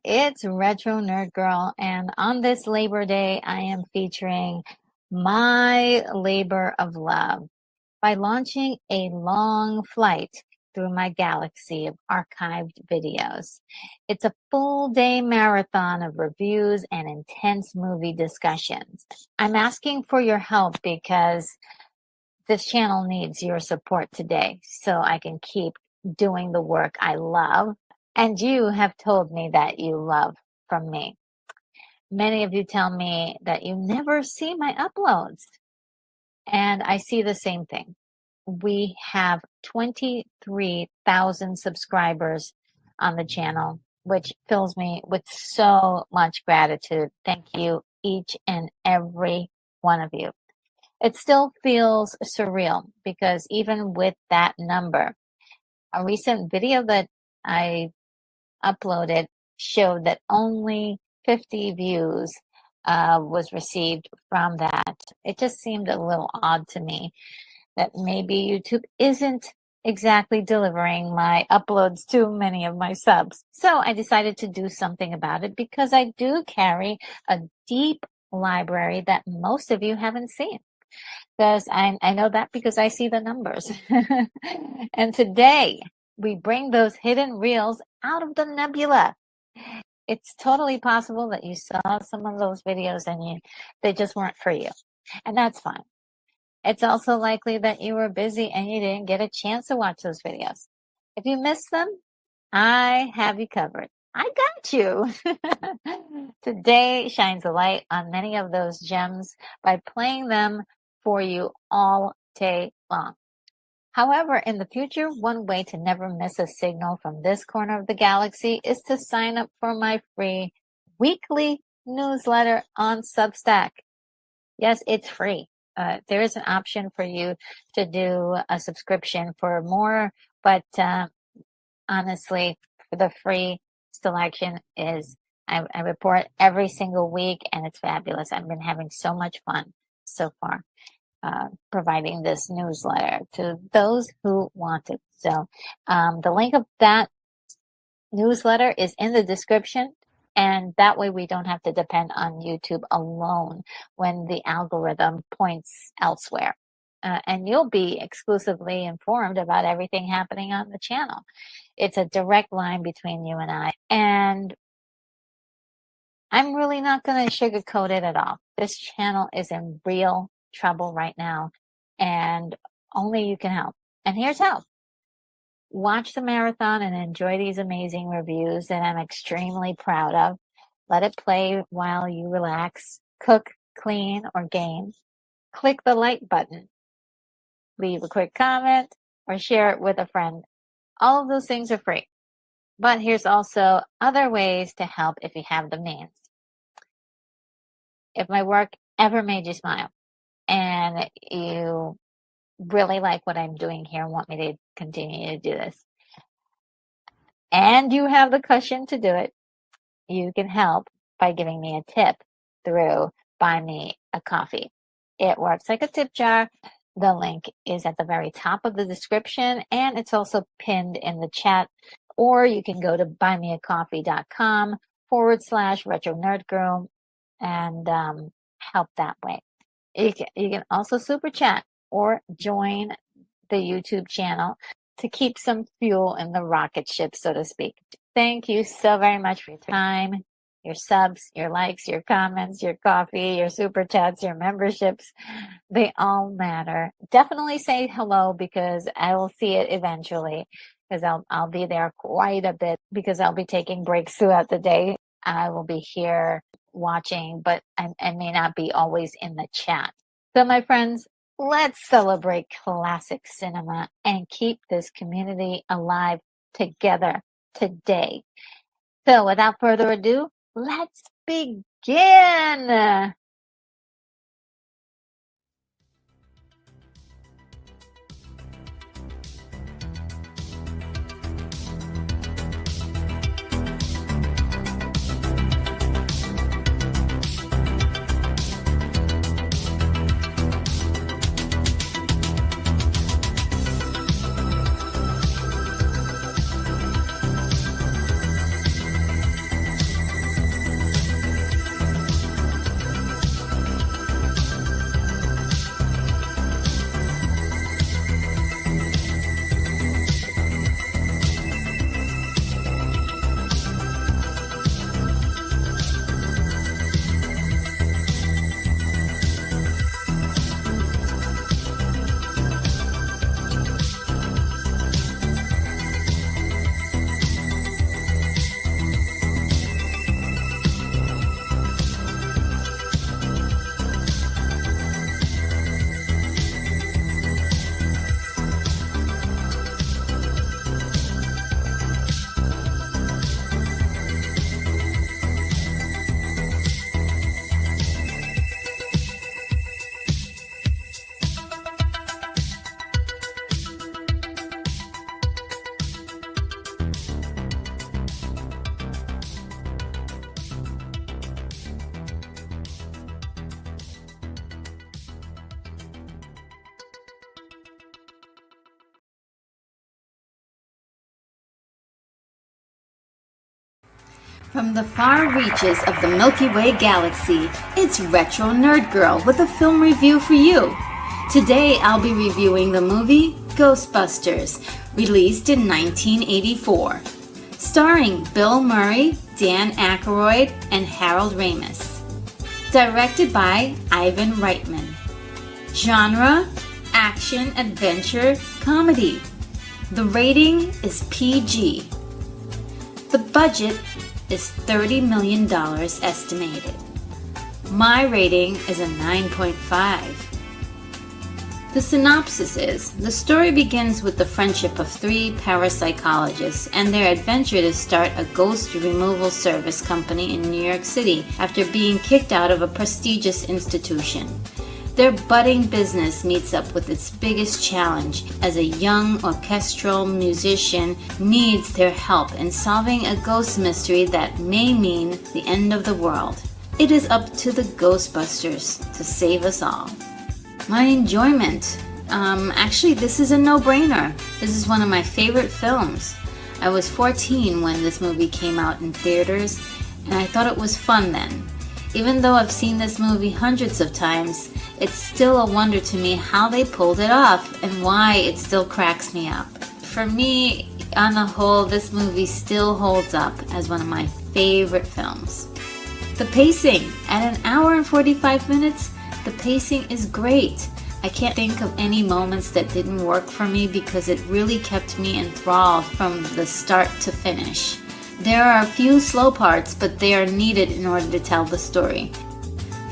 it's Retro Nerd Girl, and on this Labor Day, I am featuring my labor of love by launching a long flight through my galaxy of archived videos. It's a full day marathon of reviews and intense movie discussions. I'm asking for your help because this channel needs your support today so I can keep doing the work I love. And you have told me that you love from me. Many of you tell me that you never see my uploads. And I see the same thing. We have 23,000 subscribers on the channel, which fills me with so much gratitude. Thank you, each and every one of you. It still feels surreal because even with that number, a recent video that I uploaded showed that only 50 views was received from that. It just seemed a little odd to me that maybe YouTube isn't exactly delivering my uploads to many of my subs. So I decided to do something about it because I do carry a deep library that most of you haven't seen. Because I know that because I see the numbers. And today we bring those hidden reels out of the nebula. It's totally possible that you saw some of those videos and they just weren't for you. And that's fine. It's also likely that you were busy and you didn't get a chance to watch those videos. If you missed them, I have you covered. I got you. Today shines a light on many of those gems by playing them for you all day long. However, in the future, one way to never miss a signal from this corner of the galaxy is to sign up for my free weekly newsletter on Substack. Yes, it's free. There is an option for you to do a subscription for more, but honestly, the free selection is I report every single week, and it's fabulous. I've been having so much fun so far providing this newsletter to those who want it. So the link of that newsletter is in the description, and that way we don't have to depend on YouTube alone when the algorithm points elsewhere. And you'll be exclusively informed about everything happening on the channel. It's a direct line between you and I. And I'm really not going to sugarcoat it at all. This channel is in real trouble right now, and only you can help. And here's how. Watch the marathon and enjoy these amazing reviews that I'm extremely proud of. Let it play while you relax, cook, clean, or game. Click the like button. Leave a quick comment or share it with a friend. All of those things are free. But here's also other ways to help if you have the means. If my work ever made you smile and you really like what I'm doing here and want me to continue to do this, and you have the cushion to do it, you can help by giving me a tip through Buy Me a Coffee. It works like a tip jar. The link is at the very top of the description, and it's also pinned in the chat. Or you can go to buymeacoffee.com/retronerdgirl and help that way. You can also super chat or join the YouTube channel to keep some fuel in the rocket ship, so to speak. Thank you so very much for your time, your subs, your likes, your comments, your coffee, your super chats, your memberships. They all matter. Definitely say hello because I will see it eventually, because I'll be there quite a bit because I'll be taking breaks throughout the day. I will be here watching, but I may not be always in the chat. So my friends, let's celebrate classic cinema and keep this community alive together today. So without further ado, let's begin. From the far reaches of the Milky Way galaxy, it's Retro Nerd Girl with a film review for you. Today I'll be reviewing the movie Ghostbusters, released in 1984. Starring Bill Murray, Dan Aykroyd, and Harold Ramis. Directed by Ivan Reitman. Genre: action, adventure, comedy. The rating is PG. The budget is $30 million estimated. My rating is a 9.5. The synopsis is, the story begins with the friendship of three parapsychologists and their adventure to start a ghost removal service company in New York City after being kicked out of a prestigious institution. Their budding business meets up with its biggest challenge as a young orchestral musician needs their help in solving a ghost mystery that may mean the end of the world. It is up to the Ghostbusters to save us all. My enjoyment. Actually, this is a no-brainer. This is one of my favorite films. I was 14 when this movie came out in theaters, and I thought it was fun then. Even though I've seen this movie hundreds of times, it's still a wonder to me how they pulled it off and why it still cracks me up. For me, on the whole, this movie still holds up as one of my favorite films. The pacing. At an hour and 45 minutes, the pacing is great. I can't think of any moments that didn't work for me because it really kept me enthralled from the start to finish. There are a few slow parts, but they are needed in order to tell the story.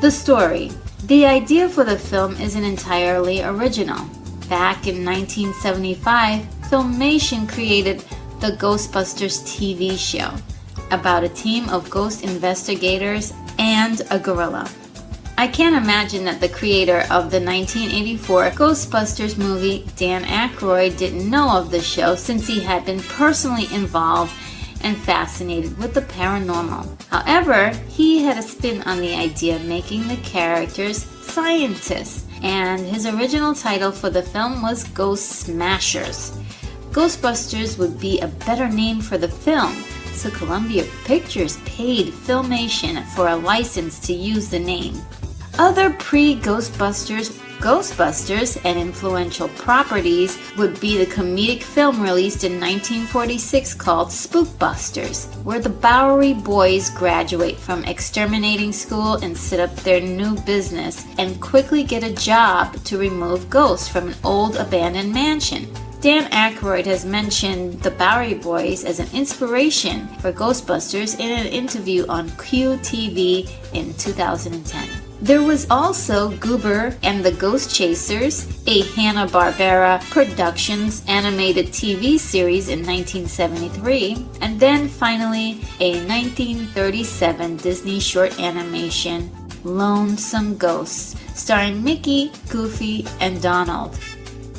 The story. The idea for the film isn't entirely original. Back in 1975, Filmation created the Ghostbusters TV show about a team of ghost investigators and a gorilla. I can't imagine that the creator of the 1984 Ghostbusters movie, Dan Aykroyd, didn't know of the show since he had been personally involved and fascinated with the paranormal. However, he had a spin on the idea, making the characters scientists, and his original title for the film was Ghost Smashers. Ghostbusters would be a better name for the film, so Columbia Pictures paid Filmation for a license to use the name. Other pre-Ghostbusters Ghostbusters and influential properties would be the comedic film released in 1946 called Spookbusters, where the Bowery boys graduate from exterminating school and set up their new business and quickly get a job to remove ghosts from an old abandoned mansion. Dan Aykroyd has mentioned the Bowery Boys as an inspiration for Ghostbusters in an interview on QTV in 2010. There was also Goober and the Ghost Chasers, a Hanna-Barbera Productions animated TV series in 1973, and then finally a 1937 Disney short animation, Lonesome Ghosts, starring Mickey, Goofy, and Donald.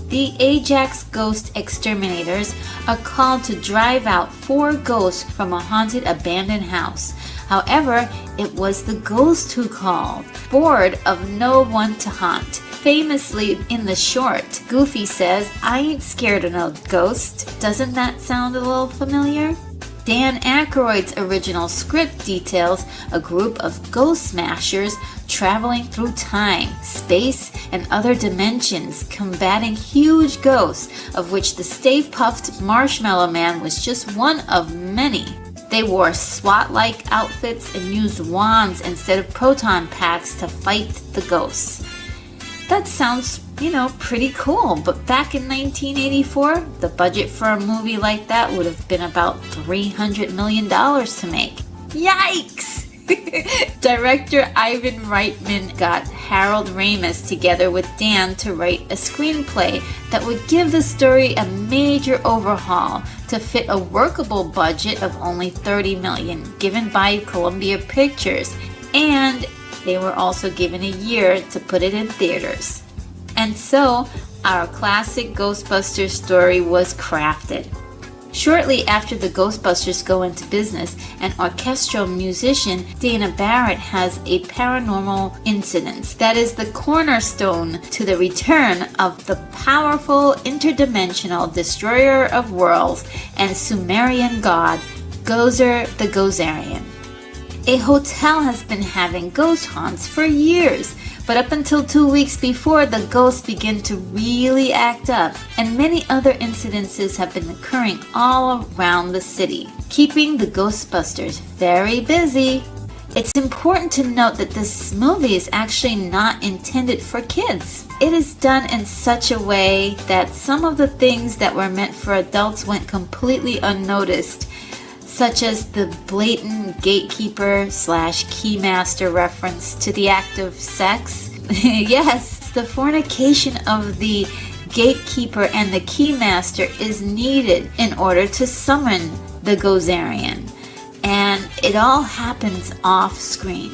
The Ajax Ghost Exterminators are called to drive out 4 ghosts from a haunted abandoned house. However, it was the ghost who called, bored of no one to haunt. Famously in the short, Goofy says, "I ain't scared of no ghost." Doesn't that sound a little familiar? Dan Aykroyd's original script details a group of ghost smashers traveling through time, space, and other dimensions, combating huge ghosts, of which the Stay-Puft Marshmallow Man was just one of many. They wore SWAT-like outfits and used wands instead of proton packs to fight the ghosts. That sounds, pretty cool, but back in 1984, the budget for a movie like that would have been about $300 million to make. Yikes! Director Ivan Reitman got Harold Ramis together with Dan to write a screenplay that would give the story a major overhaul to fit a workable budget of only $30 million given by Columbia Pictures, and they were also given a year to put it in theaters. And so, our classic Ghostbusters story was crafted. Shortly after the Ghostbusters go into business, an orchestral musician, Dana Barrett, has a paranormal incident that is the cornerstone to the return of the powerful interdimensional destroyer of worlds and Sumerian god, Gozer the Gozerian. A hotel has been having ghost haunts for years, but up until 2 weeks before, the ghosts begin to really act up, and many other incidences have been occurring all around the city, keeping the Ghostbusters very busy. It's important to note that this movie is actually not intended for kids. It is done in such a way that some of the things that were meant for adults went completely unnoticed, such as the blatant gatekeeper / keymaster reference to the act of sex. Yes, the fornication of the gatekeeper and the keymaster is needed in order to summon the Gozerian, and it all happens off screen.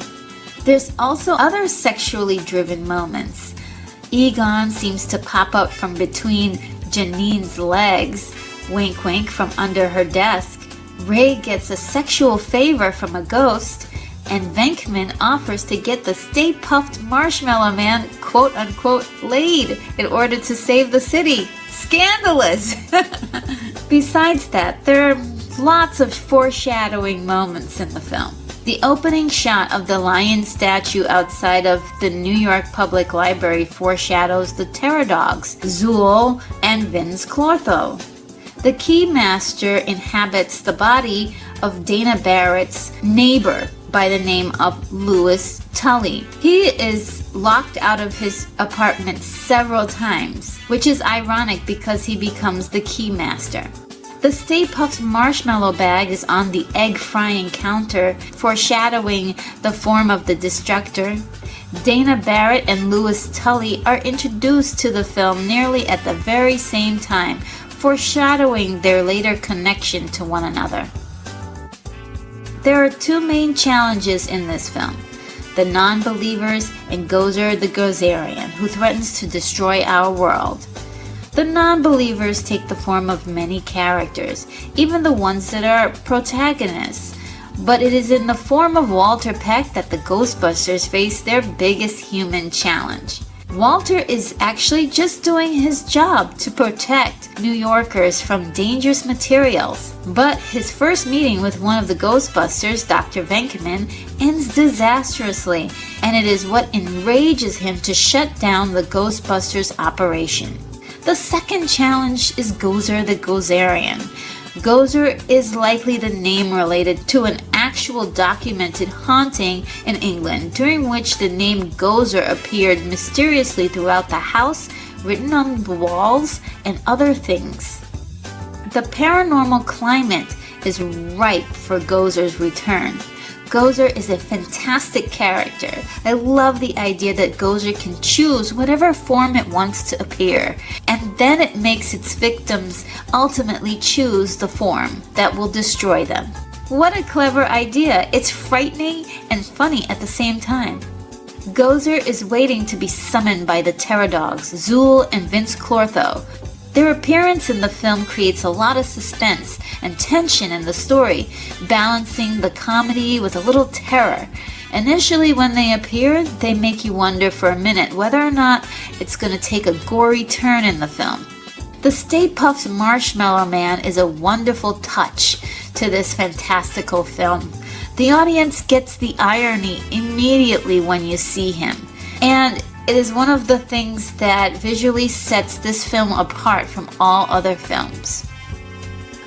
There's also other sexually driven moments. Egon seems to pop up from between Janine's legs, wink wink, from under her desk. Ray gets a sexual favor from a ghost, and Venkman offers to get the Stay Puft Marshmallow Man quote unquote laid in order to save the city. Scandalous! Besides that, there are lots of foreshadowing moments in the film. The opening shot of the lion statue outside of the New York Public Library foreshadows the Terror Dogs, Zool and Vince Clortho. The Keymaster inhabits the body of Dana Barrett's neighbor by the name of Louis Tully. He is locked out of his apartment several times, which is ironic because he becomes the Keymaster. The Stay Puft Marshmallow bag is on the egg frying counter, foreshadowing the form of the Destructor. Dana Barrett and Louis Tully are introduced to the film nearly at the very same time, foreshadowing their later connection to one another. There are two main challenges in this film: the non-believers and Gozer the Gozerian, who threatens to destroy our world. The non-believers take the form of many characters, even the ones that are protagonists, but it is in the form of Walter Peck that the Ghostbusters face their biggest human challenge. Walter is actually just doing his job to protect New Yorkers from dangerous materials, but his first meeting with one of the Ghostbusters, Dr. Venkman, ends disastrously, and it is what enrages him to shut down the Ghostbusters operation. The second challenge is Gozer the Gozerian. Gozer is likely the name related to an actual documented haunting in England, during which the name Gozer appeared mysteriously throughout the house, written on the walls, and other things. The paranormal climate is ripe for Gozer's return. Gozer is a fantastic character. I love the idea that Gozer can choose whatever form it wants to appear, and then it makes its victims ultimately choose the form that will destroy them. What a clever idea! It's frightening and funny at the same time. Gozer is waiting to be summoned by the Terror Dogs, Zool and Vince Clortho. Their appearance in the film creates a lot of suspense and tension in the story, balancing the comedy with a little terror. Initially, when they appear, they make you wonder for a minute whether or not it's going to take a gory turn in the film. The Stay Puft Marshmallow Man is a wonderful touch to this fantastical film. The audience gets the irony immediately when you see him, and it is one of the things that visually sets this film apart from all other films.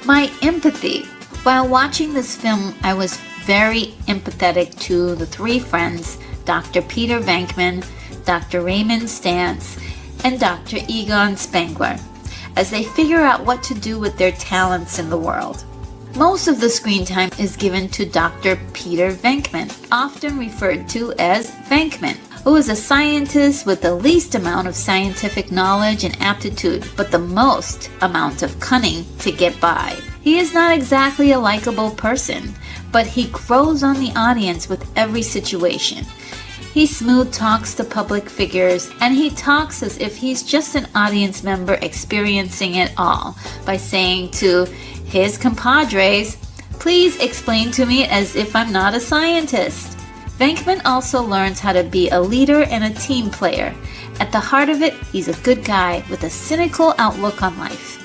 My empathy. While watching this film, I was very empathetic to the three friends, Dr. Peter Venkman, Dr. Raymond Stantz, and Dr. Egon Spengler, as they figure out what to do with their talents in the world. Most of the screen time is given to Dr. Peter Venkman, often referred to as Venkman, who is a scientist with the least amount of scientific knowledge and aptitude, but the most amount of cunning to get by. He is not exactly a likable person, but he grows on the audience with every situation. He smooth talks to public figures, and he talks as if he's just an audience member experiencing it all by saying to his compadres, "Please explain to me as if I'm not a scientist." Venkman also learns how to be a leader and a team player. At the heart of it, he's a good guy with a cynical outlook on life.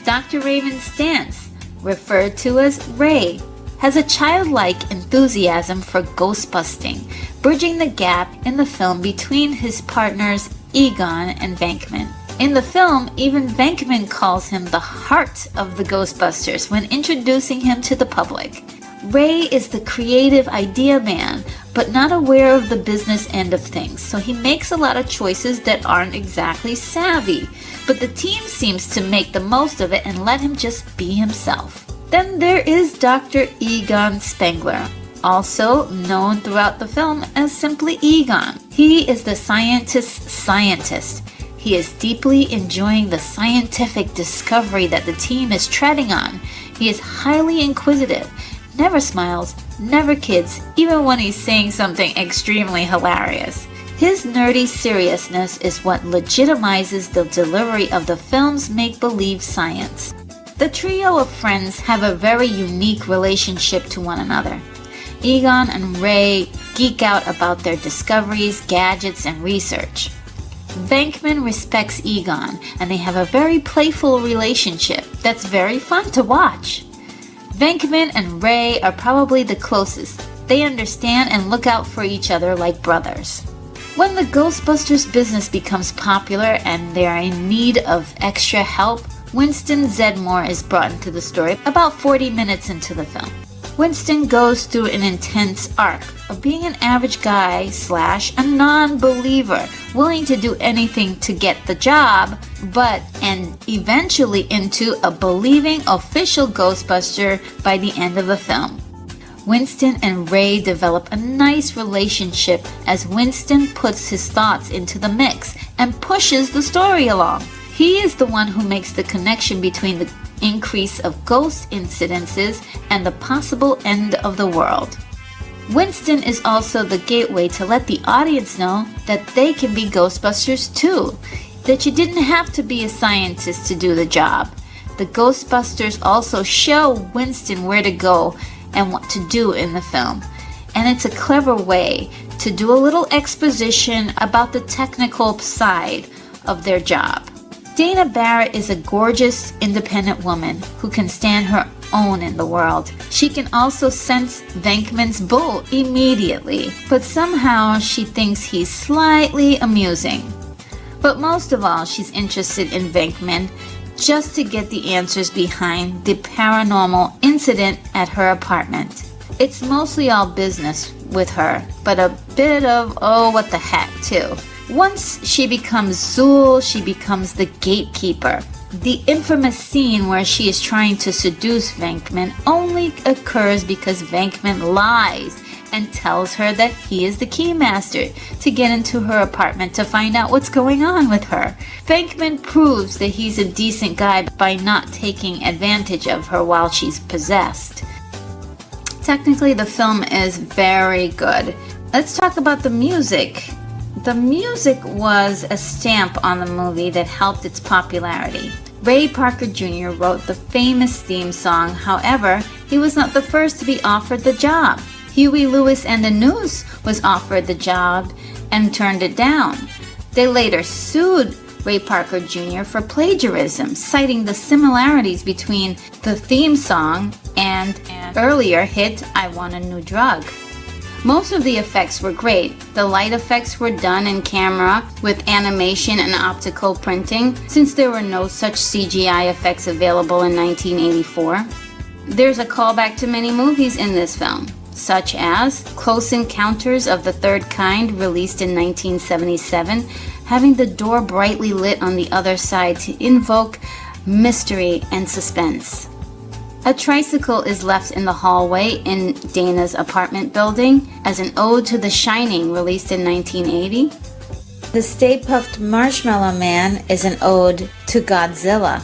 Dr. Raymond Stantz, referred to as Ray. has a childlike enthusiasm for ghost busting, bridging the gap in the film between his partners Egon and Venkman. In the film, even Venkman calls him the heart of the Ghostbusters when introducing him to the public. Ray is the creative idea man, but not aware of the business end of things, so he makes a lot of choices that aren't exactly savvy. But the team seems to make the most of it and let him just be himself. Then there is Dr. Egon Spengler, also known throughout the film as simply Egon. He is the scientist's scientist. He is deeply enjoying the scientific discovery that the team is treading on. He is highly inquisitive, never smiles, never kids, even when he's saying something extremely hilarious. His nerdy seriousness is what legitimizes the delivery of the film's make-believe science. The trio of friends have a very unique relationship to one another. Egon and Ray geek out about their discoveries, gadgets, and research. Venkman respects Egon, and they have a very playful relationship that's very fun to watch. Venkman and Ray are probably the closest. They understand and look out for each other like brothers. When the Ghostbusters business becomes popular and they are in need of extra help, Winston Zeddemore is brought into the story about 40 minutes into the film. Winston goes through an intense arc of being an average guy / a non-believer, willing to do anything to get the job, and eventually into a believing official Ghostbuster by the end of the film. Winston and Ray develop a nice relationship as Winston puts his thoughts into the mix and pushes the story along. He is the one who makes the connection between the increase of ghost incidences and the possible end of the world. Winston is also the gateway to let the audience know that they can be Ghostbusters too, that you didn't have to be a scientist to do the job. The Ghostbusters also show Winston where to go and what to do in the film, and it's a clever way to do a little exposition about the technical side of their job. Dana Barrett is a gorgeous, independent woman who can stand her own in the world. She can also sense Venkman's bull immediately, but somehow she thinks he's slightly amusing. But most of all, she's interested in Venkman just to get the answers behind the paranormal incident at her apartment. It's mostly all business with her, but a bit of oh what the heck too. Once she becomes Zool, she becomes the gatekeeper. The infamous scene where she is trying to seduce Venkman only occurs because Venkman lies and tells her that he is the keymaster to get into her apartment to find out what's going on with her. Venkman proves that he's a decent guy by not taking advantage of her while she's possessed. Technically, the film is very good. Let's talk about the music. The music was a stamp on the movie that helped its popularity. Ray Parker Jr. wrote the famous theme song. However, he was not the first to be offered the job. Huey Lewis and the News was offered the job and turned it down. They later sued Ray Parker Jr. for plagiarism, citing the similarities between the theme song and an earlier hit, I Want a New Drug. Most of the effects were great. The light effects were done in camera with animation and optical printing, since there were no such CGI effects available in 1984. There's a callback to many movies in this film, such as Close Encounters of the Third Kind, released in 1977, having the door brightly lit on the other side to invoke mystery and suspense. A tricycle is left in the hallway in Dana's apartment building as an ode to The Shining, released in 1980. The Stay Puft Marshmallow Man is an ode to Godzilla.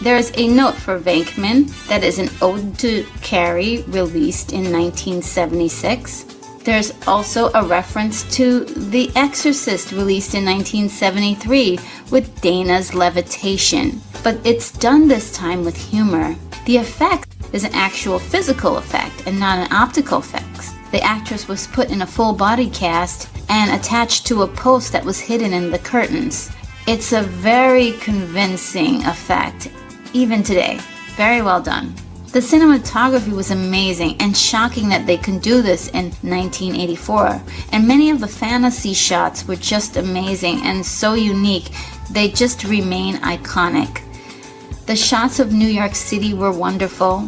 There is a note for Venkman that is an ode to Carrie, released in 1976. There's also a reference to The Exorcist, released in 1973, with Dana's levitation, but it's done this time with humor. The effect is an actual physical effect and not an optical effect. The actress was put in a full body cast and attached to a post that was hidden in the curtains. It's a very convincing effect, even today. Very well done. The cinematography was amazing and shocking that they could do this in 1984. And many of the fantasy shots were just amazing and so unique, they just remain iconic. The shots of New York City were wonderful.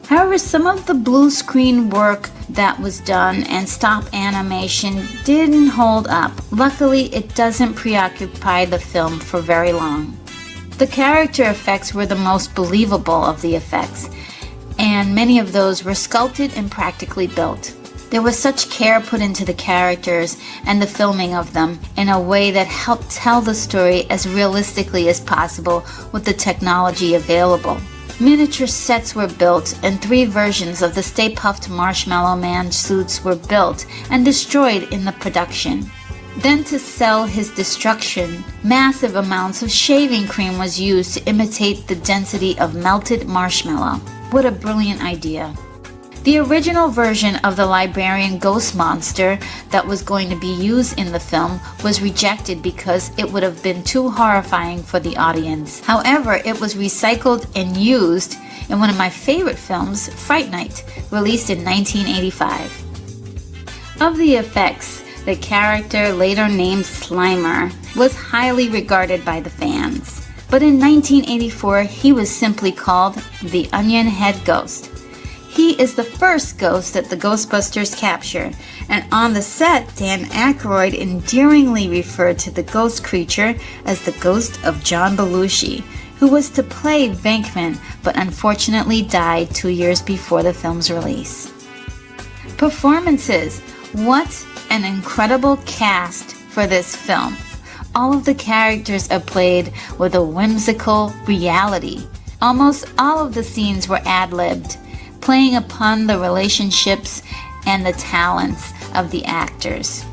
However, some of the blue screen work that was done and stop animation didn't hold up. Luckily, it doesn't preoccupy the film for very long. The character effects were the most believable of the effects, and many of those were sculpted and practically built. There was such care put into the characters and the filming of them in a way that helped tell the story as realistically as possible with the technology available. Miniature sets were built, and 3 versions of the Stay Puft Marshmallow Man suits were built and destroyed in the production. Then, to sell his destruction, massive amounts of shaving cream was used to imitate the density of melted marshmallow. What a brilliant idea. The original version of the librarian ghost monster that was going to be used in the film was rejected because it would have been too horrifying for the audience. However, it was recycled and used in one of my favorite films, Fright Night, released in 1985. Of the effects, the character, later named Slimer, was highly regarded by the fans. But in 1984, he was simply called the Onion Head Ghost. He is the first ghost that the Ghostbusters capture, and on the set, Dan Aykroyd endearingly referred to the ghost creature as the ghost of John Belushi, who was to play Venkman but unfortunately died 2 years before the film's release. Performances. What an incredible cast for this film. All of the characters are played with a whimsical reality. Almost all of the scenes were ad-libbed, playing upon the relationships and the talents of the actors.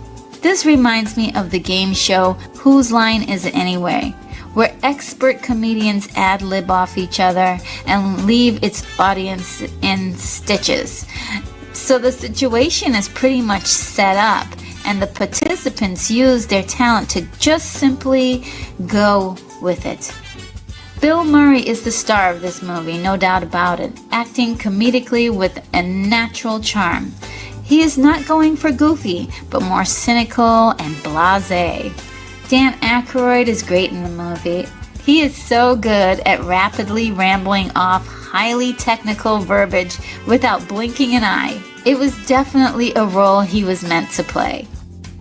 This reminds me of the game show Whose Line Is It Anyway?, where expert comedians ad-lib off each other and leave its audience in stitches. So the situation is pretty much set up, and the participants use their talent to just simply go with it. Bill Murray is the star of this movie, no doubt about it, acting comedically with a natural charm. He is not going for goofy, but more cynical and blasé. Dan Aykroyd is great in the movie. He is so good at rapidly rambling off highly technical verbiage without blinking an eye. It was definitely a role he was meant to play.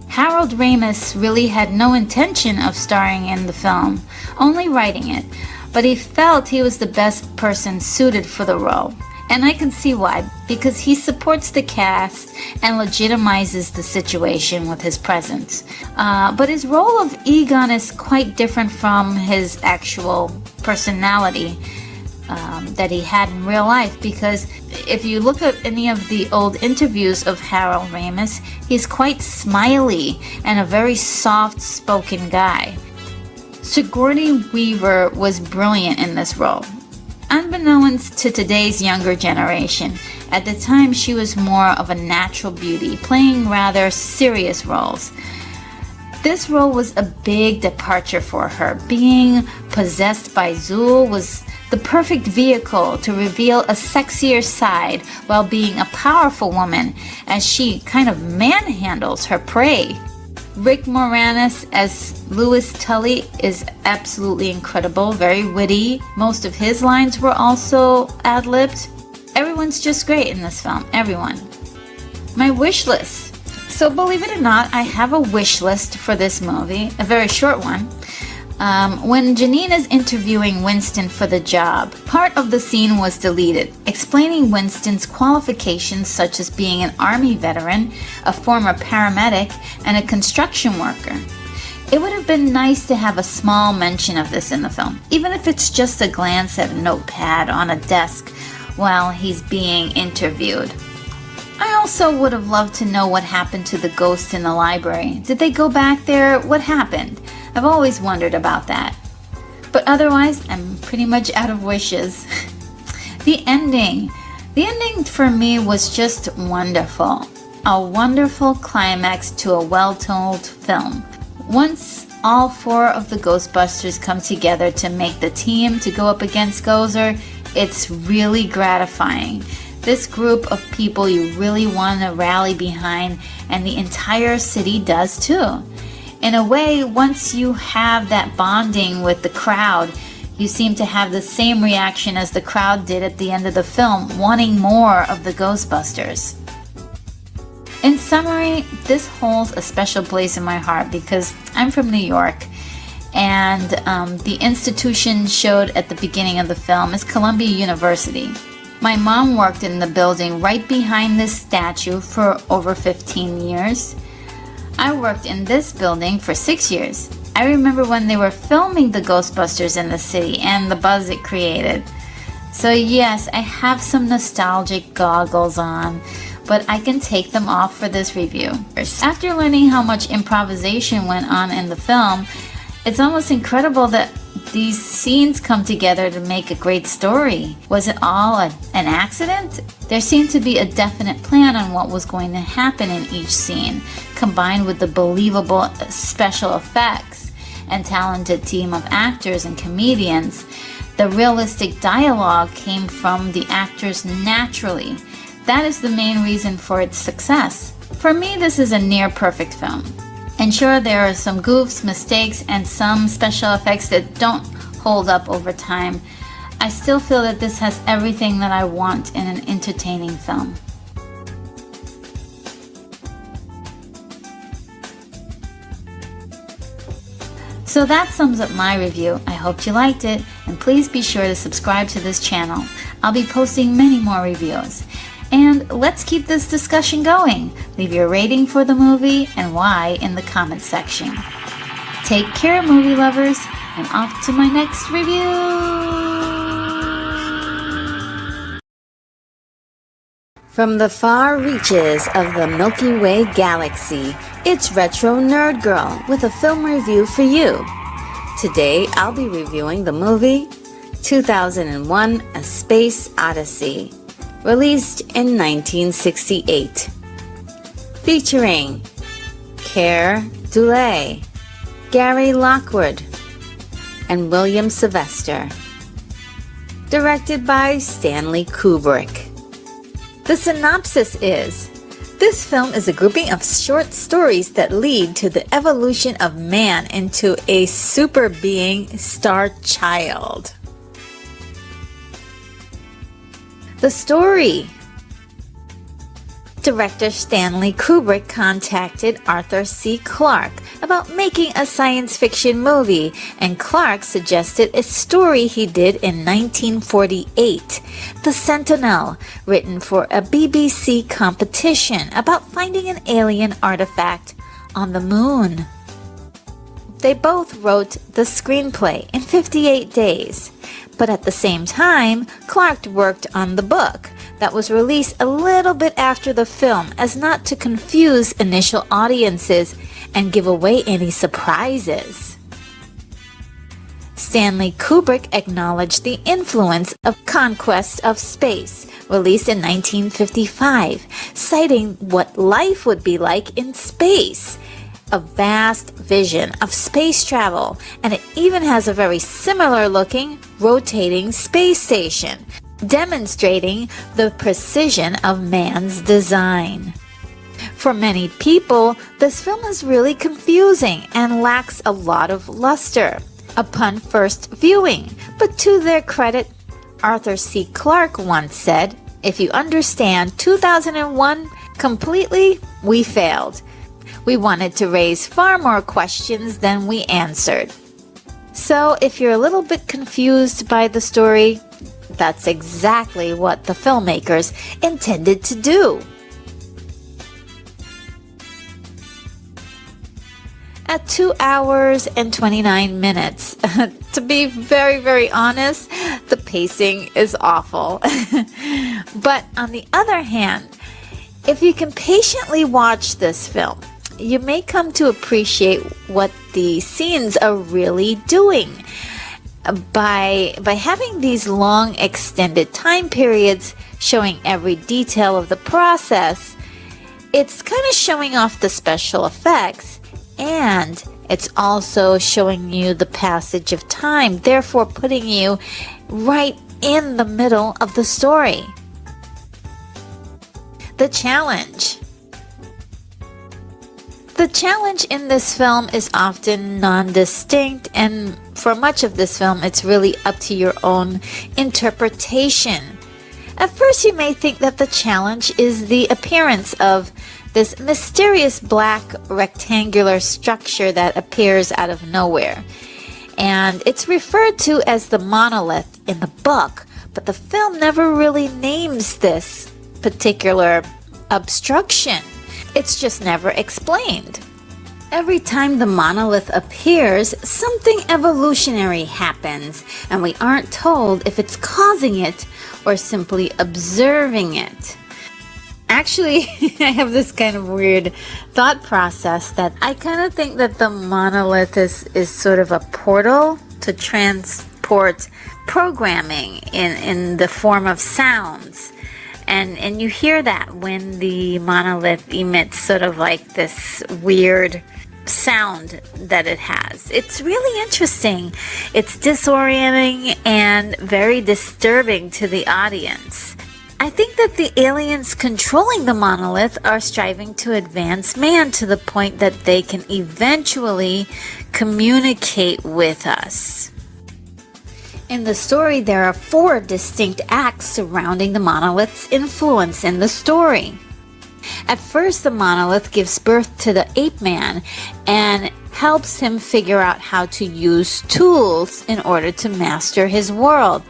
Harold Ramis really had no intention of starring in the film, only writing it, but he felt he was the best person suited for the role. And I can see why, because he supports the cast and legitimizes the situation with his presence. But his role of Egon is quite different from his actual personality that he had in real life, because if you look at any of the old interviews of Harold Ramis, he's quite smiley and a very soft-spoken guy. Sigourney Weaver was brilliant in this role. Unbeknownst to today's younger generation, at the time she was more of a natural beauty, playing rather serious roles. This role was a big departure for her. Being possessed by Zuul was the perfect vehicle to reveal a sexier side while being a powerful woman, as she kind of manhandles her prey. Rick Moranis as Louis Tully is absolutely incredible, very witty. Most of his lines were also ad-libbed. Everyone's just great in this film, everyone. My wish list. So believe it or not, I have a wish list for this movie, a very short one. When Janine is interviewing Winston for the job, part of the scene was deleted, explaining Winston's qualifications such as being an Army veteran, a former paramedic, and a construction worker. It would have been nice to have a small mention of this in the film, even if it's just a glance at a notepad on a desk while he's being interviewed. I also would have loved to know what happened to the ghost in the library. Did they go back there? What happened? I've always wondered about that. But otherwise, I'm pretty much out of wishes. The ending. The ending for me was just wonderful. A wonderful climax to a well-told film. Once all 4 of the Ghostbusters come together to make the team to go up against Gozer, It's really gratifying. This group of people you really want to rally behind, and the entire city does too. In a way, once you have that bonding with the crowd, you seem to have the same reaction as the crowd did at the end of the film, wanting more of the Ghostbusters. In summary, this holds a special place in my heart because I'm from New York, and the institution showed at the beginning of the film is Columbia University. My mom worked in the building right behind this statue for over 15 years. I worked in this building for 6 years. I remember when they were filming the Ghostbusters in the city and the buzz it created. So yes, I have some nostalgic goggles on, but I can take them off for this review. After learning how much improvisation went on in the film, it's almost incredible that these scenes come together to make a great story. Was it all an accident? There seemed to be a definite plan on what was going to happen in each scene, combined with the believable special effects and talented team of actors and comedians. The realistic dialogue came from the actors naturally. That is the main reason for its success. For me, this is a near perfect film. And sure, there are some goofs, mistakes, and some special effects that don't hold up over time. I still feel that this has everything that I want in an entertaining film. So that sums up my review. I hope you liked it, and please be sure to subscribe to this channel. I'll be posting many more reviews. And let's keep this discussion going. Leave your rating for the movie and why in the comments section. Take care, movie lovers, and off to my next review. From the far reaches of the Milky Way galaxy, it's Retro Nerd Girl with a film review for you. Today, I'll be reviewing the movie 2001: A Space Odyssey, released in 1968. Featuring Keir Dullea, Gary Lockwood, and William Sylvester. Directed by Stanley Kubrick. The synopsis is, this film is a grouping of short stories that lead to the evolution of man into a super being, star child. The story. Director Stanley Kubrick contacted Arthur C. Clarke about making a science fiction movie, and Clarke suggested a story he did in 1948, The Sentinel, written for a BBC competition about finding an alien artifact on the moon. They both wrote the screenplay in 58 days, but at the same time, Clarke worked on the book that was released a little bit after the film as not to confuse initial audiences and give away any surprises. Stanley Kubrick acknowledged the influence of Conquest of Space, released in 1955, citing what life would be like in space. A vast vision of space travel, and it even has a very similar looking rotating space station, demonstrating the precision of man's design. For many people, this film is really confusing and lacks a lot of luster upon first viewing, but to their credit, Arthur C. Clarke once said, "If you understand 2001 completely, we failed. We wanted to raise far more questions than we answered." So if you're a little bit confused by the story, that's exactly what the filmmakers intended to do. At 2 hours and 29 minutes, to be very, very honest, the pacing is awful. But on the other hand, if you can patiently watch this film, you may come to appreciate what the scenes are really doing. By having these long extended time periods showing every detail of the process, it's kind of showing off the special effects, and it's also showing you the passage of time, therefore putting you right in the middle of the story. The challenge. The challenge in this film is often non-distinct, and for much of this film, it's really up to your own interpretation. At first, you may think that the challenge is the appearance of this mysterious black rectangular structure that appears out of nowhere. And it's referred to as the monolith in the book, but the film never really names this particular obstruction. It's just never explained. Every time the monolith appears, something evolutionary happens, and we aren't told if it's causing it or simply observing it. Actually, I have this kind of weird thought process that I kind of think that the monolith is sort of a portal to transport programming in the form of sounds. And you hear that when the monolith emits sort of like this weird sound that it has. It's really interesting. It's disorienting and very disturbing to the audience. I think that the aliens controlling the monolith are striving to advance man to the point that they can eventually communicate with us. In the story, there are 4 distinct acts surrounding the monolith's influence in the story. At first, the monolith gives birth to the ape man and helps him figure out how to use tools in order to master his world,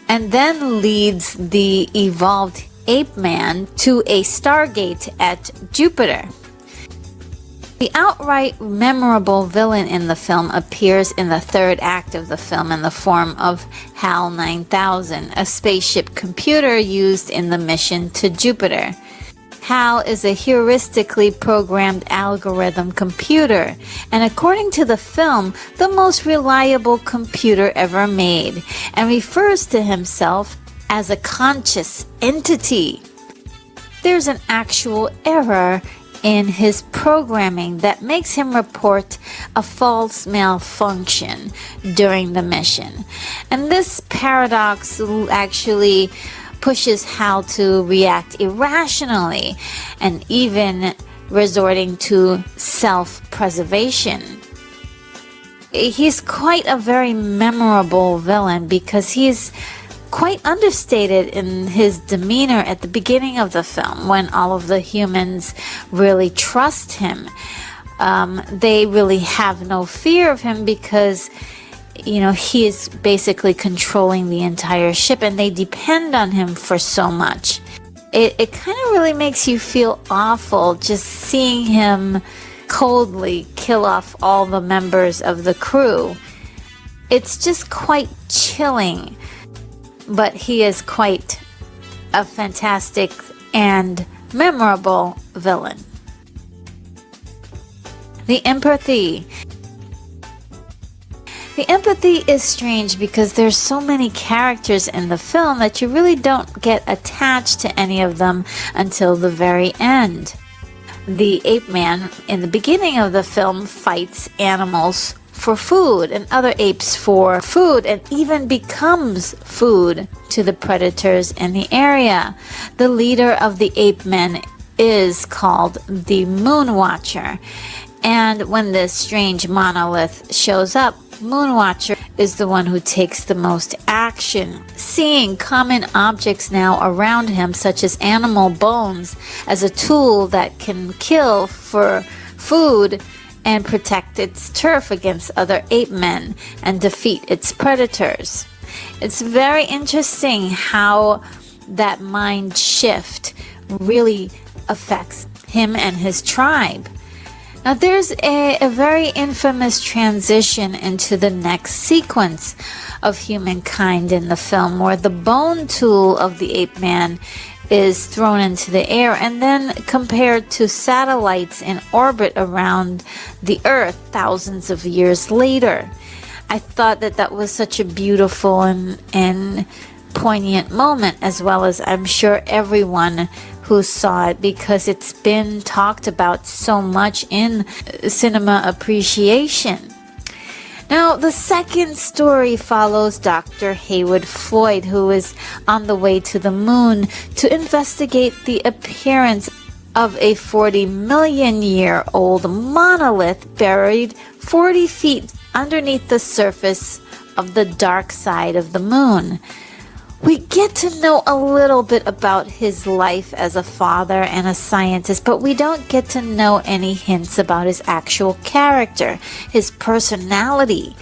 and then leads the evolved ape man to a stargate at Jupiter. The outright memorable villain in the film appears in the 3rd act of the film in the form of HAL 9000, a spaceship computer used in the mission to Jupiter. HAL is a heuristically programmed algorithm computer, and according to the film, the most reliable computer ever made, and refers to himself as a conscious entity. There's an actual error in his programming that makes him report a false malfunction during the mission. And this paradox actually pushes Hal to react irrationally and even resorting to self-preservation. He's quite a very memorable villain because he's quite understated in his demeanor at the beginning of the film when all of the humans really trust him. They really have no fear of him because he is basically controlling the entire ship and they depend on him for so much. It kind of really makes you feel awful just seeing him coldly kill off all the members of the crew. It's just quite chilling, but he is quite a fantastic and memorable villain. The empathy. The empathy is strange because there's so many characters in the film that you really don't get attached to any of them until the very end. The ape man in the beginning of the film fights animals for food and other apes for food and even becomes food to the predators in the area. The leader of the ape men is called the Moon Watcher, and when this strange monolith shows up, Moonwatcher is the one who takes the most action, seeing common objects now around him, such as animal bones, as a tool that can kill for food and protect its turf against other ape men and defeat its predators. It's very interesting how that mind shift really affects him and his tribe. Now there's a very infamous transition into the next sequence of humankind in the film where the bone tool of the ape man is thrown into the air and then compared to satellites in orbit around the Earth thousands of years later. I thought that was such a beautiful and poignant moment, as well as I'm sure everyone who saw it, because it's been talked about so much in cinema appreciation. Now, the second story follows Dr. Haywood Floyd, who is on the way to the moon to investigate the appearance of a 40-million-year-old monolith buried 40 feet underneath the surface of the dark side of the moon. We get to know a little bit about his life as a father and a scientist, but we don't get to know any hints about his actual character, his personality.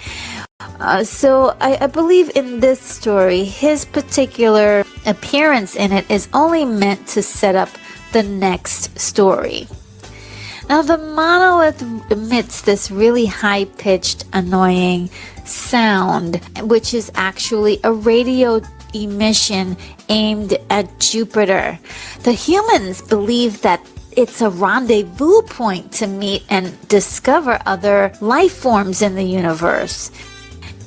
So I believe in this story, his particular appearance in it is only meant to set up the next story. Now, the monolith emits this really high-pitched, annoying sound, which is actually a radio emission aimed at Jupiter. The humans believe that it's a rendezvous point to meet and discover other life forms in the universe.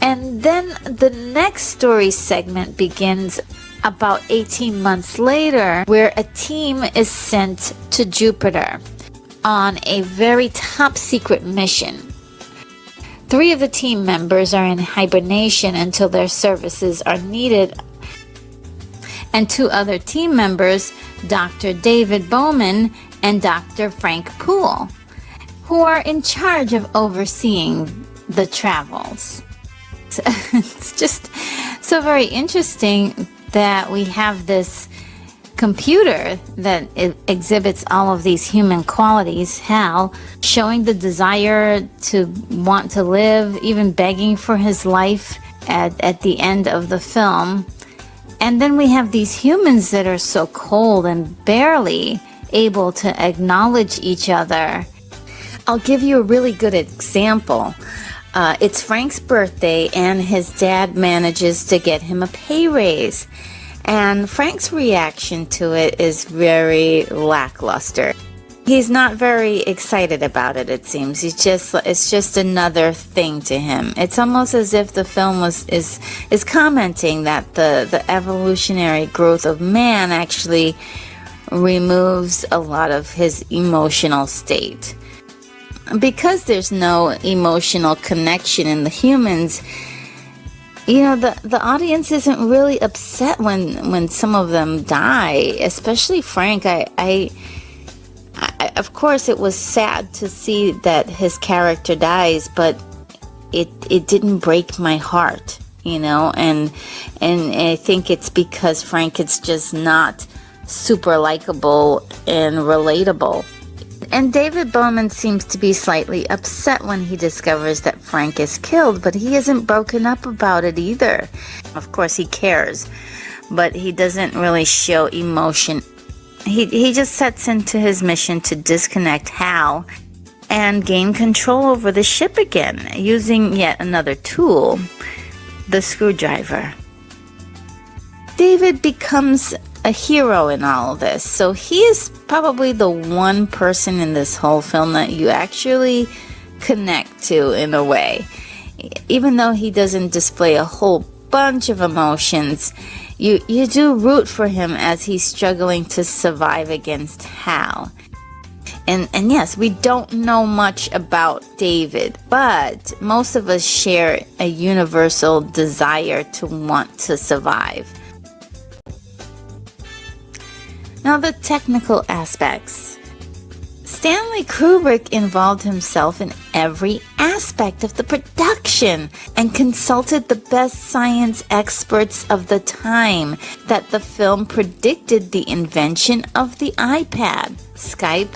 And then the next story segment begins about 18 months later, where a team is sent to Jupiter on a very top secret mission. 3 of the team members are in hibernation until their services are needed, and 2 other team members, Dr. David Bowman and Dr. Frank Poole, who are in charge of overseeing the travels. It's just so very interesting that we have this computer that exhibits all of these human qualities, Hal, showing the desire to want to live, even begging for his life at the end of the film. And then we have these humans that are so cold and barely able to acknowledge each other. I'll give you a really good example. It's Frank's birthday, and his dad manages to get him a pay raise. And Frank's reaction to it is very lackluster. He's not very excited about it, it seems. It's just another thing to him. It's almost as if the film is commenting that the evolutionary growth of man actually removes a lot of his emotional state. Because there's no emotional connection in the humans, you know, the audience isn't really upset when some of them die, especially Frank. I of course it was sad to see that his character dies, but it didn't break my heart, you know, and I think it's because Frank is just not super likable and relatable. And David Bowman seems to be slightly upset when he discovers that Frank is killed, but he isn't broken up about it either. Of course he cares, but he doesn't really show emotion. He just sets into his mission to disconnect Hal and gain control over the ship again, using yet another tool, the screwdriver. David becomes a hero in all of this, so he is probably the one person in this whole film that you actually connect to in a way. Even though he doesn't display a whole bunch of emotions, you do root for him as he's struggling to survive against Hal. And yes, we don't know much about David, but most of us share a universal desire to want to survive. Now, the technical aspects. Stanley Kubrick involved himself in every aspect of the production and consulted the best science experts of the time that the film predicted the invention of the iPad, Skype,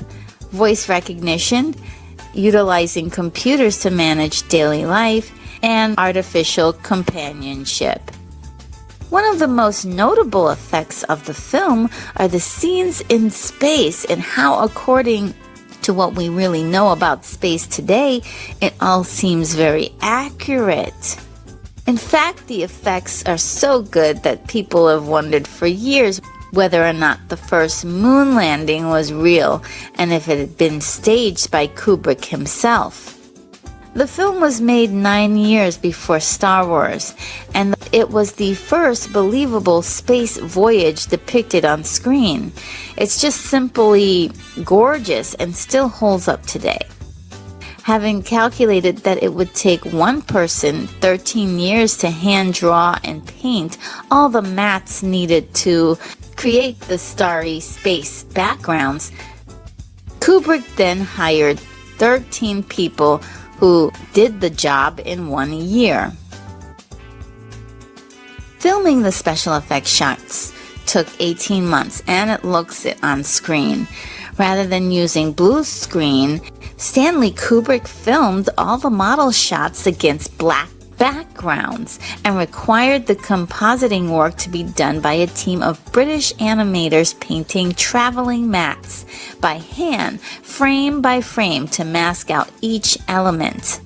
voice recognition, utilizing computers to manage daily life, and artificial companionship. One of the most notable effects of the film are the scenes in space and how, according to what we really know about space today, it all seems very accurate. In fact, the effects are so good that people have wondered for years whether or not the first moon landing was real and if it had been staged by Kubrick himself. The film was made 9 years before Star Wars, and it was the first believable space voyage depicted on screen. It's just simply gorgeous and still holds up today. having calculated that it would take one person 13 years to hand draw and paint all the mats needed to create the starry space backgrounds. Kubrick then hired 13 people who did the job in 1 year. Filming the special effects shots took 18 months, and it looks it on screen. Rather than using blue screen, Stanley Kubrick filmed all the model shots against black backgrounds and required the compositing work to be done by a team of British animators painting traveling mats by hand, frame by frame, to mask out each element.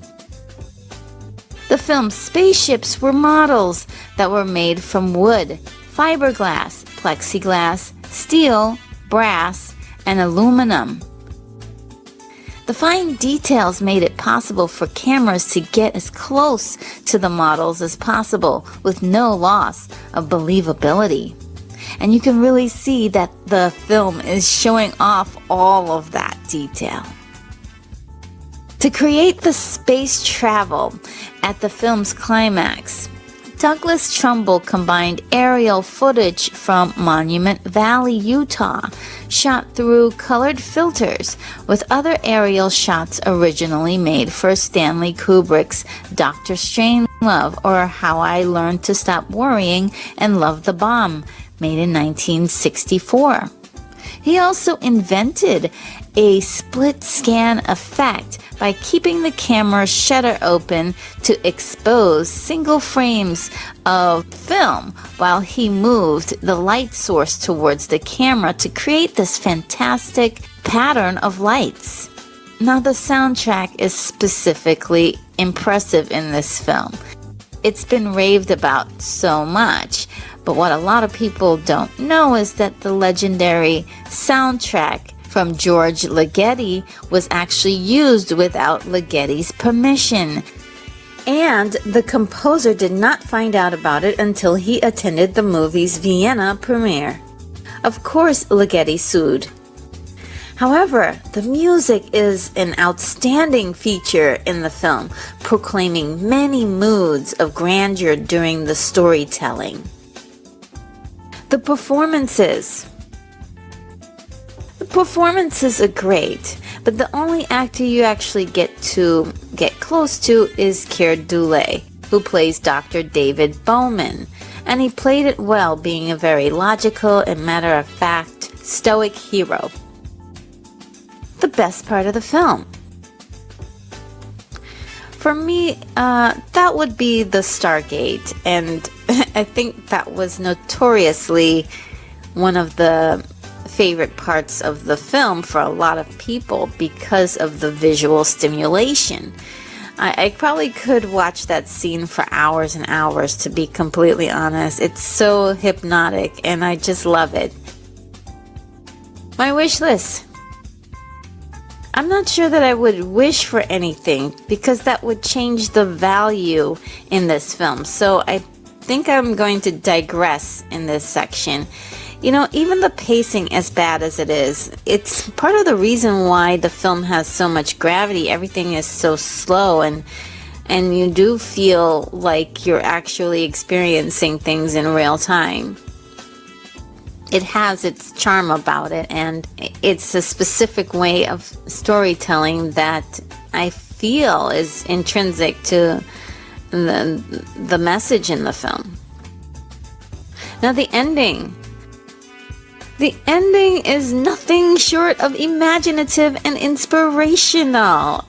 The film's spaceships were models that were made from wood, fiberglass, plexiglass, steel, brass, and aluminum. The fine details made it possible for cameras to get as close to the models as possible with no loss of believability. And you can really see that the film is showing off all of that detail. To create the space travel at the film's climax, Douglas Trumbull combined aerial footage from Monument Valley, Utah, shot through colored filters, with other aerial shots originally made for Stanley Kubrick's Dr. Strangelove, or How I Learned to Stop Worrying and Love the Bomb, made in 1964. He also invented a split scan effect by keeping the camera's shutter open to expose single frames of film while he moved the light source towards the camera to create this fantastic pattern of lights. Now, the soundtrack is specifically impressive in this film. It's been raved about so much, but what a lot of people don't know is that the legendary soundtrack from George Ligeti was actually used without Ligeti's permission. And the composer did not find out about it until he attended the movie's Vienna premiere. Of course, Ligeti sued. However, the music is an outstanding feature in the film, proclaiming many moods of grandeur during the storytelling. The performances are great, but the only actor you actually get close to is Keir Dullea, who plays Dr. David Bowman, and he played it well, being a very logical and matter-of-fact, stoic hero. The best part of the film, for me, that would be the Stargate, and I think that was notoriously one of the favorite parts of the film for a lot of people because of the visual stimulation. I probably could watch that scene for hours and hours, to be completely honest. It's so hypnotic and I just love it. My wish list. I'm not sure that I would wish for anything because that would change the value in this film. So I think I'm going to digress in this section. You know, even the pacing, as bad as it is, it's part of the reason why the film has so much gravity. Everything is so slow and you do feel like you're actually experiencing things in real time. It has its charm about it, and it's a specific way of storytelling that I feel is intrinsic to the message in the film. Now, the ending. The ending is nothing short of imaginative and inspirational.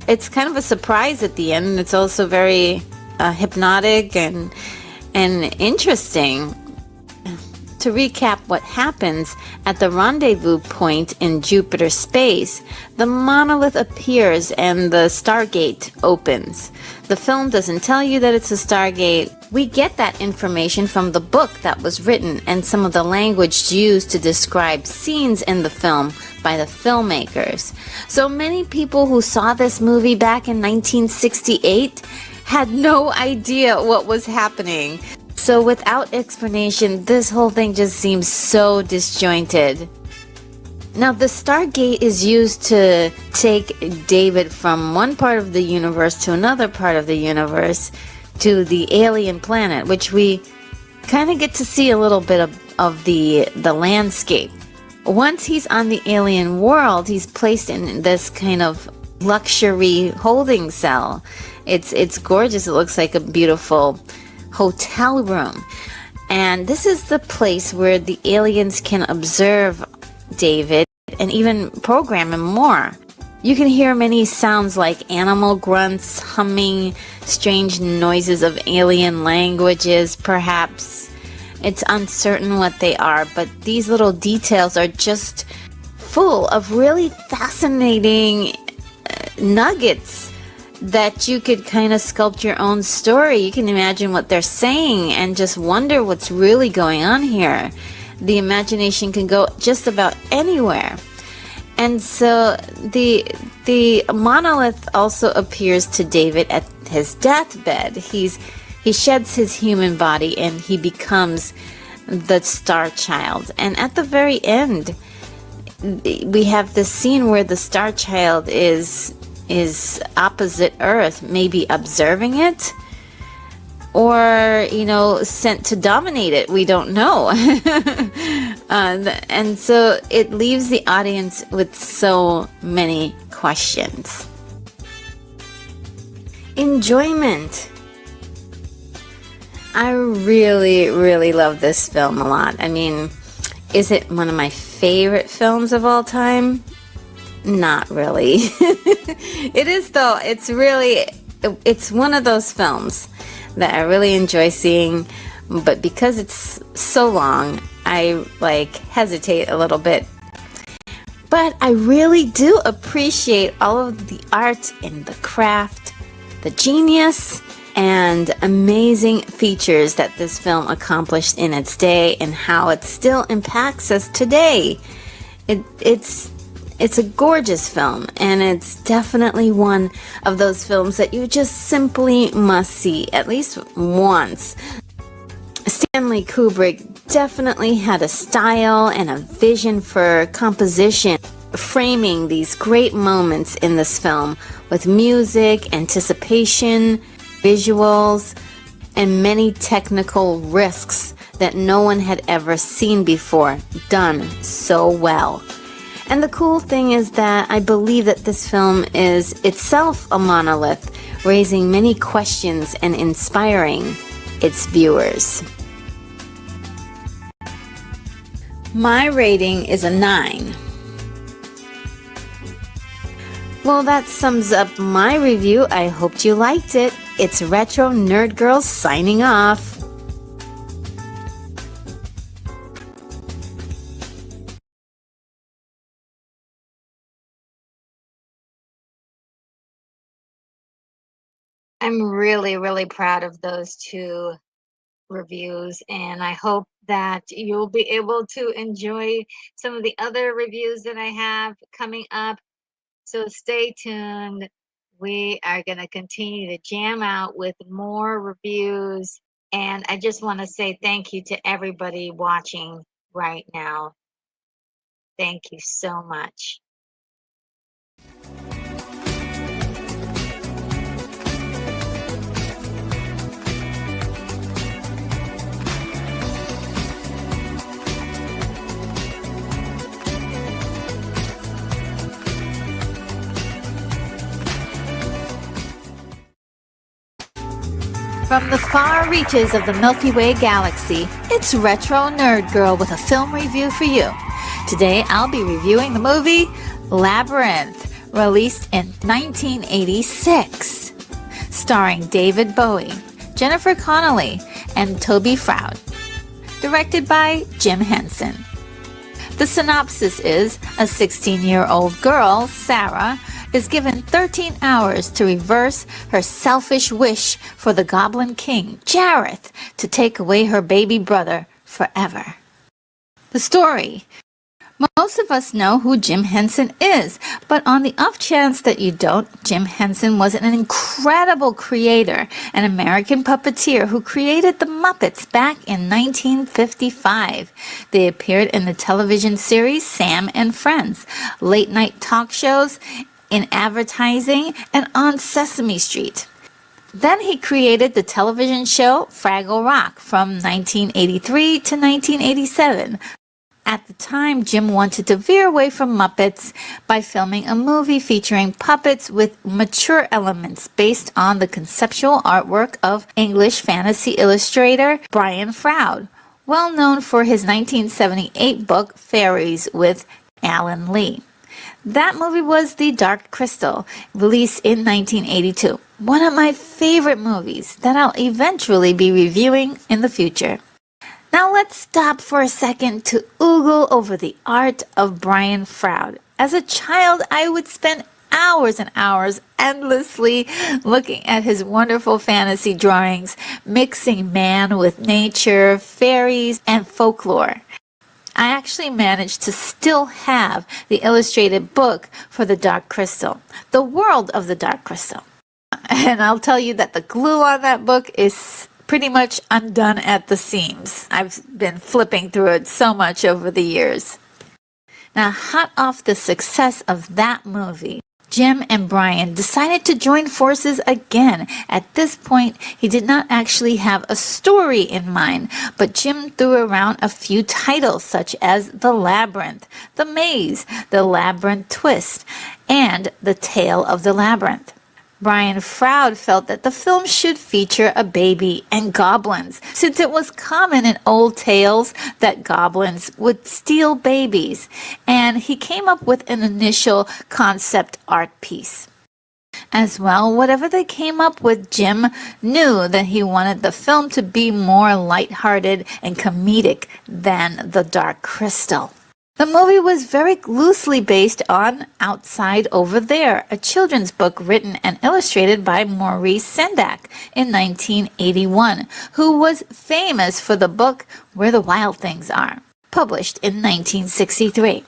It's kind of a surprise at the end, and it's also very hypnotic and interesting. To recap what happens at the rendezvous point in Jupiter space, the monolith appears and the Stargate opens. The film doesn't tell you that it's a Stargate. We get that information from the book that was written and some of the language used to describe scenes in the film by the filmmakers. So many people who saw this movie back in 1968 had no idea what was happening. So without explanation, this whole thing just seems so disjointed. Now, the Stargate is used to take David from one part of the universe to another part of the universe to the alien planet, which we kind of get to see a little bit of the landscape. Once he's on the alien world, he's placed in this kind of luxury holding cell. It's gorgeous. It looks like a beautiful hotel room. And this is the place where the aliens can observe David and even program him more. You can hear many sounds like animal grunts, humming, strange noises of alien languages, perhaps. It's uncertain what they are, but these little details are just full of really fascinating nuggets that you could kind of sculpt your own story. You can imagine what they're saying and just wonder what's really going on here. The imagination can go just about anywhere. And so the monolith also appears to David at his deathbed. He sheds his human body and he becomes the Star Child. And at the very end, we have this scene where the Star Child is opposite Earth, maybe observing it, or, sent to dominate it. We don't know. And so it leaves the audience with so many questions. Enjoyment. I really, really love this film a lot. I mean, is it one of my favorite films of all time? Not really. It is, though. It's one of those films that I really enjoy seeing, but because it's so long, I hesitate a little bit. But I really do appreciate all of the art and the craft, the genius, and amazing features that this film accomplished in its day and how it still impacts us today. It's a gorgeous film, and it's definitely one of those films that you just simply must see at least once. Stanley Kubrick definitely had a style and a vision for composition, framing these great moments in this film with music, anticipation, visuals, and many technical risks that no one had ever seen before, done so well. And the cool thing is that I believe that this film is itself a monolith, raising many questions and inspiring its viewers. My rating is a 9. Well, that sums up my review. I hoped you liked it. It's Retro Nerd Girl signing off. I'm really, really proud of those two reviews, and I hope that you'll be able to enjoy some of the other reviews that I have coming up. So stay tuned. We are going to continue to jam out with more reviews, and I just want to say thank you to everybody watching right now. Thank you so much. From the far reaches of the Milky Way galaxy, it's Retro Nerd Girl with a film review for you. Today I'll be reviewing the movie Labyrinth, released in 1986, starring David Bowie, Jennifer Connelly, and Toby Froud. Directed by Jim Henson. The synopsis is a 16-year-old girl, Sarah, is given 13 hours to reverse her selfish wish for the Goblin King, Jareth, to take away her baby brother forever. The story. Most of us know who Jim Henson is, but on the off chance that you don't, Jim Henson was an incredible creator, an American puppeteer who created the Muppets back in 1955. They appeared in the television series Sam and Friends, late-night talk shows, in advertising, and on Sesame Street. Then he created the television show FARGO Rock from 1983 to 1987. At the time, Jim wanted to veer away from Muppets by filming a movie featuring puppets with mature elements based on the conceptual artwork of English fantasy illustrator Brian Froud, well known for his 1978 book Fairies with Alan Lee. That movie was The Dark Crystal, released in 1982. One of my favorite movies that I'll eventually be reviewing in the future. Now let's stop for a second to oogle over the art of Brian Froud. As a child, I would spend hours and hours endlessly looking at his wonderful fantasy drawings, mixing man with nature, fairies, and folklore. I actually managed to still have the illustrated book for The Dark Crystal, The World of the Dark Crystal. And I'll tell you that the glue on that book is pretty much undone at the seams. I've been flipping through it so much over the years. Now, hot off the success of that movie, Jim and Brian decided to join forces again. At this point, he did not actually have a story in mind, but Jim threw around a few titles such as The Labyrinth, The Maze, The Labyrinth Twist, and The Tale of the Labyrinth. Brian Froud felt that the film should feature a baby and goblins, since it was common in old tales that goblins would steal babies, and he came up with an initial concept art piece. As well, whatever they came up with, Jim knew that he wanted the film to be more lighthearted and comedic than The Dark Crystal. The movie was very loosely based on Outside Over There, a children's book written and illustrated by Maurice Sendak in 1981, who was famous for the book Where the Wild Things Are, published in 1963.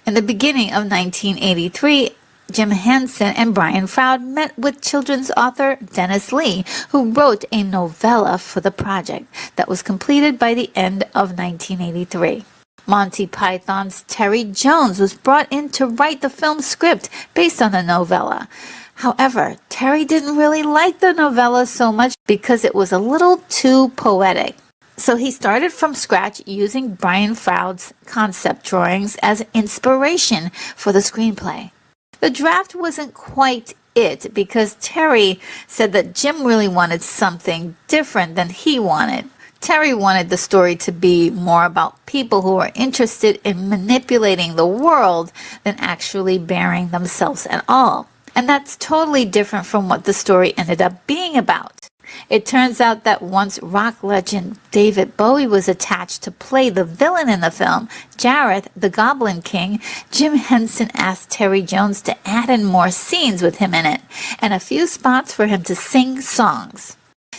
In the beginning of 1983, Jim Henson and Brian Froud met with children's author Dennis Lee, who wrote a novella for the project that was completed by the end of 1983. Monty Python's Terry Jones was brought in to write the film script based on the novella. However, Terry didn't really like the novella so much because it was a little too poetic. So he started from scratch using Brian Froud's concept drawings as inspiration for the screenplay. The draft wasn't quite it because Terry said that Jim really wanted something different than he wanted. Terry wanted the story to be more about people who are interested in manipulating the world than actually bearing themselves at all. And that's totally different from what the story ended up being about. It turns out that once rock legend David Bowie was attached to play the villain in the film, Jareth, the Goblin King, Jim Henson asked Terry Jones to add in more scenes with him in it, and a few spots for him to sing songs.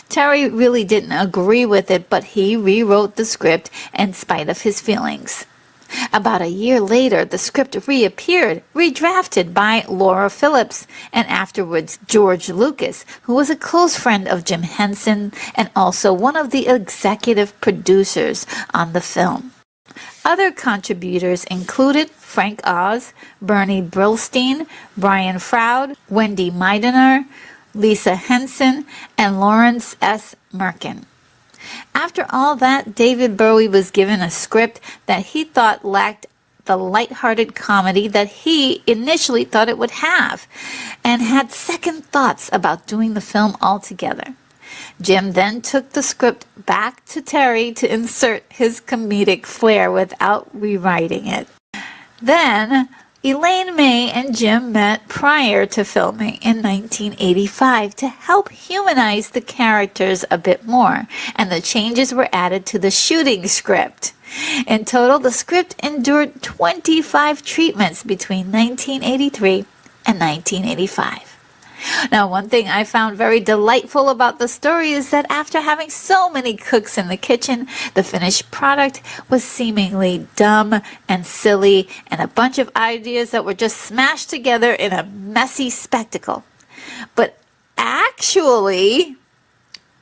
Terry really didn't agree with it, but he rewrote the script in spite of his feelings. About a year later, the script reappeared, redrafted by Laura Phillips, and afterwards George Lucas, who was a close friend of Jim Henson and also one of the executive producers on the film. Other contributors included Frank Oz, Bernie Brillstein, Brian Froud, Wendy Meidener, Lisa Henson, and Lawrence S. Merkin. After all that, David Bowie was given a script that he thought lacked the lighthearted comedy that he initially thought it would have, and had second thoughts about doing the film altogether. Jim then took the script back to Terry to insert his comedic flair without rewriting it. Then, Elaine May and Jim met prior to filming in 1985 to help humanize the characters a bit more, and the changes were added to the shooting script. In total, the script endured 25 treatments between 1983 and 1985. Now, one thing I found very delightful about the story is that after having so many cooks in the kitchen, the finished product was seemingly dumb and silly and a bunch of ideas that were just smashed together in a messy spectacle. But actually,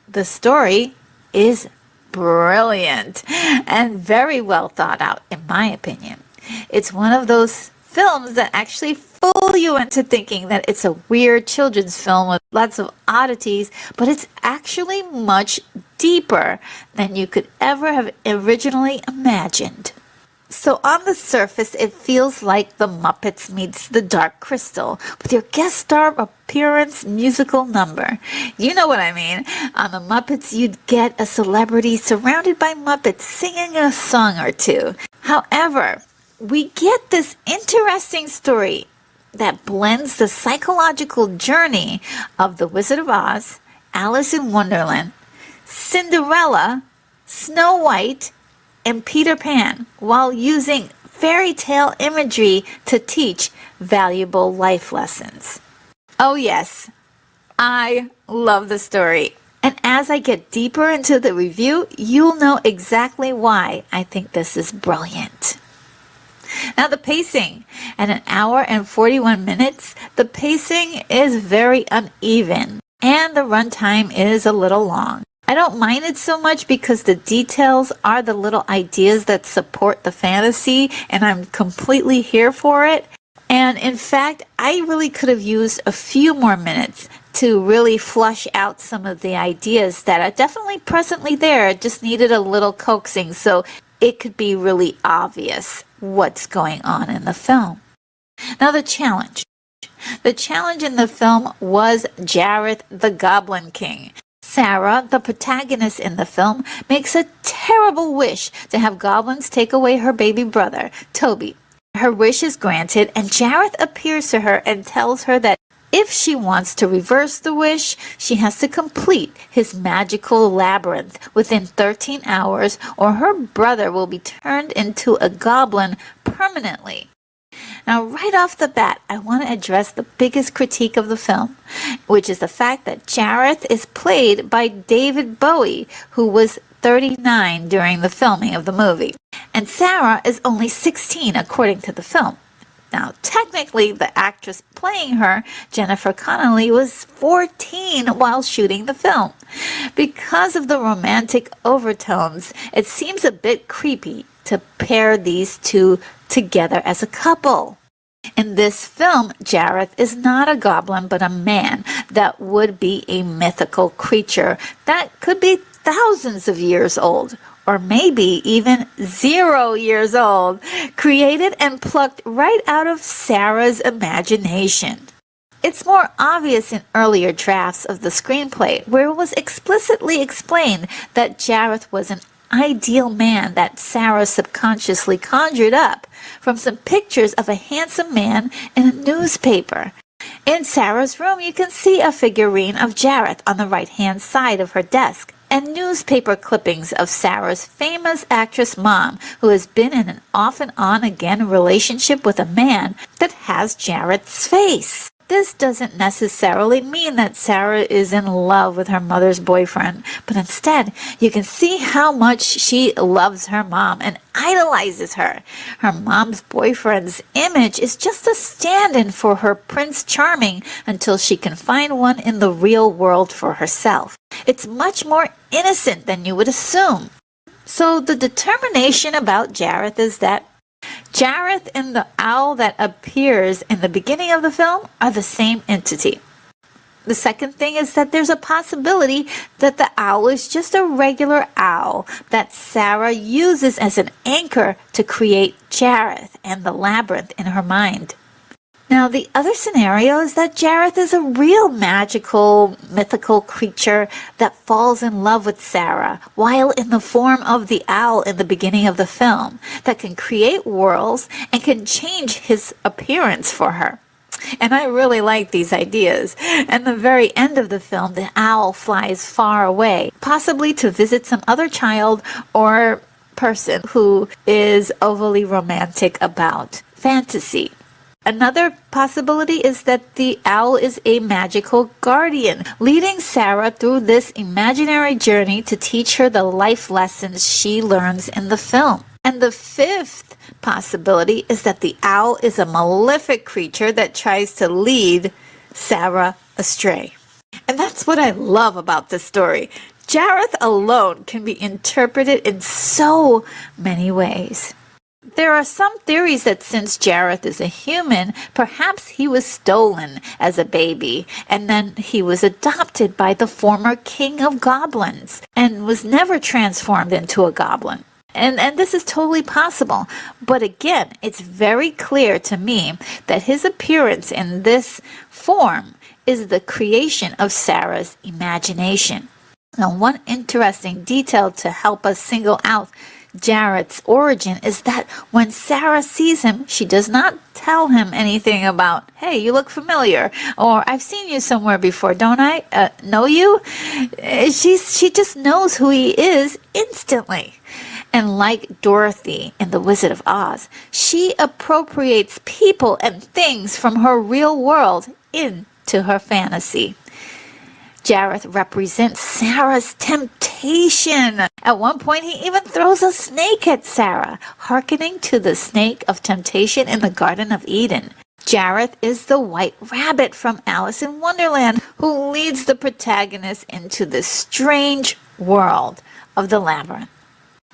the story is brilliant and very well thought out, in my opinion. It's one of those films that actually fool you into thinking that it's a weird children's film with lots of oddities, but it's actually much deeper than you could ever have originally imagined. So on the surface, it feels like The Muppets meets The Dark Crystal with your guest star appearance musical number. You know what I mean. On The Muppets, you'd get a celebrity surrounded by Muppets singing a song or two. However, we get this interesting story that blends the psychological journey of The Wizard of Oz, Alice in Wonderland, Cinderella, Snow White, and Peter Pan, while using fairy tale imagery to teach valuable life lessons. Oh yes, I love the story. And as I get deeper into the review, you'll know exactly why I think this is brilliant. Now the pacing. At an hour and 41 minutes, the pacing is very uneven and the runtime is a little long. I don't mind it so much because the details are the little ideas that support the fantasy and I'm completely here for it. And in fact, I really could have used a few more minutes to really flush out some of the ideas that are definitely presently there. It just needed a little coaxing so it could be really obvious what's going on in the film. Now the challenge. The challenge in the film was Jareth the Goblin King. Sarah, the protagonist in the film, makes a terrible wish to have goblins take away her baby brother, Toby. Her wish is granted and Jareth appears to her and tells her that if she wants to reverse the wish, she has to complete his magical labyrinth within 13 hours or her brother will be turned into a goblin permanently. Now, right off the bat, I want to address the biggest critique of the film, which is the fact that Jareth is played by David Bowie, who was 39 during the filming of the movie, and Sarah is only 16 according to the film. Now, technically, the actress playing her, Jennifer Connelly, was 14 while shooting the film. Because of the romantic overtones, it seems a bit creepy to pair these two together as a couple. In this film, Jareth is not a goblin but a man that would be a mythical creature that could be thousands of years old, or maybe even 0 years old, created and plucked right out of Sarah's imagination. It's more obvious in earlier drafts of the screenplay, where it was explicitly explained that Jareth was an ideal man that Sarah subconsciously conjured up from some pictures of a handsome man in a newspaper. In Sarah's room, you can see a figurine of Jareth on the right-hand side of her desk, and newspaper clippings of Sarah's famous actress mom, who has been in an off-and-on-again relationship with a man that has Jareth's face. This doesn't necessarily mean that Sarah is in love with her mother's boyfriend, but instead, you can see how much she loves her mom and idolizes her. Her mom's boyfriend's image is just a stand-in for her Prince Charming until she can find one in the real world for herself. It's much more innocent than you would assume. So the determination about Jareth is that Jareth and the owl that appears in the beginning of the film are the same entity. The second thing is that there's a possibility that the owl is just a regular owl that Sarah uses as an anchor to create Jareth and the labyrinth in her mind. Now, the other scenario is that Jareth is a real magical, mythical creature that falls in love with Sarah while in the form of the owl in the beginning of the film that can create worlds and can change his appearance for her. And I really like these ideas. At the very end of the film, the owl flies far away, possibly to visit some other child or person who is overly romantic about fantasy. Another possibility is that the owl is a magical guardian, leading Sarah through this imaginary journey to teach her the life lessons she learns in the film. And the fifth possibility is that the owl is a malefic creature that tries to lead Sarah astray. And that's what I love about this story. Jareth alone can be interpreted in so many ways. There are some theories that since Jareth is a human, perhaps he was stolen as a baby, and then he was adopted by the former king of goblins, and was never transformed into a goblin. And this is totally possible. But again, it's very clear to me that his appearance in this form is the creation of Sarah's imagination. Now, one interesting detail to help us single out Jareth's origin is that when Sarah sees him, she does not tell him anything about, hey, you look familiar, or I've seen you somewhere before, don't I? Know you? She just knows who he is instantly. And like Dorothy in The Wizard of Oz, she appropriates people and things from her real world into her fantasy. Jareth represents Sarah's temptation. At one point, he even throws a snake at Sarah, hearkening to the snake of temptation in the Garden of Eden. Jareth is the white rabbit from Alice in Wonderland, who leads the protagonist into this strange world of the labyrinth.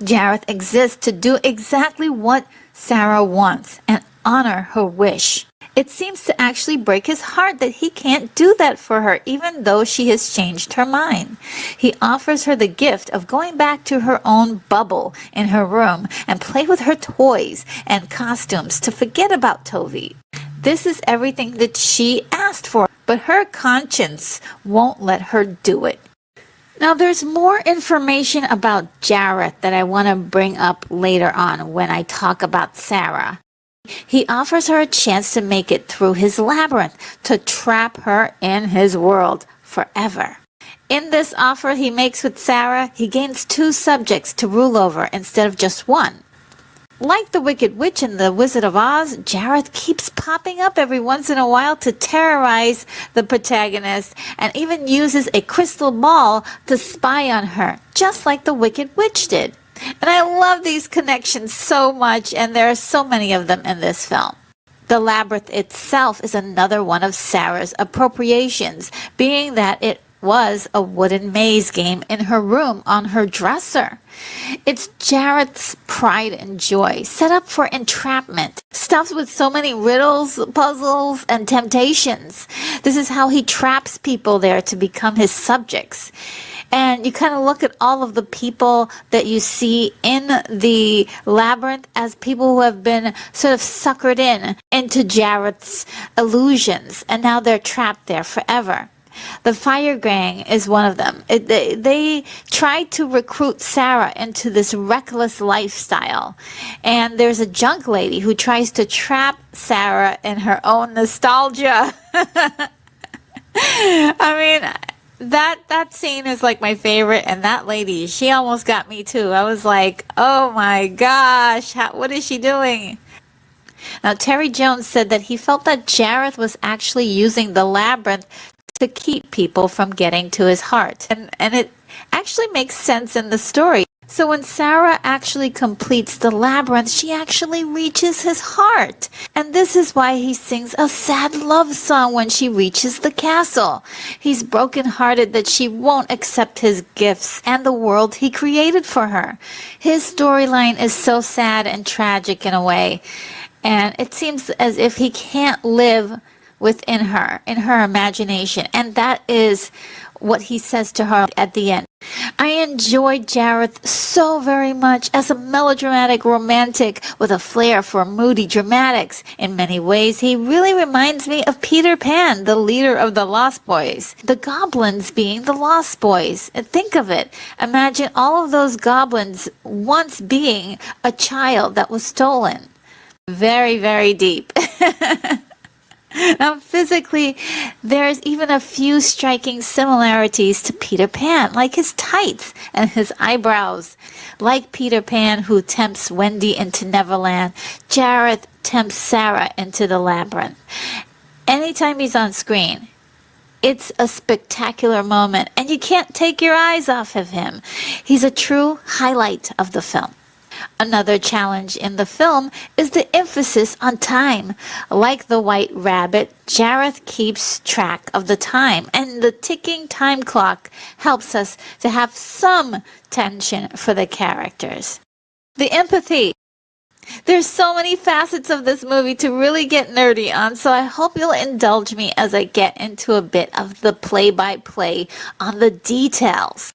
Jareth exists to do exactly what Sarah wants and honor her wish. It seems to actually break his heart that he can't do that for her, even though she has changed her mind. He offers her the gift of going back to her own bubble in her room and play with her toys and costumes to forget about Tovi. This is everything that she asked for, but her conscience won't let her do it. Now, there's more information about Jareth that I want to bring up later on when I talk about Sarah. He offers her a chance to make it through his labyrinth, to trap her in his world forever. In this offer he makes with Sarah, he gains 2 subjects to rule over instead of just 1. Like the Wicked Witch in The Wizard of Oz, Jareth keeps popping up every once in a while to terrorize the protagonist, and even uses a crystal ball to spy on her, just like the Wicked Witch did. And I love these connections so much, and there are so many of them in this film. The labyrinth itself is another one of Sarah's appropriations, being that it was a wooden maze game in her room on her dresser. It's Jareth's pride and joy, set up for entrapment, stuffed with so many riddles, puzzles, and temptations. This is how he traps people there to become his subjects. And you kind of look at all of the people that you see in the labyrinth as people who have been sort of suckered into Jareth's illusions, and now they're trapped there forever. The Fire Gang is one of them. They tried to recruit Sarah into this reckless lifestyle. And there's a junk lady who tries to trap Sarah in her own nostalgia. I mean, that scene is like my favorite, and that lady, she almost got me too. I was like, oh my gosh, what is she doing? Now, Terry Jones said that he felt that Jareth was actually using the labyrinth to keep people from getting to his heart. And it actually makes sense in the story. So when Sarah actually completes the labyrinth, she actually reaches his heart. And this is why he sings a sad love song when she reaches the castle. He's brokenhearted that she won't accept his gifts and the world he created for her. His storyline is so sad and tragic in a way. And it seems as if he can't live within her, in her imagination. And that is what he says to her at the end. I enjoyed Jareth so very much as a melodramatic romantic with a flair for moody dramatics. In many ways, he really reminds me of Peter Pan, the leader of the Lost Boys. The goblins being the Lost Boys. And think of it. Imagine all of those goblins once being a child that was stolen. Very, very deep. Now, physically, there's even a few striking similarities to Peter Pan, like his tights and his eyebrows. Like Peter Pan, who tempts Wendy into Neverland, Jareth tempts Sarah into the labyrinth. Anytime he's on screen, it's a spectacular moment, and you can't take your eyes off of him. He's a true highlight of the film. Another challenge in the film is the emphasis on time. Like the White Rabbit, Jareth keeps track of the time, and the ticking time clock helps us to have some tension for the characters. The empathy. There's so many facets of this movie to really get nerdy on, so I hope you'll indulge me as I get into a bit of the play-by-play on the details.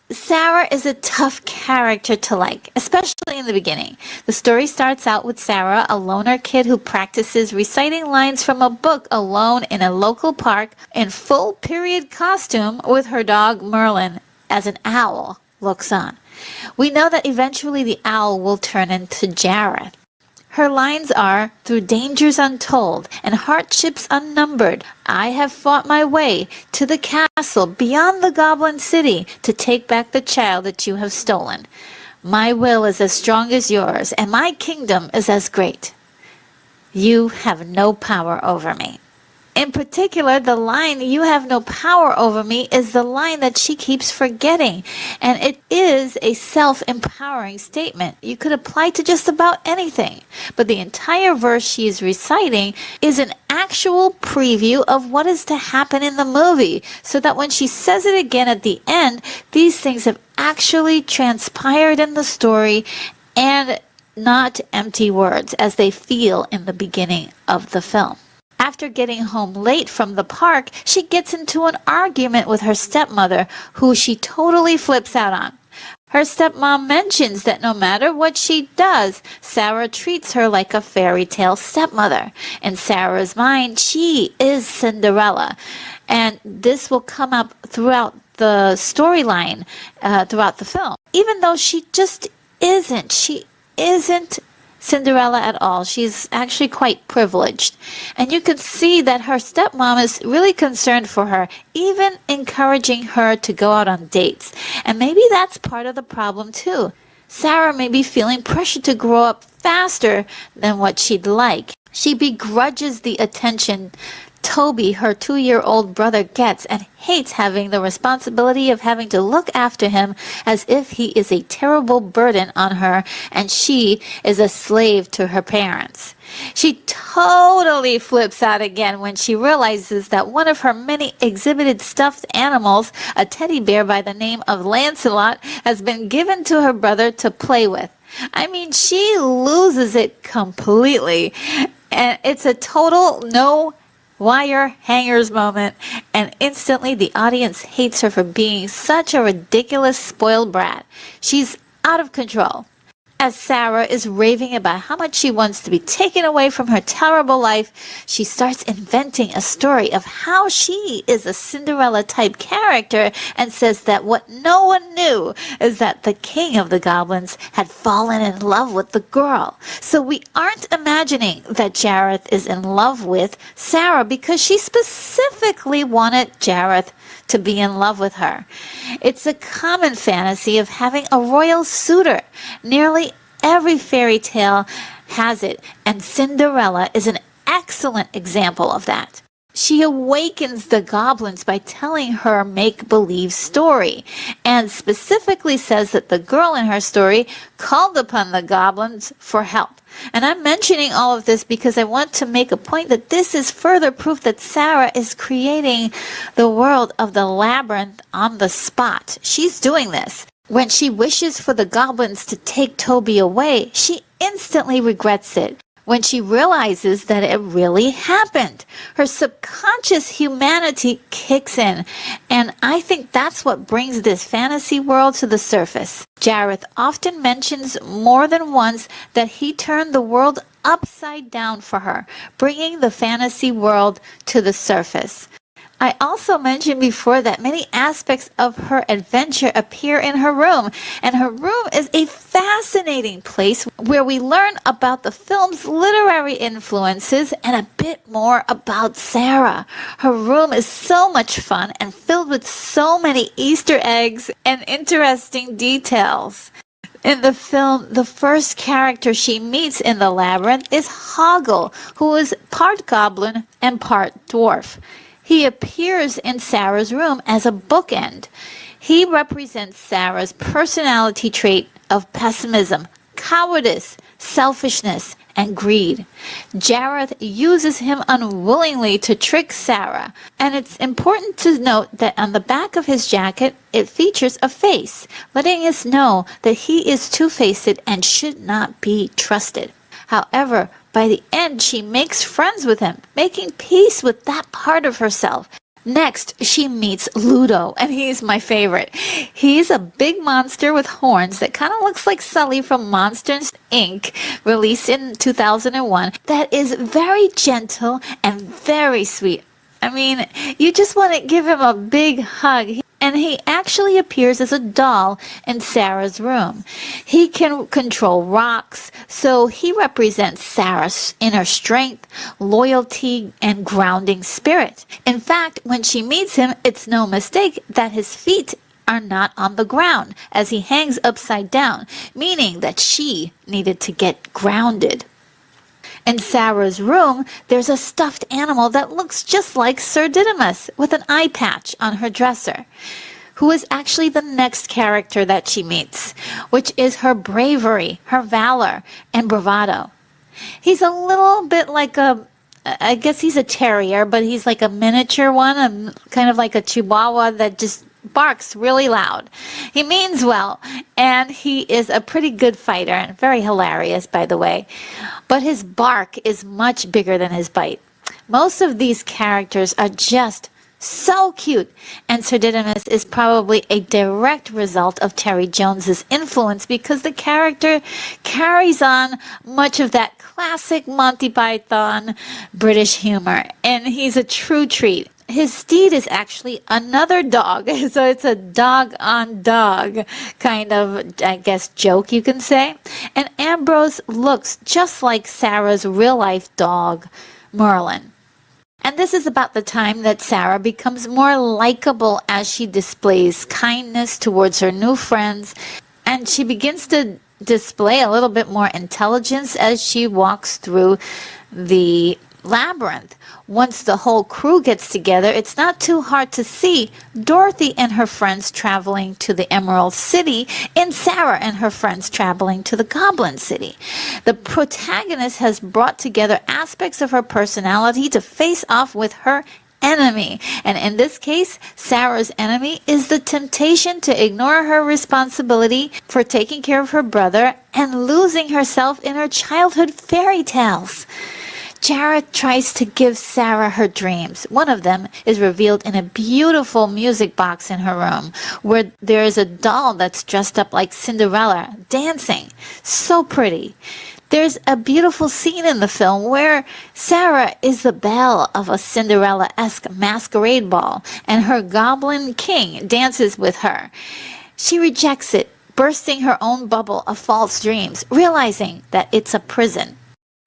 Sarah is a tough character to like, especially in the beginning. The story starts out with Sarah, a loner kid who practices reciting lines from a book alone in a local park in full period costume with her dog Merlin as an owl looks on. We know that eventually the owl will turn into Jareth. Her lines are, "Through dangers untold and hardships unnumbered, I have fought my way to the castle beyond the Goblin City to take back the child that you have stolen. My will is as strong as yours, and my kingdom is as great. You have no power over me." In particular, the line, "You have no power over me," is the line that she keeps forgetting. And it is a self-empowering statement. You could apply to just about anything. But the entire verse she is reciting is an actual preview of what is to happen in the movie. So that when she says it again at the end, these things have actually transpired in the story and not empty words as they feel in the beginning of the film. After getting home late from the park, she gets into an argument with her stepmother, who she totally flips out on. Her stepmom mentions that no matter what she does, Sarah treats her like a fairy tale stepmother. In Sarah's mind, she is Cinderella. And this will come up throughout the storyline, throughout the film. Even though she just isn't. She isn't Cinderella at all. She's actually quite privileged. And you can see that her stepmom is really concerned for her, even encouraging her to go out on dates. And maybe that's part of the problem too. Sarah may be feeling pressure to grow up faster than what she'd like. She begrudges the attention Toby, her 2-year-old brother, gets and hates having the responsibility of having to look after him, as if he is a terrible burden on her and she is a slave to her parents. She totally flips out again when she realizes that one of her many exhibited stuffed animals, a teddy bear by the name of Lancelot, has been given to her brother to play with. I mean, she loses it completely, and it's a total no wire hangers moment, and instantly the audience hates her for being such a ridiculous spoiled brat. She's out of control. As Sarah is raving about how much she wants to be taken away from her terrible life, she starts inventing a story of how she is a Cinderella-type character and says that what no one knew is that the king of the goblins had fallen in love with the girl. So we aren't imagining that Jareth is in love with Sarah because she specifically wanted Jareth to be in love with her. It's a common fantasy of having a royal suitor. Nearly every fairy tale has it, and Cinderella is an excellent example of that. She awakens the goblins by telling her make-believe story, and specifically says that the girl in her story called upon the goblins for help. And I'm mentioning all of this because I want to make a point that this is further proof that Sarah is creating the world of the labyrinth on the spot. She's doing this. When she wishes for the goblins to take Toby away, she instantly regrets it. When she realizes that it really happened, her subconscious humanity kicks in. And I think that's what brings this fantasy world to the surface. Jareth often mentions more than once that he turned the world upside down for her, bringing the fantasy world to the surface. I also mentioned before that many aspects of her adventure appear in her room, and her room is a fascinating place where we learn about the film's literary influences and a bit more about Sarah. Her room is so much fun and filled with so many Easter eggs and interesting details. In the film, the first character she meets in the labyrinth is Hoggle, who is part goblin and part dwarf. He appears in Sarah's room as a bookend. He represents Sarah's personality trait of pessimism, cowardice, selfishness, and greed. Jareth uses him unwillingly to trick Sarah, and it's important to note that on the back of his jacket it features a face, letting us know that he is two-faced and should not be trusted. However, by the end, she makes friends with him, making peace with that part of herself. Next, she meets Ludo, and he's my favorite. He's a big monster with horns that kind of looks like Sully from Monsters, Inc., released in 2001, that is very gentle and very sweet. I mean, you just want to give him a big hug. And he actually appears as a doll in Sarah's room. He can control rocks, so he represents Sarah's inner strength, loyalty, and grounding spirit. In fact, when she meets him, it's no mistake that his feet are not on the ground, as he hangs upside down, meaning that she needed to get grounded. In Sarah's room, there's a stuffed animal that looks just like Sir Didymus with an eye patch on her dresser, who is actually the next character that she meets, which is her bravery, her valor, and bravado. He's a little bit like I guess he's a terrier, but he's like a miniature one, kind of like a chihuahua that just barks really loud. He means well, and he is a pretty good fighter and very hilarious, by the way. But his bark is much bigger than his bite. Most of these characters are just so cute, and Sir Didymus is probably a direct result of Terry Jones's influence because the character carries on much of that classic Monty Python British humor, and he's a true treat. His steed is actually another dog, so it's a dog-on-dog kind of, I guess, joke you can say. And Ambrose looks just like Sarah's real-life dog, Merlin. And this is about the time that Sarah becomes more likable as she displays kindness towards her new friends, and she begins to display a little bit more intelligence as she walks through the labyrinth. Once the whole crew gets together, it's not too hard to see Dorothy and her friends traveling to the Emerald City and Sarah and her friends traveling to the Goblin City. The protagonist has brought together aspects of her personality to face off with her enemy. And in this case, Sarah's enemy is the temptation to ignore her responsibility for taking care of her brother and losing herself in her childhood fairy tales. Jareth tries to give Sarah her dreams. One of them is revealed in a beautiful music box in her room, where there is a doll that's dressed up like Cinderella, dancing. So pretty. There's a beautiful scene in the film where Sarah is the belle of a Cinderella-esque masquerade ball, and her goblin king dances with her. She rejects it, bursting her own bubble of false dreams, realizing that it's a prison.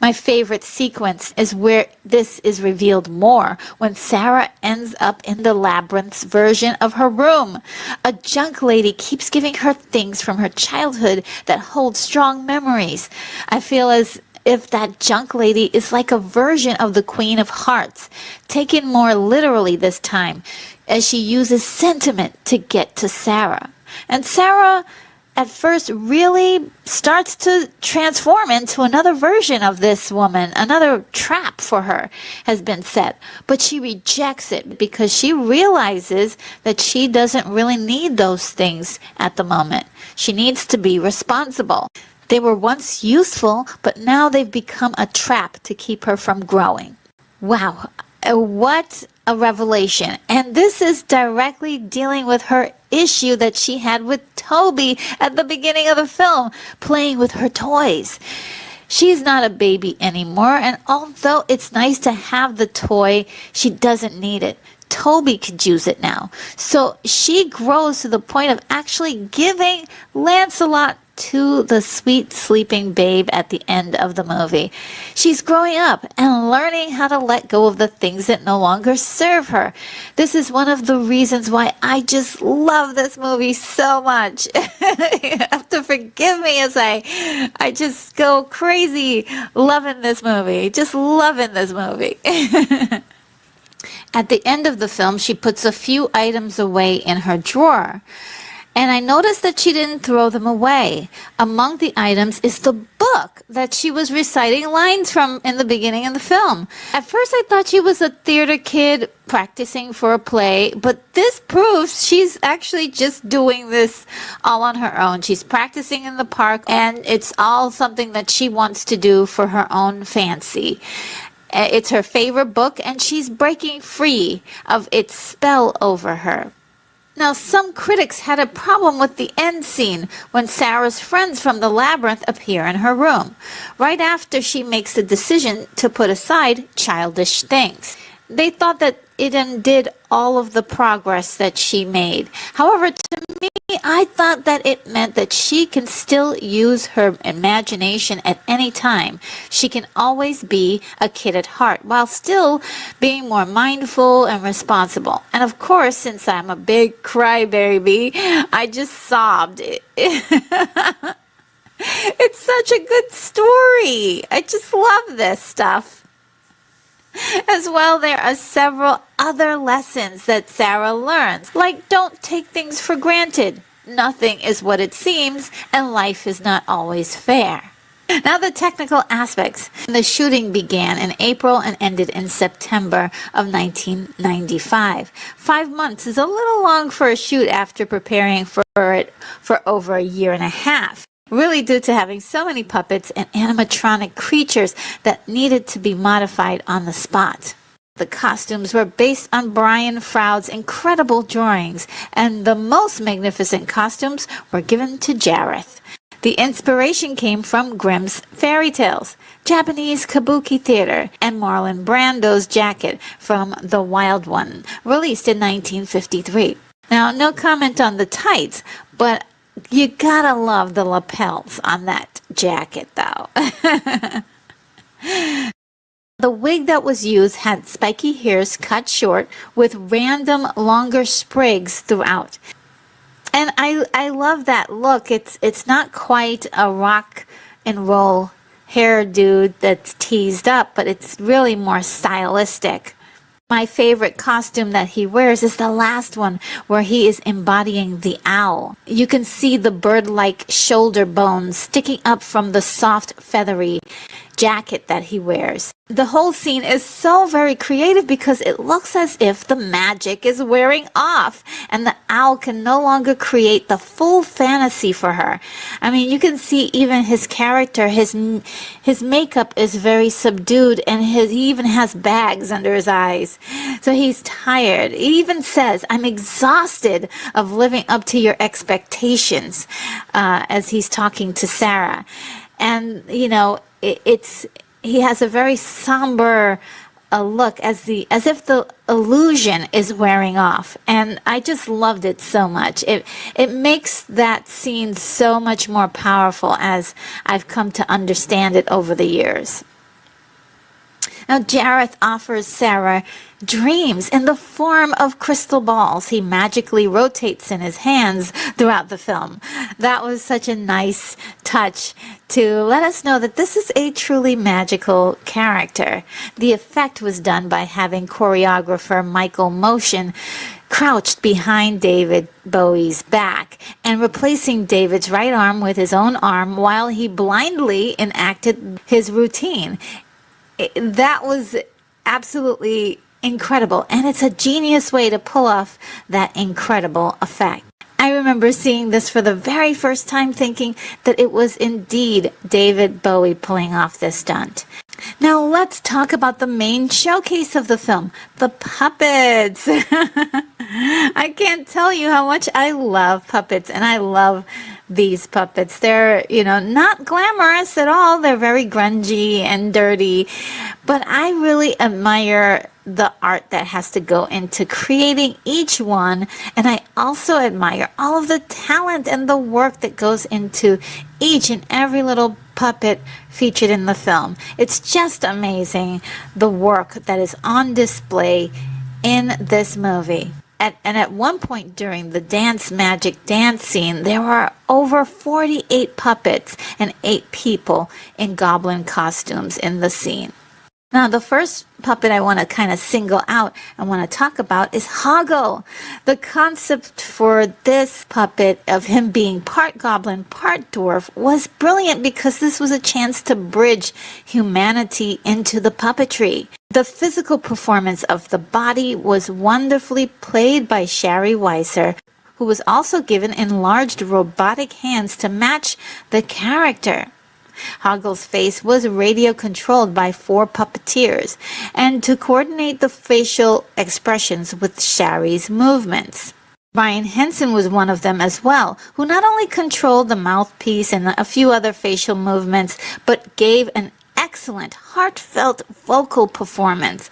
My favorite sequence is where this is revealed more, when Sarah ends up in the labyrinth's version of her room. A junk lady keeps giving her things from her childhood that hold strong memories. I feel as if that junk lady is like a version of the Queen of Hearts, taken more literally this time, as she uses sentiment to get to Sarah. And Sarah at first really starts to transform into another version of this woman. Another trap for her has been set, but she rejects it because she realizes that she doesn't really need those things at the moment. She needs to be responsible. They were once useful, but now they've become a trap to keep her from growing. Wow, what a revelation. And this is directly dealing with her issue that she had with Toby at the beginning of the film, playing with her toys. She's not a baby anymore, and although it's nice to have the toy, she doesn't need it. Toby could use it now. So she grows to the point of actually giving Lancelot to the sweet sleeping babe at the end of the movie. She's growing up and learning how to let go of the things that no longer serve her. This is one of the reasons why I just love this movie so much. You have to forgive me as I just go crazy loving this movie. Just loving this movie. At the end of the film, she puts a few items away in her drawer. And I noticed that she didn't throw them away. Among the items is the book that she was reciting lines from in the beginning of the film. At first I thought she was a theater kid practicing for a play, but this proves she's actually just doing this all on her own. She's practicing in the park, and it's all something that she wants to do for her own fancy. It's her favorite book, and she's breaking free of its spell over her. Now, some critics had a problem with the end scene when Sarah's friends from the labyrinth appear in her room, right after she makes the decision to put aside childish things. They thought that it undid all of the progress that she made. However, to me, I thought that it meant that she can still use her imagination at any time. She can always be a kid at heart while still being more mindful and responsible. And of course, since I'm a big crybaby, I just sobbed. It's such a good story. I just love this stuff. As well, there are several other lessons that Sarah learns, like don't take things for granted. Nothing is what it seems, and life is not always fair. Now, the technical aspects. The shooting began in April and ended in September of 1995. 5 months is a little long for a shoot after preparing for it for over a year and a half. Really due to having so many puppets and animatronic creatures that needed to be modified on the spot. The costumes were based on Brian Froud's incredible drawings, and the most magnificent costumes were given to Jareth. The inspiration came from Grimm's fairy tales, Japanese kabuki theater, and Marlon Brando's jacket from The Wild One, released in 1953. Now, no comment on the tights, but you gotta love the lapels on that jacket, though. The wig that was used had spiky hairs cut short with random longer sprigs throughout. And I love that look. It's not quite a rock and roll hairdo that's teased up, but it's really more stylistic. My favorite costume that he wears is the last one where he is embodying the owl. You can see the bird-like shoulder bones sticking up from the soft, feathery jacket that he wears. The whole scene is so very creative because it looks as if the magic is wearing off and the owl can no longer create the full fantasy for her. I mean, you can see even his character, his makeup is very subdued, and he even has bags under his eyes. So he's tired. He even says, "I'm exhausted of living up to your expectations," as he's talking to Sarah. And, you know, he has a very somber look as if the illusion is wearing off, and I just loved it so much. It makes that scene so much more powerful as I've come to understand it over the years. Now, Jareth offers Sarah dreams in the form of crystal balls he magically rotates in his hands throughout the film. That was such a nice touch to let us know that this is a truly magical character. The effect was done by having choreographer Michael Motion crouched behind David Bowie's back and replacing David's right arm with his own arm while he blindly enacted his routine. That was absolutely incredible, and it's a genius way to pull off that incredible effect. I remember seeing this for the very first time thinking that it was indeed David Bowie pulling off this stunt. Now let's talk about the main showcase of the film, the puppets. I can't tell you how much I love puppets, and I love these puppets. They're, not glamorous at all. They're very grungy and dirty, but I really admire the art that has to go into creating each one, and I also admire all of the talent and the work that goes into each and every little puppet featured in the film. It's just amazing the work that is on display in this movie. At one point during the magic dance scene, there were over 48 puppets and 8 people in goblin costumes in the scene. Now, the first puppet I want to kind of single out and want to talk about is FARGO. The concept for this puppet of him being part goblin, part dwarf was brilliant because this was a chance to bridge humanity into the puppetry. The physical performance of the body was wonderfully played by Shari Weiser, who was also given enlarged robotic hands to match the character. FARGO's face was radio controlled by 4 puppeteers and to coordinate the facial expressions with Shari's movements. Brian Henson was one of them as well, who not only controlled the mouthpiece and a few other facial movements, but gave an excellent, heartfelt vocal performance.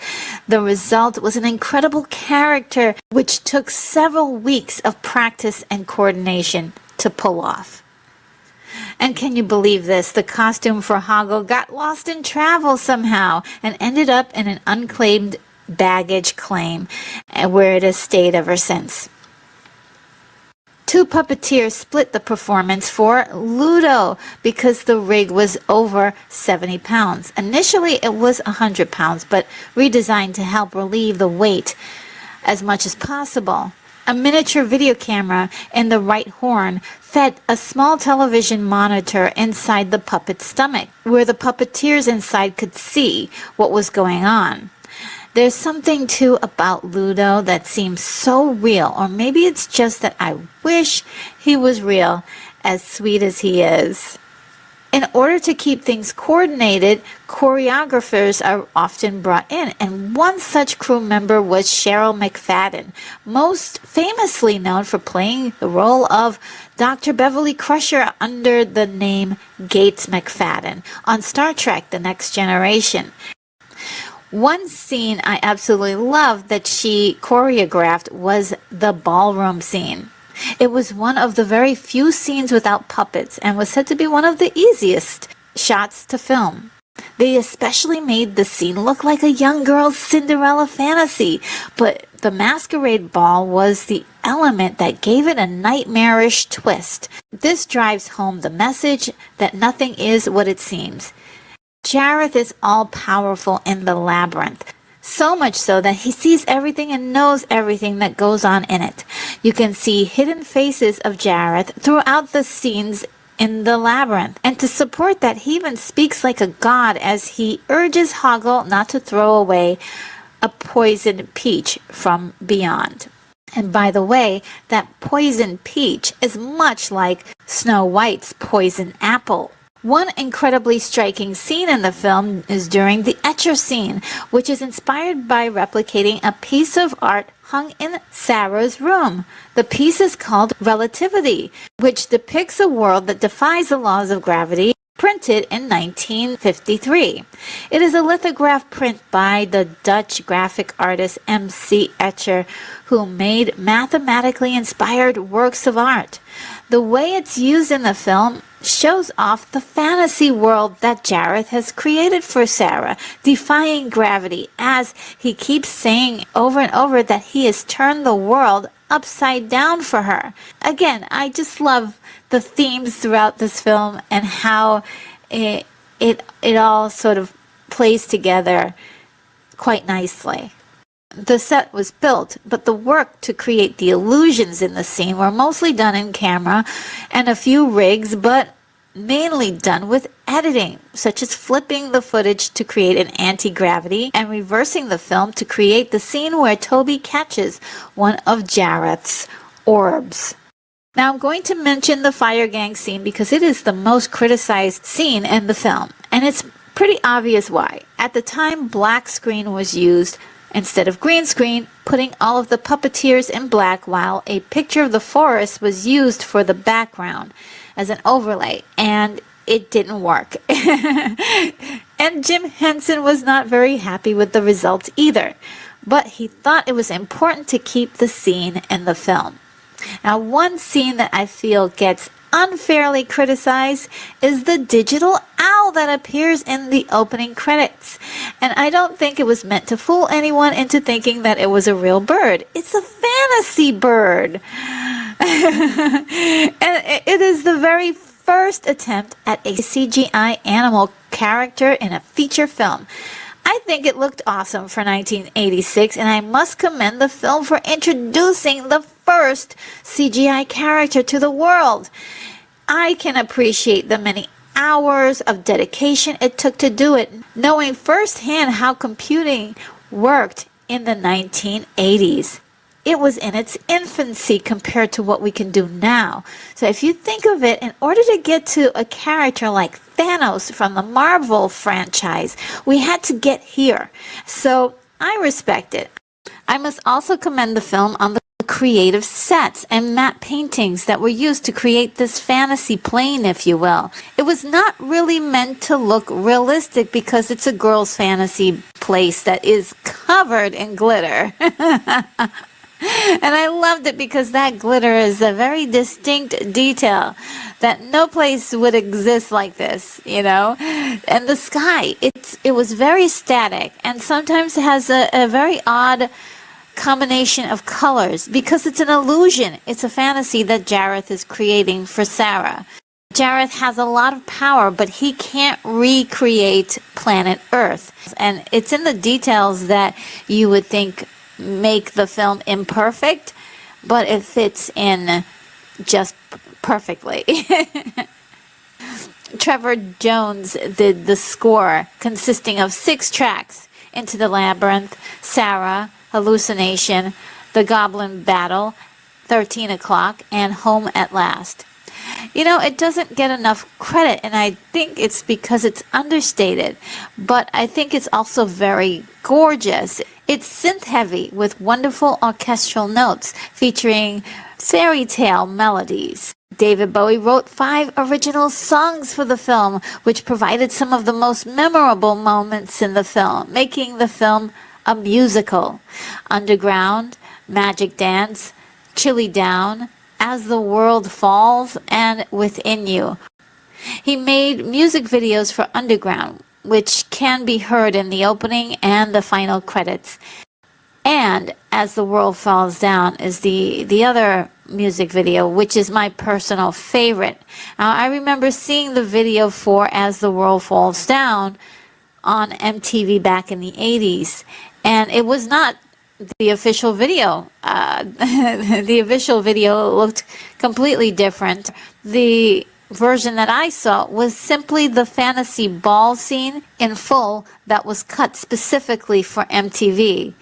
The result was an incredible character which took several weeks of practice and coordination to pull off. And can you believe this? The costume for FARGO got lost in travel somehow and ended up in an unclaimed baggage claim, where it has stayed ever since. 2 puppeteers split the performance for Ludo because the rig was over 70 pounds. Initially it was 100 pounds, but redesigned to help relieve the weight as much as possible. A miniature video camera in the right horn fed a small television monitor inside the puppet's stomach, where the puppeteers inside could see what was going on. There's something too about Ludo that seems so real, or maybe it's just that I wish he was real, as sweet as he is. In order to keep things coordinated, choreographers are often brought in, and one such crew member was Cheryl McFadden, most famously known for playing the role of Dr. Beverly Crusher under the name Gates McFadden on Star Trek: The Next Generation. One scene I absolutely loved that she choreographed was the ballroom scene. It was one of the very few scenes without puppets and was said to be one of the easiest shots to film. They especially made the scene look like a young girl's Cinderella fantasy, but the masquerade ball was the element that gave it a nightmarish twist. This drives home the message that nothing is what it seems. Jareth is all-powerful in the labyrinth. So much so that he sees everything and knows everything that goes on in it. You can see hidden faces of Jareth throughout the scenes in the labyrinth. And to support that, he even speaks like a god as he urges Hoggle not to throw away a poisoned peach from beyond. And by the way, that poisoned peach is much like Snow White's poisoned apple. One incredibly striking scene in the film is during the etcher scene, which is inspired by replicating a piece of art hung in Sarah's room. The piece is called Relativity, which depicts a world that defies the laws of gravity, printed in 1953. It is a lithograph print by the Dutch graphic artist M.C. Escher, who made mathematically inspired works of art. The way it's used in the film shows off the fantasy world that Jareth has created for Sarah, defying gravity, as he keeps saying over and over that he has turned the world upside down for her. Again, I just love the themes throughout this film and how it all sort of plays together quite nicely. The set was built, but the work to create the illusions in the scene were mostly done in camera and a few rigs, but mainly done with editing, such as flipping the footage to create an anti-gravity and reversing the film to create the scene where Toby catches one of Jareth's orbs. Now I'm going to mention the fire gang scene because it is the most criticized scene in the film, and it's pretty obvious why. At the time, black screen was used instead of green screen, putting all of the puppeteers in black, while a picture of the forest was used for the background as an overlay, and it didn't work. And Jim Henson was not very happy with the results either. but he thought it was important to keep the scene in the film. Now, one scene that I feel gets unfairly criticized is the digital owl that appears in the opening credits. And I don't think it was meant to fool anyone into thinking that it was a real bird. It's a fantasy bird. And it is the very first attempt at a CGI animal character in a feature film. I think it looked awesome for 1986, and I must commend the film for introducing the first CGI character to the world. I can appreciate the many hours of dedication it took to do it, knowing firsthand how computing worked in the 1980s. It was in its infancy compared to what we can do now. So if you think of it, in order to get to a character like Thanos from the Marvel franchise, we had to get here. So I respect it. I must also commend the film on the creative sets and matte paintings that were used to create this fantasy plane, if you will. It was not really meant to look realistic because it's a girl's fantasy place that is covered in glitter. And I loved it because that glitter is a very distinct detail that no place would exist like this, you know. And the sky, it was very static and sometimes has a very odd combination of colors because it's an illusion. It's a fantasy that Jareth is creating for Sarah. Jareth has a lot of power, but he can't recreate planet Earth. And it's in the details that you would think make the film imperfect, but it fits in just perfectly. Trevor Jones did the score consisting of 6 tracks: Into the Labyrinth, Sarah, Hallucination, The Goblin Battle, 13 O'Clock, and Home at Last. You know, it doesn't get enough credit, and I think it's because it's understated, but I think it's also very gorgeous. It's synth-heavy with wonderful orchestral notes featuring fairy tale melodies. David Bowie wrote 5 original songs for the film, which provided some of the most memorable moments in the film, making the film a musical. Underground, Magic Dance, Chilly Down, As the World Falls, and Within You. He made music videos for Underground, which can be heard in the opening and the final credits. And As the World Falls Down is the other music video, which is my personal favorite. Now, I remember seeing the video for As the World Falls Down on MTV back in the 80s, and it was not the official video. The official video looked completely different. The version that I saw was simply the fantasy ball scene in full that was cut specifically for MTV.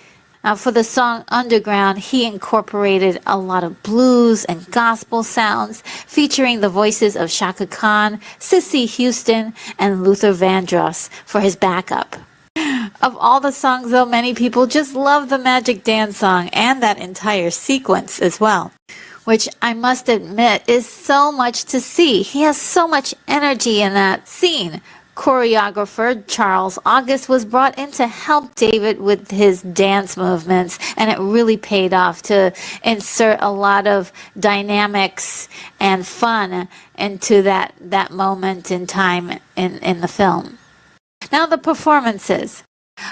For the song Underground, he incorporated a lot of blues and gospel sounds, featuring the voices of Shaka Khan, Cissy Houston, and Luther Vandross for his backup. Of all the songs, though, many people just love the Magic Dance song and that entire sequence as well, which I must admit is so much to see. He has so much energy in that scene. Choreographer Charles August was brought in to help David with his dance movements, and it really paid off to insert a lot of dynamics and fun into that moment in time in the film. Now, the performances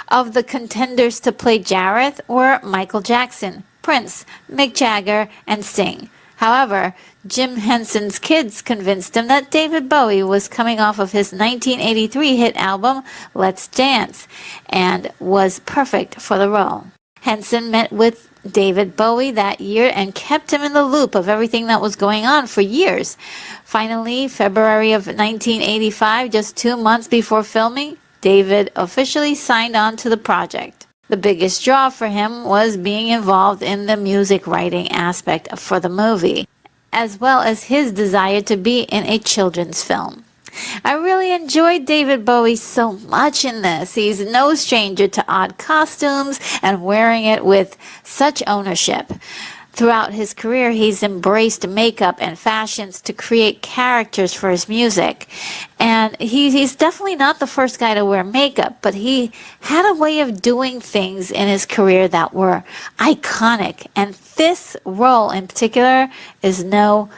of the contenders to play Jareth were Michael Jackson, Prince, Mick Jagger, and Sting. However, Jim Henson's kids convinced him that David Bowie was coming off of his 1983 hit album, Let's Dance, and was perfect for the role. Henson met with David Bowie that year and kept him in the loop of everything that was going on for years. Finally, February of 1985, just 2 months before filming, David officially signed on to the project. The biggest draw for him was being involved in the music writing aspect for the movie, as well as his desire to be in a children's film. I really enjoyed David Bowie so much in this. He's no stranger to odd costumes and wearing it with such ownership. Throughout his career, he's embraced makeup and fashions to create characters for his music. And he's definitely not the first guy to wear makeup, but he had a way of doing things in his career that were iconic. And this role in particular is no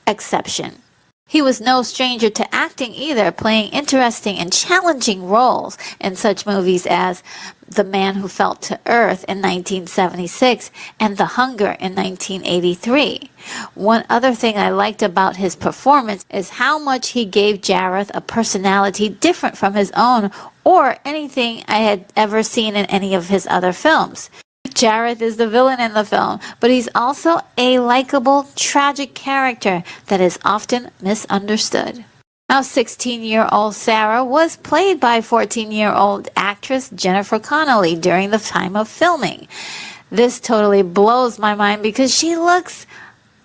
exception. He was no stranger to acting either, playing interesting and challenging roles in such movies as The Man Who Fell to Earth in 1976 and The Hunger in 1983. One other thing I liked about his performance is how much he gave Jareth a personality different from his own or anything I had ever seen in any of his other films. Jareth is the villain in the film, but he's also a likable, tragic character that is often misunderstood. Now, 16-year-old Sarah was played by 14-year-old actress Jennifer Connelly during the time of filming. This totally blows my mind because she looks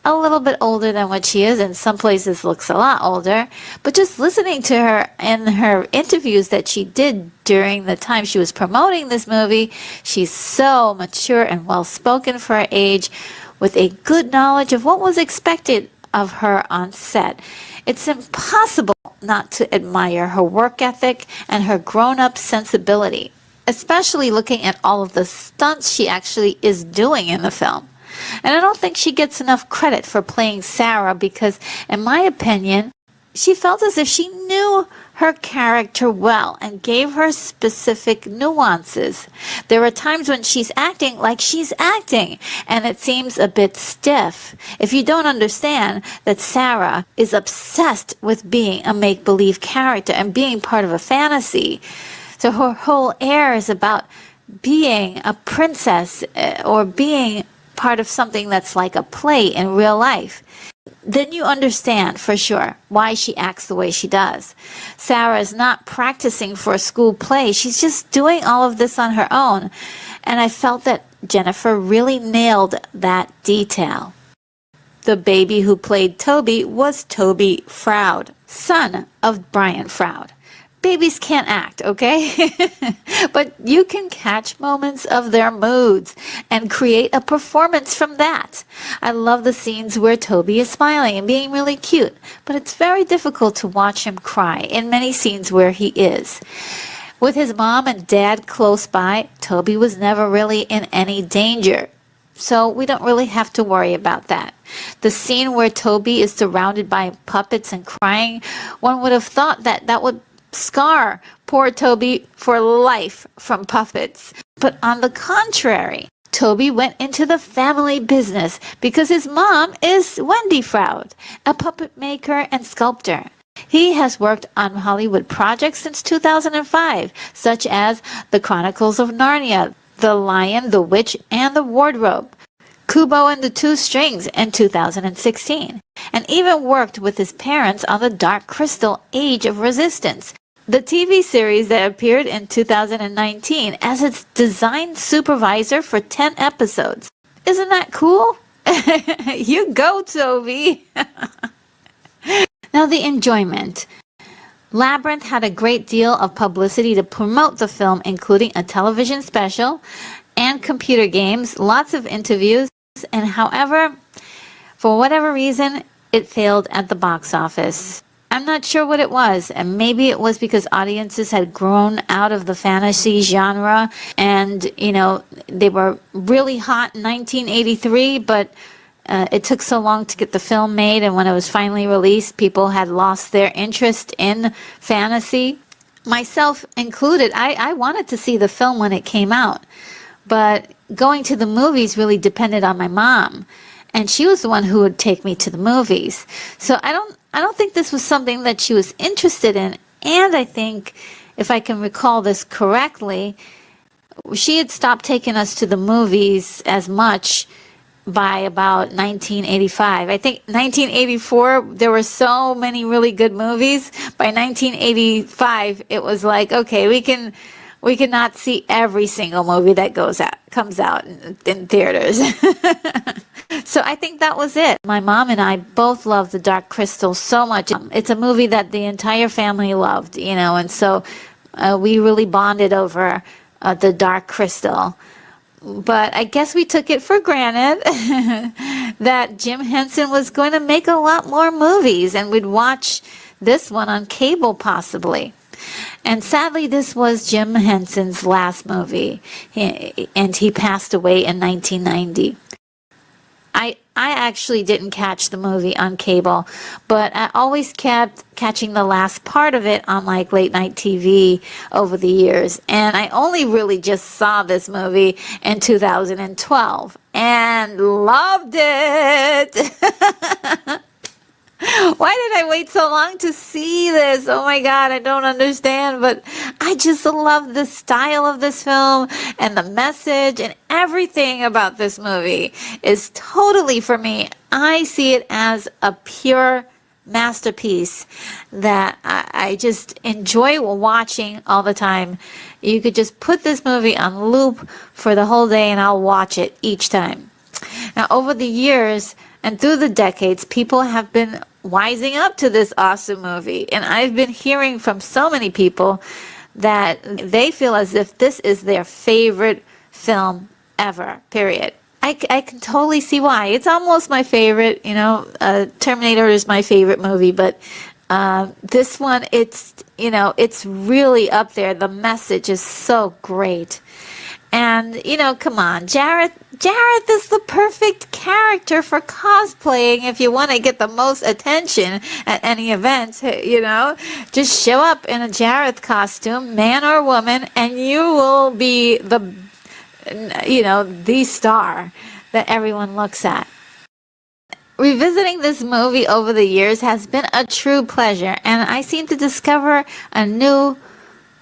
a little bit older than what she is. In some places looks a lot older. But just listening to her in her interviews that she did during the time she was promoting this movie, she's so mature and well-spoken for her age, with a good knowledge of what was expected of her on set. It's impossible not to admire her work ethic and her grown-up sensibility, especially looking at all of the stunts she actually is doing in the film. And I don't think she gets enough credit for playing Sarah because, in my opinion, she felt as if she knew her character well and gave her specific nuances. There are times when she's acting like she's acting, and it seems a bit stiff. If you don't understand that Sarah is obsessed with being a make-believe character and being part of a fantasy, so her whole air is about being a princess or being part of something that's like a play in real life, then you understand for sure why she acts the way she does. Sarah is not practicing for a school play. She's just doing all of this on her own. And I felt that Jennifer really nailed that detail. The baby who played Toby was Toby Froud, son of Brian Froud. Babies can't act, okay? But you can catch moments of their moods and create a performance from that. I love the scenes where Toby is smiling and being really cute, but it's very difficult to watch him cry in many scenes where he is. With his mom and dad close by, Toby was never really in any danger, so we don't really have to worry about that. The scene where Toby is surrounded by puppets and crying, one would have thought that would scar poor Toby for life from puppets. But on the contrary, Toby went into the family business because his mom is Wendy Froud, a puppet maker and sculptor. He has worked on Hollywood projects since 2005, such as The Chronicles of Narnia, The Lion, the Witch, and the Wardrobe, Kubo and the Two Strings in 2016, and even worked with his parents on The Dark Crystal: Age of Resistance, the TV series that appeared in 2019 as its design supervisor for 10 episodes. Isn't that cool? You go, Toby! Now, the enjoyment. Labyrinth had a great deal of publicity to promote the film, including a television special and computer games, lots of interviews, and however, for whatever reason, it failed at the box office. I'm not sure what it was, and maybe it was because audiences had grown out of the fantasy genre and, they were really hot in 1983, but it took so long to get the film made, and when it was finally released, people had lost their interest in fantasy. Myself included, I wanted to see the film when it came out, but going to the movies really depended on my mom, and she was the one who would take me to the movies. So I don't think this was something that she was interested in, and I think, if I can recall this correctly, she had stopped taking us to the movies as much by about 1985. I think 1984, there were so many really good movies. By 1985, it was like, okay, we cannot see every single movie that comes out in theaters. So I think that was it. My mom and I both loved The Dark Crystal so much. It's a movie that the entire family loved, and so we really bonded over The Dark Crystal. but I guess we took it for granted that Jim Henson was going to make a lot more movies, and we'd watch this one on cable possibly. And sadly, this was Jim Henson's last movie, and he passed away in 1990. I actually didn't catch the movie on cable, but I always kept catching the last part of it on like late night TV over the years. And I only really just saw this movie in 2012 and loved it. Why did I wait so long to see this? Oh my God, I don't understand, but I just love the style of this film and the message, and everything about this movie is totally for me. I see it as a pure masterpiece that I just enjoy watching all the time. You could just put this movie on loop for the whole day and I'll watch it each time. Now, over the years and through the decades, people have been wising up to this awesome movie. And I've been hearing from so many people that they feel as if this is their favorite film ever, period. I can totally see why. It's almost my favorite, Terminator is my favorite movie, but this one, it's really up there. The message is so great. And, come on, Jareth is the perfect character for cosplaying if you want to get the most attention at any event, Just show up in a Jareth costume, man or woman, and you will be the star that everyone looks at. Revisiting this movie over the years has been a true pleasure, and I seem to discover a new,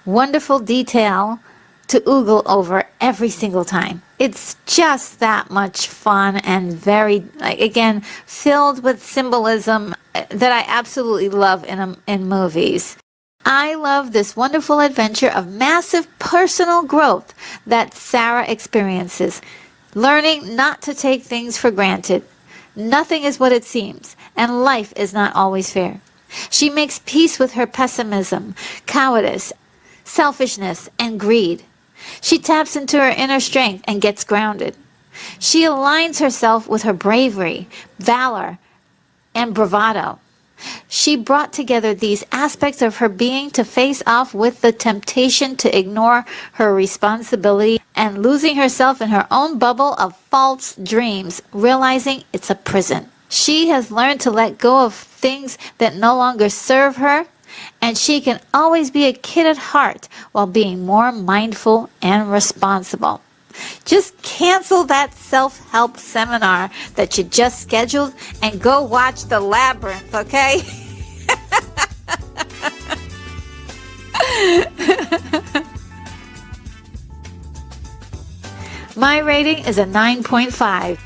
wonderful detail to oogle over every single time. It's just that much fun and very, again, filled with symbolism that I absolutely love in movies. I love this wonderful adventure of massive personal growth that Sarah experiences, learning not to take things for granted. Nothing is what it seems, and life is not always fair. She makes peace with her pessimism, cowardice, selfishness, and greed. She taps into her inner strength and gets grounded. She aligns herself with her bravery, valor, and bravado. She brought together these aspects of her being to face off with the temptation to ignore her responsibility and losing herself in her own bubble of false dreams, realizing it's a prison. She has learned to let go of things that no longer serve her, and she can always be a kid at heart while being more mindful and responsible. Just cancel that self-help seminar that you just scheduled and go watch The Labyrinth, okay? My rating is a 9.5.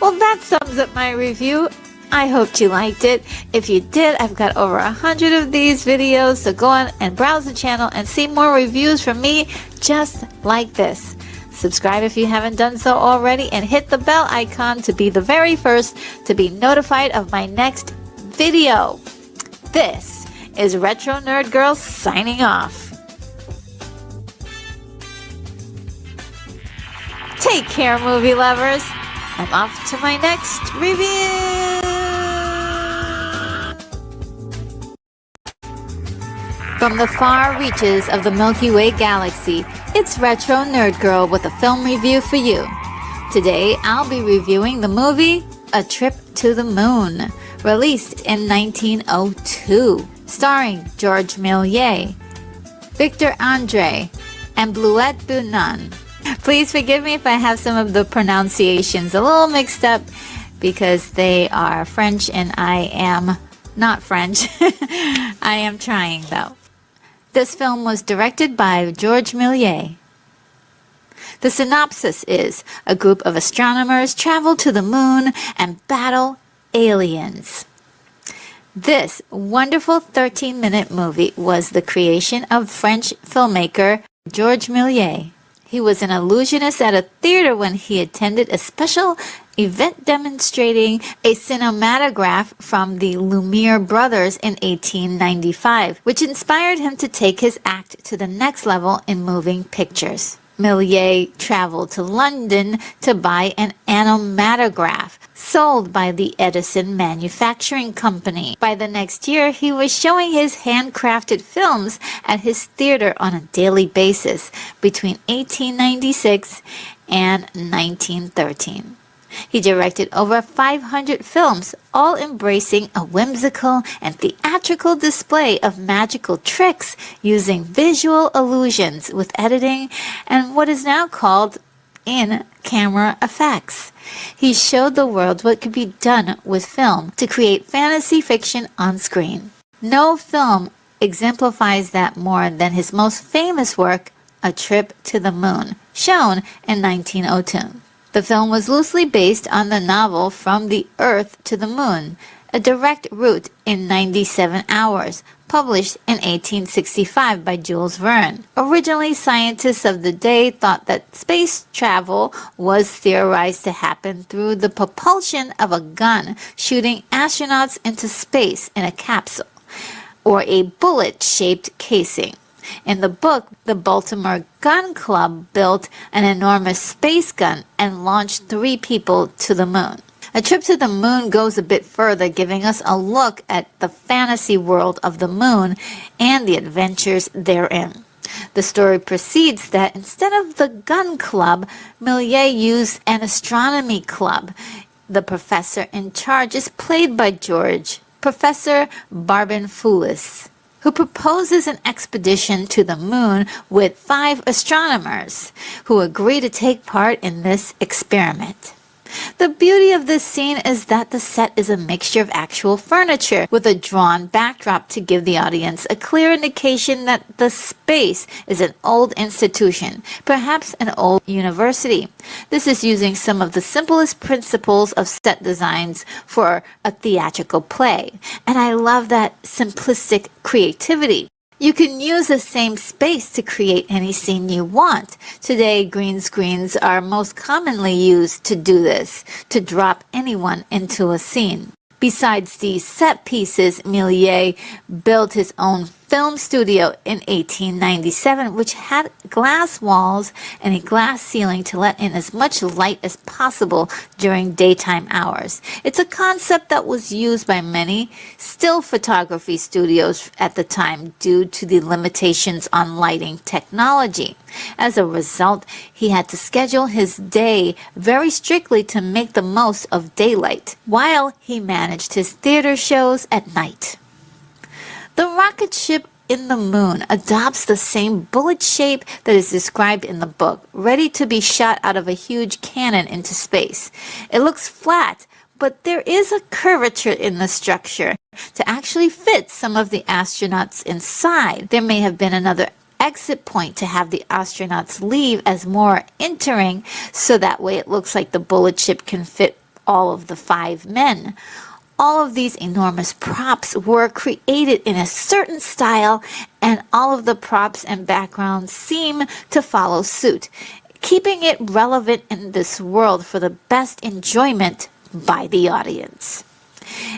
Well, that sums up my review. I hoped you liked it. If you did, I've got over 100 of these videos, so go on and browse the channel and see more reviews from me just like this. Subscribe if you haven't done so already, and hit the bell icon to be the very first to be notified of my next video. This is Retro Nerd Girl signing off. Take care, movie lovers. I'm off to my next review. From the far reaches of the Milky Way galaxy, it's Retro Nerd Girl with a film review for you. Today, I'll be reviewing the movie A Trip to the Moon, released in 1902, starring George Méliès, Victor André, and Bluette Bunon. Please forgive me if I have some of the pronunciations a little mixed up because they are French and I am not French. I am trying though. This film was directed by George Méliès. The synopsis is a group of astronomers travel to the moon and battle aliens. This wonderful 13-minute movie was the creation of French filmmaker George Méliès. He was an illusionist at a theater when he attended a special event demonstrating a cinematograph from the Lumiere brothers in 1895, which inspired him to take his act to the next level in moving pictures. Méliès traveled to London to buy an animatograph sold by the Edison Manufacturing Company. By the next year, he was showing his handcrafted films at his theater on a daily basis between 1896 and 1913. He directed over 500 films, all embracing a whimsical and theatrical display of magical tricks using visual illusions with editing and what is now called in-camera effects. He showed the world what could be done with film to create fantasy fiction on screen. No film exemplifies that more than his most famous work, A Trip to the Moon, shown in 1902. The film was loosely based on the novel From the Earth to the Moon, a direct route in 97 hours, published in 1865 by Jules Verne. Originally, scientists of the day thought that space travel was theorized to happen through the propulsion of a gun shooting astronauts into space in a capsule, or a bullet-shaped casing. In the book, the Baltimore Gun Club built an enormous space gun and launched 3 people to the moon. A Trip to the Moon goes a bit further, giving us a look at the fantasy world of the moon and the adventures therein. The story proceeds that instead of the gun club, Méliès used an astronomy club. The professor in charge is played by Professor Barbenfoulis, who proposes an expedition to the moon with 5 astronomers who agree to take part in this experiment. The beauty of this scene is that the set is a mixture of actual furniture with a drawn backdrop to give the audience a clear indication that the space is an old institution, perhaps an old university. This is using some of the simplest principles of set designs for a theatrical play, and I love that simplistic creativity. You can use the same space to create any scene you want. Today, green screens are most commonly used to do this, to drop anyone into a scene. Besides these set pieces, Méliès built his own film studio in 1897, which had glass walls and a glass ceiling to let in as much light as possible during daytime hours. It's a concept that was used by many still photography studios at the time due to the limitations on lighting technology. As a result, he had to schedule his day very strictly to make the most of daylight, while he managed his theater shows at night. The rocket ship in the moon adopts the same bullet shape that is described in the book, ready to be shot out of a huge cannon into space. It looks flat, but there is a curvature in the structure to actually fit some of the astronauts inside. There may have been another exit point to have the astronauts leave as more entering, so that way it looks like the bullet ship can fit all of the 5 men. All of these enormous props were created in a certain style, and all of the props and backgrounds seem to follow suit, keeping it relevant in this world for the best enjoyment by the audience.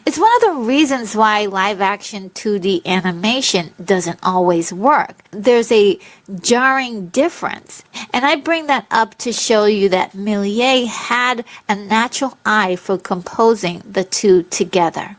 It's one of the reasons why live-action 2D animation doesn't always work. There's a jarring difference, and I bring that up to show you that Méliès had a natural eye for composing the two together.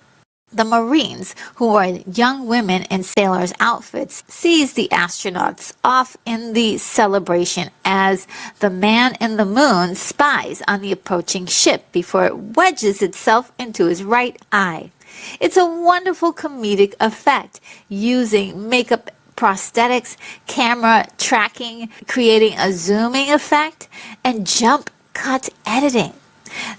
The Marines, who are young women in sailors' outfits, sees the astronauts off in the celebration as the man in the moon spies on the approaching ship before it wedges itself into his right eye. It's a wonderful comedic effect, using makeup, prosthetics, camera tracking, creating a zooming effect, and jump cut editing.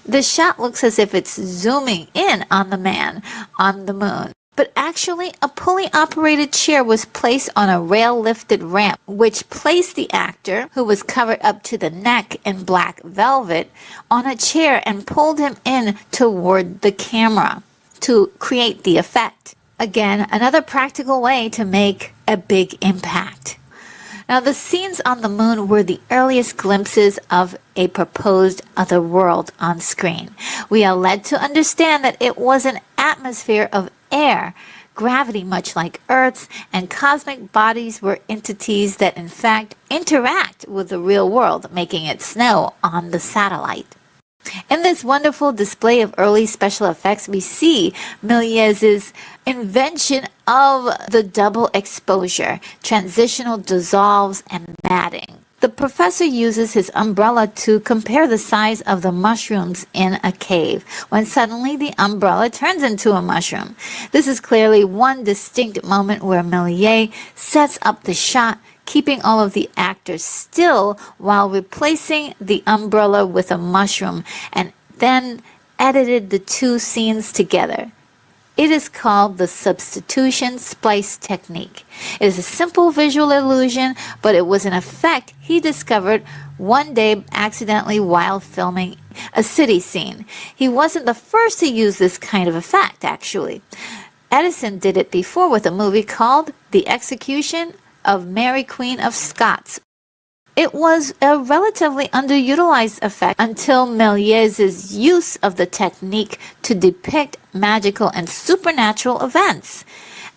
The shot looks as if it's zooming in on the man on the moon, but actually a pulley-operated chair was placed on a rail-lifted ramp, which placed the actor, who was covered up to the neck in black velvet, on a chair and pulled him in toward the camera to create the effect. Again, another practical way to make a big impact. Now, the scenes on the moon were the earliest glimpses of a proposed other world on screen. We are led to understand that it was an atmosphere of air gravity much like Earth's, and cosmic bodies were entities that in fact interact with the real world, making it snow on the satellite. In this wonderful display of early special effects, we see Méliès's invention of the double exposure, transitional dissolves, and matting. The professor uses his umbrella to compare the size of the mushrooms in a cave, when suddenly the umbrella turns into a mushroom. This is clearly one distinct moment where Méliès sets up the shot, keeping all of the actors still while replacing the umbrella with a mushroom, and then edited the two scenes together. It is called the substitution splice technique. It is a simple visual illusion, but it was an effect he discovered one day accidentally while filming a city scene. He wasn't the first to use this kind of effect, actually. Edison did it before with a movie called The Execution of Mary Queen of Scots. It was a relatively underutilized effect until Méliès's use of the technique to depict magical and supernatural events.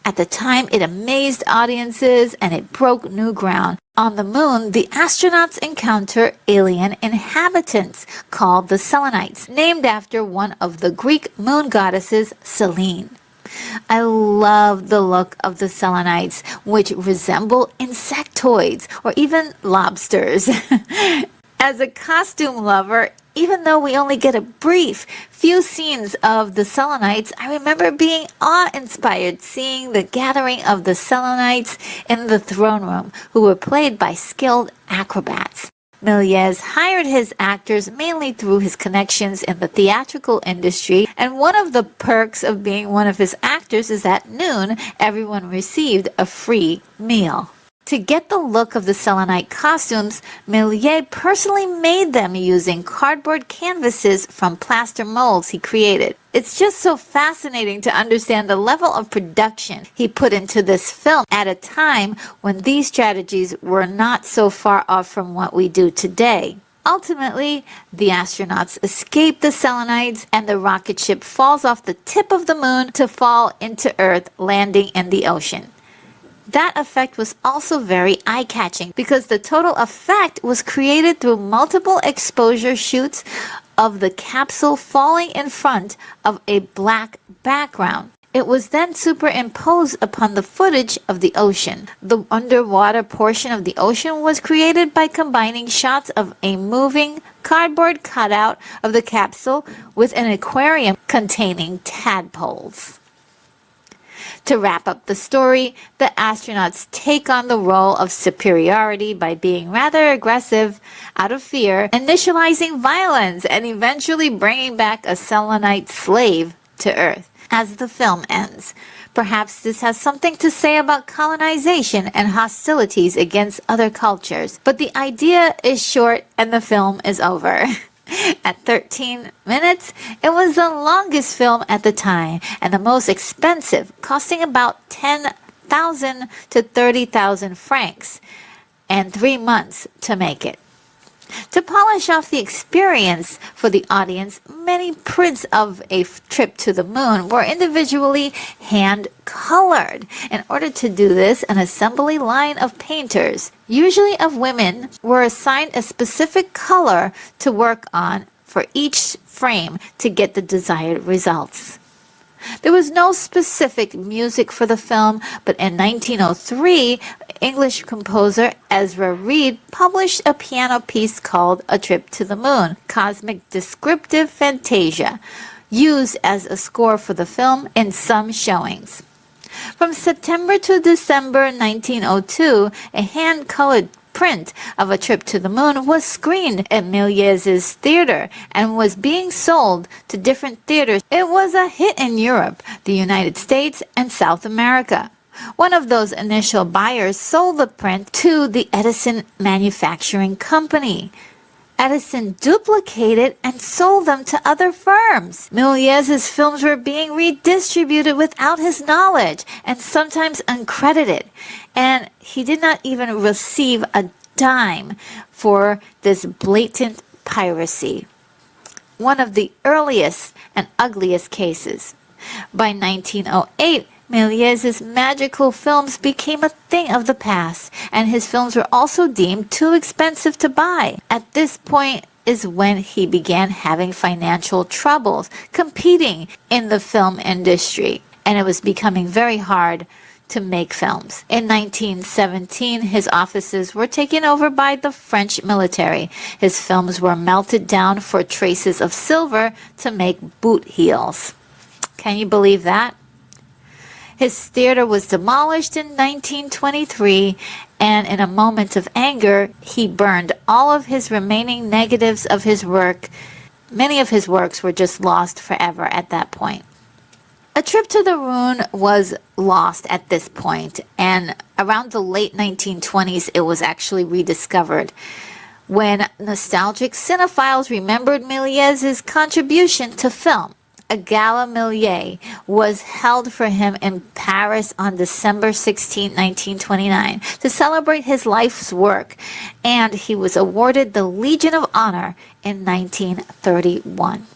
At the time, it amazed audiences and it broke new ground. On the moon, the astronauts encounter alien inhabitants called the Selenites, named after one of the Greek moon goddesses, Selene. I love the look of the Selenites, which resemble insectoids or even lobsters. As a costume lover, even though we only get a brief few scenes of the Selenites, I remember being awe-inspired seeing the gathering of the Selenites in the throne room, who were played by skilled acrobats. Méliès hired his actors mainly through his connections in the theatrical industry, and one of the perks of being one of his actors is at noon, everyone received a free meal. To get the look of the Selenite costumes, Méliès personally made them using cardboard canvases from plaster molds he created. It's just so fascinating to understand the level of production he put into this film at a time when these strategies were not so far off from what we do today. Ultimately, the astronauts escape the Selenites and the rocket ship falls off the tip of the moon to fall into Earth, landing in the ocean. That effect was also very eye-catching because the total effect was created through multiple exposure shoots of the capsule falling in front of a black background. It was then superimposed upon the footage of the ocean. The underwater portion of the ocean was created by combining shots of a moving cardboard cutout of the capsule with an aquarium containing tadpoles. To wrap up the story, the astronauts take on the role of superiority by being rather aggressive out of fear, initializing violence, and eventually bringing back a Selenite slave to Earth as the film ends. Perhaps this has something to say about colonization and hostilities against other cultures, but the idea is short and the film is over. At 13 minutes, it was the longest film at the time and the most expensive, costing about 10,000 to 30,000 francs and 3 months to make it. To polish off the experience for the audience, many prints of a trip to the moon were individually hand-colored. In order to do this, an assembly line of painters, usually of women, were assigned a specific color to work on for each frame to get the desired results. There was no specific music for the film, but in 1903, English composer Ezra Reed published a piano piece called A Trip to the Moon, Cosmic Descriptive Fantasia, used as a score for the film in some showings. From September to December 1902, a hand-colored print of A Trip to the Moon was screened at Méliès's theater and was being sold to different theaters. It was a hit in Europe, the United States, and South America. One of those initial buyers sold the print to the Edison Manufacturing Company. Edison duplicated and sold them to other firms. Méliès's films were being redistributed without his knowledge and sometimes uncredited, and he did not even receive a dime for this blatant piracy. One of the earliest and ugliest cases. By 1908, Méliès's magical films became a thing of the past, and his films were also deemed too expensive to buy. At this point is when he began having financial troubles competing in the film industry, and it was becoming very hard to make films. In 1917, his offices were taken over by the French military. His films were melted down for traces of silver to make boot heels. Can you believe that? His theater was demolished in 1923, and in a moment of anger, he burned all of his remaining negatives of his work. Many of his works were just lost forever at that point. A Trip to the Moon was lost at this point, and around the late 1920s, it was actually rediscovered when nostalgic cinephiles remembered Méliès's contribution to film. A Gala Méliès was held for him in Paris on December 16, 1929, to celebrate his life's work, and he was awarded the Legion of Honor in 1931.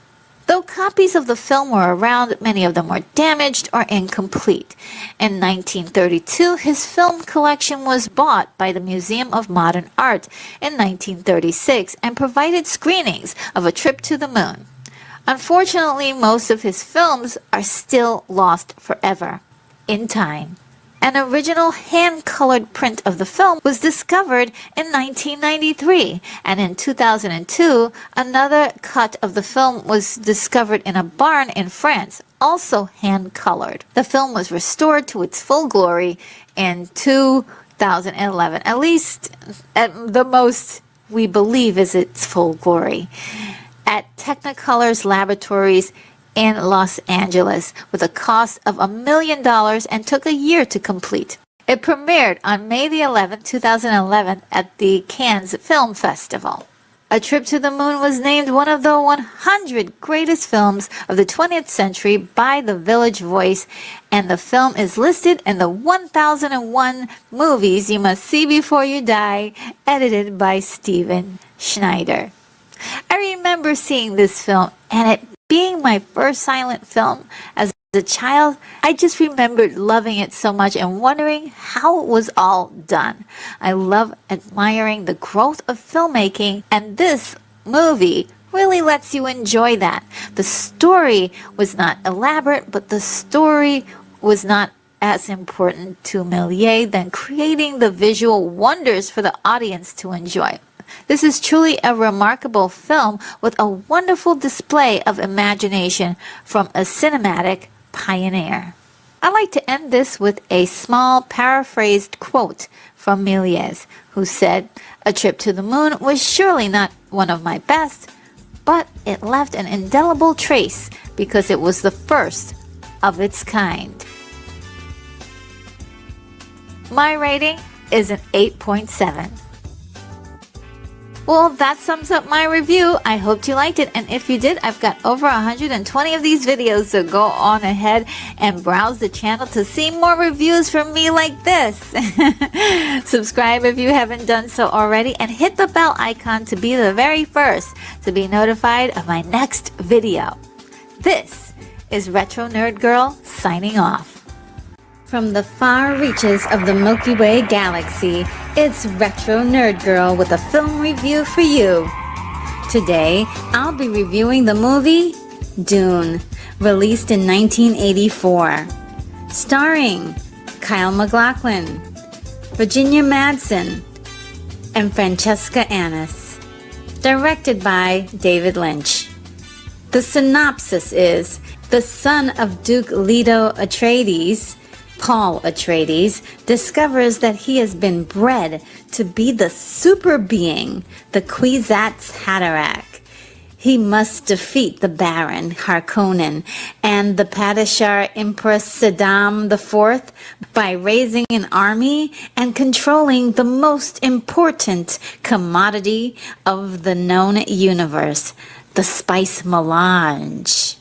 Though copies of the film were around, many of them were damaged or incomplete. In 1932, his film collection was bought by the Museum of Modern Art in 1936 and provided screenings of A Trip to the Moon. Unfortunately, most of his films are still lost forever in time. An original hand-colored print of the film was discovered in 1993, and in 2002, another cut of the film was discovered in a barn in France, also hand-colored. The film was restored to its full glory in 2011, at least at the most we believe is its full glory, at Technicolor's laboratories in Los Angeles with a cost of $1 million and took a year to complete. It premiered on May the 11th, 2011 at the Cannes Film Festival. A Trip to the Moon was named one of the 100 greatest films of the 20th century by The Village Voice, and the film is listed in the 1001 Movies You Must See Before You Die, edited by Steven Schneider. I remember seeing this film, and it being my first silent film as a child, I just remembered loving it so much and wondering how it was all done. I love admiring the growth of filmmaking, and this movie really lets you enjoy that. The story was not elaborate, but the story was not as important to Méliès than creating the visual wonders for the audience to enjoy. This is truly a remarkable film with a wonderful display of imagination from a cinematic pioneer. I like to end this with a small paraphrased quote from Méliès, who said, "A Trip to the Moon was surely not one of my best, but it left an indelible trace because it was the first of its kind." My rating is an 8.7. Well, that sums up my review. I hope you liked it, and if you did, I've got over 120 of these videos, so go on ahead and browse the channel to see more reviews from me like this. Subscribe if you haven't done so already, and hit the bell icon to be the very first to be notified of my next video. This is Retro Nerd Girl signing off. From the far reaches of the Milky Way galaxy, it's Retro Nerd Girl with a film review for you. Today, I'll be reviewing the movie Dune, released in 1984. Starring Kyle MacLachlan, Virginia Madsen, and Francesca Annis. Directed by David Lynch. The synopsis is, the son of Duke Leto Atreides, Paul Atreides, discovers that he has been bred to be the super being, the Kwisatz Haderach. He must defeat the Baron Harkonnen and the Padishar Empress Saddam IV by raising an army and controlling the most important commodity of the known universe, the spice melange.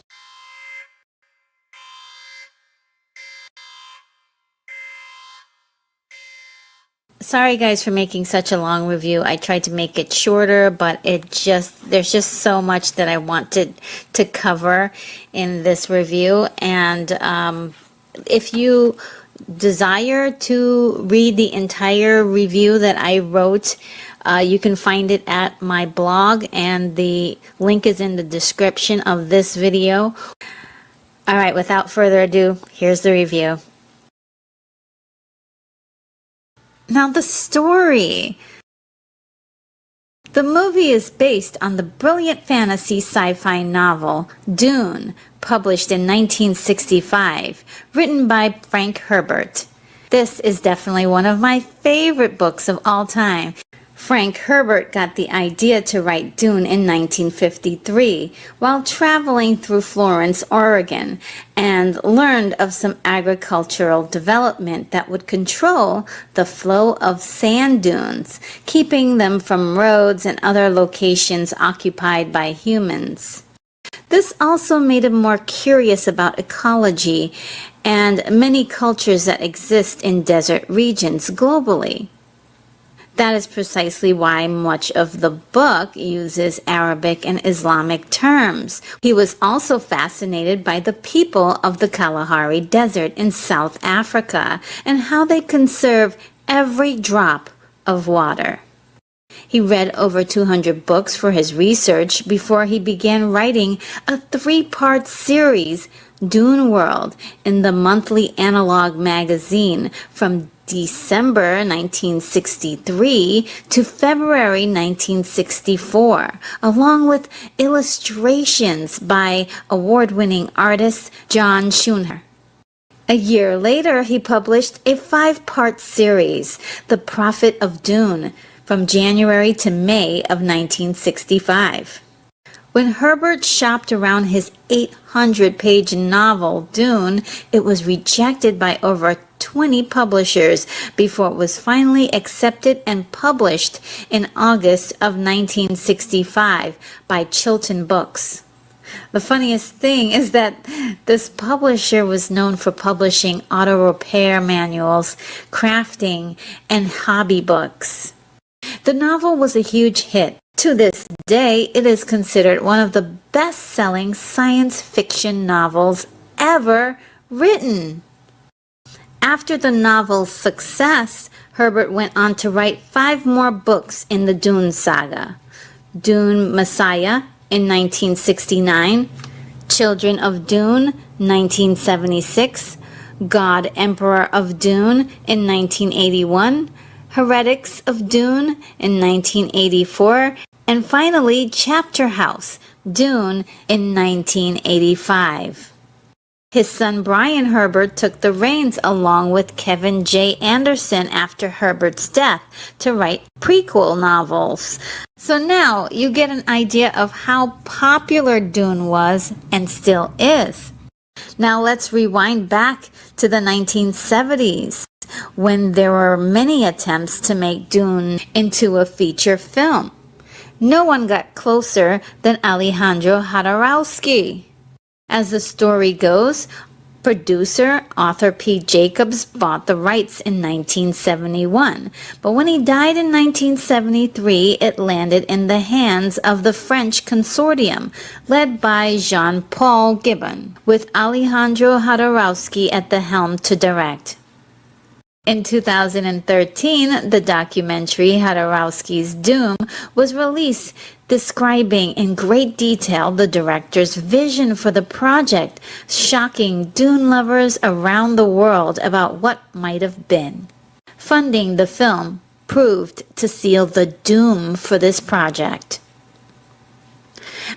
Sorry guys for making such a long review. I tried to make it shorter, but there's just so much that I wanted to cover in this review, and If you desire to read the entire review that I wrote, you can find it at my blog, and the link is in the description of this video. All right, without further ado, here's the review. Now, the story. The movie is based on the brilliant fantasy sci-fi novel Dune, published in 1965, written by Frank Herbert. This is definitely one of my favorite books of all time. Frank Herbert got the idea to write Dune in 1953 while traveling through Florence, Oregon, and learned of some agricultural development that would control the flow of sand dunes, keeping them from roads and other locations occupied by humans. This also made him more curious about ecology and many cultures that exist in desert regions globally. That is precisely why much of the book uses Arabic and Islamic terms. He was also fascinated by the people of the Kalahari Desert in South Africa and how they conserve every drop of water. He read over 200 books for his research before he began writing a 3-part series, Dune World, in the monthly analog magazine from December 1963 to February 1964, along with illustrations by award-winning artist John Schooner. A year later, he published a 5-part series, The Prophet of Dune, from January to May of 1965. When Herbert shopped around his 800-page novel, Dune, it was rejected by over 20 publishers before it was finally accepted and published in August of 1965 by Chilton Books. The funniest thing is that this publisher was known for publishing auto repair manuals, crafting, and hobby books. The novel was a huge hit. To this day, it is considered one of the best-selling science fiction novels ever written. After the novel's success, Herbert went on to write 5 more books in the Dune saga. Dune Messiah in 1969, Children of Dune 1976, God Emperor of Dune in 1981, Heretics of Dune in 1984, and finally Chapter House, Dune in 1985. His son Brian Herbert took the reins along with Kevin J. Anderson after Herbert's death to write prequel novels. So now you get an idea of how popular Dune was and still is. Now let's rewind back to the 1970s, when there were many attempts to make Dune into a feature film. No one got closer than Alejandro Jodorowsky. As the story goes, producer Arthur P. Jacobs bought the rights in 1971, but when he died in 1973, it landed in the hands of the French consortium, led by Jean-Paul Gibbon, with Alejandro Jodorowsky at the helm to direct. In 2013, the documentary Jodorowsky's Dune was released, describing in great detail the director's vision for the project, shocking Dune lovers around the world about what might have been. Funding the film proved to seal the doom for this project.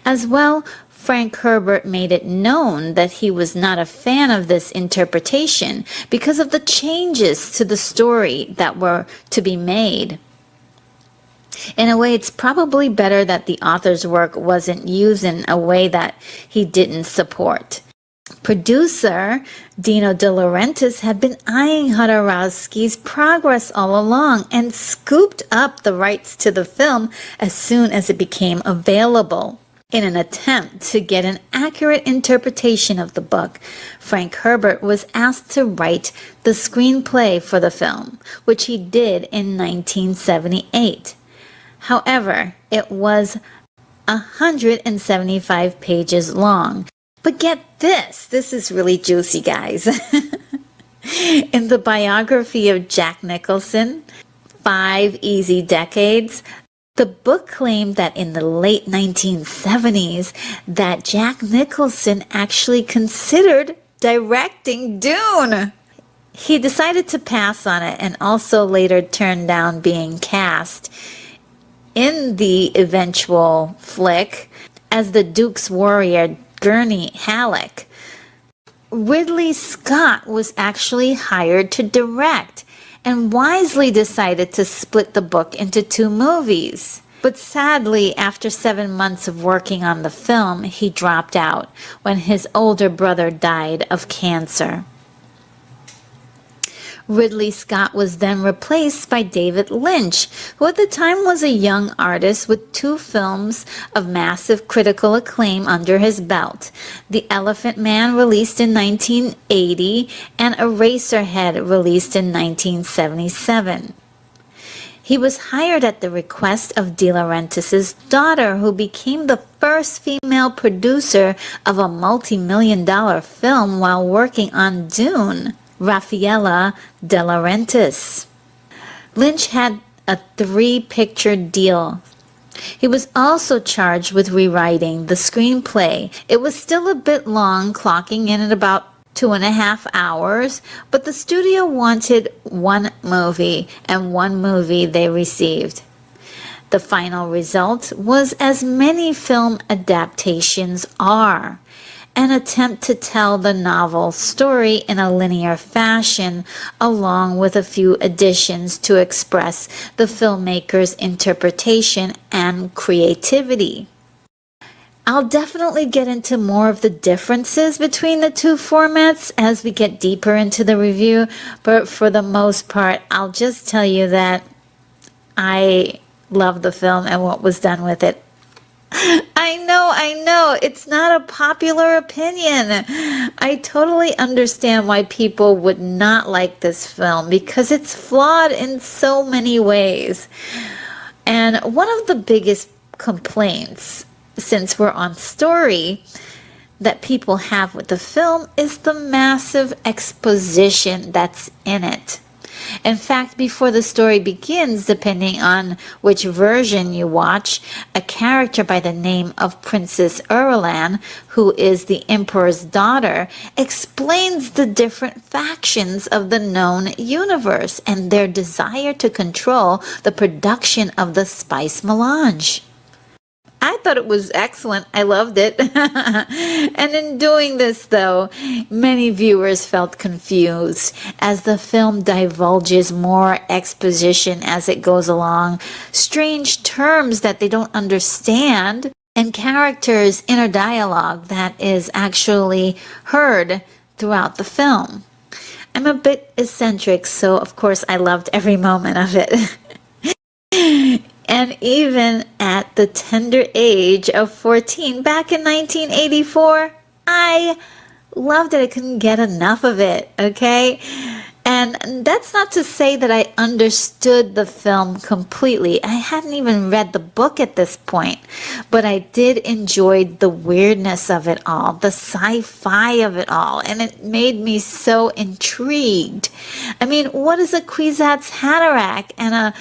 As well, Frank Herbert made it known that he was not a fan of this interpretation because of the changes to the story that were to be made. In a way, it's probably better that the author's work wasn't used in a way that he didn't support. Producer Dino De Laurentiis had been eyeing Jodorowsky's progress all along and scooped up the rights to the film as soon as it became available. In an attempt to get an accurate interpretation of the book, Frank Herbert was asked to write the screenplay for the film, which he did in 1978. However, it was 175 pages long. But get this is really juicy, guys. In the biography of Jack Nicholson, 5 Easy Decades, the book claimed that in the late 1970s that Jack Nicholson actually considered directing Dune. He decided to pass on it and also later turned down being cast in the eventual flick as the Duke's warrior Gurney Halleck. Ridley Scott was actually hired to direct and wisely decided to split the book into 2 movies. But sadly, after 7 months of working on the film, he dropped out when his older brother died of cancer. Ridley Scott was then replaced by David Lynch, who at the time was a young artist with 2 films of massive critical acclaim under his belt: The Elephant Man, released in 1980, and Eraserhead, released in 1977. He was hired at the request of De Laurentiis' daughter, who became the first female producer of a multi-million-dollar film while working on Dune, Raffaella De Laurentiis. Lynch had a 3-picture deal. He was also charged with rewriting the screenplay. It was still a bit long, clocking in at about 2.5 hours, but the studio wanted 1 movie, and 1 movie they received. The final result was, as many film adaptations are, an attempt to tell the novel story in a linear fashion, along with a few additions to express the filmmaker's interpretation and creativity. I'll definitely get into more of the differences between the 2 formats as we get deeper into the review, but for the most part, I'll just tell you that I love the film and what was done with it. I know, it's not a popular opinion. I totally understand why people would not like this film, because it's flawed in so many ways. And one of the biggest complaints, since we're on story, that people have with the film is the massive exposition that's in it. In fact, before the story begins, depending on which version you watch, a character by the name of Princess Irulan, who is the Emperor's daughter, explains the different factions of the known universe and their desire to control the production of the spice melange. I thought it was excellent. I loved it. And in doing this, though, many viewers felt confused as the film divulges more exposition as it goes along, strange terms that they don't understand, and characters' inner dialogue that is actually heard throughout the film. I'm a bit eccentric, so of course I loved every moment of it. And even at the tender age of 14, back in 1984, I loved it. I couldn't get enough of it, okay? And that's not to say that I understood the film completely. I hadn't even read the book at this point, but I did enjoy the weirdness of it all, the sci-fi of it all, and it made me so intrigued. I mean, what is a Kwisatz Haderach and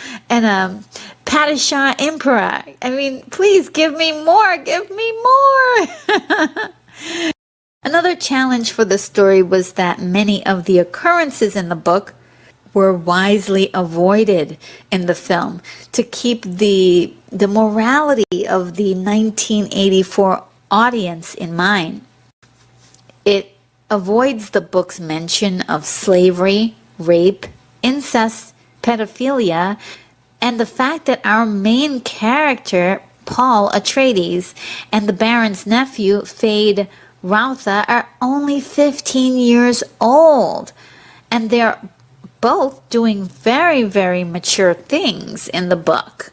a Padishah Emperor? I mean, please give me more, give me more. Another challenge for the story was that many of the occurrences in the book were wisely avoided in the film to keep the morality of the 1984 audience in mind. It avoids the book's mention of slavery, rape, incest, pedophilia, and the fact that our main character, Paul Atreides, and the Baron's nephew, Fade Routha, are only 15 years old, and they're both doing very, very mature things in the book.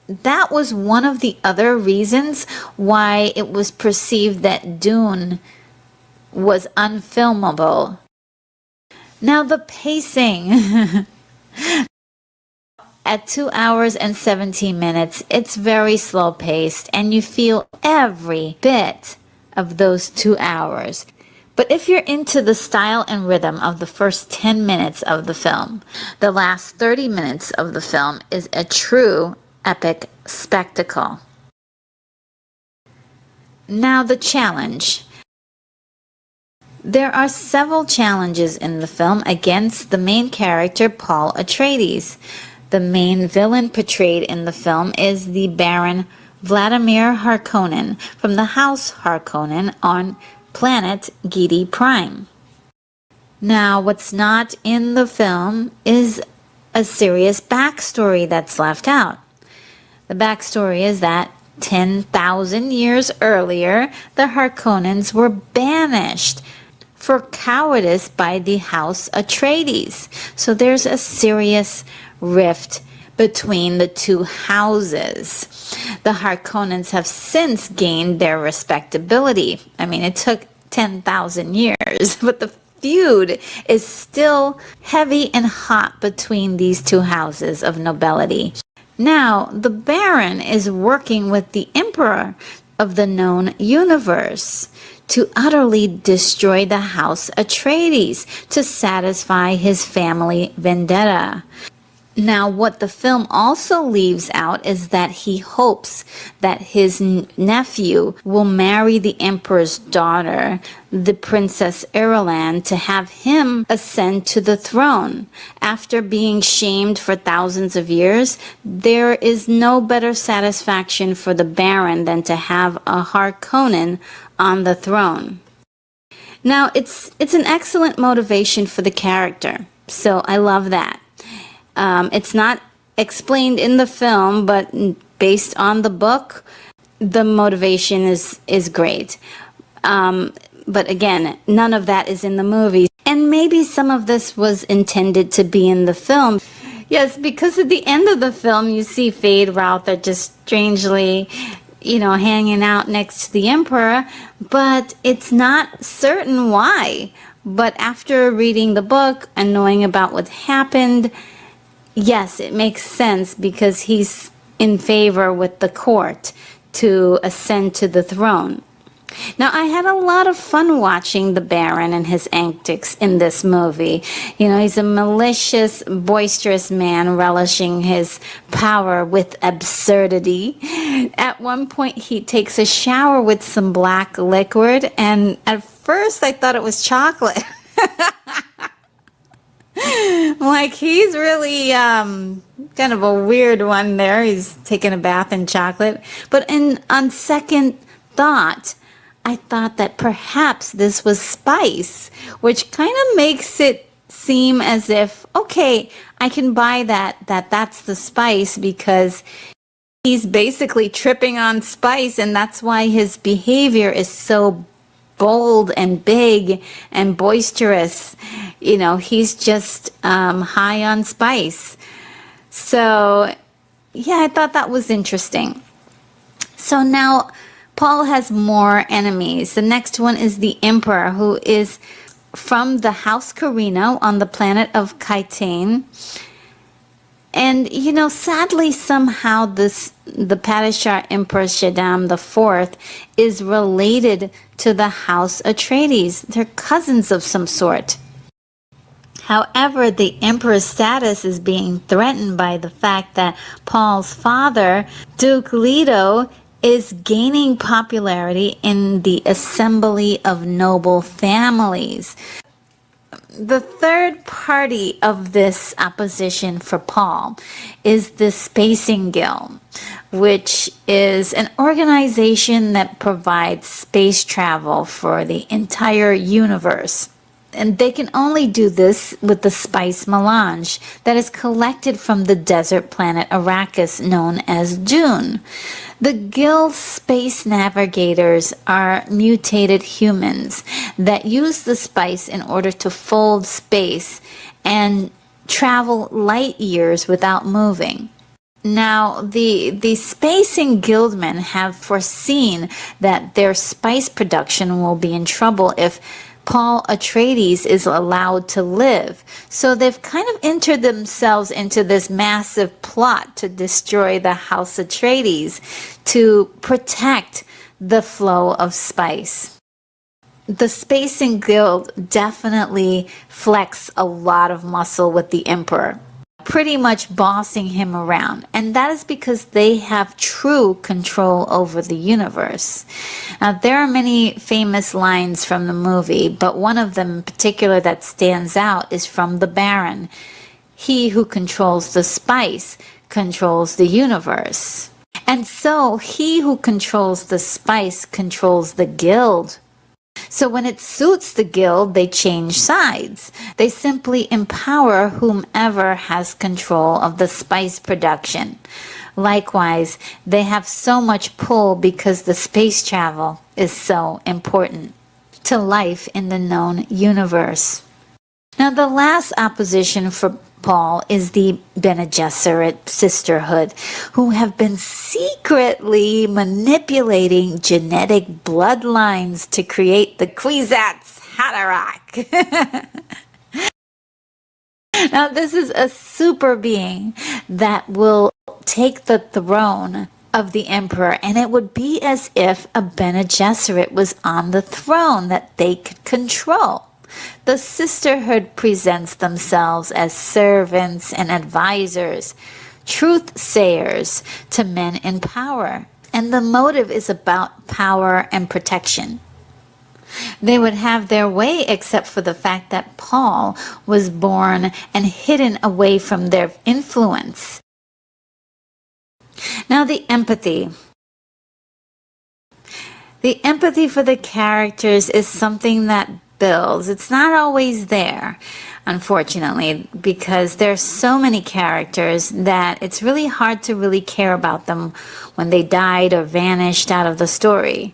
That was one of the other reasons why it was perceived that Dune was unfilmable. Now the pacing. At 2 hours and 17 minutes, it's very slow paced, and you feel every bit of those 2 hours. But if you're into the style and rhythm of the first 10 minutes of the film, the last 30 minutes of the film is a true epic spectacle. Now the challenge. There are several challenges in the film against the main character, Paul Atreides. The main villain portrayed in the film is the Baron Vladimir Harkonnen from the House Harkonnen on planet Giedi Prime. Now, what's not in the film is a serious backstory that's left out. The backstory is that 10,000 years earlier, the Harkonnens were banished for cowardice by the House Atreides. So there's a serious rift between the two houses. The Harkonnens have since gained their respectability. I mean, it took 10,000 years, but the feud is still heavy and hot between these two houses of nobility. Now, the Baron is working with the Emperor of the known universe to utterly destroy the House Atreides to satisfy his family vendetta. Now, what the film also leaves out is that he hopes that his nephew will marry the Emperor's daughter, the Princess Irulan, to have him ascend to the throne. After being shamed for thousands of years, there is no better satisfaction for the Baron than to have a Harkonnen on the throne. Now, it's an excellent motivation for the character, so I love that. It's not explained in the film, but based on the book, the motivation is great. But again, none of that is in the movie. And maybe some of this was intended to be in the film. Yes, because at the end of the film, you see Feyd-Rautha just strangely, hanging out next to the Emperor, but it's not certain why. But after reading the book and knowing about what happened, yes, it makes sense because he's in favor with the court to ascend to the throne. Now, I had a lot of fun watching the Baron and his antics in this movie. He's a malicious, boisterous man relishing his power with absurdity. At one point, he takes a shower with some black liquid, and at first I thought it was chocolate. Like, he's really kind of a weird one there. He's taking a bath in chocolate. But on second thought, I thought that perhaps this was spice, which kind of makes it seem as if, okay, I can buy that's the spice because he's basically tripping on spice, and that's why his behavior is so bold and big and boisterous. He's just high on spice. So, yeah, I thought that was interesting. So now Paul has more enemies. The next one is the Emperor, who is from the House Carino on the planet of Kaitain. And, sadly, somehow the Padishah Emperor Shaddam IV is related to the House Atreides. They're cousins of some sort. However, the Emperor's status is being threatened by the fact that Paul's father, Duke Leto, is gaining popularity in the assembly of noble families. The third party of this opposition for Paul is the Spacing Guild, which is an organization that provides space travel for the entire universe. And they can only do this with the spice melange that is collected from the desert planet Arrakis known as Dune. The Guild space navigators are mutated humans that use the spice in order to fold space and travel light years without moving. Now, the spacing guildmen have foreseen that their spice production will be in trouble if Paul Atreides is allowed to live. So they've kind of entered themselves into this massive plot to destroy the House Atreides to protect the flow of spice. The Spacing Guild definitely flex a lot of muscle with the Emperor, pretty much bossing him around. And that is because they have true control over the universe. Now, there are many famous lines from the movie, but one of them in particular that stands out is from the Baron. He who controls the spice controls the universe. And so he who controls the spice controls the guild. So when it suits the guild, they change sides. They simply empower whomever has control of the spice production. Likewise, they have so much pull because the space travel is so important to life in the known universe. Now, the last opposition for Paul is the Bene Gesserit sisterhood, who have been secretly manipulating genetic bloodlines to create the Kwisatz Haderach. Now, this is a super being that will take the throne of the emperor, and it would be as if a Bene Gesserit was on the throne that they could control. The sisterhood presents themselves as servants and advisors, truth-sayers to men in power, and the motive is about power and protection. They would have their way except for the fact that Paul was born and hidden away from their influence. Now, the empathy. The empathy for the characters is something that builds. It's not always there, unfortunately, because there's so many characters that it's really hard to really care about them when they died or vanished out of the story.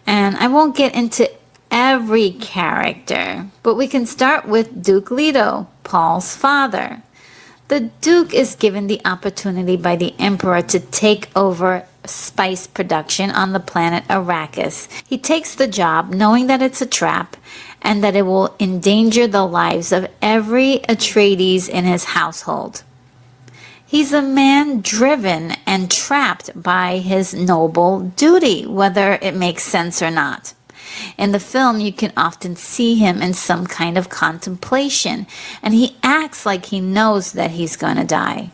And I won't get into every character, but we can start with Duke Leto, Paul's father. The Duke is given the opportunity by the Emperor to take over spice production on the planet Arrakis. He takes the job knowing that it's a trap and that it will endanger the lives of every Atreides in his household. He's a man driven and trapped by his noble duty, whether it makes sense or not. In the film, you can often see him in some kind of contemplation, and he acts like he knows that he's going to die.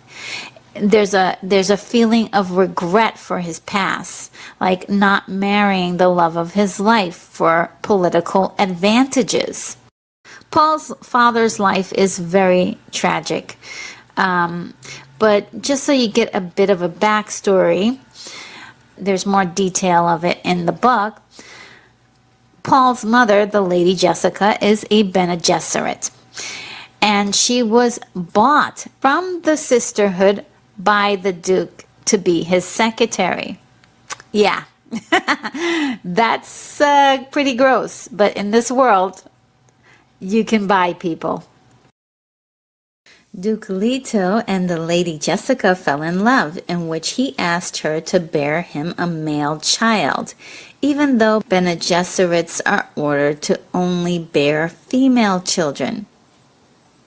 There's a feeling of regret for his past, like not marrying the love of his life for political advantages. Paul's father's life is very tragic, but just so you get a bit of a backstory, there's more detail of it in the book. Paul's mother, the Lady Jessica, is a Bene Gesserit, and she was bought from the sisterhood by the Duke to be his secretary. Yeah, that's pretty gross, but in this world, you can buy people. Duke Leto and the Lady Jessica fell in love, in which he asked her to bear him a male child, even though Bene Gesserits are ordered to only bear female children.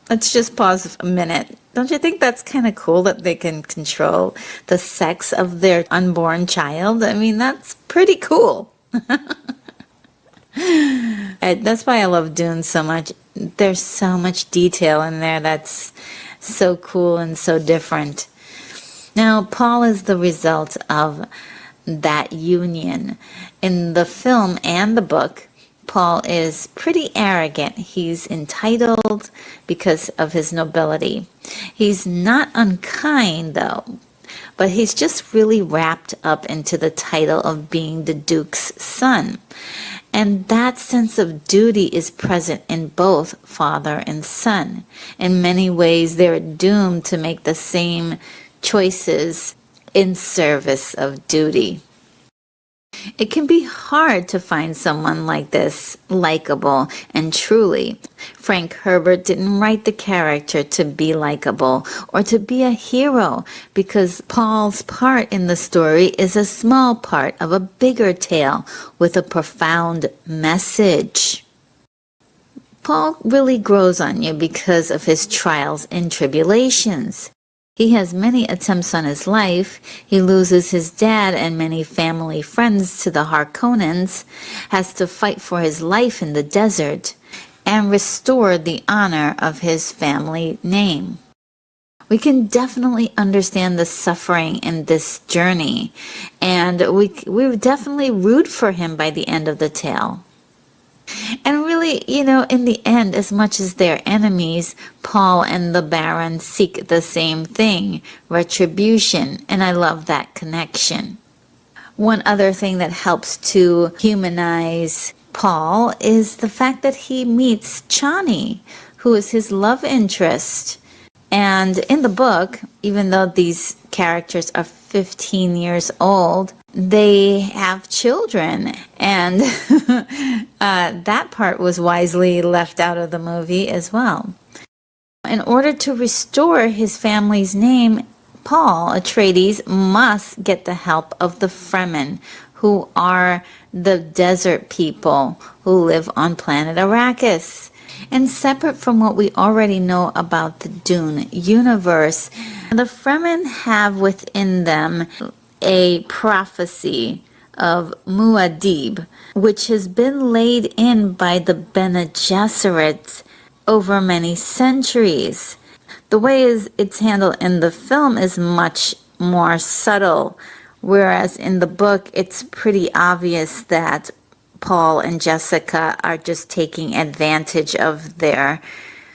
Let's just pause a minute. Don't you think that's kind of cool that they can control the sex of their unborn child? I mean, that's pretty cool. That's why I love Dune so much. There's so much detail in there that's so cool and so different. Now, Paul is the result of that union. In the film and the book, Paul is pretty arrogant. He's entitled because of his nobility. He's not unkind, though, but he's just really wrapped up into the title of being the Duke's son. And that sense of duty is present in both father and son. In many ways, they're doomed to make the same choices in service of duty. It can be hard to find someone like this likable, and truly, Frank Herbert didn't write the character to be likable or to be a hero, because Paul's part in the story is a small part of a bigger tale with a profound message. Paul really grows on you because of his trials and tribulations. He has many attempts on his life. He loses his dad and many family friends to the Harkonnens, has to fight for his life in the desert, and restore the honor of his family name. We can definitely understand the suffering in this journey, and we definitely root for him by the end of the tale. And really, in the end, as much as they're enemies, Paul and the Baron seek the same thing, retribution, and I love that connection. One other thing that helps to humanize Paul is the fact that he meets Chani, who is his love interest. And in the book, even though these characters are 15 years old, they have children, and that part was wisely left out of the movie as well. In order to restore his family's name, Paul Atreides must get the help of the Fremen, who are the desert people who live on planet Arrakis. And separate from what we already know about the Dune universe, the Fremen have within them a prophecy of Muad'Dib, which has been laid in by the Bene Gesserit over many centuries. The way it's handled in the film is much more subtle, whereas in the book it's pretty obvious that Paul and Jessica are just taking advantage of their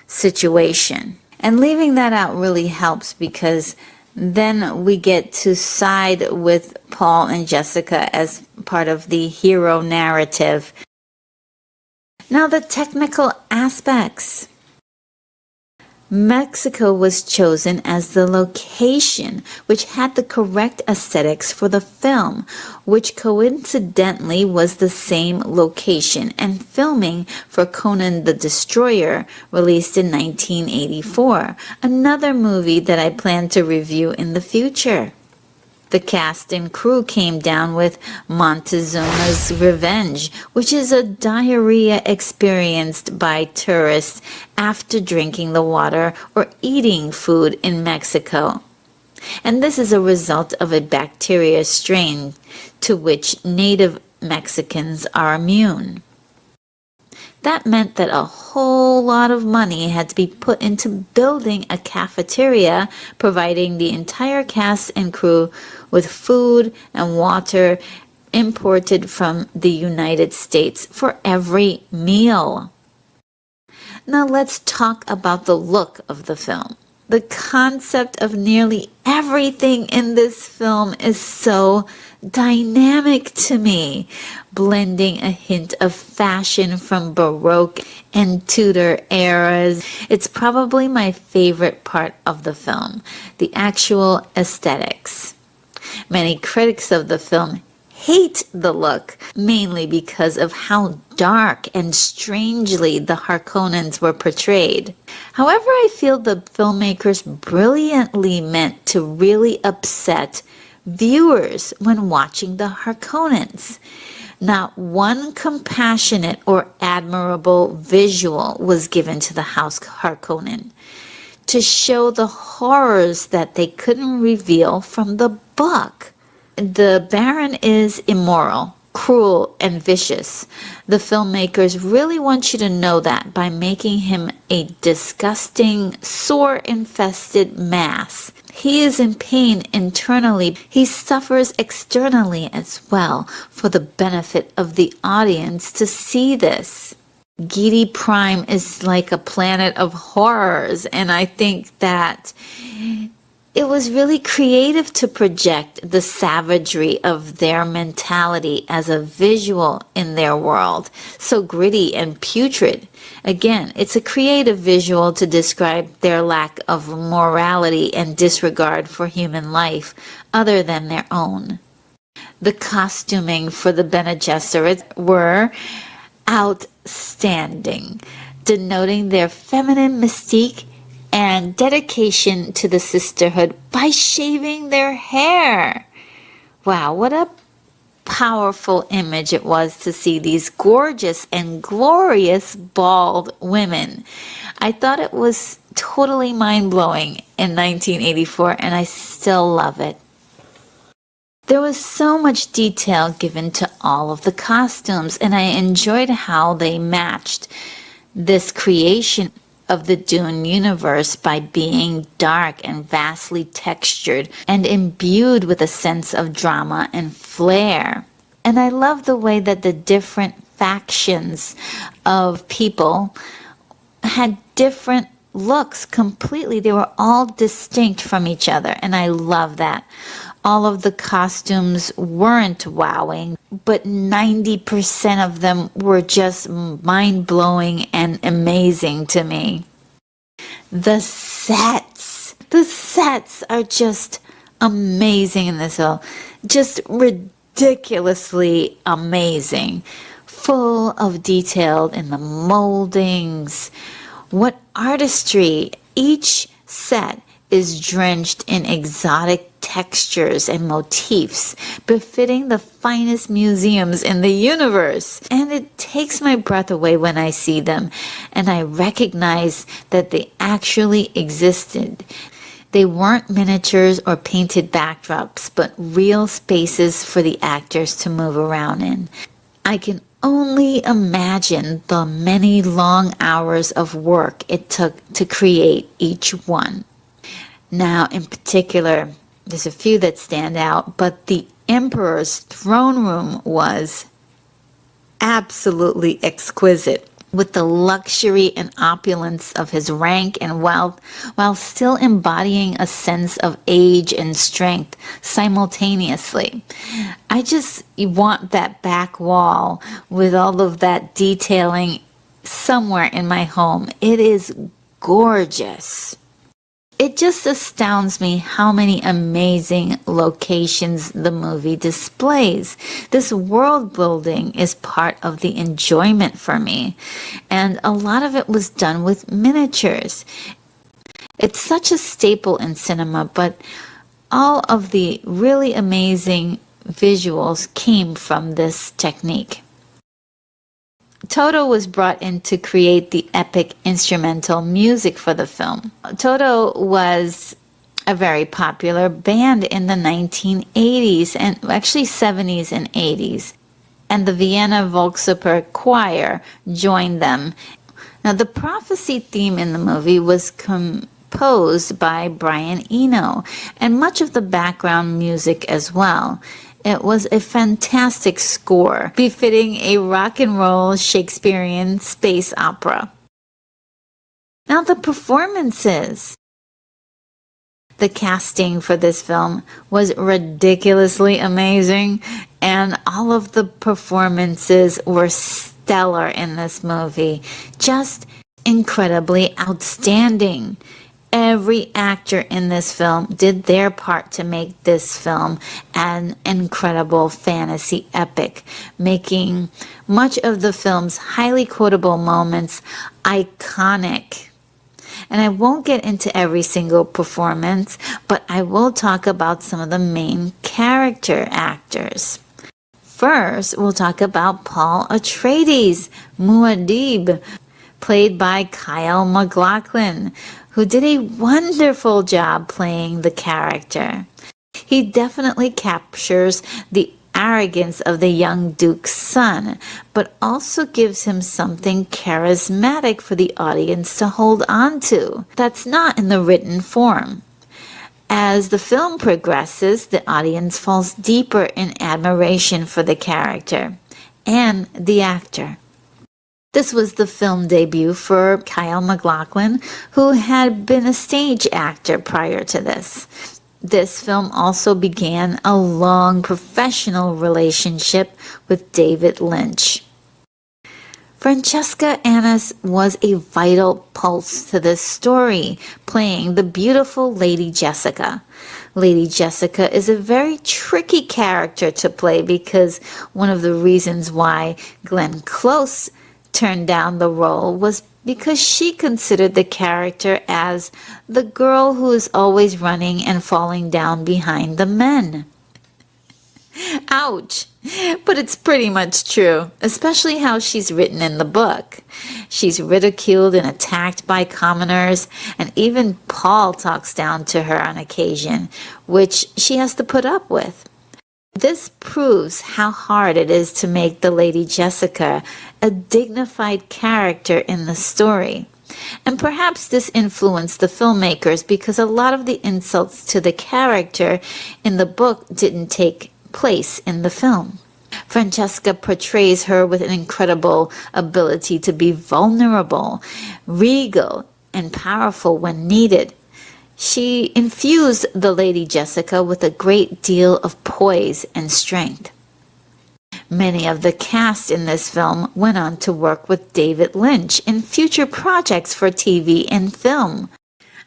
situation. And leaving that out really helps, because then we get to side with Paul and Jessica as part of the hero narrative. Now, the technical aspects. Mexico was chosen as the location which had the correct aesthetics for the film, which coincidentally was the same location and filming for Conan the Destroyer, released in 1984, another movie that I plan to review in the future. The cast and crew came down with Montezuma's Revenge, which is a diarrhea experienced by tourists after drinking the water or eating food in Mexico. And this is a result of a bacteria strain to which native Mexicans are immune. That meant that a whole lot of money had to be put into building a cafeteria, providing the entire cast and crew with food and water imported from the United States for every meal. Now let's talk about the look of the film. The concept of nearly everything in this film is so dynamic to me, blending a hint of fashion from Baroque and Tudor eras. It's probably my favorite part of the film, the actual aesthetics. Many critics of the film hate the look, mainly because of how dark and strangely the Harkonnens were portrayed. However, I feel the filmmakers brilliantly meant to really upset viewers when watching the Harkonnens. Not one compassionate or admirable visual was given to the House Harkonnen to show the horrors that they couldn't reveal from the book. The Baron is immoral, cruel, and vicious. The filmmakers really want you to know that by making him a disgusting, sore-infested mass. He is in pain internally. He suffers externally as well, for the benefit of the audience to see this. Giedi Prime is like a planet of horrors, and I think that it was really creative to project the savagery of their mentality as a visual in their world, so gritty and putrid. Again, it's a creative visual to describe their lack of morality and disregard for human life other than their own. The costuming for the Bene Gesserit were outstanding, denoting their feminine mystique and dedication to the sisterhood by shaving their hair. Wow, what a powerful image it was to see these gorgeous and glorious bald women. I thought it was totally mind-blowing in 1984, and I still love it. There was so much detail given to all of the costumes, and I enjoyed how they matched this creation of the Dune universe by being dark and vastly textured and imbued with a sense of drama and flair. And I love the way that the different factions of people had different looks completely. They were all distinct from each other, and I love that. All of the costumes weren't wowing, but 90% of them were just mind-blowing and amazing to me. The sets are just amazing in this film. Just ridiculously amazing. Full of detail in the moldings. What artistry! Each set is drenched in exotic textures and motifs befitting the finest museums in the universe. And it takes my breath away when I see them, and I recognize that they actually existed. They weren't miniatures or painted backdrops, but real spaces for the actors to move around in. I can only imagine the many long hours of work it took to create each one. Now, in particular, there's a few that stand out, but the Emperor's throne room was absolutely exquisite, with the luxury and opulence of his rank and wealth, while still embodying a sense of age and strength simultaneously. I just want that back wall with all of that detailing somewhere in my home. It is gorgeous. It just astounds me how many amazing locations the movie displays. This world building is part of the enjoyment for me, and a lot of it was done with miniatures. It's such a staple in cinema, but all of the really amazing visuals came from this technique. Toto was brought in to create the epic instrumental music for the film. Toto was a very popular band in the 1980s, and actually 70s and 80s. And the Vienna Volksoper Choir joined them. Now, the prophecy theme in the movie was composed by Brian Eno, and much of the background music as well. It was a fantastic score, befitting a rock and roll Shakespearean space opera. Now, the performances. The casting for this film was ridiculously amazing, and all of the performances were stellar in this movie. Just incredibly outstanding. Every actor in this film did their part to make this film an incredible fantasy epic, making much of the film's highly quotable moments iconic. And I won't get into every single performance, but I will talk about some of the main character actors. First, we'll talk about Paul Atreides, Muad'Dib, played by Kyle MacLachlan, who did a wonderful job playing the character. He definitely captures the arrogance of the young Duke's son, but also gives him something charismatic for the audience to hold on to that's not in the written form. As the film progresses, the audience falls deeper in admiration for the character and the actor. This was the film debut for Kyle MacLachlan, who had been a stage actor prior to this. This film also began a long professional relationship with David Lynch. Francesca Annis was a vital pulse to this story, playing the beautiful Lady Jessica. Lady Jessica is a very tricky character to play because one of the reasons why Glenn Close turned down the role was because she considered the character as the girl who is always running and falling down behind the men. Ouch. But it's pretty much true, especially how she's written in the book. She's ridiculed and attacked by commoners, and even Paul talks down to her on occasion, which she has to put up with. This proves how hard it is to make the Lady Jessica a dignified character in the story. And perhaps this influenced the filmmakers because a lot of the insults to the character in the book didn't take place in the film. Francesca portrays her with an incredible ability to be vulnerable, regal, and powerful when needed. She infused the Lady Jessica with a great deal of poise and strength. Many of the cast in this film went on to work with David Lynch in future projects for TV and film.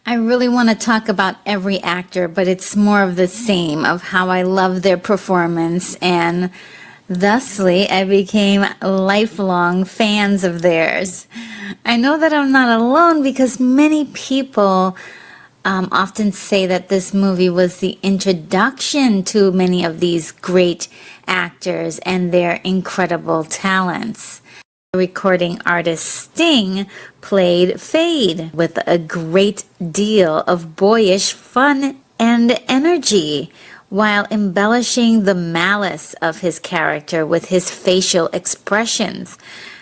I really want to talk about every actor, but it's more of the same, of how I love their performance, and thusly I became lifelong fans of theirs. I know that I'm not alone because many people often say that this movie was the introduction to many of these great actors and their incredible talents. Recording artist Sting played Fade with a great deal of boyish fun and energy, while embellishing the malice of his character with his facial expressions.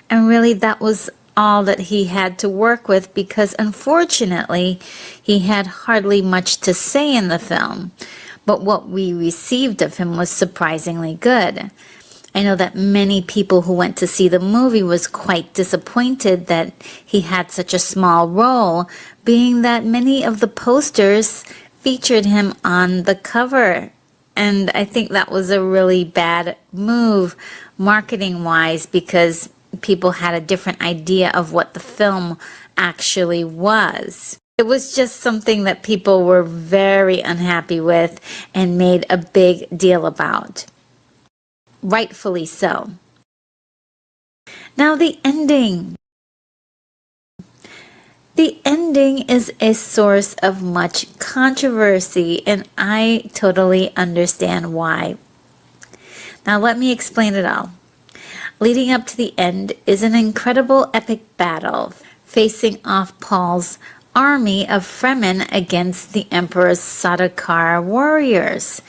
And really, that was all that he had to work with, because unfortunately he had hardly much to say in the film, but what we received of him was surprisingly good. I know that many people who went to see the movie was quite disappointed that he had such a small role, being that many of the posters featured him on the cover, and I think that was a really bad move marketing wise, because people had a different idea of what the film actually was. It was just something that people were very unhappy with and made a big deal about. Rightfully so. Now the ending. The ending is a source of much controversy, and I totally understand why. Now let me explain it all. Leading up to the end is an incredible epic battle facing off Paul's army of Fremen against the Emperor's Sardaukar warriors.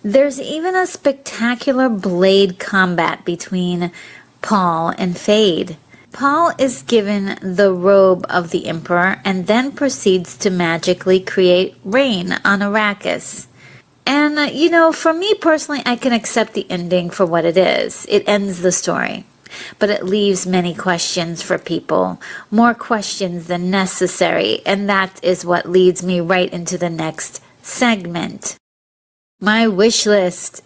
There's even a spectacular blade combat between Paul and Fade. Paul is given the robe of the Emperor and then proceeds to magically create rain on Arrakis. And, for me personally, I can accept the ending for what it is. It ends the story. But it leaves many questions for people. More questions than necessary. And that is what leads me right into the next segment. My wish list.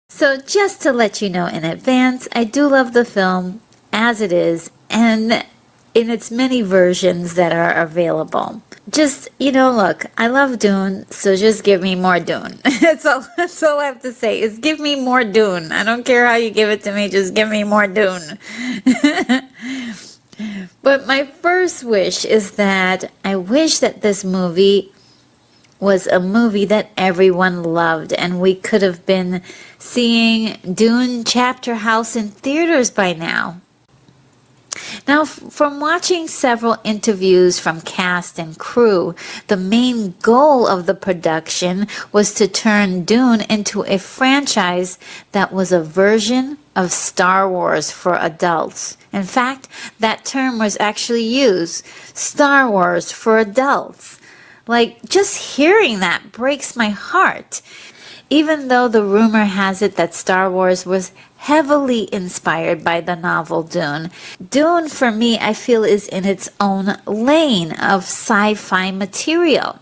So just to let you know in advance, I do love the film as it is, and in its many versions that are available. Just, look, I love Dune, so just give me more Dune. That's all I have to say, is give me more Dune. I don't care how you give it to me, just give me more Dune. But my first wish is that I wish that this movie was a movie that everyone loved, and we could have been seeing Dune Chapter House in theaters by now. Now, from watching several interviews from cast and crew, the main goal of the production was to turn Dune into a franchise that was a version of Star Wars for adults. In fact, that term was actually used, Star Wars for adults. Like, just hearing that breaks my heart. Even though the rumor has it that Star Wars was heavily inspired by the novel Dune, Dune for me I feel is in its own lane of sci-fi material.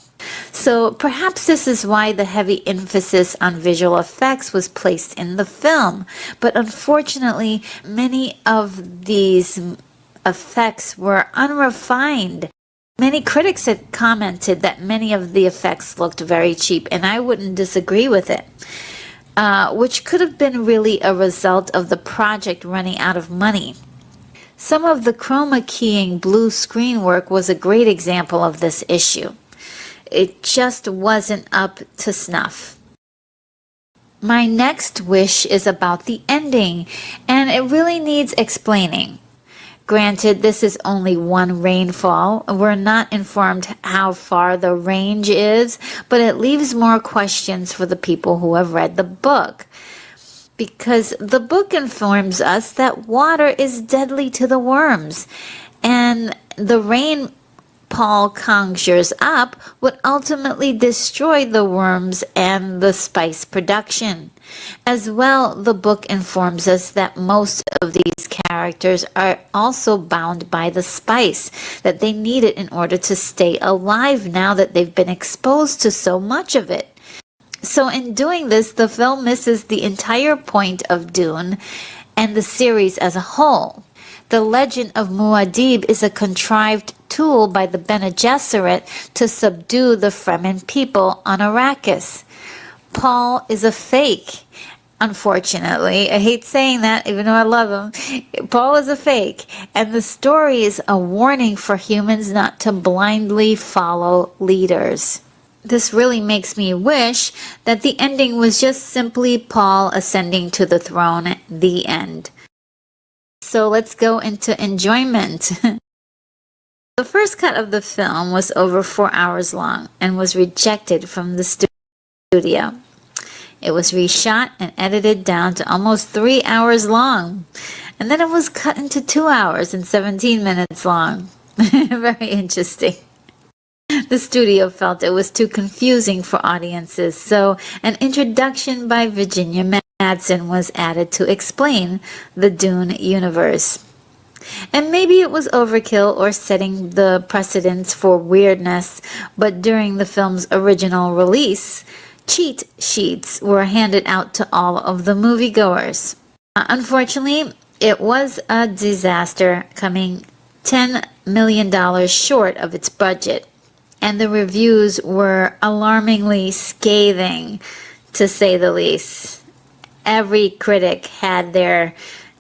So perhaps this is why the heavy emphasis on visual effects was placed in the film. But unfortunately, many of these effects were unrefined. Many critics had commented that many of the effects looked very cheap, and I wouldn't disagree with it, which could have been really a result of the project running out of money. Some of the chroma keying blue screen work was a great example of this issue. It just wasn't up to snuff. My next wish is about the ending, and it really needs explaining. Granted, this is only one rainfall. We're not informed how far the range is, but it leaves more questions for the people who have read the book. Because the book informs us that water is deadly to the worms, and the rain Paul conjures up would ultimately destroy the worms and the spice production. As well, the book informs us that most of these characters are also bound by the spice, that they need it in order to stay alive now that they've been exposed to so much of it. So in doing this, the film misses the entire point of Dune and the series as a whole. The legend of Muad'Dib is a contrived tool by the Bene Gesserit to subdue the Fremen people on Arrakis. Paul is a fake. Unfortunately, I hate saying that even though I love him. Paul is a fake, and the story is a warning for humans not to blindly follow leaders. This really makes me wish that the ending was just simply Paul ascending to the throne, the end. So let's go into enjoyment. The first cut of the film was over 4 hours long and was rejected from the studio. It was reshot and edited down to almost 3 hours long. And then it was cut into 2 hours and 17 minutes long. Very interesting. The studio felt it was too confusing for audiences, so an introduction by Virginia Madsen was added to explain the Dune universe. And maybe it was overkill or setting the precedents for weirdness, but during the film's original release, cheat sheets were handed out to all of the moviegoers. Unfortunately, it was a disaster, coming $10 million short of its budget. And the reviews were alarmingly scathing, to say the least. Every critic had their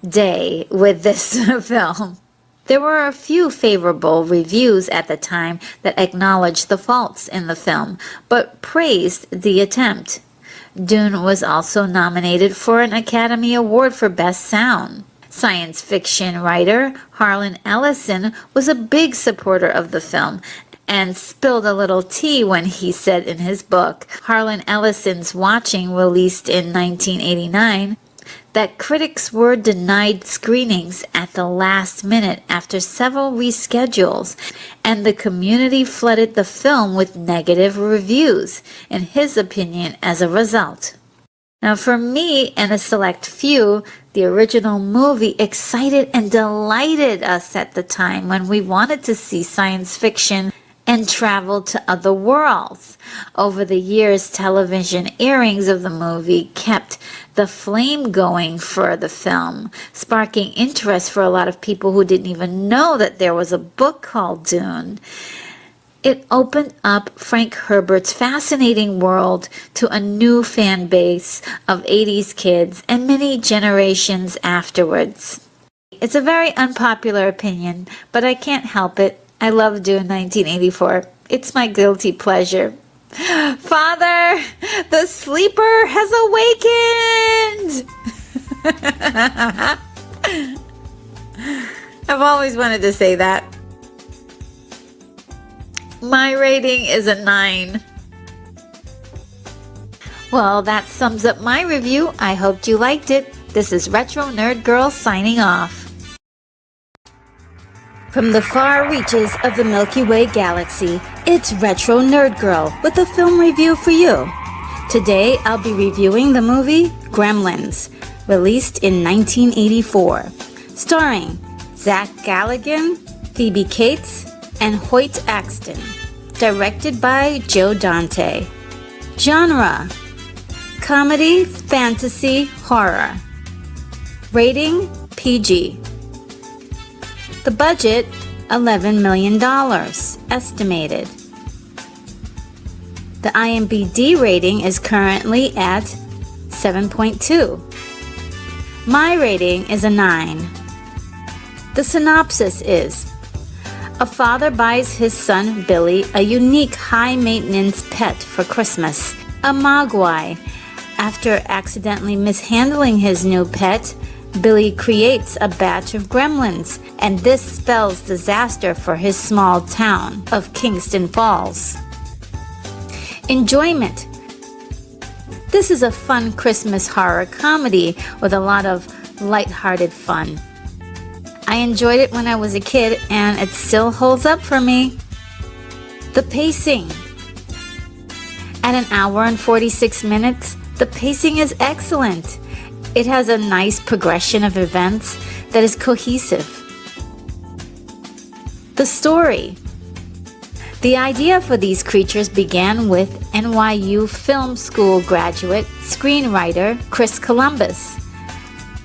day with this film. There were a few favorable reviews at the time that acknowledged the faults in the film, but praised the attempt. Dune was also nominated for an Academy Award for Best Sound. Science fiction writer Harlan Ellison was a big supporter of the film, and spilled a little tea when he said in his book, Harlan Ellison's Watching, released in 1989, that critics were denied screenings at the last minute after several reschedules, and the community flooded the film with negative reviews, in his opinion, as a result. Now, for me and a select few, the original movie excited and delighted us at the time when we wanted to see science fiction and travel to other worlds. Over the years, television airings of the movie kept the flame going for the film, sparking interest for a lot of people who didn't even know that there was a book called Dune. It opened up Frank Herbert's fascinating world to a new fan base of 80s kids and many generations afterwards. It's a very unpopular opinion, but I can't help it. I love Dune 1984. It's my guilty pleasure. Father, the sleeper has awakened! I've always wanted to say that. My rating is a 9. Well, that sums up my review. I hoped you liked it. This is Retro Nerd Girl signing off. From the far reaches of the Milky Way galaxy, it's Retro Nerd Girl with a film review for you. Today, I'll be reviewing the movie Gremlins, released in 1984, starring Zach Galligan, Phoebe Cates, and Hoyt Axton, directed by Joe Dante. Genre: comedy, fantasy, horror. Rating: PG. The budget, $11 million, estimated. The IMDb rating is currently at 7.2. My rating is a 9. The synopsis is: a father buys his son Billy a unique high-maintenance pet for Christmas, a mogwai, After accidentally mishandling his new pet, Billy creates a batch of gremlins, and this spells disaster for his small town of Kingston Falls. Enjoyment. This is a fun Christmas horror comedy with a lot of lighthearted fun. I enjoyed it when I was a kid, and it still holds up for me. The pacing. At an hour and 46 minutes, the pacing is excellent. It has a nice progression of events that is cohesive. The story. The idea for these creatures began with NYU Film School graduate screenwriter Chris Columbus.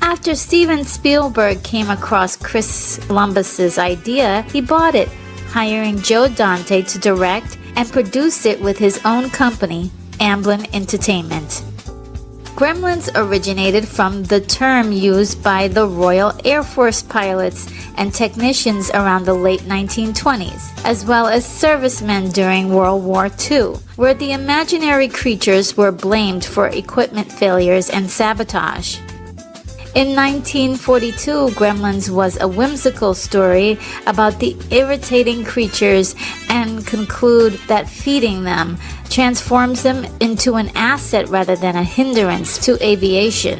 After Steven Spielberg came across Chris Columbus's idea, he bought it, hiring Joe Dante to direct and produce it with his own company, Amblin Entertainment. Gremlins originated from the term used by the Royal Air Force pilots and technicians around the late 1920s, as well as servicemen during World War II, where the imaginary creatures were blamed for equipment failures and sabotage. In 1942, Gremlins was a whimsical story about the irritating creatures and conclude that feeding them transforms them into an asset rather than a hindrance to aviation.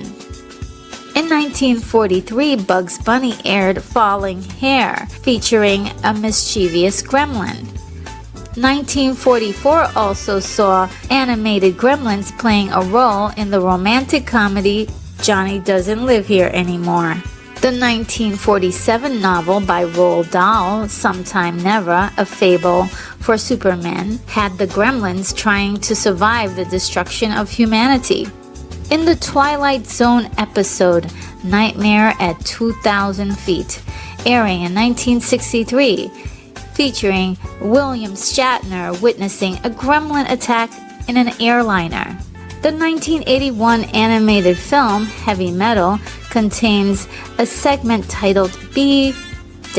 In 1943, Bugs Bunny aired Falling Hair, featuring a mischievous gremlin. 1944 also saw animated gremlins playing a role in the romantic comedy Johnny Doesn't Live Here Anymore. The 1947 novel by Roald Dahl, Sometime Never, A Fable for Supermen, had the gremlins trying to survive the destruction of humanity. In the Twilight Zone episode Nightmare at 2,000 Feet, airing in 1963, featuring William Shatner witnessing a gremlin attack in an airliner. The 1981 animated film Heavy Metal contains a segment titled B-17,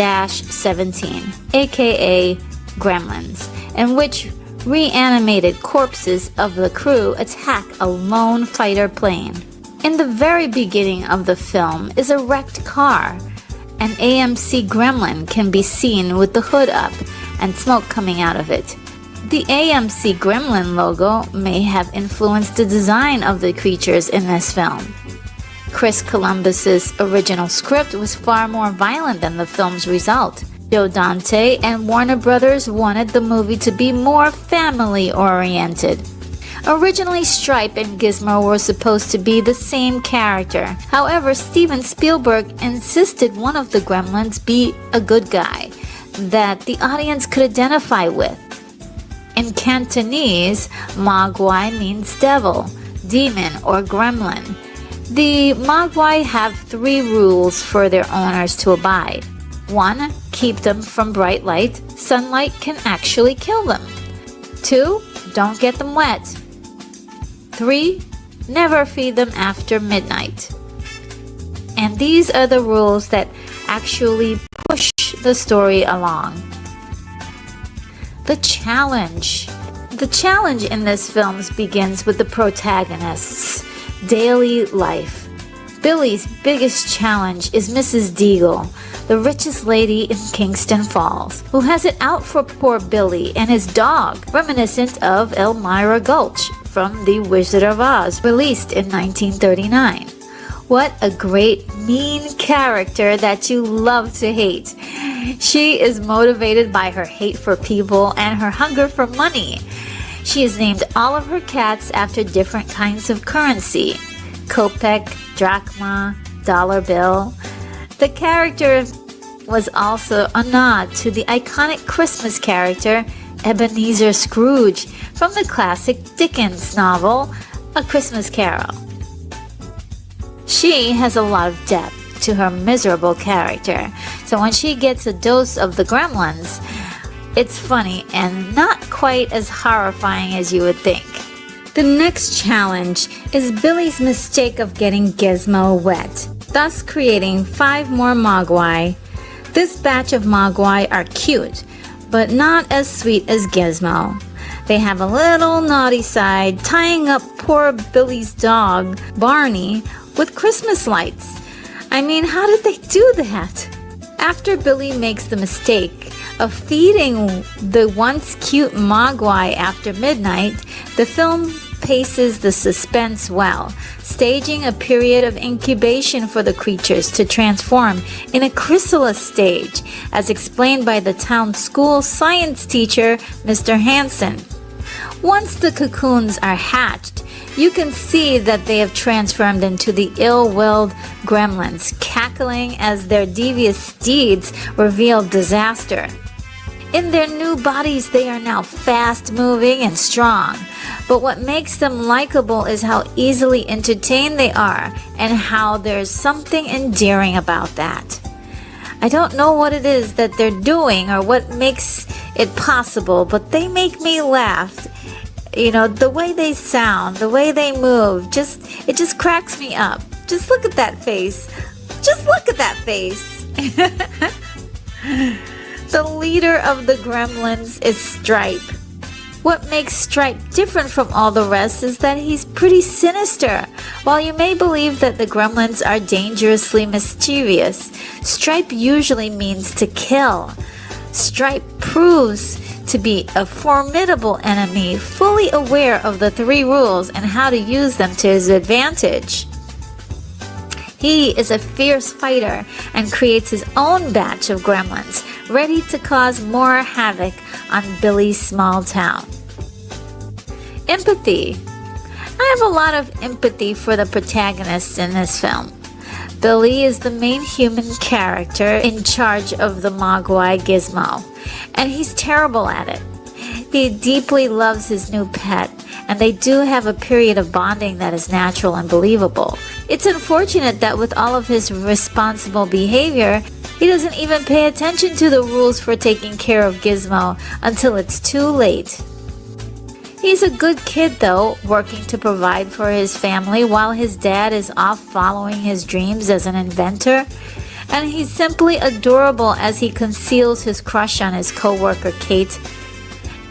aka Gremlins, in which reanimated corpses of the crew attack a lone fighter plane. In the very beginning of the film is a wrecked car. An AMC gremlin can be seen with the hood up and smoke coming out of it. The AMC Gremlin logo may have influenced the design of the creatures in this film. Chris Columbus's original script was far more violent than the film's result. Joe Dante and Warner Brothers wanted the movie to be more family-oriented. Originally, Stripe and Gizmo were supposed to be the same character. However, Steven Spielberg insisted one of the gremlins be a good guy that the audience could identify with. In Cantonese, Mogwai means devil, demon, or gremlin. The Mogwai have 3 rules for their owners to abide. 1. Keep them from bright light. Sunlight can actually kill them. 2. Don't get them wet. 3. Never feed them after midnight. And these are the rules that actually push the story along. The challenge. The challenge in this film begins with the protagonist's daily life. Billy's biggest challenge is Mrs. Deagle, the richest lady in Kingston Falls, who has it out for poor Billy and his dog, reminiscent of Elmira Gulch from The Wizard of Oz, released in 1939. What a great, mean character that you love to hate. She is motivated by her hate for people and her hunger for money. She has named all of her cats after different kinds of currency: kopeck, drachma, dollar bill. The character was also a nod to the iconic Christmas character Ebenezer Scrooge from the classic Dickens novel A Christmas Carol. She has a lot of depth to her miserable character, so when she gets a dose of the gremlins, it's funny and not quite as horrifying as you would think. The next challenge is Billy's mistake of getting Gizmo wet, thus creating 5 more Mogwai. This batch of Mogwai are cute, but not as sweet as Gizmo. They have a little naughty side, tying up poor Billy's dog, Barney, with Christmas lights. I mean, how did they do that? After Billy makes the mistake of feeding the once cute Mogwai after midnight, the film paces the suspense well, staging a period of incubation for the creatures to transform in a chrysalis stage, as explained by the town school science teacher, Mr. Hansen. Once the cocoons are hatched, you can see that they have transformed into the ill-willed gremlins, cackling as their devious steeds reveal disaster. In their new bodies, they are now fast-moving and strong. But what makes them likable is how easily entertained they are and how there's something endearing about that. I don't know what it is that they're doing or what makes it possible, but they make me laugh. You know, the way they sound, the way they move, it just cracks me up. Just look at that face. Just look at that face. The leader of the gremlins is Stripe. What makes Stripe different from all the rest is that he's pretty sinister. While you may believe that the gremlins are dangerously mischievous, Stripe usually means to kill. Stripe proves to be a formidable enemy, fully aware of the 3 rules and how to use them to his advantage. He is a fierce fighter and creates his own batch of gremlins, ready to cause more havoc on Billy's small town. Empathy. I have a lot of empathy for the protagonists in this film. Billy is the main human character in charge of the Mogwai Gizmo, and he's terrible at it. He deeply loves his new pet, and they do have a period of bonding that is natural and believable. It's unfortunate that with all of his responsible behavior, he doesn't even pay attention to the rules for taking care of Gizmo until it's too late. He's a good kid though, working to provide for his family while his dad is off following his dreams as an inventor. And he's simply adorable as he conceals his crush on his co-worker Kate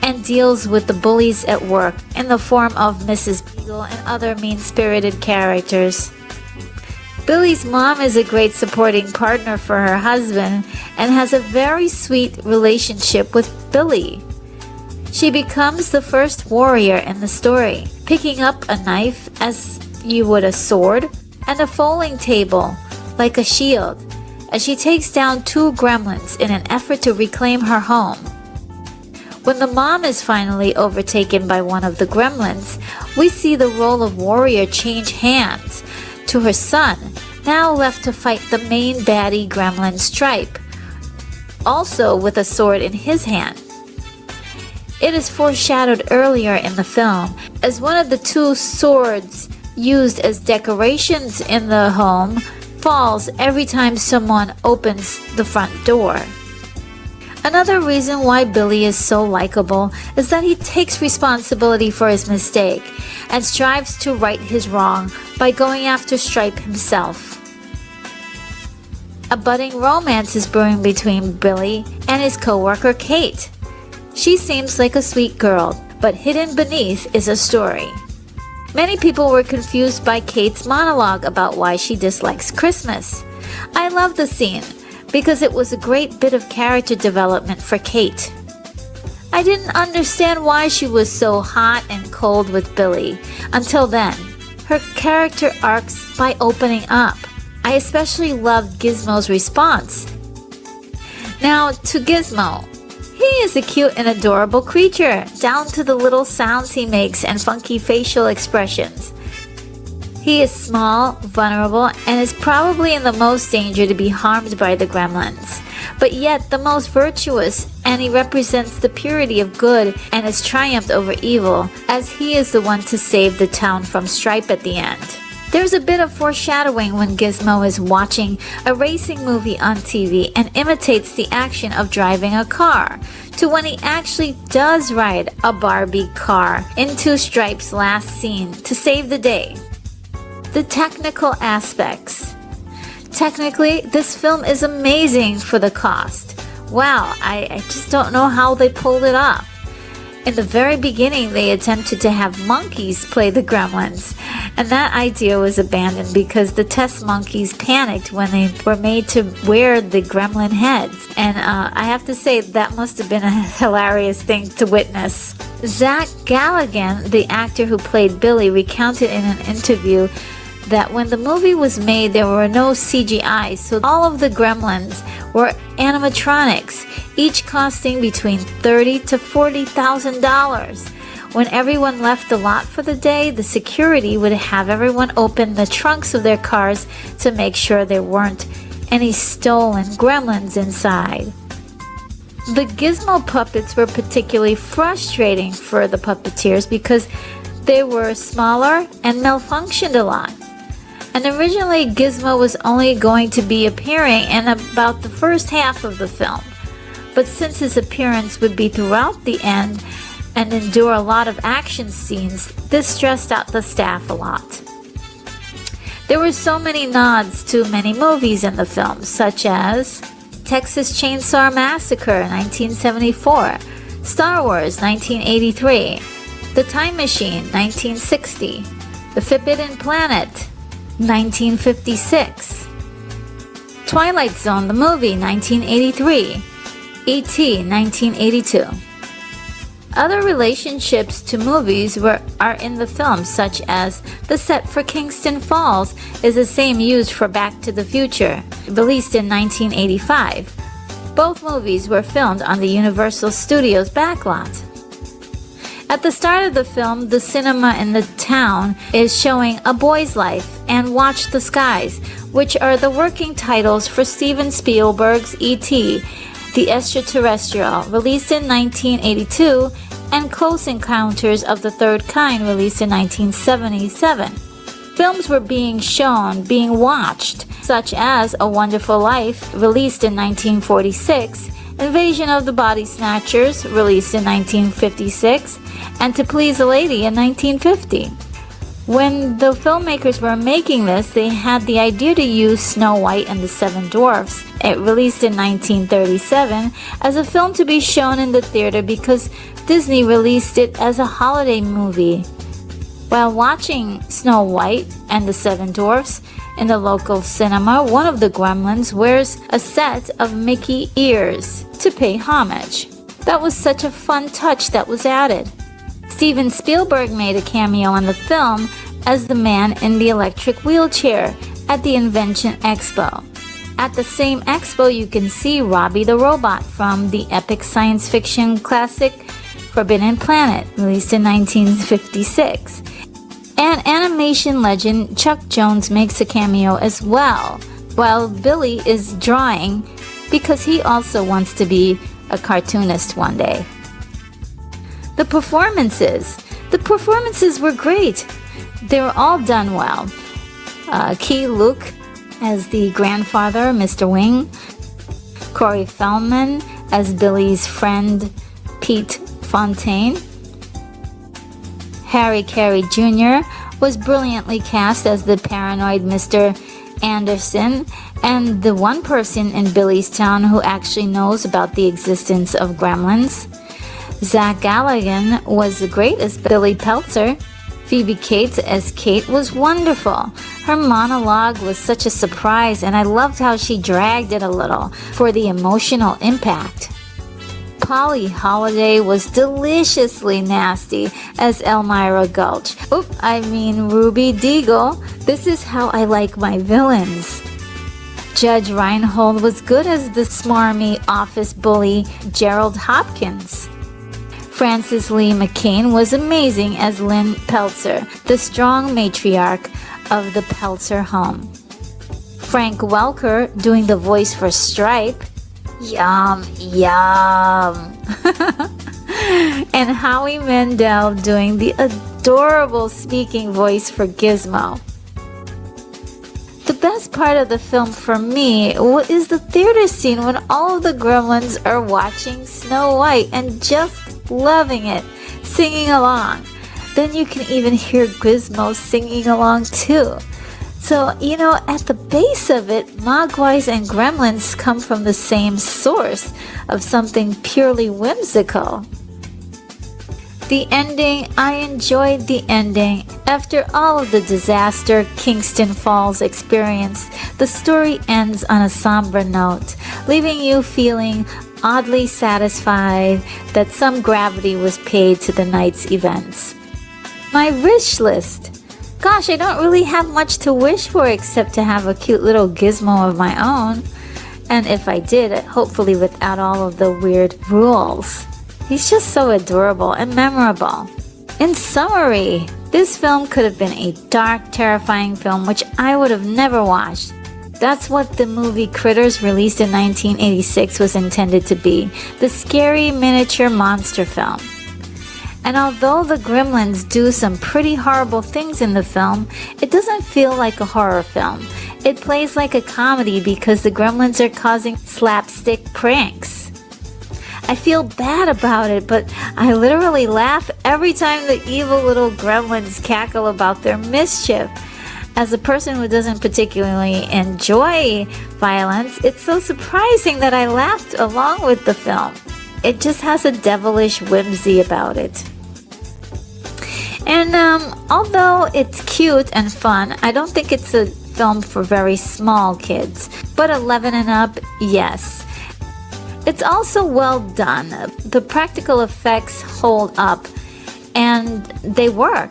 and deals with the bullies at work in the form of Mrs. Beagle and other mean-spirited characters. Billy's mom is a great supporting partner for her husband and has a very sweet relationship with Billy. She becomes the first warrior in the story, picking up a knife as you would a sword and a folding table like a shield as she takes down 2 gremlins in an effort to reclaim her home. When the mom is finally overtaken by one of the gremlins, we see the role of warrior change hands to her son, now left to fight the main baddie gremlin Stripe, also with a sword in his hand. It is foreshadowed earlier in the film as one of the 2 swords used as decorations in the home falls every time someone opens the front door. Another reason why Billy is so likable is that he takes responsibility for his mistake and strives to right his wrong by going after Stripe himself. A budding romance is brewing between Billy and his co-worker Kate. She seems like a sweet girl, but hidden beneath is a story. Many people were confused by Kate's monologue about why she dislikes Christmas. I love the scene because it was a great bit of character development for Kate. I didn't understand why she was so hot and cold with Billy until then. Her character arcs by opening up. I especially loved Gizmo's response. Now to Gizmo. He is a cute and adorable creature, down to the little sounds he makes and funky facial expressions. He is small, vulnerable, and is probably in the most danger to be harmed by the gremlins, but yet the most virtuous, and he represents the purity of good and has triumphed over evil, as he is the one to save the town from Stripe at the end. There's a bit of foreshadowing when Gizmo is watching a racing movie on TV and imitates the action of driving a car, to when he actually does ride a Barbie car into Stripe's last scene to save the day. The technical aspects. Technically, this film is amazing for the cost. Wow, I just don't know how they pulled it off. In the very beginning, they attempted to have monkeys play the gremlins, and that idea was abandoned because the test monkeys panicked when they were made to wear the gremlin heads. And I have to say, that must have been a hilarious thing to witness. Zach Galligan, the actor who played Billy, recounted in an interview that when the movie was made, there were no CGI, so all of the gremlins were animatronics, each costing between $30,000 to $40,000. When everyone left the lot for the day, the security would have everyone open the trunks of their cars to make sure there weren't any stolen gremlins inside. The Gizmo puppets were particularly frustrating for the puppeteers because they were smaller and malfunctioned a lot. And originally, Gizmo was only going to be appearing in about the first half of the film. But since his appearance would be throughout the end and endure a lot of action scenes, this stressed out the staff a lot. There were so many nods to many movies in the film, such as Texas Chainsaw Massacre 1974, Star Wars 1983, The Time Machine 1960, The Forbidden Planet 1956, Twilight Zone the movie 1983, E.T. 1982. Other relationships to movies are in the film, such as the set for Kingston Falls is the same used for Back to the Future, released in 1985. Both movies were filmed on the Universal Studios backlot. At the start of the film, the cinema in the town is showing A Boy's Life and Watch the Skies, which are the working titles for Steven Spielberg's E.T., the Extraterrestrial, released in 1982, and Close Encounters of the Third Kind, released in 1977. Films were being watched, such as A Wonderful Life, released in 1946, Invasion of the Body Snatchers, released in 1956, and To Please a Lady in 1950. When the filmmakers were making this, they had the idea to use Snow White and the Seven Dwarfs, released in 1937, as a film to be shown in the theater because Disney released it as a holiday movie. While watching Snow White and the Seven Dwarfs in the local cinema, one of the gremlins wears a set of Mickey ears to pay homage. That was such a fun touch that was added. Steven Spielberg made a cameo in the film as the man in the electric wheelchair at the Invention Expo. At the same expo, you can see Robbie the Robot from the epic science fiction classic Forbidden Planet, released in 1956. And animation legend Chuck Jones makes a cameo as well, while Billy is drawing because he also wants to be a cartoonist one day. The performances were great. They were all done well. Key Luke as the grandfather, Mr. Wing. Corey Feldman as Billy's friend, Pete Fontaine. Harry Carey Jr. was brilliantly cast as the paranoid Mr. Anderson, and the one person in Billy's town who actually knows about the existence of gremlins. Zach Galligan was great as Billy Peltzer. Phoebe Cates as Kate was wonderful. Her monologue was such a surprise, and I loved how she dragged it a little for the emotional impact. Polly Holiday was deliciously nasty as Elmira Gulch. Ruby Deagle. This is how I like my villains. Judge Reinhold was good as the smarmy office bully Gerald Hopkins. Frances Lee McCain was amazing as Lynn Peltzer, the strong matriarch of the Peltzer home. Frank Welker doing the voice for Stripe. Yum, yum. And Howie Mandel doing the adorable speaking voice for Gizmo. The best part of the film for me is the theater scene when all of the gremlins are watching Snow White and just loving it, singing along. Then you can even hear Gizmo singing along too. So, at the base of it, Mogwais and gremlins come from the same source of something purely whimsical. The ending, I enjoyed the ending. After all of the disaster Kingston Falls experienced, the story ends on a somber note, leaving you feeling oddly satisfied that some gravity was paid to the night's events. My wish list. Gosh, I don't really have much to wish for except to have a cute little gizmo of my own. And if I did, hopefully without all of the weird rules. He's just so adorable and memorable. In summary, this film could have been a dark, terrifying film which I would have never watched. That's what the movie Critters, released in 1986, was intended to be, the scary miniature monster film. And although the gremlins do some pretty horrible things in the film, it doesn't feel like a horror film. It plays like a comedy because the gremlins are causing slapstick pranks. I feel bad about it, but I literally laugh every time the evil little gremlins cackle about their mischief. As a person who doesn't particularly enjoy violence, it's so surprising that I laughed along with the film. It just has a devilish whimsy about it. And although it's cute and fun, I don't think it's a film for very small kids. But 11 and up, yes. It's also well done. The practical effects hold up and they work.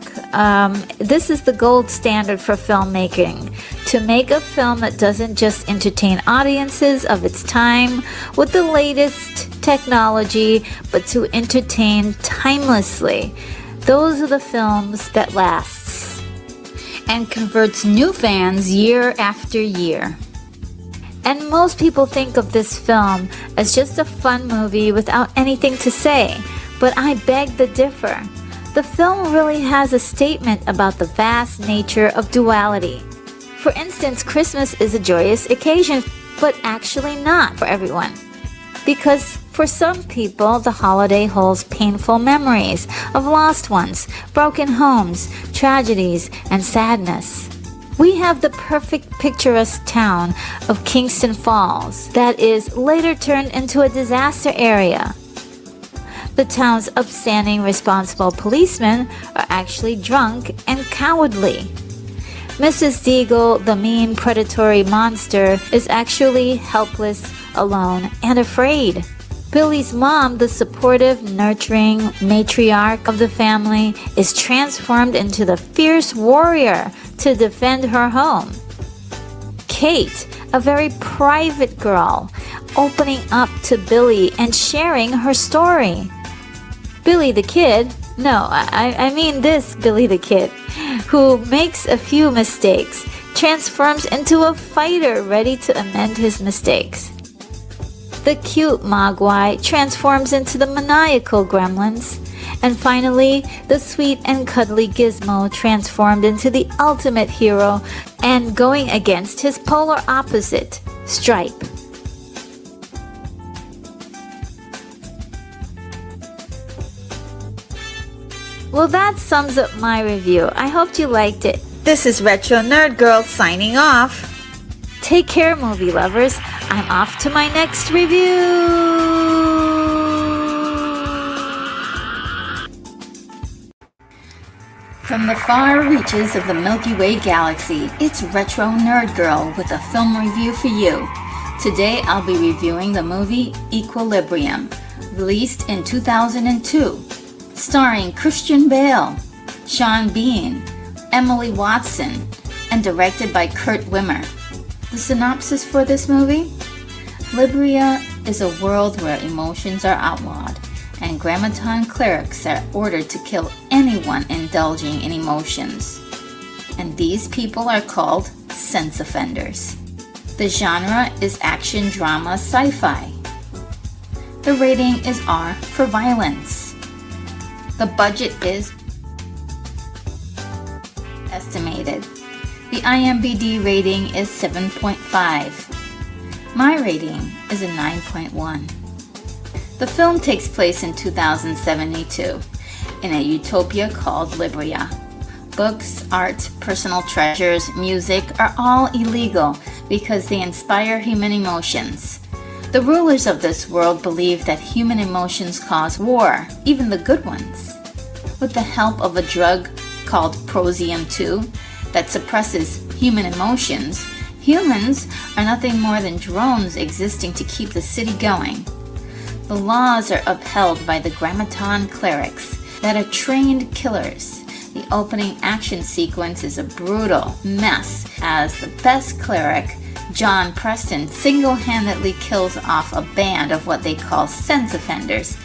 This is the gold standard for filmmaking. To make a film that doesn't just entertain audiences of its time with the latest technology, but to entertain timelessly. Those are the films that lasts and converts new fans year after year. And most people think of this film as just a fun movie without anything to say, but I beg to differ. The film really has a statement about the vast nature of duality. For instance, Christmas is a joyous occasion, but actually not for everyone. Because for some people, the holiday holds painful memories of lost ones, broken homes, tragedies, and sadness. We have the perfect picturesque town of Kingston Falls that is later turned into a disaster area. The town's upstanding, responsible policemen are actually drunk and cowardly. Mrs. Deagle, the mean, predatory monster, is actually helpless, alone, and afraid. Billy's mom, the supportive, nurturing matriarch of the family, is transformed into the fierce warrior to defend her home. Kate, a very private girl, opening up to Billy and sharing her story. Billy the Kid, I mean this Billy the Kid, who makes a few mistakes, transforms into a fighter ready to amend his mistakes. The cute Mogwai transforms into the maniacal gremlins. And finally, the sweet and cuddly Gizmo transformed into the ultimate hero and going against his polar opposite, Stripe. Well, that sums up my review. I hope you liked it. This is Retro Nerd Girl signing off. Take care, movie lovers. I'm off to my next review. From the far reaches of the Milky Way galaxy, it's Retro Nerd Girl with a film review for you. Today I'll be reviewing the movie Equilibrium, released in 2002, starring Christian Bale, Sean Bean, Emily Watson, and directed by Kurt Wimmer. The synopsis for this movie? Libria is a world where emotions are outlawed, and grammaton clerics are ordered to kill anyone indulging in emotions. And these people are called sense offenders. The genre is action, drama, sci-fi. The rating is R for violence. The budget is estimated. The IMDb rating is 7.5. My rating is a 9.1. The film takes place in 2072 in a utopia called Libria. Books, art, personal treasures, music are all illegal because they inspire human emotions. The rulers of this world believe that human emotions cause war, even the good ones. with the help of a drug called Prosium 2 that suppresses human emotions, humans are nothing more than drones existing to keep the city going. The laws are upheld by the Grammaton clerics that are trained killers. The opening action sequence is a brutal mess as the best cleric, John Preston, single-handedly kills off a band of what they call sense offenders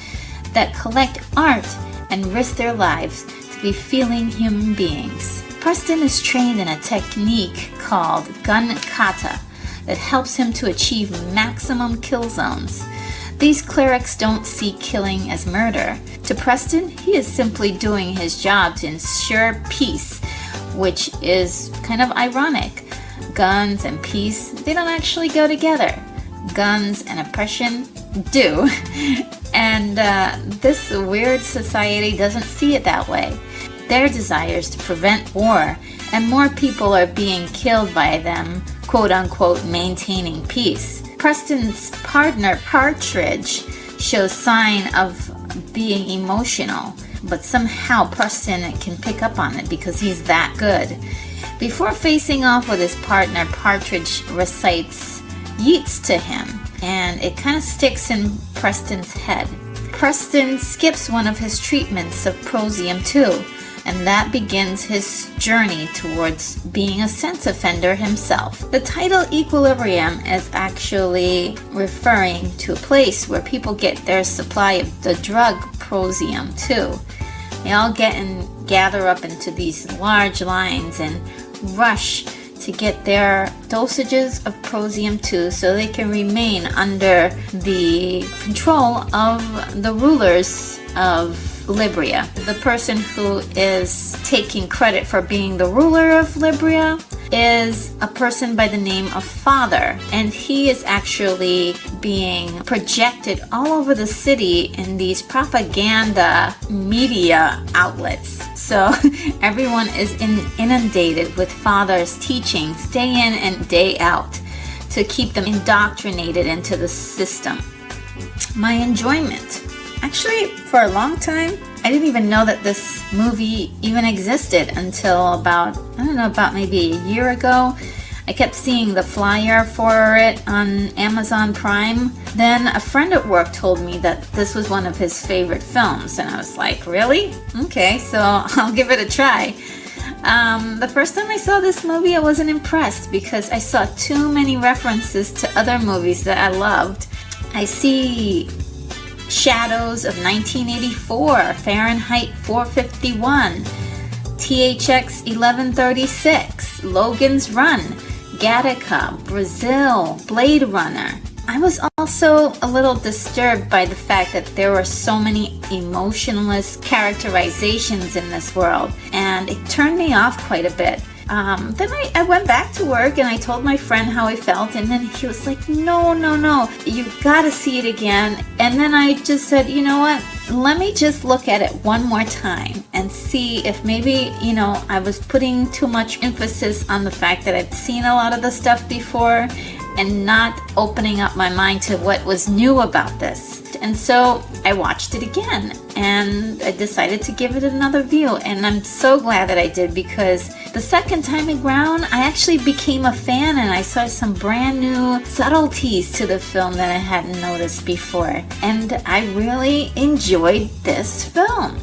that collect art and risk their lives to be feeling human beings. Preston is trained in a technique called gun kata that helps him to achieve maximum kill zones. These clerics don't see killing as murder. To Preston, he is simply doing his job to ensure peace, which is kind of ironic. Guns and peace, they don't actually go together. Guns and oppression do. And this weird society doesn't see it that way. Their desire is to prevent war, and more people are being killed by them, quote-unquote, maintaining peace. Preston's partner, Partridge, shows sign of being emotional, but somehow Preston can pick up on it because he's that good. Before facing off with his partner, Partridge recites yeets to him, and it kind of sticks in Preston's head. Preston skips one of his treatments of Prosium 2, and that begins his journey towards being a sense offender himself. The title Equilibrium is actually referring to a place where people get their supply of the drug Prosium 2. They all gather up into these large lines and rush to get their dosages of Prosium 2 so they can remain under the control of the rulers of Libria. The person who is taking credit for being the ruler of Libria is a person by the name of Father, and he is actually being projected all over the city in these propaganda media outlets. So everyone is inundated with Father's teachings day in and day out to keep them indoctrinated into the system. My enjoyment. Actually, for a long time, I didn't even know that this movie even existed until about maybe a year ago. I kept seeing the flyer for it on Amazon Prime. Then a friend at work told me that this was one of his favorite films, and I was like, really? Okay, so I'll give it a try. The first time I saw this movie, I wasn't impressed because I saw too many references to other movies that I loved. I see Shadows of 1984, Fahrenheit 451, THX 1136, Logan's Run, Gattaca, Brazil, Blade Runner. I was also a little disturbed by the fact that there were so many emotionless characterizations in this world, and it turned me off quite a bit. Then I went back to work and I told my friend how I felt, and then he was like, no, you've got to see it again. And then I just said, you know what, let me just look at it one more time and see if maybe, I was putting too much emphasis on the fact that I'd seen a lot of the stuff before and not opening up my mind to what was new about this. And so I watched it again and I decided to give it another view, and I'm so glad that I did, because the second time around I actually became a fan and I saw some brand new subtleties to the film that I hadn't noticed before, and I really enjoyed this film.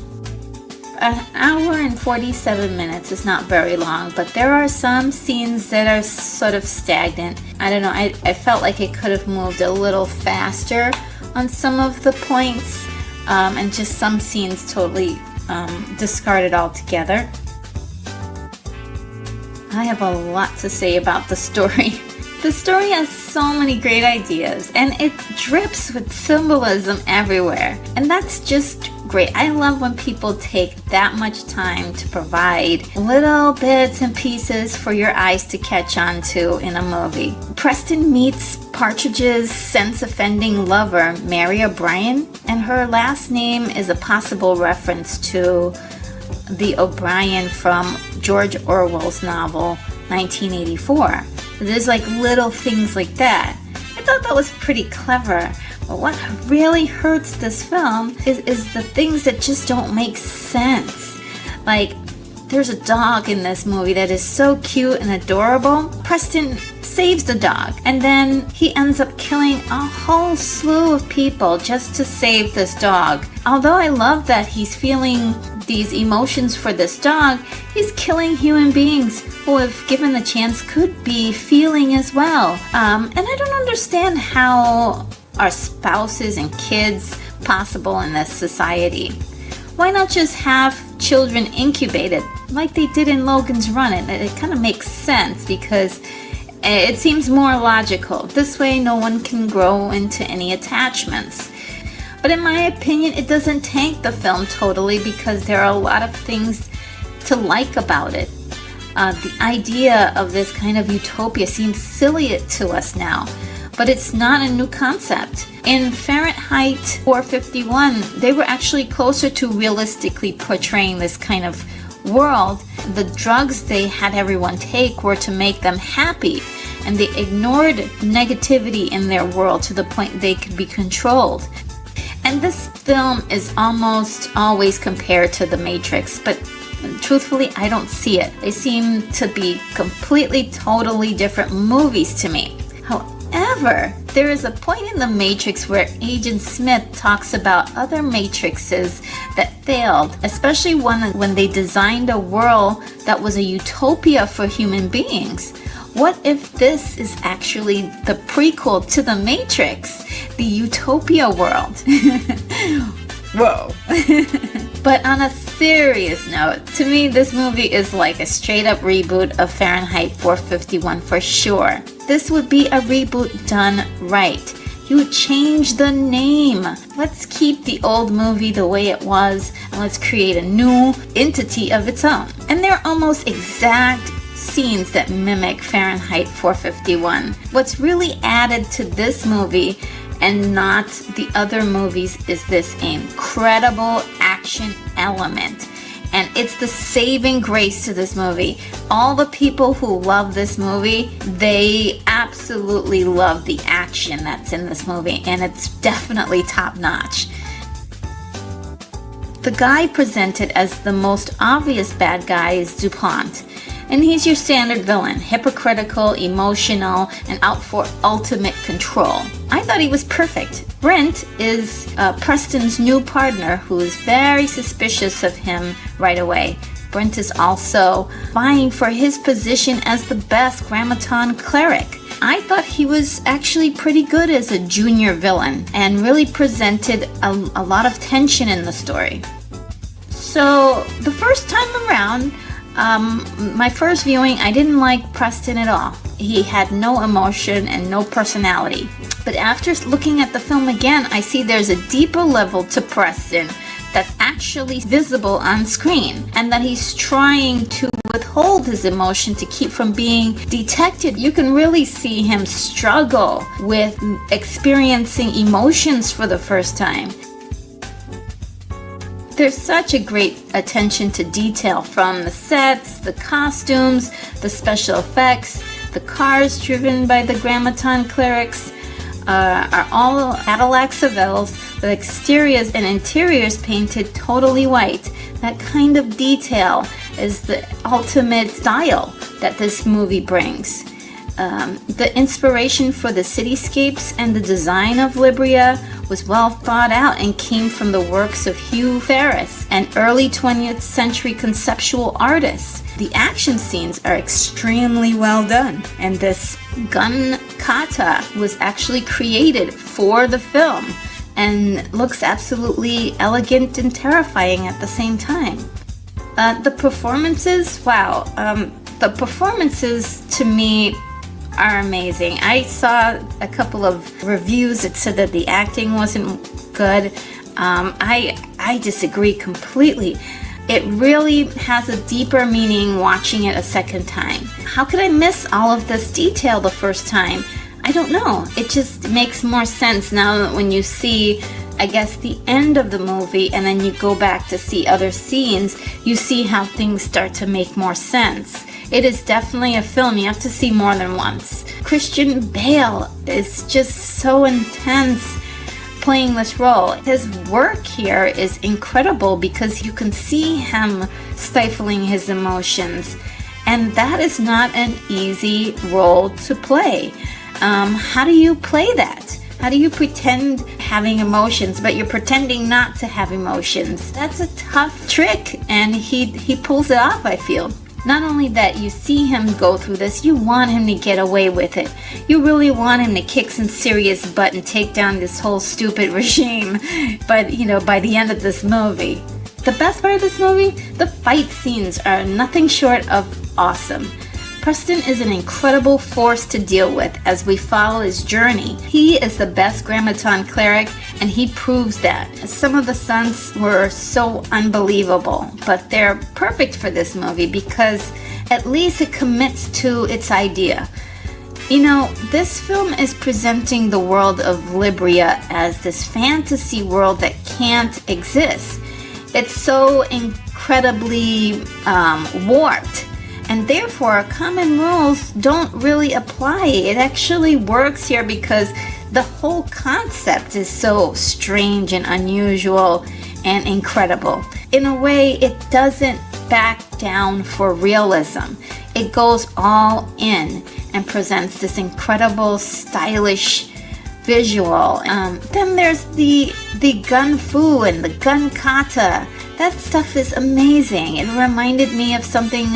An hour and 47 minutes is not very long, but there are some scenes that are sort of stagnant. I don't know, I felt like it could have moved a little faster on some of the points, and just some scenes totally discarded altogether. I have a lot to say about the story. The story has so many great ideas, and it drips with symbolism everywhere, and that's just great. I love when people take that much time to provide little bits and pieces for your eyes to catch on to in a movie. Preston meets Partridge's sense-offending lover, Mary O'Brien, and her last name is a possible reference to the O'Brien from George Orwell's novel 1984. There's like little things like that. I thought that was pretty clever. But what really hurts this film is the things that just don't make sense. Like, there's a dog in this movie that is so cute and adorable. Preston saves the dog, and then he ends up killing a whole slew of people just to save this dog. Although I love that he's feeling these emotions for this dog, he's killing human beings who, if given the chance, could be feeling as well. And I don't understand how are spouses and kids possible in this society. Why not just have children incubated like they did in Logan's Run? It kind of makes sense because it seems more logical. This way no one can grow into any attachments. But in my opinion, it doesn't tank the film totally because there are a lot of things to like about it. The idea of this kind of utopia seems silly to us now, but it's not a new concept. In Fahrenheit 451, they were actually closer to realistically portraying this kind of world. The drugs they had everyone take were to make them happy, and they ignored negativity in their world to the point they could be controlled. And this film is almost always compared to The Matrix, but truthfully, I don't see it. They seem to be completely, totally different movies to me. However, there is a point in The Matrix where Agent Smith talks about other matrices that failed, especially when they designed a world that was a utopia for human beings. What if this is actually the prequel to The Matrix, the utopia world? Whoa. But on a serious note, to me this movie is like a straight up reboot of Fahrenheit 451 for sure. This would be a reboot done right. You would change the name. Let's keep the old movie the way it was, and let's create a new entity of its own. And they're almost exact scenes that mimic Fahrenheit 451. What's really added to this movie and not the other movies is this incredible action element. And it's the saving grace to this movie. All the people who love this movie, they absolutely love the action that's in this movie, and it's definitely top notch. The guy presented as the most obvious bad guy is DuPont. And he's your standard villain, hypocritical, emotional, and out for ultimate control. I thought he was perfect. Brent is Preston's new partner who is very suspicious of him right away. Brent is also vying for his position as the best grammaton cleric. I thought he was actually pretty good as a junior villain and really presented a lot of tension in the story. So the first time around, my first viewing, I didn't like Preston at all. He had no emotion and no personality. But after looking at the film again, I see there's a deeper level to Preston that's actually visible on screen, and that he's trying to withhold his emotion to keep from being detected. You can really see him struggle with experiencing emotions for the first time. There's such a great attention to detail from the sets, the costumes, the special effects. The cars driven by the grammaton clerics are all Cadillac Sevelles with exteriors and interiors painted totally white. That kind of detail is the ultimate style that this movie brings. The inspiration for the cityscapes and the design of Libria was well thought out and came from the works of Hugh Ferris, an early 20th century conceptual artist. The action scenes are extremely well done, and this gun kata was actually created for the film and looks absolutely elegant and terrifying at the same time. The performances, wow, the performances to me are amazing. I saw a couple of reviews that said that the acting wasn't good. I disagree completely. It really has a deeper meaning watching it a second time. How could I miss all of this detail the first time? I don't know. It just makes more sense now when you see, I guess, the end of the movie and then you go back to see other scenes, you see how things start to make more sense. It is definitely a film you have to see more than once. Christian Bale is just so intense. playing this role. His work here is incredible because you can see him stifling his emotions, and that is not an easy role to play. How do you play that? How do you pretend having emotions, but you're pretending not to have emotions? That's a tough trick, and he pulls it off, I feel. Not only that, you see him go through this, you want him to get away with it. You really want him to kick some serious butt and take down this whole stupid regime, but by the end of this movie. The best part of this movie, the fight scenes are nothing short of awesome. Preston is an incredible force to deal with as we follow his journey. He is the best Grammaton cleric, and he proves that. Some of the stunts were so unbelievable, but they're perfect for this movie because at least it commits to its idea. This film is presenting the world of Libria as this fantasy world that can't exist. It's so incredibly warped. And therefore, common rules don't really apply. It actually works here because the whole concept is so strange and unusual and incredible. In a way, it doesn't back down for realism. It goes all in and presents this incredible, stylish visual. Then there's the gun fu and the gun kata. That stuff is amazing. It reminded me of something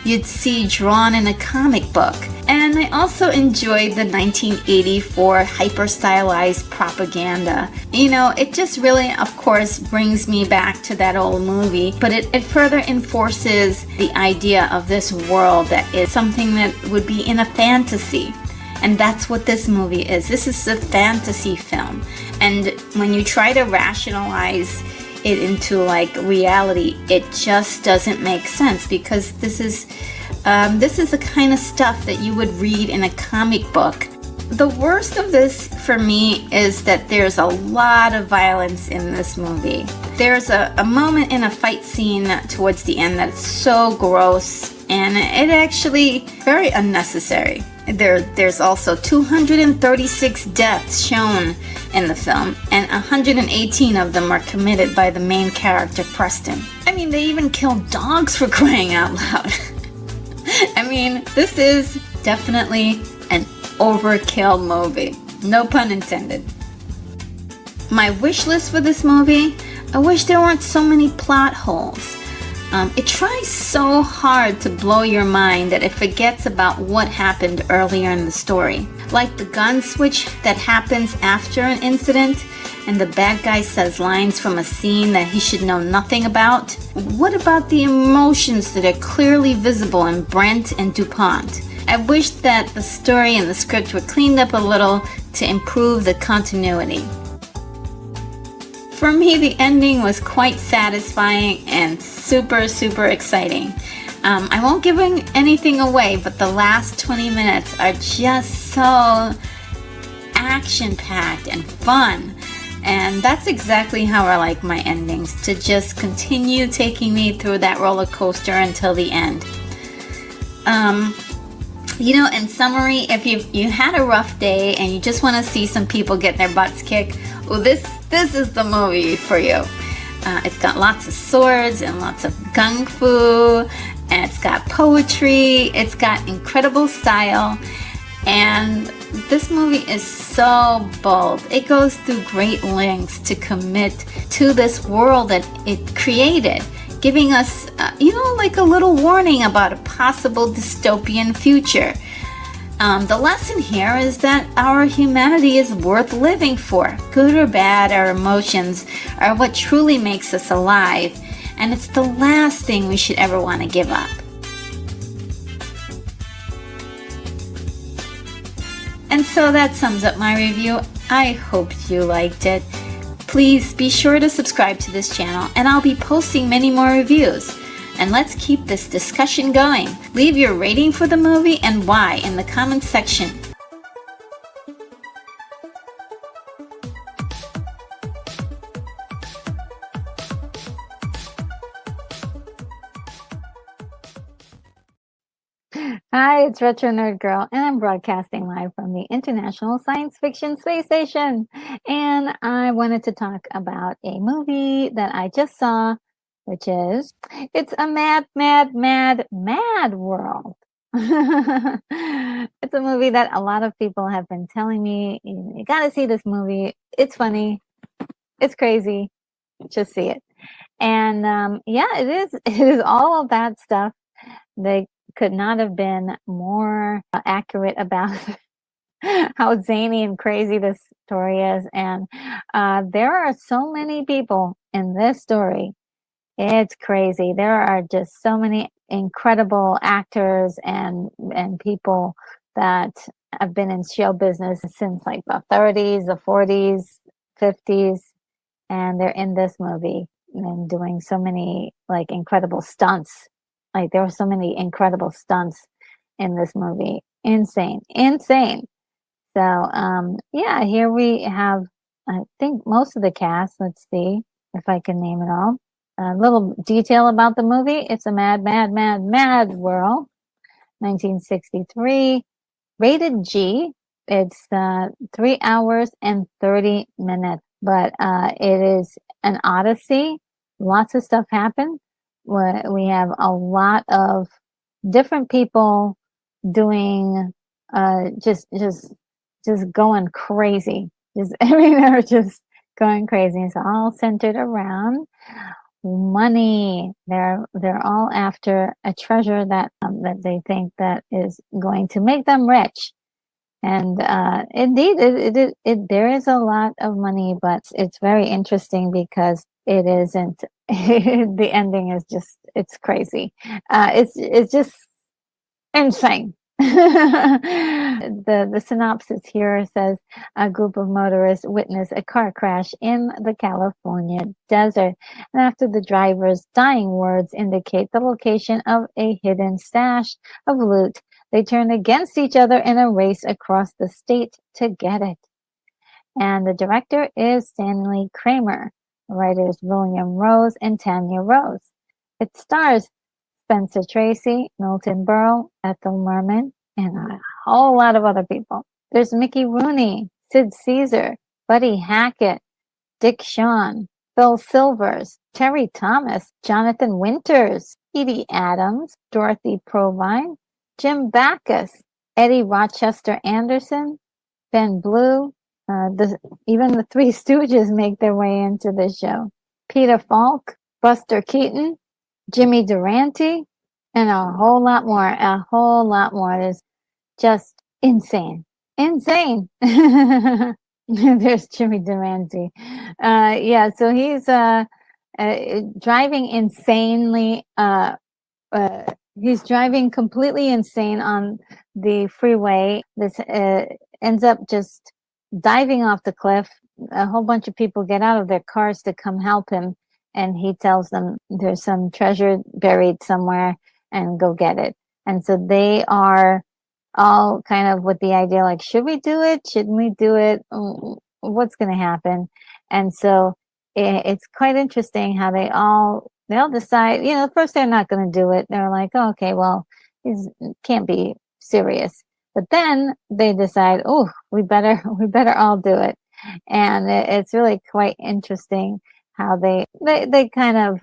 you'd see drawn in a comic book. And I also enjoyed the 1984 hyper-stylized propaganda. It just really, of course, brings me back to that old movie, but it further enforces the idea of this world that is something that would be in a fantasy. And that's what this movie is. This is a fantasy film. And when you try to rationalize it into reality, it just doesn't make sense because this is the kind of stuff that you would read in a comic book. The worst of this for me is that there's a lot of violence in this movie. There's a moment in a fight scene towards the end that's so gross, and it actually very unnecessary. There's also 236 deaths shown in the film, and 118 of them are committed by the main character, Preston. They even kill dogs, for crying out loud. This is definitely an overkill movie. No pun intended. My wish list for this movie, I wish there weren't so many plot holes. It tries so hard to blow your mind that it forgets about what happened earlier in the story. Like the gun switch that happens after an incident, and the bad guy says lines from a scene that he should know nothing about. What about the emotions that are clearly visible in Brent and DuPont? I wish that the story and the script were cleaned up a little to improve the continuity. For me, the ending was quite satisfying and super, super exciting. I won't give anything away, but the last 20 minutes are just so action-packed and fun. And that's exactly how I like my endings, to just continue taking me through that roller coaster until the end. In summary, if you had a rough day and you just want to see some people get their butts kicked, well, this is the movie for you. It's got lots of swords and lots of gung fu, and it's got poetry, it's got incredible style, and this movie is so bold. It goes through great lengths to commit to this world that it created, giving us, a little warning about a possible dystopian future. The lesson here is that our humanity is worth living for. Good or bad, our emotions are what truly makes us alive, and it's the last thing we should ever want to give up. And so that sums up my review. I hope you liked it. Please be sure to subscribe to this channel, and I'll be posting many more reviews. And let's keep this discussion going. Leave your rating for the movie and why in the comments section. Hi, it's Retro Nerd Girl, and I'm broadcasting live from the International Science Fiction Space Station. And I wanted to talk about a movie that I just saw, which is It's a Mad, Mad, Mad, Mad World. It's a movie that a lot of people have been telling me, you gotta see this movie. It's funny, it's crazy, just see it. And yeah, it is. It is all of that stuff. They could not have been more accurate about how zany and crazy this story is. And there are so many people in this story. It's crazy. There are just so many incredible actors and people that have been in show business since like the 30s, the 40s, 50s, and they're in this movie and doing so many like incredible stunts. Like there were so many incredible stunts in this movie. Insane, insane. So yeah, here we have I think most of the cast. Let's see if I can name it all. A little detail about the movie. It's a mad, mad, mad, mad world. 1963. Rated G. It's 3 hours and 30 minutes, but it is an odyssey. Lots of stuff happened. We have a lot of different people doing just going crazy. Just I mean, they're just going crazy. It's all centered around money. They're all after a treasure that they think that is going to make them rich. And indeed, there is a lot of money, but it's very interesting because it isn't. The ending is just it's crazy. It's just insane. The synopsis here says a group of motorists witness a car crash in the California desert, and after the driver's dying words indicate the location of a hidden stash of loot, they turn against each other in a race across the state to get it. And the director is Stanley Kramer. The writers William Rose and Tanya Rose. It stars Spencer Tracy, Milton Berle, Ethel Merman, and a whole lot of other people. There's Mickey Rooney, Sid Caesar, Buddy Hackett, Dick Shawn, Phil Silvers, Terry Thomas, Jonathan Winters, Edie Adams, Dorothy Provine, Jim Backus, Eddie Rochester Anderson, Ben Blue. Even the Three Stooges make their way into this show. Peter Falk, Buster Keaton, Jimmy Durante, and a whole lot more. A whole lot more. It's just insane. Insane. There's Jimmy Durante. Yeah, so he's driving insanely. He's driving completely insane on the freeway. This ends up just diving off the cliff. A whole bunch of people get out of their cars to come help him, and he tells them there's some treasure buried somewhere and go get it. And so they are all kind of with the idea like, should we do it? Shouldn't we do it? What's going to happen? And so it's quite interesting how they'll decide, first they're not going to do it. They're like, oh, okay, well, it can't be serious. But then they decide, oh, we better all do it. And it's really quite interesting how they kind of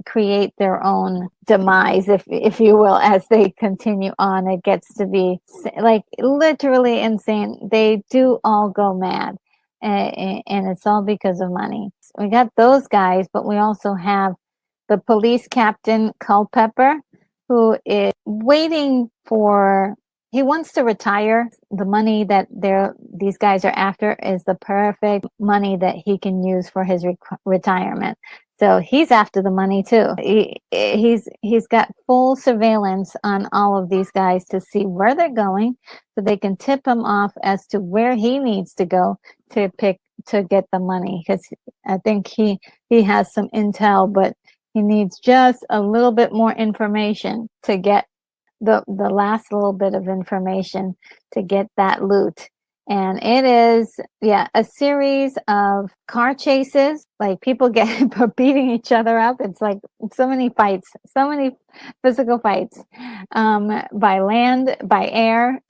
create their own demise, if you will, as they continue on. It gets to be like literally insane. They do all go mad, and it's all because of money. We got those guys, but we also have the police captain Culpepper, who is waiting for. He wants to retire. The money that these guys are after is the perfect money that he can use for his retirement. So he's after the money too. He's got full surveillance on all of these guys to see where they're going, so they can tip him off as to where he needs to go to get the money. Because I think he has some intel, but he needs just a little bit more information to get the last little bit of information to get that loot. And it is, a series of car chases. Like people get beating each other up. It's like so many fights, so many physical fights, by land, by air.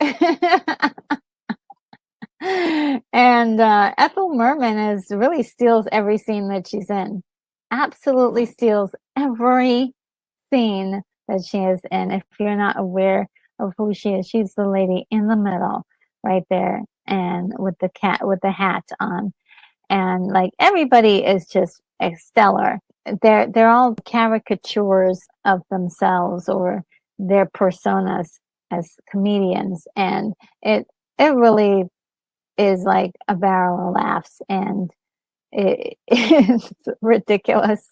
And Ethel Merman really steals every scene that she's in. Absolutely steals every scene that she is in. If you're not aware of who she is, she's the lady in the middle, right there, and with the hat on, and like everybody is just stellar. They're all caricatures of themselves or their personas as comedians, and it really is like a barrel of laughs, and it's ridiculous,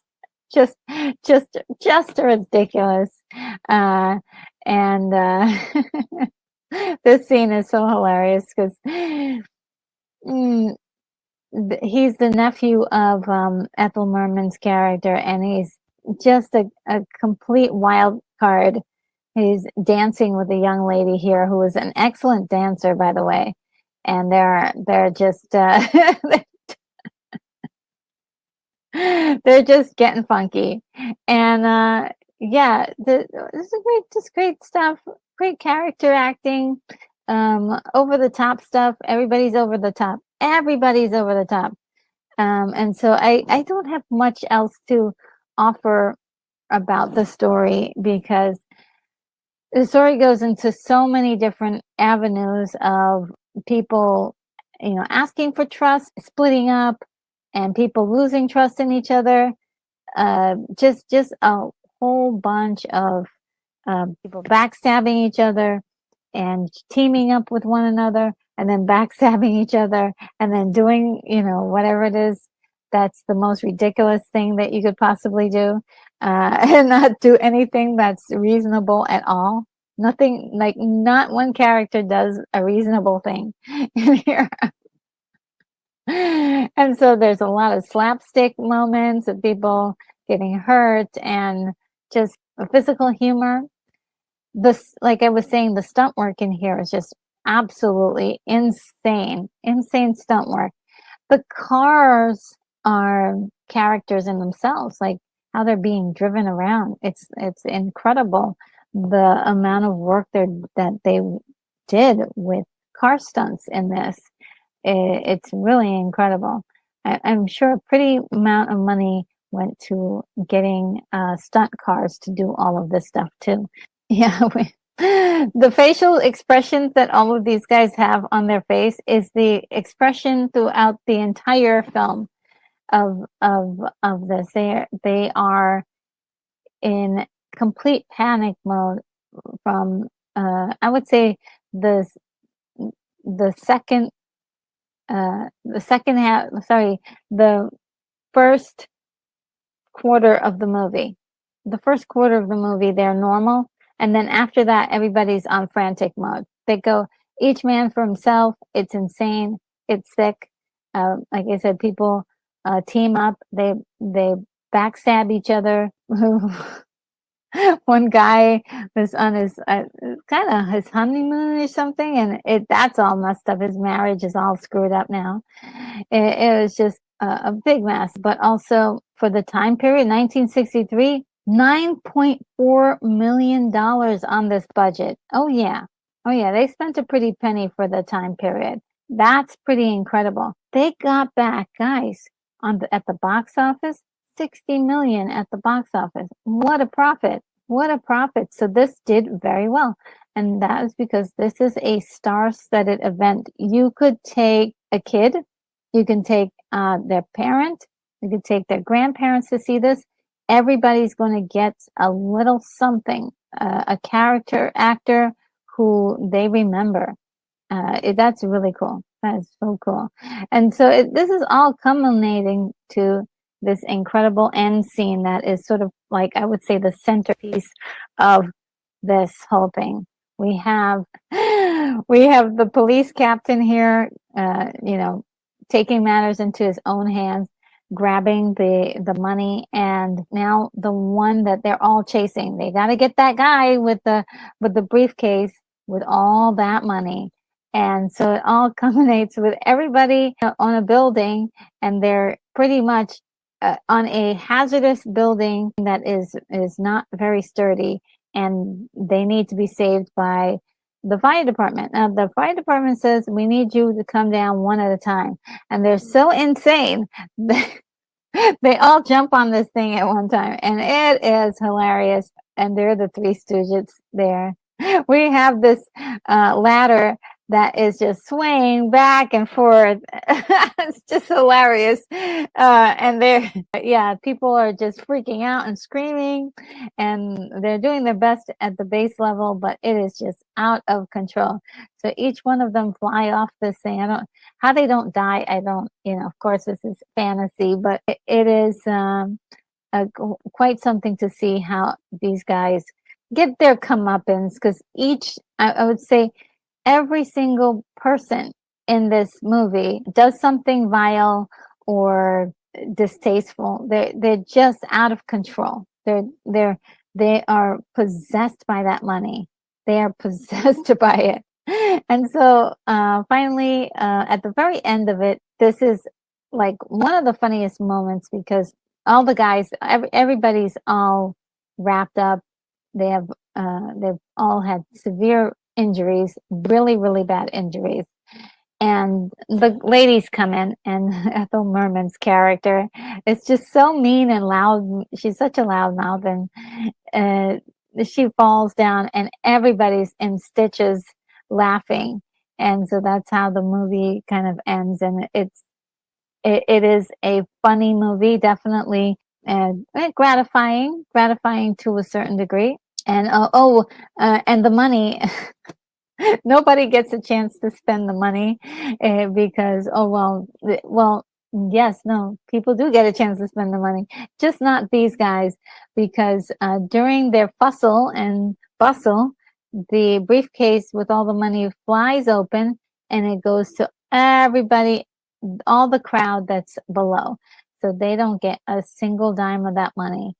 just just ridiculous. uh and This scene is so hilarious because he's the nephew of Ethel Merman's character, and he's just a complete wild card. He's dancing with a young lady here who is an excellent dancer, by the way, and they're just they're just getting funky. And this is great stuff, great character acting, over the top stuff. Everybody's over the top, and so I don't have much else to offer about the story, because the story goes into so many different avenues of people, asking for trust, splitting up, and people losing trust in each other. Just a whole bunch of people backstabbing each other and teaming up with one another, and then backstabbing each other, and then doing, whatever it is that's the most ridiculous thing that you could possibly do, and not do anything that's reasonable at all. Nothing, like not one character does a reasonable thing in here. And so there's a lot of slapstick moments of people getting hurt, and just physical humor. Like I was saying, the stunt work in here is just absolutely insane stunt work. The cars are characters in themselves, like how they're being driven around. It's incredible the amount of work that they did with car stunts in this. It's really incredible. I'm sure a pretty amount of money went to getting stunt cars to do all of this stuff too. Yeah, the facial expressions that all of these guys have on their face is the expression throughout the entire film of this. They are in complete panic mode from I would say the second half, sorry, the first quarter of the movie. The first quarter of the movie, they're normal. And then after that, everybody's on frantic mode. They go each man for himself. It's insane. It's sick. Like I said, people team up. They backstab each other. One guy was on his kind of his honeymoon or something, and that's all messed up. His marriage is all screwed up now. It was just a big mess. But also for the time period, 1963, $9.4 million on this budget. Oh yeah, they spent a pretty penny for the time period. That's pretty incredible. They got back, guys, at the box office, 60 million at the box office. What a profit. So this did very well. And that is because this is a star-studded event. You could take a kid, you can take their parent, you could take their grandparents to see this. Everybody's going to get a little something, a character actor who they remember. That's really cool. That is so cool. And so this is all culminating to this incredible end scene that is sort of like, I would say, the centerpiece of this whole thing. We have the police captain here, taking matters into his own hands, grabbing the money, and now the one that they're all chasing. They got to get that guy with the briefcase with all that money. And so it all culminates with everybody on a building, and they're pretty much on a hazardous building that is not very sturdy, and they need to be saved by the fire department. Now, the fire department says, we need you to come down one at a time. And they're so insane that they all jump on this thing at one time. And it is hilarious. And they're the Three Stooges there. We have this ladder that is just swaying back and forth. It's just hilarious. And yeah, people are just freaking out and screaming, and they're doing their best at the base level, but it is just out of control. So each one of them fly off this thing. How they don't die, I don't, of course this is fantasy, but it is quite something to see how these guys get their comeuppance, because I would say, every single person in this movie does something vile or distasteful. They're just out of control. They are possessed by that money. They are possessed by it. And so finally, at the very end of it, this is like one of the funniest moments, because all the guys, everybody's all wrapped up. They've all had severe injuries, really, really bad injuries. And the ladies come in, and Ethel Merman's character is just so mean and loud. She's such a loud mouth, and she falls down, and everybody's in stitches laughing. And so that's how the movie kind of ends. And it is a funny movie, definitely, and gratifying to a certain degree. And and the money. Nobody gets a chance to spend the money because yes, no, people do get a chance to spend the money, just not these guys, because during their fussle and bustle, the briefcase with all the money flies open, and it goes to everybody, all the crowd that's below, so they don't get a single dime of that money.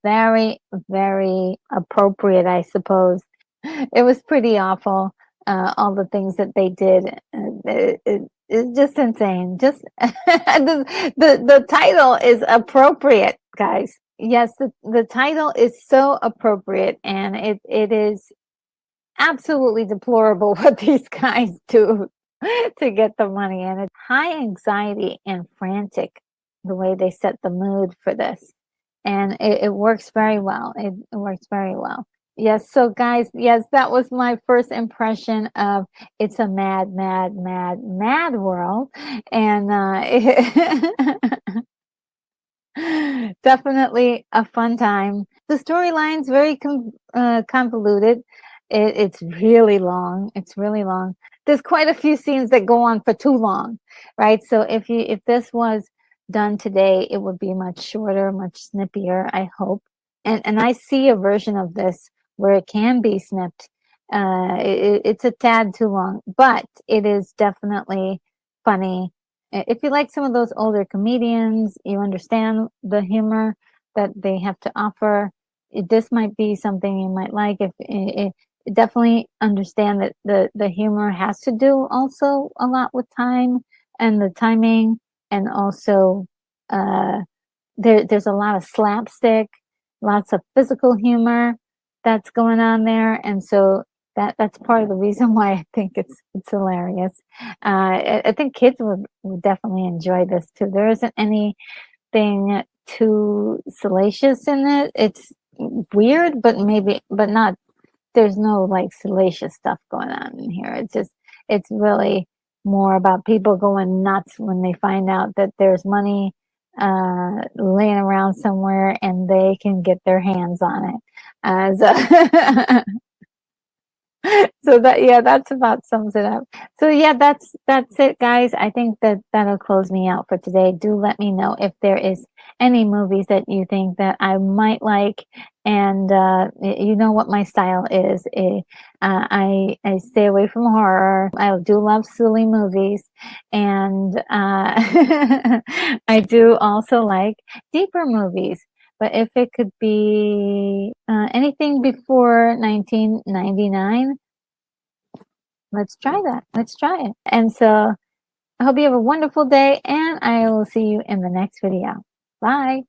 Very, very appropriate, I suppose. It was pretty awful, all the things that they did. It's just insane. Just the title is appropriate, guys. Yes, the title is so appropriate, and it is absolutely deplorable what these guys do to get the money. And it's high anxiety and frantic, the way they set the mood for this. And it works very well. It works very well. Yes, so guys, yes, that was my first impression of It's a Mad, Mad, Mad, Mad World. And definitely a fun time. The storyline's very convoluted. It's really long. It's really long. There's quite a few scenes that go on for too long, right? So if this was done today, it would be much shorter, much snippier, I hope. And I see a version of this where it can be snipped. It's a tad too long, but it is definitely funny. If you like some of those older comedians, you understand the humor that they have to offer, this might be something you might like. If definitely understand that the humor has to do also a lot with time and the timing, and also there's a lot of slapstick, lots of physical humor that's going on there, and so that's part of the reason why I think it's hilarious. I think kids would definitely enjoy this too. There isn't anything too salacious in it. It's weird, but not. There's no like salacious stuff going on in here. It's really more about people going nuts when they find out that there's money laying around somewhere and they can get their hands on it. So that's about sums it up. So yeah, that's it, guys. I think that'll close me out for today. Do let me know if there is any movies that you think that I might like, and you know what my style is. I stay away from horror. I do love silly movies, and I do also like deeper movies. But if it could be anything before 1999, Let's try that. Let's try it. And so I hope you have a wonderful day, and I will see you in the next video. Bye.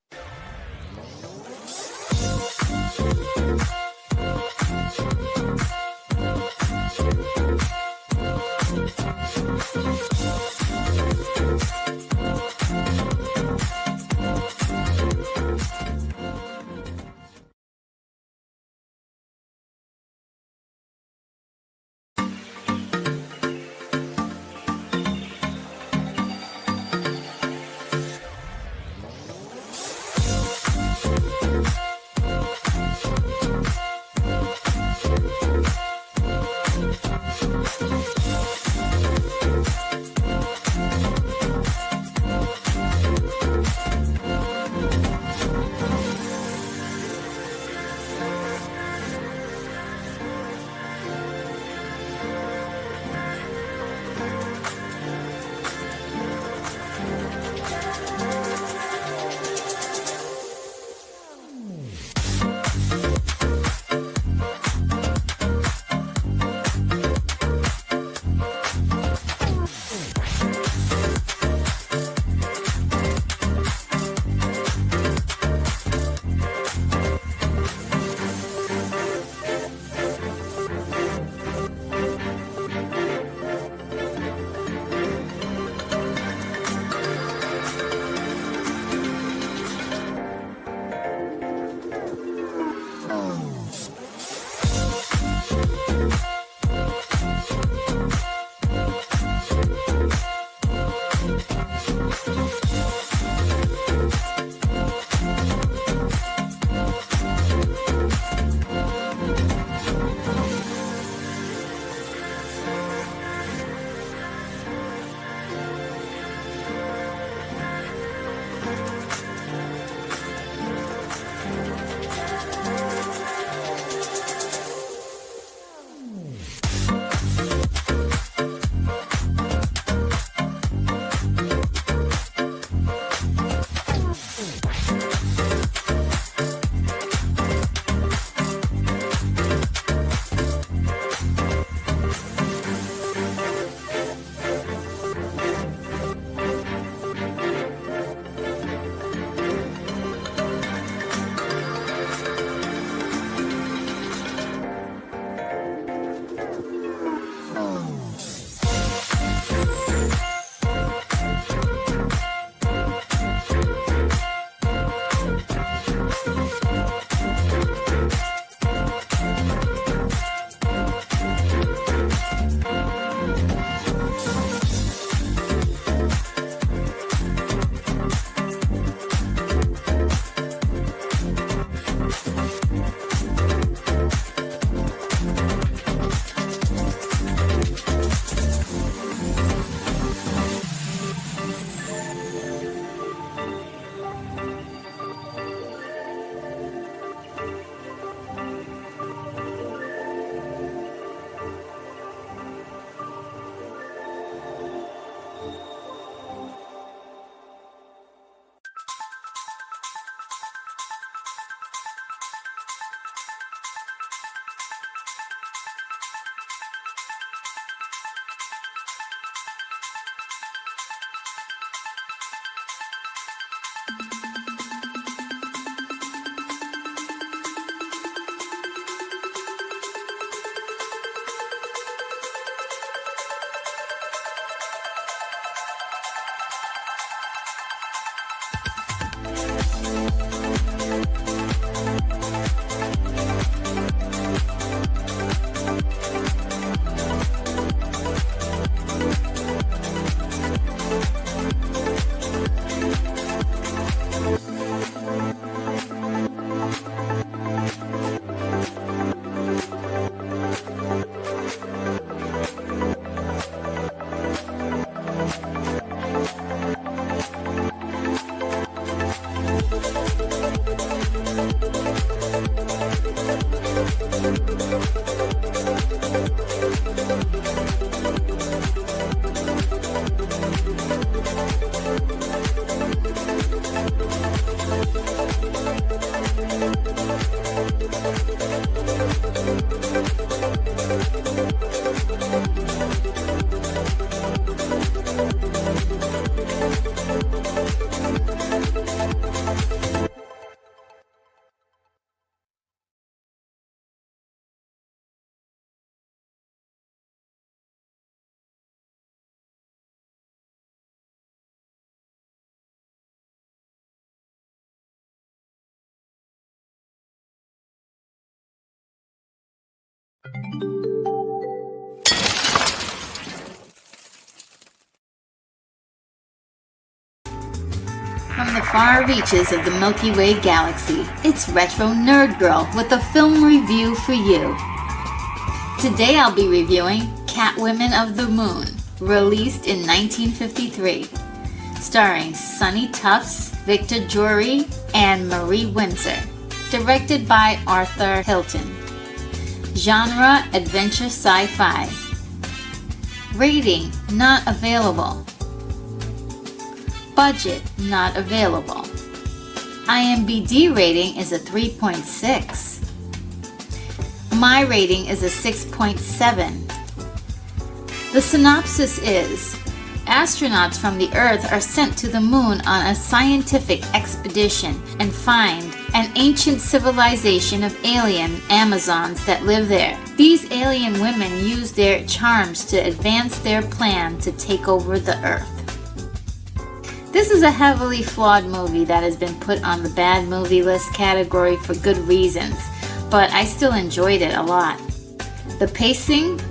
far reaches of the Milky Way galaxy. It's Retro Nerd Girl with a film review for you. Today I'll be reviewing Catwomen of the Moon, released in 1953, starring Sonny Tufts, Victor Jury, and Marie Windsor. Directed by Arthur Hilton. Genre: adventure sci-fi. Rating: not available. Budget: not available. IMDb rating is a 3.6. My rating is a 6.7. The synopsis is: astronauts from the Earth are sent to the moon on a scientific expedition and find an ancient civilization of alien Amazons that live there. These alien women use their charms to advance their plan to take over the Earth. This is a heavily flawed movie that has been put on the bad movie list category for good reasons, but I still enjoyed it a lot. The pacing,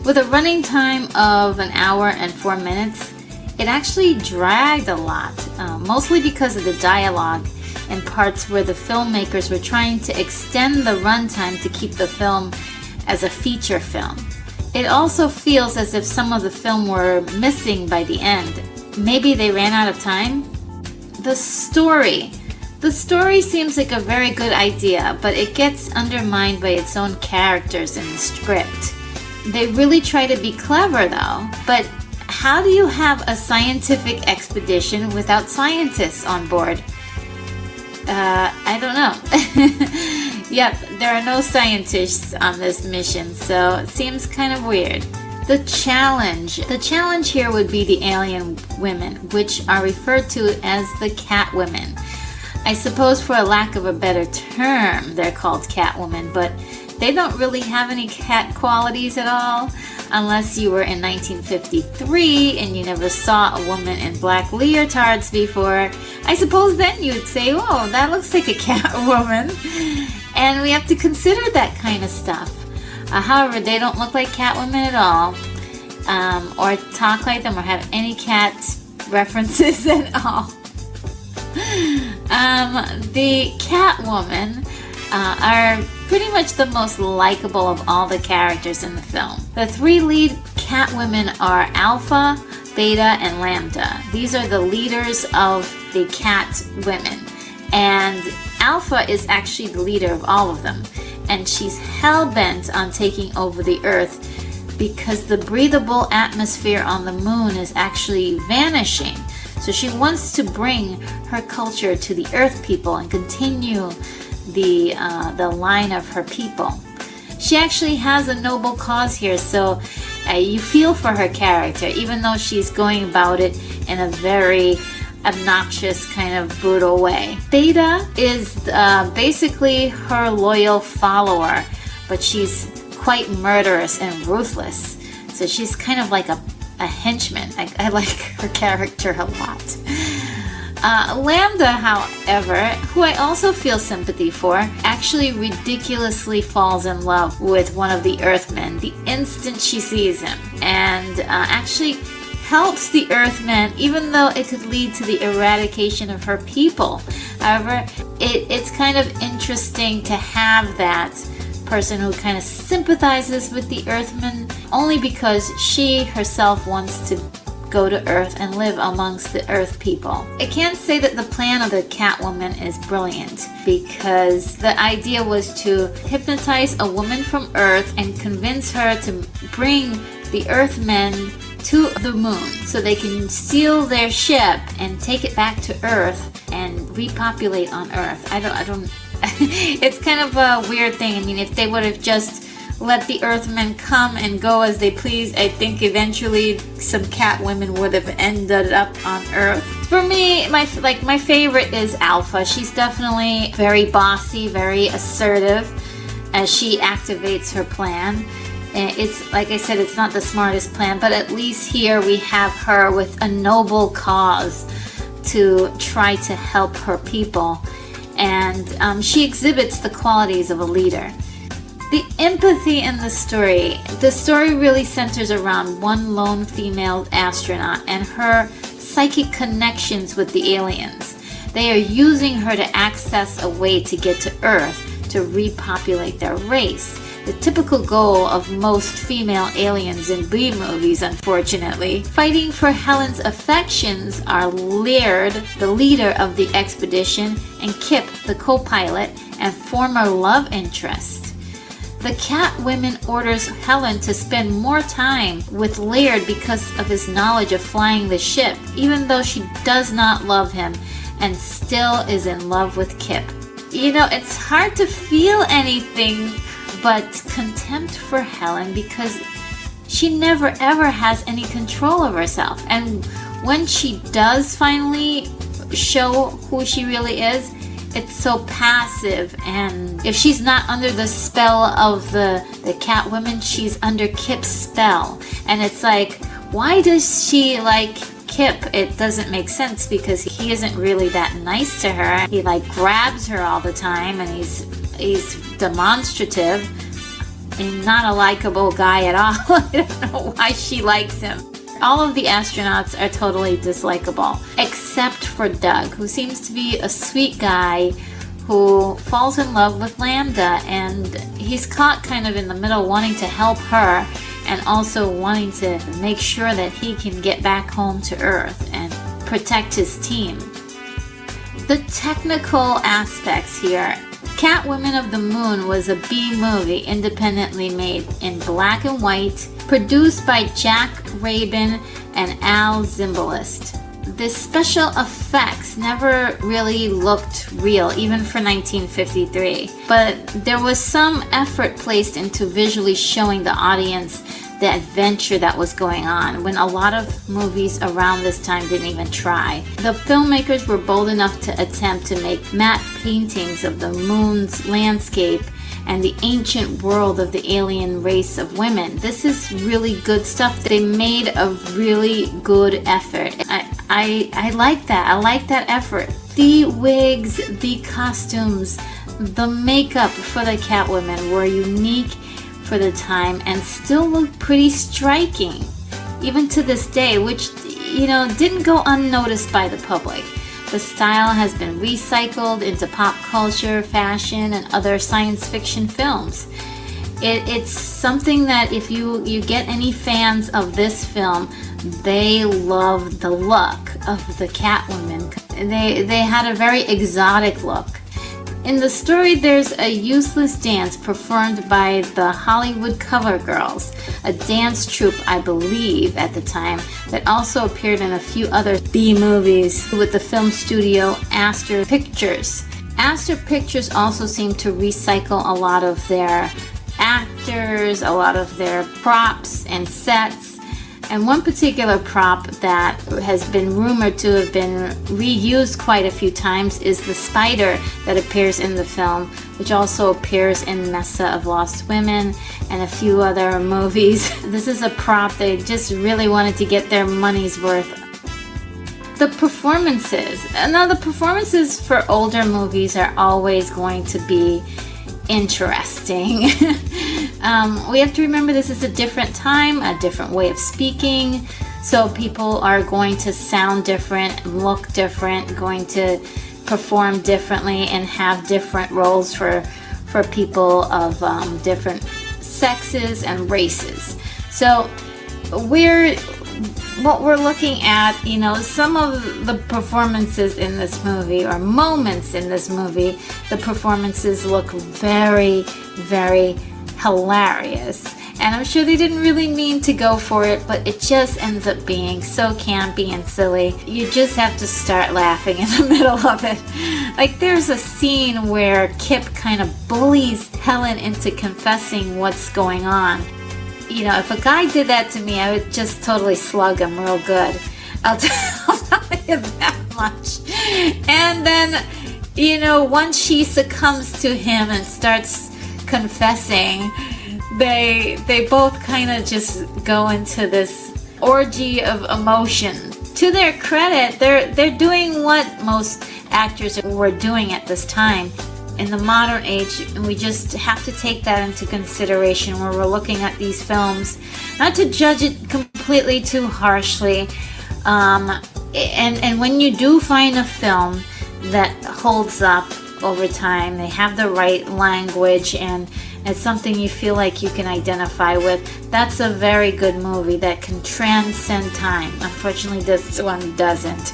with a running time of an hour and 4 minutes, it actually dragged a lot, mostly because of the dialogue and parts where the filmmakers were trying to extend the runtime to keep the film as a feature film. It also feels as if some of the film were missing by the end. Maybe they ran out of time? The story seems like a very good idea, but it gets undermined by its own characters in the script. They really try to be clever though, but how do you have a scientific expedition without scientists on board? I don't know. Yep, there are no scientists on this mission, so it seems kind of weird. The challenge here would be the alien women, which are referred to as the Catwomen. I suppose for a lack of a better term, they're called Catwomen, but they don't really have any cat qualities at all, unless you were in 1953 and you never saw a woman in black leotards before. I suppose then you'd say, oh, that looks like a Catwoman. And we have to consider that kind of stuff. However, they don't look like Catwomen at all, or talk like them, or have any cat references at all. The Catwomen are pretty much the most likable of all the characters in the film. The three lead Catwomen are Alpha, Beta, and Lambda. These are the leaders of the Catwomen, and Alpha is actually the leader of all of them, and she's hell-bent on taking over the Earth because the breathable atmosphere on the moon is actually vanishing. So she wants to bring her culture to the Earth people and continue the line of her people. She actually has a noble cause here, so you feel for her character, even though she's going about it in a very obnoxious, kind of brutal way. Beta is basically her loyal follower, but she's quite murderous and ruthless. So she's kind of like a henchman. I like her character a lot. Lambda, however, who I also feel sympathy for, actually ridiculously falls in love with one of the Earthmen the instant she sees him, and actually helps the Earthmen, even though it could lead to the eradication of her people. However, it's kind of interesting to have that person who kind of sympathizes with the Earthmen, only because she herself wants to go to Earth and live amongst the Earth people. I can't say that the plan of the Catwoman is brilliant, because the idea was to hypnotize a woman from Earth and convince her to bring the Earthmen to the moon so they can steal their ship and take it back to Earth and repopulate on Earth. I don't it's kind of a weird thing. I mean, if they would have just let the Earthmen come and go as they please, I think eventually some Catwomen would have ended up on Earth. For me, my favorite is Alpha. She's definitely very bossy, very assertive as she activates her plan. And it's, like I said, it's not the smartest plan, but at least here we have her with a noble cause to try to help her people. And she exhibits the qualities of a leader. The empathy in the story really centers around one lone female astronaut and her psychic connections with the aliens. They are using her to access a way to get to Earth to repopulate their race. The typical goal of most female aliens in B movies, unfortunately. Fighting for Helen's affections are Laird, the leader of the expedition, and Kip, the co-pilot and former love interest. The Catwoman orders Helen to spend more time with Laird because of his knowledge of flying the ship, even though she does not love him and still is in love with Kip. You know, it's hard to feel anything but contempt for Helen because she never ever has any control of herself. And when she does finally show who she really is, it's so passive. And if she's not under the spell of the Catwoman, she's under Kip's spell. And it's like, why does she like Kip? It doesn't make sense because he isn't really that nice to her. He like grabs her all the time and he's demonstrative and not a likable guy at all. I don't know why she likes him. All of the astronauts are totally dislikable, except for Doug, who seems to be a sweet guy who falls in love with Lambda, and he's caught kind of in the middle, wanting to help her and also wanting to make sure that he can get back home to Earth and protect his team. The technical aspects here. Catwoman of the Moon was a B movie independently made in black and white, produced by Jack Rabin and Al Zimbalist. The special effects never really looked real, even for 1953, but there was some effort placed into visually showing the audience the adventure that was going on, when a lot of movies around this time didn't even try. The filmmakers were bold enough to attempt to make matte paintings of the moon's landscape and the ancient world of the alien race of women. This is really good stuff. They made a really good effort. I like that. I like that effort. The wigs, the costumes, the makeup for the Catwoman were unique for the time and still look pretty striking, even to this day, which, you know, didn't go unnoticed by the public. The style has been recycled into pop culture, fashion, and other science fiction films. It's something that if you get any fans of this film, they love the look of the Catwoman. They had a very exotic look. In the story, there's a useless dance performed by the Hollywood Cover Girls, a dance troupe, I believe, at the time, that also appeared in a few other B movies with the film studio Astor Pictures. Astor Pictures also seemed to recycle a lot of their actors, a lot of their props and sets. And one particular prop that has been rumored to have been reused quite a few times is the spider that appears in the film, which also appears in Mesa of Lost Women and a few other movies. This is a prop they just really wanted to get their money's worth. The performances. Now, the performances for older movies are always going to be interesting. We have to remember this is a different time, a different way of speaking, so people are going to sound different, look different, going to perform differently, and have different roles for people of different sexes and races. So what we're looking at, you know, some of the performances in this movie, or moments in this movie, the performances look very, very hilarious. And I'm sure they didn't really mean to go for it, but it just ends up being so campy and silly. You just have to start laughing in the middle of it. Like, there's a scene where Kip kind of bullies Helen into confessing what's going on. You know, if a guy did that to me, I would just totally slug him real good. I'll tell you that much. And then, you know, once she succumbs to him and starts confessing, they both kind of just go into this orgy of emotion. To their credit, they're doing what most actors were doing at this time. In the modern age, and we just have to take that into consideration when we're looking at these films, not to judge it completely too harshly. And when you do find a film that holds up over time. They have the right language, and it's something you feel like you can identify with. That's a very good movie that can transcend time. Unfortunately, this one doesn't.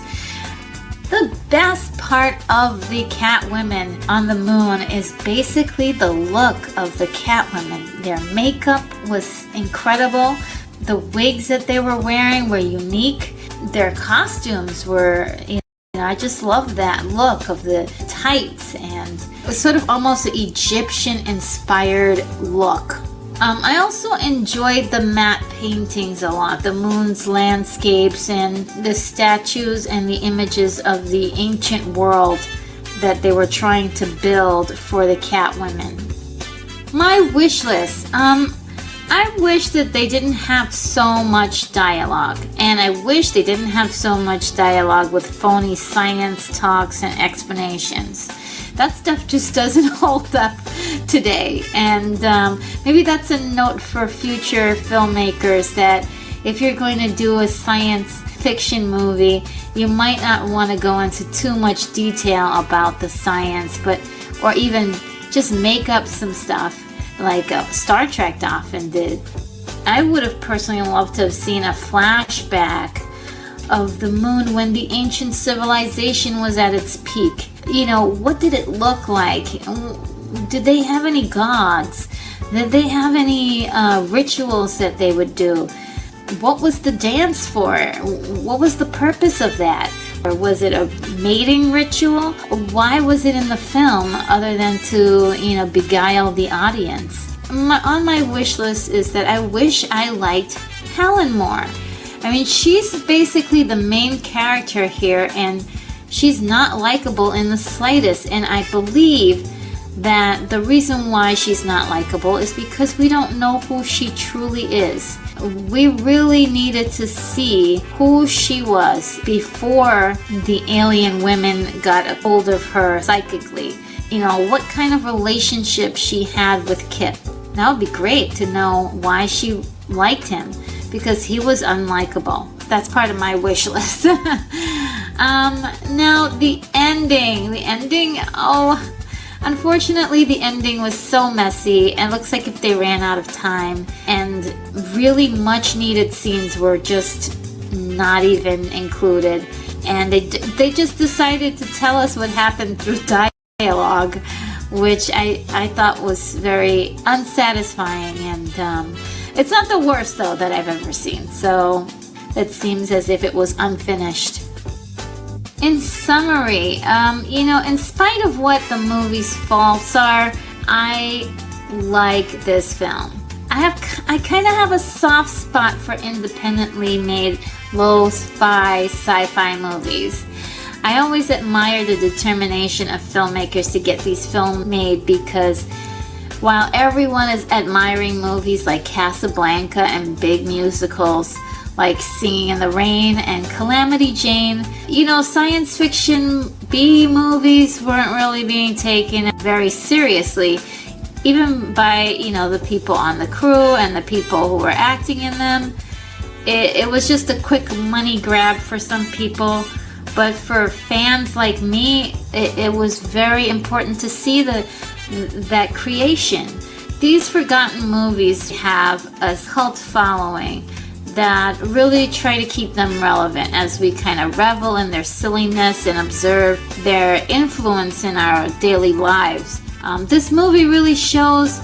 The best part of the Catwomen on the moon is basically the look of the Catwomen. Their makeup was incredible. The wigs that they were wearing were unique. Their costumes were, I just love that look of the tights and sort of almost an Egyptian-inspired look. I also enjoyed the matte paintings a lot, the moon's landscapes and the statues and the images of the ancient world that they were trying to build for the Catwomen. My wish list. I wish that they didn't have so much dialogue, and I wish they didn't have so much dialogue with phony science talks and explanations. That stuff just doesn't hold up today, and maybe that's a note for future filmmakers, that if you're going to do a science fiction movie, you might not want to go into too much detail about the science, or even just make up some stuff like Star Trek often did. I would have personally loved to have seen a flashback of the moon when the ancient civilization was at its peak. What did it look like? Did they have any gods? Did they have any rituals that they would do? What was the dance for? What was the purpose of that? Or was it a mating ritual? Why was it in the film other than to, beguile the audience? On my wish list is that I wish I liked Helen more. I mean, she's basically the main character here, and she's not likable in the slightest. And I believe that the reason why she's not likable is because we don't know who she truly is. We really needed to see who she was before the alien women got a hold of her psychically. What kind of relationship she had with Kip. That would be great to know why she liked him, because he was unlikable. That's part of my wish list. Now the ending, unfortunately, the ending was so messy, and looks like if they ran out of time, and really much needed scenes were just not even included, and they just decided to tell us what happened through dialogue, which I thought was very unsatisfying, and it's not the worst though that I've ever seen, so it seems as if it was unfinished. In summary, in spite of what the movie's faults are, I like this film. I kind of have a soft spot for independently made lo-fi sci-fi movies. I always admire the determination of filmmakers to get these films made, because while everyone is admiring movies like Casablanca and big musicals like Singing in the Rain and Calamity Jane, science fiction B movies weren't really being taken very seriously, even by, the people on the crew and the people who were acting in them. It was just a quick money grab for some people, but for fans like me, it was very important to see that creation. These forgotten movies have a cult following that really try to keep them relevant as we kind of revel in their silliness and observe their influence in our daily lives. This movie really shows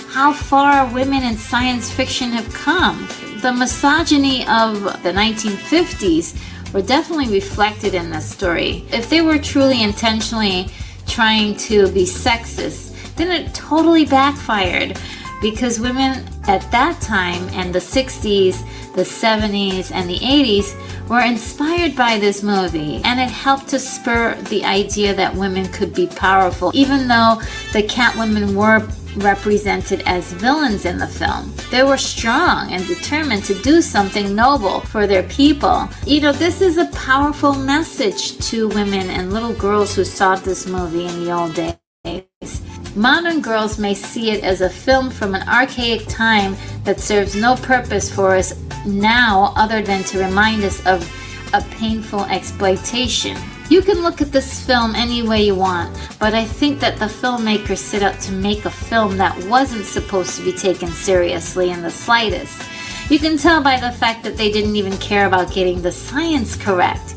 how far women in science fiction have come. The misogyny of the 1950s were definitely reflected in this story. If they were truly intentionally trying to be sexist, then it totally backfired, because women at that time, and the 60s, the 70s, and the 80s, were inspired by this movie, and it helped to spur the idea that women could be powerful, even though the Catwomen were represented as villains in the film. They were strong and determined to do something noble for their people. This is a powerful message to women and little girls who saw this movie in the old days. Modern girls may see it as a film from an archaic time that serves no purpose for us now other than to remind us of a painful exploitation. You can look at this film any way you want, but I think that the filmmakers set out to make a film that wasn't supposed to be taken seriously in the slightest. You can tell by the fact that they didn't even care about getting the science correct.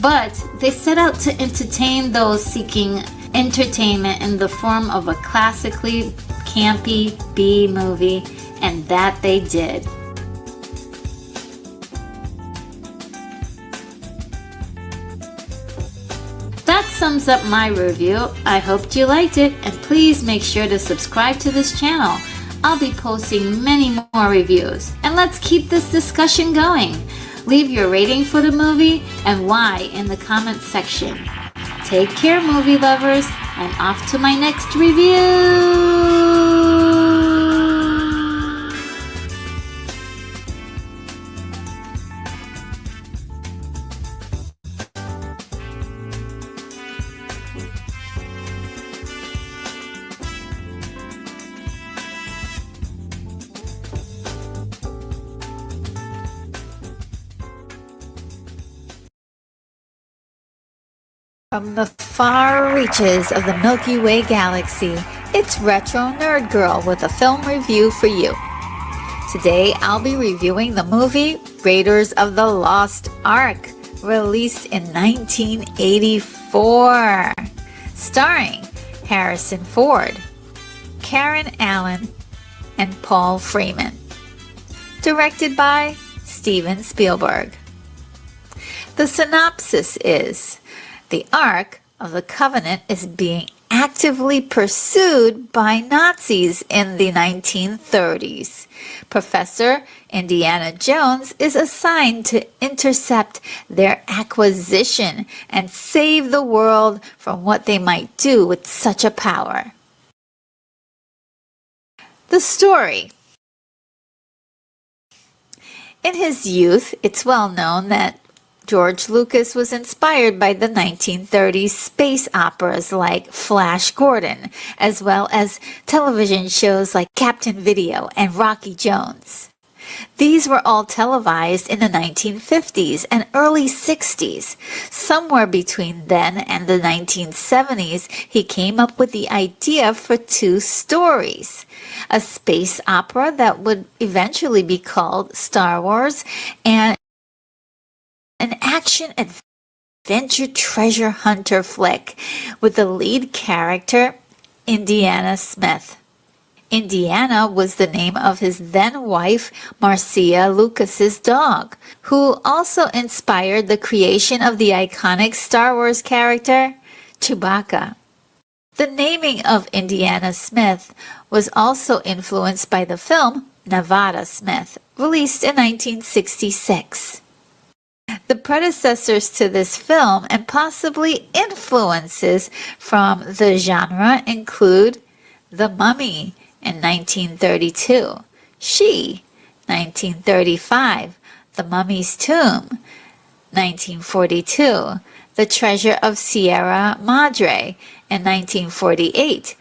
But they set out to entertain those seeking entertainment in the form of a classically campy B movie, and that they did. That sums up my review. I hoped you liked it, and please make sure to subscribe to this channel. I'll be posting many more reviews, and let's keep this discussion going. Leave your rating for the movie and why in the comments section. Take care, movie lovers, and off to my next review. From the far reaches of the Milky Way galaxy, it's Retro Nerd Girl with a film review for you. Today I'll be reviewing the movie Raiders of the Lost Ark, released in 1984, starring Harrison Ford, Karen Allen, and Paul Freeman. Directed by Steven Spielberg. The synopsis is: the Ark of the Covenant is being actively pursued by Nazis in the 1930s. Professor Indiana Jones is assigned to intercept their acquisition and save the world from what they might do with such a power. The story. In his youth, it's well known that George Lucas was inspired by the 1930s space operas like Flash Gordon, as well as television shows like Captain Video and Rocky Jones. These were all televised in the 1950s and early 60s. Somewhere between then and the 1970s, he came up with the idea for two stories: a space opera that would eventually be called Star Wars, and an action-adventure treasure hunter flick with the lead character Indiana Smith. Indiana was the name of his then-wife Marcia Lucas's dog, who also inspired the creation of the iconic Star Wars character Chewbacca. The naming of Indiana Smith was also influenced by the film Nevada Smith, released in 1966. The predecessors to this film and possibly influences from the genre include The Mummy in 1932, She, 1935, The Mummy's Tomb, 1942, The Treasure of Sierra Madre in 1948,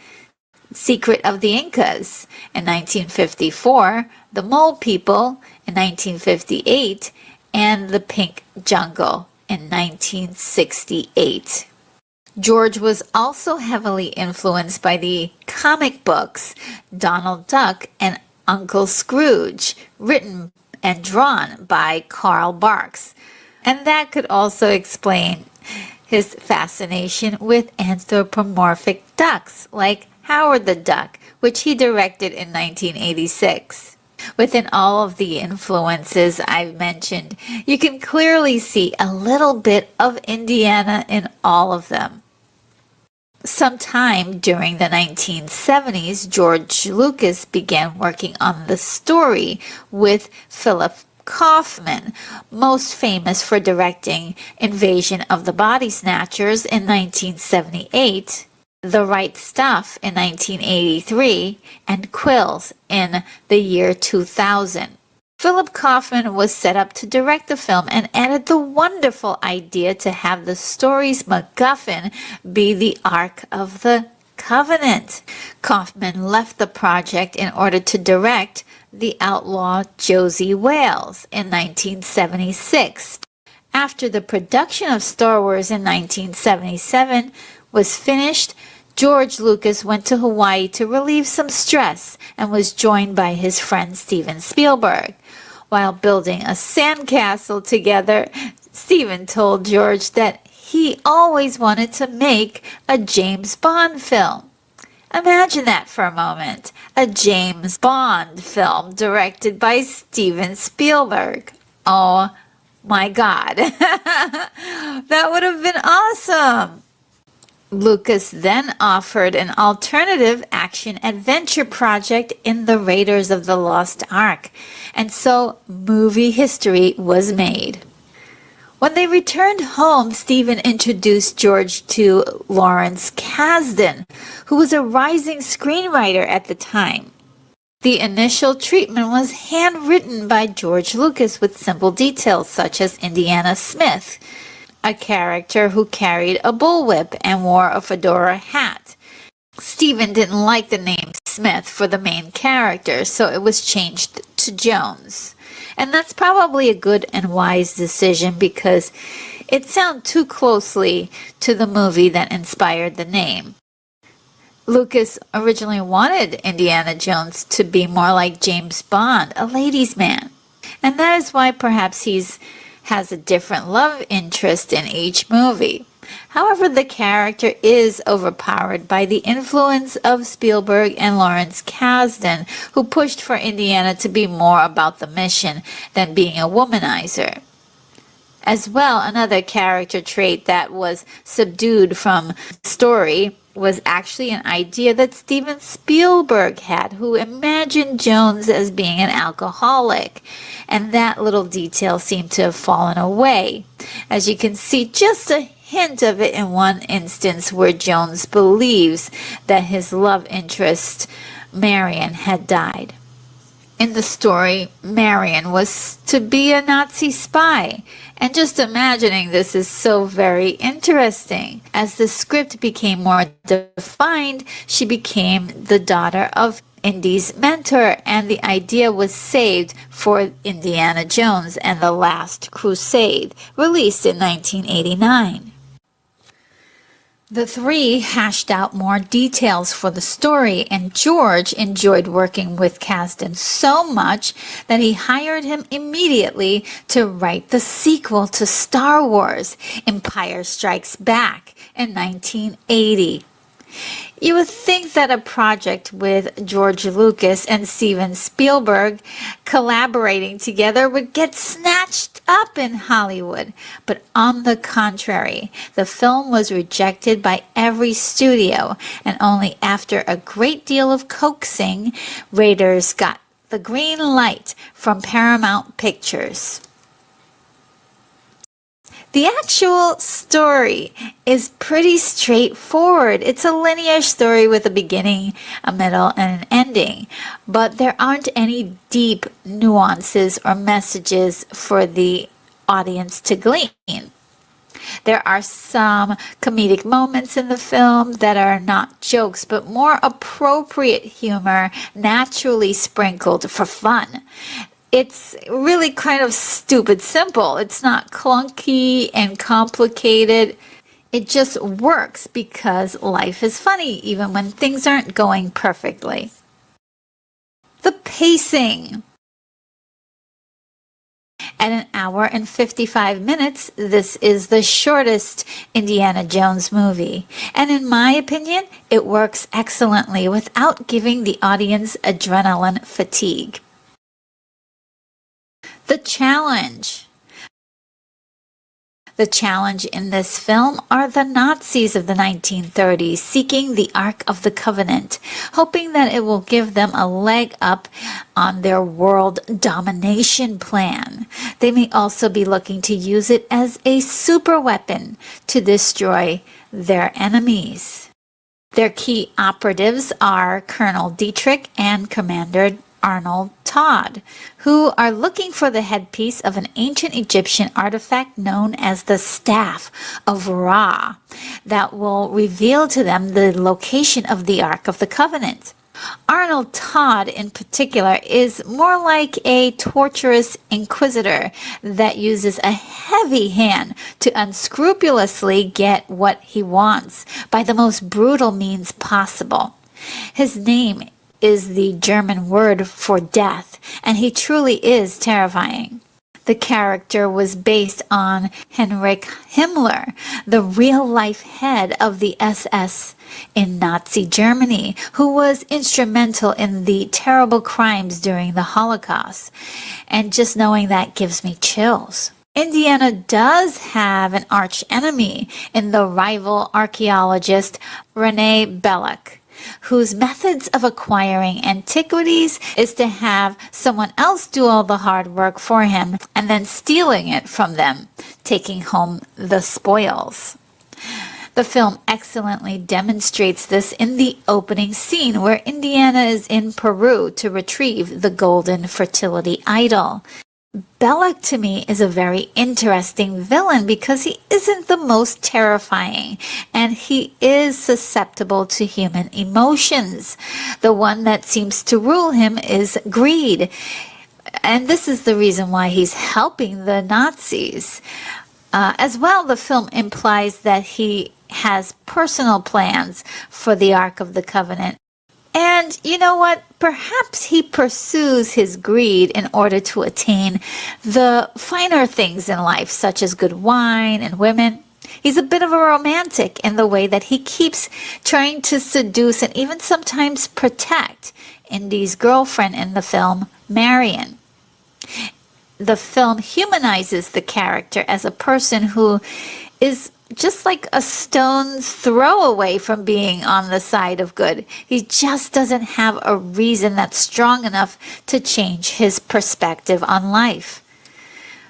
Secret of the Incas in 1954, The Mole People in 1958, and The Pink Jungle in 1968. George was also heavily influenced by the comic books Donald Duck and Uncle Scrooge, written and drawn by Carl Barks. And that could also explain his fascination with anthropomorphic ducks like Howard the Duck, which he directed in 1986. Within all of the influences I've mentioned, you can clearly see a little bit of Indiana in all of them. Sometime during the 1970s, George Lucas began working on the story with Philip Kaufman, most famous for directing Invasion of the Body Snatchers in 1978, The Right Stuff in 1983, and Quills in the year 2000. Philip Kaufman was set up to direct the film and added the wonderful idea to have the story's MacGuffin be the Ark of the Covenant. Kaufman left the project in order to direct The Outlaw Josie Wales in 1976. After the production of Star Wars in 1977 was finished, George Lucas went to Hawaii to relieve some stress and was joined by his friend Steven Spielberg. While building a sandcastle together, Steven told George that he always wanted to make a James Bond film. Imagine that for a moment. A James Bond film directed by Steven Spielberg. Oh my God. That would have been awesome. Lucas then offered an alternative action-adventure project in The Raiders of the Lost Ark, and so movie history was made. When they returned home, Steven introduced George to Lawrence Kasdan, who was a rising screenwriter at the time. The initial treatment was handwritten by George Lucas with simple details such as Indiana Smith, a character who carried a bullwhip and wore a fedora hat. Steven didn't like the name Smith for the main character, so it was changed to Jones. And that's probably a good and wise decision because it sounded too closely to the movie that inspired the name. Lucas originally wanted Indiana Jones to be more like James Bond, a ladies' man. And that is why perhaps has a different love interest in each movie. However, the character is overpowered by the influence of Spielberg and Lawrence Kasdan, who pushed for Indiana to be more about the mission than being a womanizer. As well, another character trait that was subdued from story was actually an idea that Steven Spielberg had, who imagined Jones as being an alcoholic, and that little detail seemed to have fallen away. As you can see, just a hint of it in one instance where Jones believes that his love interest, Marion, had died. In the story, Marion was to be a Nazi spy, and just imagining this is so very interesting. As the script became more defined, she became the daughter of Indy's mentor, and the idea was saved for Indiana Jones and the Last Crusade, released in 1989. The three hashed out more details for the story, and George enjoyed working with Kasdan so much that he hired him immediately to write the sequel to Star Wars, Empire Strikes Back, in 1980. You would think that a project with George Lucas and Steven Spielberg collaborating together would get snatched up in Hollywood, but on the contrary, the film was rejected by every studio, and only after a great deal of coaxing, Raiders got the green light from Paramount Pictures. The actual story is pretty straightforward. It's a linear story with a beginning, a middle, and an ending. But there aren't any deep nuances or messages for the audience to glean. There are some comedic moments in the film that are not jokes, but more appropriate humor naturally sprinkled for fun. It's really kind of stupid simple. It's not clunky and complicated. It just works because life is funny even when things aren't going perfectly. The pacing. At an hour and 55 minutes, this is the shortest Indiana Jones movie. And in my opinion, it works excellently without giving the audience adrenaline fatigue. The challenge. The challenge in this film are the Nazis of the 1930s seeking the Ark of the Covenant, hoping that it will give them a leg up on their world domination plan. They may also be looking to use it as a super weapon to destroy their enemies. Their key operatives are Colonel Dietrich and Commander Arnold Todd, who are looking for the headpiece of an ancient Egyptian artifact known as the Staff of Ra that will reveal to them the location of the Ark of the Covenant. Arnold Todd, in particular, is more like a torturous inquisitor that uses a heavy hand to unscrupulously get what he wants by the most brutal means possible. His name is the German word for death, and he truly is terrifying. The character was based on Heinrich Himmler, the real-life head of the SS in Nazi Germany, who was instrumental in the terrible crimes during the Holocaust. And just knowing that gives me chills. Indiana does have an arch-enemy in the rival archaeologist René Belloc, whose methods of acquiring antiquities is to have someone else do all the hard work for him and then stealing it from them, taking home the spoils. The film excellently demonstrates this in the opening scene where Indiana is in Peru to retrieve the golden fertility idol. Belloc to me is a very interesting villain because he isn't the most terrifying and he is susceptible to human emotions. The one that seems to rule him is greed. And this is the reason why he's helping the Nazis. As well, the film implies that he has personal plans for the Ark of the Covenant. And you know what? Perhaps he pursues his greed in order to attain the finer things in life, such as good wine and women. He's a bit of a romantic in the way that he keeps trying to seduce and even sometimes protect Indy's girlfriend in the film, Marion. The film humanizes the character as a person who is just like a stone's throw away from being on the side of good. He just doesn't have a reason that's strong enough to change his perspective on life.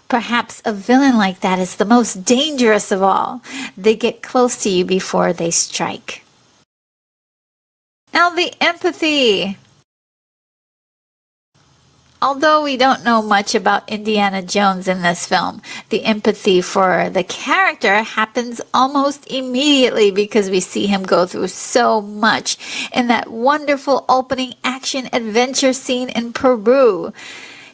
Perhaps a villain like that is the most dangerous of all. They get close to you before they strike. Now the empathy. Although we don't know much about Indiana Jones in this film, the empathy for the character happens almost immediately because we see him go through so much in that wonderful opening action adventure scene in Peru.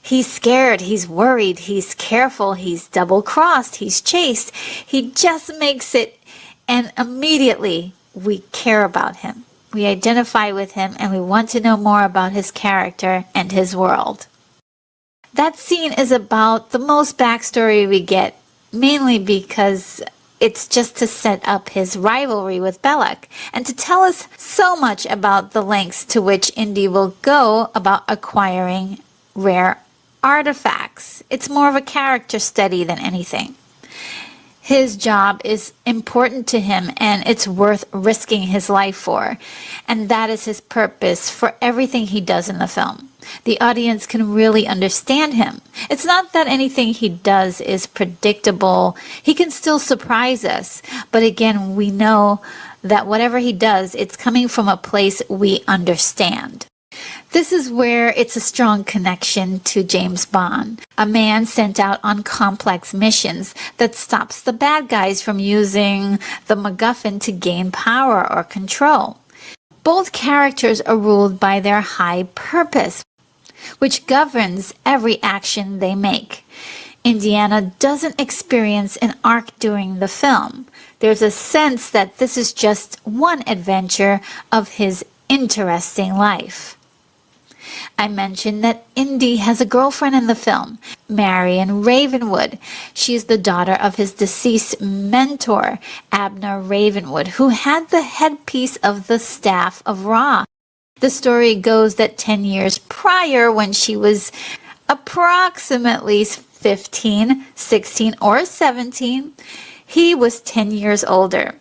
He's scared, he's worried, he's careful, he's double-crossed, he's chased. He just makes it, and immediately we care about him. We identify with him and we want to know more about his character and his world. That scene is about the most backstory we get, mainly because it's just to set up his rivalry with Belloc and to tell us so much about the lengths to which Indy will go about acquiring rare artifacts. It's more of a character study than anything. His job is important to him and it's worth risking his life for. And that is his purpose for everything he does in the film. The audience can really understand him. It's not that anything he does is predictable. He can still surprise us. But again, we know that whatever he does, it's coming from a place we understand. This is where it's a strong connection to James Bond, a man sent out on complex missions that stops the bad guys from using the MacGuffin to gain power or control. Both characters are ruled by their high purpose, which governs every action they make. Indiana doesn't experience an arc during the film. There's a sense that this is just one adventure of his interesting life. I mentioned that Indy has a girlfriend in the film, Marion Ravenwood. She's the daughter of his deceased mentor, Abner Ravenwood, who had the headpiece of the staff of Ra. The story goes that 10 years prior, when she was approximately 15, 16, or 17, he was 10 years older,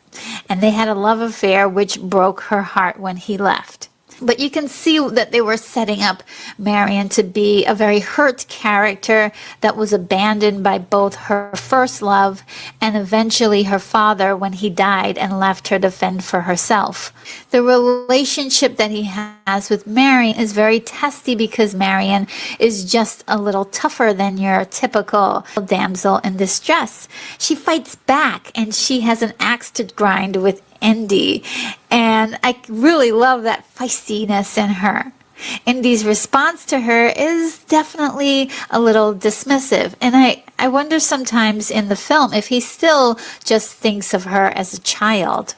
and they had a love affair which broke her heart when he left. But you can see that they were setting up Marion to be a very hurt character that was abandoned by both her first love and eventually her father when he died and left her to fend for herself. The relationship that he has with Marion is very testy because Marion is just a little tougher than your typical damsel in distress. She fights back and she has an axe to grind with Indy, and and I really love that feistiness in her. Indy's response to her is definitely a little dismissive, and I wonder sometimes in the film if he still just thinks of her as a child.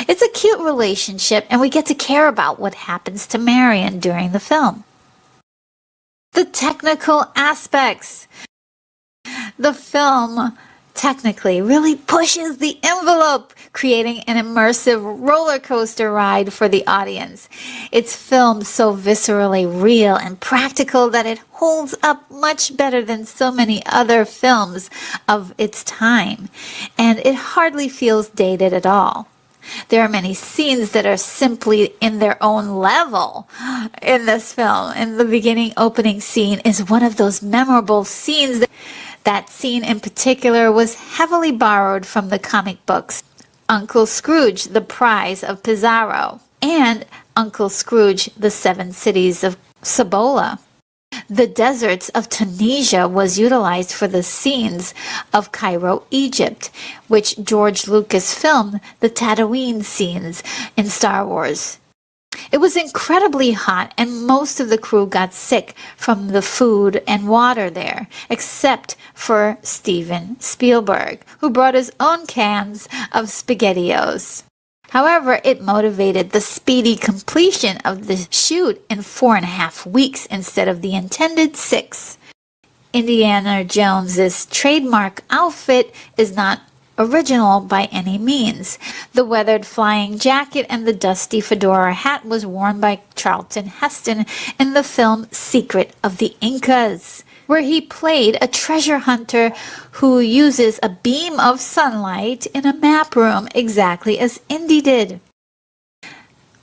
It's a cute relationship, and we get to care about what happens to Marion during the film. The technical aspects. The film technically really pushes the envelope, creating an immersive roller coaster ride for the audience. It's filmed so viscerally real and practical that it holds up much better than so many other films of its time, and it hardly feels dated at all. There are many scenes that are simply in their own level in this film. And the beginning opening scene is one of those memorable scenes. That scene in particular was heavily borrowed from the comic books Uncle Scrooge, The Prize of Pizarro, and Uncle Scrooge, The Seven Cities of Cibola. The deserts of Tunisia was utilized for the scenes of Cairo, Egypt, which George Lucas filmed the Tatooine scenes in Star Wars. It was incredibly hot, and most of the crew got sick from the food and water there, except for Steven Spielberg, who brought his own cans of SpaghettiOs. However, it motivated the speedy completion of the shoot in 4.5 weeks instead of the intended 6. Indiana Jones's trademark outfit is not original by any means. The weathered flying jacket and the dusty fedora hat was worn by Charlton Heston in the film Secret of the Incas, where he played a treasure hunter who uses a beam of sunlight in a map room exactly as Indy did.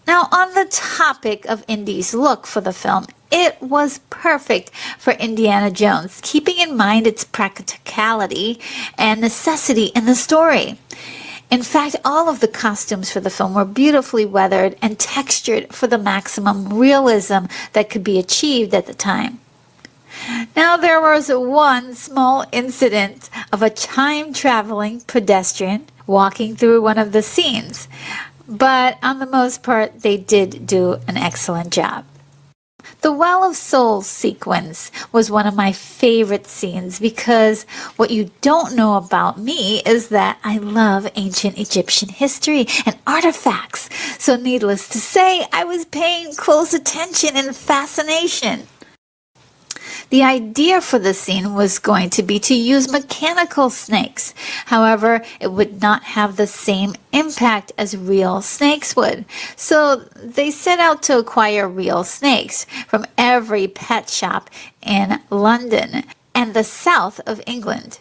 Now, on the topic of Indy's look for the film, it was perfect for Indiana Jones, keeping in mind its practicality and necessity in the story. In fact, all of the costumes for the film were beautifully weathered and textured for the maximum realism that could be achieved at the time. Now, there was one small incident of a time-traveling pedestrian walking through one of the scenes, but on the most part, they did do an excellent job. The Well of Souls sequence was one of my favorite scenes because what you don't know about me is that I love ancient Egyptian history and artifacts. So needless to say, I was paying close attention and fascination. The idea for the scene was going to be to use mechanical snakes. However, it would not have the same impact as real snakes would. So they set out to acquire real snakes from every pet shop in London and the south of England.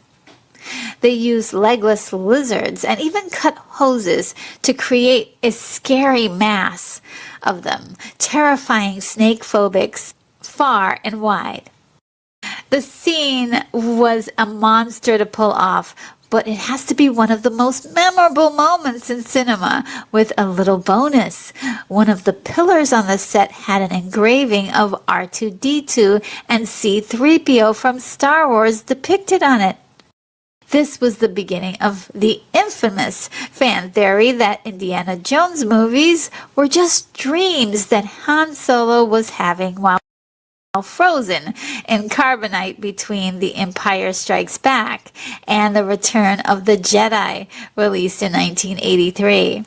They used legless lizards and even cut hoses to create a scary mass of them, terrifying snake phobics far and wide. The scene was a monster to pull off, but it has to be one of the most memorable moments in cinema. With a little bonus, one of the pillars on the set had an engraving of R2-D2 and C-3PO from Star Wars depicted on it. This was the beginning of the infamous fan theory that Indiana Jones movies were just dreams that Han Solo was having while frozen in carbonite between The Empire Strikes Back and The Return of the Jedi, released in 1983.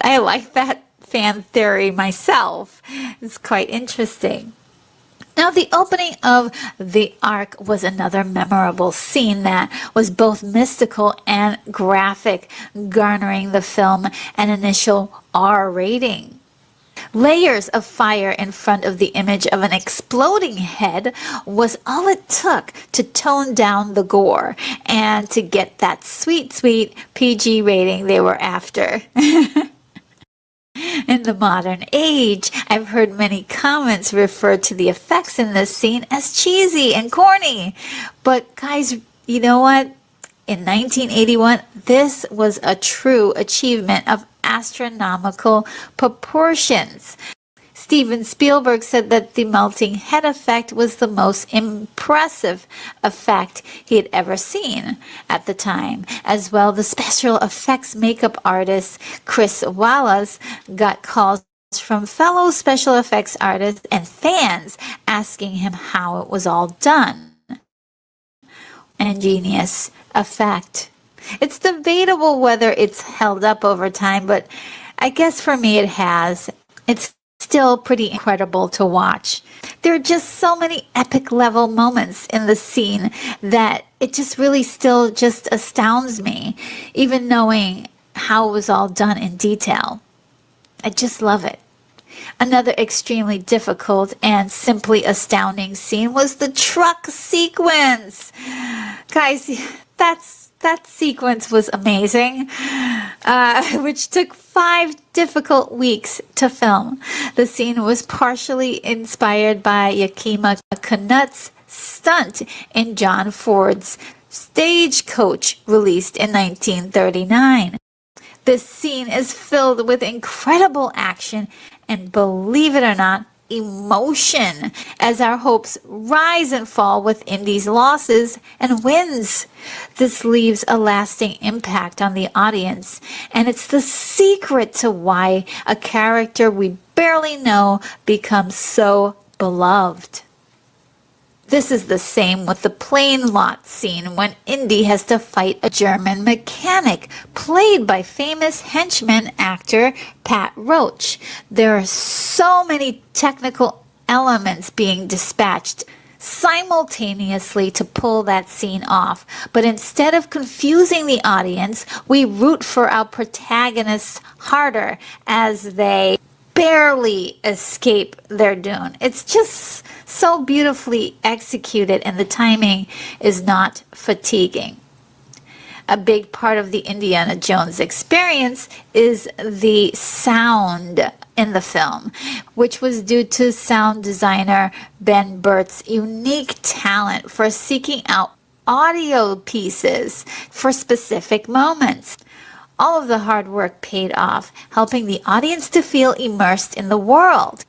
I like that fan theory myself. It's quite interesting. Now, the opening of the Ark was another memorable scene that was both mystical and graphic, garnering the film an initial R rating. Layers of fire in front of the image of an exploding head was all it took to tone down the gore and to get that sweet, sweet PG rating they were after. In the modern age, I've heard many comments refer to the effects in this scene as cheesy and corny. But guys, you know what? In 1981, this was a true achievement of astronomical proportions. Steven Spielberg said that the melting head effect was the most impressive effect he had ever seen at the time. As well, the special effects makeup artist Chris Wallace got calls from fellow special effects artists and fans asking him how it was all done. An ingenious effect. It's debatable whether it's held up over time, but I guess for me it has. It's still pretty incredible to watch. There are just so many epic level moments in the scene that it just really still just astounds me, even knowing how it was all done in detail. I just love it. Another extremely difficult and simply astounding scene was the truck sequence. Guys, that sequence was amazing, which took 5 difficult weeks to film. The scene was partially inspired by Yakima Canutt's stunt in John Ford's Stagecoach, released in 1939. This scene is filled with incredible action and, believe it or not, emotion as our hopes rise and fall with Indy's losses and wins. This leaves a lasting impact on the audience, and it's the secret to why a character we barely know becomes so beloved. This is the same with the plane lot scene when Indy has to fight a German mechanic played by famous henchman actor Pat Roach. There are so many technical elements being dispatched simultaneously to pull that scene off, but instead of confusing the audience, we root for our protagonists harder as they barely escape their doom. It's just so beautifully executed, and the timing is not fatiguing. A big part of the Indiana Jones experience is the sound in the film, which was due to sound designer Ben Burtt's unique talent for seeking out audio pieces for specific moments. All of the hard work paid off, helping the audience to feel immersed in the world.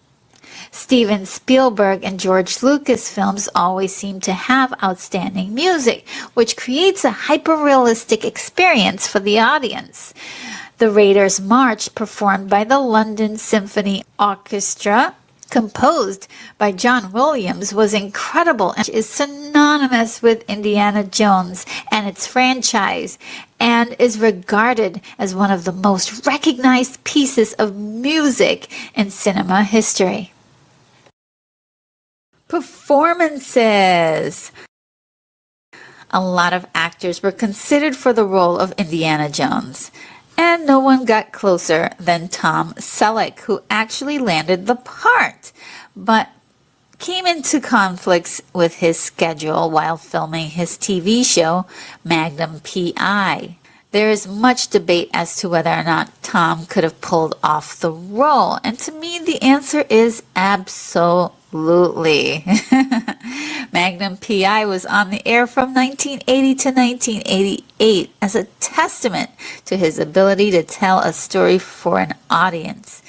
Steven Spielberg and George Lucas films always seem to have outstanding music, which creates a hyper-realistic experience for the audience. The Raiders March, performed by the London Symphony Orchestra, composed by John Williams, was incredible and is synonymous with Indiana Jones and its franchise, and is regarded as one of the most recognized pieces of music in cinema history. Performances. A lot of actors were considered for the role of Indiana Jones, and no one got closer than Tom Selleck, who actually landed the part, but came into conflicts with his schedule while filming his TV show, Magnum P.I. There is much debate as to whether or not Tom could have pulled off the role, and to me the answer is absolutely. Magnum P.I. was on the air from 1980 to 1988 as a testament to his ability to tell a story for an audience.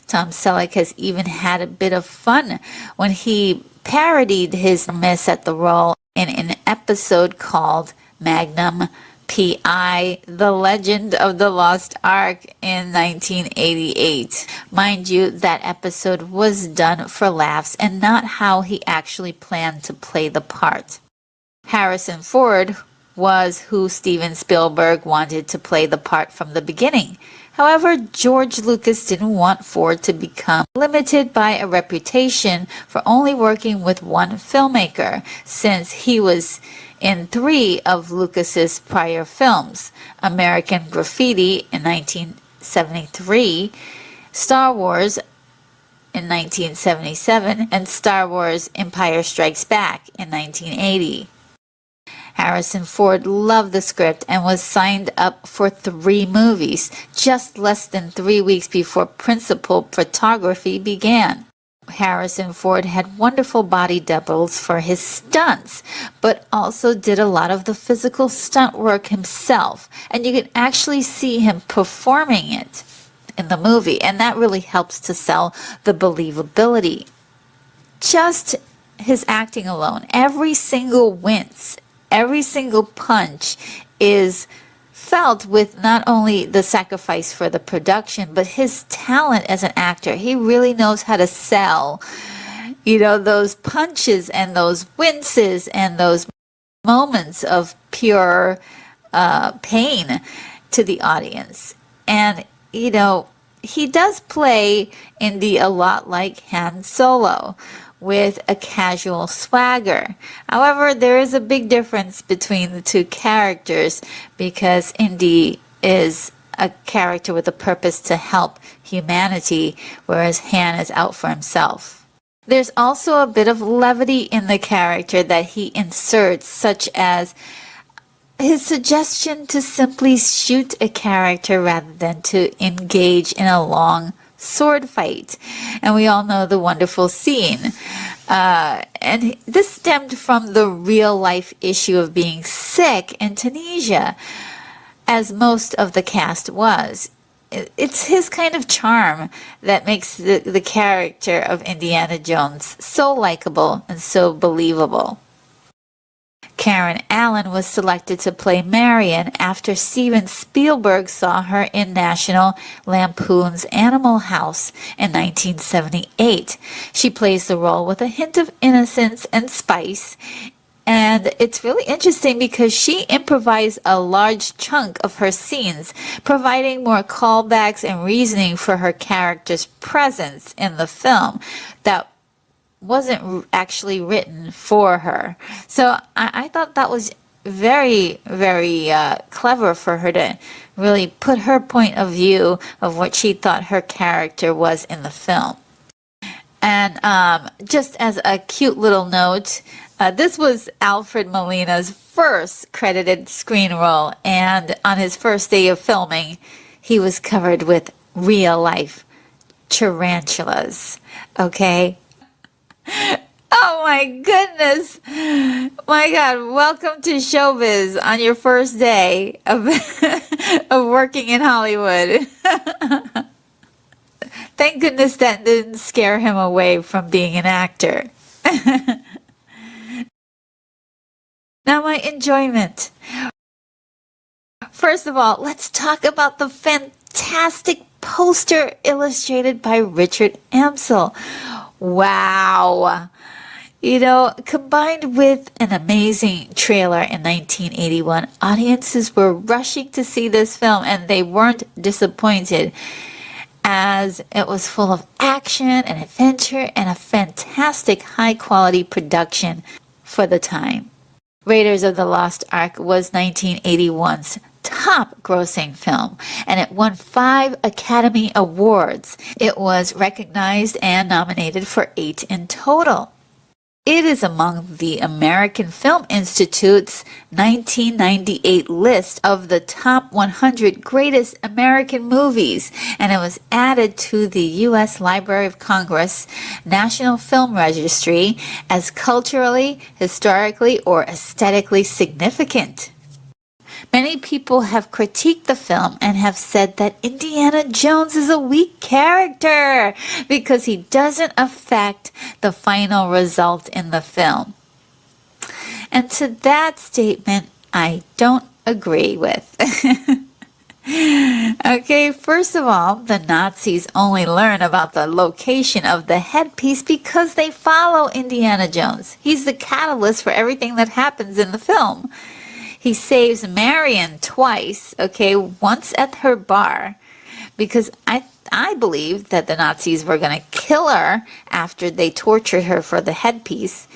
Tom Selleck has even had a bit of fun when he parodied his miss at the role in an episode called Magnum P.I. The Legend of the Lost Ark in 1988. Mind you, that episode was done for laughs and not how he actually planned to play the part. Harrison Ford was who Steven Spielberg wanted to play the part from the beginning. However, George Lucas didn't want Ford to become limited by a reputation for only working with one filmmaker, since he was in 3 of Lucas's prior films: American Graffiti in 1973, Star Wars in 1977, and Star Wars Empire Strikes Back in 1980. Harrison Ford loved the script and was signed up for 3 movies, just less than 3 weeks before principal photography began. Harrison Ford had wonderful body doubles for his stunts, but also did a lot of the physical stunt work himself, and you can actually see him performing it. in the movie, and that really helps to sell the believability. Just his acting alone, every single wince, every single punch is felt with not only the sacrifice for the production, but his talent as an actor. He really knows how to sell, those punches and those winces and those moments of pure pain to the audience. And, he does play Indy a lot like Han Solo, with a casual swagger. However, there is a big difference between the two characters, because Indy is a character with a purpose to help humanity, whereas Han is out for himself. There's also a bit of levity in the character that he inserts, such as his suggestion to simply shoot a character rather than to engage in a long sword fight. And we all know the wonderful scene. And this stemmed from the real life issue of being sick in Tunisia, as most of the cast was. It's his kind of charm that makes the character of Indiana Jones so likable and so believable. Karen Allen was selected to play Marion after Steven Spielberg saw her in National Lampoon's Animal House in 1978. She plays the role with a hint of innocence and spice, and it's really interesting because she improvised a large chunk of her scenes, providing more callbacks and reasoning for her character's presence in the film that wasn't actually written for her. So I thought that was very, very clever for her to really put her point of view of what she thought her character was in the film. And just as a cute little note, this was Alfred Molina's first credited screen role, and on his first day of filming, he was covered with real-life tarantulas, okay? Oh my goodness. My God, welcome to showbiz on your first day of, of working in Hollywood. Thank goodness that didn't scare him away from being an actor. Now my enjoyment. First of all, let's talk about the fantastic poster illustrated by Richard Amsel. Wow. Combined with an amazing trailer in 1981, audiences were rushing to see this film, and they weren't disappointed, as it was full of action and adventure and a fantastic high-quality production for the time. Raiders of the Lost Ark was 1981's top grossing film, and it won 5 Academy Awards. It was recognized and nominated for 8 in total. It is among the American Film Institute's 1998 list of the top 100 greatest American movies, and it was added to the U.S. Library of Congress National Film Registry as culturally, historically, or aesthetically significant. Many people have critiqued the film and have said that Indiana Jones is a weak character because he doesn't affect the final result in the film. And to that statement, I don't agree with. Okay, first of all, the Nazis only learn about the location of the headpiece because they follow Indiana Jones. He's the catalyst for everything that happens in the film. He saves Marion twice, okay, once at her bar, because I believe that the Nazis were going to kill her after they tortured her for the headpiece.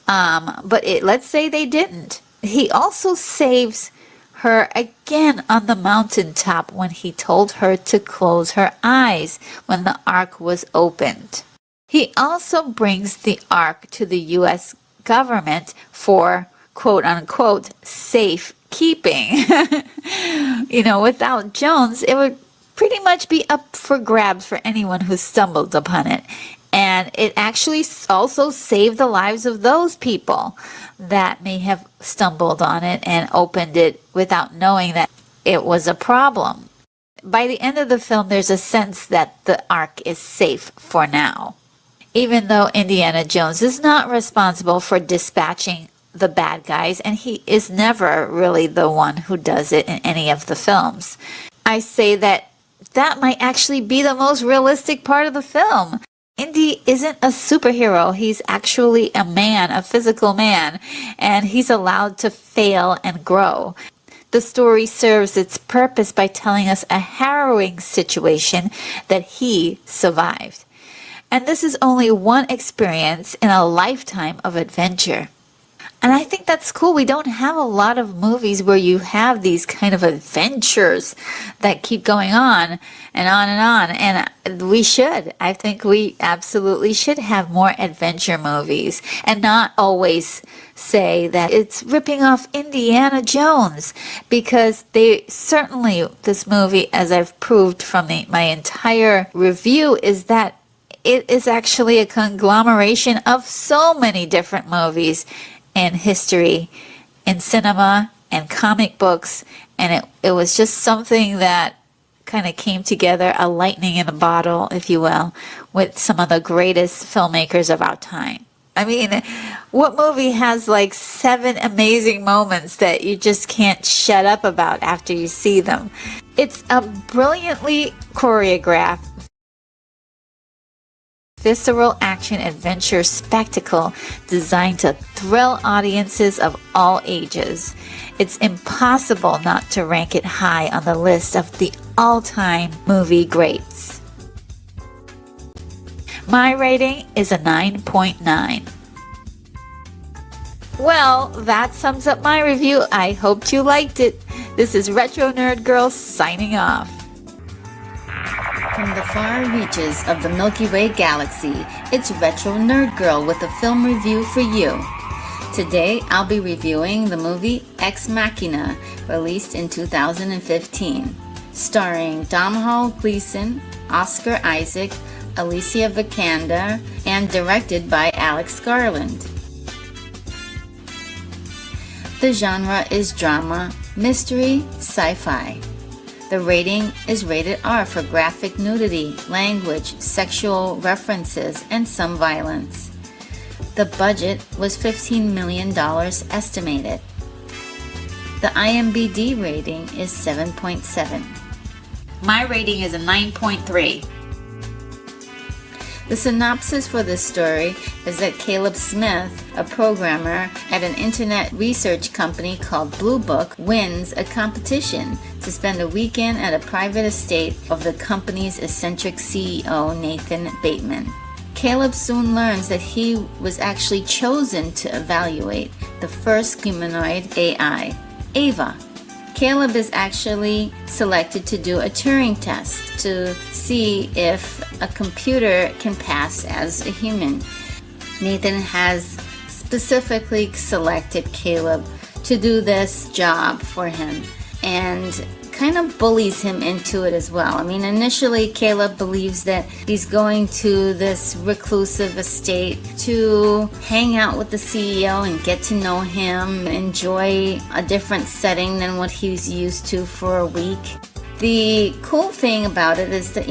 But let's say they didn't. He also saves her again on the mountaintop when he told her to close her eyes when the Ark was opened. He also brings the Ark to the U.S. government for quote-unquote safekeeping. Without Jones, it would pretty much be up for grabs for anyone who stumbled upon it. And it actually also saved the lives of those people that may have stumbled on it and opened it without knowing that it was a problem. By the end of the film, there's a sense that the Ark is safe for now. Even though Indiana Jones is not responsible for dispatching the bad guys, and he is never really the one who does it in any of the films. I say that might actually be the most realistic part of the film. Indy isn't a superhero. He's actually a man, a physical man, and he's allowed to fail and grow. The story serves its purpose by telling us a harrowing situation that he survived. And this is only one experience in a lifetime of adventure. And I think that's cool. We don't have a lot of movies where you have these kind of adventures that keep going on and on and on. And we should. I think we absolutely should have more adventure movies and not always say that it's ripping off Indiana Jones, because they certainly, this movie, as I've proved from my entire review, is that it is actually a conglomeration of so many different movies in history, in cinema, and comic books, and it was just something that kind of came together, a lightning in a bottle, if you will, with some of the greatest filmmakers of our time. I mean, what movie has like 7 amazing moments that you just can't shut up about after you see them? It's a brilliantly choreographed, visceral action adventure spectacle designed to thrill audiences of all ages. It's impossible not to rank it high on the list of the all-time movie greats. My rating is a 9.9. Well, that sums up my review. I hope you liked it. This is Retro Nerd Girl signing off. From the far reaches of the Milky Way galaxy, it's Retro Nerd Girl with a film review for you. Today, I'll be reviewing the movie Ex Machina, released in 2015, starring Domhnall Gleeson, Oscar Isaac, Alicia Vikander, and directed by Alex Garland. The genre is drama, mystery, sci-fi. The rating is rated R for graphic nudity, language, sexual references, and some violence. The budget was $15 million estimated. The IMDb rating is 7.7. My rating is a 9.3. The synopsis for this story is that Caleb Smith, a programmer at an internet research company called Blue Book, wins a competition to spend a weekend at a private estate of the company's eccentric CEO, Nathan Bateman. Caleb soon learns that he was actually chosen to evaluate the first humanoid AI, Ava. Caleb is actually selected to do a Turing test to see if a computer can pass as a human. Nathan has specifically selected Caleb to do this job for him and kind of bullies him into it as well. I mean, initially Caleb believes that he's going to this reclusive estate to hang out with the CEO and get to know him, enjoy a different setting than what he's used to for a week. The cool thing about it is that,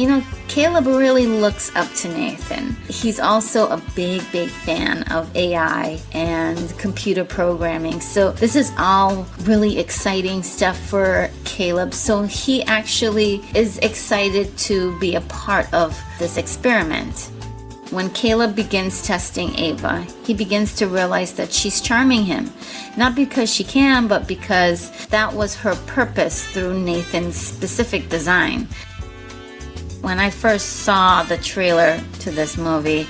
Caleb really looks up to Nathan. He's also a big fan of AI and computer programming. So this is all really exciting stuff for Caleb. So he actually is excited to be a part of this experiment. When Caleb begins testing Ava, he begins to realize that she's charming him. Not because she can, but because that was her purpose through Nathan's specific design. When I first saw the trailer to this movie,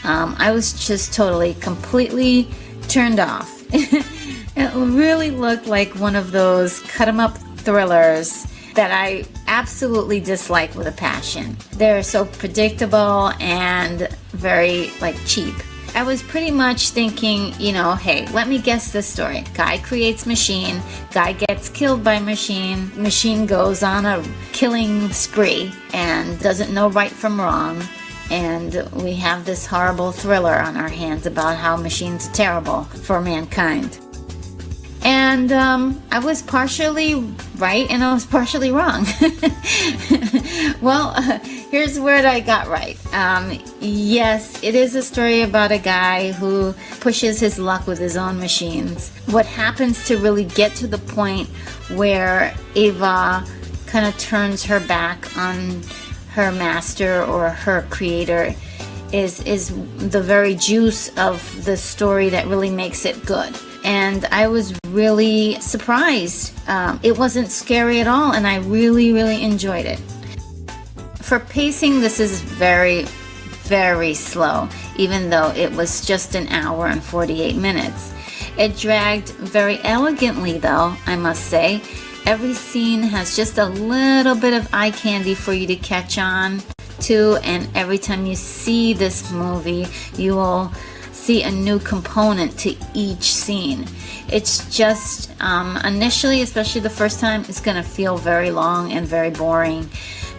I was just completely turned off. It really looked like one of those cut-em-up thrillers that I absolutely dislike with a passion. They're so predictable and very cheap. I was pretty much thinking, hey, let me guess this story. Guy creates machine, guy gets killed by machine, machine goes on a killing spree and doesn't know right from wrong, and we have this horrible thriller on our hands about how machines are terrible for mankind. And I was partially right and I was partially wrong. Well, here's where I got right. Yes, it is a story about a guy who pushes his luck with his own machines. What happens to really get to the point where Ava kind of turns her back on her master or her creator is the very juice of the story that really makes it good. And I was really surprised. It wasn't scary at all, and I really, really enjoyed it. For pacing, this is very, very slow, even though it was just an hour and 48 minutes. It dragged very elegantly, though, I must say. Every scene has just a little bit of eye candy for you to catch on to, and every time you see this movie, you will see a new component to each scene. It's just initially, especially the first time, it's going to feel very long and very boring,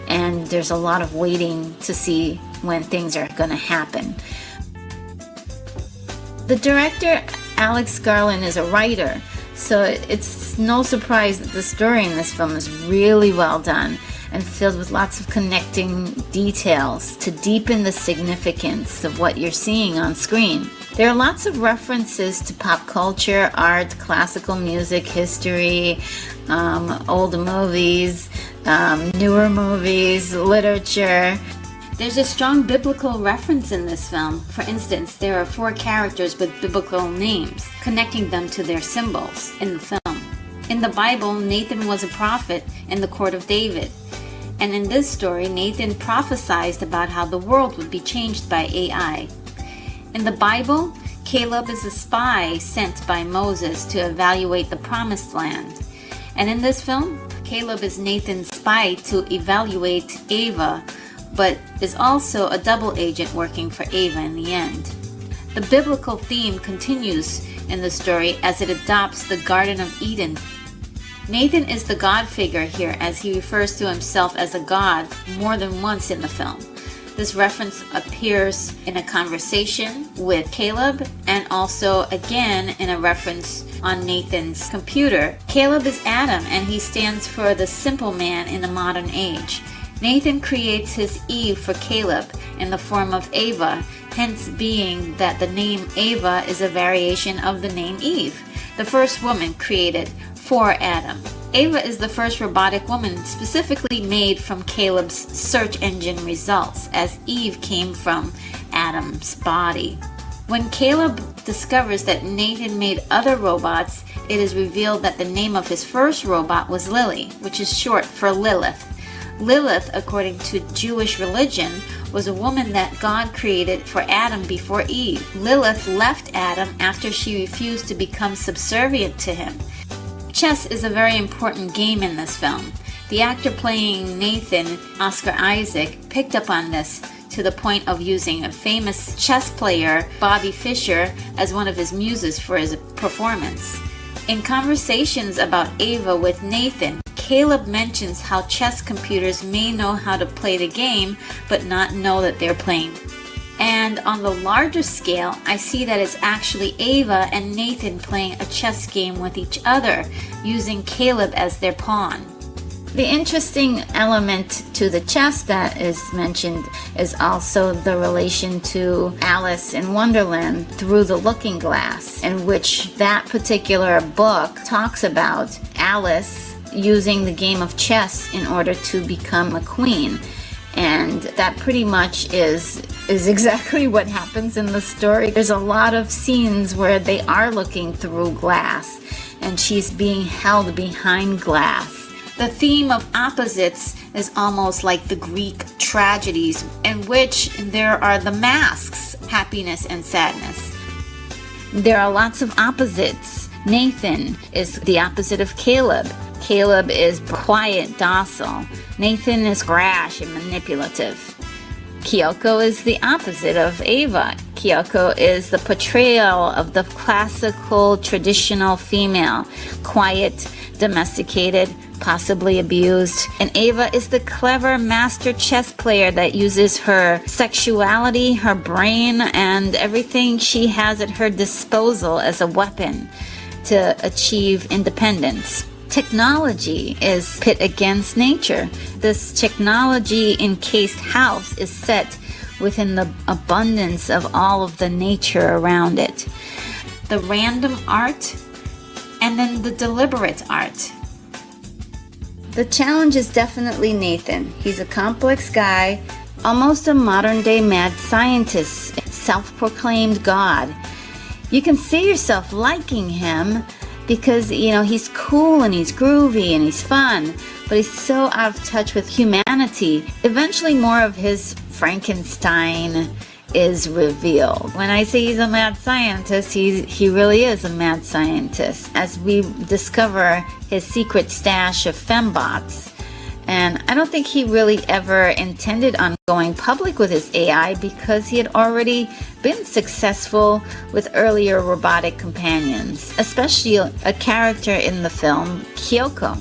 and there's a lot of waiting to see when things are going to happen. The director, Alex Garland, is a writer, so it's no surprise that the story in this film is really well done and filled with lots of connecting details to deepen the significance of what you're seeing on screen. There are lots of references to pop culture, art, classical music, history, old movies, newer movies, literature. There's a strong biblical reference in this film. For instance, there are 4 characters with biblical names, connecting them to their symbols in the film. In the Bible, Nathan was a prophet in the court of David. And in this story, Nathan prophesied about how the world would be changed by AI. In the Bible, Caleb is a spy sent by Moses to evaluate the promised land. And in this film, Caleb is Nathan's spy to evaluate Ava, but is also a double agent working for Ava in the end. The biblical theme continues in the story as it adopts the Garden of Eden. Nathan is the God figure here, as he refers to himself as a god more than once in the film. This reference appears in a conversation with Caleb and also again in a reference on Nathan's computer. Caleb is Adam, and he stands for the simple man in the modern age. Nathan creates his Eve for Caleb in the form of Ava, hence being that the name Ava is a variation of the name Eve, the first woman created for Adam. Ava is the first robotic woman specifically made from Caleb's search engine results, as Eve came from Adam's body. When Caleb discovers that Nathan made other robots, it is revealed that the name of his first robot was Lily, which is short for Lilith. Lilith, according to Jewish religion, was a woman that God created for Adam before Eve. Lilith left Adam after she refused to become subservient to him. Chess is a very important game in this film. The actor playing Nathan, Oscar Isaac, picked up on this to the point of using a famous chess player, Bobby Fischer, as one of his muses for his performance. In conversations about Ava with Nathan, Caleb mentions how chess computers may know how to play the game, but not know that they're playing. And on the larger scale, I see that it's actually Ava and Nathan playing a chess game with each other, using Caleb as their pawn. The interesting element to the chess that is mentioned is also the relation to Alice in Wonderland through the Looking Glass, in which that particular book talks about Alice using the game of chess in order to become a queen. And that pretty much is exactly what happens in the story. There's a lot of scenes where they are looking through glass, and she's being held behind glass. The theme of opposites is almost like the Greek tragedies, in which there are the masks, happiness and sadness. There are lots of opposites. Nathan is the opposite of Caleb. Caleb is quiet, docile. Nathan is brash and manipulative. Kyoko is the opposite of Ava. Kyoko is the portrayal of the classical, traditional female, quiet, domesticated, possibly abused. And Ava is the clever master chess player that uses her sexuality, her brain, and everything she has at her disposal as a weapon to achieve independence. technology is pit against nature. This technology encased house is set within the abundance of all of the nature around it. The random art and then the deliberate art. The challenge is definitely Nathan. He's a complex guy, almost a modern-day mad scientist, self-proclaimed God. You can see yourself liking him because, he's cool and he's groovy and he's fun, but he's so out of touch with humanity. Eventually, more of his Frankenstein is revealed. When I say he's a mad scientist, he really is a mad scientist, as we discover his secret stash of fembots. And I don't think he really ever intended on going public with his AI because he had already been successful with earlier robotic companions, especially a character in the film, Kyoko.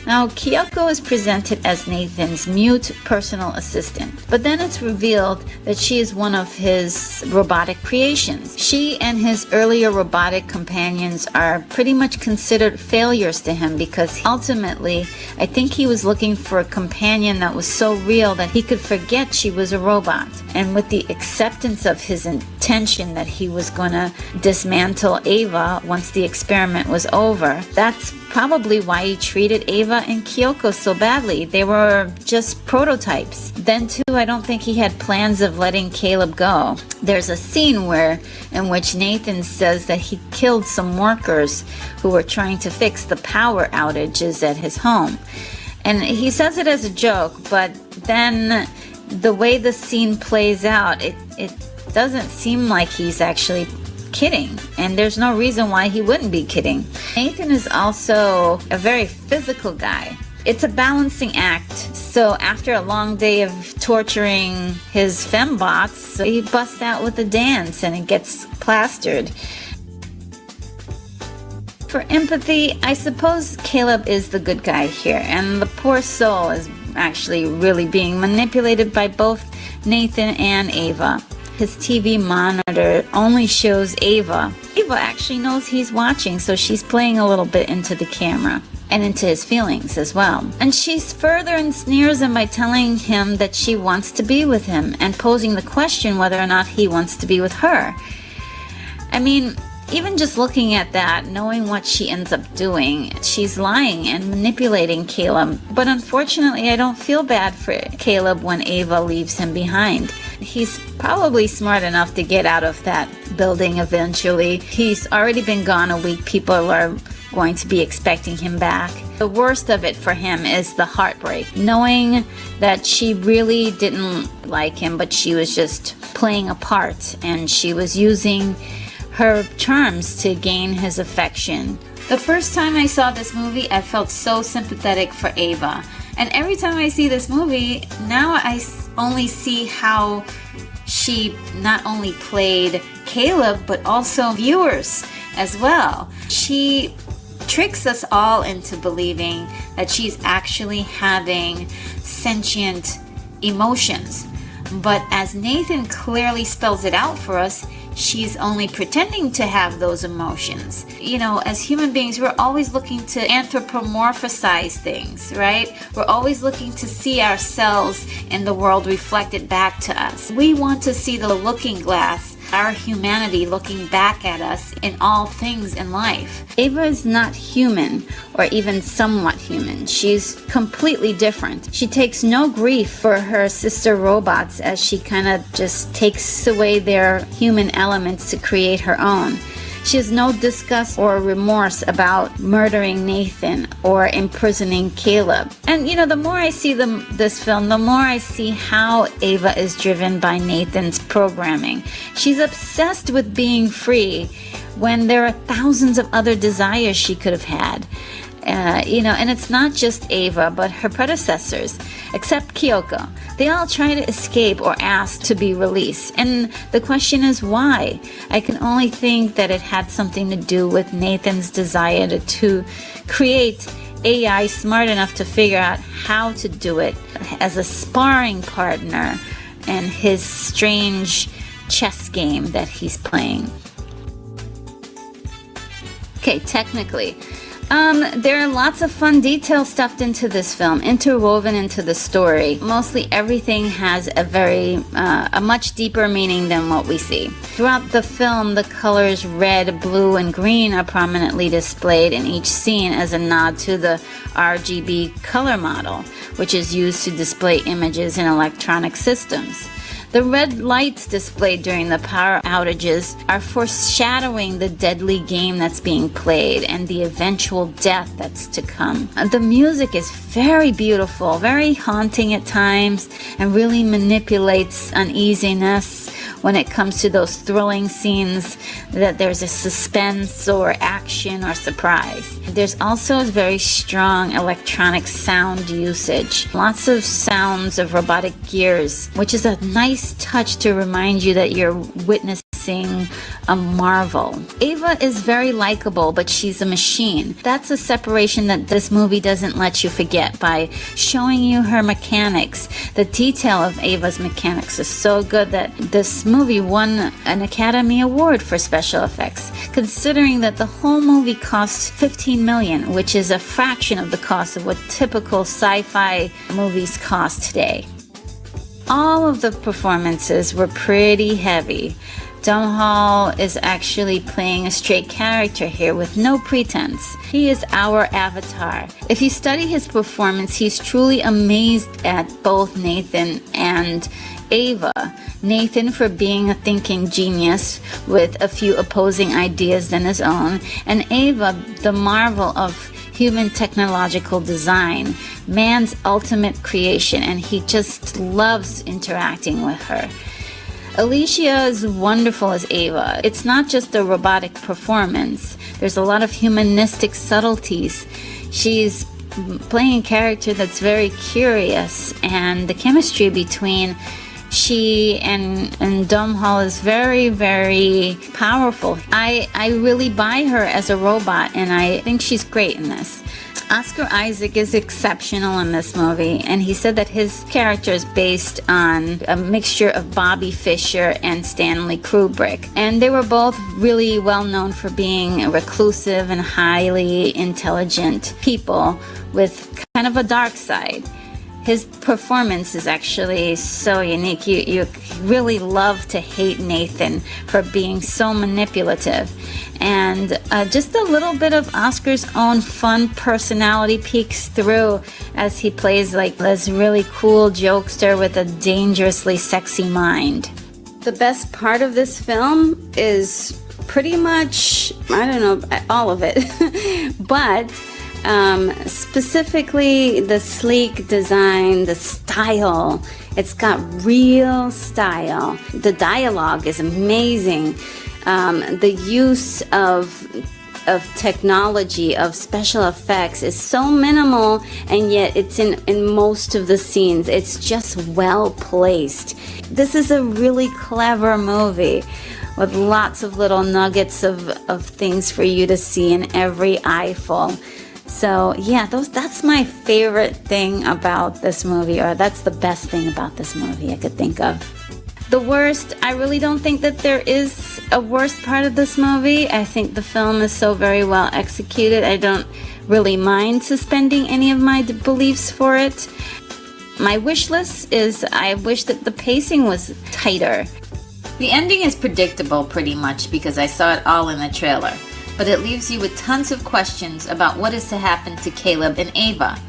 Now, Kyoko is presented as Nathan's mute personal assistant, but then it's revealed that she is one of his robotic creations. She and his earlier robotic companions are pretty much considered failures to him because ultimately, I think he was looking for a companion that was so real that he could forget she was a robot. And with the acceptance of his intention that he was going to dismantle Ava once the experiment was over, that's probably why he treated Ava and Kyoko so badly. They were just prototypes. Then too, I don't think he had plans of letting Caleb go. There's a scene in which Nathan says that he killed some workers who were trying to fix the power outages at his home. And he says it as a joke, but then the way the scene plays out, it doesn't seem like he's actually kidding, and there's no reason why he wouldn't be kidding. Nathan is also a very physical guy. It's a balancing act. So after a long day of torturing his fembots, he busts out with a dance and it gets plastered. For empathy, I suppose Caleb is the good guy here, and the poor soul is actually really being manipulated by both Nathan and Ava. His TV monitor only shows Ava. Ava actually knows he's watching, so she's playing a little bit into the camera and into his feelings as well. And she further ensnares him by telling him that she wants to be with him and posing the question whether or not he wants to be with her. I mean, even just looking at that, knowing what she ends up doing, she's lying and manipulating Caleb. But unfortunately, I don't feel bad for Caleb when Ava leaves him behind. He's probably smart enough to get out of that building eventually. He's already been gone a week. People are going to be expecting him back. The worst of it for him is the heartbreak, knowing that she really didn't like him, but she was just playing a part and she was using her charms to gain his affection. The first time I saw this movie, I felt so sympathetic for Ava. And every time I see this movie, now I only see how she not only played Caleb, but also viewers as well. She tricks us all into believing that she's actually having sentient emotions. But as Nathan clearly spells it out for us, she's only pretending to have those emotions. As human beings, we're always looking to anthropomorphize things, right? We're always looking to see ourselves in the world reflected back to us. We want to see the looking glass, our humanity looking back at us in all things in life. Ava is not human, or even somewhat human. She's completely different. She takes no grief for her sister robots as she kind of just takes away their human elements to create her own. She has no disgust or remorse about murdering Nathan or imprisoning Caleb. And the more I see this film, the more I see how Ava is driven by Nathan's programming. She's obsessed with being free when there are thousands of other desires she could have had. And it's not just Ava, but her predecessors, except Kyoko. They all try to escape or ask to be released. And the question is why? I can only think that it had something to do with Nathan's desire to create AI smart enough to figure out how to do it as a sparring partner in his strange chess game that he's playing. Okay, technically, There are lots of fun details stuffed into this film, interwoven into the story. Mostly everything has a much deeper meaning than what we see. Throughout the film, the colors red, blue, and green are prominently displayed in each scene as a nod to the RGB color model, which is used to display images in electronic systems. The red lights displayed during the power outages are foreshadowing the deadly game that's being played and the eventual death that's to come. The music is very beautiful, very haunting at times, and really manipulates uneasiness when it comes to those thrilling scenes that there's a suspense or action or surprise. There's also very strong electronic sound usage. Lots of sounds of robotic gears, which is a nice touch to remind you that you're witnessing a marvel. Ava is very likable, but she's a machine. That's a separation that this movie doesn't let you forget by showing you her mechanics. The detail of Ava's mechanics is so good that this movie won an Academy Award for special effects, considering that the whole movie cost $15 million, which is a fraction of the cost of what typical sci-fi movies cost today. All of the performances were pretty heavy. Domhnall is actually playing a straight character here with no pretense. He is our avatar. If you study his performance, he's truly amazed at both Nathan and Ava. Nathan for being a thinking genius with a few opposing ideas than his own, and Ava, the marvel of human technological design, man's ultimate creation, and he just loves interacting with her. Alicia is wonderful as Ava. It's not just a robotic performance. There's a lot of humanistic subtleties. She's playing a character that's very curious, and the chemistry between she and Domhnall is very, very powerful. I really buy her as a robot, and I think she's great in this. Oscar Isaac is exceptional in this movie, and he said that his character is based on a mixture of Bobby Fischer and Stanley Kubrick. And they were both really well known for being reclusive and highly intelligent people with kind of a dark side. His performance is actually so unique. You really love to hate Nathan for being so manipulative. And just a little bit of Oscar's own fun personality peeks through as he plays like this really cool jokester with a dangerously sexy mind. The best part of this film is pretty much, I don't know, all of it. But specifically the sleek design, the style. It's got real style. The dialogue is amazing. The use of technology, of special effects is so minimal, and yet it's in most of the scenes. It's just well placed. This is a really clever movie with lots of little nuggets of things for you to see in every eyeful. So yeah, that's my favorite thing about this movie, or that's the best thing about this movie I could think of. The worst, I really don't think that there is a worst part of this movie. I think the film is so very well executed. I don't really mind suspending any of my beliefs for it. My wish list is I wish that the pacing was tighter. The ending is predictable pretty much because I saw it all in the trailer, but it leaves you with tons of questions about what is to happen to Caleb and Ava.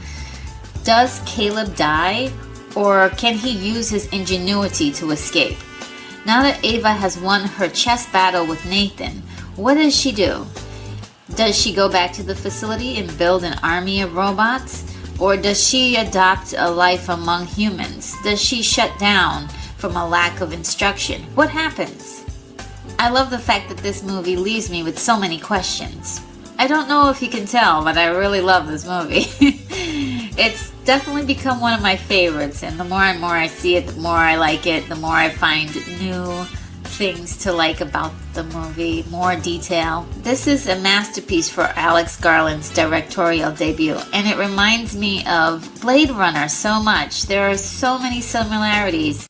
Does Caleb die, or can he use his ingenuity to escape? Now that Ava has won her chess battle with Nathan, what does she do? Does she go back to the facility and build an army of robots? Or does she adopt a life among humans? Does she shut down from a lack of instruction? What happens? I love the fact that this movie leaves me with so many questions. I don't know if you can tell, but I really love this movie. It's definitely become one of my favorites, and the more and more I see it, the more I like it, the more I find new things to like about the movie, more detail. This is a masterpiece for Alex Garland's directorial debut, and it reminds me of Blade Runner so much. There are so many similarities,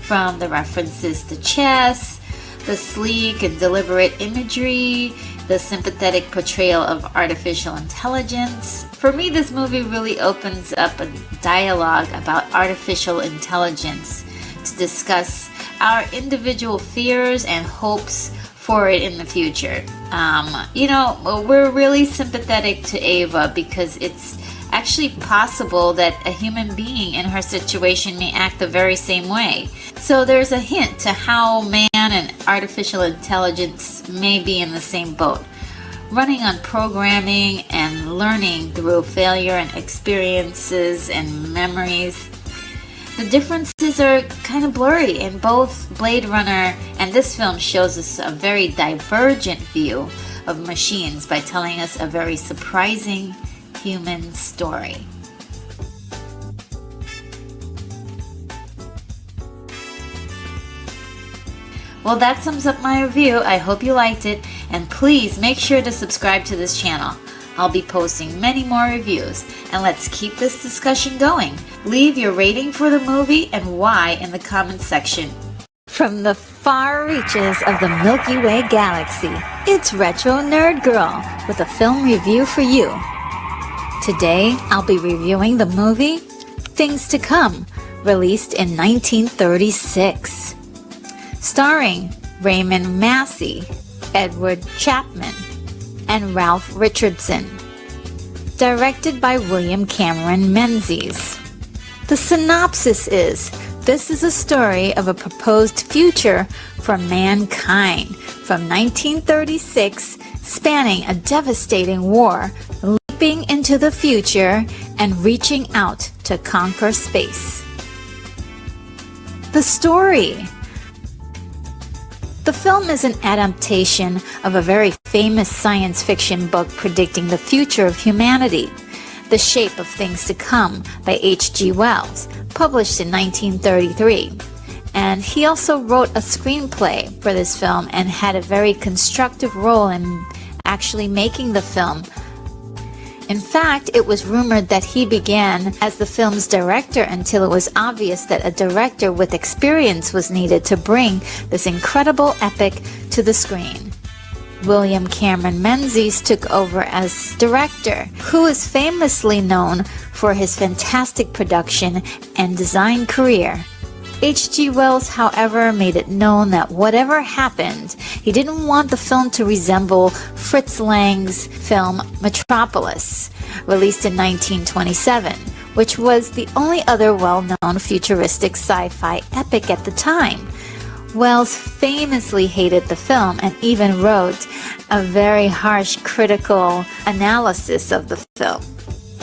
from the references to chess, the sleek and deliberate imagery, the sympathetic portrayal of artificial intelligence. For me, this movie really opens up a dialogue about artificial intelligence to discuss our individual fears and hopes for it in the future. We're really sympathetic to Ava because it's actually possible that a human being in her situation may act the very same way. So there's a hint to how man and artificial intelligence may be in the same boat, running on programming and learning through failure and experiences and memories. The differences are kind of blurry, and both Blade Runner and this film shows us a very divergent view of machines by telling us a very surprising human story. Well, that sums up my review. I hope you liked it, and please make sure to subscribe to this channel. I'll be posting many more reviews, and let's keep this discussion going. Leave your rating for the movie and why in the comments section. From the far reaches of the Milky Way galaxy, it's Retro Nerd Girl with a film review for you. Today, I'll be reviewing the movie Things to Come, released in 1936. Starring Raymond Massey, Edward Chapman, and Ralph Richardson. Directed by William Cameron Menzies. The synopsis is, this is a story of a proposed future for mankind from 1936, spanning a devastating war, leaping into the future and reaching out to conquer space. The story. The film is an adaptation of a very famous science fiction book predicting the future of humanity, The Shape of Things to Come by H.G. Wells, published in 1933. And he also wrote a screenplay for this film and had a very constructive role in actually making the film. In fact, it was rumored that he began as the film's director until it was obvious that a director with experience was needed to bring this incredible epic to the screen. William Cameron Menzies took over as director, who is famously known for his fantastic production and design career. H.G. Wells, however, made it known that whatever happened, he didn't want the film to resemble Fritz Lang's film Metropolis, released in 1927, which was the only other well-known futuristic sci-fi epic at the time. Wells famously hated the film and even wrote a very harsh critical analysis of the film.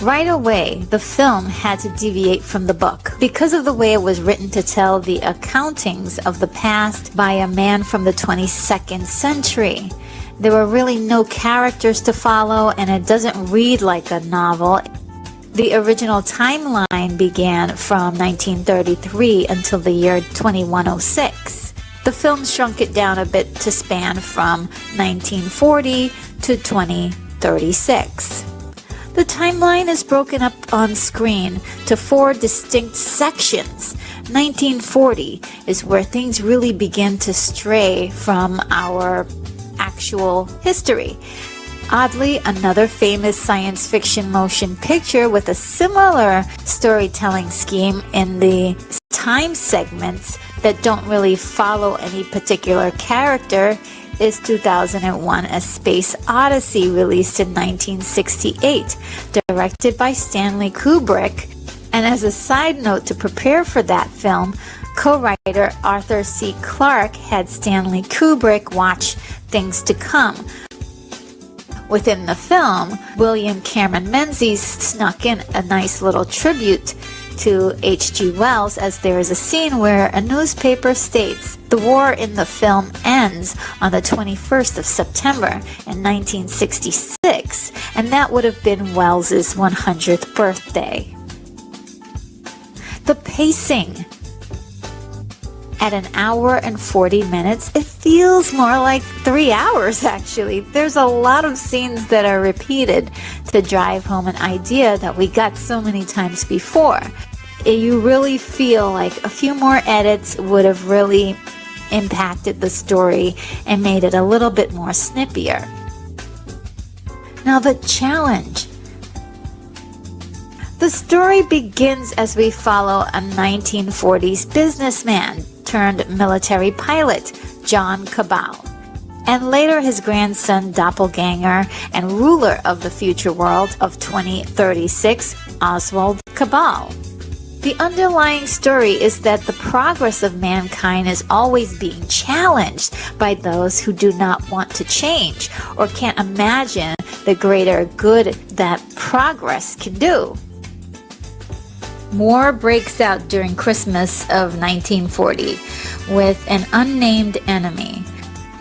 Right away, the film had to deviate from the book because of the way it was written to tell the accountings of the past by a man from the 22nd century. There were really no characters to follow, and it doesn't read like a novel. The original timeline began from 1933 until the year 2106. The film shrunk it down a bit to span from 1940 to 2036. The timeline is broken up on screen to 4 distinct sections. 1940 is where things really begin to stray from our actual history. Oddly, another famous science fiction motion picture with a similar storytelling scheme in the time segments that don't really follow any particular character is 2001: A Space Odyssey, released in 1968, directed by Stanley Kubrick. And as a side note, to prepare for that film, co-writer Arthur C. Clarke had Stanley Kubrick watch Things to Come. Within the film, William Cameron Menzies snuck in a nice little tribute to H.G. Wells, as there is a scene where a newspaper states the war in the film ends on the 21st of September in 1966, and that would have been Wells's 100th birthday. The pacing. At an hour and 40 minutes, it feels more like 3 hours actually. There's a lot of scenes that are repeated to drive home an idea that we got so many times before. You really feel like a few more edits would have really impacted the story and made it a little bit more snippier. Now the challenge. The story begins as we follow a 1940s businessman turned military pilot, John Cabal, and later his grandson, doppelganger, and ruler of the future world of 2036, Oswald Cabal. The underlying story is that the progress of mankind is always being challenged by those who do not want to change or can't imagine the greater good that progress can do. War breaks out during Christmas of 1940 with an unnamed enemy.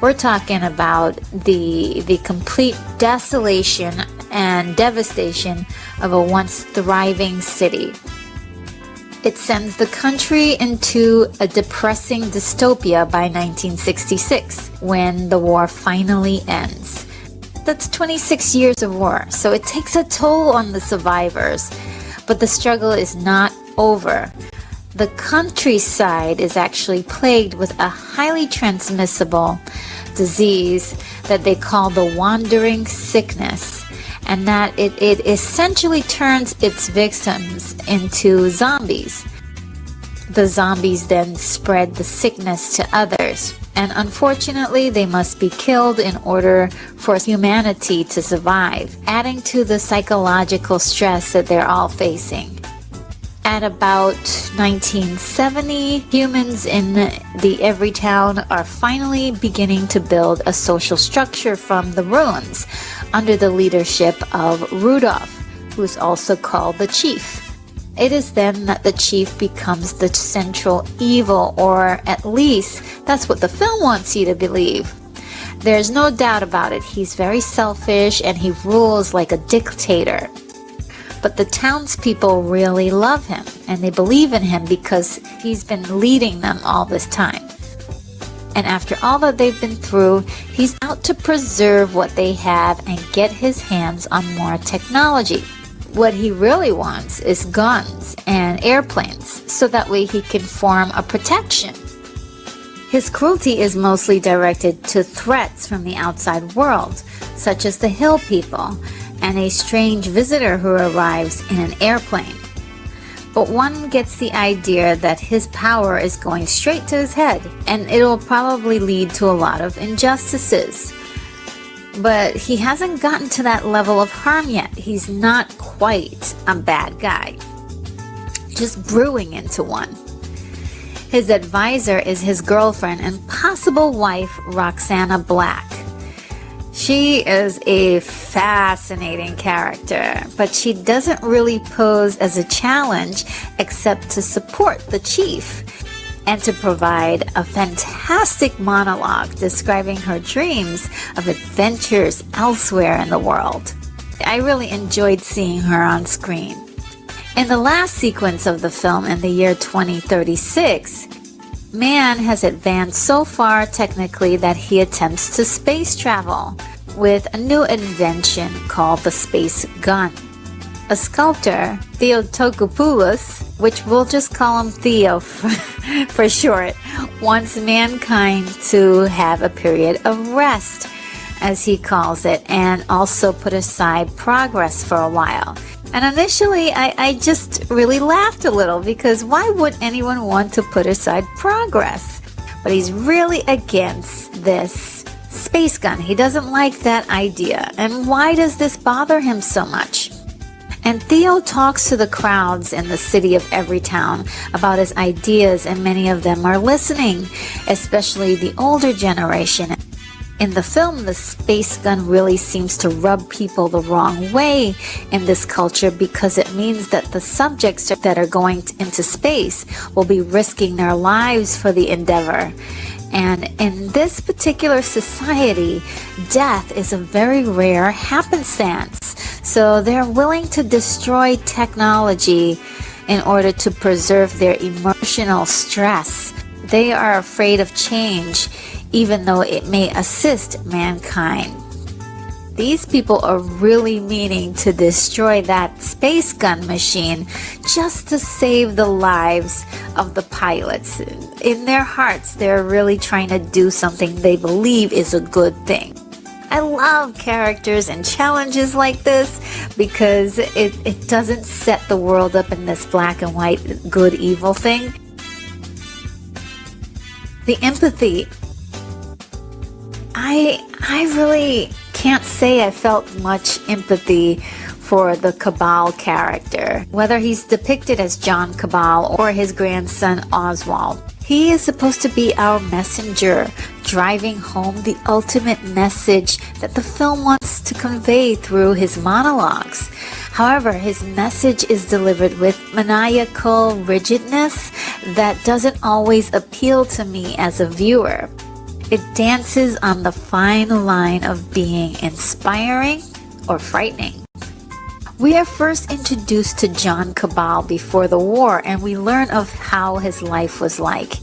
We're talking about the complete desolation and devastation of a once thriving city. It sends the country into a depressing dystopia by 1966, when the war finally ends. That's 26 years of war, so it takes a toll on the survivors. But the struggle is not over. The countryside is actually plagued with a highly transmissible disease that they call the wandering sickness, and that it essentially turns its victims into zombies. The zombies then spread the sickness to others, and unfortunately they must be killed in order for humanity to survive, adding to the psychological stress that they're all facing. At about 1970, humans in the every town are finally beginning to build a social structure from the ruins under the leadership of Rudolph, who is also called the chief. It is then that the chief becomes the central evil, or at least that's what the film wants you to believe. There's no doubt about it. He's very selfish and he rules like a dictator. But the townspeople really love him and they believe in him because he's been leading them all this time. And after all that they've been through, he's out to preserve what they have and get his hands on more technology. What he really wants is guns and airplanes, so that way he can form a protection. His cruelty is mostly directed to threats from the outside world, such as the hill people and a strange visitor who arrives in an airplane. But one gets the idea that his power is going straight to his head, and it'll probably lead to a lot of injustices. But he hasn't gotten to that level of harm yet. He's not quite a bad guy, just brewing into one. His advisor is his girlfriend and possible wife, Roxana Black. She is a fascinating character, but she doesn't really pose as a challenge except to support the chief and to provide a fantastic monologue describing her dreams of adventures elsewhere in the world. I really enjoyed seeing her on screen. In the last sequence of the film, in the year 2036, man has advanced so far technically that he attempts to space travel with a new invention called the space gun. A sculptor, Theotokopoulos, which we'll just call him Theo for short, wants mankind to have a period of rest, as he calls it, and also put aside progress for a while. And initially, I just really laughed a little, because why would anyone want to put aside progress? But he's really against this space gun. He doesn't like that idea. And why does this bother him so much? And Theo talks to the crowds in the city of Everytown about his ideas, and many of them are listening, especially the older generation. In the film, the space gun really seems to rub people the wrong way in this culture, because it means that the subjects that are going into space will be risking their lives for the endeavor. And in this particular society, death is a very rare happenstance. So they're willing to destroy technology in order to preserve their emotional stress. They are afraid of change, even though it may assist mankind. These people are really meaning to destroy that space gun machine just to save the lives of the pilots. In their hearts, they're really trying to do something they believe is a good thing. I love characters and challenges like this because it doesn't set the world up in this black and white good-evil thing. The empathy. I really can't say I felt much empathy for the Cabal character, whether he's depicted as John Cabal or his grandson Oswald. He is supposed to be our messenger, driving home the ultimate message that the film wants to convey through his monologues. However, his message is delivered with maniacal rigidness that doesn't always appeal to me as a viewer. It dances on the fine line of being inspiring or frightening. We are first introduced to John Cabal before the war, and we learn of how his life was like.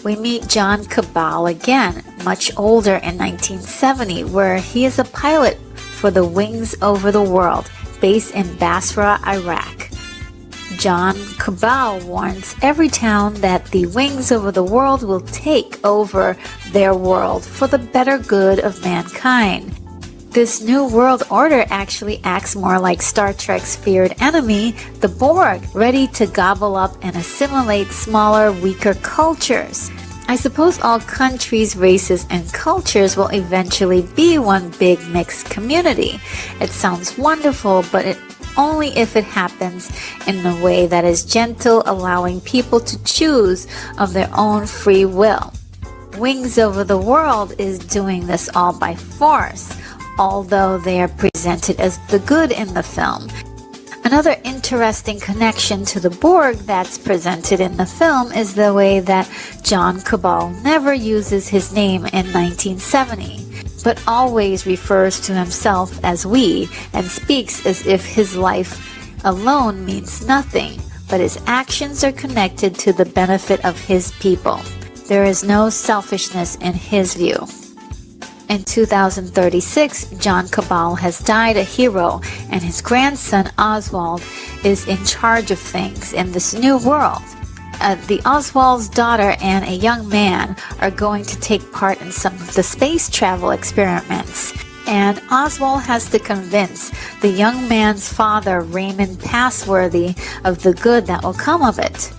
We meet John Cabal again, much older in 1970, where he is a pilot for the Wings Over the World, based in Basra, Iraq. John Cabal warns every town that the Wings Over the World will take over their world for the better good of mankind. This new world order actually acts more like Star Trek's feared enemy, the Borg, ready to gobble up and assimilate smaller, weaker cultures. I suppose all countries, races, and cultures will eventually be one big mixed community. It sounds wonderful, but only if it happens in a way that is gentle, allowing people to choose of their own free will. Wings Over the World is doing this all by force, although they are presented as the good in the film. Another interesting connection to the Borg that's presented in the film is the way that John Cabal never uses his name in 1970, but always refers to himself as we and speaks as if his life alone means nothing, but his actions are connected to the benefit of his people. There is no selfishness in his view. In 2036, John Cabal has died a hero, and his grandson Oswald is in charge of things in this new world. The Oswald's daughter and a young man are going to take part in some of the space travel experiments, and Oswald has to convince the young man's father, Raymond Passworthy, of the good that will come of it.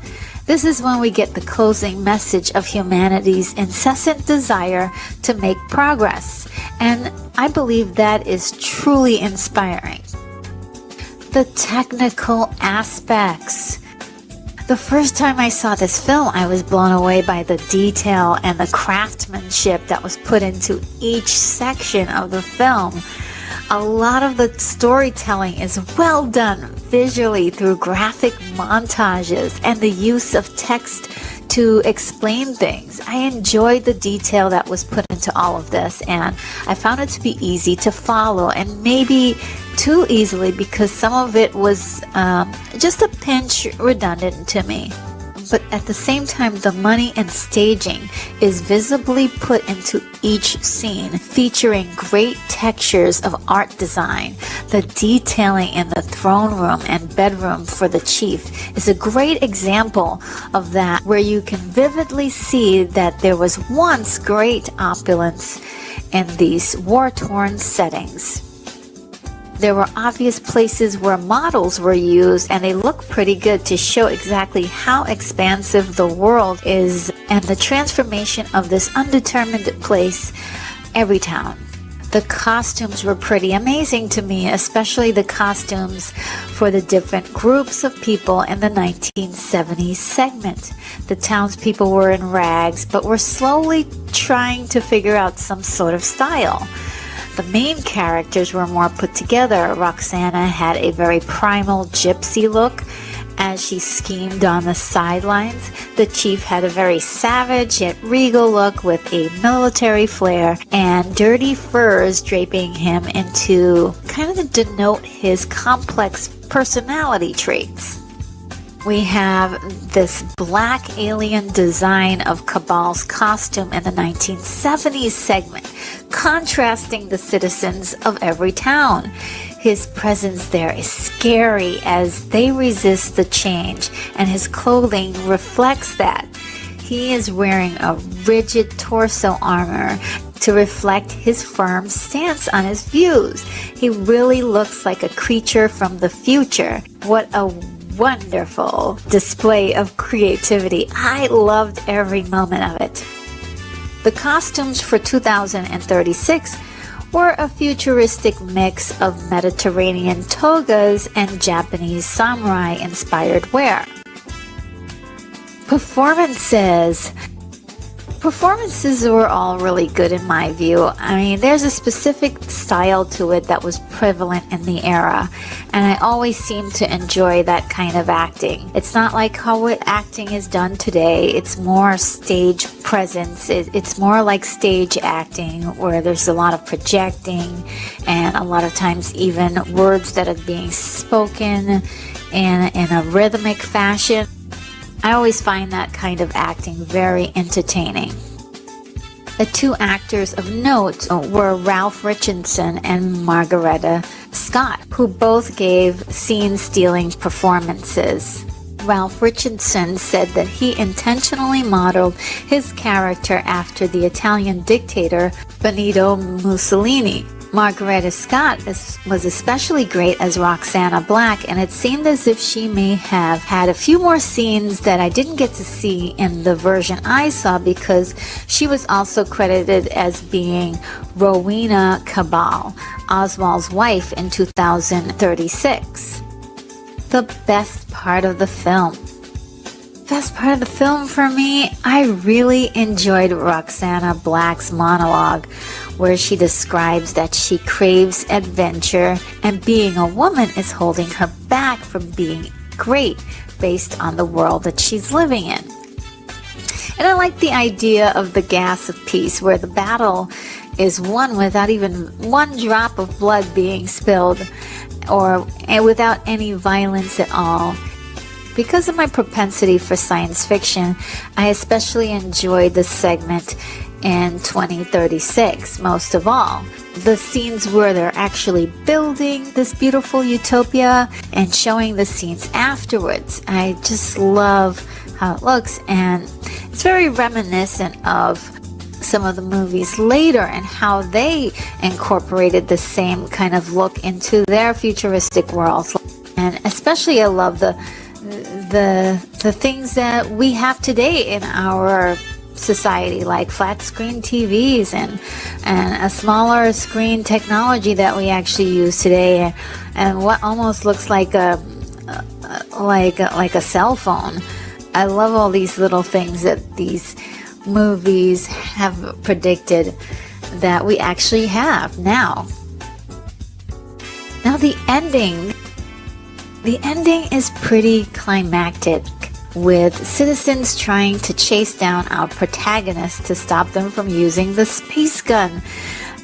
This is when we get the closing message of humanity's incessant desire to make progress, and I believe that is truly inspiring. The technical aspects. The first time I saw this film, I was blown away by the detail and the craftsmanship that was put into each section of the film. A lot of the storytelling is well done visually through graphic montages and the use of text to explain things. I enjoyed the detail that was put into all of this, and I found it to be easy to follow, and maybe too easily because some of it was just a pinch redundant to me. But at the same time, the money and staging is visibly put into each scene, featuring great textures of art design. The detailing in the throne room and bedroom for the chief is a great example of that, where you can vividly see that there was once great opulence in these war-torn settings. There were obvious places where models were used, and they look pretty good to show exactly how expansive the world is and the transformation of this undetermined place, every town. The costumes were pretty amazing to me, especially the costumes for the different groups of people in the 1970s segment. The townspeople were in rags, but were slowly trying to figure out some sort of style. The main characters were more put together. Roxana had a very primal gypsy look as she schemed on the sidelines. The chief had a very savage yet regal look with a military flair and dirty furs draping him into kind of denote his complex personality traits. We have this black alien design of Cabal's costume in the 1970s segment, contrasting the citizens of every town. His presence there is scary as they resist the change, and his clothing reflects that. He is wearing a rigid torso armor to reflect his firm stance on his views. He really looks like a creature from the future. What a wonderful display of creativity. I loved every moment of it. The costumes for 2036 were a futuristic mix of Mediterranean togas and Japanese samurai-inspired wear. Performances were all really good in my view. I mean, there's a specific style to it that was prevalent in the era, and I always seem to enjoy that kind of acting. It's not like how acting is done today. It's more stage presence. It's more like stage acting, where there's a lot of projecting and a lot of times even words that are being spoken in a rhythmic fashion. I always find that kind of acting very entertaining. The two actors of note were Ralph Richardson and Margareta Scott, who both gave scene-stealing performances. Ralph Richardson said that he intentionally modeled his character after the Italian dictator Benito Mussolini. Margareta Scott was especially great as Roxana Black, and it seemed as if she may have had a few more scenes that I didn't get to see in the version I saw, because she was also credited as being Rowena Cabal, Oswald's wife in 2036. The best part of the film. Best part of the film for me, I really enjoyed Roxana Black's monologue, where she describes that she craves adventure and being a woman is holding her back from being great based on the world that she's living in. And I like the idea of the gas of peace, where the battle is won without even one drop of blood being spilled or without any violence at all. Because of my propensity for science fiction, I especially enjoyed the segment in 2036 most of all. The scenes where they're actually building this beautiful utopia and showing the scenes afterwards. I just love how it looks, and it's very reminiscent of some of the movies later and how they incorporated the same kind of look into their futuristic worlds. And especially I love the things that we have today in our society, like flat screen TVs and a smaller screen technology that we actually use today, and what almost looks like a cell phone. I love all these little things that these movies have predicted that we actually have now. Now the ending is pretty climactic, with citizens trying to chase down our protagonist to stop them from using the space gun.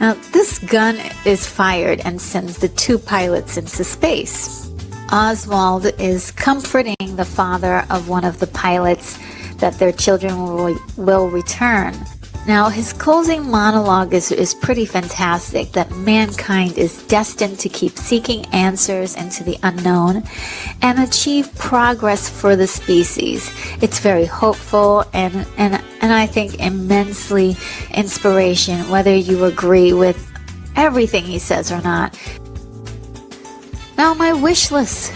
Now, this gun is fired and sends the two pilots into space. Oswald is comforting the father of one of the pilots that their children will return. Now, his closing monologue is pretty fantastic, that mankind is destined to keep seeking answers into the unknown and achieve progress for the species. It's very hopeful and I think immensely inspiration, whether you agree with everything he says or not. Now, my wish list.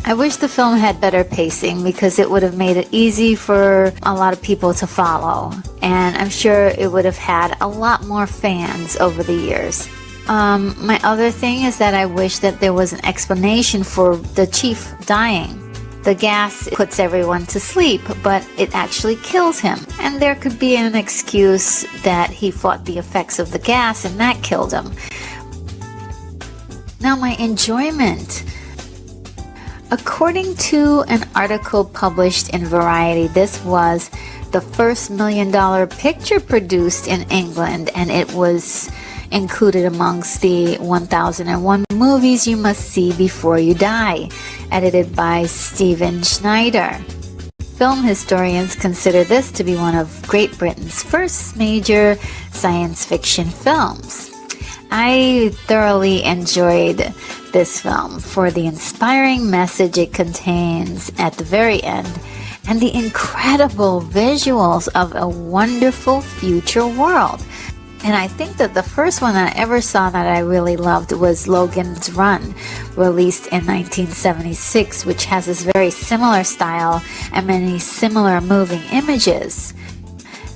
I wish the film had better pacing, because it would have made it easy for a lot of people to follow. And I'm sure it would have had a lot more fans over the years. My other thing is that I wish that there was an explanation for the chief dying. The gas puts everyone to sleep, but it actually kills him. And there could be an excuse that he fought the effects of the gas and that killed him. Now, my enjoyment. According to an article published in Variety, this was the first $1 million picture produced in England, and it was included amongst the 1001 movies you must see before you die, edited by Stephen Schneider. Film historians consider this to be one of Great Britain's first major science fiction films. I thoroughly enjoyed this film for the inspiring message it contains at the very end and the incredible visuals of a wonderful future world. And I think that the first one that I ever saw that I really loved was Logan's Run, released in 1976, which has this very similar style and many similar moving images.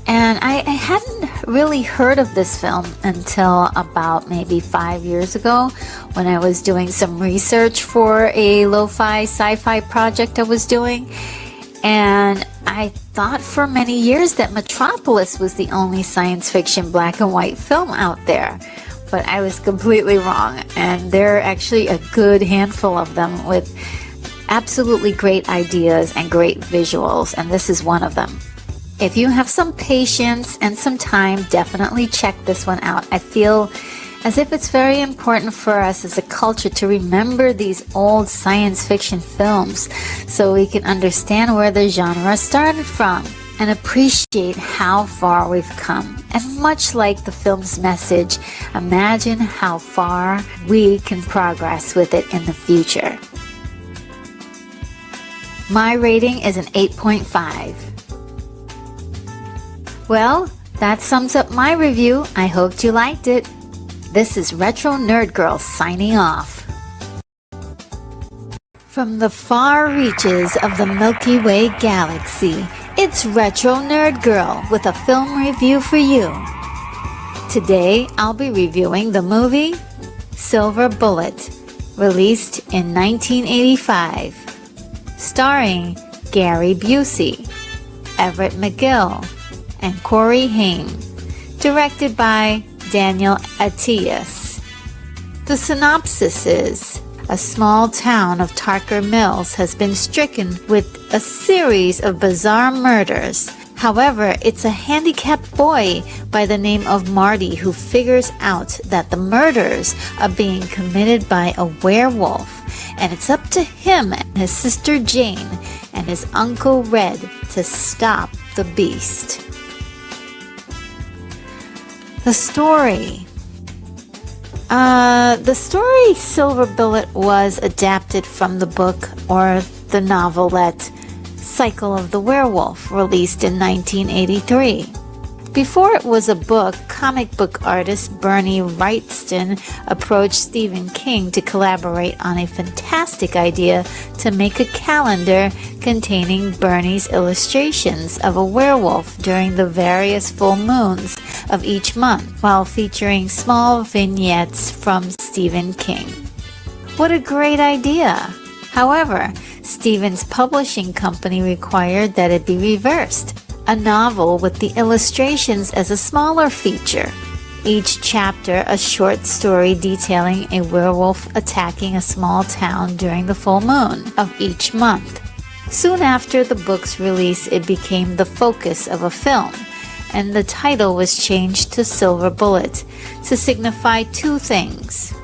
And I hadn't really heard of this film until about maybe 5 years ago when I was doing some research for a lo-fi sci-fi project I was doing. And I thought for many years that Metropolis was the only science fiction black and white film out there. But I was completely wrong. And there are actually a good handful of them with absolutely great ideas and great visuals. And this is one of them. If you have some patience and some time, definitely check this one out. I feel as if it's very important for us as a culture to remember these old science fiction films so we can understand where the genre started from and appreciate how far we've come. And much like the film's message, imagine how far we can progress with it in the future. My rating is an 8.5. Well, that sums up my review. I hoped you liked it. This is Retro Nerd Girl signing off. From the far reaches of the Milky Way galaxy, it's Retro Nerd Girl with a film review for you. Today, I'll be reviewing the movie Silver Bullet, released in 1985, starring Gary Busey, Everett McGill, and Corey Haim, directed by Daniel Attias. The synopsis is, a small town of Tarker Mills has been stricken with a series of bizarre murders. However, it's a handicapped boy by the name of Marty who figures out that the murders are being committed by a werewolf, and it's up to him and his sister Jane and his uncle Red to stop the beast. The story. The story Silver Bullet was adapted from the book or the novelette Cycle of the Werewolf, released in 1983. Before it was a book, comic book artist Bernie Wrightson approached Stephen King to collaborate on a fantastic idea to make a calendar containing Bernie's illustrations of a werewolf during the various full moons of each month, while featuring small vignettes from Stephen King. What a great idea! However, Stephen's publishing company required that it be reversed, a novel with the illustrations as a smaller feature. Each chapter a short story detailing a werewolf attacking a small town during the full moon of each month. Soon after the book's release, it became the focus of a film, and the title was changed to Silver Bullet to signify two things.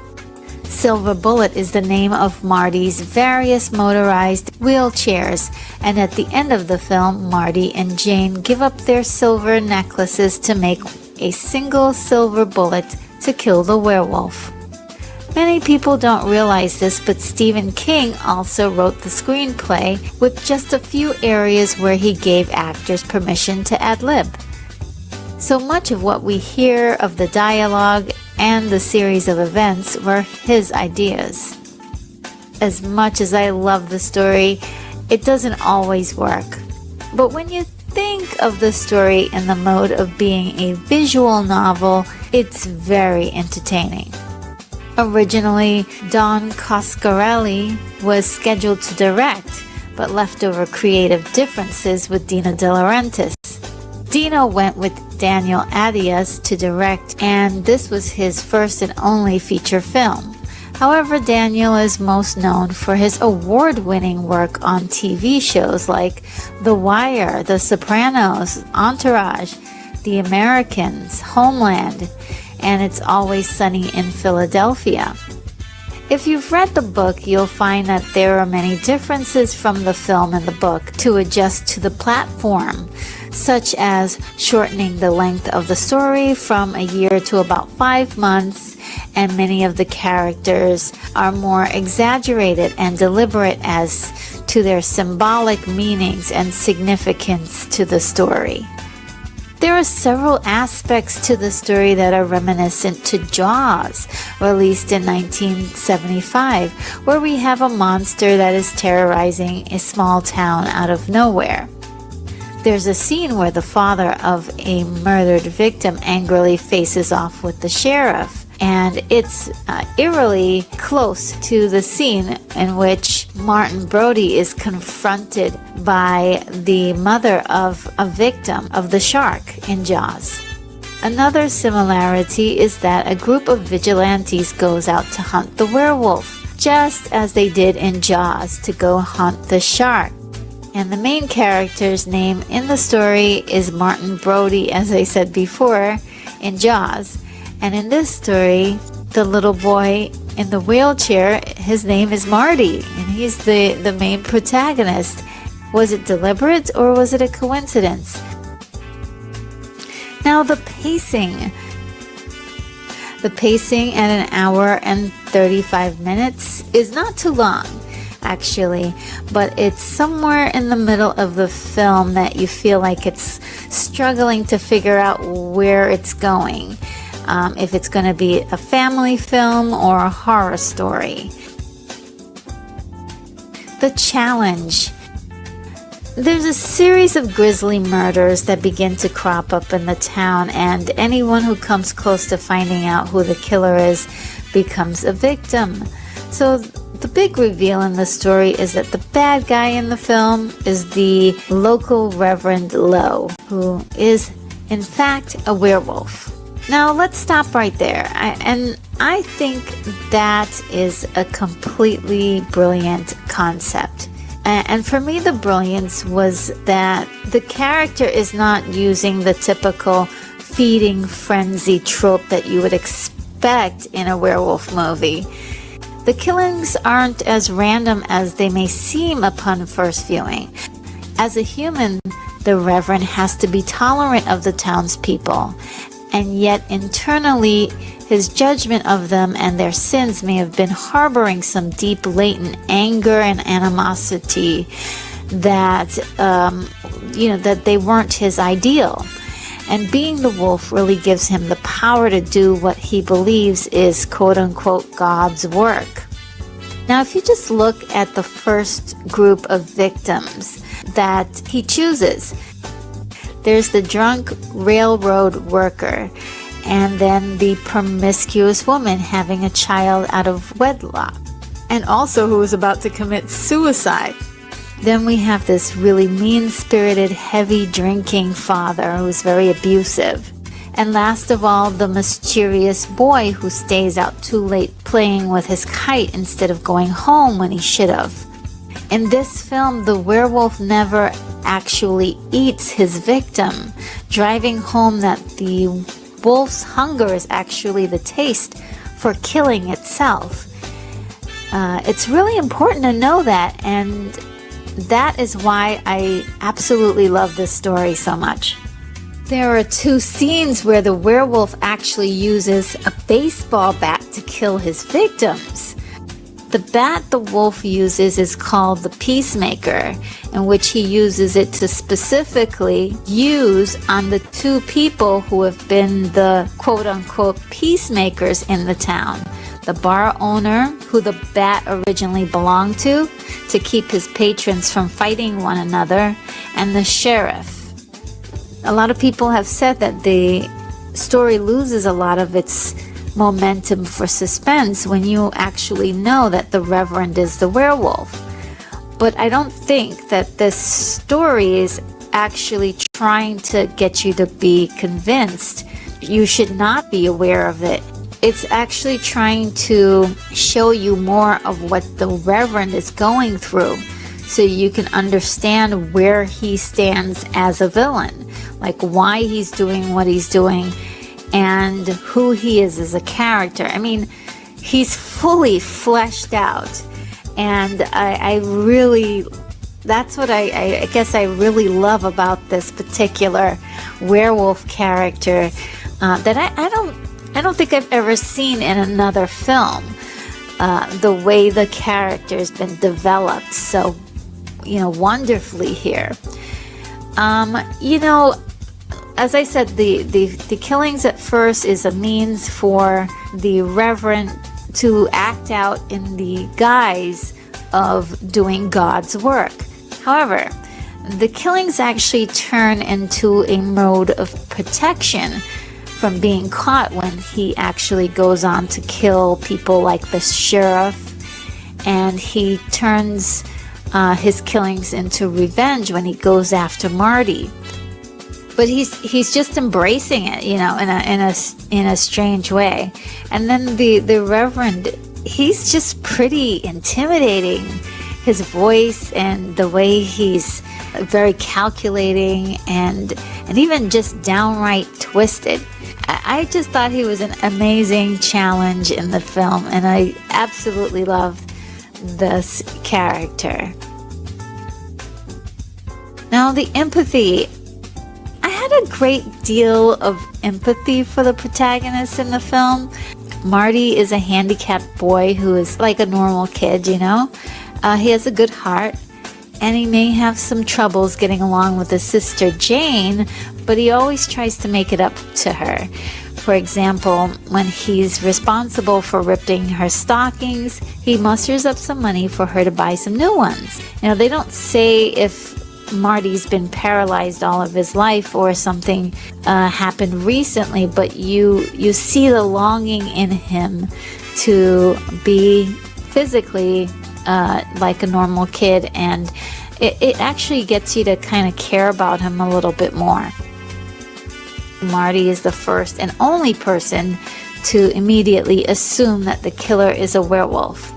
Silver Bullet is the name of Marty's various motorized wheelchairs, and at the end of the film, Marty and Jane give up their silver necklaces to make a single silver bullet to kill the werewolf. Many people don't realize this, but Stephen King also wrote the screenplay with just a few areas where he gave actors permission to ad-lib. So much of what we hear of the dialogue and the series of events were his ideas. As much as I love the story, it doesn't always work. But when you think of the story in the mode of being a visual novel, it's very entertaining. Originally, Don Coscarelli was scheduled to direct, but left over creative differences with Dino De Laurentiis. Dino went with Daniel Attias to direct, and this was his first and only feature film. However, Daniel is most known for his award-winning work on TV shows like The Wire, The Sopranos, Entourage, The Americans, Homeland, and It's Always Sunny in Philadelphia. If you've read the book, you'll find that there are many differences from the film and the book to adjust to the platform, such as shortening the length of the story from a year to about 5 months, and many of the characters are more exaggerated and deliberate as to their symbolic meanings and significance to the story. There are several aspects to the story that are reminiscent to Jaws, released in 1975, where we have a monster that is terrorizing a small town out of nowhere. There's a scene where the father of a murdered victim angrily faces off with the sheriff, and it's eerily close to the scene in which Martin Brody is confronted by the mother of a victim of the shark in Jaws. Another similarity is that a group of vigilantes goes out to hunt the werewolf, just as they did in Jaws to go hunt the shark. And the main character's name in the story is Martin Brody, as I said before, in Jaws. And in this story, the little boy in the wheelchair, his name is Marty, and he's the main protagonist. Was it deliberate or was it a coincidence? Now the pacing at an hour and 35 minutes is not too long, actually, but it's somewhere in the middle of the film that you feel like it's struggling to figure out where it's going. If it's going to be a family film or a horror story. The challenge. There's a series of grisly murders that begin to crop up in the town, and anyone who comes close to finding out who the killer is becomes a victim. So the big reveal in the story is that the bad guy in the film is the local Reverend Lowe, who is in fact a werewolf. Now let's stop right there. I think that is a completely brilliant concept. And for me, the brilliance was that the character is not using the typical feeding frenzy trope that you would expect in a werewolf movie. The killings aren't as random as they may seem upon first viewing. As a human, the Reverend has to be tolerant of the townspeople, and yet internally his judgment of them and their sins may have been harboring some deep latent anger and animosity that that they weren't his ideal. And being the wolf really gives him the power to do what he believes is quote-unquote God's work. Now if you just look at the first group of victims that he chooses, there's the drunk railroad worker, and then the promiscuous woman having a child out of wedlock, and also who is about to commit suicide. Then we have this really mean-spirited, heavy-drinking father who's very abusive. And last of all, the mischievous boy who stays out too late playing with his kite instead of going home when he should have. In this film, the werewolf never actually eats his victim, driving home that the wolf's hunger is actually the taste for killing itself. It's really important to know that, and that is why I absolutely love this story so much. There are two scenes where the werewolf actually uses a baseball bat to kill his victims. The bat the wolf uses is called the Peacemaker, in which he uses it to specifically use on the two people who have been the quote-unquote peacemakers in the town. The bar owner, who the bat originally belonged to keep his patrons from fighting one another, and the sheriff. A lot of people have said that the story loses a lot of its momentum for suspense when you actually know that the Reverend is the werewolf. But I don't think that this story is actually trying to get you to be convinced. You should not be aware of it. It's actually trying to show you more of what the Reverend is going through, so you can understand where he stands as a villain, like why he's doing what he's doing, and who he is as a character. I mean, he's fully fleshed out, and I really, that's what I guess I really love about this particular werewolf character that I don't think I've ever seen in another film. The way the character's been developed so, wonderfully here. as I said, the killings at first is a means for the Reverend to act out in the guise of doing God's work. However, the killings actually turn into a mode of protection from being caught when he actually goes on to kill people like the sheriff, and he turns his killings into revenge when he goes after Marty. But he's just embracing it, you know, in a strange way. And then the Reverend, he's just pretty intimidating. His voice and the way he's very calculating and even just downright twisted. I just thought he was an amazing challenge in the film, and I absolutely loved this character. Now, the empathy. I had a great deal of empathy for the protagonist in the film. Marty is a handicapped boy who is like a normal kid, you know. He has a good heart, and he may have some troubles getting along with his sister Jane, but he always tries to make it up to her. For example, when he's responsible for ripping her stockings, he musters up some money for her to buy some new ones. You know, they don't say if Marty's been paralyzed all of his life or something happened recently, but you see the longing in him to be physically like a normal kid, and it actually gets you to kind of care about him a little bit more. Marty is the first and only person to immediately assume that the killer is a werewolf.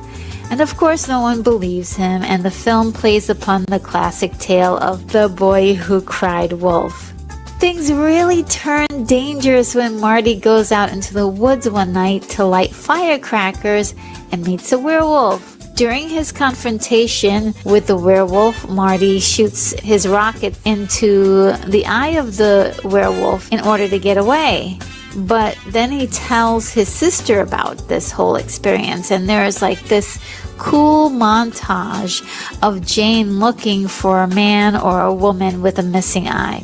And of course no one believes him, and the film plays upon the classic tale of the boy who cried wolf. Things really turn dangerous when Marty goes out into the woods one night to light firecrackers and meets a werewolf. During his confrontation with the werewolf, Marty shoots his rocket into the eye of the werewolf in order to get away. But then he tells his sister about this whole experience, and there's like this cool montage of Jane looking for a man or a woman with a missing eye.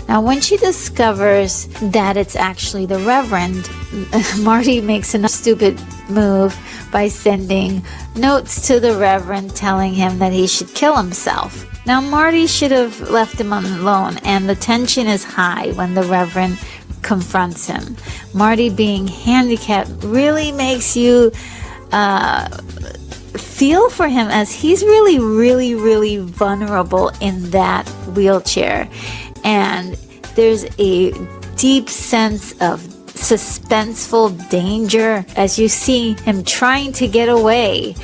Now, when she discovers that it's actually the Reverend, Marty makes a stupid move by sending notes to the Reverend telling him that he should kill himself. Now, Marty should have left him alone, and the tension is high when the Reverend confronts him. Marty being handicapped really makes you feel for him, as he's really vulnerable in that wheelchair, and there's a deep sense of suspenseful danger as you see him trying to get away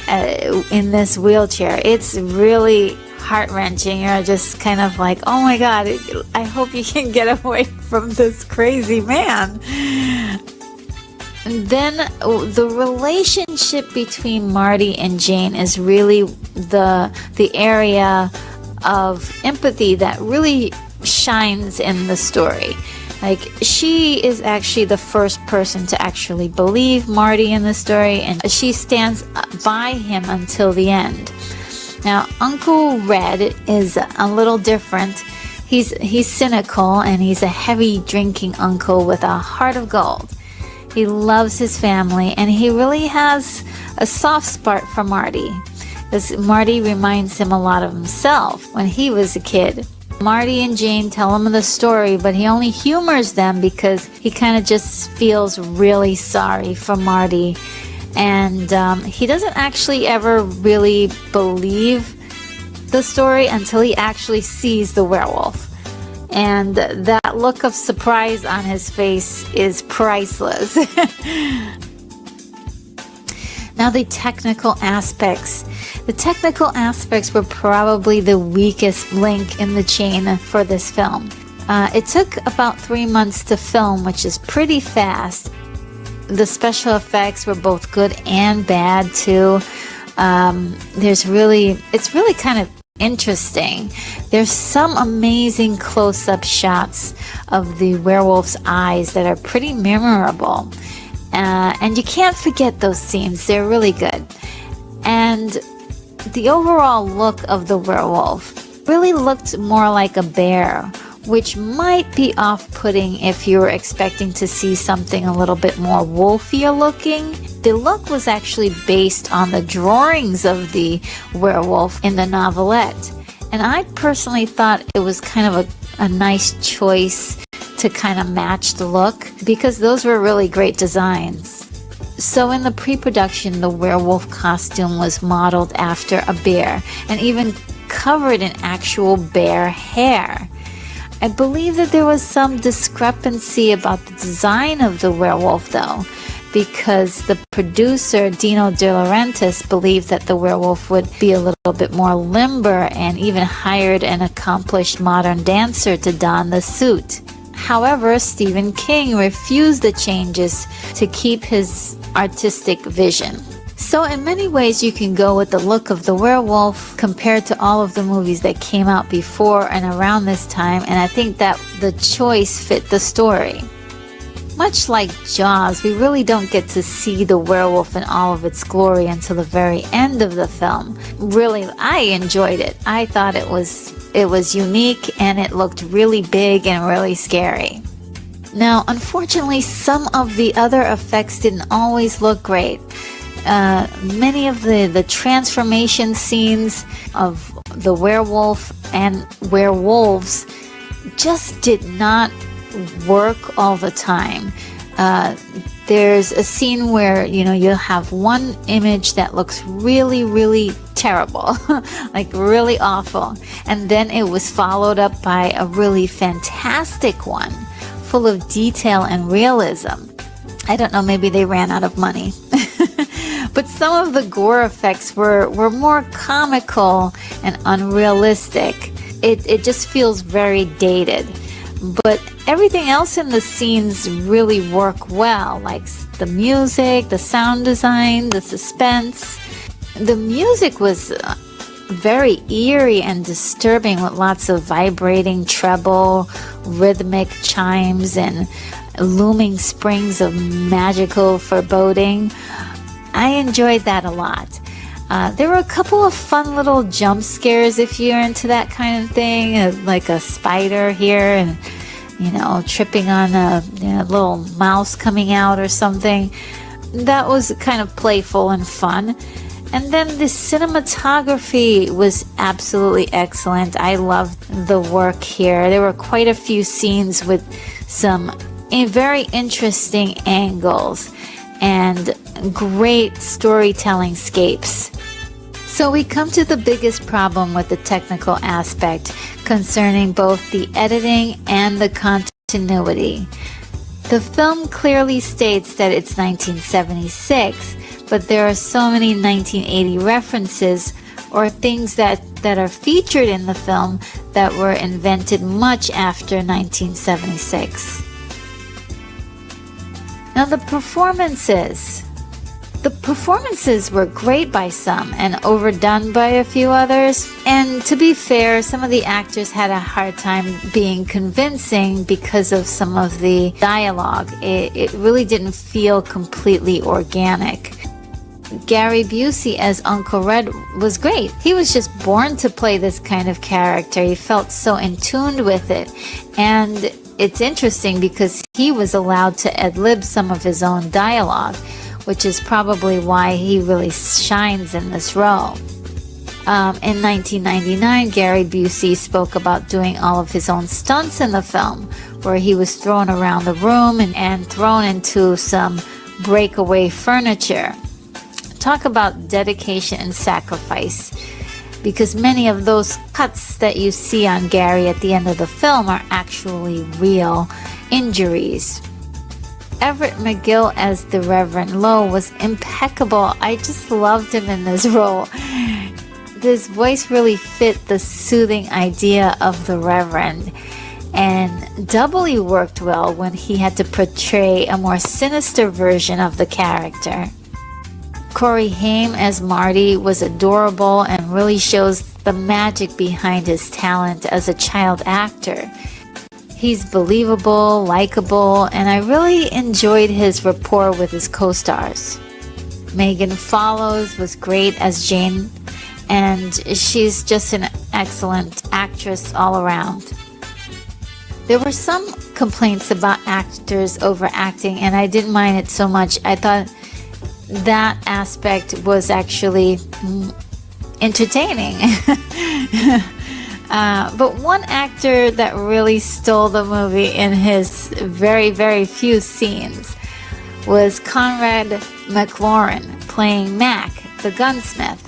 in this wheelchair. It's really heart-wrenching. You're just kind of like, oh my god, I hope you can get away from this crazy man. And then the relationship between Marty and Jane is really the area of empathy that really shines in the story. Like, she is actually the first person to actually believe Marty in the story, and she stands by him until the end. Now, Uncle Red is a little different. He's cynical, and he's a heavy drinking uncle with a heart of gold. He loves his family, and he really has a soft spot for Marty, because Marty reminds him a lot of himself when he was a kid. Marty and Jane tell him the story, but he only humors them because he kind of just feels really sorry for Marty. And he doesn't actually ever really believe the story until he actually sees the werewolf. And that look of surprise on his face is priceless. Now, the technical aspects. The technical aspects were probably the weakest link in the chain for this film. It took about 3 months to film, which is pretty fast. The special effects were both good and bad too. It's really kind of interesting. There's some amazing close-up shots of the werewolf's eyes that are pretty memorable. And you can't forget those scenes. They're really good. And the overall look of the werewolf really looked more like a bear, which might be off-putting if you were expecting to see something a little bit more wolfier looking. The look was actually based on the drawings of the werewolf in the novelette. And I personally thought it was kind of a nice choice to kind of match the look, because those were really great designs. So in the pre-production, the werewolf costume was modeled after a bear and even covered in actual bear hair. I believe that there was some discrepancy about the design of the werewolf though, because the producer Dino De Laurentiis believed that the werewolf would be a little bit more limber and even hired an accomplished modern dancer to don the suit. However, Stephen King refused the changes to keep his artistic vision. So in many ways you can go with the look of the werewolf compared to all of the movies that came out before and around this time, and I think that the choice fit the story. Much like Jaws, we really don't get to see the werewolf in all of its glory until the very end of the film. Really, I enjoyed it. I thought it was unique, and it looked really big and really scary. Now, unfortunately, some of the other effects didn't always look great. Many of the transformation scenes of the werewolf and werewolves just did not work all the time. There's a scene where, you'll have one image that looks really, really terrible, like really awful, and then it was followed up by a really fantastic one, full of detail and realism. I don't know, maybe they ran out of money. But some of the gore effects were more comical and unrealistic. It just feels very dated. But everything else in the scenes really work well, like the music, the sound design, the suspense. The music was very eerie and disturbing, with lots of vibrating treble, rhythmic chimes, and looming springs of magical foreboding. I enjoyed that a lot. There were a couple of fun little jump scares if you're into that kind of thing, like a spider here and, tripping on a little mouse coming out or something. That was kind of playful and fun. And then the cinematography was absolutely excellent. I loved the work here. There were quite a few scenes with some very interesting angles and great storytelling scapes. So we come to the biggest problem with the technical aspect concerning both the editing and the continuity. The film clearly states that it's 1976, but there are so many 1980 references or things that are featured in the film that were invented much after 1976. Now the performances were great by some and overdone by a few others. And to be fair, some of the actors had a hard time being convincing because of some of the dialogue. It really didn't feel completely organic. Gary Busey as Uncle Red was great. He was just born to play this kind of character. He felt so in tune with it. And it's interesting because he was allowed to ad-lib some of his own dialogue, which is probably why he really shines in this role. In 1999, Gary Busey spoke about doing all of his own stunts in the film, where he was thrown around the room and thrown into some breakaway furniture. Talk about dedication and sacrifice, because many of those cuts that you see on Gary at the end of the film are actually real injuries. Everett McGill as the Reverend Lowe was impeccable. I just loved him in this role. His voice really fit the soothing idea of the Reverend, and doubly worked well when he had to portray a more sinister version of the character. Corey Haim as Marty was adorable and really shows the magic behind his talent as a child actor. He's believable, likable, and I really enjoyed his rapport with his co-stars. Megan Follows was great as Jane, and she's just an excellent actress all around. There were some complaints about actors overacting, and I didn't mind it so much. I thought that aspect was actually entertaining. But one actor that really stole the movie in his very, very few scenes was Conrad McLaurin playing Mac, the gunsmith.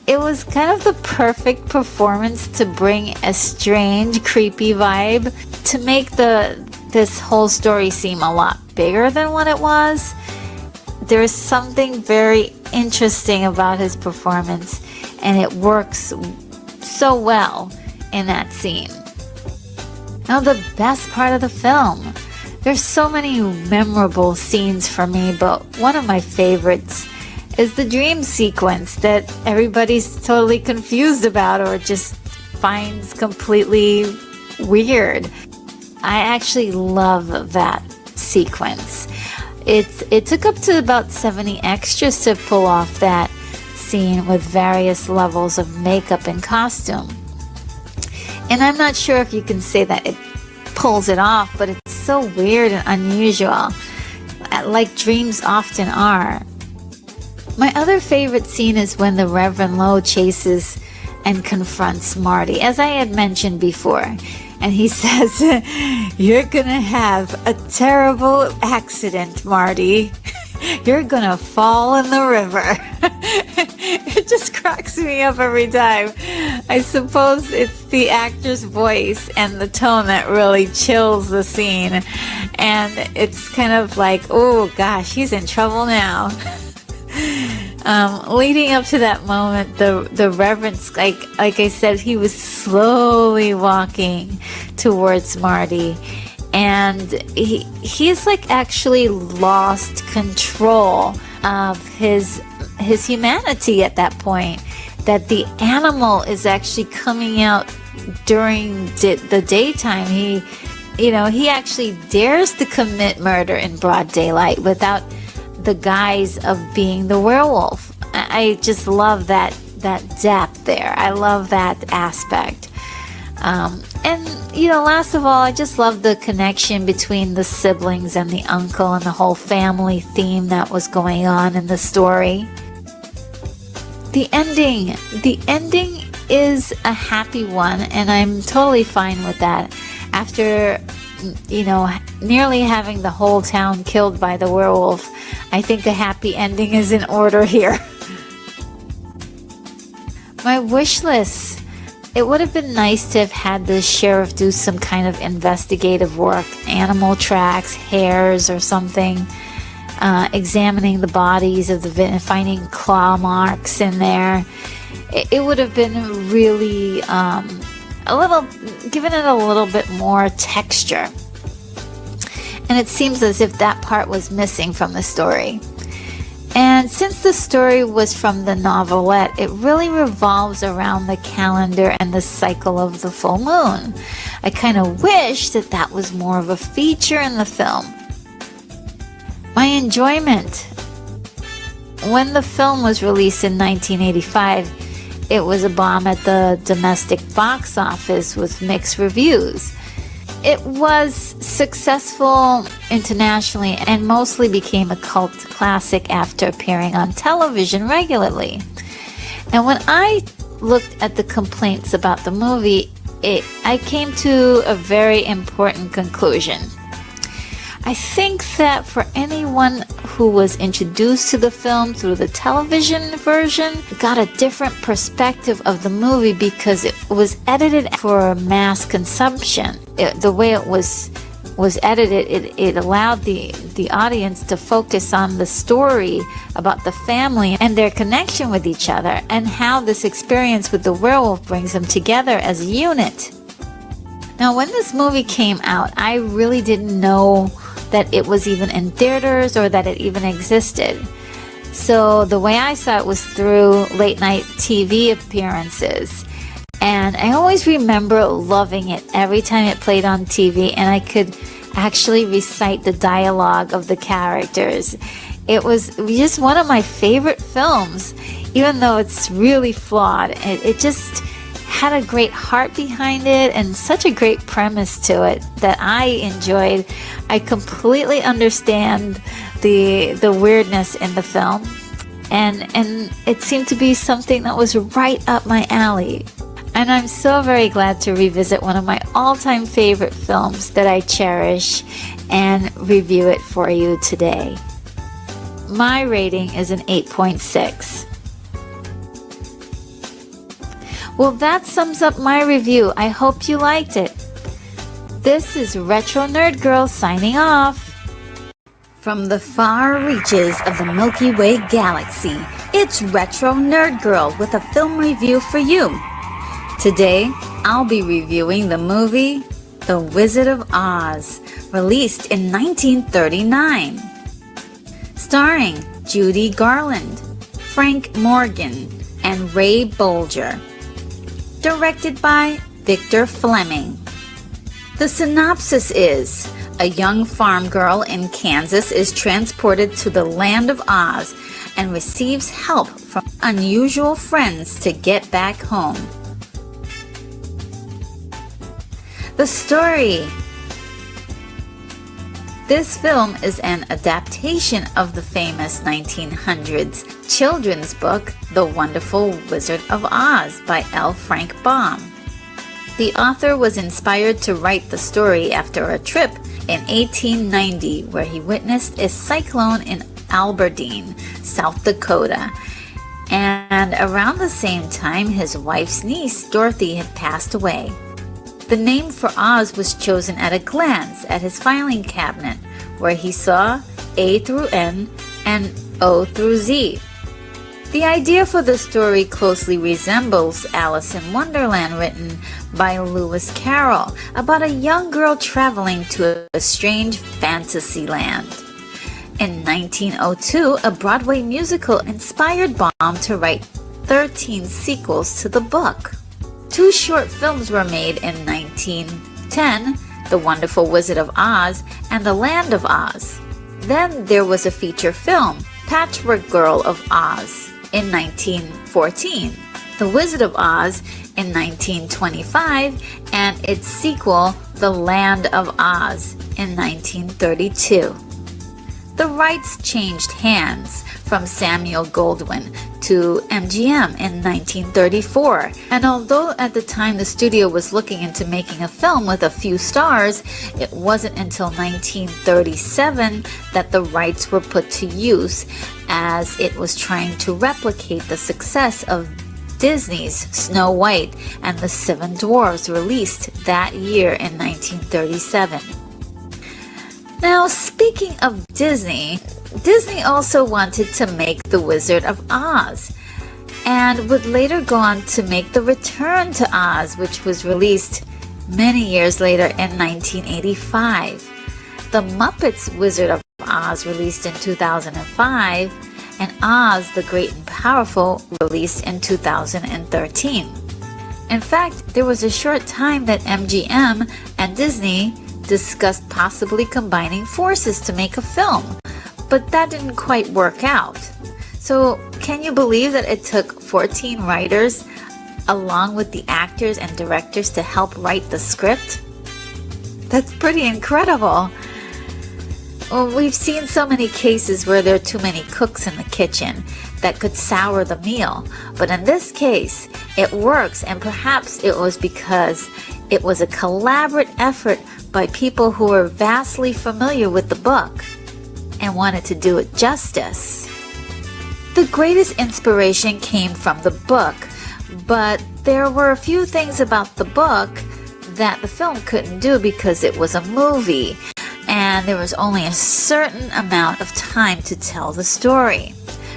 It was kind of the perfect performance to bring a strange, creepy vibe to make this whole story seem a lot bigger than what it was. There is something very interesting about his performance, and it works so well in that scene. Now, the best part of the film. There's so many memorable scenes for me, but one of my favorites is the dream sequence that everybody's totally confused about or just finds completely weird. I actually love that sequence. It took up to about 70 extras to pull off that scene with various levels of makeup and costume. And I'm not sure if you can say that it pulls it off, but it's so weird and unusual, like dreams often are. My other favorite scene is when the Reverend Lowe chases and confronts Marty, as I had mentioned before. And he says, "You're gonna have a terrible accident, Marty. You're gonna fall in the river." It just cracks me up every time. I suppose it's the actor's voice and the tone that really chills the scene. And it's kind of like, oh gosh, he's in trouble now. Leading up to that moment, the Reverend, like I said, he was slowly walking towards Marty, and he's like actually lost control of his humanity at that point. That the animal is actually coming out during the daytime. He actually dares to commit murder in broad daylight without the guise of being the werewolf. I just love that depth there. I love that aspect. And last of all, I just love the connection between the siblings and the uncle and the whole family theme that was going on in the story. The ending is a happy one, and I'm totally fine with that. After nearly having the whole town killed by the werewolf, I think a happy ending is in order here. My wish list. It would have been nice to have had the sheriff do some kind of investigative work, animal tracks, hairs or something, examining the bodies of the victim, finding claw marks in there. It would have been really given it a little bit more texture. And it seems as if that part was missing from the story. And since the story was from the novelette, it really revolves around the calendar and the cycle of the full moon. I kind of wish that was more of a feature in the film. My enjoyment. When the film was released in 1985, it was a bomb at the domestic box office with mixed reviews. It was successful internationally and mostly became a cult classic after appearing on television regularly. And when I looked at the complaints about the movie, I came to a very important conclusion. I think that for anyone who was introduced to the film through the television version, got a different perspective of the movie because it was edited for mass consumption. The way it was edited, it allowed the audience to focus on the story about the family and their connection with each other and how this experience with the werewolf brings them together as a unit. Now, when this movie came out, I really didn't know that it was even in theaters or that it even existed. So the way I saw it was through late night TV appearances. And I always remember loving it every time it played on TV, and I could actually recite the dialogue of the characters. It was just one of my favorite films, even though it's really flawed. It just had a great heart behind it and such a great premise to it that I enjoyed. I completely understand the weirdness in the film, and it seemed to be something that was right up my alley. And I'm so very glad to revisit one of my all-time favorite films that I cherish and review it for you today. My rating is an 8.6. Well, that sums up my review. I hope you liked it. This is Retro Nerd Girl signing off. From the far reaches of the Milky Way galaxy, it's Retro Nerd Girl with a film review for you. Today, I'll be reviewing the movie The Wizard of Oz, released in 1939. Starring Judy Garland, Frank Morgan, and Ray Bolger. Directed by Victor Fleming. The synopsis is, a young farm girl in Kansas is transported to the land of Oz and receives help from unusual friends to get back home. The story. This film is an adaptation of the famous 1900s children's book, The Wonderful Wizard of Oz by L. Frank Baum. The author was inspired to write the story after a trip in 1890 where he witnessed a cyclone in Aberdeen, South Dakota. And around the same time, his wife's niece, Dorothy, had passed away. The name for Oz was chosen at a glance at his filing cabinet, where he saw A through N and O through Z. The idea for the story closely resembles Alice in Wonderland, written by Lewis Carroll, about a young girl traveling to a strange fantasy land. In 1902, a Broadway musical inspired Baum to write 13 sequels to the book. 2 short films were made in 1910, The Wonderful Wizard of Oz and The Land of Oz. Then there was a feature film, Patchwork Girl of Oz, in 1914, The Wizard of Oz in 1925, and its sequel, The Land of Oz, in 1932. The rights changed hands from Samuel Goldwyn to MGM in 1934, and although at the time the studio was looking into making a film with a few stars, it wasn't until 1937 that the rights were put to use, as it was trying to replicate the success of Disney's Snow White and the Seven Dwarfs, released that year in 1937. Now, speaking of Disney also wanted to make The Wizard of Oz, and would later go on to make The Return to Oz, which was released many years later in 1985. The Muppets Wizard of Oz, released in 2005, and Oz the Great and Powerful, released in 2013. In fact, there was a short time that MGM and Disney discussed possibly combining forces to make a film, but that didn't quite work out. So, can you believe that it took 14 writers, along with the actors and directors, to help write the script? That's pretty incredible. Well, we've seen so many cases where there are too many cooks in the kitchen that could sour the meal, but in this case, it works, and perhaps it was because it was a collaborative effort by people who were vastly familiar with the book and wanted to do it justice. The greatest inspiration came from the book, but there were a few things about the book that the film couldn't do because it was a movie, and there was only a certain amount of time to tell the story.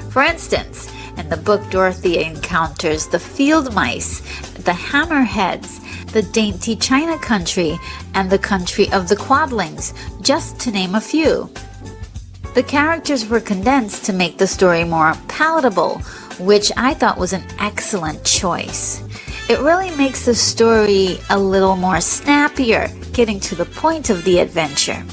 For instance, in the book, Dorothy encounters the field mice, the hammerheads, the dainty China country, and the country of the Quadlings, just to name a few. The characters were condensed to make the story more palatable, which I thought was an excellent choice. It really makes the story a little more snappier, getting to the point of the adventure.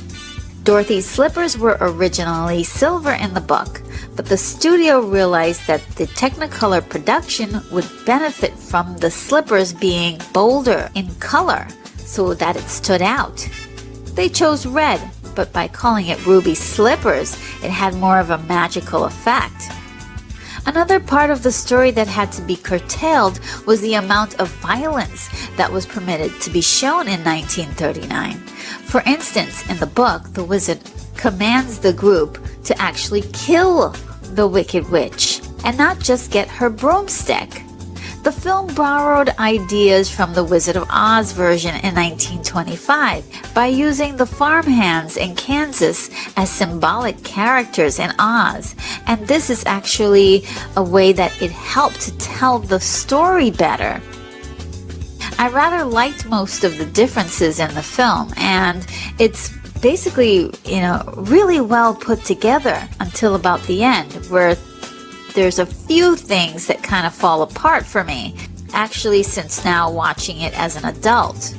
Dorothy's slippers were originally silver in the book, but the studio realized that the Technicolor production would benefit from the slippers being bolder in color so that it stood out. They chose red, but by calling it ruby slippers, it had more of a magical effect. Another part of the story that had to be curtailed was the amount of violence that was permitted to be shown in 1939. For instance, in the book, the wizard commands the group to actually kill the Wicked Witch and not just get her broomstick. The film borrowed ideas from the Wizard of Oz version in 1925 by using the farmhands in Kansas as symbolic characters in Oz, and this is actually a way that it helped to tell the story better. I rather liked most of the differences in the film, and it's basically, really well put together until about the end, where there's a few things that kind of fall apart for me, actually, since now watching it as an adult.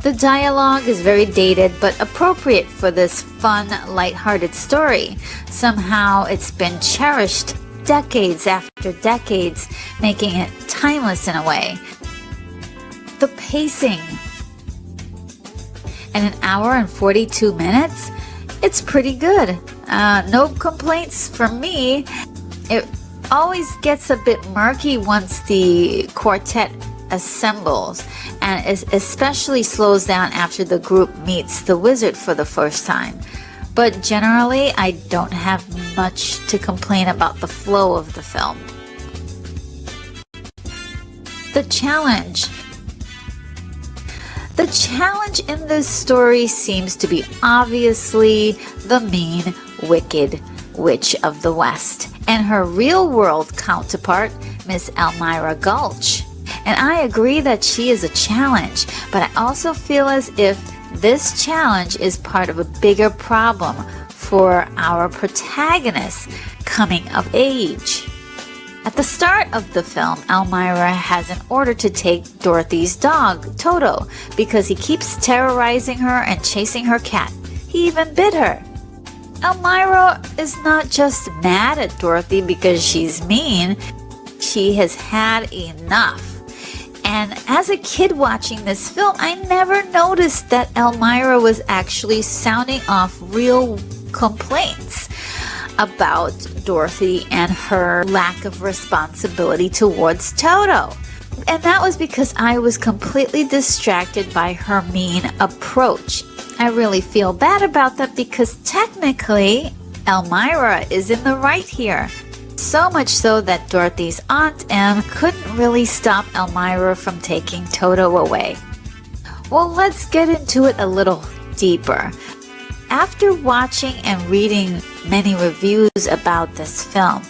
The dialogue is very dated but appropriate for this fun, lighthearted story. Somehow it's been cherished decades after decades, making it timeless in a way. The pacing. In an hour and 42 minutes, it's pretty good. No complaints from me. It always gets a bit murky once the quartet assembles, and especially slows down after the group meets the wizard for the first time. But generally, I don't have much to complain about the flow of the film. The challenge. The challenge in this story seems to be obviously the mean, wicked Witch of the West and her real-world counterpart, Miss Elmira Gulch. And I agree that she is a challenge, but I also feel as if this challenge is part of a bigger problem for our protagonist coming of age. At the start of the film, Elmira has an order to take Dorothy's dog, Toto, because he keeps terrorizing her and chasing her cat. He even bit her. Elmira is not just mad at Dorothy because she's mean. She has had enough. And as a kid watching this film, I never noticed that Elmira was actually sounding off real complaints about Dorothy and her lack of responsibility towards Toto. And that was because I was completely distracted by her mean approach. I really feel bad about that because technically Elmira is in the right here. So much so that Dorothy's Aunt Em couldn't really stop Elmira from taking Toto away. Well, let's get into it a little deeper. After watching and reading many reviews about this film,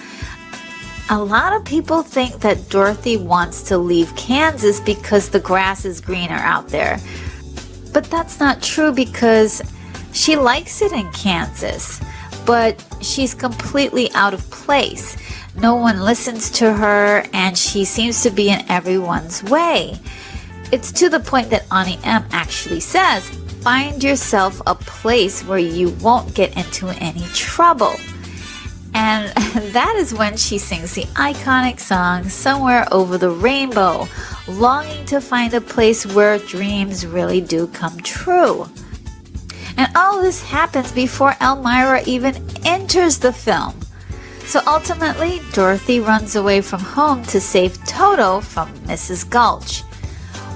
a lot of people think that Dorothy wants to leave Kansas because the grass is greener out there. But that's not true because she likes it in Kansas, but she's completely out of place. No one listens to her and she seems to be in everyone's way. It's to the point that Auntie M actually says, find yourself a place where you won't get into any trouble. And that is when she sings the iconic song, Somewhere Over the Rainbow, longing to find a place where dreams really do come true. And all this happens before Elmira even enters the film. So ultimately, Dorothy runs away from home to save Toto from Mrs. Gulch.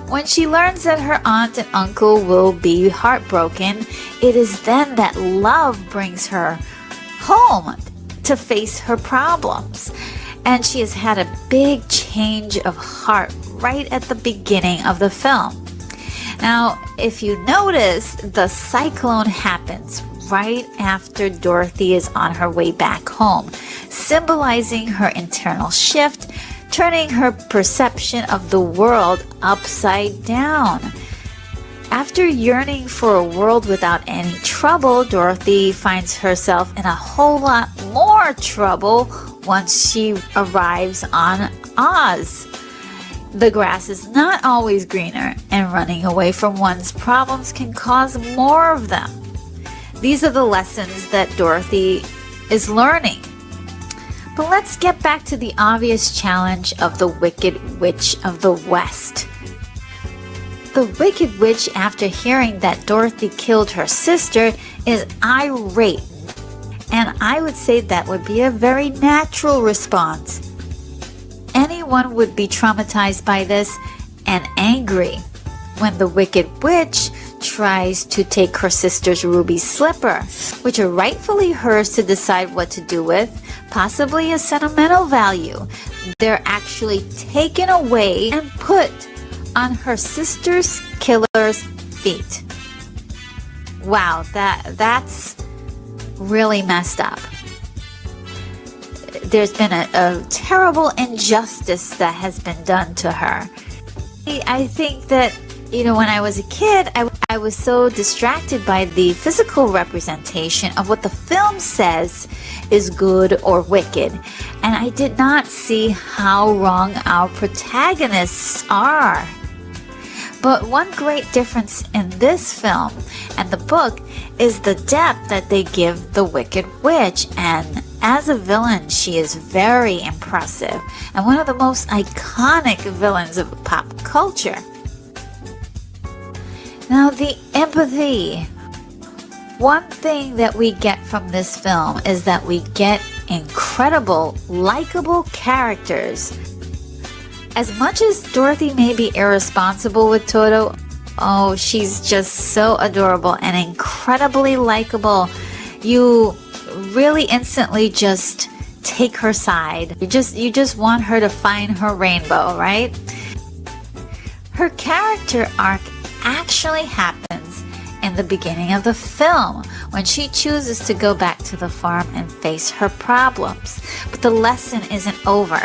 When she learns that her aunt and uncle will be heartbroken, it is then that love brings her home to face her problems. And she has had a big change of heart right at the beginning of the film. Now, if you notice, the cyclone happens right after Dorothy is on her way back home, symbolizing her internal shift, turning her perception of the world upside down. After yearning for a world without any trouble, Dorothy finds herself in a whole lot more trouble once she arrives on Oz. The grass is not always greener, and running away from one's problems can cause more of them. These are the lessons that Dorothy is learning. But let's get back to the obvious challenge of the Wicked Witch of the West. The Wicked Witch, after hearing that Dorothy killed her sister, is irate. And I would say that would be a very natural response. Anyone would be traumatized by this and angry when the Wicked Witch tries to take her sister's ruby slipper, which are rightfully hers to decide what to do with, possibly a sentimental value. They're actually taken away and put on her sister's killer's feet. Wow, that's really messed up. There's been a terrible injustice that has been done to her. I think that, when I was a kid, I was so distracted by the physical representation of what the film says is good or wicked. And I did not see how wrong our protagonists are. But one great difference in this film and the book is the depth that they give the Wicked Witch. And as a villain, she is very impressive and one of the most iconic villains of pop culture. Now, the empathy. One thing that we get from this film is that we get incredible, likable characters. As much as Dorothy may be irresponsible with Toto, oh, she's just so adorable and incredibly likable. You really instantly just take her side. You just want her to find her rainbow, right? Her character arc actually happens in the beginning of the film when she chooses to go back to the farm and face her problems. But the lesson isn't over.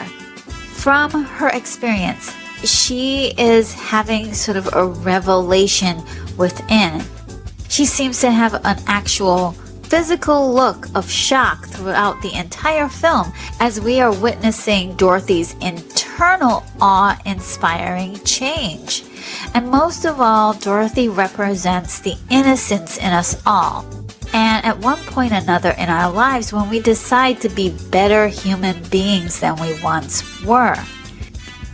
From her experience, she is having sort of a revelation within. She seems to have an actual physical look of shock throughout the entire film as we are witnessing Dorothy's internal awe-inspiring change. And most of all, Dorothy represents the innocence in us all. And at one point or another in our lives, when we decide to be better human beings than we once were.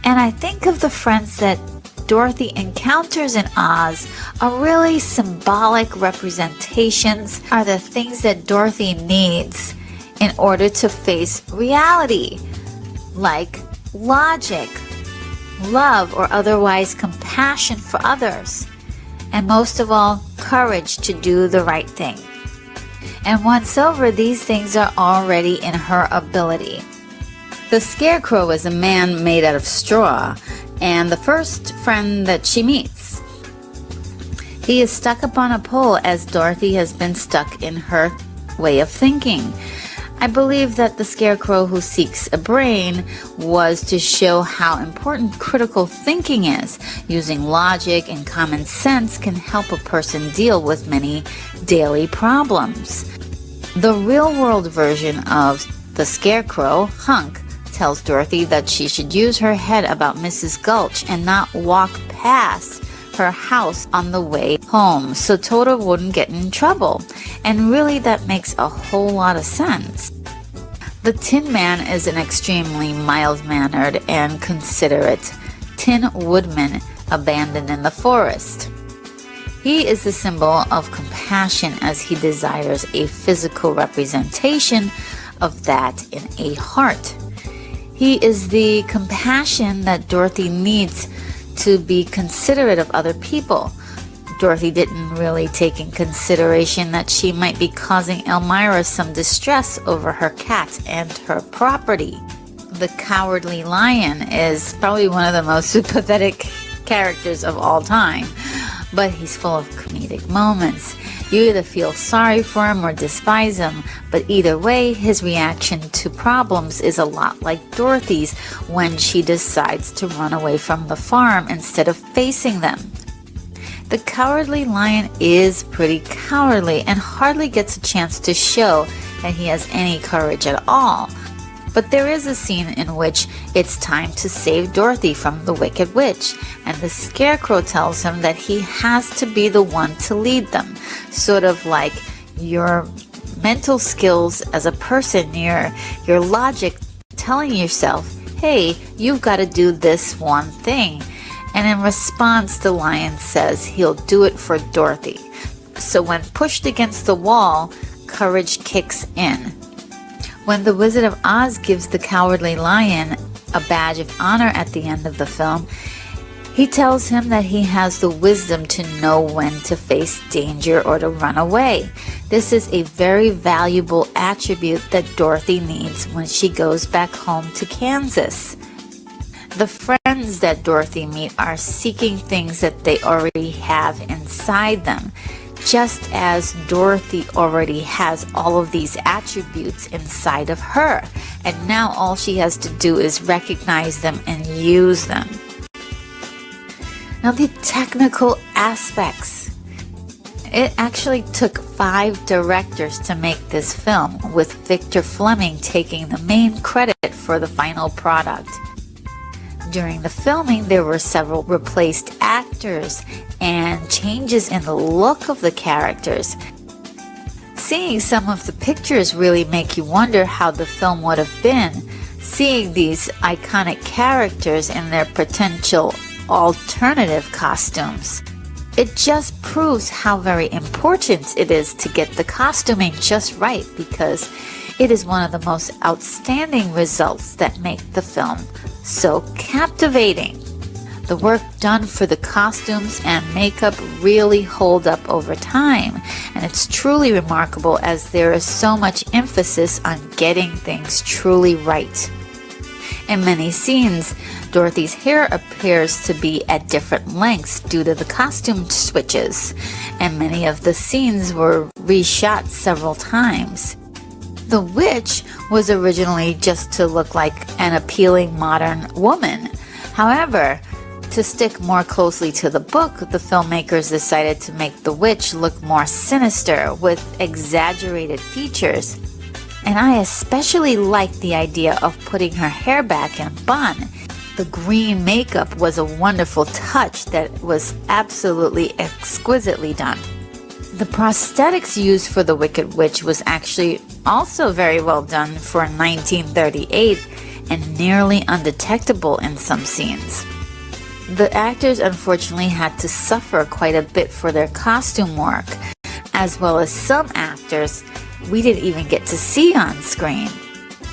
And I think of the friends that Dorothy encounters in Oz are really symbolic representations, are the things that Dorothy needs in order to face reality, like logic, love, or otherwise compassion for others, and most of all, courage to do the right thing. And once over, these things are already in her ability. The Scarecrow is a man made out of straw, and the first friend that she meets. He is stuck up on a pole as Dorothy has been stuck in her way of thinking. I believe that the Scarecrow who seeks a brain was to show how important critical thinking is. Using logic and common sense can help a person deal with many daily problems. The real-world version of the Scarecrow, Hunk, tells Dorothy that she should use her head about Mrs. Gulch and not walk past her house on the way home so Toto wouldn't get in trouble. And really that makes a whole lot of sense. The Tin Man is an extremely mild-mannered and considerate Tin Woodman abandoned in the forest. He is the symbol of compassion as he desires a physical representation of that in a heart. He is the compassion that Dorothy needs to be considerate of other people. Dorothy didn't really take in consideration that she might be causing Elmira some distress over her cat and her property. The Cowardly Lion is probably one of the most pathetic characters of all time, but he's full of comedic moments. You either feel sorry for him or despise him, but either way, his reaction to problems is a lot like Dorothy's when she decides to run away from the farm instead of facing them. The Cowardly Lion is pretty cowardly and hardly gets a chance to show that he has any courage at all. But there is a scene in which it's time to save Dorothy from the Wicked Witch, and the Scarecrow tells him that he has to be the one to lead them, sort of like, you're mental skills as a person, your logic telling yourself, hey, you've got to do this one thing. And in response, the lion says he'll do it for Dorothy. So when pushed against the wall, courage kicks in. When the Wizard of Oz gives the Cowardly Lion a badge of honor at the end of the film, he tells him that he has the wisdom to know when to face danger or to run away. This is a very valuable attribute that Dorothy needs when she goes back home to Kansas. The friends that Dorothy meets are seeking things that they already have inside them, just as Dorothy already has all of these attributes inside of her, and now all she has to do is recognize them and use them. Now, the technical aspects. It actually took 5 directors to make this film, with Victor Fleming taking the main credit for the final product. During the filming, there were several replaced actors and changes in the look of the characters. Seeing some of the pictures really make you wonder how the film would have been, seeing these iconic characters in their potential alternative costumes. It just proves how very important it is to get the costuming just right, because it is one of the most outstanding results that make the film so captivating. The work done for the costumes and makeup really hold up over time, and it's truly remarkable as there is so much emphasis on getting things truly right. In many scenes, Dorothy's hair appears to be at different lengths due to the costume switches, and many of the scenes were reshot several times. The witch was originally just to look like an appealing modern woman. However, to stick more closely to the book, the filmmakers decided to make the witch look more sinister with exaggerated features. And I especially liked the idea of putting her hair back in a bun. The green makeup was a wonderful touch that was absolutely exquisitely done. The prosthetics used for the Wicked Witch was actually also very well done for 1938 and nearly undetectable in some scenes. The actors unfortunately had to suffer quite a bit for their costume work, as well as some actors we didn't even get to see on screen.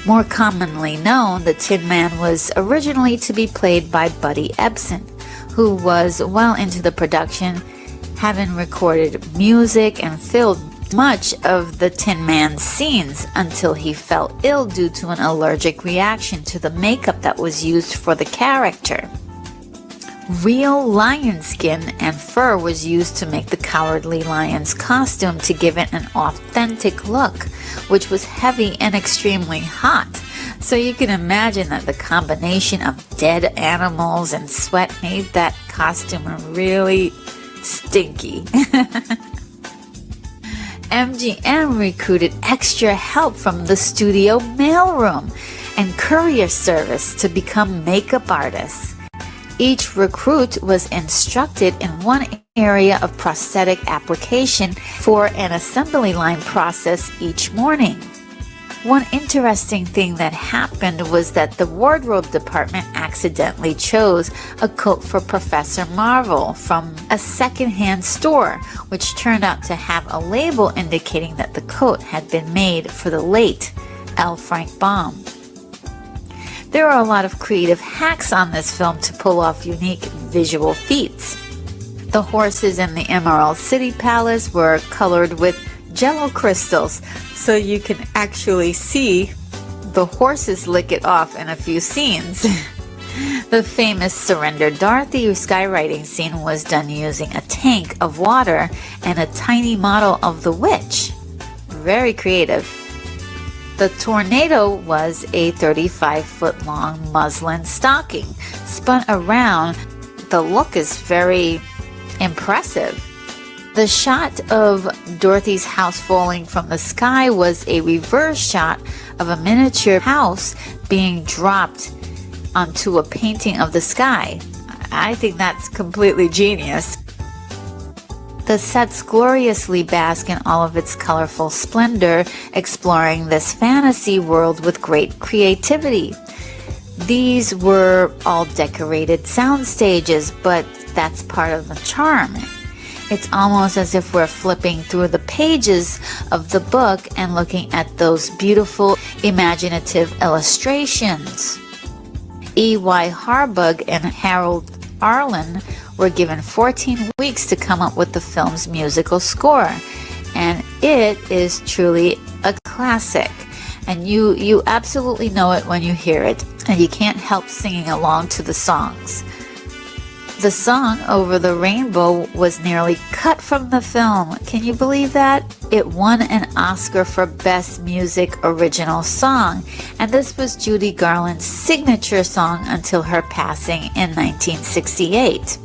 More commonly known, the Tin Man was originally to be played by Buddy Ebsen, who was well into the production, having recorded music and filled much of the Tin Man's scenes until he fell ill due to an allergic reaction to the makeup that was used for the character. Real lion skin and fur was used to make the Cowardly Lion's costume to give it an authentic look, which was heavy and extremely hot. So you can imagine that the combination of dead animals and sweat made that costume really stinky. MGM recruited extra help from the studio mailroom and courier service to become makeup artists. Each recruit was instructed in one area of prosthetic application for an assembly line process each morning. One interesting thing that happened was that the wardrobe department accidentally chose a coat for Professor Marvel from a secondhand store, which turned out to have a label indicating that the coat had been made for the late L. Frank Baum. There are a lot of creative hacks on this film to pull off unique visual feats. The horses in the Emerald City Palace were colored with Jello crystals, so you can actually see the horses lick it off in a few scenes. The famous Surrender Dorothy skywriting scene was done using a tank of water and a tiny model of the witch. Very creative. The tornado was a 35-foot long muslin stocking spun around. The look is very impressive. The shot of Dorothy's house falling from the sky was a reverse shot of a miniature house being dropped onto a painting of the sky. I think that's completely genius. The sets gloriously bask in all of its colorful splendor, exploring this fantasy world with great creativity. These were all decorated sound stages, but that's part of the charm. It's almost as if we're flipping through the pages of the book and looking at those beautiful, imaginative illustrations. E.Y. Harbug and Harold Arlen were given 14 weeks to come up with the film's musical score, and it is truly a classic. And you absolutely know it when you hear it, and you can't help singing along to the songs. The song Over the Rainbow was nearly cut from the film. Can you believe that? It won an Oscar for Best Music Original Song, and this was Judy Garland's signature song until her passing in 1968.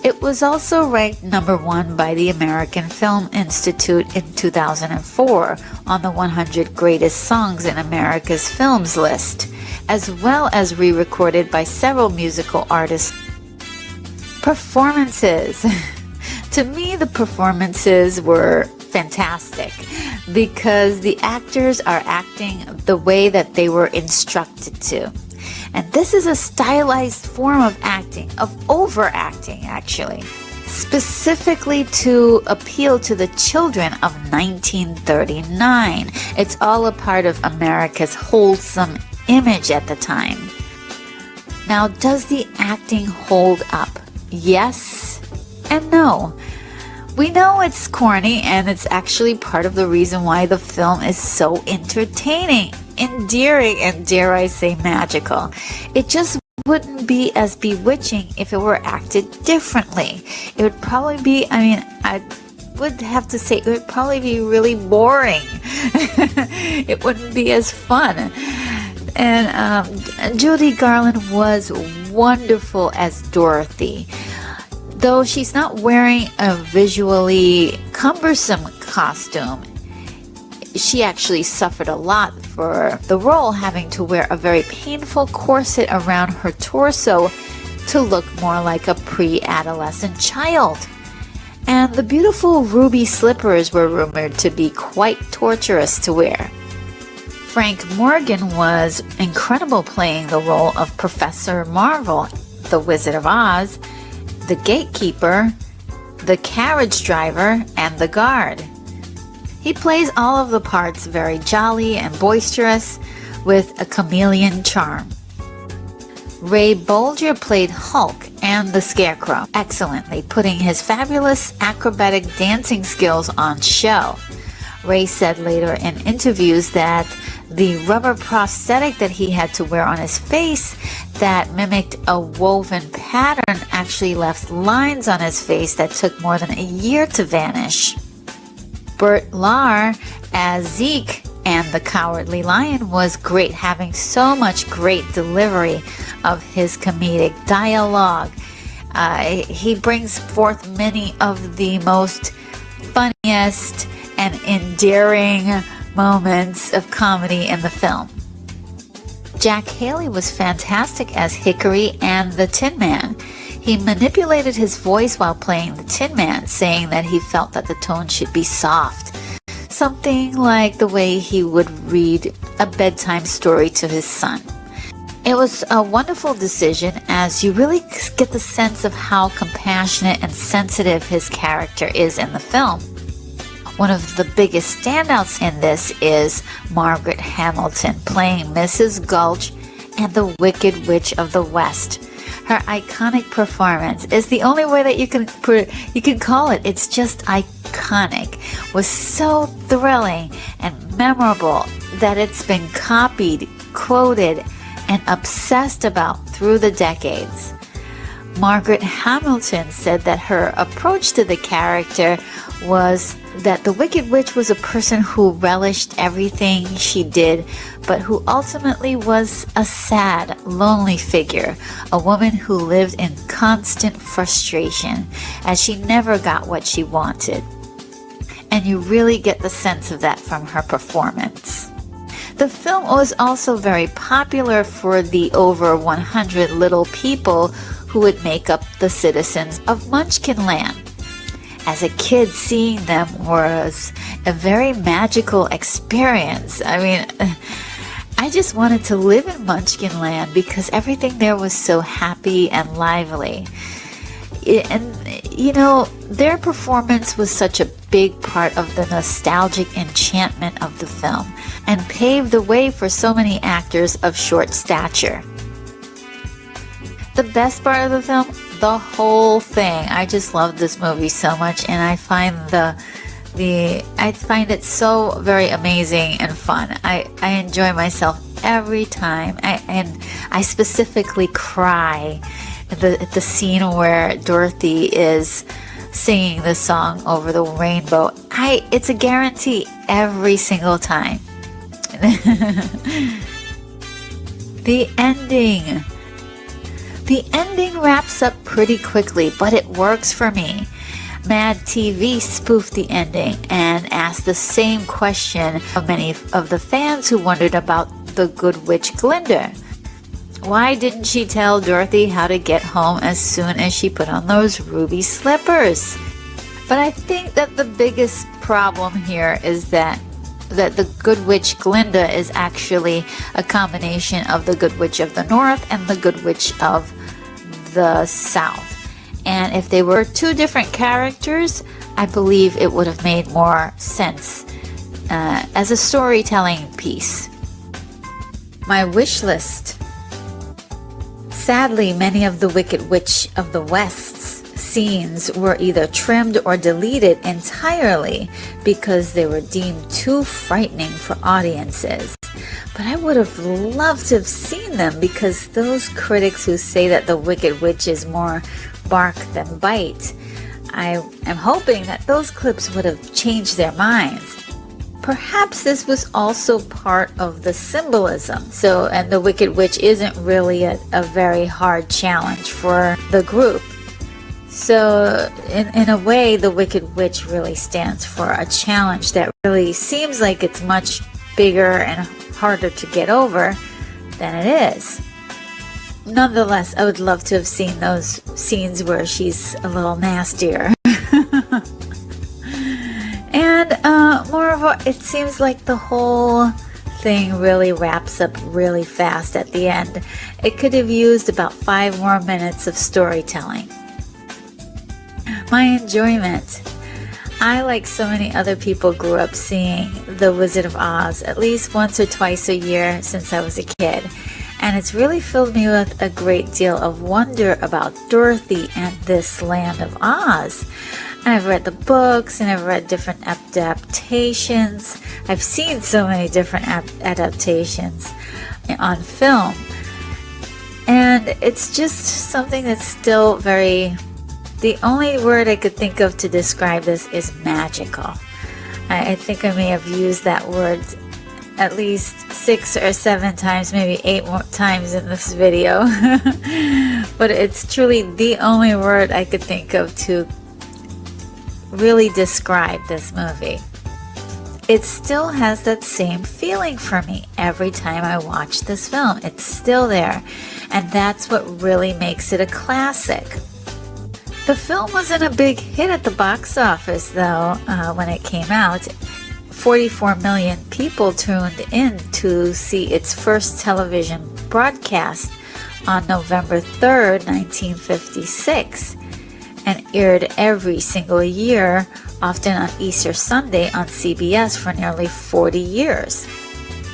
It was also ranked number 1 by the American Film Institute in 2004 on the 100 Greatest Songs in America's Films list, as well as re-recorded by several musical artists. Performances. To me, the performances were fantastic because the actors are acting the way that they were instructed to. And this is a stylized form of acting, of overacting actually, specifically to appeal to the children of 1939. It's all a part of America's wholesome image at the time. Now, does the acting hold up? Yes and no. We know it's corny, and it's actually part of the reason why the film is so entertaining, endearing, and dare I say magical. It just wouldn't be as bewitching if it were acted differently. It would probably be, I would have to say, it would probably be really boring. It wouldn't be as fun. And Judy Garland was wonderful as Dorothy. Though she's not wearing a visually cumbersome costume, she actually suffered a lot for the role, having to wear a very painful corset around her torso to look more like a pre-adolescent child. And the beautiful ruby slippers were rumored to be quite torturous to wear. Frank Morgan was incredible playing the role of Professor Marvel, the Wizard of Oz, the gatekeeper, the carriage driver, and the guard. He plays all of the parts very jolly and boisterous with a chameleon charm. Ray Bolger played Hulk and the Scarecrow excellently, putting his fabulous acrobatic dancing skills on show. Ray said later in interviews that the rubber prosthetic that he had to wear on his face that mimicked a woven pattern actually left lines on his face that took more than a year to vanish. Bert Lahr as Zeke and the Cowardly Lion was great, having so much great delivery of his comedic dialogue. He brings forth many of the most funniest and endearing moments of comedy in the film. Jack Haley was fantastic as Hickory and the Tin Man. He manipulated his voice while playing the Tin Man, saying that he felt that the tone should be soft. Something like the way he would read a bedtime story to his son. It was a wonderful decision, as you really get the sense of how compassionate and sensitive his character is in the film. One of the biggest standouts in this is Margaret Hamilton playing Mrs. Gulch and the Wicked Witch of the West. Her iconic performance is the only way that you can call it. It's just iconic. Was so thrilling and memorable that it's been copied, quoted, and obsessed about through the decades. Margaret Hamilton said that her approach to the character was that the Wicked Witch was a person who relished everything she did, but who ultimately was a sad, lonely figure, a woman who lived in constant frustration as she never got what she wanted. And you really get the sense of that from her performance. The film was also very popular for the over 100 little people who would make up the citizens of Munchkinland. as a kid, seeing them was a very magical experience. I mean, I just wanted to live in Munchkin Land because everything there was so happy and lively. And, you know, their performance was such a big part of the nostalgic enchantment of the film and paved the way for so many actors of short stature. The best part of the film, the whole thing. I just love this movie so much, and I find I find it so very amazing and fun. I enjoy myself every time. I specifically cry at the scene where Dorothy is singing the song over the rainbow. It's a guarantee every single time. The ending. The ending wraps up pretty quickly, but it works for me. Mad TV spoofed the ending and asked the same question of many of the fans who wondered about the good witch Glinda. Why didn't she tell Dorothy how to get home as soon as she put on those ruby slippers? But I think that the biggest problem here is that the Good Witch Glinda is actually a combination of the Good Witch of the North and the Good Witch of the South. And if they were two different characters, I believe it would have made more sense as a storytelling piece. My wish list. Sadly, many of the Wicked Witch of the West's scenes were either trimmed or deleted entirely because they were deemed too frightening for audiences. But I would have loved to have seen them because those critics who say that the Wicked Witch is more bark than bite, I am hoping that those clips would have changed their minds. Perhaps this was also part of the symbolism. And the Wicked Witch isn't really a very hard challenge for the group. So in a way, the Wicked Witch really stands for a challenge that really seems like it's much bigger and harder to get over than it is. Nonetheless, I would love to have seen those scenes where she's a little nastier. And moreover, it seems like the whole thing really wraps up really fast at the end. It could have used about 5 more minutes of storytelling. My enjoyment. I, like so many other people, grew up seeing The Wizard of Oz at least once or twice a year since I was a kid. And it's really filled me with a great deal of wonder about Dorothy and this land of Oz. And I've read the books and I've read different adaptations. I've seen so many different adaptations on film. And it's just something that's still very... The only word I could think of to describe this is magical. I think I may have used that word at least 6 or 7 times, maybe 8 more times in this video. But it's truly the only word I could think of to really describe this movie. It still has that same feeling for me every time I watch this film. It's still there. And that's what really makes it a classic. The film wasn't a big hit at the box office, though, when it came out. 44 million people tuned in to see its first television broadcast on November 3rd, 1956, and aired every single year, often on Easter Sunday on CBS for nearly 40 years.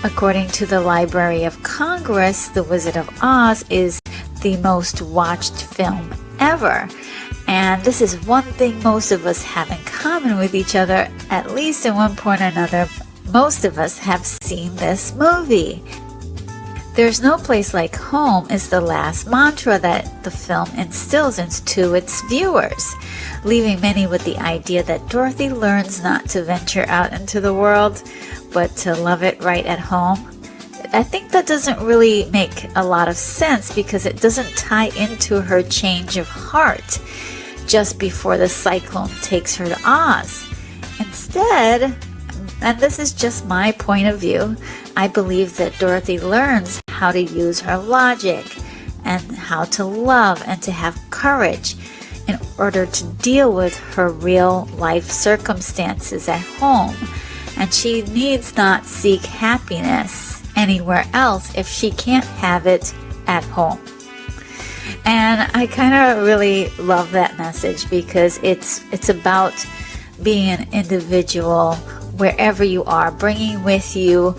According to the Library of Congress, The Wizard of Oz is the most watched film ever. And this is one thing most of us have in common with each other, at least at one point or another. Most of us have seen this movie. There's no place like home is the last mantra that the film instills into its viewers, leaving many with the idea that Dorothy learns not to venture out into the world, but to love it right at home. I think that doesn't really make a lot of sense because it doesn't tie into her change of heart just before the cyclone takes her to Oz. Instead, and this is just my point of view, I believe that Dorothy learns how to use her logic and how to love and to have courage in order to deal with her real life circumstances at home, and she needs not seek happiness anywhere else if she can't have it at home. And I kind of really love that message because it's about being an individual wherever you are, bringing with you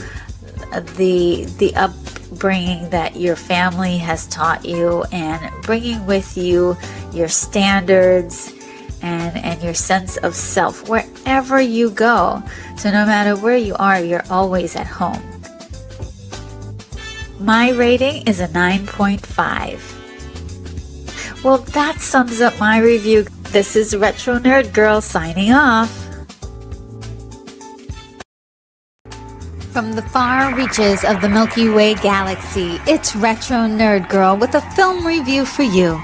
the upbringing that your family has taught you, and bringing with you your standards and your sense of self wherever you go. So no matter where you are, you're always at home. My rating is a 9.5. Well, that sums up my review. This is Retro Nerd Girl signing off. From the far reaches of the Milky Way galaxy, it's Retro Nerd Girl with a film review for you.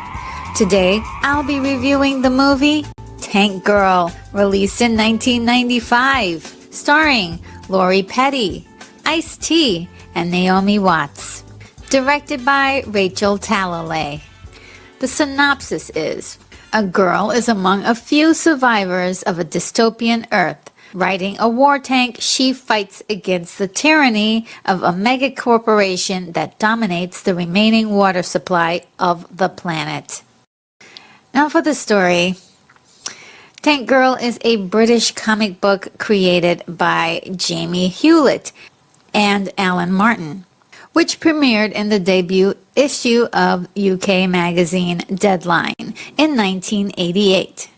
Today, I'll be reviewing the movie Tank Girl, released in 1995, starring Lori Petty, Ice-T, and Naomi Watts. Directed by Rachel Talalay. The synopsis is, a girl is among a few survivors of a dystopian Earth. Riding a war tank, she fights against the tyranny of a mega corporation that dominates the remaining water supply of the planet. Now for the story. Tank Girl is a British comic book created by Jamie Hewlett and Alan Martin, which premiered in the debut issue of UK magazine Deadline in 1988.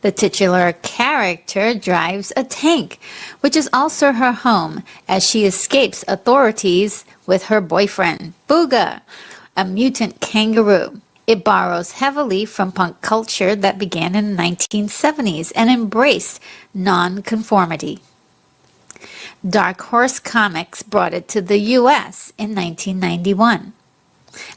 The titular character drives a tank, which is also her home, as she escapes authorities with her boyfriend, Booga, a mutant kangaroo. It borrows heavily from punk culture that began in the 1970s and embraced non-conformity. Dark Horse Comics brought it to the US in 1991.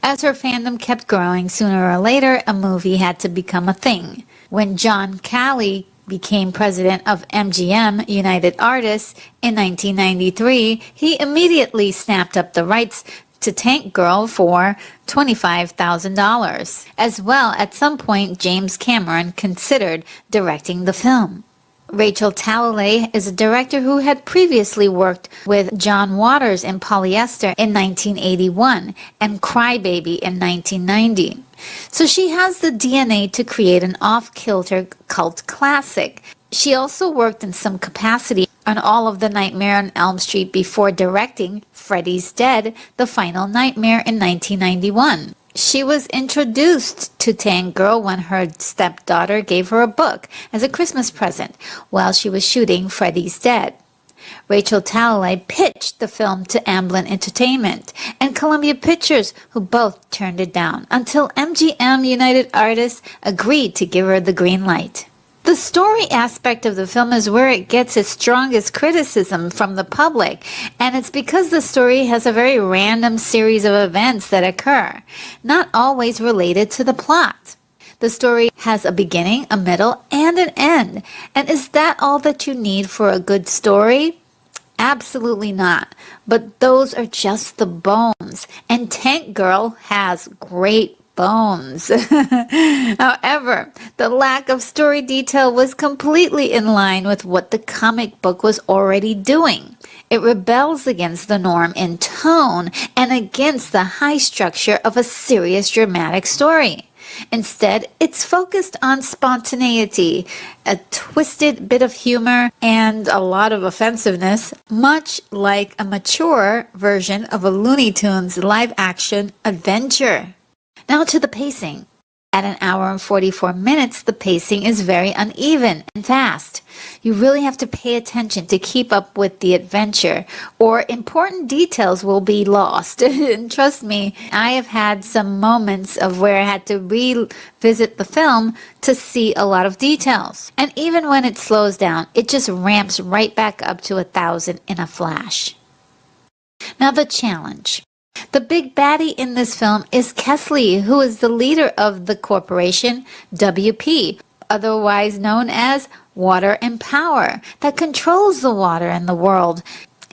As her fandom kept growing, sooner or later a movie had to become a thing. When John Calley became president of MGM United Artists in 1993, he immediately snapped up the rights to Tank Girl for $25,000. As well, at some point, James Cameron considered directing the film. Rachel Talalay is a director who had previously worked with John Waters in Polyester in 1981 and Crybaby in 1990. So she has the DNA to create an off-kilter cult classic. She also worked in some capacity on all of the Nightmare on Elm Street before directing Freddy's Dead, The Final Nightmare in 1991. She was introduced to Tank Girl when her stepdaughter gave her a book as a Christmas present while she was shooting Freddy's Dead. Rachel Talalay pitched the film to Amblin Entertainment and Columbia Pictures, who both turned it down, until MGM United Artists agreed to give her the green light. The story aspect of the film is where it gets its strongest criticism from the public, and it's because the story has a very random series of events that occur, not always related to the plot. The story has a beginning, a middle, and an end. And is that all that you need for a good story? Absolutely not. But those are just the bones. And Tank Girl has great bones. However, the lack of story detail was completely in line with what the comic book was already doing. It rebels against the norm in tone and against the high structure of a serious dramatic story. Instead, it's focused on spontaneity, a twisted bit of humor, and a lot of offensiveness, much like a mature version of a Looney Tunes live-action adventure. Now to the pacing. At an hour and 44 minutes, the pacing is very uneven and fast. You really have to pay attention to keep up with the adventure, or important details will be lost. And trust me, I have had some moments of where I had to revisit the film to see a lot of details. And even when it slows down, it just ramps right back up to 1,000 in a flash. Now the challenge. The big baddie in this film is Kesley, who is the leader of the corporation WP, otherwise known as Water and Power, that controls the water in the world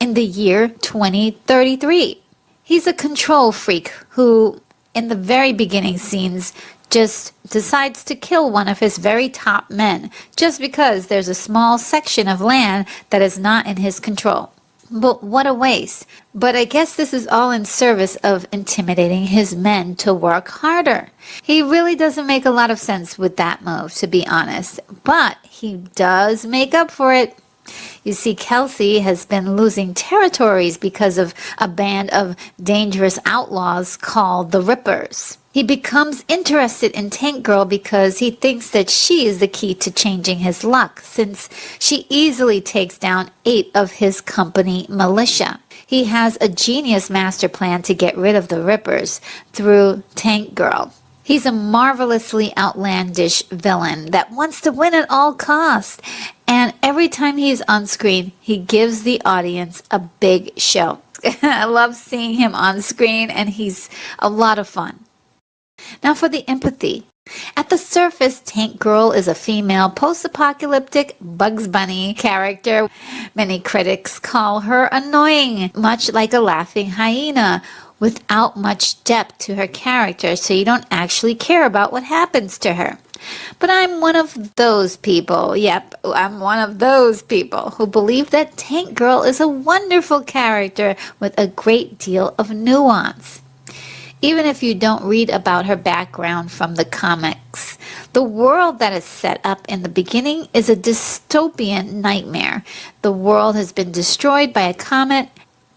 in the year 2033. He's a control freak who, in the very beginning scenes, just decides to kill one of his very top men just because there's a small section of land that is not in his control. But what a waste. But I guess this is all in service of intimidating his men to work harder. He really doesn't make a lot of sense with that move, to be honest. But he does make up for it. You see, Kelsey has been losing territories because of a band of dangerous outlaws called the Rippers. He becomes interested in Tank Girl because he thinks that she is the key to changing his luck, since she easily takes down 8 of his company militia. He has a genius master plan to get rid of the Rippers through Tank Girl. He's a marvelously outlandish villain that wants to win at all costs. And every time he's on screen, he gives the audience a big show. I love seeing him on screen, and he's a lot of fun. Now for the empathy. At the surface, Tank Girl is a female post-apocalyptic Bugs Bunny character. Many critics call her annoying, much like a laughing hyena, without much depth to her character, so you don't actually care about what happens to her. But I'm one of those people, I'm one of those people who believe that Tank Girl is a wonderful character with a great deal of nuance. Even if you don't read about her background from the comics, the world that is set up in the beginning is a dystopian nightmare. The world has been destroyed by a comet,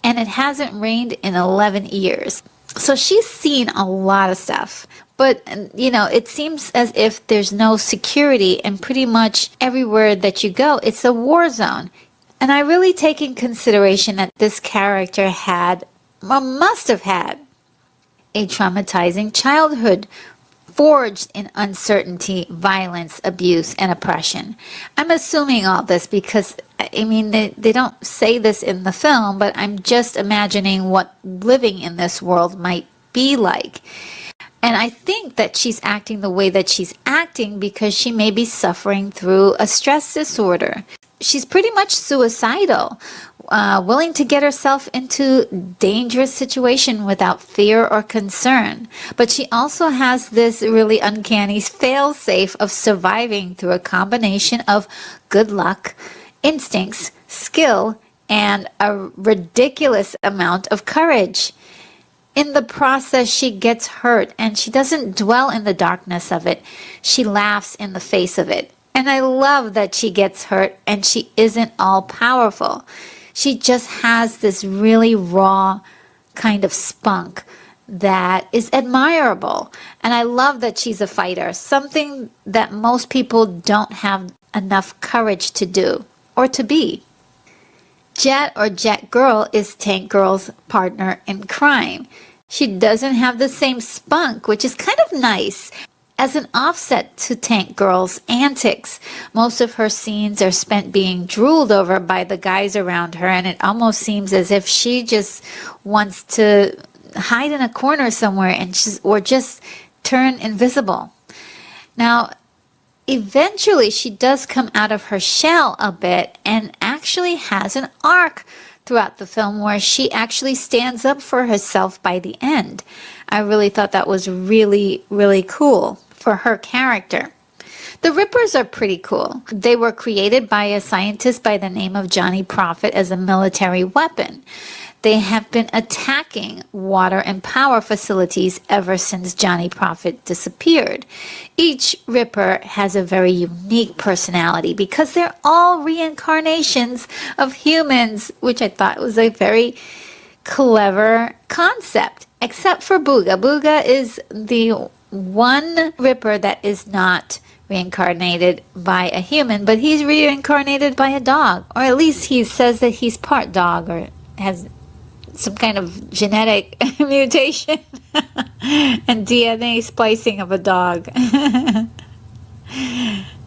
and it hasn't rained in 11 years. So she's seen a lot of stuff. But, it seems as if there's no security, and pretty much everywhere that you go, it's a war zone. And I really take in consideration that this character had, or must have had, a traumatizing childhood forged in uncertainty, violence, abuse, and oppression. I'm assuming all this because, they don't say this in the film, but I'm just imagining what living in this world might be like. And I think that she's acting the way that she's acting because she may be suffering through a stress disorder. She's pretty much suicidal, willing to get herself into dangerous situation without fear or concern. But she also has this really uncanny fail-safe of surviving through a combination of good luck, instincts, skill, and a ridiculous amount of courage. In the process, she gets hurt, and she doesn't dwell in the darkness of it. She laughs in the face of it. And I love that she gets hurt and she isn't all powerful. She just has this really raw kind of spunk that is admirable. And I love that she's a fighter, something that most people don't have enough courage to do or to be. Jet, or Jet Girl, is Tank Girl's partner in crime. She doesn't have the same spunk, which is kind of nice. As an offset to Tank Girl's antics, most of her scenes are spent being drooled over by the guys around her, and it almost seems as if she just wants to hide in a corner somewhere or just turn invisible. Now, eventually she does come out of her shell a bit and actually has an arc throughout the film where she actually stands up for herself by the end. I really thought that was really, really cool for her character. The Rippers are pretty cool. They were created by a scientist by the name of Johnny Prophet as a military weapon. They have been attacking water and power facilities ever since Johnny Prophet disappeared. Each Ripper has a very unique personality because they're all reincarnations of humans, which I thought was a very clever concept, except for Booga. Booga is the one Ripper that is not reincarnated by a human, but he's reincarnated by a dog, or at least he says that he's part dog or has some kind of genetic mutation and DNA splicing of a dog.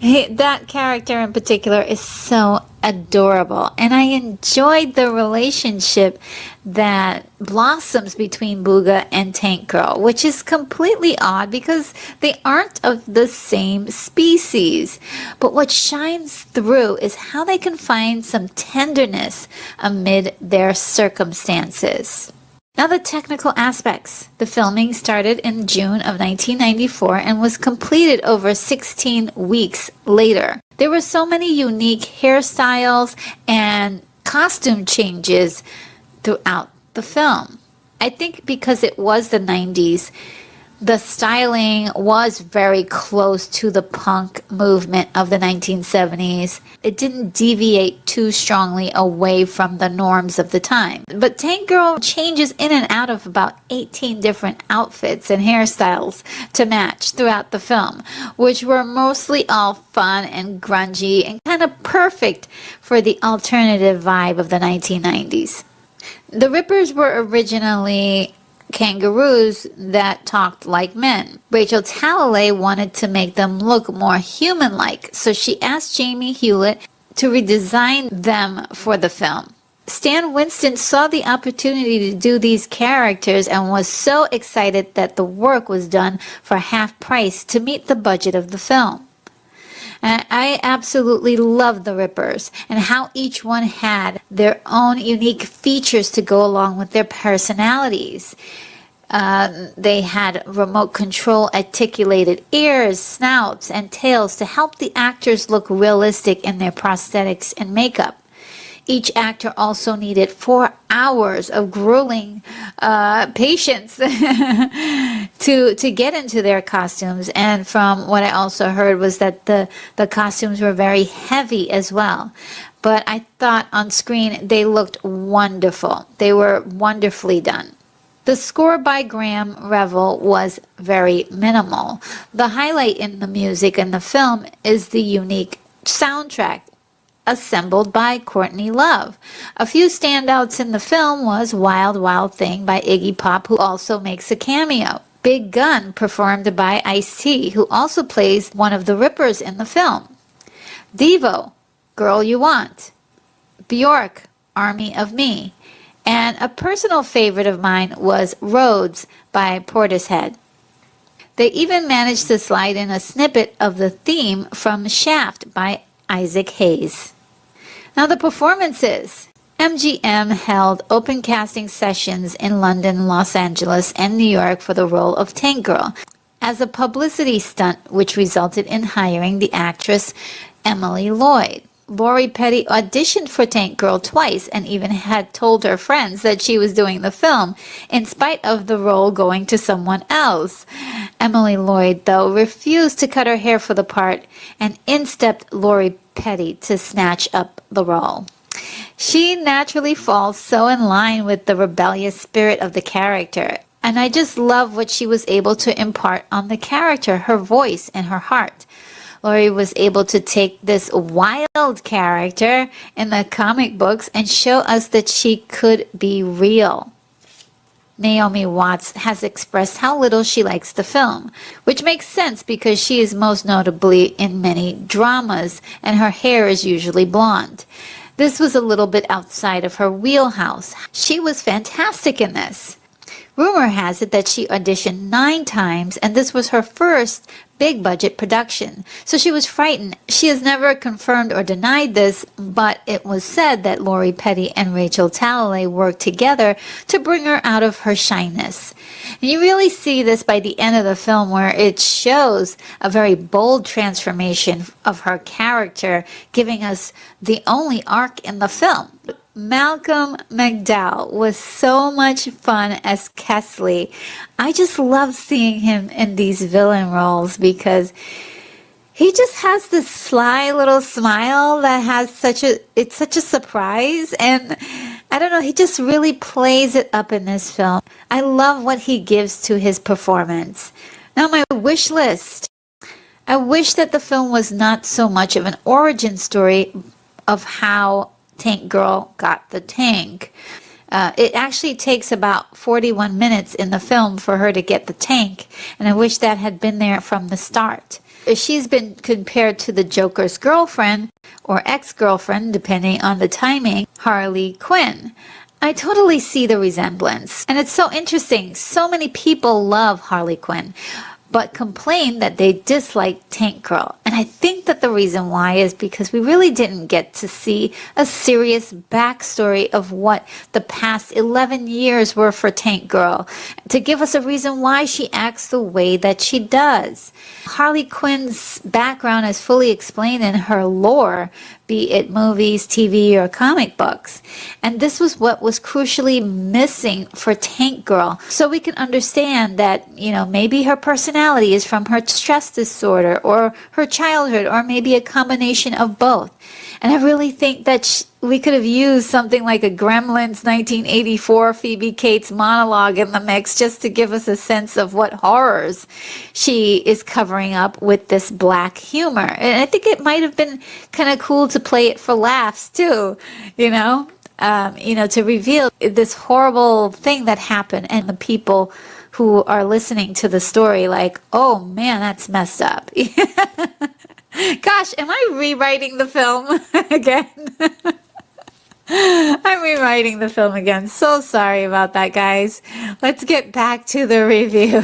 That character in particular is so adorable, and I enjoyed the relationship that blossoms between Booga and Tank Girl, which is completely odd because they aren't of the same species. But what shines through is how they can find some tenderness amid their circumstances. Now the technical aspects. The filming started in June of 1994 and was completed over 16 weeks later. There were so many unique hairstyles and costume changes throughout the film. I think because it was the 90s, the styling was very close to the punk movement of the 1970s. It didn't deviate too strongly away from the norms of the time. But Tank Girl changes in and out of about 18 different outfits and hairstyles to match throughout the film, which were mostly all fun and grungy and kind of perfect for the alternative vibe of the 1990s. The Rippers were originally kangaroos that talked like men. Rachel Talalay wanted to make them look more human-like, so she asked Jamie Hewlett to redesign them for the film. Stan Winston saw the opportunity to do these characters and was so excited that the work was done for half price to meet the budget of the film. And I absolutely love the Rippers and how each one had their own unique features to go along with their personalities. They had remote control articulated ears, snouts, and tails to help the actors look realistic in their prosthetics and makeup. Each actor also needed 4 hours of grueling patience to get into their costumes. And from what I also heard was that the costumes were very heavy as well. But I thought on screen they looked wonderful. They were wonderfully done. The score by Graham Revel was very minimal. The highlight in the music in the film is the unique soundtrack assembled by Courtney Love. A few standouts in the film was Wild Wild Thing by Iggy Pop, who also makes a cameo. Big Gun, performed by Ice-T, who also plays one of the Rippers in the film. Devo, Girl You Want. Bjork, Army of Me. And a personal favorite of mine was Rhodes by Portishead. They even managed to slide in a snippet of the theme from Shaft by Isaac Hayes. Now the performances. MGM held open casting sessions in London, Los Angeles, and New York for the role of Tank Girl as a publicity stunt, which resulted in hiring the actress Emily Lloyd. Lori Petty auditioned for Tank Girl twice and even had told her friends that she was doing the film, in spite of the role going to someone else. Emily Lloyd, though, refused to cut her hair for the part, and in stepped Lori Petty to snatch up the role. She naturally falls so in line with the rebellious spirit of the character, and I just love what she was able to impart on the character, her voice and her heart. Lori was able to take this wild character in the comic books and show us that she could be real. Naomi Watts has expressed how little she likes the film, which makes sense because she is most notably in many dramas and her hair is usually blonde. This was a little bit outside of her wheelhouse. She was fantastic in this. Rumor has it that she auditioned 9 times and this was her first big budget production, so she was frightened. She has never confirmed or denied this, but it was said that Lori Petty and Rachel Talalay worked together to bring her out of her shyness. And you really see this by the end of the film, where it shows a very bold transformation of her character, giving us the only arc in the film. Malcolm McDowell was so much fun as Kesley. I just love seeing him in these villain roles because he just has this sly little smile that has it's such a surprise, and I don't know, he just really plays it up in this film. I love what he gives to his performance. Now my wish list. I wish that the film was not so much of an origin story of how Tank Girl got the tank. It actually takes about 41 minutes in the film for her to get the tank, and I wish that had been there from the start. She's been compared to the Joker's girlfriend, or ex-girlfriend, depending on the timing, Harley Quinn. I totally see the resemblance, and it's so interesting. So many people love Harley Quinn, but complained that they disliked Tank Girl. And I think that the reason why is because we really didn't get to see a serious backstory of what the past 11 years were for Tank Girl, to give us a reason why she acts the way that she does. Harley Quinn's background is fully explained in her lore, be it movies, TV, or comic books. And this was what was crucially missing for Tank Girl. So we can understand that, maybe her personality is from her stress disorder or her childhood, or maybe a combination of both. And I really think that we could have used something like a Gremlins 1984 Phoebe Cates monologue in the mix just to give us a sense of what horrors she is covering up with this black humor. And I think it might have been kind of cool to play it for laughs too, to reveal this horrible thing that happened, and the people who are listening to the story like, oh man, that's messed up. Gosh, am I rewriting the film again? I'm rewriting the film again. So sorry about that, guys. Let's get back to the review.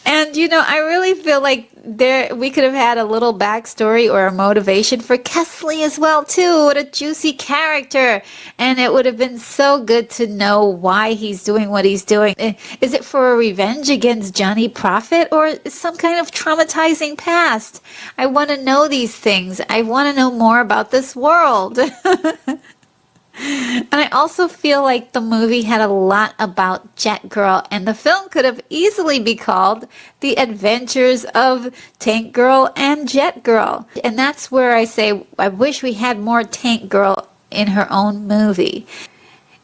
And, I really feel like we could have had a little backstory or a motivation for Kesley as well, too. What a juicy character. And it would have been so good to know why he's doing what he's doing. Is it for a revenge against Johnny Prophet, or some kind of traumatizing past? I want to know these things. I want to know more about this world. And I also feel like the movie had a lot about Jet Girl, and the film could have easily be called The Adventures of Tank Girl and Jet Girl. And that's where I say I wish we had more Tank Girl in her own movie.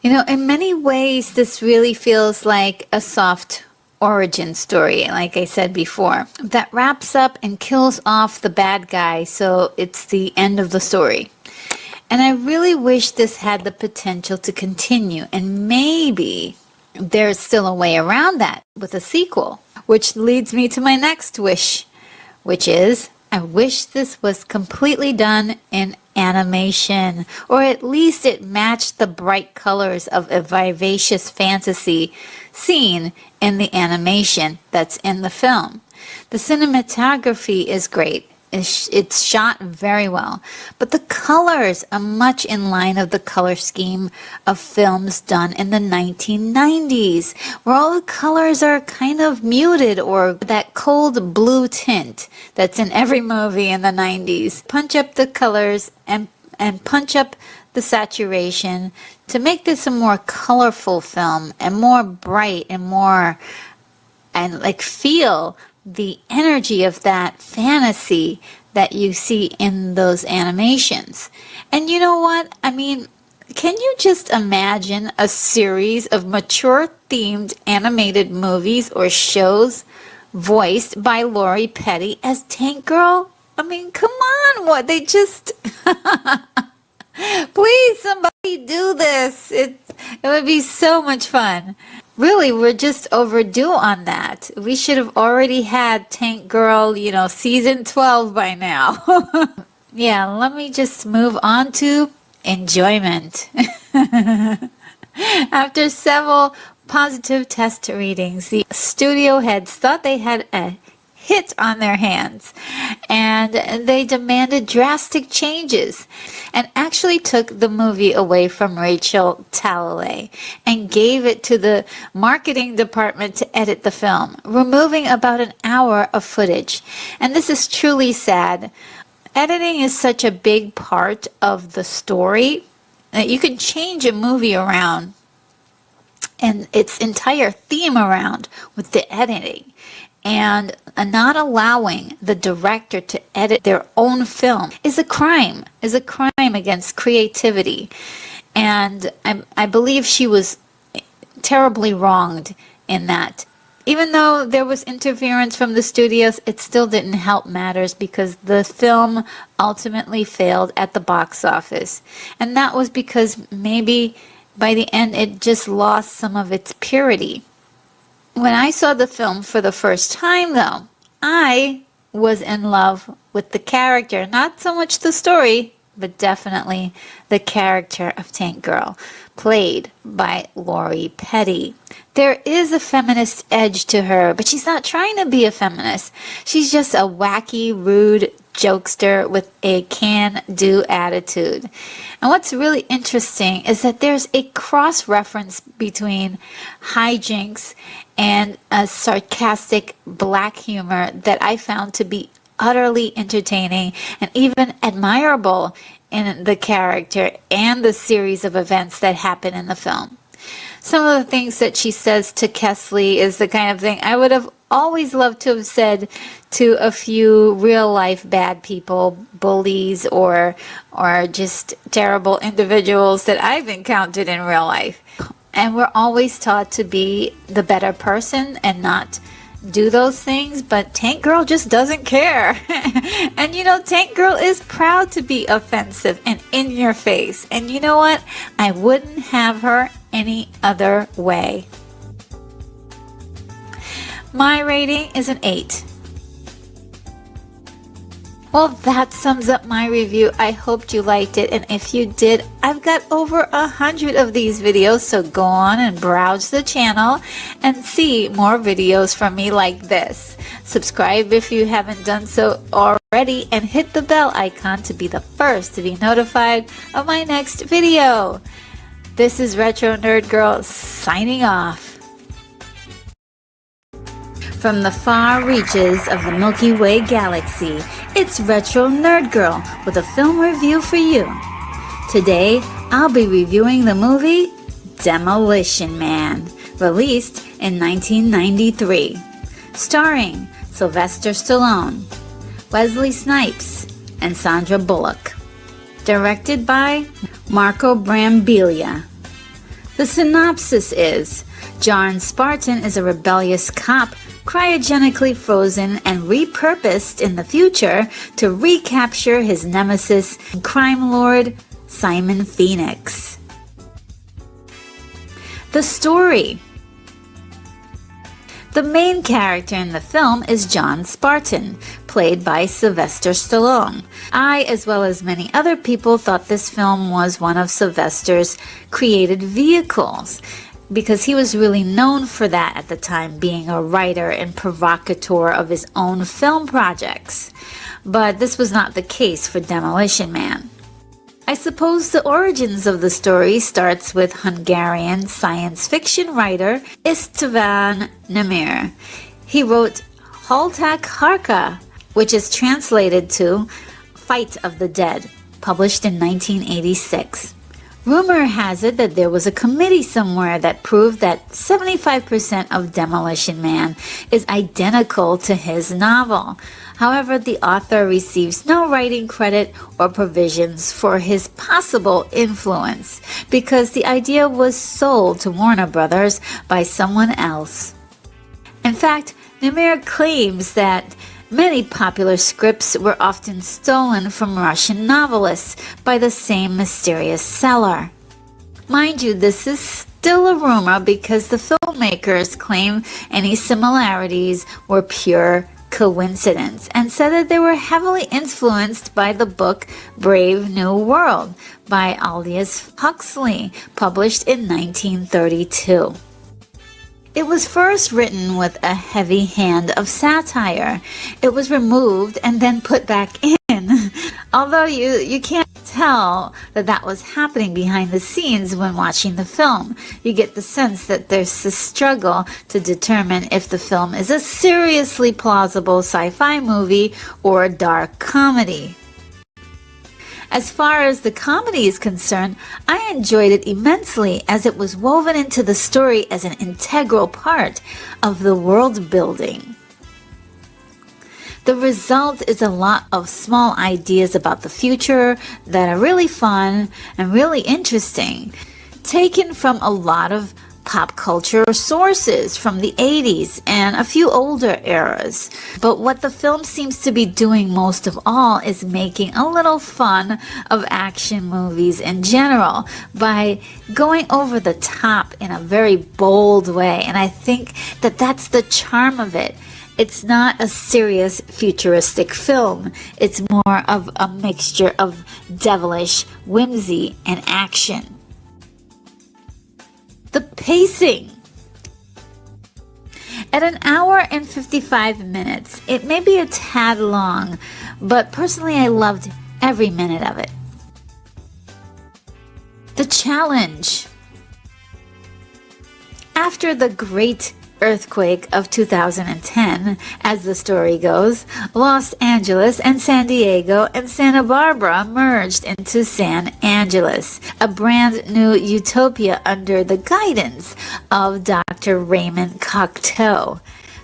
In many ways, this really feels like a soft origin story, like I said before, that wraps up and kills off the bad guy, so it's the end of the story. And I really wish this had the potential to continue, and maybe there's still a way around that with a sequel, which leads me to my next wish, which is I wish this was completely done in animation, or at least it matched the bright colors of a vivacious fantasy scene in the animation that's in the film. The cinematography is great. It's shot very well, but the colors are much in line of the color scheme of films done in the 1990s, where all the colors are kind of muted, or that cold blue tint that's in every movie in the 90s. Punch up the colors and punch up the saturation to make this a more colorful film and more bright and feel the energy of that fantasy that you see in those animations. And you know what? Can you just imagine a series of mature themed animated movies or shows voiced by Lori Petty as Tank Girl? Come on, what? They just... Please, somebody do this. It would be so much fun. Really, we're just overdue on that. We should have already had Tank Girl, season 12 by now. Yeah, let me just move on to enjoyment. After several positive test readings, the studio heads thought they had a hit on their hands, and they demanded drastic changes and actually took the movie away from Rachel Talalay and gave it to the marketing department to edit the film, removing about an hour of footage. And this is truly sad. Editing is such a big part of the story that you can change a movie around and its entire theme around with the editing. And not allowing the director to edit their own film is a crime against creativity. And I believe she was terribly wronged in that. Even though there was interference from the studios, it still didn't help matters, because the film ultimately failed at the box office. And that was because maybe by the end it just lost some of its purity. When I saw the film for the first time, though, I was in love with the character, not so much the story, but definitely the character of Tank Girl, played by Lori Petty. There is a feminist edge to her, but she's not trying to be a feminist. She's just a wacky, rude jokester with a can-do attitude. And what's really interesting is that there's a cross-reference between hijinks and a sarcastic black humor that I found to be utterly entertaining and even admirable in the character and the series of events that happen in the film. Some of the things that she says to Kesley is the kind of thing I would have always loved to have said to a few real life bad people, bullies, or just terrible individuals that I've encountered in real life. And we're always taught to be the better person and not do those things, but Tank Girl just doesn't care. And you know, Tank Girl is proud to be offensive and in your face. And you know what? I wouldn't have her any other way. My rating is an 8. Well, that sums up my review. I hoped you liked it, and if you did, I've got over 100 of these videos, so go on and browse the channel and see more videos from me like this. Subscribe if you haven't done so already, and hit the bell icon to be the first to be notified of my next video. This is Retro Nerd Girl signing off. From the far reaches of the Milky Way galaxy, it's Retro Nerd Girl with a film review for you. Today, I'll be reviewing the movie Demolition Man, released in 1993, starring Sylvester Stallone, Wesley Snipes, and Sandra Bullock. Directed by Marco Brambilla. The synopsis is, John Spartan is a rebellious cop cryogenically frozen and repurposed in the future to recapture his nemesis, crime lord Simon Phoenix. The story. The main character in the film is John Spartan, played by Sylvester Stallone. I, as well as many other people, thought this film was one of Sylvester's created vehicles, because he was really known for that at the time, being a writer and provocateur of his own film projects. But this was not the case for Demolition Man. I suppose the origins of the story starts with Hungarian science fiction writer István Nemir. He wrote Haltak Harka, which is translated to Fight of the Dead, published in 1986. Rumor has it that there was a committee somewhere that proved that 75% of Demolition Man is identical to his novel. However, the author receives no writing credit or provisions for his possible influence because the idea was sold to Warner Brothers by someone else. In fact, Nemir claims that many popular scripts were often stolen from Russian novelists by the same mysterious seller. Mind you, this is still a rumor because the filmmakers claim any similarities were pure coincidence and said that they were heavily influenced by the book Brave New World by Aldous Huxley, published in 1932. It was first written with a heavy hand of satire. It was removed and then put back in. Although you can't tell that was happening behind the scenes when watching the film. You get the sense that there's a struggle to determine if the film is a seriously plausible sci-fi movie or a dark comedy. As far as the comedy is concerned, I enjoyed it immensely as it was woven into the story as an integral part of the world building. The result is a lot of small ideas about the future that are really fun and really interesting, taken from a lot of pop culture sources from the 80s and a few older eras. But what the film seems to be doing most of all is making a little fun of action movies in general by going over the top in a very bold way. And I think that that's the charm of it. It's not a serious futuristic film. It's more of a mixture of devilish whimsy and action. The pacing. At an hour and 55 minutes, it may be a tad long, but personally I loved every minute of it. The challenge. After the great earthquake of 2010, as the story goes, Los Angeles and San Diego and Santa Barbara merged into San Angeles, a brand new utopia under the guidance of Dr. Raymond Cocteau.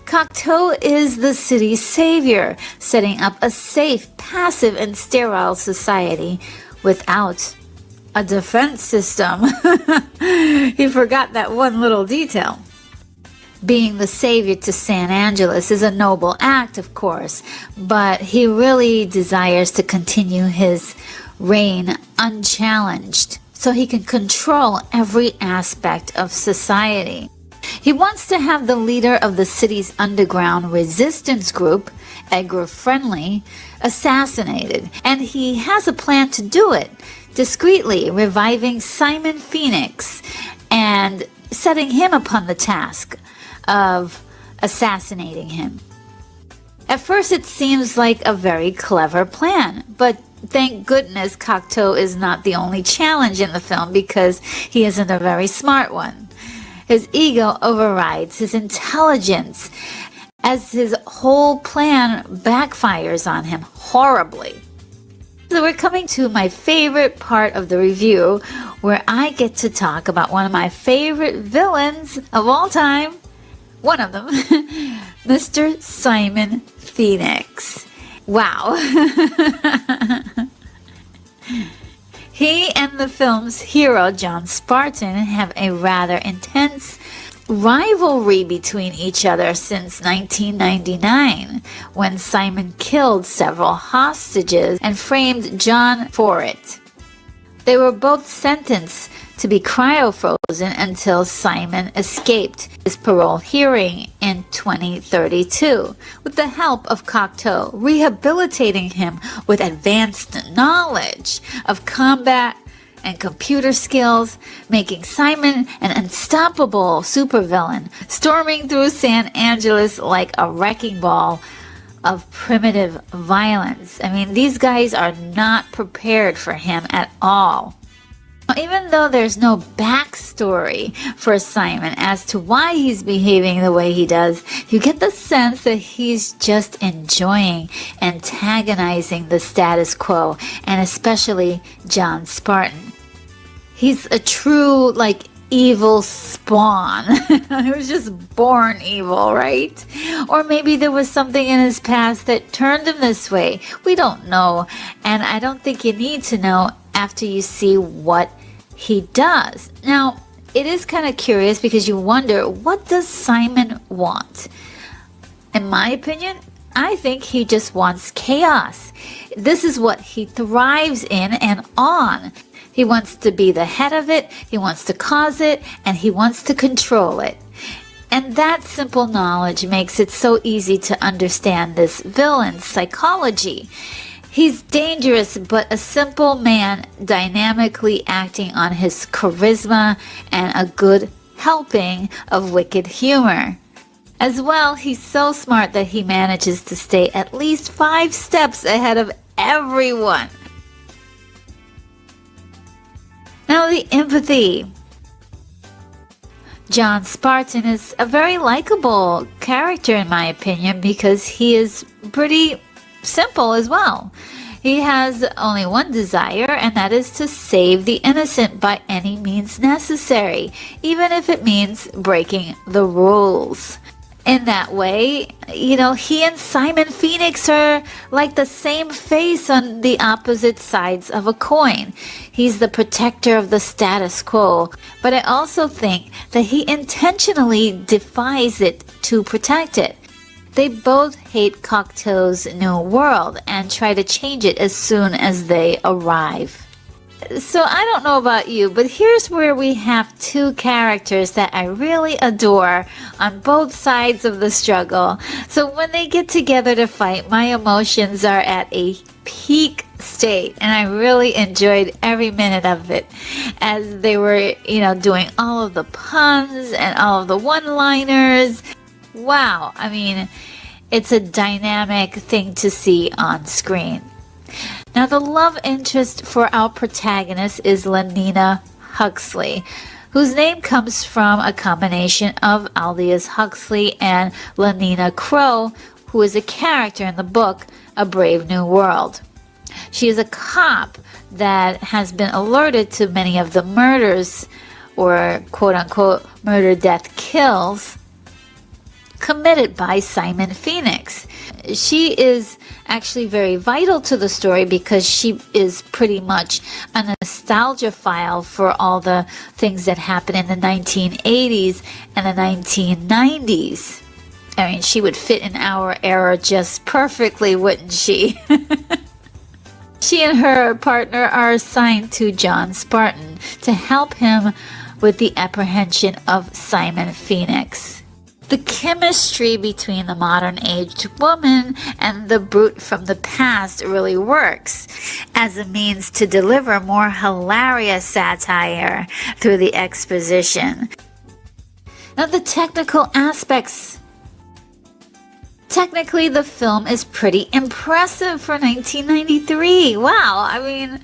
Cocteau is the city's savior, setting up a safe, passive, and sterile society without a defense system. He forgot that one little detail. Being the savior to San Angeles is a noble act, of course, but he really desires to continue his reign unchallenged so he can control every aspect of society. He wants to have the leader of the city's underground resistance group, Edgar Friendly, assassinated, and he has a plan to do it, discreetly reviving Simon Phoenix and setting him upon the task of assassinating him. At first it seems like a very clever plan, but thank goodness Cocteau is not the only challenge in the film because he isn't a very smart one. His ego overrides his intelligence as his whole plan backfires on him horribly. So we're coming to my favorite part of the review, where I get to talk about one of my favorite villains of all time. One of them, Mr. Simon Phoenix. Wow. He and the film's hero, John Spartan, have a rather intense rivalry between each other since 1999, when Simon killed several hostages and framed John for it. They were both sentenced to be cryofrozen until Simon escaped his parole hearing in 2032, with the help of Cocteau rehabilitating him with advanced knowledge of combat and computer skills, making Simon an unstoppable supervillain, storming through San Angeles like a wrecking ball of primitive violence. I mean, these guys are not prepared for him at all. Even though there's no backstory for Simon as to why he's behaving the way he does, you get the sense that he's just enjoying antagonizing the status quo, and especially John Spartan. He's a true, evil spawn. He was just born evil, right? Or maybe there was something in his past that turned him this way. We don't know, and I don't think you need to know after you see what he does. Now, it is kind of curious because you wonder, what does Simon want? In my opinion, I think he just wants chaos. This is what he thrives in and on. He wants to be the head of it, he wants to cause it, and he wants to control it. And that simple knowledge makes it so easy to understand this villain's psychology. He's dangerous, but a simple man dynamically acting on his charisma and a good helping of wicked humor. As well, he's so smart that he manages to stay at least 5 steps ahead of everyone. Now, the empathy. John Spartan is a very likable character in my opinion because he is pretty simple as well. He has only one desire, and that is to save the innocent by any means necessary, even if it means breaking the rules. In that way, he and Simon Phoenix are like the same face on the opposite sides of a coin. He's the protector of the status quo, but I also think that he intentionally defies it to protect it. They both hate Cocteau's new world and try to change it as soon as they arrive. So I don't know about you, but here's where we have two characters that I really adore on both sides of the struggle. So when they get together to fight, my emotions are at a peak state, and I really enjoyed every minute of it as they were, doing all of the puns and all of the one-liners. Wow, I mean, it's a dynamic thing to see on screen. Now, the love interest for our protagonist is Lenina Huxley, whose name comes from a combination of Aldous Huxley and Lenina Crow, who is a character in the book A Brave New World. She is a cop that has been alerted to many of the murders, or quote-unquote murder, death, kills, committed by Simon Phoenix. She is actually very vital to the story because she is pretty much a nostalgia file for all the things that happened in the 1980s and the 1990s. I mean, she would fit in our era just perfectly, wouldn't she? She and her partner are assigned to John Spartan to help him with the apprehension of Simon Phoenix. The chemistry between the modern-aged woman and the brute from the past really works as a means to deliver more hilarious satire through the exposition. Now, the technical aspects. Technically, the film is pretty impressive for 1993. Wow, I mean,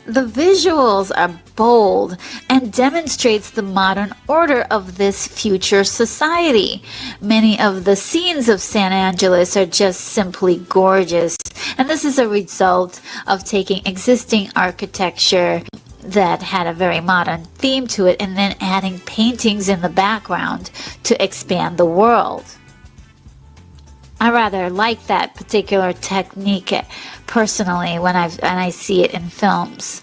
the visuals are bold and demonstrates the modern order of this future society. Many of the scenes of San Angeles are just simply gorgeous, and this is a result of taking existing architecture that had a very modern theme to it and then adding paintings in the background to expand the world. I rather like that particular technique personally when I see it in films.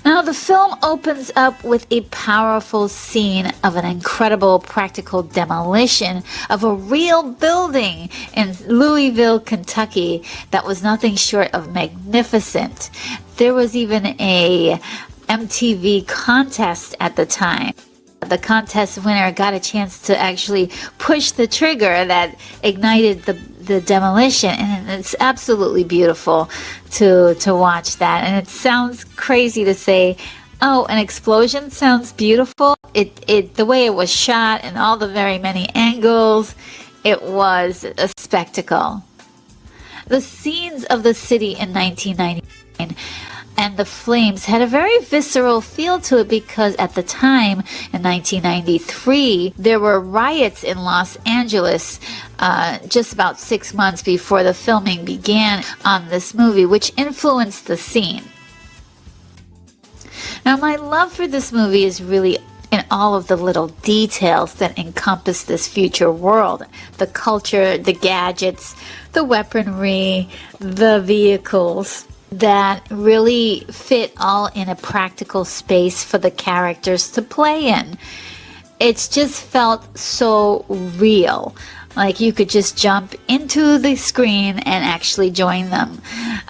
Now, the film opens up with a powerful scene of an incredible practical demolition of a real building in Louisville, Kentucky that was nothing short of magnificent. There was even a MTV contest at the time. The contest winner got a chance to actually push the trigger that ignited the demolition, and it's absolutely beautiful to watch that. And it sounds crazy to say, oh, an explosion sounds beautiful. The way it was shot and all the very many angles, it was a spectacle. The scenes of the city in 1999 and the flames had a very visceral feel to it because at the time, in 1993, there were riots in Los Angeles just about 6 months before the filming began on this movie, which influenced the scene. Now, my love for this movie is really in all of the little details that encompass this future world. The culture, the gadgets, the weaponry, the vehicles that really fit all in a practical space for the characters to play in. It's just felt so real. Like you could just jump into the screen and actually join them.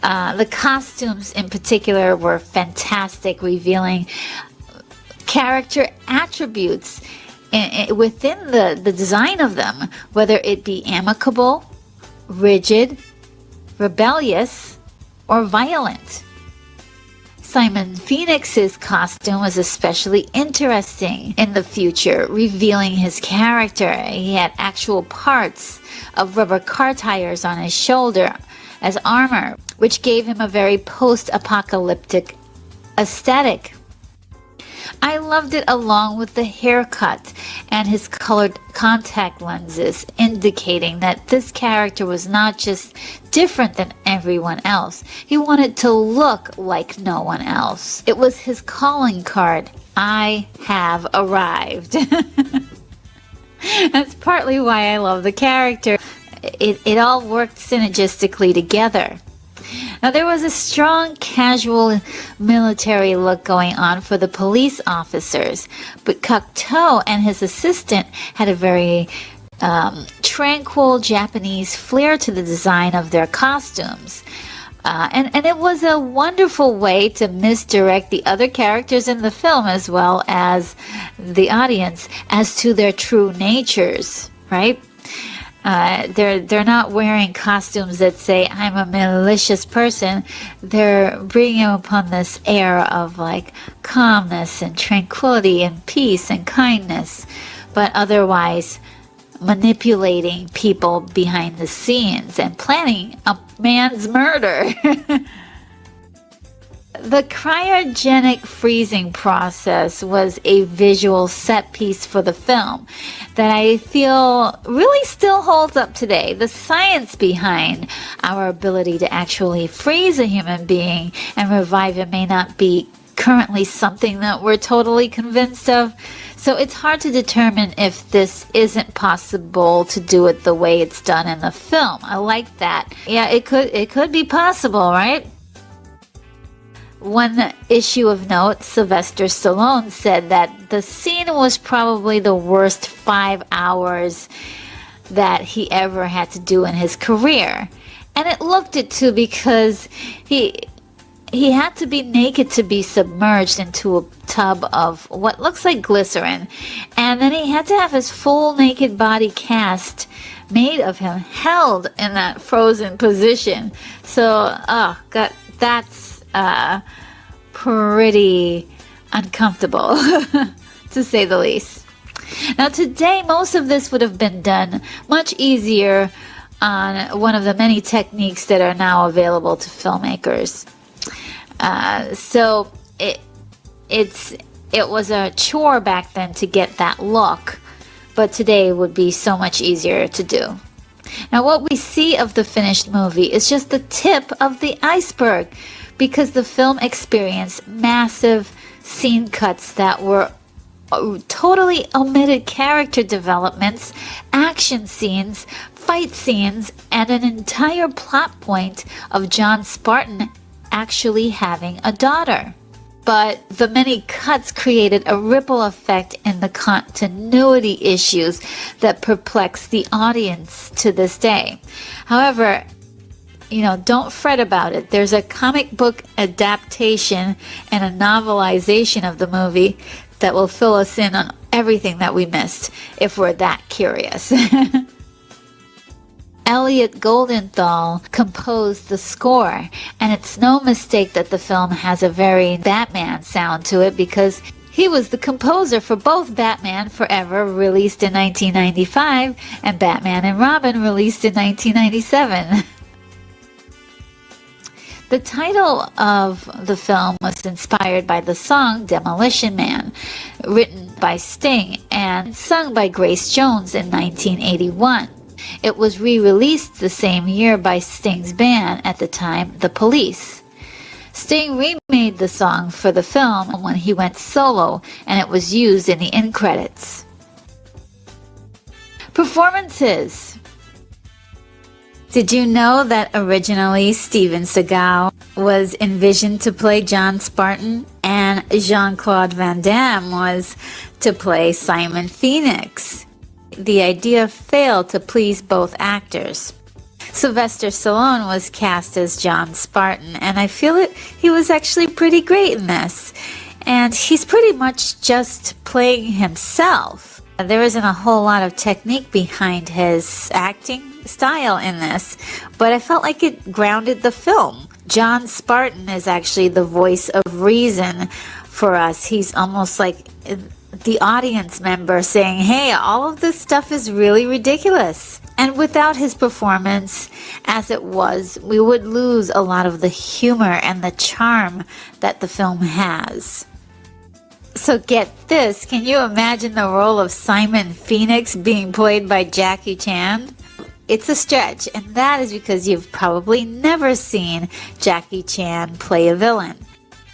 The costumes in particular were fantastic, revealing character attributes within the design of them, whether it be amicable, rigid, rebellious, or violent. Simon Phoenix's costume was especially interesting in the future, revealing his character. He had actual parts of rubber car tires on his shoulder as armor, which gave him a very post-apocalyptic aesthetic. I loved it along with the haircut and his colored contact lenses, indicating that this character was not just different than everyone else. He wanted to look like no one else. It was his calling card. I have arrived. That's partly why I love the character. It all worked synergistically together. Now, there was a strong casual military look going on for the police officers, but Cocteau and his assistant had a very tranquil Japanese flair to the design of their costumes. And it was a wonderful way to misdirect the other characters in the film as well as the audience as to their true natures, right? They're not wearing costumes that say I'm a malicious person. They're bringing upon this air of like calmness and tranquility and peace and kindness, but otherwise manipulating people behind the scenes and planning a man's murder. The cryogenic freezing process was a visual set piece for the film that I feel really still holds up today. The science behind our ability to actually freeze a human being and revive him may not be currently something that we're totally convinced of. So it's hard to determine if this isn't possible to do it the way it's done in the film. I like that. Yeah, it could be possible, right? One issue of note, Sylvester Stallone said that the scene was probably the worst 5 hours that he ever had to do in his career. And it looked it too, because he had to be naked to be submerged into a tub of what looks like glycerin. And then he had to have his full naked body cast made of him held in that frozen position. So, oh, God, that's pretty uncomfortable, to say the least. Now, today, most of this would have been done much easier on one of the many techniques that are now available to filmmakers. So it was a chore back then to get that look, but today would be so much easier to do. Now, what we see of the finished movie is just the tip of the iceberg, because the film experienced massive scene cuts that were totally omitted character developments, action scenes, fight scenes, and an entire plot point of John Spartan actually having a daughter. But the many cuts created a ripple effect in the continuity issues that perplex the audience to this day. However, don't fret about it. There's a comic book adaptation and a novelization of the movie that will fill us in on everything that we missed if we're that curious. Elliot Goldenthal composed the score, and it's no mistake that the film has a very Batman sound to it, because he was the composer for both Batman Forever, released in 1995, and Batman and Robin, released in 1997. The title of the film was inspired by the song Demolition Man, written by Sting and sung by Grace Jones in 1981. It was re-released the same year by Sting's band at the time, The Police. Sting remade the song for the film when he went solo, and it was used in the end credits. Performances. Did you know that originally Steven Seagal was envisioned to play John Spartan and Jean-Claude Van Damme was to play Simon Phoenix? The idea failed to please both actors. Sylvester Stallone was cast as John Spartan, and I feel he was actually pretty great in this. And he's pretty much just playing himself. There isn't a whole lot of technique behind his acting style in this, but I felt like it grounded the film. John Spartan is actually the voice of reason for us. He's almost like the audience member saying, hey, all of this stuff is really ridiculous. And without his performance, as it was, we would lose a lot of the humor and the charm that the film has. So get this, can you imagine the role of Simon Phoenix being played by Jackie Chan? It's a stretch, and that is because you've probably never seen Jackie Chan play a villain.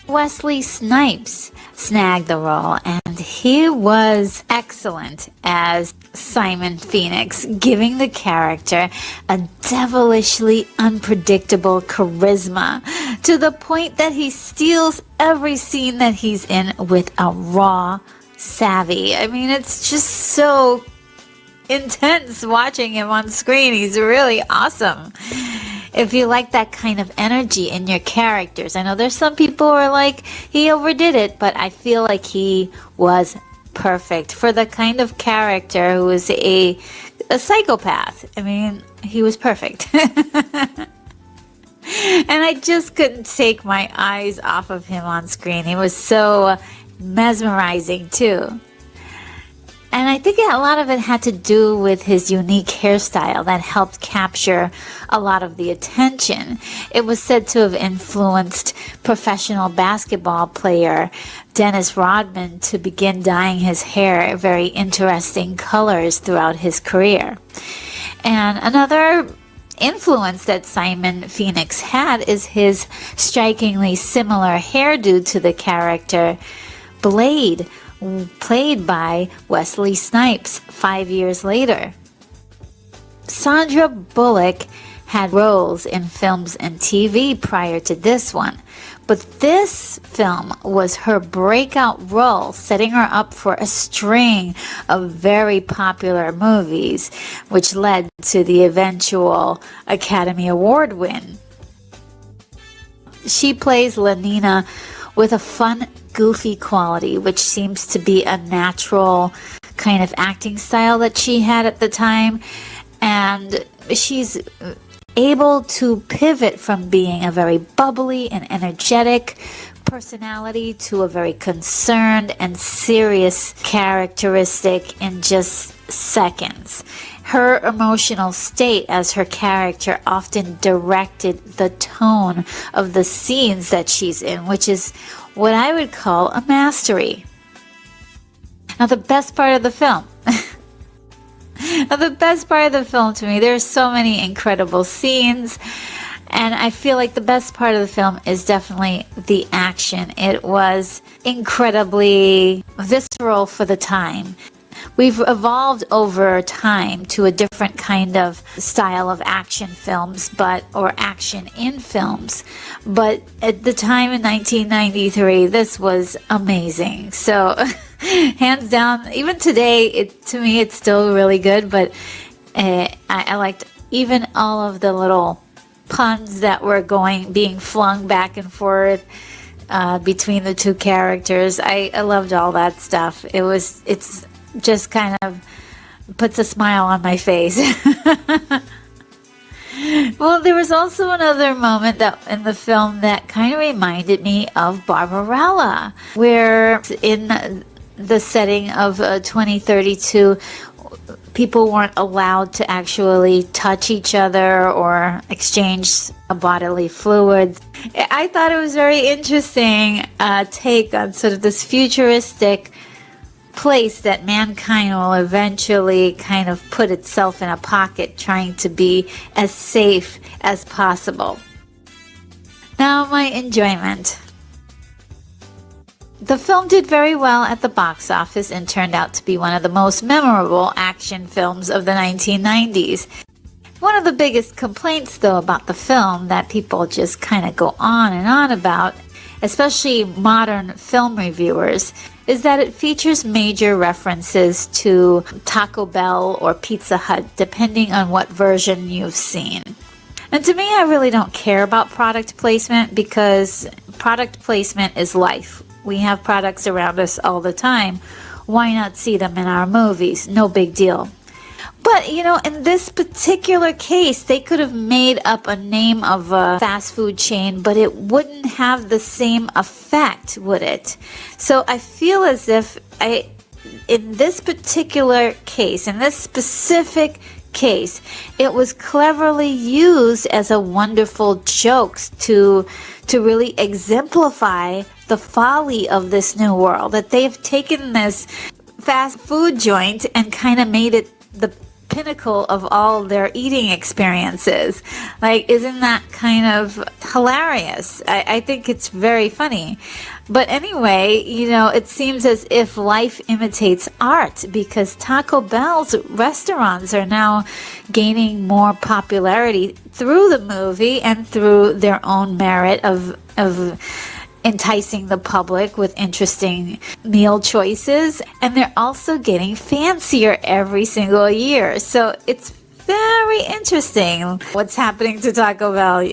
Wesley Snipes snagged the role, and he was excellent as Simon Phoenix, giving the character a devilishly unpredictable charisma to the point that he steals every scene that he's in with a raw savvy. I mean, it's just so intense watching him on screen. He's really awesome. if you like that kind of energy in your characters. I know there's some people who are like, he overdid it, but I feel like he was perfect for the kind of character who is a psychopath. I mean, he was perfect. And I just couldn't take my eyes off of him on screen. He was so mesmerizing too. And I think a lot of it had to do with his unique hairstyle that helped capture a lot of the attention. It was said to have influenced professional basketball player Dennis Rodman to begin dyeing his hair very interesting colors throughout his career. And another influence that Simon Phoenix had is his strikingly similar hairdo to the character Blade, played by Wesley Snipes 5 years later. Sandra Bullock had roles in films and TV prior to this one, but this film was her breakout role, setting her up for a string of very popular movies, which led to the eventual Academy Award win. She plays Lenina with a fun, goofy quality, which seems to be a natural kind of acting style that she had at the time. And she's able to pivot from being a very bubbly and energetic personality to a very concerned and serious characteristic in just seconds. Her emotional state as her character often directed the tone of the scenes that she's in, which is what I would call a mastery. Now, the best part of the film. The best part of the film to me, there's so many incredible scenes, and I feel like the best part of the film is definitely the action. It was incredibly visceral for the time. We've evolved over time to a different kind of style of action films, or action in films. But at the time in 1993, this was amazing. So, hands down, even today, to me, it's still really good. But I liked even all of the little puns that were being flung back and forth between the two characters. I loved all that stuff. It's just kind of puts a smile on my face. Well, there was also another moment in the film that kind of reminded me of Barbarella, where in the setting of 2032, people weren't allowed to actually touch each other or exchange bodily fluids. I thought it was very interesting take on sort of this futuristic place that mankind will eventually kind of put itself in a pocket, trying to be as safe as possible. Now, my enjoyment. The film did very well at the box office and turned out to be one of the most memorable action films of the 1990s. One of the biggest complaints, though, about the film that people just kind of go on and on about, especially modern film reviewers, is that it features major references to Taco Bell or Pizza Hut, depending on what version you've seen. And to me, I really don't care about product placement, because product placement is life. We have products around us all the time. Why not see them in our movies? No big deal. But, in this particular case, they could have made up a name of a fast food chain, but it wouldn't have the same effect, would it? So I feel as if in this particular case, in this specific case, it was cleverly used as a wonderful joke to really exemplify the folly of this new world, that they've taken this fast food joint and kind of made it the pinnacle of all their eating experiences. Like, isn't that kind of hilarious? I think it's very funny. But anyway, it seems as if life imitates art, because Taco Bell's restaurants are now gaining more popularity through the movie and through their own merit of enticing the public with interesting meal choices, and they're also getting fancier every single year. So it's very interesting what's happening to Taco Bell.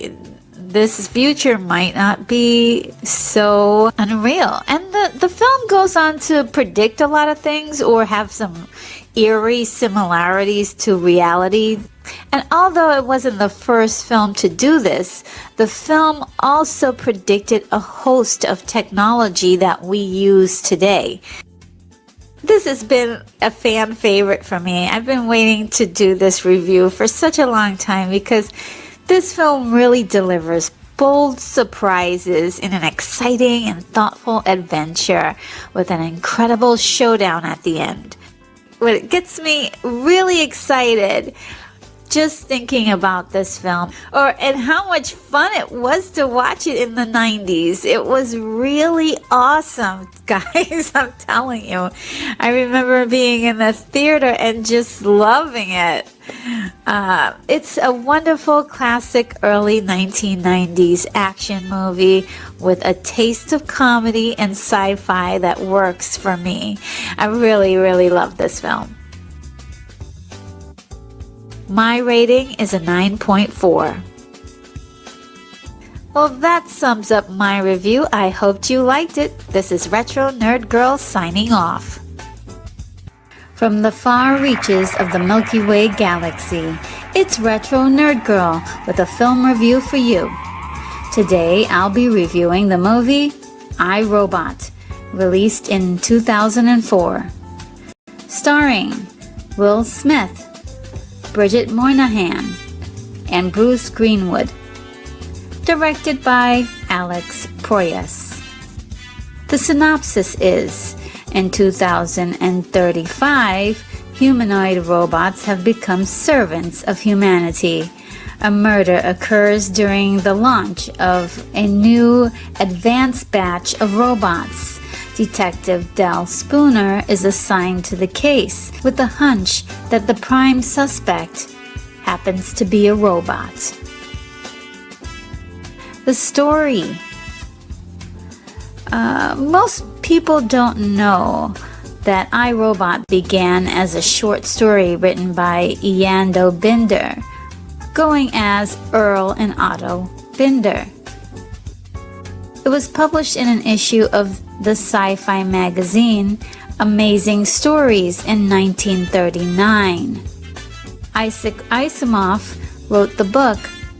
This future might not be so unreal. And the film goes on to predict a lot of things or have some eerie similarities to reality. And although it wasn't the first film to do this, the film also predicted a host of technology that we use today. This has been a fan favorite for me. I've been waiting to do this review for such a long time because this film really delivers bold surprises in an exciting and thoughtful adventure with an incredible showdown at the end. What gets me really excited just thinking about this film, and how much fun it was to watch it in the 90s. It was really awesome, guys. I'm telling you. I remember being in the theater and just loving it. It's a wonderful classic early 1990s action movie with a taste of comedy and sci-fi that works for me. I really, really love this film. My rating is a 9.4. Well, that sums up my review. I hoped you liked it. This is Retro Nerd Girl signing off. From the far reaches of the Milky Way galaxy, it's Retro Nerd Girl with a film review for you. Today, I'll be reviewing the movie I, Robot, released in 2004. Starring Will Smith, Bridget Moynahan, and Bruce Greenwood. Directed by Alex Proyas. The synopsis is, in 2035, humanoid robots have become servants of humanity. A murder occurs during the launch of a new advanced batch of robots. Detective Del Spooner is assigned to the case with the hunch that the prime suspect happens to be a robot. The story. Most people don't know that I, Robot began as a short story written by Iando Binder, going as Earl and Otto Binder. It was published in an issue of the sci-fi magazine Amazing Stories in 1939. Isaac Asimov wrote the book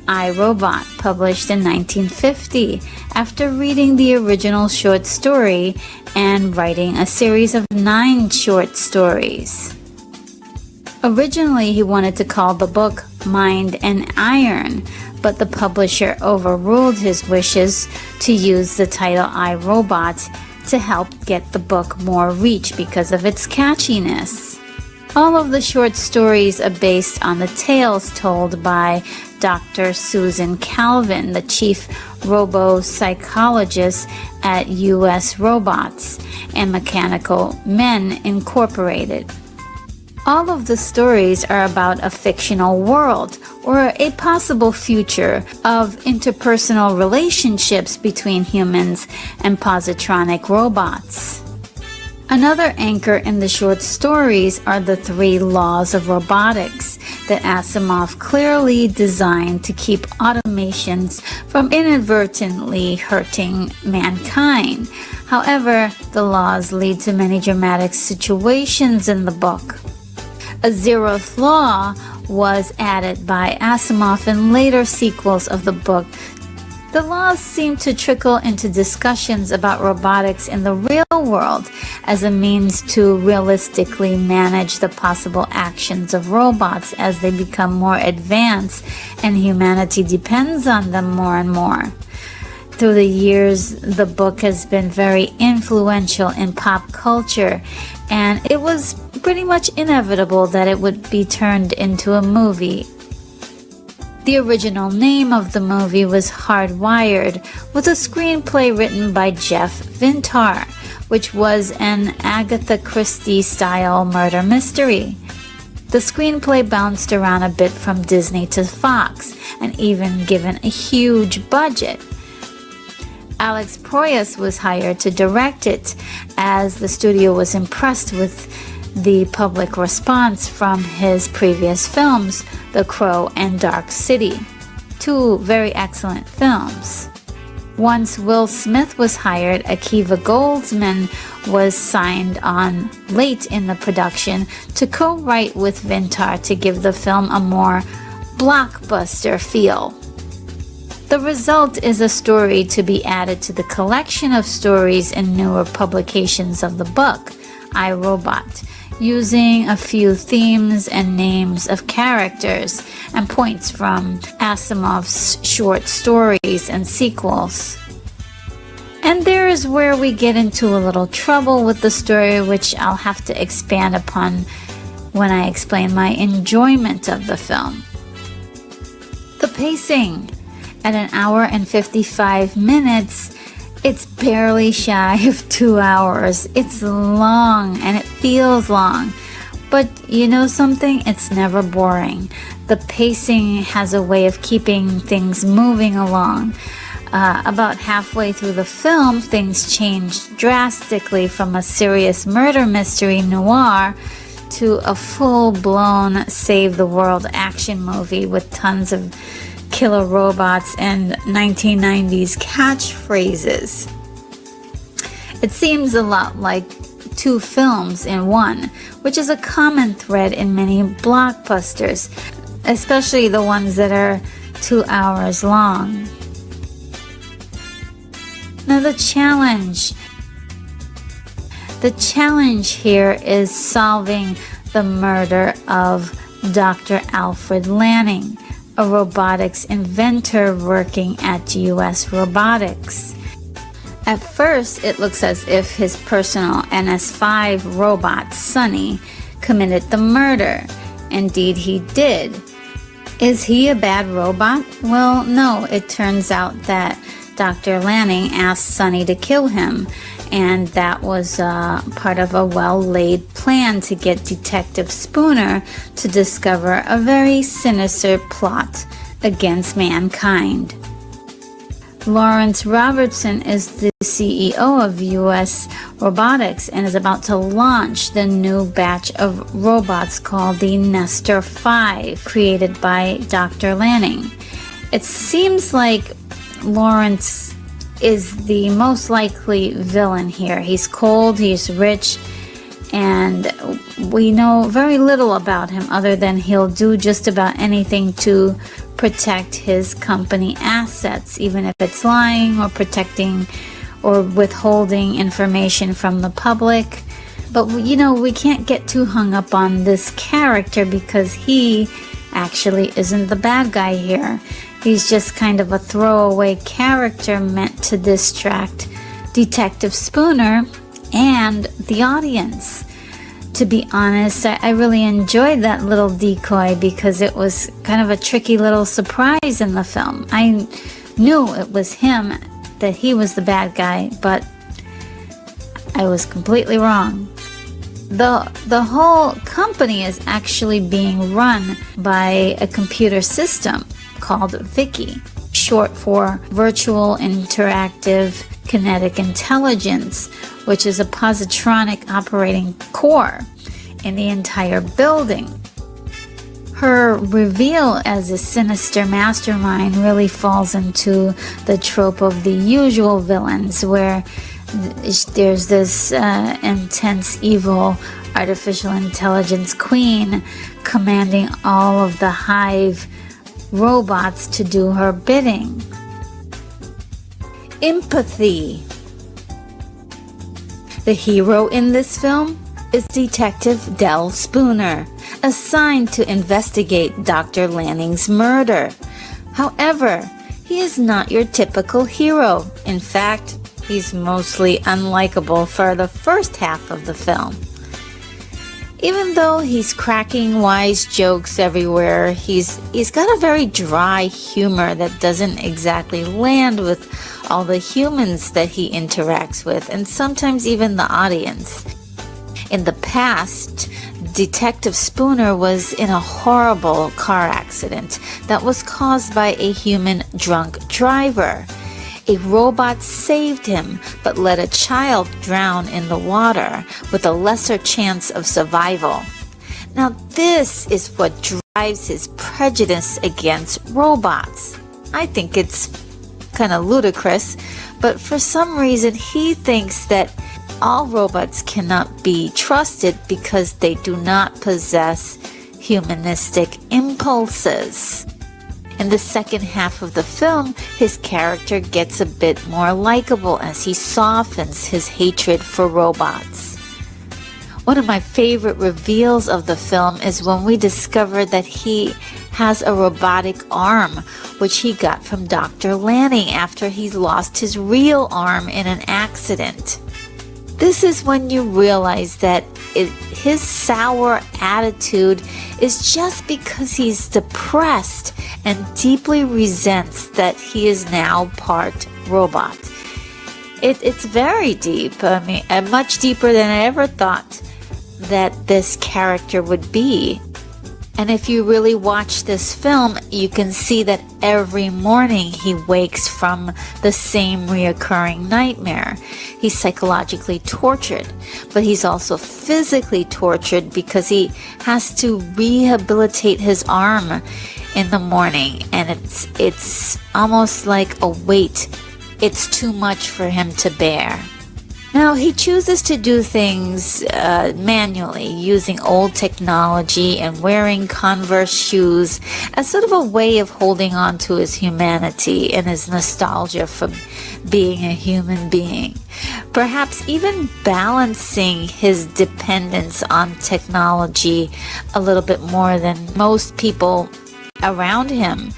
I, Robot, published in 1950 after reading the original short story and writing a series of 9 short stories. Originally, he wanted to call the book Mind and Iron, but the publisher overruled his wishes to use the title I, Robot to help get the book more reach because of its catchiness. All of the short stories are based on the tales told by Dr. Susan Calvin, the chief robo-psychologist at U.S. Robots and Mechanical Men Incorporated. All of the stories are about a fictional world or a possible future of interpersonal relationships between humans and positronic robots. Another anchor in the short stories are the 3 laws of robotics that Asimov clearly designed to keep automations from inadvertently hurting mankind. However, the laws lead to many dramatic situations in the book. A 0th law was added by Asimov in later sequels of the book. The laws seem to trickle into discussions about robotics in the real world as a means to realistically manage the possible actions of robots as they become more advanced and humanity depends on them more and more. Through the years, the book has been very influential in pop culture, and it was pretty much inevitable that it would be turned into a movie. The original name of the movie was Hardwired, with a screenplay written by Jeff Vintar, which was an Agatha Christie-style murder mystery. The screenplay bounced around a bit from Disney to Fox, and even given a huge budget. Alex Proyas was hired to direct it, as the studio was impressed with the public response from his previous films, The Crow and Dark City, two very excellent films. Once Will Smith was hired, Akiva Goldsman was signed on late in the production to co-write with Vintar to give the film a more blockbuster feel. The result is a story to be added to the collection of stories in newer publications of the book, I, Robot, using a few themes and names of characters and points from Asimov's short stories and sequels. And there is where we get into a little trouble with the story, which I'll have to expand upon when I explain my enjoyment of the film. The pacing. At an hour and 55 minutes, it's barely shy of 2 hours. It's long and it feels long. But you know something? It's never boring. The pacing has a way of keeping things moving along. About halfway through the film, things change drastically from a serious murder mystery noir to a full-blown save-the-world action movie with tons of killer robots and 1990s catchphrases. It seems a lot like two films in one, which is a common thread in many blockbusters, especially the ones that are 2 hours long. Now the challenge here is solving the murder of Dr. Alfred Lanning, a robotics inventor working at US Robotics. At first, it looks as if his personal NS5 robot, Sonny, committed the murder. Indeed, he did. Is he a bad robot? Well, no, it turns out that Dr. Lanning asked Sonny to kill him, and that was part of a well-laid plan to get Detective Spooner to discover a very sinister plot against mankind. Lawrence Robertson is the CEO of US Robotics and is about to launch the new batch of robots called the Nestor 5, created by Dr. Lanning. It seems like Lawrence is the most likely villain here. He's cold, he's rich, and we know very little about him other than he'll do just about anything to protect his company assets, even if it's lying or protecting or withholding information from the public. But you know, we can't get too hung up on this character because he actually isn't the bad guy here. He's just kind of a throwaway character meant to distract Detective Spooner and the audience. To be honest, I really enjoyed that little decoy because it was kind of a tricky little surprise in the film. I knew it was him, that he was the bad guy, but I was completely wrong. The whole company is actually being run by a computer system called Vicky, short for Virtual Interactive Kinetic Intelligence, which is a positronic operating core in the entire building. Her reveal as a sinister mastermind really falls into the trope of the usual villains, where there's this intense evil artificial intelligence queen commanding all of the hive robots to do her bidding. Empathy. The hero in this film is Detective Del Spooner, assigned to investigate Dr. Lanning's murder. However, he is not your typical hero. In fact, he's mostly unlikable for the first half of the film. Even though he's cracking wise jokes everywhere, he's got a very dry humor that doesn't exactly land with all the humans that he interacts with, and sometimes even the audience. In the past, Detective Spooner was in a horrible car accident that was caused by a human drunk driver. A robot saved him, but let a child drown in the water with a lesser chance of survival. Now this is what drives his prejudice against robots. I think it's kind of ludicrous, but for some reason he thinks that all robots cannot be trusted because they do not possess humanistic impulses. In the second half of the film, his character gets a bit more likable as he softens his hatred for robots. One of my favorite reveals of the film is when we discover that he has a robotic arm, which he got from Dr. Lanning after he lost his real arm in an accident. This is when you realize that his sour attitude is just because he's depressed and deeply resents that he is now part robot. It's very deep. I mean, much deeper than I ever thought that this character would be. And if you really watch this film, you can see that every morning he wakes from the same reoccurring nightmare. He's psychologically tortured, but he's also physically tortured because he has to rehabilitate his arm in the morning, and it's almost like a weight. It's too much for him to bear. Now, he chooses to do things manually, using old technology and wearing Converse shoes as sort of a way of holding on to his humanity and his nostalgia for being a human being. Perhaps even balancing his dependence on technology a little bit more than most people around him.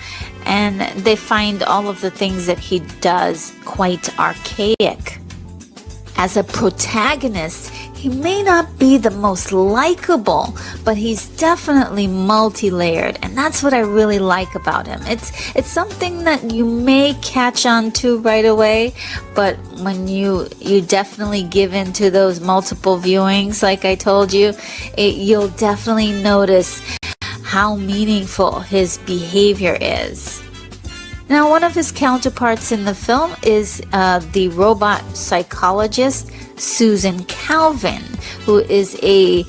And they find all of the things that he does quite archaic. As a protagonist, he may not be the most likable, but he's definitely multi-layered, and that's what I really like about him. It's something that you may catch on to right away, but when you definitely give in to those multiple viewings, like I told you, you'll definitely notice how meaningful his behavior is. Now, one of his counterparts in the film is the robot psychologist Susan Calvin, who is a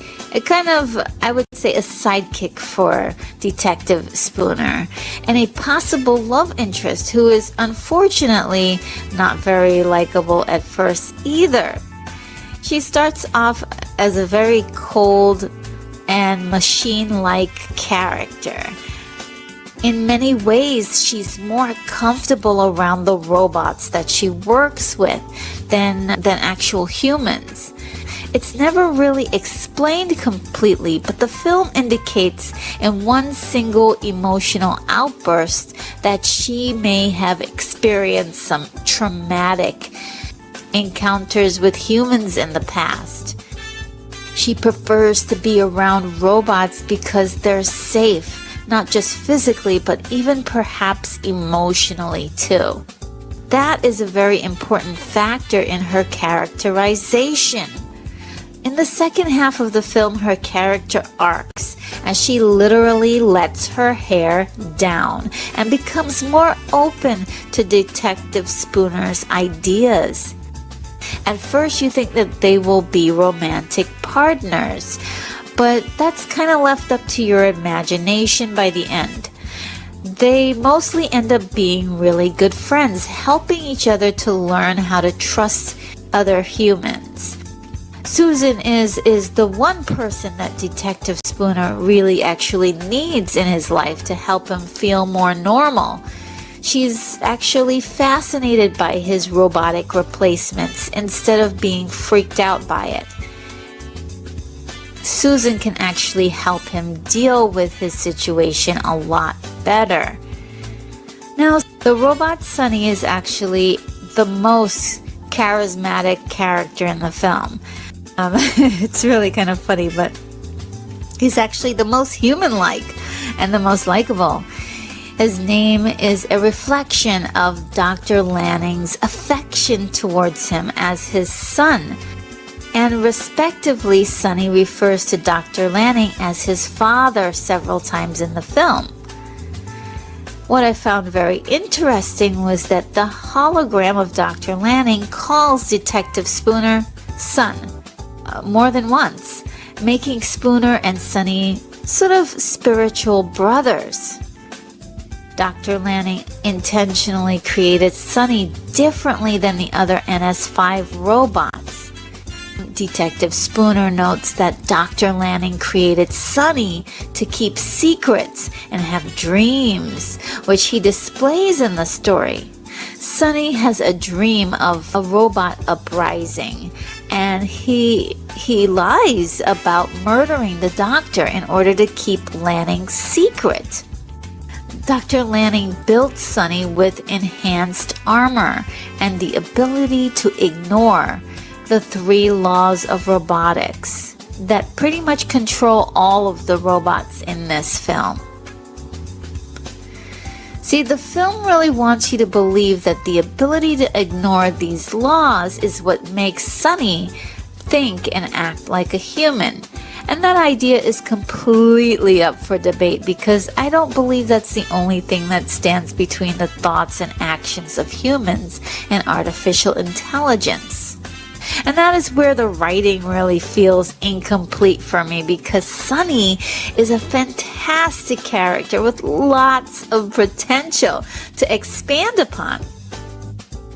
kind of, I would say, a sidekick for Detective Spooner, and a possible love interest who is unfortunately not very likable at first either. She starts off as a very cold and machine-like character. In many ways, she's more comfortable around the robots that she works with than actual humans. It's never really explained completely, but the film indicates in one single emotional outburst that she may have experienced some traumatic encounters with humans in the past. She prefers to be around robots because they're safe. Not just physically, but even perhaps emotionally too. That is a very important factor in her characterization. In the second half of the film, her character arcs as she literally lets her hair down and becomes more open to Detective Spooner's ideas. At first, you think that they will be romantic partners, but that's kind of left up to your imagination by the end. They mostly end up being really good friends, helping each other to learn how to trust other humans. Susan is the one person that Detective Spooner really actually needs in his life to help him feel more normal. She's actually fascinated by his robotic replacements instead of being freaked out by it. Susan can actually help him deal with his situation a lot better. Now, the robot Sonny is actually the most charismatic character in the film. It's really kind of funny, but he's actually the most human-like and the most likable. His name is a reflection of Dr. Lanning's affection towards him as his son. And respectively, Sonny refers to Dr. Lanning as his father several times in the film. What I found very interesting was that the hologram of Dr. Lanning calls Detective Spooner son more than once, making Spooner and Sonny sort of spiritual brothers. Dr. Lanning intentionally created Sonny differently than the other NS5 robots. Detective Spooner notes that Dr. Lanning created Sonny to keep secrets and have dreams, which he displays in the story. Sonny has a dream of a robot uprising, and he lies about murdering the doctor in order to keep Lanning's secret. Dr. Lanning built Sonny with enhanced armor and the ability to ignore the 3 laws of robotics that pretty much control all of the robots in this film. See, the film really wants you to believe that the ability to ignore these laws is what makes Sonny think and act like a human. And that idea is completely up for debate because I don't believe that's the only thing that stands between the thoughts and actions of humans and artificial intelligence. And that is where the writing really feels incomplete for me because Sonny is a fantastic character with lots of potential to expand upon.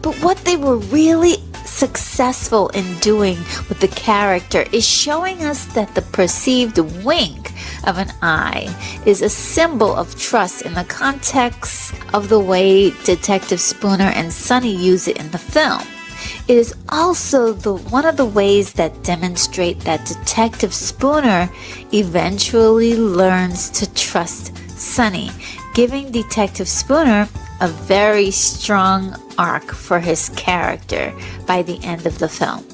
But what they were really successful in doing with the character is showing us that the perceived wink of an eye is a symbol of trust in the context of the way Detective Spooner and Sonny use it in the film. It is also one of the ways that demonstrate that Detective Spooner eventually learns to trust Sonny, giving Detective Spooner a very strong arc for his character by the end of the film.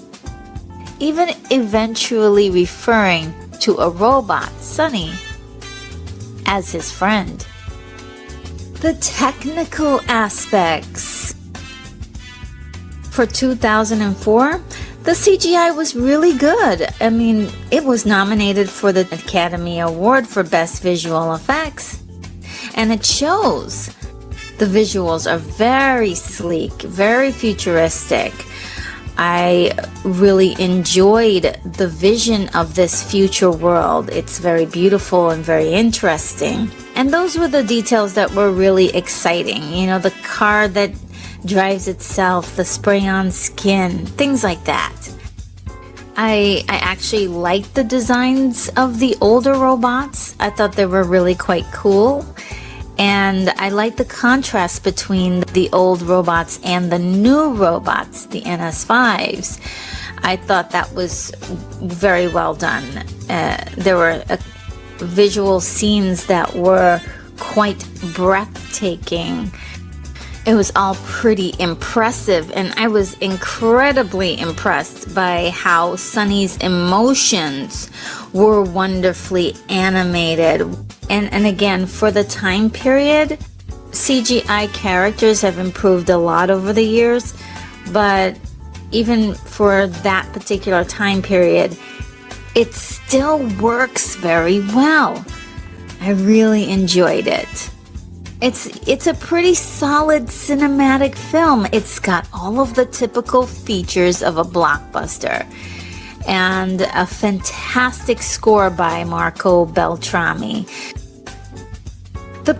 Even eventually referring to a robot, Sonny, as his friend. The technical aspects. For 2004, the CGI was really good. I mean, it was nominated for the Academy Award for Best Visual Effects. And it shows. The visuals are very sleek, very futuristic. I really enjoyed the vision of this future world. It's very beautiful and very interesting. And those were the details that were really exciting. You know, the car that drives itself, the spray-on skin, things like that. I actually liked the designs of the older robots. I thought they were really quite cool. And I liked the contrast between the old robots and the new robots, the NS5s. I thought that was very well done. There were visual scenes that were quite breathtaking. It was all pretty impressive, and I was incredibly impressed by how Sonny's emotions were wonderfully animated. And again, for the time period, CGI characters have improved a lot over the years, but even for that particular time period, it still works very well. I really enjoyed it. It's a pretty solid cinematic film. It's got all of the typical features of a blockbuster and a fantastic score by Marco Beltrami. The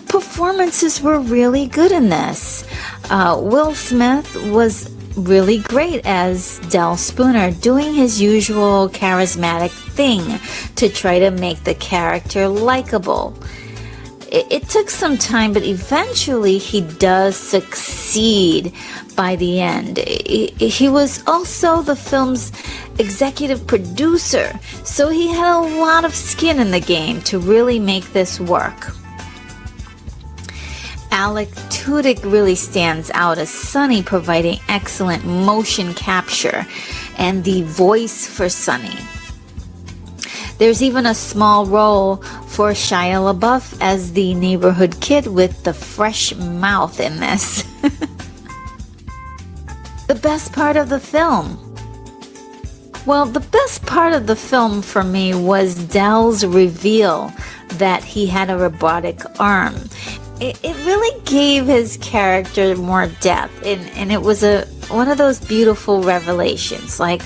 performances were really good in this. Will Smith was really great as Del Spooner, doing his usual charismatic thing to try to make the character likable. It took some time, but eventually he does succeed by the end. He was also the film's executive producer, so he had a lot of skin in the game to really make this work. Alec Tudyk really stands out as Sonny, providing excellent motion capture and the voice for Sonny. There's even a small role for Shia LaBeouf as the neighborhood kid with the fresh mouth in this. The best part of the film. Well, the best part of the film for me was Del's reveal that he had a robotic arm. It really gave his character more depth, and it was one of those beautiful revelations, like,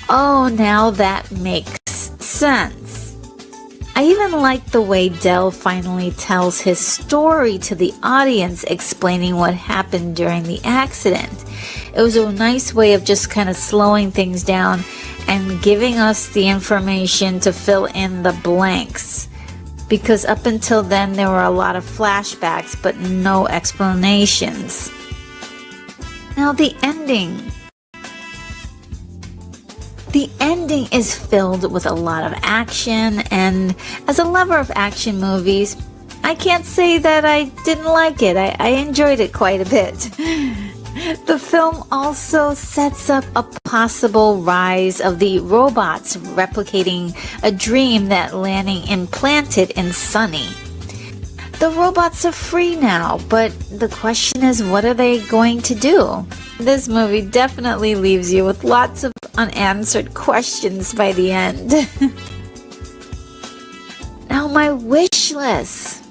oh, now that makes sense. I even like the way Del finally tells his story to the audience, explaining what happened during the accident. It was a nice way of just kind of slowing things down and giving us the information to fill in the blanks. Because up until then, there were a lot of flashbacks, but no explanations. Now the ending. The ending is filled with a lot of action, and as a lover of action movies, I can't say that I didn't like it. I enjoyed it quite a bit. The film also sets up a possible rise of the robots replicating a dream that Lanning implanted in Sonny. The robots are free now, but the question is, what are they going to do? This movie definitely leaves you with lots of unanswered questions by the end. Now my wish list.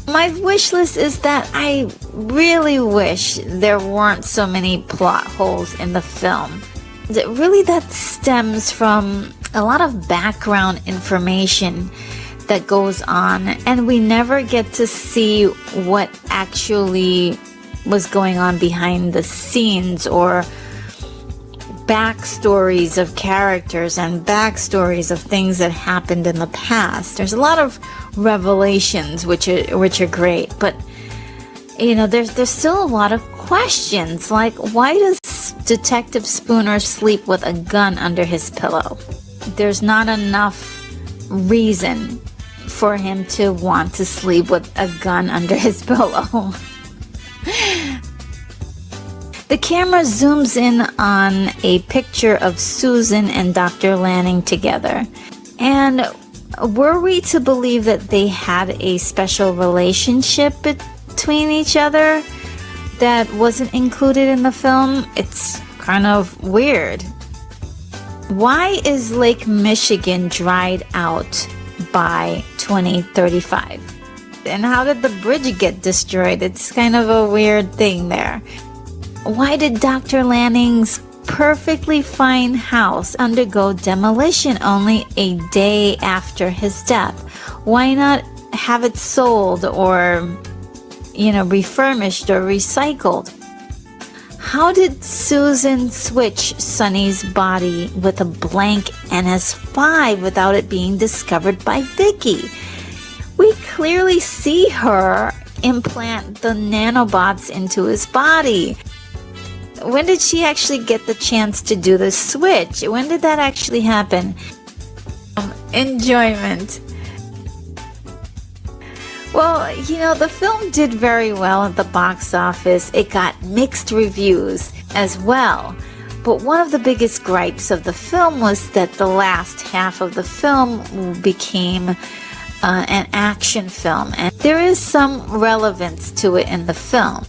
My wish list is that I really wish there weren't so many plot holes in the film. Really, that stems from a lot of background information that goes on, and we never get to see what actually was going on behind the scenes, or backstories of characters and backstories of things that happened in the past. There's a lot of revelations which are great, but you know, there's still a lot of questions, like why does Detective Spooner sleep with a gun under his pillow? There's not enough reason for him to want to sleep with a gun under his pillow. The camera zooms in on a picture of Susan and Dr. Lanning together. And were we to believe that they had a special relationship between each other that wasn't included in the film? It's kind of weird. Why is Lake Michigan dried out by 2035? And how did the bridge get destroyed? It's kind of a weird thing there. Why did Dr. Lanning's perfectly fine house undergo demolition only a day after his death? Why not have it sold or, refurbished or recycled? How did Susan switch Sonny's body with a blank NS5 without it being discovered by Vicky? We clearly see her implant the nanobots into his body. When did she actually get the chance to do the switch? When did that actually happen? Enjoyment. Well, the film did very well at the box office. It got mixed reviews as well. But one of the biggest gripes of the film was that the last half of the film became an action film. And there is some relevance to it in the film.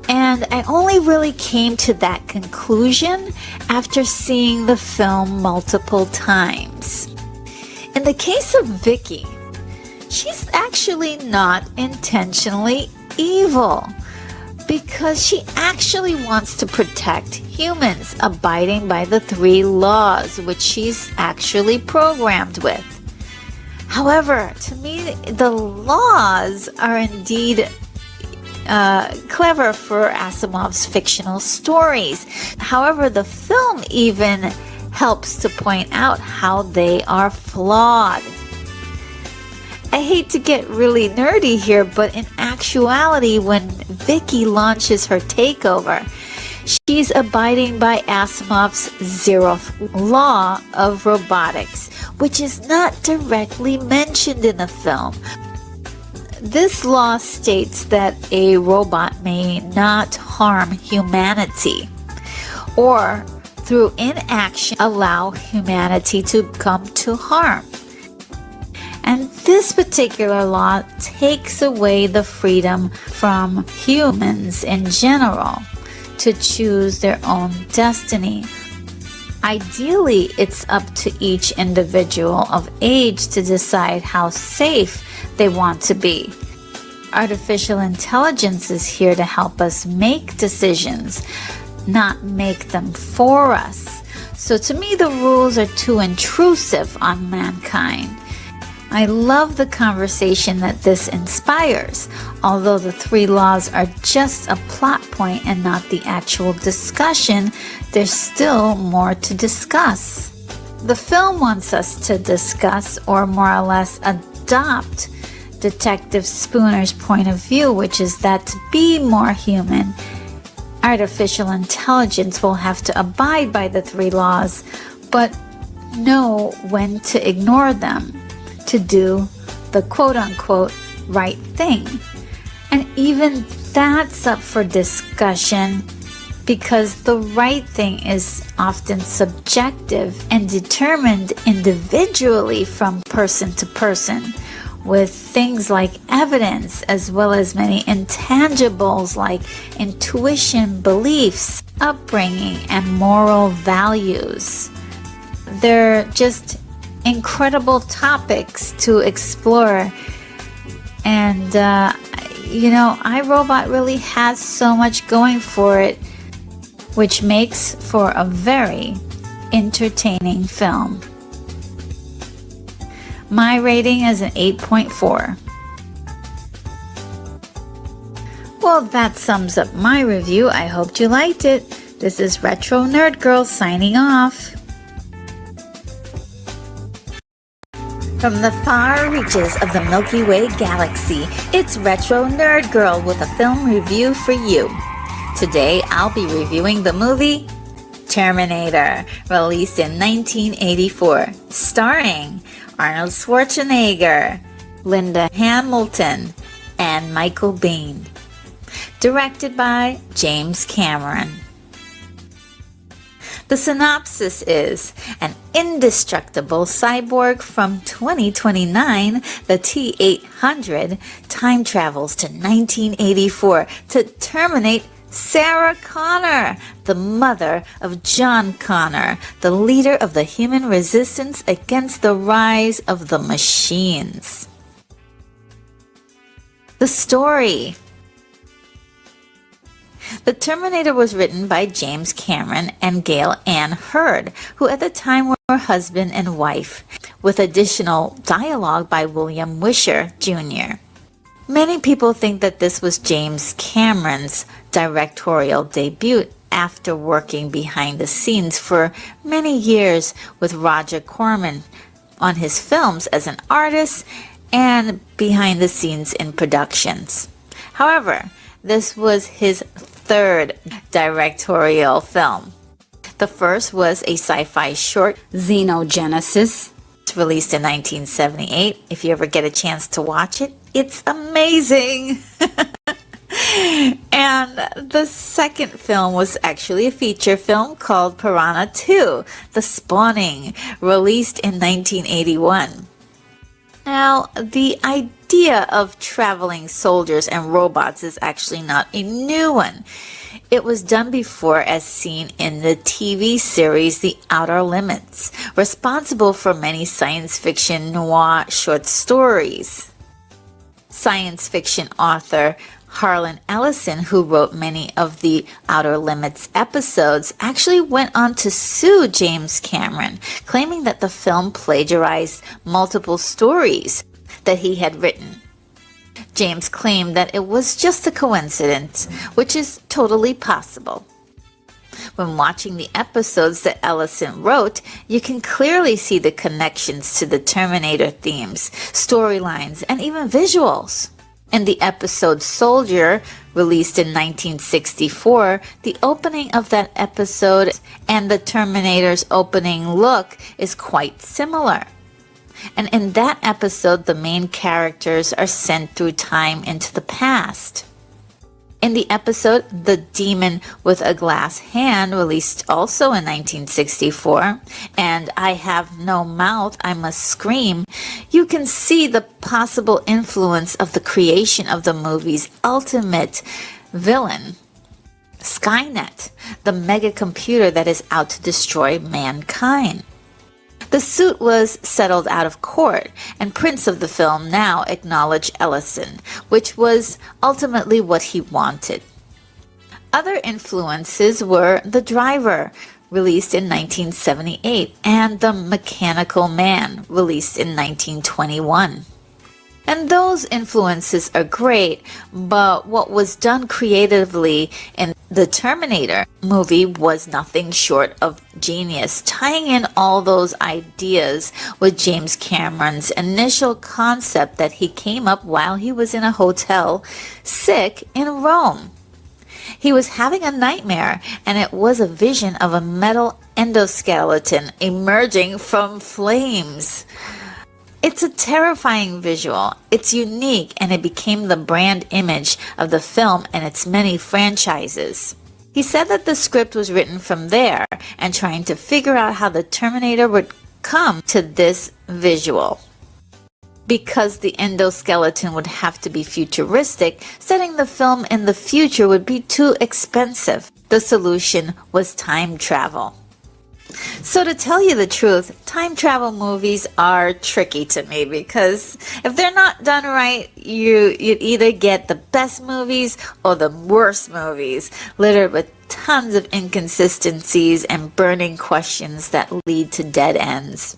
And I only really came to that conclusion after seeing the film multiple times. In the case of Vicky, she's actually not intentionally evil, because she actually wants to protect humans, abiding by the 3 laws, which she's actually programmed with. However, to me, the laws are indeed clever for Asimov's fictional stories. However, the film even helps to point out how they are flawed. I hate to get really nerdy here, but in actuality, when Vicky launches her takeover, she's abiding by Asimov's 0th law of robotics, which is not directly mentioned in the film. This law states that a robot may not harm humanity, or through inaction allow humanity to come to harm. And this particular law takes away the freedom from humans in general to choose their own destiny. Ideally, it's up to each individual of age to decide how safe they want to be. Artificial intelligence is here to help us make decisions, not make them for us. So to me, the rules are too intrusive on mankind. I love the conversation that this inspires, although the 3 laws are just a plot point and not the actual discussion. There's still more to discuss. The film wants us to discuss, or more or less adopt, Detective Spooner's point of view, which is that to be more human, artificial intelligence will have to abide by the 3 laws, but know when to ignore them, to do the quote-unquote right thing. And even that's up for discussion, because the right thing is often subjective and determined individually from person to person, with things like evidence as well as many intangibles like intuition, beliefs, upbringing, and moral values. They're just incredible topics to explore. And, iRobot really has so much going for it, which makes for a very entertaining film. My rating is an 8.4. Well, that sums up my review. I hoped you liked it. This is Retro Nerd Girl signing off. From the far reaches of the Milky Way galaxy, it's Retro Nerd Girl with a film review for you. Today, I'll be reviewing the movie Terminator, released in 1984, starring Arnold Schwarzenegger, Linda Hamilton, and Michael Biehn. Directed by James Cameron. The synopsis is: an indestructible cyborg from 2029, the T-800, time travels to 1984 to terminate Sarah Connor, the mother of John Connor, the leader of the human resistance against the rise of the machines. The story. The Terminator was written by James Cameron and Gail Ann Hurd, who at the time were husband and wife, with additional dialogue by William Wisher Jr. Many people think that this was James Cameron's directorial debut after working behind the scenes for many years with Roger Corman on his films as an artist and behind the scenes in productions. However, this was his 3rd directorial film. The first was a sci-fi short, Xenogenesis, released in 1978. If you ever get a chance to watch it, it's amazing. And the second film was actually a feature film called Piranha 2, The Spawning, released in 1981. Now, the idea of traveling soldiers and robots is actually not a new one. It was done before, as seen in the TV series The Outer Limits, responsible for many science fiction noir short stories. Science fiction author Harlan Ellison, who wrote many of the Outer Limits episodes, actually went on to sue James Cameron, claiming that the film plagiarized multiple stories that he had written. James claimed that it was just a coincidence, which is totally possible. When watching the episodes that Ellison wrote, you can clearly see the connections to the Terminator themes, storylines, and even visuals. In the episode Soldier, released in 1964, the opening of that episode and the Terminator's opening look is quite similar. And in that episode, the main characters are sent through time into the past. In the episode The Demon with a Glass Hand, released also in 1964, and I Have No Mouth, I Must Scream, you can see the possible influence of the creation of the movie's ultimate villain, Skynet, the mega computer that is out to destroy mankind. The suit was settled out of court, and prints of the film now acknowledge Ellison, which was ultimately what he wanted. Other influences were The Driver, released in 1978, and The Mechanical Man, released in 1921. And those influences are great, but what was done creatively in the Terminator movie was nothing short of genius, tying in all those ideas with James Cameron's initial concept that he came up while he was in a hotel sick in Rome. He was having a nightmare, and it was a vision of a metal endoskeleton emerging from flames. It's a terrifying visual, it's unique, and it became the brand image of the film and its many franchises. He said that the script was written from there and trying to figure out how the Terminator would come to this visual. Because the endoskeleton would have to be futuristic, setting the film in the future would be too expensive. The solution was time travel. So to tell you the truth, time travel movies are tricky to me because if they're not done right, you'd either get the best movies or the worst movies, littered with tons of inconsistencies and burning questions that lead to dead ends.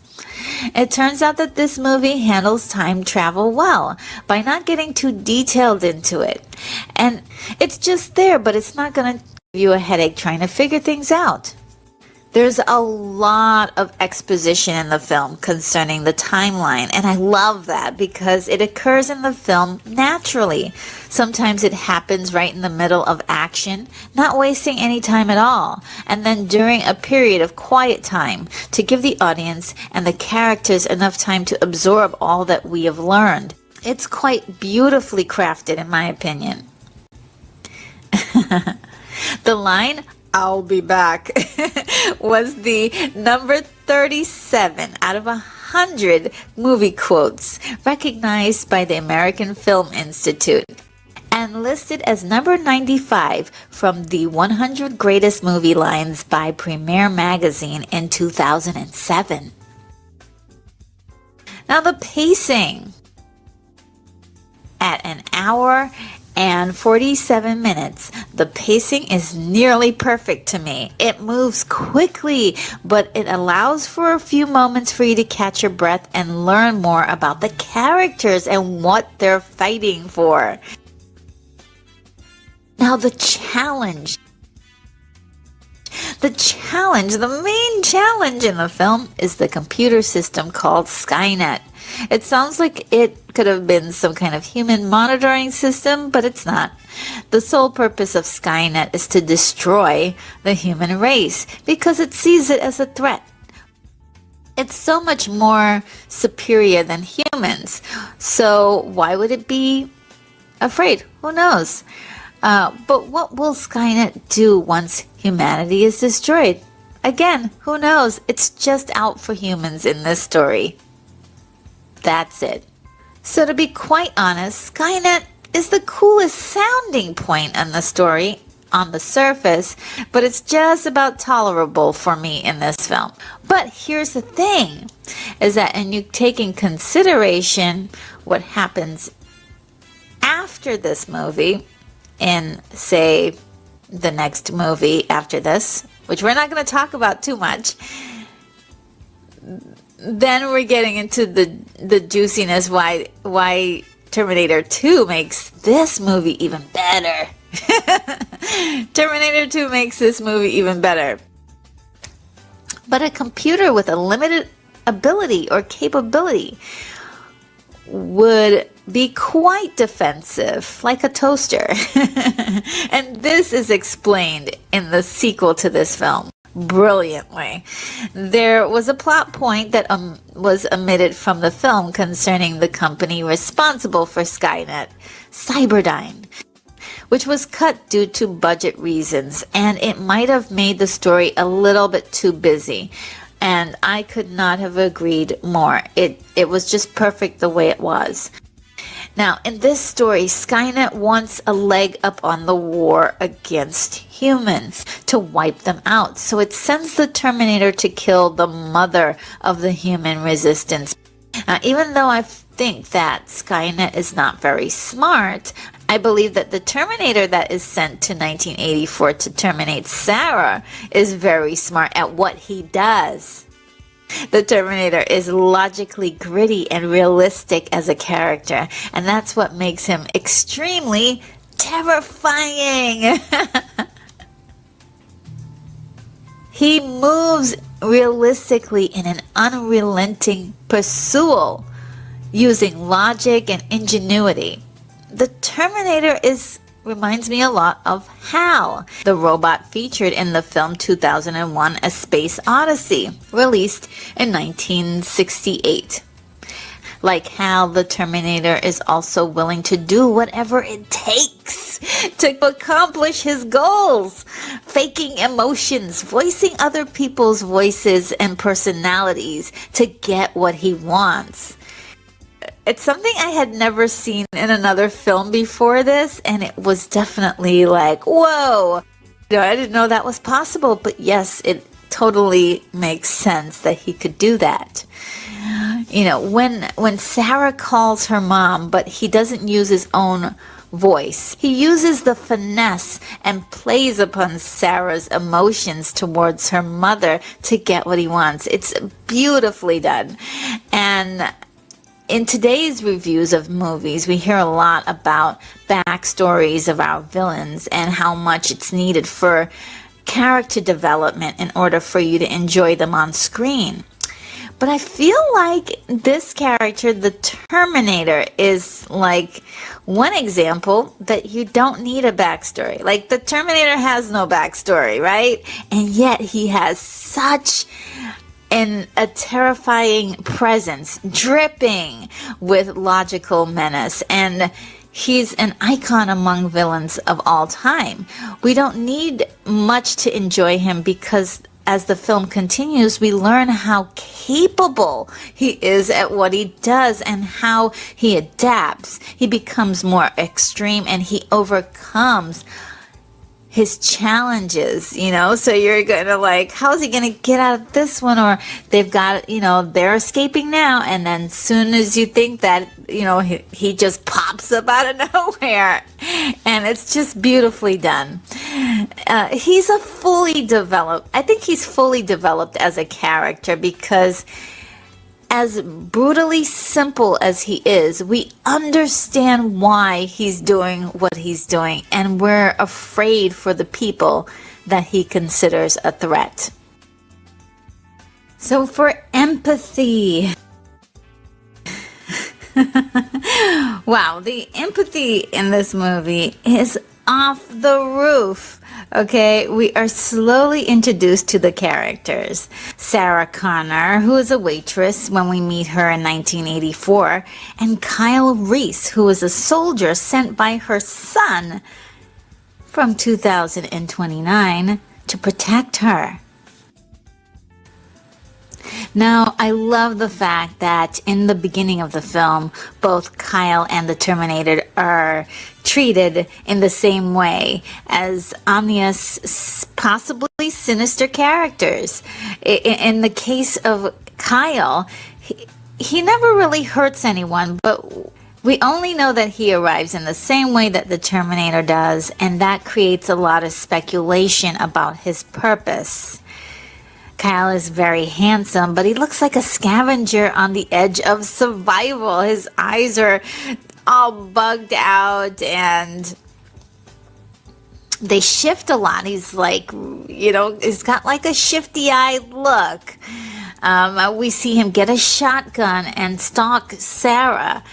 It turns out that this movie handles time travel well by not getting too detailed into it. And it's just there, but it's not going to give you a headache trying to figure things out. There's a lot of exposition in the film concerning the timeline, and I love that because it occurs in the film naturally. Sometimes it happens right in the middle of action, not wasting any time at all, and then during a period of quiet time to give the audience and the characters enough time to absorb all that we have learned. It's quite beautifully crafted, in my opinion. The line, "I'll be back," was the number 37 out of 100 movie quotes recognized by the American Film Institute and listed as number 95 from the 100 Greatest Movie Lines by Premiere Magazine in 2007. Now the pacing. At an hour and 47 minutes, the pacing is nearly perfect to me. It moves quickly, but it allows for a few moments for you to catch your breath and learn more about the characters and what they're fighting for. Now the main challenge in the film is the computer system called Skynet. It sounds like it could have been some kind of human monitoring system, but it's not. The sole purpose of Skynet is to destroy the human race because it sees it as a threat. It's so much more superior than humans, so why would it be afraid? Who knows? But what will Skynet do once humanity is destroyed? Again, who knows? It's just out for humans in this story. That's it. So to be quite honest, Skynet is the coolest sounding point in the story on the surface, but it's just about tolerable for me in this film. But here's the thing, is that when you take in consideration what happens after this movie, in, say, the next movie after this, which we're not going to talk about too much, then we're getting into the juiciness why Terminator 2 makes this movie even better. Terminator 2 makes this movie even better. But a computer with a limited ability or capability would be quite defensive, like a toaster. And this is explained in the sequel to this film brilliantly. There was a plot point that was omitted from the film concerning the company responsible for Skynet, Cyberdyne, which was cut due to budget reasons, and it might have made the story a little bit too busy. And I could not have agreed more. It was just perfect the way it was. Now, in this story, Skynet wants a leg up on the war against humans, to wipe them out. So it sends the Terminator to kill the mother of the human resistance. Now, even though think that Skynet is not very smart. I believe that the Terminator that is sent to 1984 to terminate Sarah is very smart at what he does. The Terminator is logically gritty and realistic as a character, and that's what makes him extremely terrifying. He moves realistically in an unrelenting pursuit, using logic and ingenuity. The Terminator reminds me a lot of HAL, the robot featured in the film 2001: A Space Odyssey, released in 1968. Like HAL, the Terminator is also willing to do whatever it takes to accomplish his goals, faking emotions, voicing other people's voices and personalities to get what he wants. It's something I had never seen in another film before this, and it was definitely like, whoa! I didn't know that was possible, but yes, it totally makes sense that he could do that. When Sarah calls her mom, but he doesn't use his own voice, he uses the finesse and plays upon Sarah's emotions towards her mother to get what he wants. It's beautifully done. And in today's reviews of movies, we hear a lot about backstories of our villains and how much it's needed for character development in order for you to enjoy them on screen. But I feel like this character, the Terminator, is like one example that you don't need a backstory. Like, the Terminator has no backstory, right? And yet he has such a terrifying presence, dripping with logical menace, and he's an icon among villains of all time. We don't need much to enjoy him because as the film continues, we learn how capable he is at what he does and how he adapts. He becomes more extreme and he overcomes his challenges, so you're gonna like, how's he gonna get out of this one? Or they've got, they're escaping now, and then soon as you think that, he just pops up out of nowhere, and it's just beautifully done. I think he's fully developed as a character, because as brutally simple as he is, we understand why he's doing what he's doing, and we're afraid for the people that he considers a threat. So for empathy, wow, the empathy in this movie is off the roof. Okay, we are slowly introduced to the characters. Sarah Connor, who is a waitress when we meet her in 1984, and Kyle Reese, who is a soldier sent by her son from 2029 to protect her. Now, I love the fact that in the beginning of the film, both Kyle and the Terminator are treated in the same way as ominous, possibly sinister characters. In the case of Kyle, he never really hurts anyone, but we only know that he arrives in the same way that the Terminator does, and that creates a lot of speculation about his purpose. Kyle is very handsome, but he looks like a scavenger on the edge of survival. His eyes are all bugged out and they shift a lot. He's like, he's got like a shifty-eyed look. We see him get a shotgun and stalk Sarah.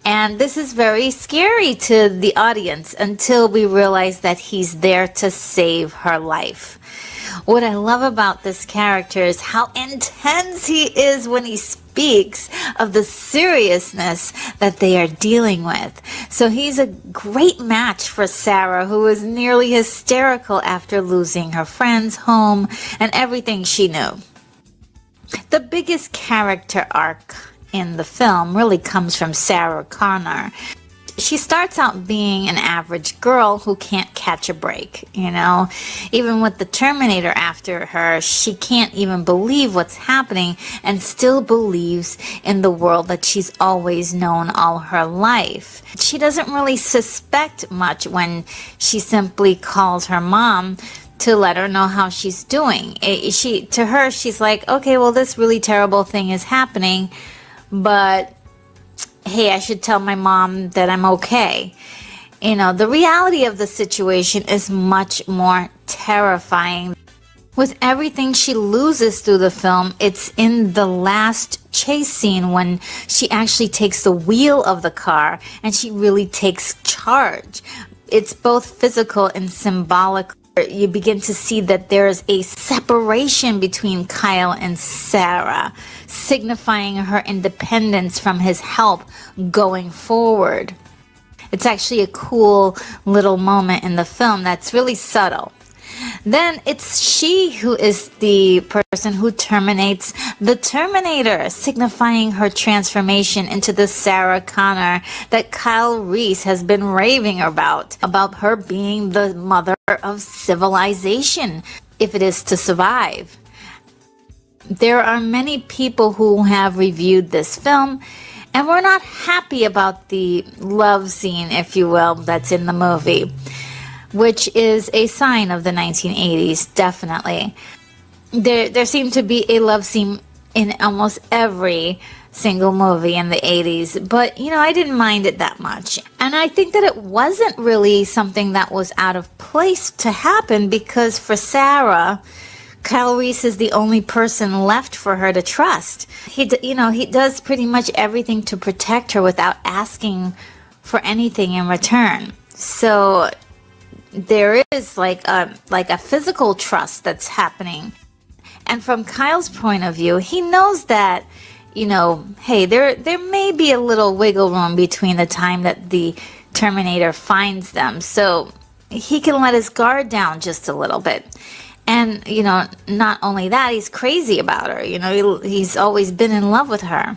And this is very scary to the audience until we realize that he's there to save her life. What I love about this character is how intense he is when he speaks of the seriousness that they are dealing with. So he's a great match for Sarah, who is nearly hysterical after losing her friends, home, and everything she knew. The biggest character arc in the film really comes from Sarah Connor. She starts out being an average girl who can't catch a break, you know. Even with the Terminator after her, she can't even believe what's happening and still believes in the world that she's always known all her life. She doesn't really suspect much when she simply calls her mom to let her know how she's doing. To her, she's like, okay, well, this really terrible thing is happening, but hey, I should tell my mom that I'm okay. You know, the reality of the situation is much more terrifying. With everything she loses through the film, it's in the last chase scene when she actually takes the wheel of the car and she really takes charge. It's both physical and symbolic. You begin to see that there's a separation between Kyle and Sarah, signifying her independence from his help going forward. It's actually a cool little moment in the film that's really subtle. Then it's she who is the person who terminates the Terminator, signifying her transformation into the Sarah Connor that Kyle Reese has been raving about her being the mother of civilization, if it is to survive. There are many people who have reviewed this film and were not happy about the love scene, if you will, that's in the movie, which is a sign of the 1980s, definitely. There seemed to be a love scene in almost every single movie in the 80s, but you know, I didn't mind it that much. And I think that it wasn't really something that was out of place to happen, because for Sarah, Kyle Reese is the only person left for her to trust. He does pretty much everything to protect her without asking for anything in return. So there is like a physical trust that's happening. And from Kyle's point of view, he knows that, you know, hey, there may be a little wiggle room between the time that the Terminator finds them. So he can let his guard down just a little bit. And, you know, not only that, he's crazy about her. You know, he's always been in love with her.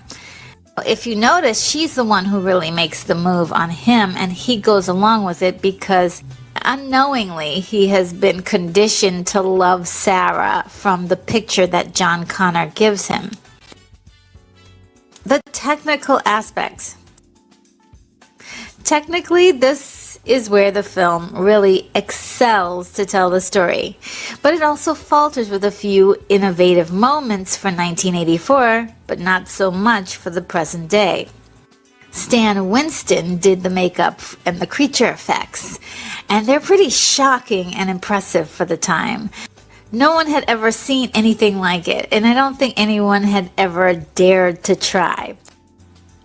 If you notice, she's the one who really makes the move on him, and he goes along with it because unknowingly he has been conditioned to love Sarah from the picture that John Connor gives him. The technical aspects. Technically, this is where the film really excels to tell the story, but it also falters with a few innovative moments for 1984, but not so much for the present day. Stan Winston did the makeup and the creature effects, and they're pretty shocking and impressive for the time. No one had ever seen anything like it, and I don't think anyone had ever dared to try.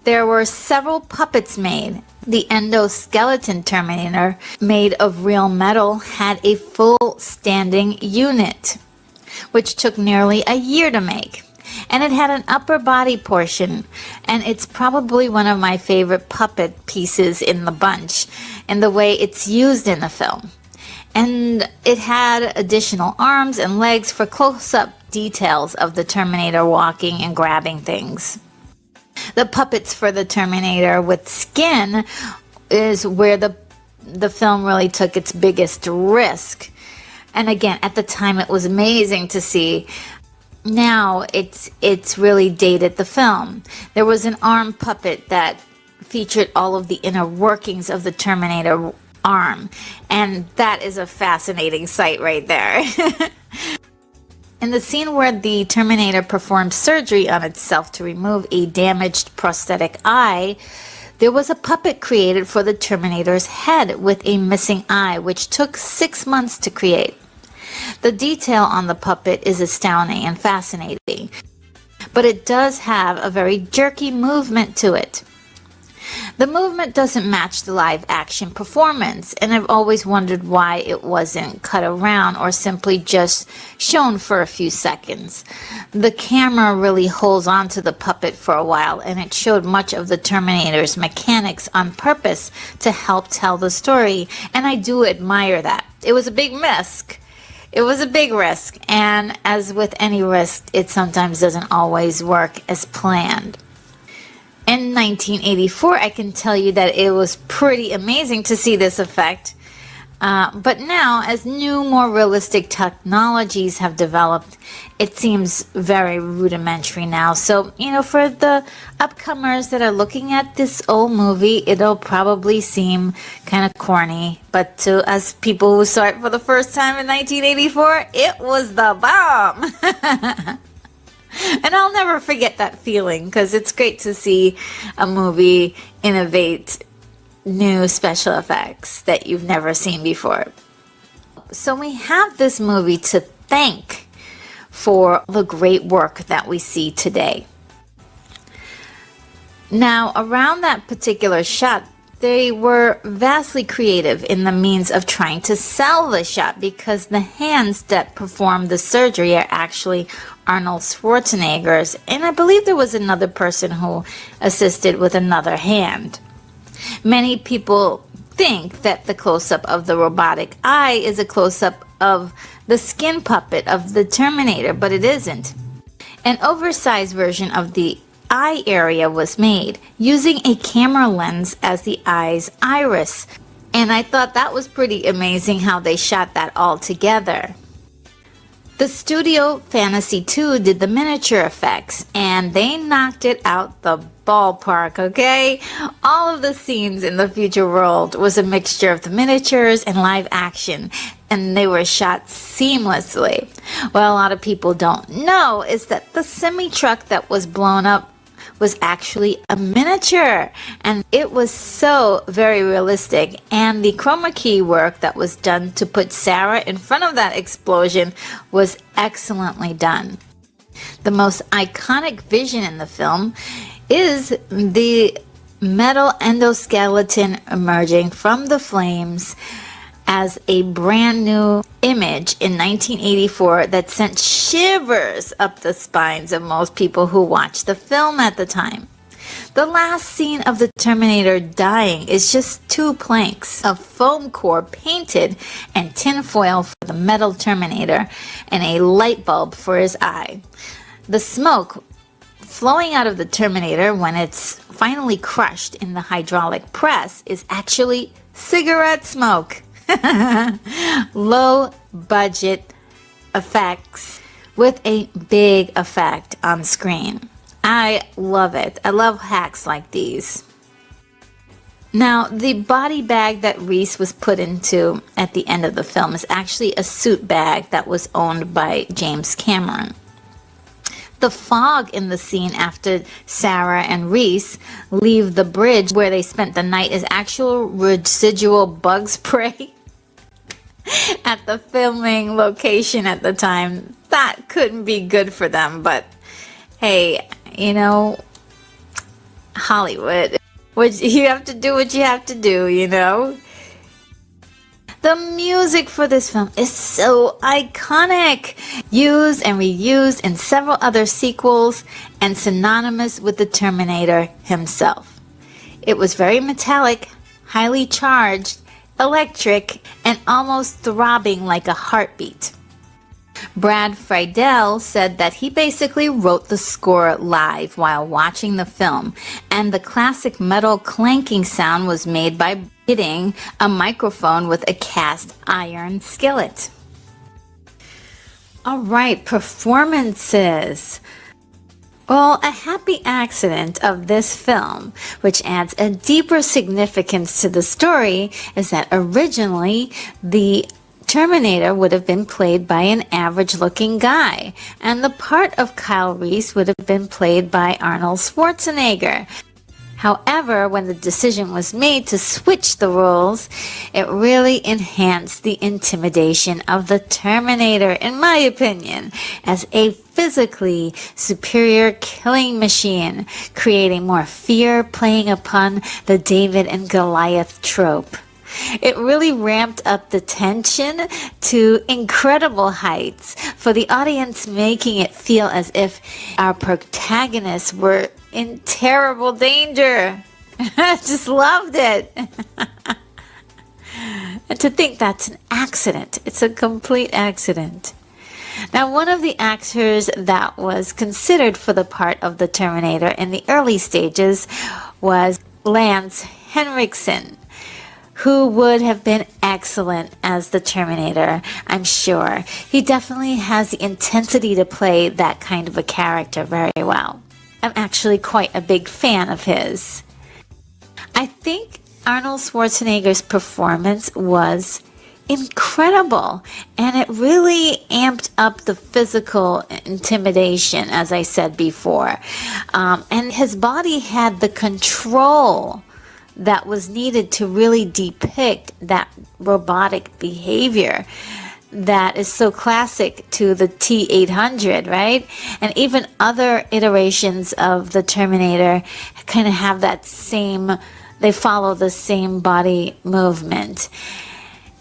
There were several puppets made. The endoskeleton Terminator, made of real metal, had a full standing unit, which took nearly a year to make. And it had an upper body portion, and it's probably one of my favorite puppet pieces in the bunch, in the way it's used in the film. And it had additional arms and legs for close-up details of the Terminator walking and grabbing things. The puppets for the Terminator with skin is where the film really took its biggest risk. And again, at the time it was amazing to see. Now it's really dated the film. There was an arm puppet that featured all of the inner workings of the Terminator arm, and that is a fascinating sight right there. In the scene where the Terminator performed surgery on itself to remove a damaged prosthetic eye, there was a puppet created for the Terminator's head with a missing eye, which took 6 months to create. The detail on the puppet is astounding and fascinating, but it does have a very jerky movement to it. The movement doesn't match the live action performance, and I've always wondered why it wasn't cut around or simply just shown for a few seconds. The camera really holds on to the puppet for a while, and it showed much of the Terminator's mechanics on purpose to help tell the story, and I do admire that. It was a big risk. It was a big risk, and as with any risk, it sometimes doesn't always work as planned. In 1984, I can tell you that it was pretty amazing to see this effect. But now, as new, more realistic technologies have developed, it seems very rudimentary now. So, for the upcomers that are looking at this old movie, it'll probably seem kind of corny. But to us people who saw it for the first time in 1984, it was the bomb! And I'll never forget that feeling, because it's great to see a movie innovate new special effects that you've never seen before. So we have this movie to thank for the great work that we see today. Now, around that particular shot, they were vastly creative in the means of trying to sell the shot, because the hands that performed the surgery are actually Arnold Schwarzenegger's, and I believe there was another person who assisted with another hand. Many people think that the close-up of the robotic eye is a close-up of the skin puppet of the Terminator, but it isn't. An oversized version of the eye area was made using a camera lens as the eye's iris, and I thought that was pretty amazing how they shot that all together. The studio Fantasy 2 did the miniature effects, and they knocked it out the ballpark, okay? All of the scenes in the future world was a mixture of the miniatures and live action, and they were shot seamlessly. What a lot of people don't know is that the semi-truck that was blown up was actually a miniature, and it was so very realistic, and the chroma key work that was done to put Sarah in front of that explosion was excellently done. The most iconic vision in the film is the metal endoskeleton emerging from the flames as a brand new image in 1984 that sent shivers up the spines of most people who watched the film at the time. The last scene of the Terminator dying is just 2 planks of foam core painted and tinfoil for the metal Terminator and a light bulb for his eye. The smoke flowing out of the Terminator when it's finally crushed in the hydraulic press is actually cigarette smoke. Low budget effects with a big effect on screen. I love it. I love hacks like these. Now, the body bag that Reese was put into at the end of the film is actually a suit bag that was owned by James Cameron. The fog in the scene after Sarah and Reese leave the bridge where they spent the night is actual residual bug spray at the filming location at the time. That couldn't be good for them, but hey, Hollywood. You have to do what you have to do, The music for this film is so iconic, used and reused in several other sequels and synonymous with the Terminator himself. It was very metallic, highly charged, electric, and almost throbbing like a heartbeat. Brad Friedel said that he basically wrote the score live while watching the film, and the classic metal clanking sound was made by hitting a microphone with a cast iron skillet. All right, performances. Well, a happy accident of this film, which adds a deeper significance to the story, is that originally the Terminator would have been played by an average-looking guy, and the part of Kyle Reese would have been played by Arnold Schwarzenegger. However, when the decision was made to switch the roles, it really enhanced the intimidation of the Terminator, in my opinion, as a physically superior killing machine, creating more fear, playing upon the David and Goliath trope. It really ramped up the tension to incredible heights for the audience, making it feel as if our protagonists were in terrible danger. I just loved it. And to think that's an accident. It's a complete accident. Now, one of the actors that was considered for the part of the Terminator in the early stages was Lance Henriksen, who would have been excellent as the Terminator, I'm sure. He definitely has the intensity to play that kind of a character very well. I'm actually quite a big fan of his. I think Arnold Schwarzenegger's performance was incredible, and it really amped up the physical intimidation, as I said before. And his body had the control that was needed to really depict that robotic behavior that is so classic to the T-800, right? And even other iterations of the Terminator kind of have that same, they follow the same body movement.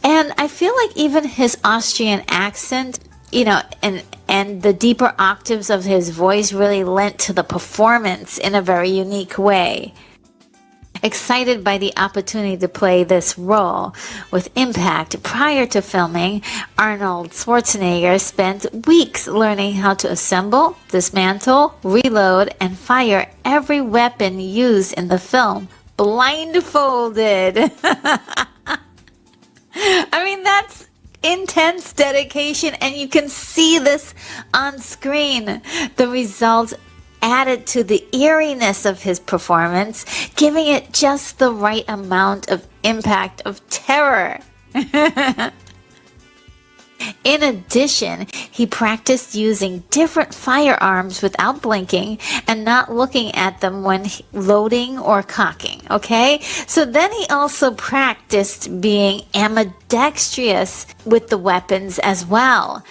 And I feel like even his Austrian accent, you know, and the deeper octaves of his voice really lent to the performance in a very unique way. Excited by the opportunity to play this role with impact, prior to filming, Arnold Schwarzenegger spent weeks learning how to assemble, dismantle, reload, and fire every weapon used in the film, blindfolded. I mean, that's intense dedication, and you can see this on screen. The result added to the eeriness of his performance, giving it just the right amount of impact of terror. In addition, he practiced using different firearms without blinking and not looking at them when loading or cocking, okay? So then he also practiced being ambidextrous with the weapons as well.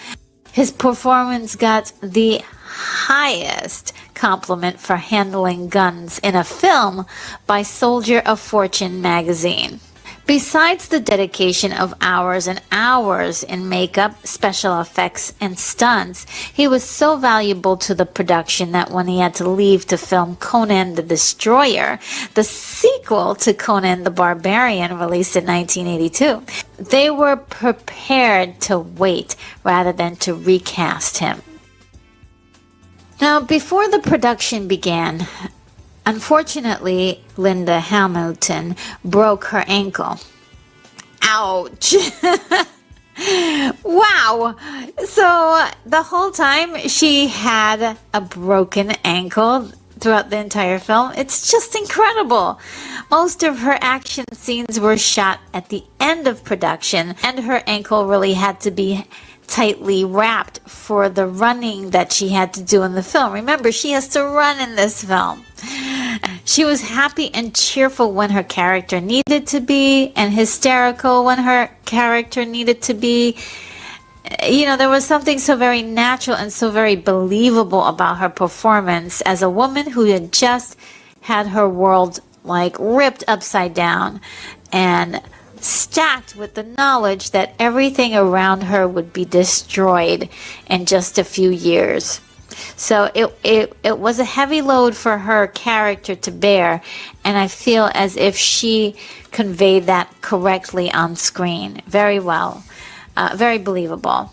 His performance got the highest compliment for handling guns in a film by Soldier of Fortune magazine. Besides the dedication of hours and hours in makeup, special effects, and stunts, he was so valuable to the production that when he had to leave to film Conan the Destroyer, the sequel to Conan the Barbarian released in 1982, they were prepared to wait rather than to recast him. Now, before the production began, unfortunately, Linda Hamilton broke her ankle. Ouch! Wow! So the whole time she had a broken ankle throughout the entire film. It's just incredible. Most of her action scenes were shot at the end of production, and her ankle really had to be tightly wrapped for the running that she had to do in the film. Remember, she has to run in this film. She was happy and cheerful when her character needed to be, and hysterical when her character needed to be. You know, there was something so very natural and so very believable about her performance as a woman who had just had her world like ripped upside down and stacked with the knowledge that everything around her would be destroyed in just a few years. So it was a heavy load for her character to bear, and I feel as if she conveyed that correctly on screen very well. Very believable.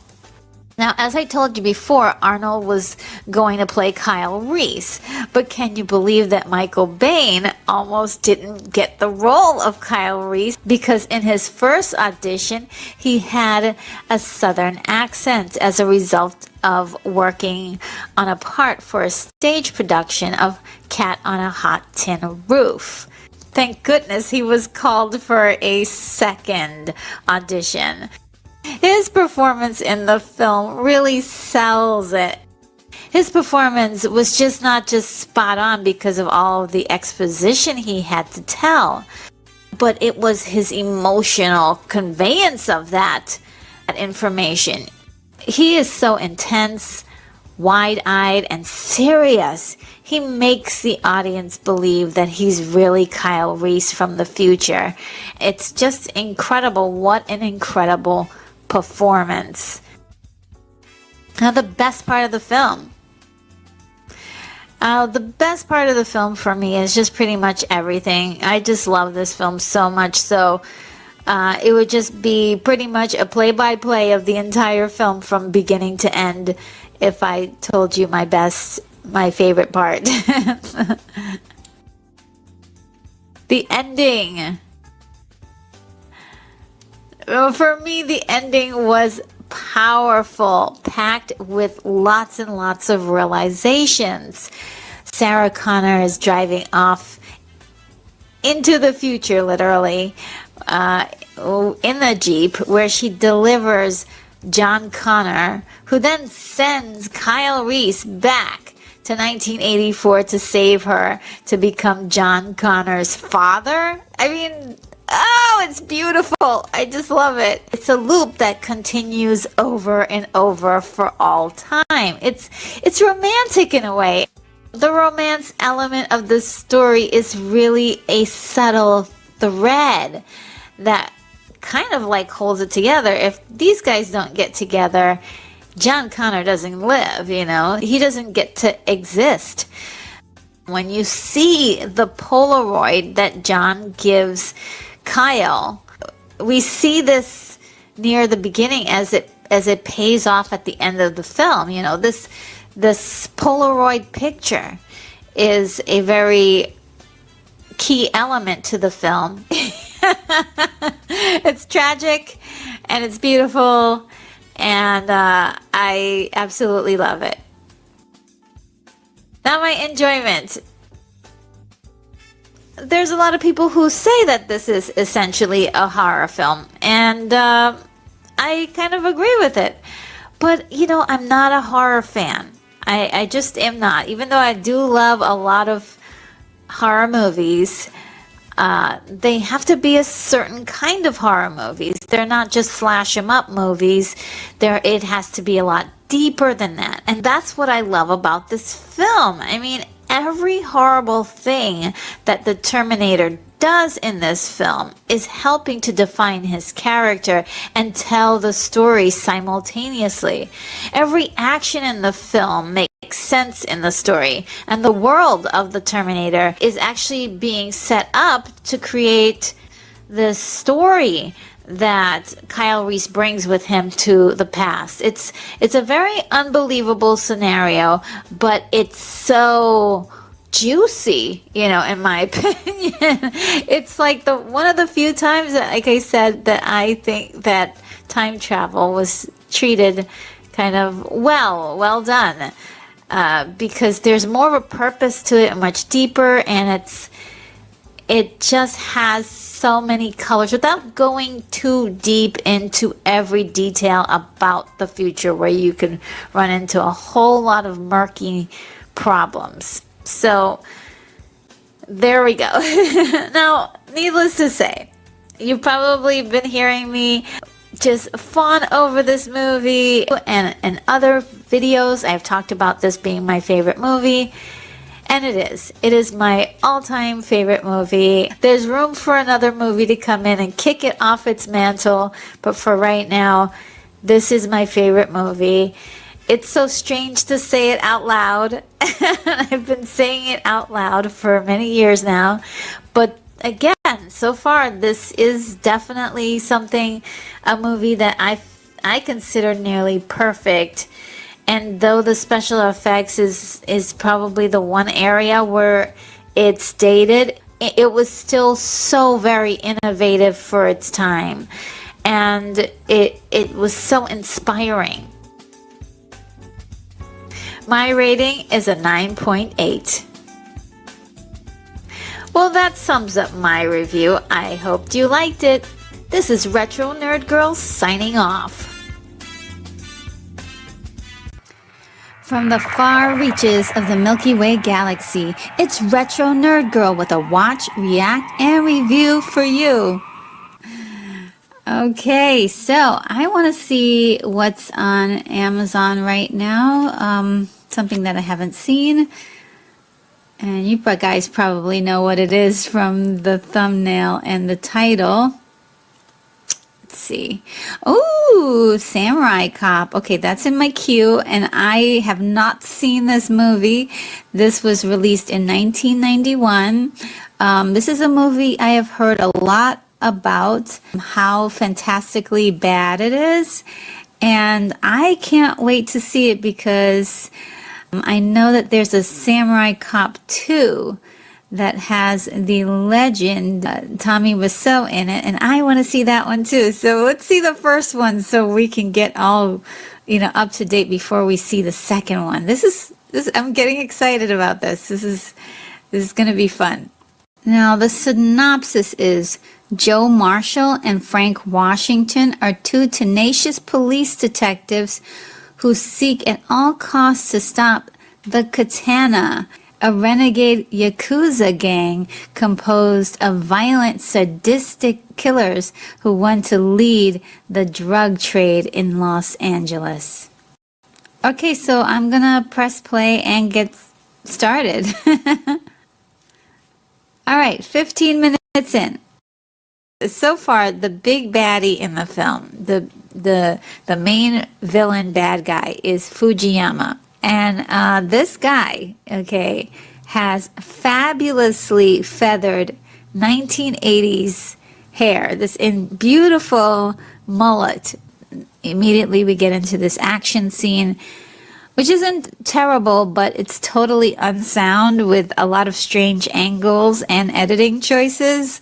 Now, as I told you before, Arnold was going to play Kyle Reese, but can you believe that Michael Biehn almost didn't get the role of Kyle Reese because in his first audition, he had a Southern accent as a result of working on a part for a stage production of Cat on a Hot Tin Roof. Thank goodness he was called for a second audition. His performance in the film really sells it. His performance was not just spot on because of all of the exposition he had to tell, but it was his emotional conveyance of that information. He is so intense, wide-eyed, and serious. He makes the audience believe that he's really Kyle Reese from the future. It's just incredible. What an incredible performance. Now, the best part of the film. The best part of the film for me is just pretty much everything. I just love this film so much. So It would just be pretty much a play-by-play of the entire film from beginning to end if I told you my favorite part. The ending. Well, for me, the ending was powerful, packed with lots and lots of realizations. Sarah Connor is driving off into the future, literally, in the Jeep, where she delivers John Connor, who then sends Kyle Reese back to 1984 to save her, to become John Connor's father. I mean, oh, it's beautiful. I just love it. It's a loop that continues over and over for all time. It's romantic in a way. The romance element of the story is really a subtle thread that kind of like holds it together. If these guys don't get together, John Connor doesn't live, you know? He doesn't get to exist. When you see the Polaroid that John gives Kyle, we see this near the beginning as it pays off at the end of the film. You know, this Polaroid picture is a very key element to the film. It's tragic and it's beautiful, and I absolutely love it. Now, my enjoyment. There's a lot of people who say that this is essentially a horror film, and I kind of agree with it. But, you know, I'm not a horror fan. I just am not. Even though I do love a lot of horror movies, they have to be a certain kind of horror movies. They're not just slash 'em up movies. It has to be a lot deeper than that. And that's what I love about this film. I mean, every horrible thing that the Terminator does in this film is helping to define his character and tell the story simultaneously. Every action in the film makes sense in the story, and the world of the Terminator is actually being set up to create this story that Kyle Reese brings with him to the past. It's a very unbelievable scenario, but it's so juicy, you know, in my opinion. It's like one of the few times that, like I said, that I think that time travel was treated kind of well done, because there's more of a purpose to it, much deeper, and it just has so many colors without going too deep into every detail about the future, where you can run into a whole lot of murky problems. So there we go. Now, needless to say, you've probably been hearing me just fawn over this movie, and other videos I've talked about this being my favorite movie. And it is my all-time favorite movie. There's room for another movie to come in and kick it off its mantle, but for right now, this is my favorite movie. It's so strange to say it out loud. I've been saying it out loud for many years now. But again, so far, this is definitely a movie that I consider nearly perfect. And though the special effects is probably the one area where it's dated, it was still so very innovative for its time. And it was so inspiring. My rating is a 9.8. Well, that sums up my review. I hoped you liked it. This is Retro Nerd Girl signing off. From the far reaches of the Milky Way galaxy, it's Retro Nerd Girl with a watch, react, and review for you. Okay, so I want to see what's on Amazon right now. Something that I haven't seen. And you guys probably know what it is from the thumbnail and the title. Let's see. Oh, Samurai Cop. Okay, that's in my queue, and I have not seen this movie. This was released in 1991. This is a movie I have heard a lot about how fantastically bad it is. And I can't wait to see it because I know that there's a Samurai Cop 2 that has the legend Tommy Wiseau in it, and I want to see that one too. So let's see the first one so we can get all, up to date before we see the second one. I'm getting excited about this. This is going to be fun. Now, the synopsis is Joe Marshall and Frank Washington are two tenacious police detectives who seek at all costs to stop the Katana, a renegade Yakuza gang composed of violent, sadistic killers who want to lead the drug trade in Los Angeles. Okay, so I'm gonna press play and get started. All right, 15 minutes in. So far, the big baddie in the film, the main villain bad guy is Fujiyama. And this guy, okay, has fabulously feathered 1980s hair, this beautiful mullet. Immediately we get into this action scene, which isn't terrible, but it's totally unsound with a lot of strange angles and editing choices.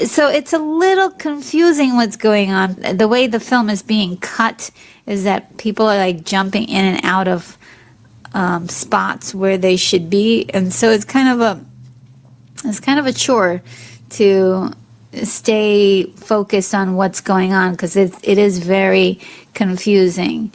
So it's a little confusing what's going on. The way the film is being cut is that people are like jumping in and out of spots where they should be, and so it's kind of a chore to stay focused on what's going on because it is very confusing.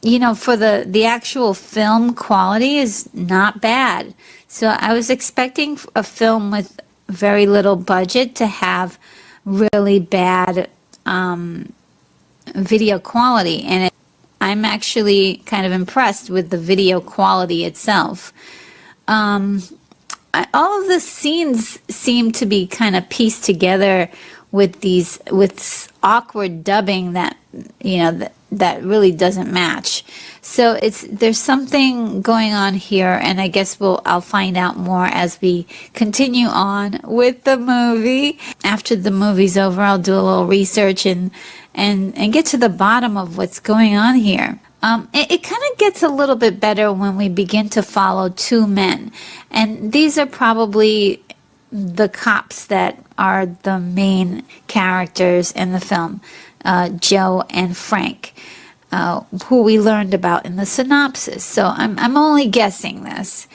For the actual film quality is not bad. So I was expecting a film with very little budget to have really bad video quality, and I'm actually kind of impressed with the video quality itself. All of the scenes seem to be kind of pieced together with awkward dubbing that that really doesn't match. So there's something going on here, and I guess I'll find out more as we continue on with the movie. After the movie's over, I'll do a little research and get to the bottom of what's going on here. It kind of gets a little bit better when we begin to follow two men, and these are probably the cops that are the main characters in the film, Joe and Frank, who we learned about in the synopsis. So I'm only guessing this.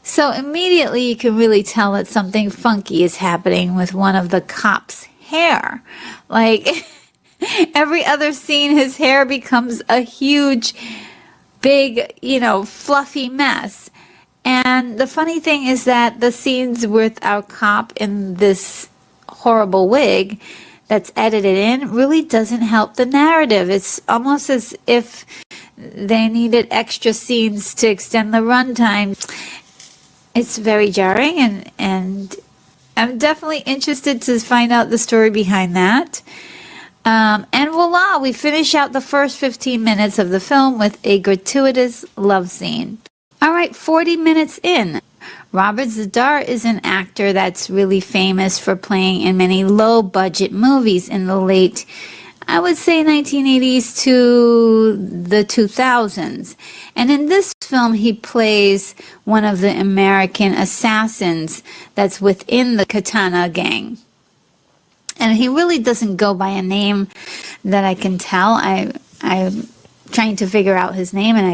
So immediately you can really tell that something funky is happening with one of the cops' hair. Like every other scene, his hair becomes a huge, big, fluffy mess. And the funny thing is that the scenes with our cop in this horrible wig that's edited in really doesn't help the narrative. It's almost as if they needed extra scenes to extend the runtime. It's very jarring, and I'm definitely interested to find out the story behind that. And voila, we finish out the first 15 minutes of the film with a gratuitous love scene. All right, 40 minutes in. Robert Z'Dar is an actor that's really famous for playing in many low-budget movies in the late, I would say, 1980s to the 2000s. And in this film, he plays one of the American assassins that's within the Katana gang. And he really doesn't go by a name that I can tell. I'm trying to figure out his name, and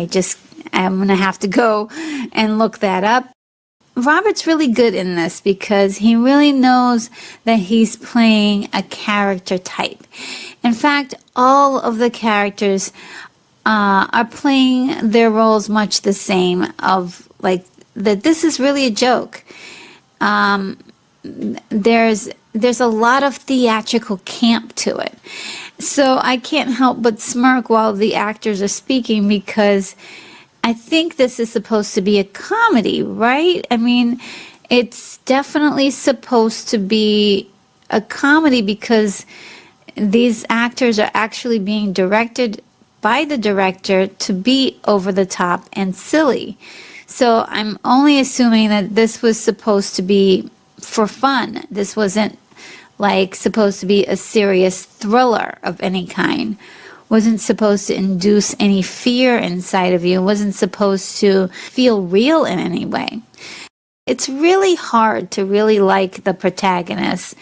I'm going to have to go and look that up. Robert's really good in this because he really knows that he's playing a character type. In fact, all of the characters are playing their roles much the same, of like that this is really a joke. There's a lot of theatrical camp to it. So I can't help but smirk while the actors are speaking because I think this is supposed to be a comedy, right? I mean, it's definitely supposed to be a comedy because these actors are actually being directed by the director to be over the top and silly. So I'm only assuming that this was supposed to be for fun. This wasn't like supposed to be a serious thriller of any kind. Wasn't supposed to induce any fear inside of you. Wasn't supposed to feel real in any way. It's really hard to really like the protagonist,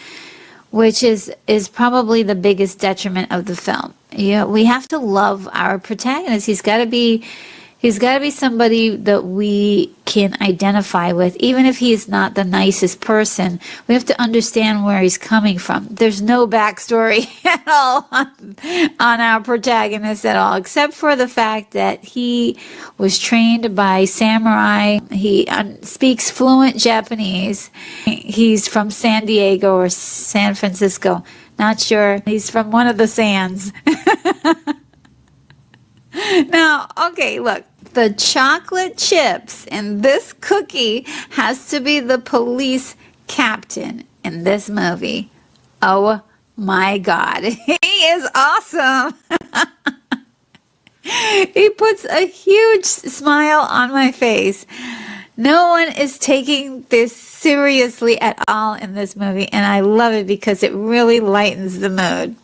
which is probably the biggest detriment of the film. We have to love our protagonist. He's got to be somebody that we can identify with, even if he's not the nicest person. We have to understand where he's coming from. There's no backstory at all on our protagonist at all, except for the fact that he was trained by samurai. He speaks fluent Japanese. He's from San Diego or San Francisco. Not sure. He's from one of the sands. Now, okay, look. The chocolate chips in this cookie has to be the police captain in this movie. Oh my God. He is awesome. He puts a huge smile on my face. No one is taking this seriously at all in this movie, and I love it because it really lightens the mood.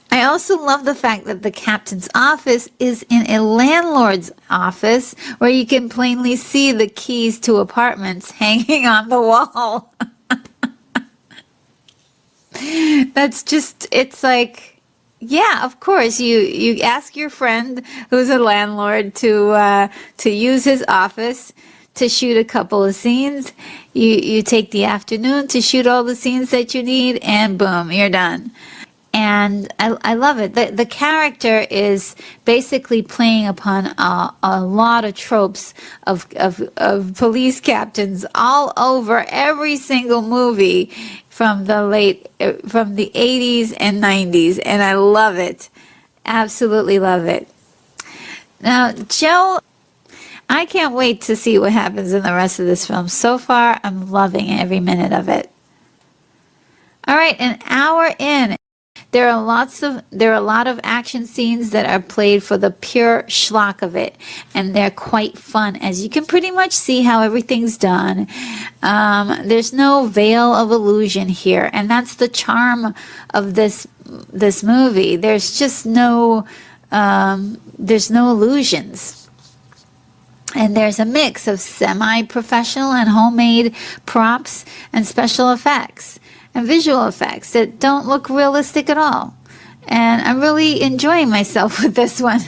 I also love the fact that the captain's office is in a landlord's office where you can plainly see the keys to apartments hanging on the wall. That's just, it's like, yeah, of course, you ask your friend who's a landlord to use his office to shoot a couple of scenes. You take the afternoon to shoot all the scenes that you need, and boom, you're done. And I love it. The character is basically playing upon a lot of tropes of police captains all over every single movie from the 80s and 90s, and I love it. Absolutely love it. Now, Joe, I can't wait to see what happens in the rest of this film. So far, I'm loving every minute of it. All right, an hour in. There are a lot of action scenes that are played for the pure schlock of it, and they're quite fun, as you can pretty much see how everything's done. There's no veil of illusion here, and that's the charm of this movie. There's just no illusions. And there's a mix of semi-professional and homemade props and special effects and visual effects that don't look realistic at all. And I'm really enjoying myself with this one.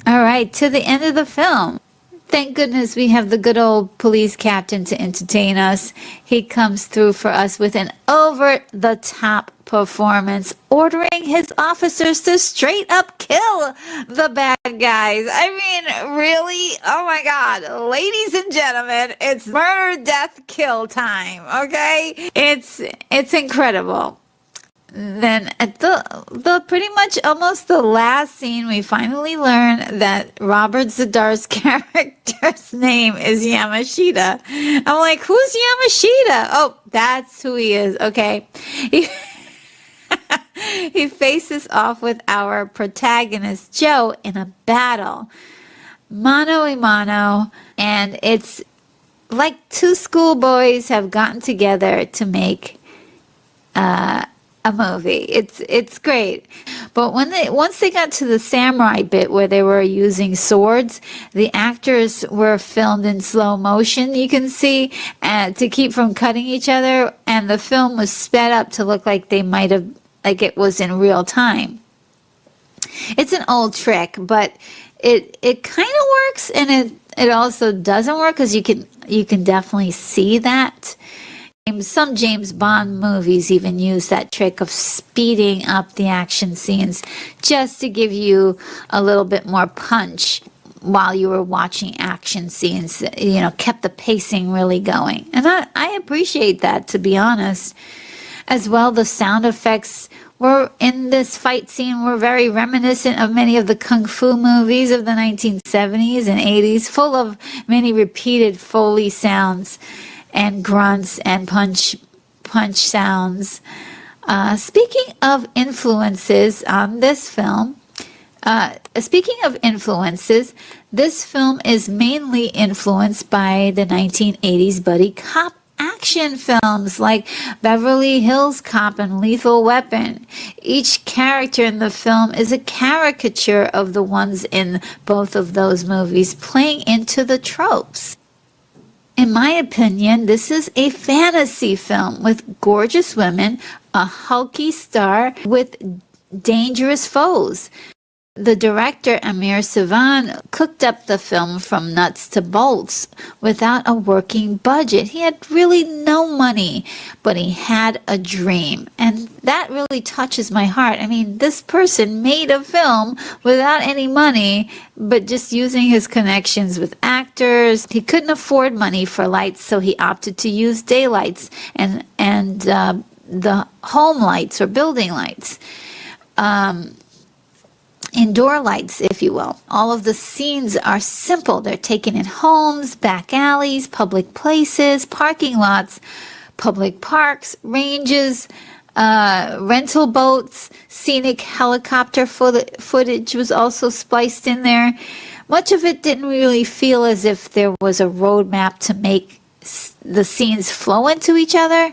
All right, to the end of the film. Thank goodness we have the good old police captain to entertain us. He comes through for us with an over-the-top performance, ordering his officers to straight up kill the bad guys. I mean, really? Oh my God. Ladies and gentlemen, it's murder, death, kill time, okay? It's incredible. Then at the pretty much almost the last scene, we finally learn that Robert Zadar's character's name is Yamashita. I'm like, who's Yamashita? Oh, that's who he is. Okay. He faces off with our protagonist, Joe, in a battle. Mano a mano. And it's like two schoolboys have gotten together to make a movie. It's great. But once they got to the samurai bit where they were using swords, the actors were filmed in slow motion, you can see, to keep from cutting each other, and the film was sped up to look like they might have, like it was in real time. It's an old trick, but it kind of works, and it also doesn't work, because you can definitely see that. Some James Bond movies even use that trick of speeding up the action scenes just to give you a little bit more punch while you were watching action scenes, kept the pacing really going. And I appreciate that, to be honest. As well, the sound effects were in this fight scene were very reminiscent of many of the kung fu movies of the 1970s and 80s, full of many repeated Foley sounds and grunts and punch sounds. Speaking of influences on this film, this film is mainly influenced by the 1980s buddy cop action films like Beverly Hills Cop and Lethal Weapon. Each character in the film is a caricature of the ones in both of those movies, playing into the tropes. In my opinion, this is a fantasy film with gorgeous women, a hulky star with dangerous foes. The director, Amir Sivan, cooked up the film from nuts to bolts without a working budget. He had really no money, but he had a dream. And that really touches my heart. I mean, this person made a film without any money, but just using his connections with actors. He couldn't afford money for lights, so he opted to use daylights and the home lights or building lights. Indoor lights, if you will. All of the scenes are simple. They're taken in homes, back alleys, public places, parking lots, public parks, ranges, rental boats, scenic helicopter footage was also spliced in there. Much of it didn't really feel as if there was a roadmap to make the scenes flow into each other.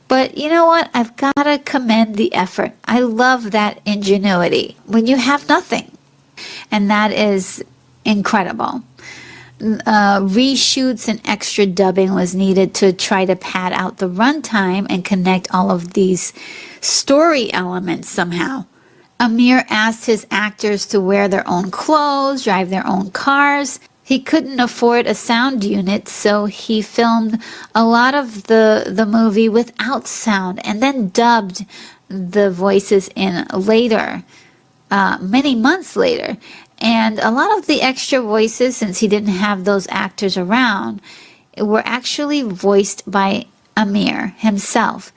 But you know what? I've got to commend the effort. I love that ingenuity when you have nothing. And that is incredible. Reshoots and extra dubbing was needed to try to pad out the runtime and connect all of these story elements somehow. Amir asked his actors to wear their own clothes, drive their own cars. He couldn't afford a sound unit, so he filmed a lot of the movie without sound and then dubbed the voices in later, many months later. And a lot of the extra voices, since he didn't have those actors around, were actually voiced by Amir himself.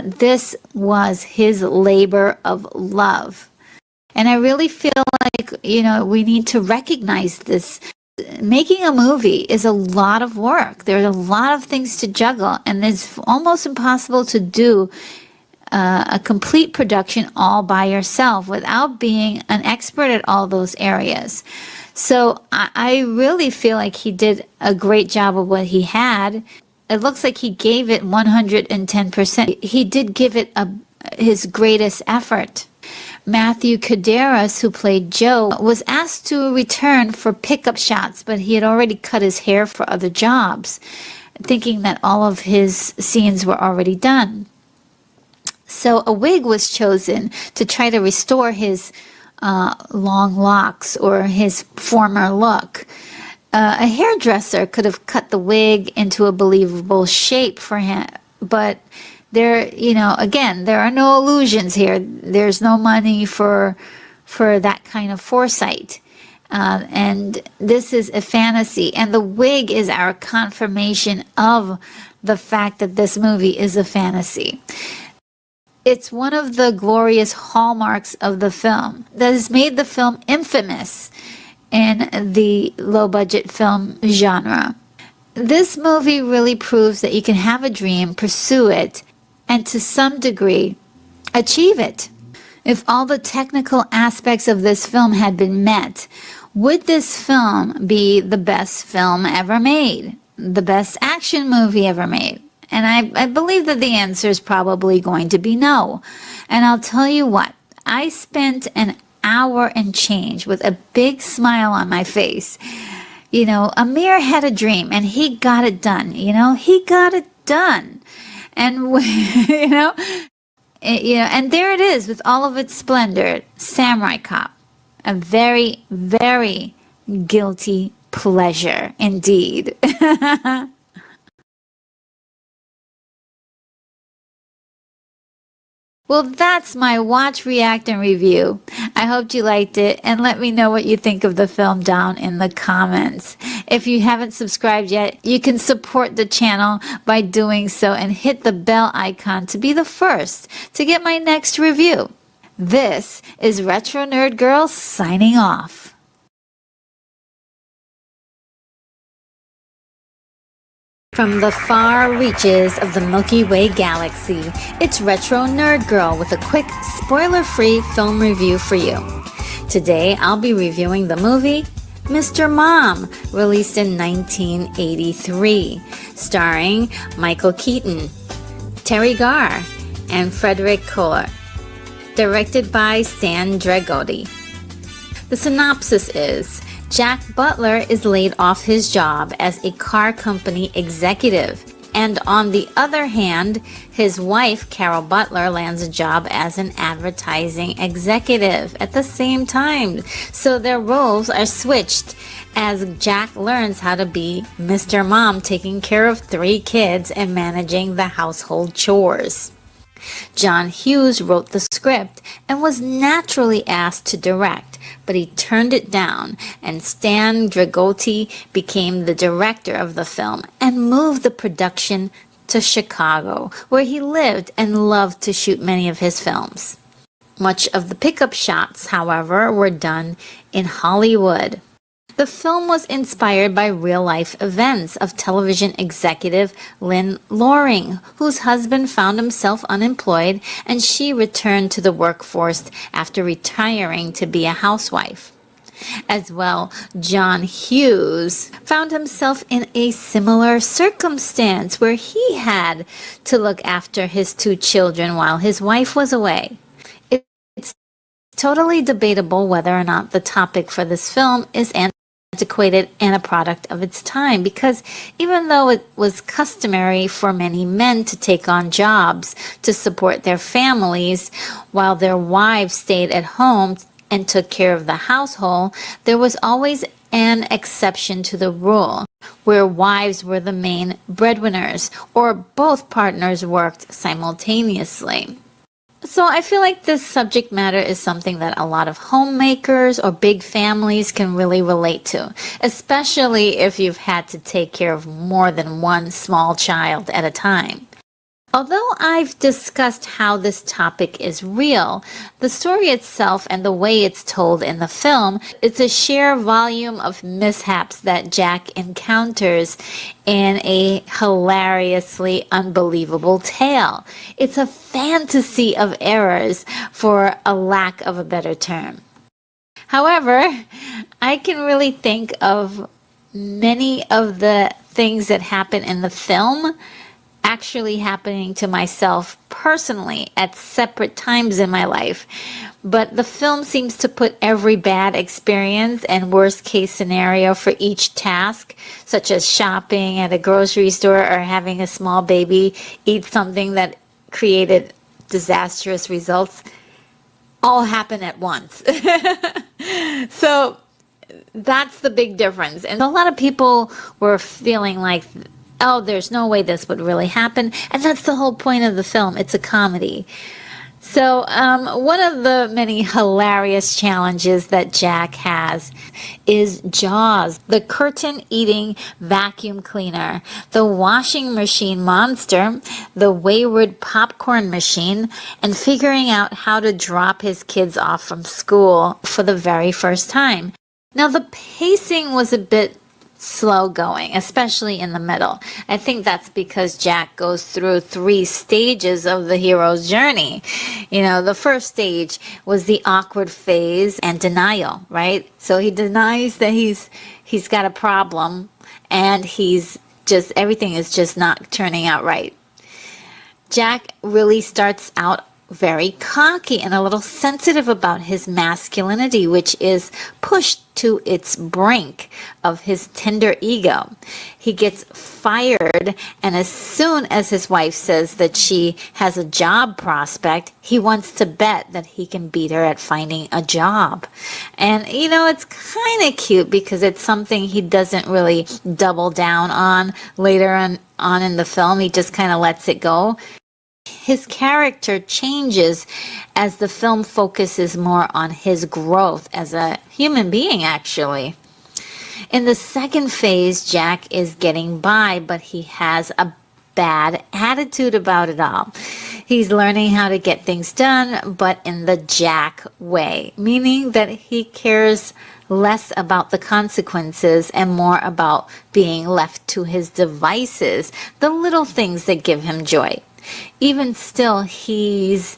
This was his labor of love. And I really feel like, we need to recognize this. Making a movie is a lot of work. There's a lot of things to juggle, and it's almost impossible to do a complete production all by yourself without being an expert at all those areas. So I really feel like he did a great job of what he had. It looks like he gave it 110%. He did give it his greatest effort. Matthew Kaderas, who played Joe, was asked to return for pickup shots, but he had already cut his hair for other jobs, thinking that all of his scenes were already done. So a wig was chosen to try to restore his long locks or his former look. A hairdresser could have cut the wig into a believable shape for him, but there are no illusions here. There's no money for that kind of foresight. And this is a fantasy. And the wig is our confirmation of the fact that this movie is a fantasy. It's one of the glorious hallmarks of the film that has made the film infamous in the low-budget film genre. This movie really proves that you can have a dream, pursue it, and to some degree, achieve it. If all the technical aspects of this film had been met, would this film be the best film ever made? The best action movie ever made? And I believe that the answer is probably going to be no. And I'll tell you what, I spent an hour and change with a big smile on my face. Amir had a dream and he got it done. He got it done. And, and there it is with all of its splendor, Samurai Cop. A very, very guilty pleasure indeed. Well, that's my watch, react, and review. I hope you liked it, and let me know what you think of the film down in the comments. If you haven't subscribed yet, you can support the channel by doing so and hit the bell icon to be the first to get my next review. This is Retro Nerd Girl signing off. From the far reaches of the Milky Way galaxy, it's Retro Nerd Girl with a quick, spoiler-free film review for you. Today, I'll be reviewing the movie Mr. Mom, released in 1983, starring Michael Keaton, Terry Garr, and Frederick Kohler, directed by Stan Dragotti. The synopsis is, Jack Butler is laid off his job as a car company executive, and on the other hand, his wife, Carol Butler, lands a job as an advertising executive at the same time. So their roles are switched as Jack learns how to be Mr. Mom, taking care of 3 kids and managing the household chores. John Hughes wrote the script and was naturally asked to direct, but he turned it down, and Stan Dragotti became the director of the film and moved the production to Chicago, where he lived and loved to shoot many of his films. Much of the pickup shots, however, were done in Hollywood. The film was inspired by real-life events of television executive Lynn Loring, whose husband found himself unemployed and she returned to the workforce after retiring to be a housewife. As well, John Hughes found himself in a similar circumstance where he had to look after his 2 children while his wife was away. It's totally debatable whether or not the topic for this film is antiquated and a product of its time, because even though it was customary for many men to take on jobs to support their families while their wives stayed at home and took care of the household, there was always an exception to the rule where wives were the main breadwinners or both partners worked simultaneously. So I feel like this subject matter is something that a lot of homemakers or big families can really relate to, especially if you've had to take care of more than one small child at a time. Although I've discussed how this topic is real, the story itself and the way it's told in the film, it's a sheer volume of mishaps that Jack encounters in a hilariously unbelievable tale. It's a fantasy of errors, for a lack of a better term. However, I can really think of many of the things that happen in the film actually happening to myself personally at separate times in my life. But the film seems to put every bad experience and worst case scenario for each task, such as shopping at a grocery store or having a small baby eat something that created disastrous results, all happen at once. So that's the big difference. And a lot of people were feeling like, oh, there's no way this would really happen. And that's the whole point of the film. It's a comedy. So one of the many hilarious challenges that Jack has is Jaws, the curtain-eating vacuum cleaner, the washing machine monster, the wayward popcorn machine, and figuring out how to drop his kids off from school for the very first time. Now, the pacing was a bit slow going, especially in the middle. I think that's because Jack goes through 3 stages of the hero's journey. You know, the first stage was the awkward phase and denial, right? So he denies that he's got a problem, and everything is just not turning out right. Jack really starts out very cocky and a little sensitive about his masculinity, which is pushed to its brink of his tender ego. He gets fired, and as soon as his wife says that she has a job prospect, he wants to bet that he can beat her at finding a job. And, you know, it's kind of cute because it's something he doesn't really double down on later on in the film. He just kind of lets it go. His character changes as the film focuses more on his growth as a human being, actually. In the second phase, Jack is getting by, but he has a bad attitude about it all. He's learning how to get things done, but in the Jack way, meaning that he cares less about the consequences and more about being left to his devices, the little things that give him joy. Even still, he's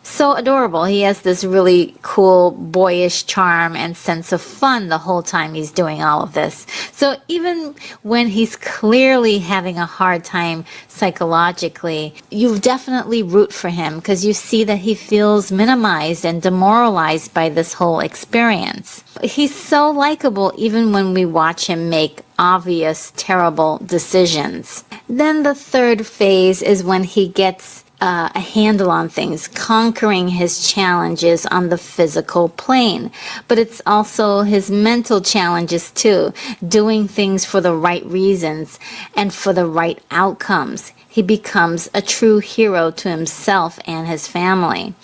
so adorable. He has this really cool, boyish charm and sense of fun the whole time he's doing all of this. So even when he's clearly having a hard time psychologically, you definitely root for him because you see that he feels minimized and demoralized by this whole experience. He's so likable even when we watch him make obvious, terrible decisions. Then the third phase is when he gets a handle on things, conquering his challenges on the physical plane. But it's also his mental challenges too, doing things for the right reasons and for the right outcomes. He becomes a true hero to himself and his family.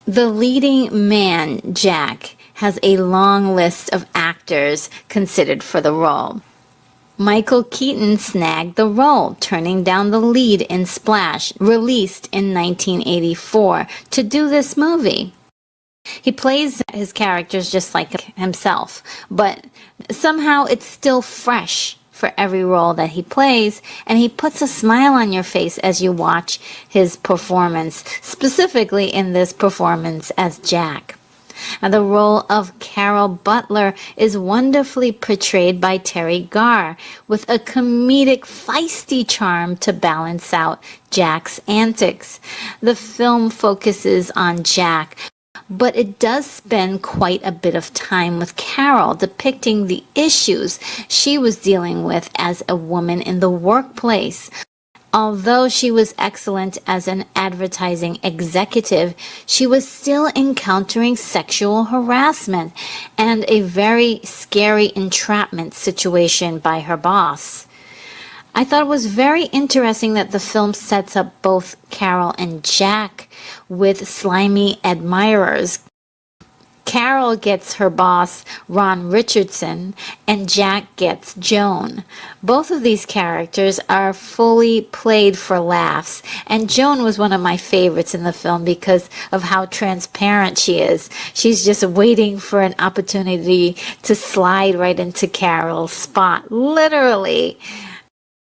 The leading man, Jack, has a long list of actors considered for the role. Michael Keaton snagged the role, turning down the lead in Splash, released in 1984, to do this movie. He plays his characters just like himself, but somehow it's still fresh for every role that he plays, and he puts a smile on your face as you watch his performance, specifically in this performance as Jack. And the role of Carol Butler is wonderfully portrayed by Terry Garr, with a comedic, feisty charm to balance out Jack's antics. The film focuses on Jack, but it does spend quite a bit of time with Carol, depicting the issues she was dealing with as a woman in the workplace. Although she was excellent as an advertising executive, she was still encountering sexual harassment and a very scary entrapment situation by her boss. I thought it was very interesting that the film sets up both Carol and Jack with slimy admirers. Carol gets her boss, Ron Richardson, and Jack gets Joan. Both of these characters are fully played for laughs, and Joan was one of my favorites in the film because of how transparent she is. She's just waiting for an opportunity to slide right into Carol's spot, literally.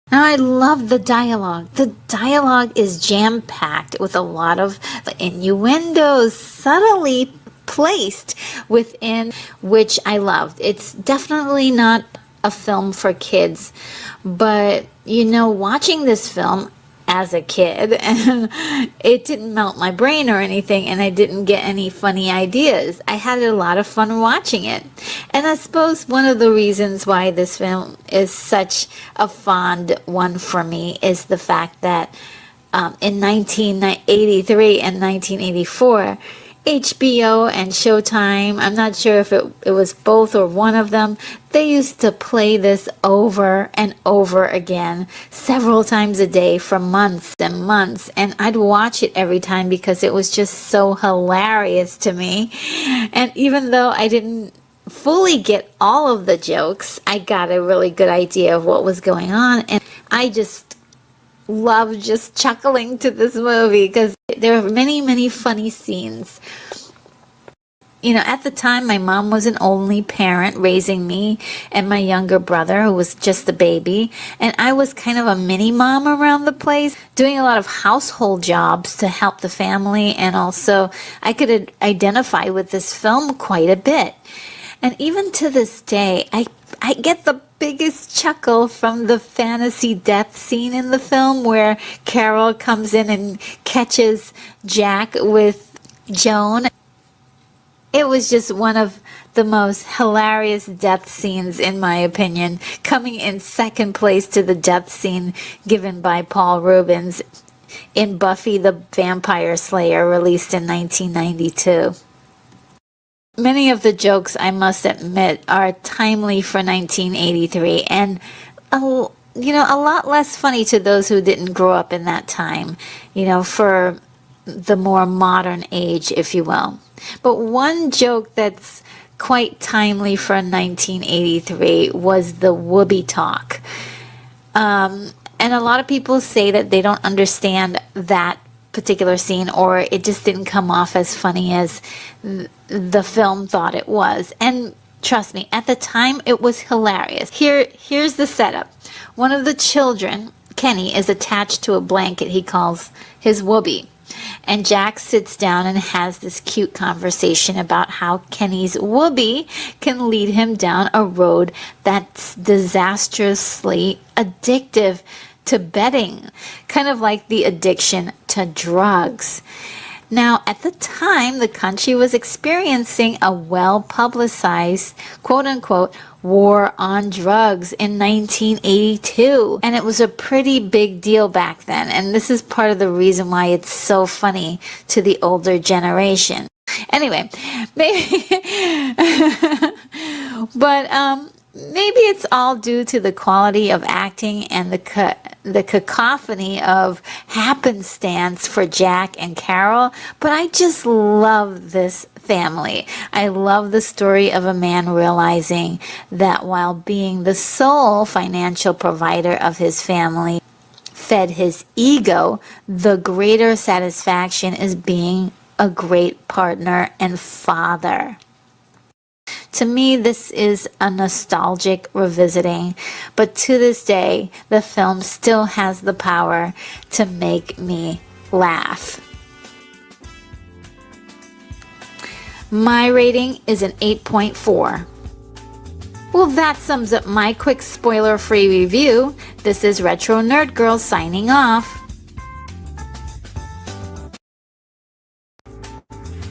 Now, I love the dialogue. The dialogue is jam-packed with a lot of innuendos, subtly placed within, which I loved. It's definitely not a film for kids, but watching this film as a kid, and it didn't melt my brain or anything, and I didn't get any funny ideas. I had a lot of fun watching it. And I suppose one of the reasons why this film is such a fond one for me is the fact that in 1983 and 1984, HBO and Showtime, I'm not sure if it was both or one of them, they used to play this over and over again several times a day for months and months, and I'd watch it every time because it was just so hilarious to me. And even though I didn't fully get all of the jokes, I got a really good idea of what was going on, and I just love just chuckling to this movie because there are many, many funny scenes. At the time, my mom was an only parent raising me and my younger brother, who was just a baby. And I was kind of a mini mom around the place, doing a lot of household jobs to help the family. And also, I could identify with this film quite a bit. And even to this day, I get the biggest chuckle from the fantasy death scene in the film where Carol comes in and catches Jack with Joan. It was just one of the most hilarious death scenes, in my opinion, coming in second place to the death scene given by Paul Reubens in Buffy the Vampire Slayer, released in 1992. Many of the jokes, I must admit, are timely for 1983 and a lot less funny to those who didn't grow up in that time, for the more modern age, if you will. But one joke that's quite timely for 1983 was the whoopee talk. And a lot of people say that they don't understand that particular scene, or it just didn't come off as funny as the film thought it was. And trust me, at the time it was hilarious. Here's the setup. One of the children, Kenny, is attached to a blanket he calls his whoopee. And Jack sits down and has this cute conversation about how Kenny's whoopee can lead him down a road that's disastrously addictive to betting, kind of like the addiction to drugs. Now, at the time, the country was experiencing a well-publicized, quote-unquote, war on drugs in 1982. And it was a pretty big deal back then. And this is part of the reason why it's so funny to the older generation. Anyway, maybe, but maybe it's all due to the quality of acting and the cacophony of happenstance for Jack and Carol, but I just love this family. I love the story of a man realizing that while being the sole financial provider of his family fed his ego, the greater satisfaction is being a great partner and father. To me, this is a nostalgic revisiting, but to this day, the film still has the power to make me laugh. My rating is an 8.4. Well, that sums up my quick spoiler-free review. This is Retro Nerd Girl signing off.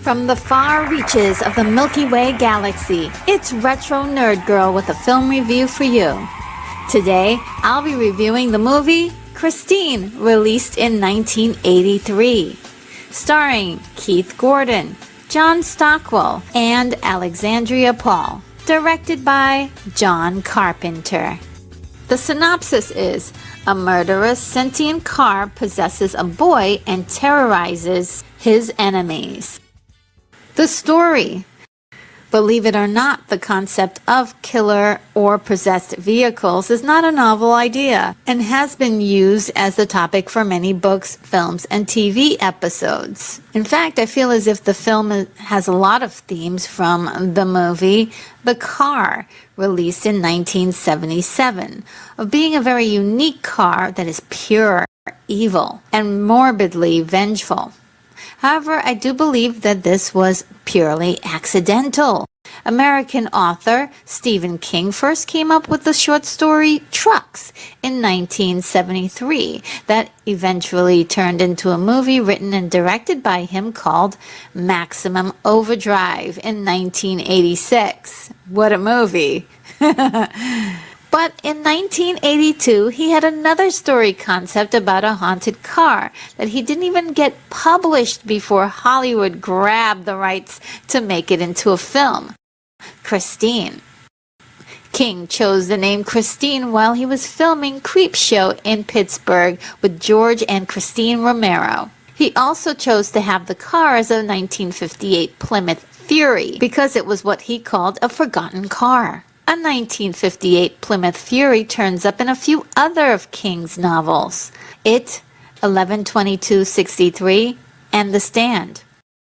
From the far reaches of the Milky Way galaxy, it's Retro Nerd Girl with a film review for you. Today, I'll be reviewing the movie Christine, released in 1983, starring Keith Gordon, John Stockwell, and Alexandria Paul, directed by John Carpenter. The synopsis is, a murderous sentient car possesses a boy and terrorizes his enemies. The story. Believe it or not, the concept of killer or possessed vehicles is not a novel idea and has been used as the topic for many books, films, and TV episodes. In fact, I feel as if the film has a lot of themes from the movie The Car, released in 1977, of being a very unique car that is pure evil and morbidly vengeful. However, I do believe that this was purely accidental. American author Stephen King first came up with the short story Trucks in 1973 that eventually turned into a movie written and directed by him called Maximum Overdrive in 1986. What a movie! But in 1982, he had another story concept about a haunted car that he didn't even get published before Hollywood grabbed the rights to make it into a film. Christine. King chose the name Christine while he was filming Creepshow in Pittsburgh with George and Christine Romero. He also chose to have the car as a 1958 Plymouth Fury because it was what he called a forgotten car. A 1958 Plymouth Fury turns up in a few other of King's novels, It, 11/22/63, and The Stand.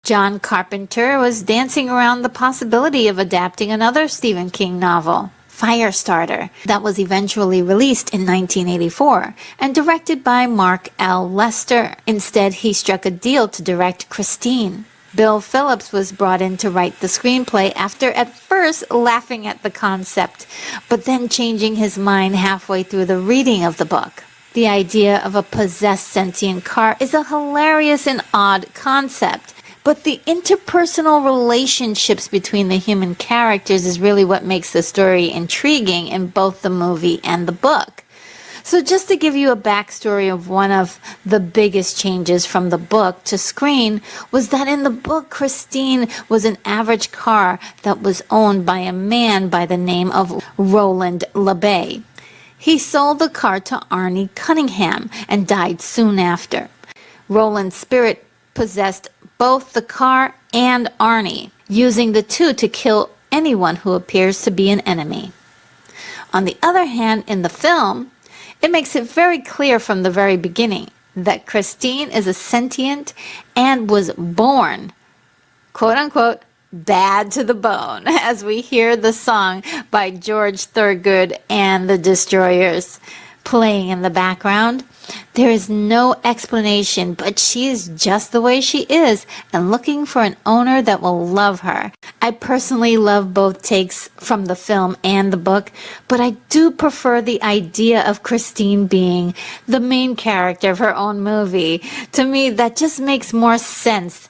John Carpenter was dancing around the possibility of adapting another Stephen King novel, Firestarter, that was eventually released in 1984 and directed by Mark L. Lester. Instead, he struck a deal to direct Christine. Bill Phillips was brought in to write the screenplay after at first laughing at the concept, but then changing his mind halfway through the reading of the book. The idea of a possessed sentient car is a hilarious and odd concept, but the interpersonal relationships between the human characters is really what makes the story intriguing in both the movie and the book. So just to give you a backstory of one of the biggest changes from the book to screen was that in the book, Christine was an average car that was owned by a man by the name of Roland LeBay. He sold the car to Arnie Cunningham and died soon after. Roland's spirit possessed both the car and Arnie, using the two to kill anyone who appears to be an enemy. On the other hand, in the film, it makes it very clear from the very beginning that Christine is a sentient and was born, quote-unquote, bad to the bone, as we hear the song by George Thorogood and the Destroyers. playing in the background. There is no explanation, but she is just the way she is and looking for an owner that will love her. I personally love both takes from the film and the book, but I do prefer the idea of Christine being the main character of her own movie. To me, that just makes more sense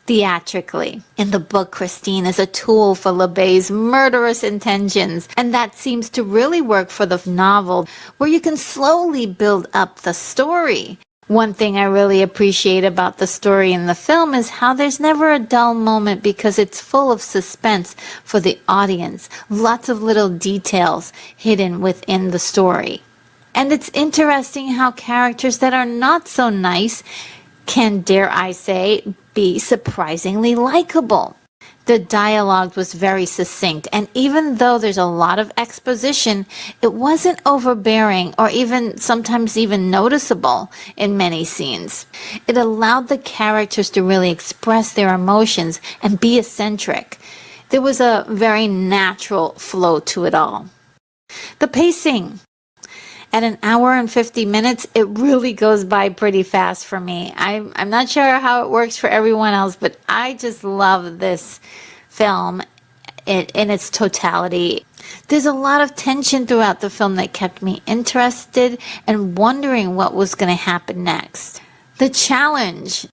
theatrically. In the book, Christine is a tool for LeBay's murderous intentions, and that seems to really work for the novel, where you can slowly build up the story. One thing I really appreciate about the story in the film is how there's never a dull moment because it's full of suspense for the audience. Lots of little details hidden within the story. And it's interesting how characters that are not so nice can, dare I say, be surprisingly likable. The dialogue was very succinct, and even though there's a lot of exposition, it wasn't overbearing or sometimes even noticeable in many scenes. It allowed the characters to really express their emotions and be eccentric. There was a very natural flow to it all. The pacing. At an hour and 50 minutes, it really goes by pretty fast for me. I'm not sure how it works for everyone else, but I just love this film in its totality. There's a lot of tension throughout the film that kept me interested and wondering what was going to happen next. The challenge.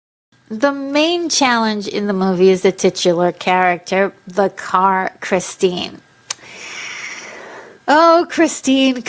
The main challenge in the movie is the titular character, the car Christine. Oh, Christine.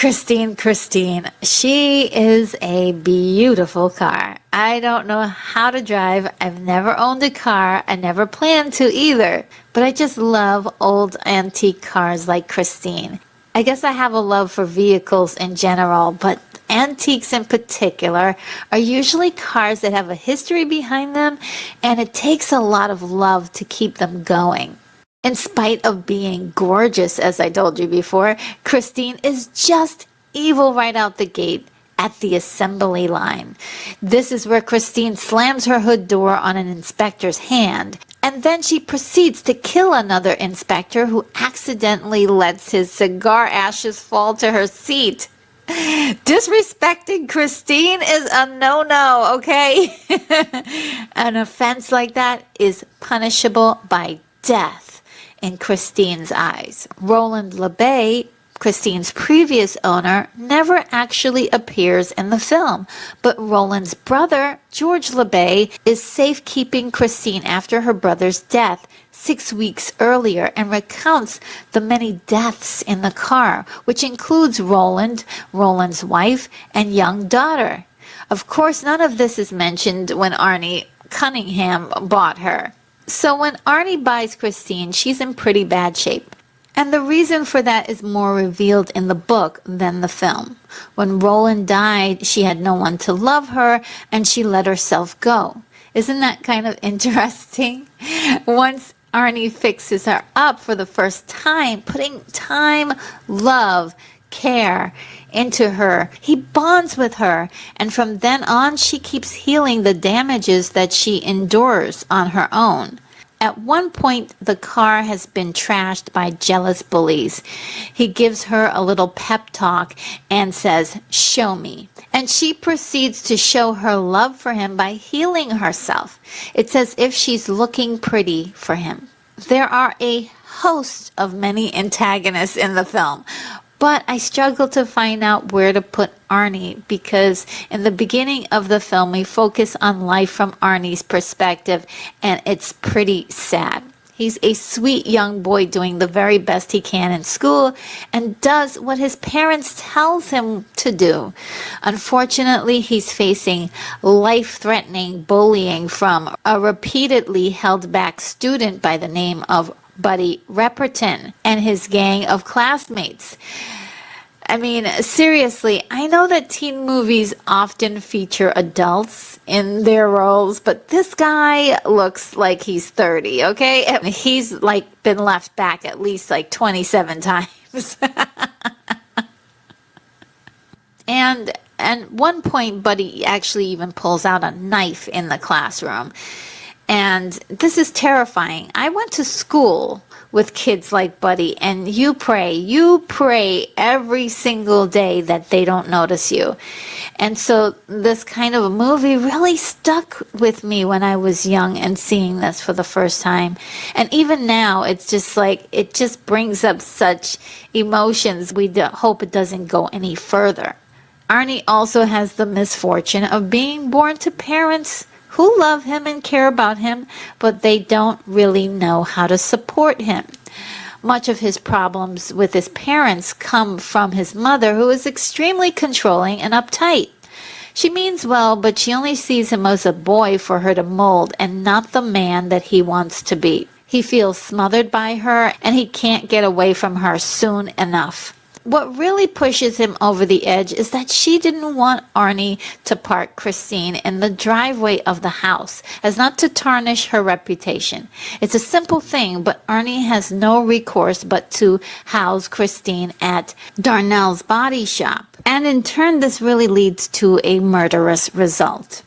She is a beautiful car. I don't know how to drive. I've never owned a car. I never plan to either. But I just love old antique cars like Christine. I guess I have a love for vehicles in general, but antiques in particular are usually cars that have a history behind them, and it takes a lot of love to keep them going. In spite of being gorgeous, as I told you before, Christine is just evil right out the gate at the assembly line. This is where Christine slams her hood door on an inspector's hand, and then she proceeds to kill another inspector who accidentally lets his cigar ashes fall to her seat. Disrespecting Christine is a no-no, okay? An offense like that is punishable by death in Christine's eyes. Roland LeBay, Christine's previous owner, never actually appears in the film, but Roland's brother, George LeBay, is safekeeping Christine after her brother's death 6 weeks earlier and recounts the many deaths in the car, which includes Roland, Roland's wife, and young daughter. Of course, none of this is mentioned when Arnie Cunningham bought her. So when Arnie buys Christine, she's in pretty bad shape. And the reason for that is more revealed in the book than the film. When Roland died, she had no one to love her, and she let herself go. Isn't that kind of interesting? Once Arnie fixes her up for the first time, putting time, love, care into her, he bonds with her, and from then on she keeps healing the damages that she endures on her own. At one point, the car has been trashed by jealous bullies. He gives her a little pep talk and says, "Show me." And she proceeds to show her love for him by healing herself. It's as if she's looking pretty for him. There are a host of many antagonists in the film, but I struggle to find out where to put Arnie, because in the beginning of the film we focus on life from Arnie's perspective, and it's pretty sad. He's a sweet young boy doing the very best he can in school and does what his parents tells him to do. Unfortunately, he's facing life-threatening bullying from a repeatedly held back student by the name of Buddy Repperton and his gang of classmates. I mean, seriously, I know that teen movies often feature adults in their roles, but this guy looks like he's 30, okay? And he's been left back at least 27 times. And at one point, Buddy actually even pulls out a knife in the classroom. And this is terrifying. I went to school with kids like Buddy, and you pray every single day that they don't notice you. And so this kind of a movie really stuck with me when I was young and seeing this for the first time. And even now, it's just like, it just brings up such emotions. We hope it doesn't go any further. Arnie also has the misfortune of being born to parents who love him and care about him, but they don't really know how to support him. Much of his problems with his parents come from his mother, who is extremely controlling and uptight. She means well, but she only sees him as a boy for her to mold and not the man that he wants to be. He feels smothered by her, and he can't get away from her soon enough. What really pushes him over the edge is that she didn't want Arnie to park Christine in the driveway of the house, as not to tarnish her reputation. It's a simple thing, but Arnie has no recourse but to house Christine at Darnell's body shop. And in turn, this really leads to a murderous result.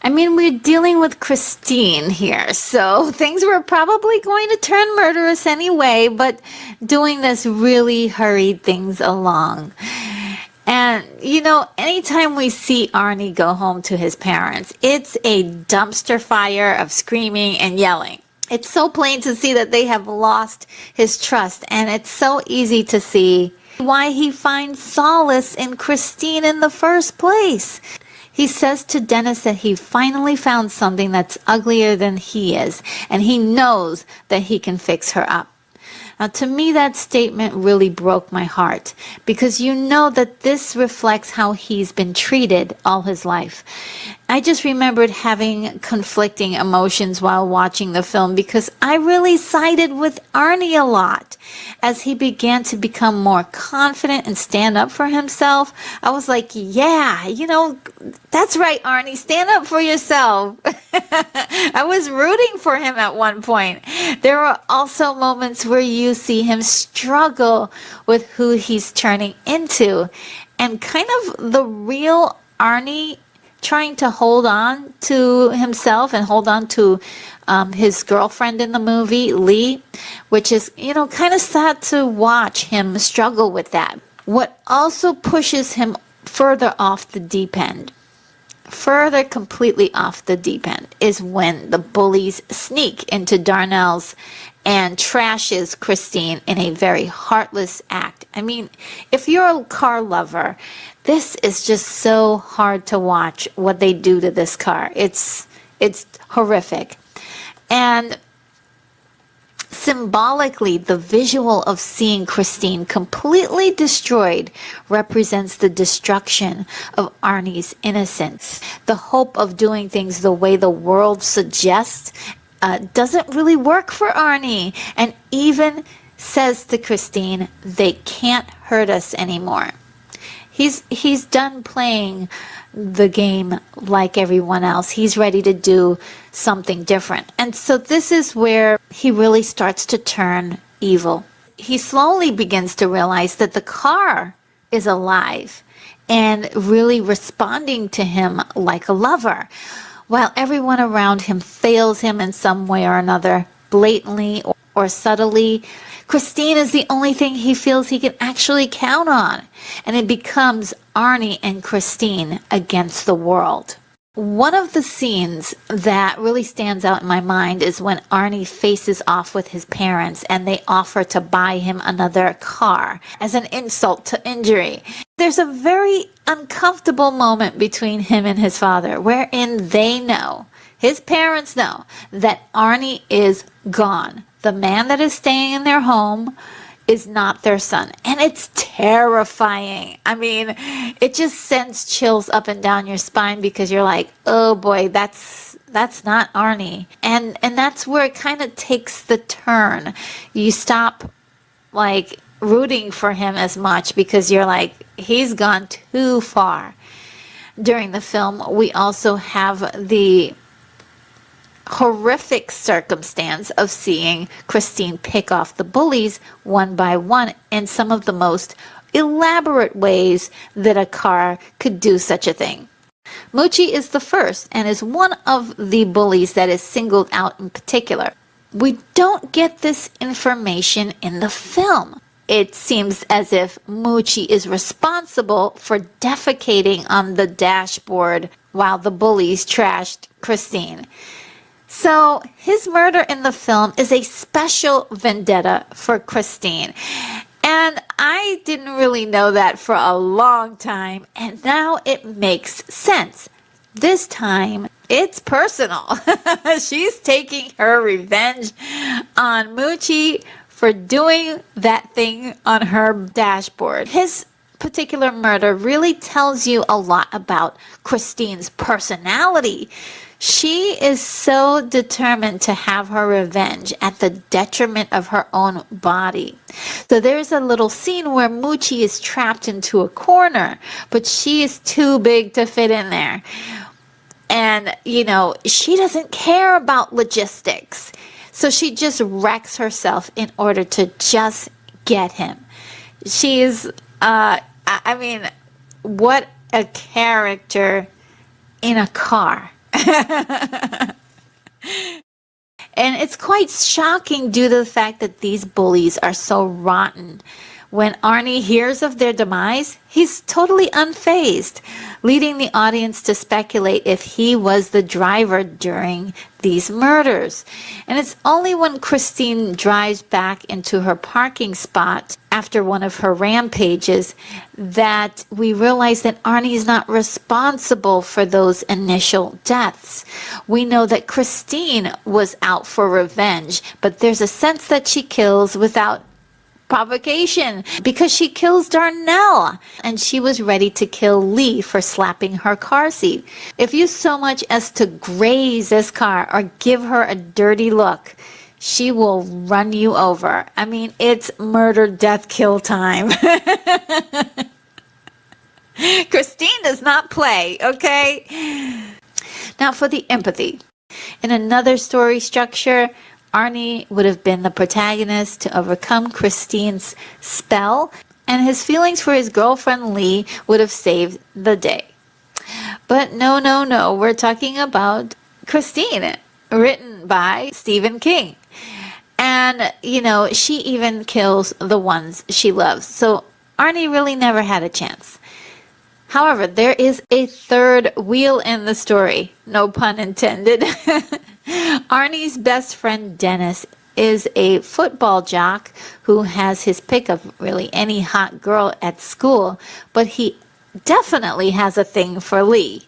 I mean, we're dealing with Christine here, so things were probably going to turn murderous anyway, but doing this really hurried things along. And, you know, anytime we see Arnie go home to his parents, it's a dumpster fire of screaming and yelling. It's so plain to see that they have lost his trust, and it's so easy to see why he finds solace in Christine in the first place. He says to Dennis that he finally found something that's uglier than he is, and he knows that he can fix her up. Now, to me, that statement really broke my heart, because you know that this reflects how he's been treated all his life. I just remembered having conflicting emotions while watching the film, because I really sided with Arnie a lot. As he began to become more confident and stand up for himself, I was like, yeah, you know, that's right, Arnie, stand up for yourself. I was rooting for him at one point. There are also moments where you see him struggle with who he's turning into, and kind of the real Arnie trying to hold on to himself and hold on to his girlfriend in the movie, Lee, which is, you know, kind of sad to watch him struggle with that. What also pushes him further off the deep end, completely off the deep end, is when the bullies sneak into Darnell's and trashes Christine in a very heartless act. I mean, if you're a car lover, this is just so hard to watch what they do to this car. It's horrific. And symbolically, the visual of seeing Christine completely destroyed represents the destruction of Arnie's innocence. The hope of doing things the way the world suggests doesn't really work for Arnie, and even says to Christine, they can't hurt us anymore. He's done playing the game like everyone else. He's ready to do something different. And so this is where he really starts to turn evil. He slowly begins to realize that the car is alive and really responding to him like a lover, while everyone around him fails him in some way or another, blatantly or subtly. Christine is the only thing he feels he can actually count on, and it becomes Arnie and Christine against the world. One of the scenes that really stands out in my mind is when Arnie faces off with his parents and they offer to buy him another car as an insult to injury. There's a very uncomfortable moment between him and his father wherein they know, his parents know, that Arnie is gone. The man that is staying in their home is not their son. And it's terrifying. I mean, it just sends chills up and down your spine, because you're like, oh boy, that's not Arnie. And that's where it kind of takes the turn. You stop like rooting for him as much, because you're like, he's gone too far. During the film, we also have the horrific circumstance of seeing Christine pick off the bullies one by one in some of the most elaborate ways that a car could do such a thing. Moochie is the first and is one of the bullies that is singled out in particular. We don't get this information in the film. It seems as if Moochie is responsible for defecating on the dashboard while the bullies trashed Christine. So his murder in the film is a special vendetta for Christine. And I didn't really know that for a long time, and now it makes sense. This time, it's personal. She's taking her revenge on Moochie for doing that thing on her dashboard. His particular murder really tells you a lot about Christine's personality. She is so determined to have her revenge at the detriment of her own body. So there's a little scene where Moochie is trapped into a corner, but she is too big to fit in there. And, she doesn't care about logistics. So she just wrecks herself in order to just get him. She's, what a character in a car. And it's quite shocking due to the fact that these bullies are so rotten. When Arnie hears of their demise, he's totally unfazed, leading the audience to speculate if he was the driver during these murders. And it's only when Christine drives back into her parking spot after one of her rampages that we realize that Arnie is not responsible for those initial deaths. We know that Christine was out for revenge, but there's a sense that she kills without provocation because she kills Darnell and she was ready to kill Lee for slapping her car seat. If you so much as to graze this car or give her a dirty look, she will run you over. It's murder, death, kill time. Christine does not play, okay? Now for the empathy. In another story structure, Arnie would have been the protagonist to overcome Christine's spell, and his feelings for his girlfriend Lee would have saved the day. But no, we're talking about Christine, written by Stephen King. And, she even kills the ones she loves. So Arnie really never had a chance. However, there is a third wheel in the story, no pun intended. Arnie's best friend Dennis is a football jock who has his pick of really any hot girl at school, but he definitely has a thing for Lee.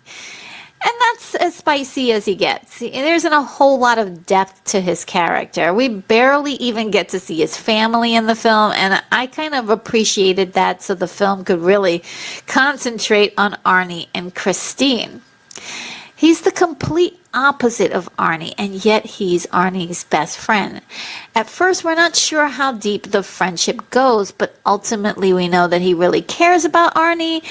And that's as spicy as he gets. There isn't a whole lot of depth to his character. We barely even get to see his family in the film, and I kind of appreciated that so the film could really concentrate on Arnie and Christine. He's the complete opposite of Arnie, and yet he's Arnie's best friend. At first, we're not sure how deep the friendship goes, but ultimately we know that he really cares about Arnie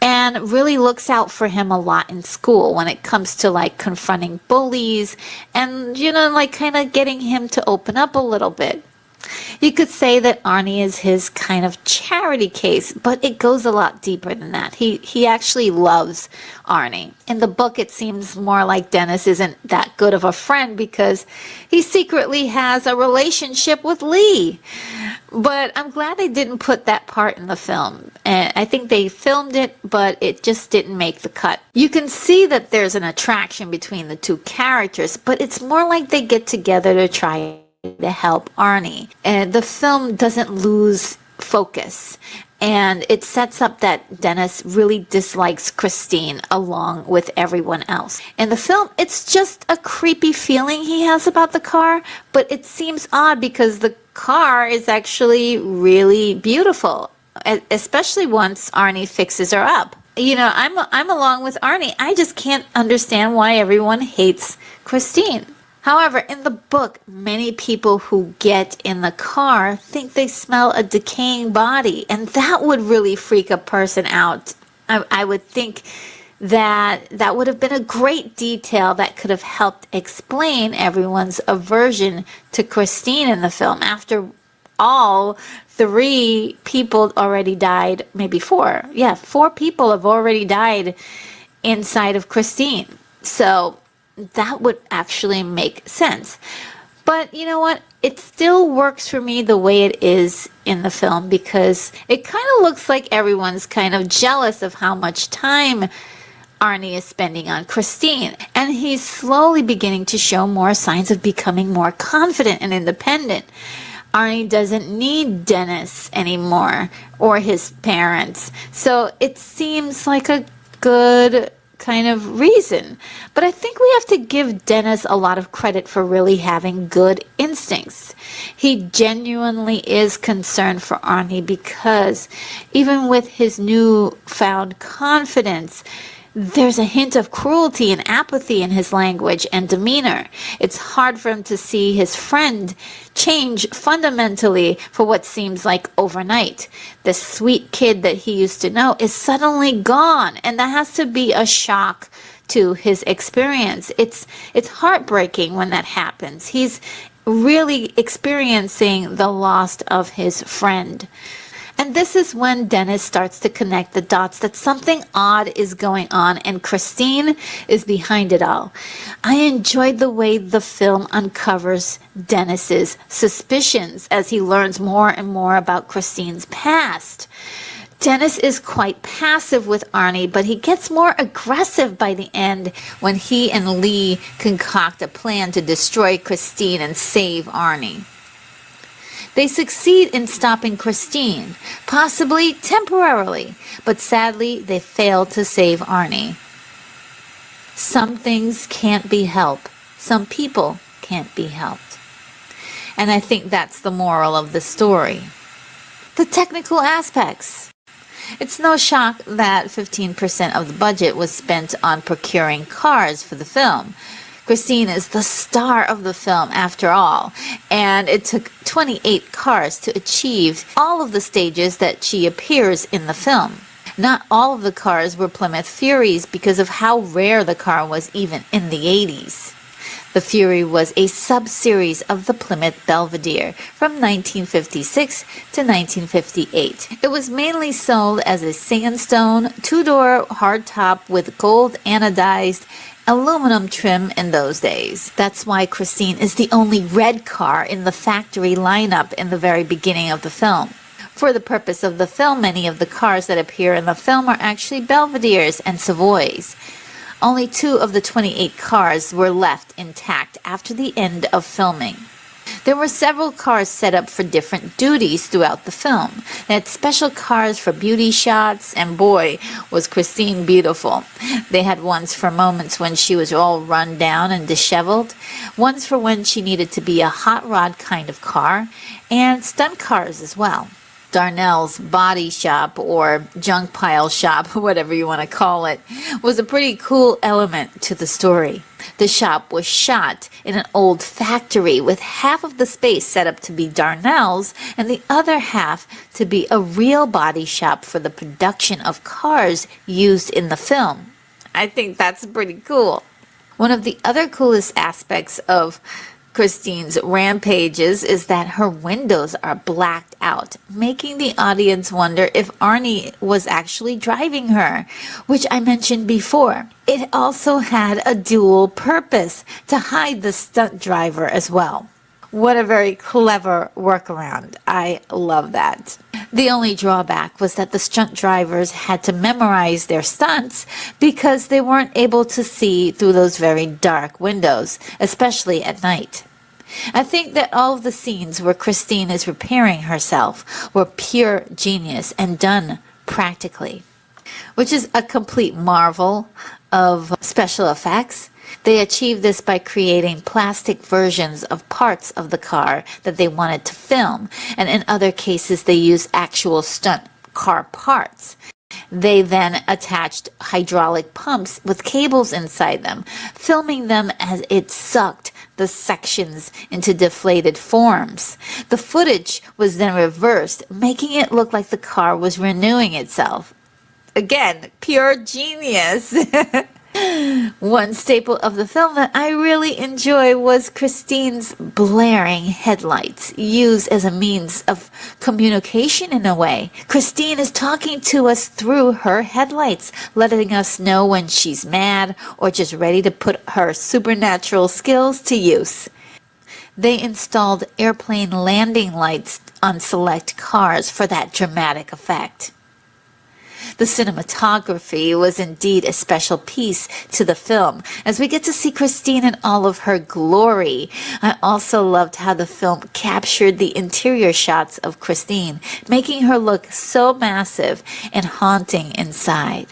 and really looks out for him a lot in school when it comes to confronting bullies and, kind of getting him to open up a little bit. You could say that Arnie is his kind of charity case, but it goes a lot deeper than that. He actually loves Arnie. In the book, it seems more like Dennis isn't that good of a friend because he secretly has a relationship with Lee. But I'm glad they didn't put that part in the film. And I think they filmed it, but it just didn't make the cut. You can see that there's an attraction between the two characters, but it's more like they get together to try to help Arnie. And the film doesn't lose focus. And it sets up that Dennis really dislikes Christine along with everyone else. In the film, it's just a creepy feeling he has about the car, but it seems odd because the car is actually really beautiful, especially once Arnie fixes her up. I'm along with Arnie. I just can't understand why everyone hates Christine. However, in the book, many people who get in the car think they smell a decaying body, and that would really freak a person out. I would think that would have been a great detail that could have helped explain everyone's aversion to Christine in the film. After all, 3 people already died, maybe 4. Yeah, 4 people have already died inside of Christine. So that would actually make sense. But you know what? It still works for me the way it is in the film, because it kind of looks like everyone's kind of jealous of how much time Arnie is spending on Christine. And he's slowly beginning to show more signs of becoming more confident and independent. Arnie doesn't need Dennis anymore, or his parents. So it seems like a good kind of reason. But I think we have to give Dennis a lot of credit for really having good instincts. He genuinely is concerned for Arnie, because even with his newfound confidence, there's a hint of cruelty and apathy in his language and demeanor. It's hard for him to see his friend change fundamentally for what seems like overnight. The sweet kid that he used to know is suddenly gone, and that has to be a shock to his experience. It's heartbreaking when that happens. He's really experiencing the loss of his friend. And this is when Dennis starts to connect the dots that something odd is going on, and Christine is behind it all. I enjoyed the way the film uncovers Dennis's suspicions as he learns more and more about Christine's past. Dennis is quite passive with Arnie, but he gets more aggressive by the end when he and Lee concoct a plan to destroy Christine and save Arnie. They succeed in stopping Christine, possibly temporarily, but sadly they fail to save Arnie. Some things can't be helped. Some people can't be helped. And I think that's the moral of the story. The technical aspects. It's no shock that 15% of the budget was spent on procuring cars for the film. Christine is the star of the film after all, and it took 28 cars to achieve all of the stages that she appears in the film. Not all of the cars were Plymouth Furies because of how rare the car was even in the 80s. The Fury was a sub-series of the Plymouth Belvedere from 1956 to 1958. It was mainly sold as a sandstone, two-door hardtop with gold anodized aluminum trim in those days. That's why Christine is the only red car in the factory lineup in the very beginning of the film. For the purpose of the film, many of the cars that appear in the film are actually Belvederes and Savoys. Only 2 of the 28 cars were left intact after the end of filming. There were several cars set up for different duties throughout the film. They had special cars for beauty shots, and boy, was Christine beautiful. They had ones for moments when she was all run down and disheveled, ones for when she needed to be a hot rod kind of car, and stunt cars as well. Darnell's body shop, or junk pile shop, whatever you want to call it, was a pretty cool element to the story. The shop was shot in an old factory with half of the space set up to be Darnell's and the other half to be a real body shop for the production of cars used in the film. I think that's pretty cool. One of the other coolest aspects of Christine's rampages is that her windows are blacked out, making the audience wonder if Arnie was actually driving her, which I mentioned before. It also had a dual purpose, to hide the stunt driver as well. What a very clever workaround. I love that. The only drawback was that the stunt drivers had to memorize their stunts because they weren't able to see through those very dark windows, especially at night. I think that all of the scenes where Christine is repairing herself were pure genius and done practically, which is a complete marvel of special effects. They achieved this by creating plastic versions of parts of the car that they wanted to film, and in other cases they used actual stunt car parts. They then attached hydraulic pumps with cables inside them, filming them as it sucked the sections into deflated forms. The footage was then reversed, making it look like the car was renewing itself. Again, pure genius. One staple of the film that I really enjoy was Christine's blaring headlights, used as a means of communication in a way. Christine is talking to us through her headlights, letting us know when she's mad or just ready to put her supernatural skills to use. They installed airplane landing lights on select cars for that dramatic effect. The cinematography was indeed a special piece to the film, as we get to see Christine in all of her glory. I also loved how the film captured the interior shots of Christine, making her look so massive and haunting inside.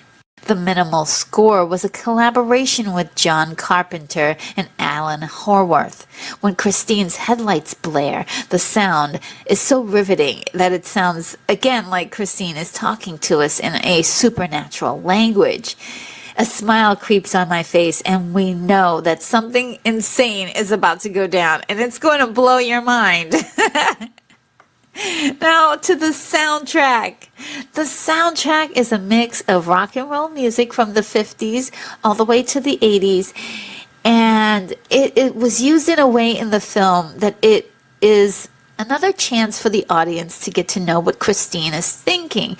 The minimal score was a collaboration with John Carpenter and Alan Horwath. When Christine's headlights blare, the sound is so riveting that it sounds again like Christine is talking to us in a supernatural language. A smile creeps on my face, and we know that something insane is about to go down, and it's going to blow your mind. Now to the soundtrack. The soundtrack is a mix of rock and roll music from the 50s all the way to the 80s, and it was used in a way in the film that it is another chance for the audience to get to know what Christine is thinking.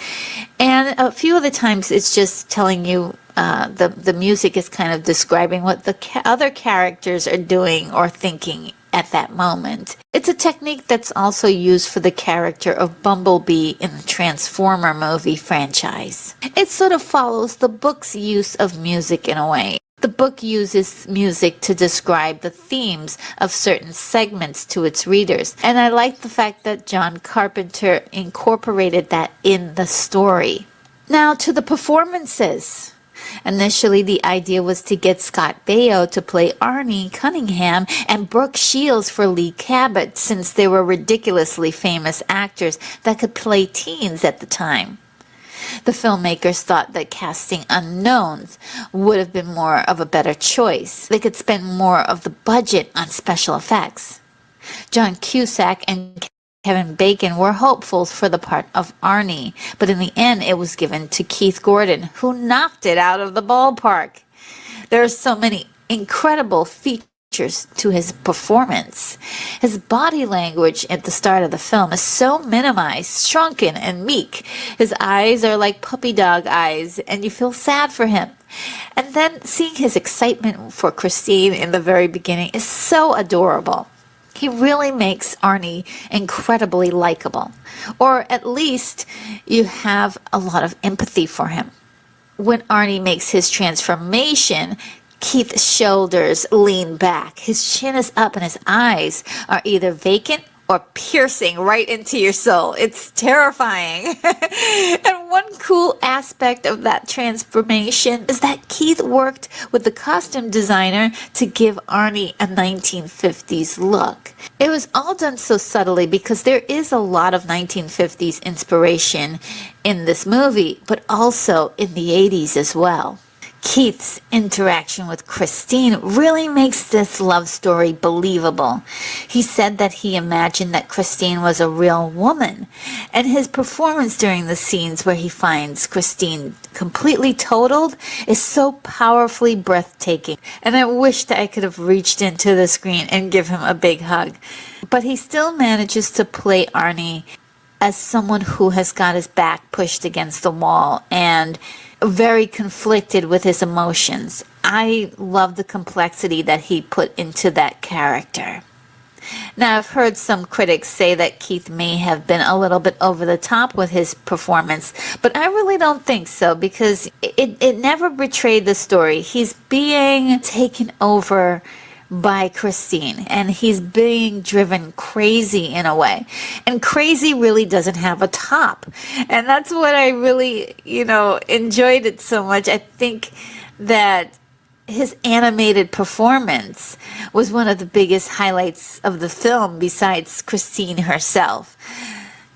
And a few of the times it's just telling you the music is kind of describing what the other characters are doing or thinking at that moment. It's a technique that's also used for the character of Bumblebee in the Transformer movie franchise. It sort of follows the book's use of music in a way. The book uses music to describe the themes of certain segments to its readers, and I like the fact that John Carpenter incorporated that in the story. Now to the performances. Initially, the idea was to get Scott Baio to play Arnie Cunningham and Brooke Shields for Lee Cabot, since they were ridiculously famous actors that could play teens at the time. The filmmakers thought that casting unknowns would have been more of a better choice. They could spend more of the budget on special effects. John Cusack and Kevin Bacon were hopefuls for the part of Arnie, but in the end it was given to Keith Gordon, who knocked it out of the ballpark. There are so many incredible features to his performance. His body language at the start of the film is so minimized, shrunken, and meek. His eyes are like puppy dog eyes, and you feel sad for him. And then seeing his excitement for Christine in the very beginning is so adorable. He really makes Arnie incredibly likable, or at least you have a lot of empathy for him. When Arnie makes his transformation, Keith's shoulders lean back, his chin is up, and his eyes are either vacant or piercing right into your soul. It's terrifying. And one cool aspect of that transformation is that Keith worked with the costume designer to give Arnie a 1950s look. It was all done so subtly because there is a lot of 1950s inspiration in this movie, but also in the 80s as well. Keith's interaction with Christine really makes this love story believable. He said that he imagined that Christine was a real woman, and his performance during the scenes where he finds Christine completely totaled is so powerfully breathtaking, and I wished I could have reached into the screen and give him a big hug. But he still manages to play Arnie as someone who has got his back pushed against the wall and very conflicted with his emotions. I love the complexity that he put into that character. Now, I've heard some critics say that Keith may have been a little bit over the top with his performance, but I really don't think so, because it never betrayed the story. He's being taken over by Christine, and he's being driven crazy in a way, and crazy really doesn't have a top, and that's what I really enjoyed it so much. I think that his animated performance was one of the biggest highlights of the film besides Christine herself,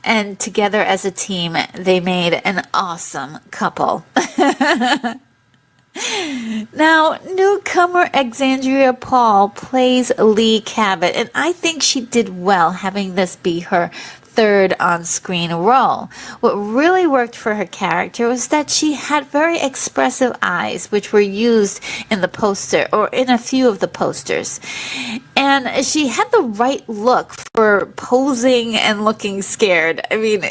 and together as a team they made an awesome couple. Now, newcomer Alexandria Paul plays Lee Cabot, and I think she did well having this be her third on-screen role. What really worked for her character was that she had very expressive eyes, which were used in the poster or in a few of the posters. And she had the right look for posing and looking scared. I mean,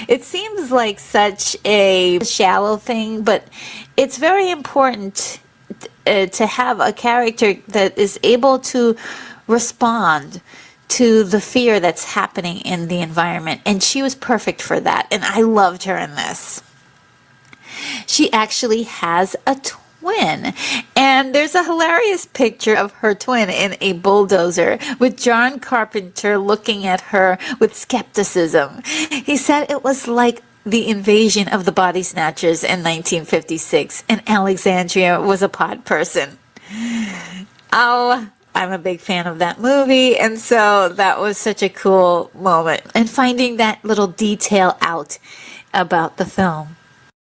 it seems like such a shallow thing, but it's very important to have a character that is able to respond to the fear that's happening in the environment. And she was perfect for that. And I loved her in this. She actually has a twin. And there's a hilarious picture of her twin in a bulldozer with John Carpenter looking at her with skepticism. He said it was like the invasion of the body snatchers in 1956, and Alexandria was a pod person. Oh, I'm a big fan of that movie, and so that was such a cool moment. And finding that little detail out about the film.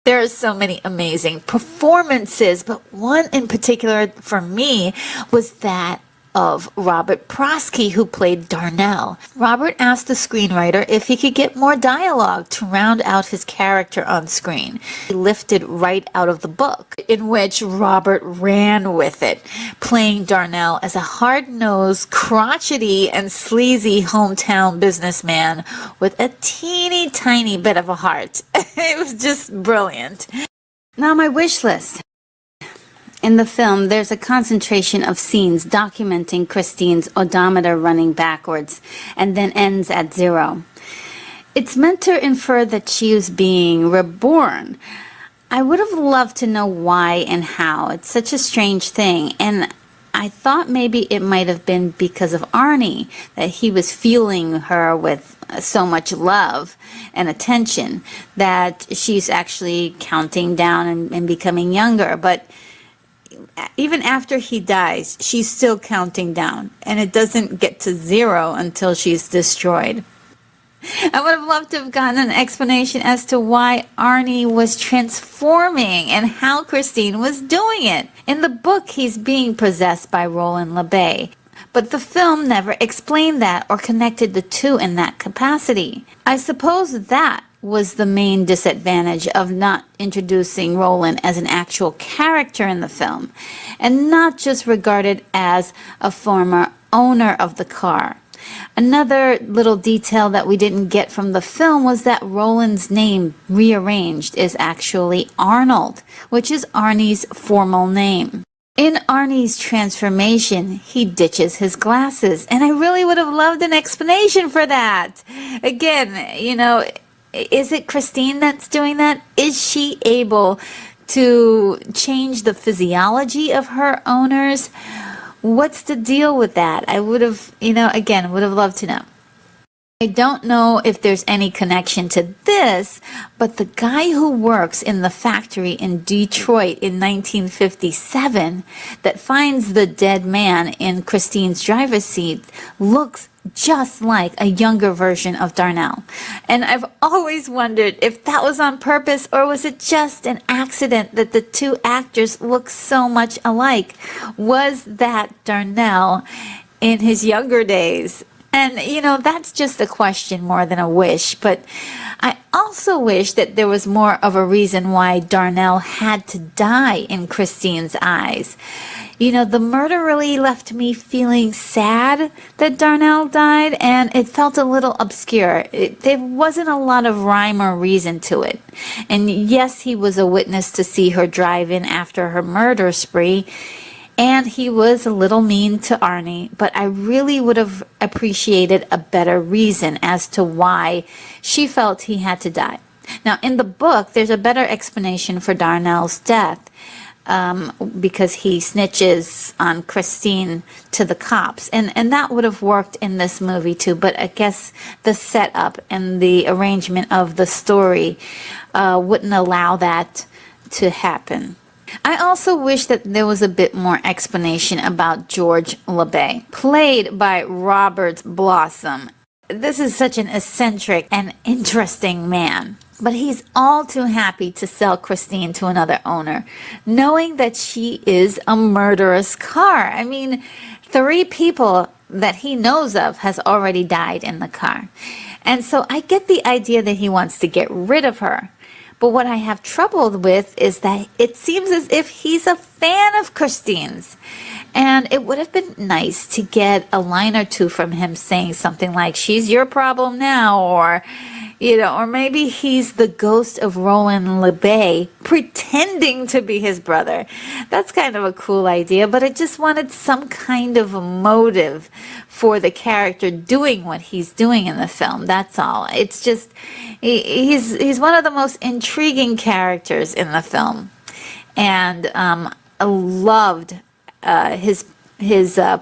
There are so many amazing performances, but one in particular for me was that of Robert Prosky, who played Darnell. Robert asked the screenwriter if he could get more dialogue to round out his character on screen. He lifted right out of the book, in which Robert ran with it, playing Darnell as a hard-nosed, crotchety, and sleazy hometown businessman with a teeny tiny bit of a heart. It was just brilliant. Now my wish list. In the film, there's a concentration of scenes documenting Christine's odometer running backwards and then ends at 0. It's meant to infer that she is being reborn. I would have loved to know why and how. It's such a strange thing, and I thought maybe it might have been because of Arnie, that he was fueling her with so much love and attention that she's actually counting down and becoming younger. But even after he dies, she's still counting down, and it doesn't get to 0 until she's destroyed. I would have loved to have gotten an explanation as to why Arnie was transforming and how Christine was doing it. In the book, he's being possessed by Roland LeBay, but the film never explained that or connected the two in that capacity. I suppose that was the main disadvantage of not introducing Roland as an actual character in the film, and not just regarded as a former owner of the car. Another little detail that we didn't get from the film was that Roland's name, rearranged, is actually Arnold, which is Arnie's formal name. In Arnie's transformation, he ditches his glasses, and I really would have loved an explanation for that. Again, you know, is it Christine that's doing that? Is she able to change the physiology of her owners? What's the deal with that? I would have, again, would have loved to know. I don't know if there's any connection to this, but the guy who works in the factory in Detroit in 1957 that finds the dead man in Christine's driver's seat looks just like a younger version of Darnell. And I've always wondered if that was on purpose or was it just an accident that the two actors look so much alike. Was that Darnell in his younger days? And, that's just a question more than a wish. But I also wish that there was more of a reason why Darnell had to die in Christine's eyes. The murder really left me feeling sad that Darnell died, and it felt a little obscure. There wasn't a lot of rhyme or reason to it. And yes, he was a witness to see her drive in after her murder spree, and he was a little mean to Arnie, but I really would have appreciated a better reason as to why she felt he had to die. Now, in the book, there's a better explanation for Darnell's death, because he snitches on Christine to the cops. And that would have worked in this movie too, but I guess the setup and the arrangement of the story wouldn't allow that to happen. I also wish that there was a bit more explanation about George LeBay, played by Robert Blossom. This is such an eccentric and interesting man, but he's all too happy to sell Christine to another owner, knowing that she is a murderous car. I mean, 3 people that he knows of has already died in the car. And so I get the idea that he wants to get rid of her. But what I have trouble with is that it seems as if he's a fan of Christine's. And it would have been nice to get a line or two from him saying something like, she's your problem now, or, or maybe he's the ghost of Roland LeBay pretending to be his brother. That's kind of a cool idea, but I just wanted some kind of a motive for the character doing what he's doing in the film. That's all. It's just, he's one of the most intriguing characters in the film. And I loved his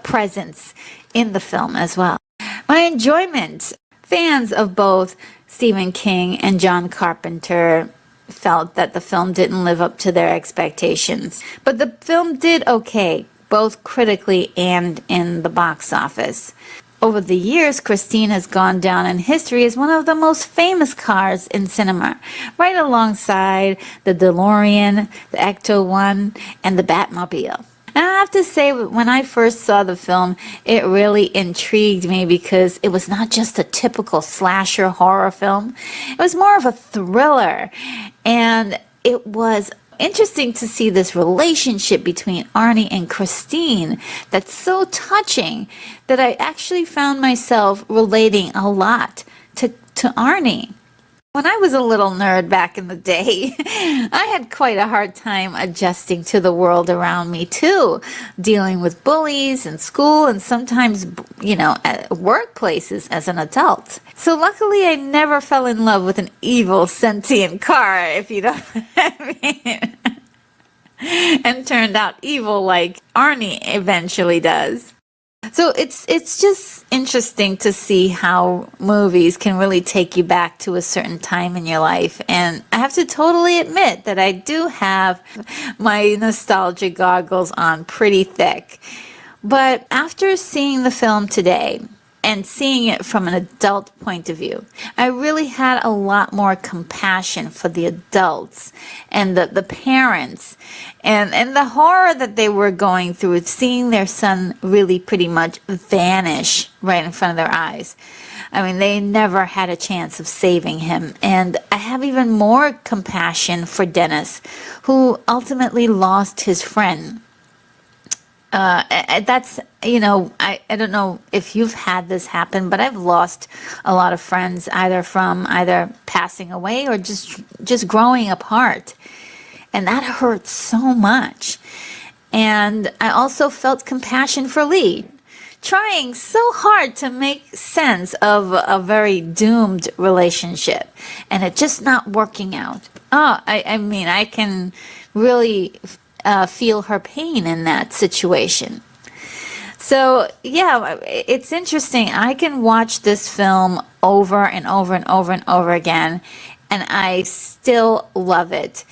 presence in the film as well. My enjoyment. Fans of both Stephen King and John Carpenter felt that the film didn't live up to their expectations. But the film did okay, both critically and in the box office. Over the years, Christine has gone down in history as one of the most famous cars in cinema, right alongside the DeLorean, the Ecto-1, and the Batmobile. And I have to say, when I first saw the film, it really intrigued me because it was not just a typical slasher horror film. It was more of a thriller. And it was interesting to see this relationship between Arnie and Christine that's so touching that I actually found myself relating a lot to Arnie. When I was a little nerd back in the day, I had quite a hard time adjusting to the world around me too, dealing with bullies in school and sometimes, at workplaces as an adult. So luckily I never fell in love with an evil sentient car, if you know what I mean, and turned out evil like Arnie eventually does. So it's just interesting to see how movies can really take you back to a certain time in your life. And I have to totally admit that I do have my nostalgia goggles on pretty thick. But after seeing the film today and seeing it from an adult point of view, I really had a lot more compassion for the adults and the parents and the horror that they were going through, seeing their son really pretty much vanish right in front of their eyes. I mean, they never had a chance of saving him. And I have even more compassion for Dennis, who ultimately lost his friend. That's, I don't know if you've had this happen, but I've lost a lot of friends either passing away or just growing apart. And that hurts so much. And I also felt compassion for Lee, trying so hard to make sense of a very doomed relationship and it just not working out. I mean, I can really feel her pain in that situation. So yeah, it's interesting. I can watch this film over and over and over and over again, and I still love it.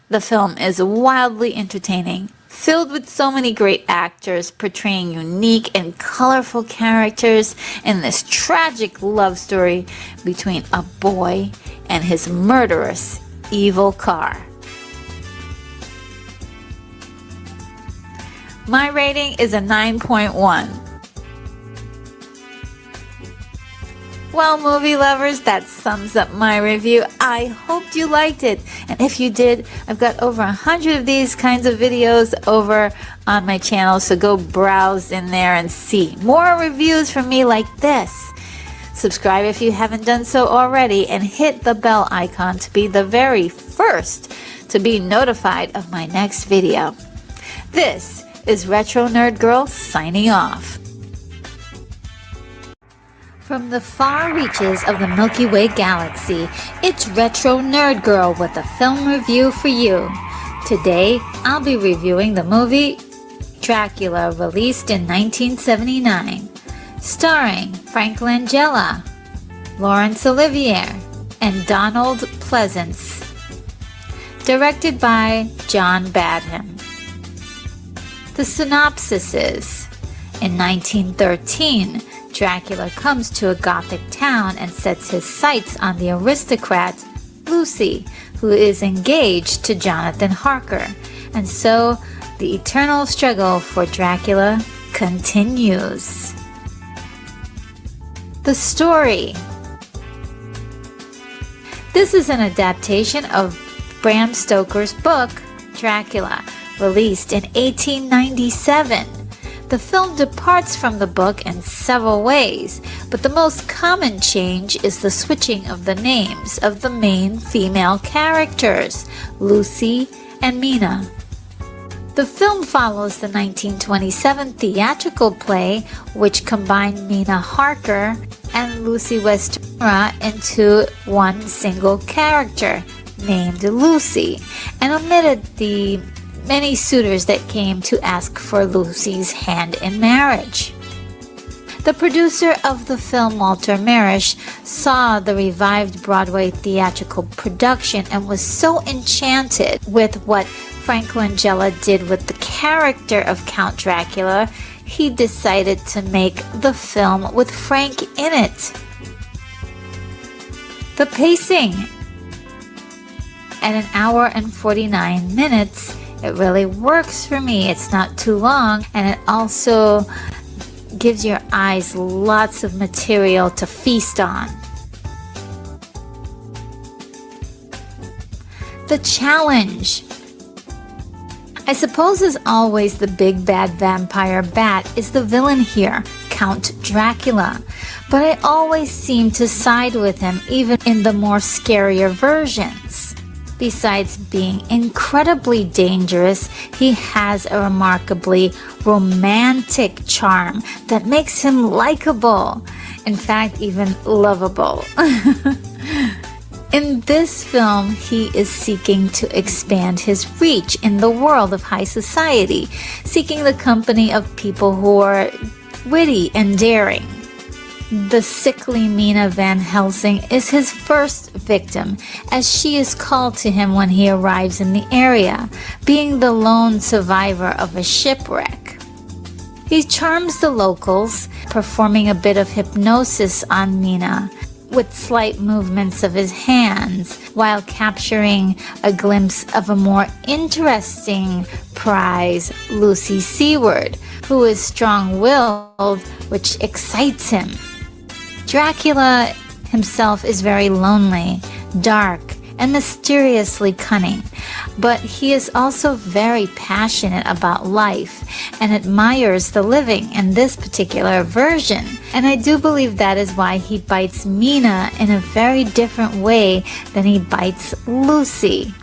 The film is wildly entertaining, filled with so many great actors portraying unique and colorful characters in this tragic love story between a boy and his murderous evil car. My rating is a 9.1. Well, movie lovers, that sums up my review. I hoped you liked it. And if you did, I've got over 100 of these kinds of videos over on my channel, so go browse in there and see more reviews from me like this. Subscribe if you haven't done so already, and hit the bell icon to be the very first to be notified of my next video. This is Retro Nerd Girl signing off. From the far reaches of the Milky Way galaxy, it's Retro Nerd Girl with a film review for you. Today, I'll be reviewing the movie Dracula, released in 1979, starring Frank Langella, Laurence Olivier, and Donald Pleasence. Directed by John Badham. The synopsis is, in 1913, Dracula comes to a Gothic town and sets his sights on the aristocrat Lucy, who is engaged to Jonathan Harker, and so the eternal struggle for Dracula continues. The story. This is an adaptation of Bram Stoker's book, Dracula, released in 1897. The film departs from the book in several ways, but the most common change is the switching of the names of the main female characters, Lucy and Mina. The film follows the 1927 theatrical play, which combined Mina Harker and Lucy Westenra into one single character, named Lucy, and omitted the many suitors that came to ask for Lucy's hand in marriage. The producer of the film, Walter Marish, saw the revived Broadway theatrical production and was so enchanted with what Frank Langella did with the character of Count Dracula, he decided to make the film with Frank in it. The pacing. At an hour and 49 minutes, it really works for me. It's not too long, and it also gives your eyes lots of material to feast on. The challenge. I suppose as always the big bad vampire bat is the villain here, Count Dracula. But I always seem to side with him even in the more scarier versions. Besides being incredibly dangerous, he has a remarkably romantic charm that makes him likable. In fact, even lovable. In this film, he is seeking to expand his reach in the world of high society, seeking the company of people who are witty and daring. The sickly Mina Van Helsing is his first victim, as she is called to him when he arrives in the area, being the lone survivor of a shipwreck. He charms the locals, performing a bit of hypnosis on Mina, with slight movements of his hands, while capturing a glimpse of a more interesting prize, Lucy Seward, who is strong-willed, which excites him. Dracula himself is very lonely, dark, and mysteriously cunning, but he is also very passionate about life and admires the living in this particular version. And I do believe that is why he bites Mina in a very different way than he bites Lucy.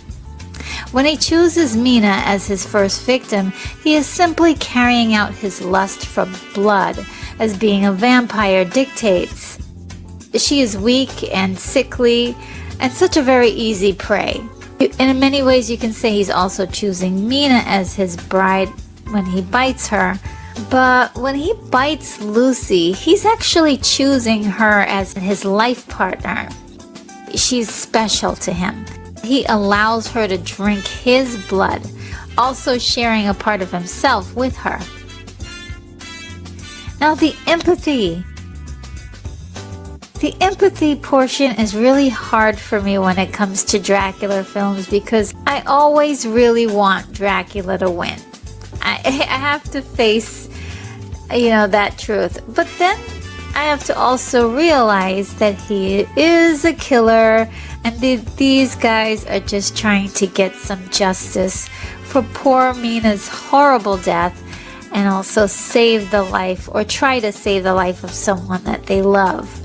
When he chooses Mina as his first victim, he is simply carrying out his lust for blood, as being a vampire dictates. She is weak and sickly, and such a very easy prey. And in many ways you can say he's also choosing Mina as his bride when he bites her. But when he bites Lucy, he's actually choosing her as his life partner. She's special to him. He allows her to drink his blood, also sharing a part of himself with her. Now the empathy. The empathy portion is really hard for me when it comes to Dracula films because I always really want Dracula to win. I have to face, that truth. But then I have to also realize that he is a killer and these guys are just trying to get some justice for poor Mina's horrible death and also save the life or try to save the life of someone that they love.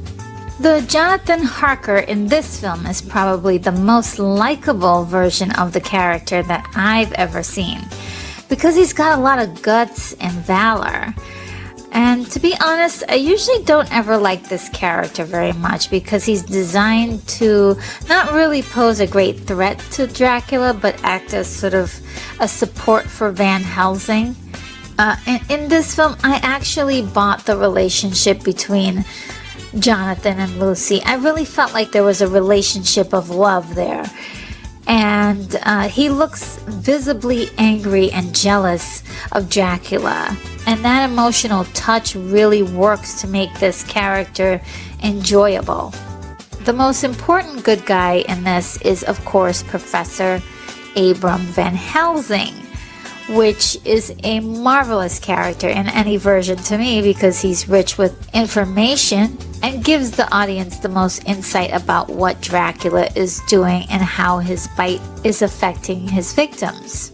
The Jonathan Harker in this film is probably the most likable version of the character that I've ever seen because he's got a lot of guts and valor. And to be honest, I usually don't ever like this character very much because he's designed to not really pose a great threat to Dracula but act as sort of a support for Van Helsing. In this film, I actually bought the relationship between Jonathan and Lucy. I really felt like there was a relationship of love there. And he looks visibly angry and jealous of Dracula. And that emotional touch really works to make this character enjoyable. The most important good guy in this is, of course, Professor Abram Van Helsing, which is a marvelous character in any version to me because he's rich with information and gives the audience the most insight about what Dracula is doing and how his bite is affecting his victims.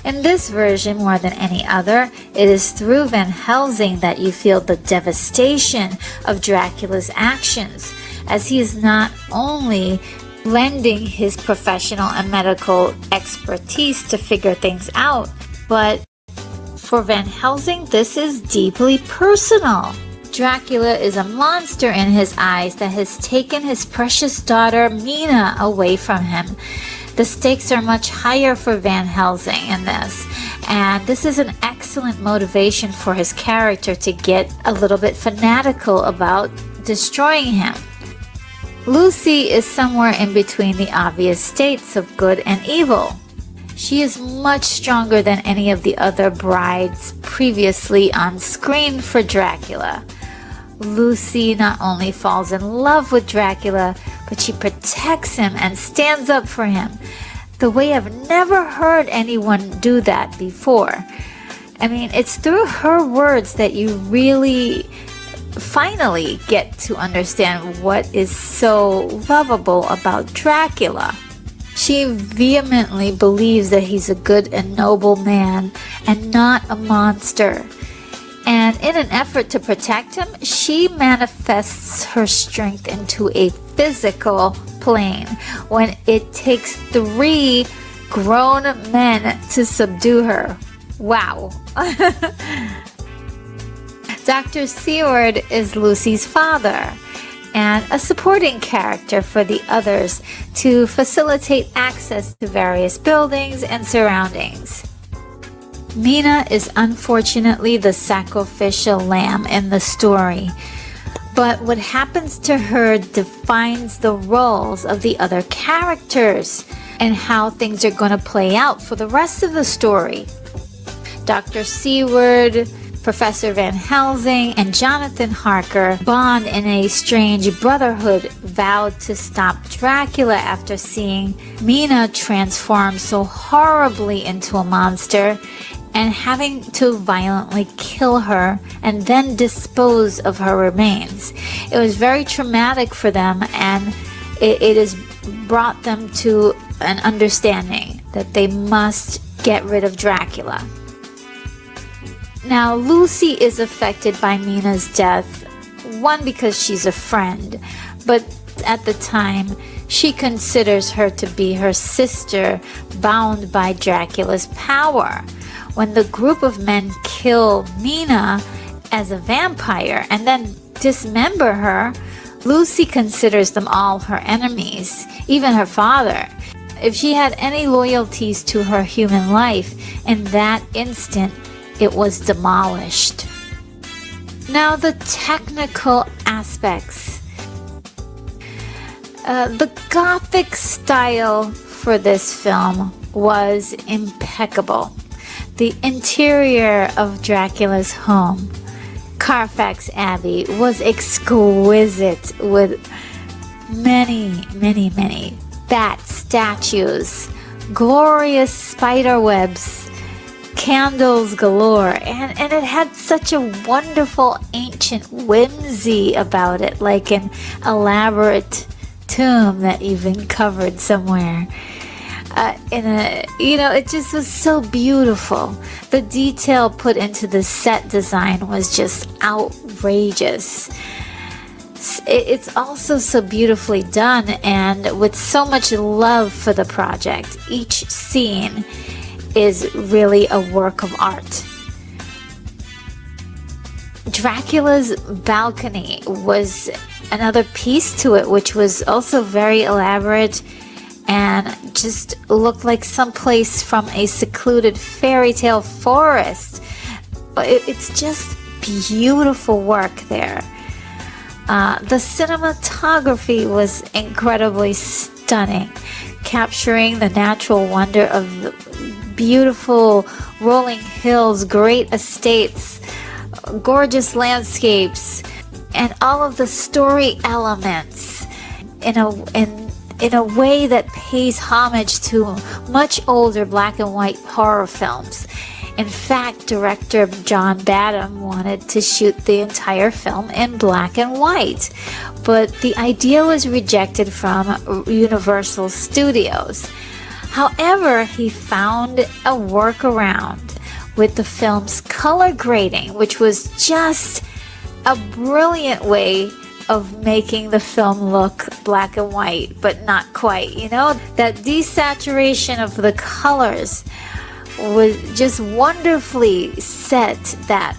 In this version, more than any other, it is through Van Helsing that you feel the devastation of Dracula's actions, as he is not only lending his professional and medical expertise to figure things out, but for Van Helsing, this is deeply personal. Dracula is a monster in his eyes that has taken his precious daughter Mina away from him. The stakes are much higher for Van Helsing in this, and this is an excellent motivation for his character to get a little bit fanatical about destroying him. Lucy is somewhere in between the obvious states of good and evil. She is much stronger than any of the other brides previously on screen for Dracula. Lucy not only falls in love with Dracula, but she protects him and stands up for him, the way I've never heard anyone do that before. I mean, it's through her words that you really finally get to understand what is so lovable about Dracula. She vehemently believes that he's a good and noble man and not a monster. And in an effort to protect him, she manifests her strength into a physical plane when it takes 3 grown men to subdue her. Wow. Dr. Seward is Lucy's father and a supporting character for the others to facilitate access to various buildings and surroundings. Mina is unfortunately the sacrificial lamb in the story, but what happens to her defines the roles of the other characters and how things are going to play out for the rest of the story. Dr. Seward, Professor Van Helsing, and Jonathan Harker bond in a strange brotherhood, vowed to stop Dracula after seeing Mina transform so horribly into a monster and having to violently kill her and then dispose of her remains. It was very traumatic for them, and it has brought them to an understanding that they must get rid of Dracula. Now, Lucy is affected by Mina's death, one, because she's a friend, but at the time, she considers her to be her sister bound by Dracula's power. When the group of men kill Mina as a vampire and then dismember her, Lucy considers them all her enemies, even her father. If she had any loyalties to her human life, in that instant, it was demolished. Now, the technical aspects. The Gothic style for this film was impeccable. The interior of Dracula's home, Carfax Abbey, was exquisite with many bat statues, glorious spider webs, candles galore, and it had such a wonderful ancient whimsy about it, like an elaborate tomb that you've been covered somewhere. It just was so beautiful. The detail put into the set design was just outrageous. It's also so beautifully done and with so much love for the project. Each scene is really a work of art. Dracula's balcony was another piece to it, which was also very elaborate and just looked like someplace from a secluded fairy tale forest. It's just beautiful work there. The cinematography was incredibly stunning, capturing the natural wonder of the beautiful rolling hills, great estates, gorgeous landscapes, and all of the story elements in a way that pays homage to much older black and white horror films. In fact, director John Badham wanted to shoot the entire film in black and white, but the idea was rejected from Universal Studios. However, he found a workaround with the film's color grading, which was just a brilliant way of making the film look black and white, but not quite. That desaturation of the colors was just wonderfully set that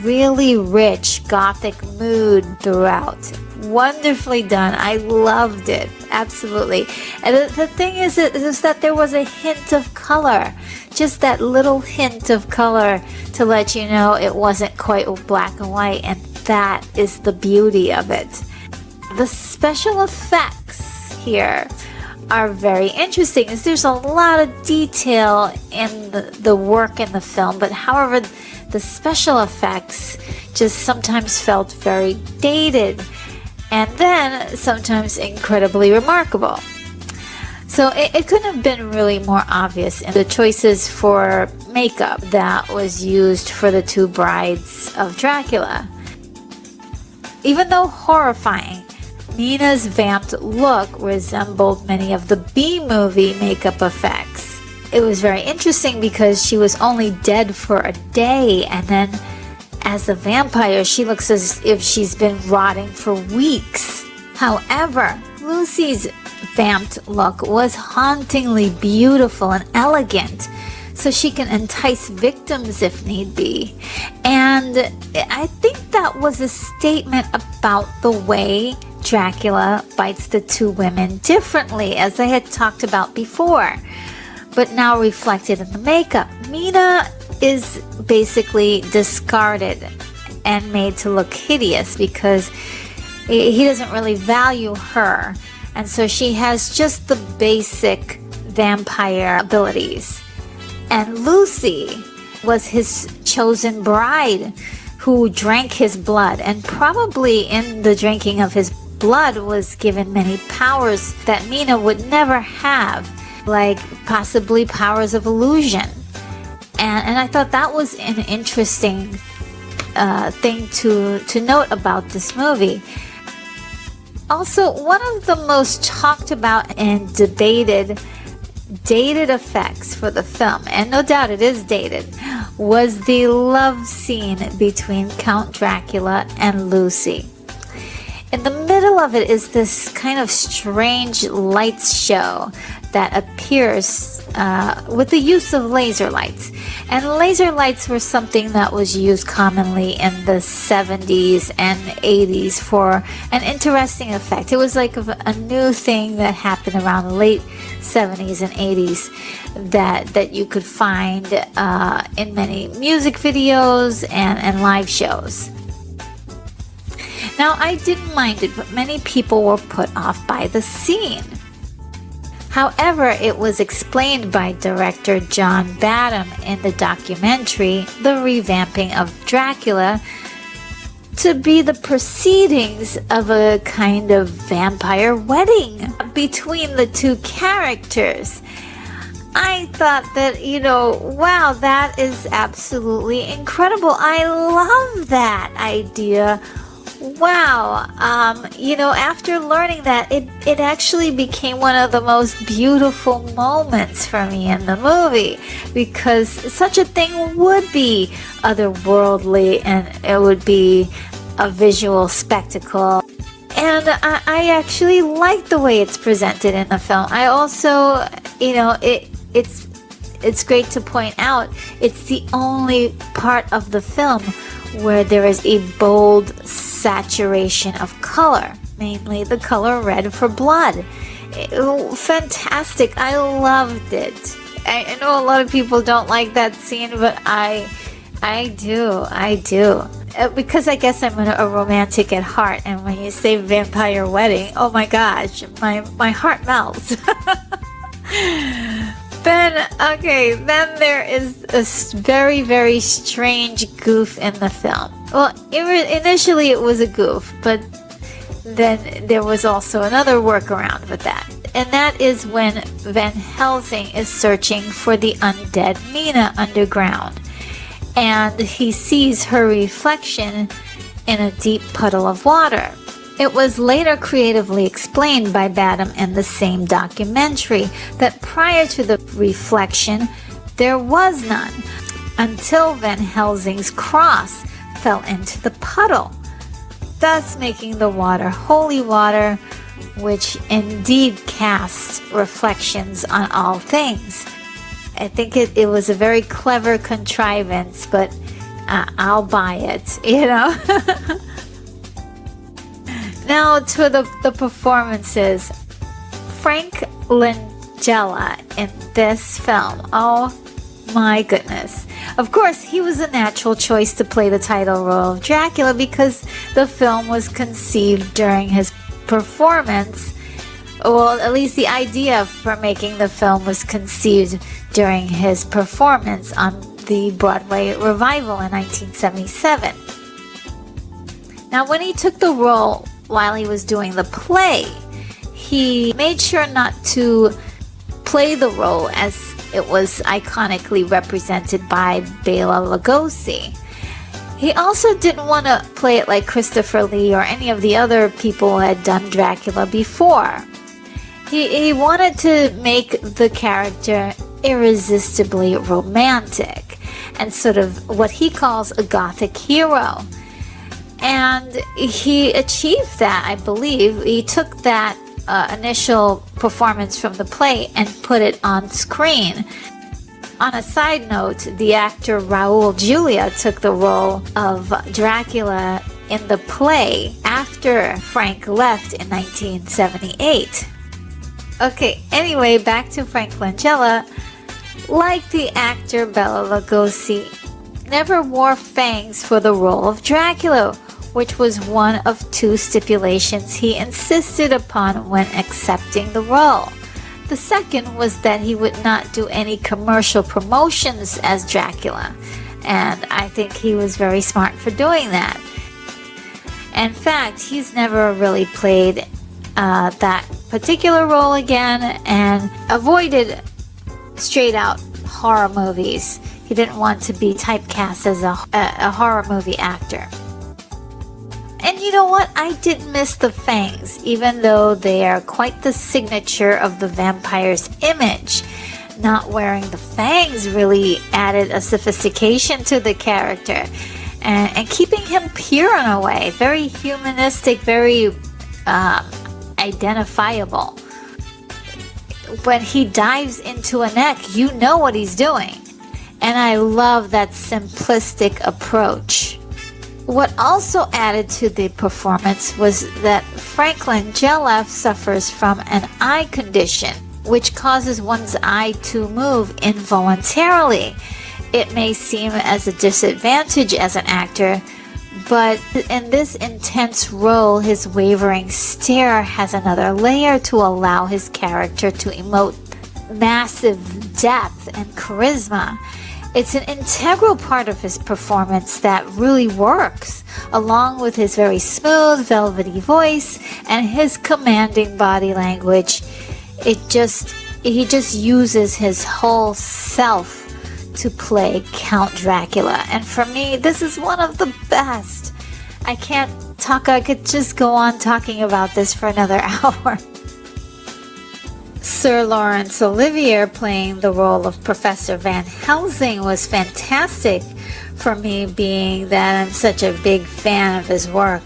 really rich gothic mood throughout. Wonderfully done. I loved it. Absolutely. And the thing is that there was a hint of color. Just that little hint of color to let you know it wasn't quite black and white. And that is the beauty of it. The special effects here are very interesting. There's a lot of detail in the work in the film, but however, the special effects just sometimes felt very dated and then sometimes incredibly remarkable. So it couldn't have been really more obvious in the choices for makeup that was used for the two brides of Dracula. Even though horrifying, Mina's vamped look resembled many of the B-movie makeup effects. It was very interesting because she was only dead for a day, and then as a vampire, she looks as if she's been rotting for weeks. However, Lucy's vamped look was hauntingly beautiful and elegant, so she can entice victims if need be. And I think that was a statement about the way Dracula bites the two women differently, as I had talked about before, but now reflected in the makeup. Mina is basically discarded and made to look hideous because he doesn't really value her, and so she has just the basic vampire abilities. And Lucy was his chosen bride who drank his blood, and probably in the drinking of his blood was given many powers that Mina would never have, like possibly powers of illusion. And I thought that was an interesting thing to note about this movie. Also, one of the most talked about and debated dated effects for the film, and no doubt it is dated, was the love scene between Count Dracula and Lucy. In the middle of it is this kind of strange lights show that appears with the use of laser lights. And laser lights were something that was used commonly in the 70s and 80s for an interesting effect. It was like a new thing that happened around the late 70s and 80s that you could find in many music videos and live shows. Now, I didn't mind it, but many people were put off by the scene. However, it was explained by director John Badham in the documentary The Revamping of Dracula to be the proceedings of a kind of vampire wedding between the two characters. I thought that, wow, that is absolutely incredible. I love that idea. Wow, after learning that, it actually became one of the most beautiful moments for me in the movie, because such a thing would be otherworldly and it would be a visual spectacle. And I actually like the way it's presented in the film. I also, it's great to point out, it's the only part of the film where there is a bold saturation of color, mainly the color red for blood. Fantastic. I loved it. I know a lot of people don't like that scene, but I do. Because I guess I'm a romantic at heart, and when you say vampire wedding, oh my gosh, my heart melts. Then there is a very, very strange goof in the film. Well, initially it was a goof, but then there was also another workaround with that. And that is when Van Helsing is searching for the undead Mina underground. and he sees her reflection in a deep puddle of water. It was later creatively explained by Badham in the same documentary that prior to the reflection, there was none, until Van Helsing's cross fell into the puddle, thus making the water holy water, which indeed casts reflections on all things. I think it was a very clever contrivance, but I'll buy it, you know. Now to the performances. Frank Langella in this film. Oh my goodness. Of course, he was a natural choice to play the title role of Dracula because the film was conceived during his performance. Well, at least the idea for making the film was conceived during his performance on the Broadway revival in 1977. Now, when he took the role while he was doing the play, he made sure not to play the role as it was iconically represented by Bela Lugosi. He also didn't want to play it like Christopher Lee or any of the other people who had done Dracula before. He wanted to make the character irresistibly romantic and sort of what he calls a gothic hero. And he achieved that, I believe. He took that initial performance from the play and put it on screen. On a side note, the actor Raul Julia took the role of Dracula in the play after Frank left in 1978. Okay, anyway, back to Frank Langella. Like the actor Bela Lugosi, never wore fangs for the role of Dracula, which was one of two stipulations he insisted upon when accepting the role. The second was that he would not do any commercial promotions as Dracula, and I think he was very smart for doing that. In fact, he's never really played that particular role again and avoided straight out horror movies. He didn't want to be typecast as a horror movie actor. And you know what? I didn't miss the fangs, even though they are quite the signature of the vampire's image. Not wearing the fangs really added a sophistication to the character and keeping him pure in a way. Very humanistic, very identifiable. When he dives into a neck, you know what he's doing. And I love that simplistic approach. What also added to the performance was that Frank Langella suffers from an eye condition, which causes one's eye to move involuntarily. It may seem as a disadvantage as an actor, but in this intense role, his wavering stare has another layer to allow his character to emote massive depth and charisma. It's an integral part of his performance that really works, along with his very smooth, velvety voice and his commanding body language. He just uses his whole self to play Count Dracula. And for me, this is one of the best. I could just go on talking about this for another hour. Sir Laurence Olivier playing the role of Professor Van Helsing was fantastic for me, being that I'm such a big fan of his work.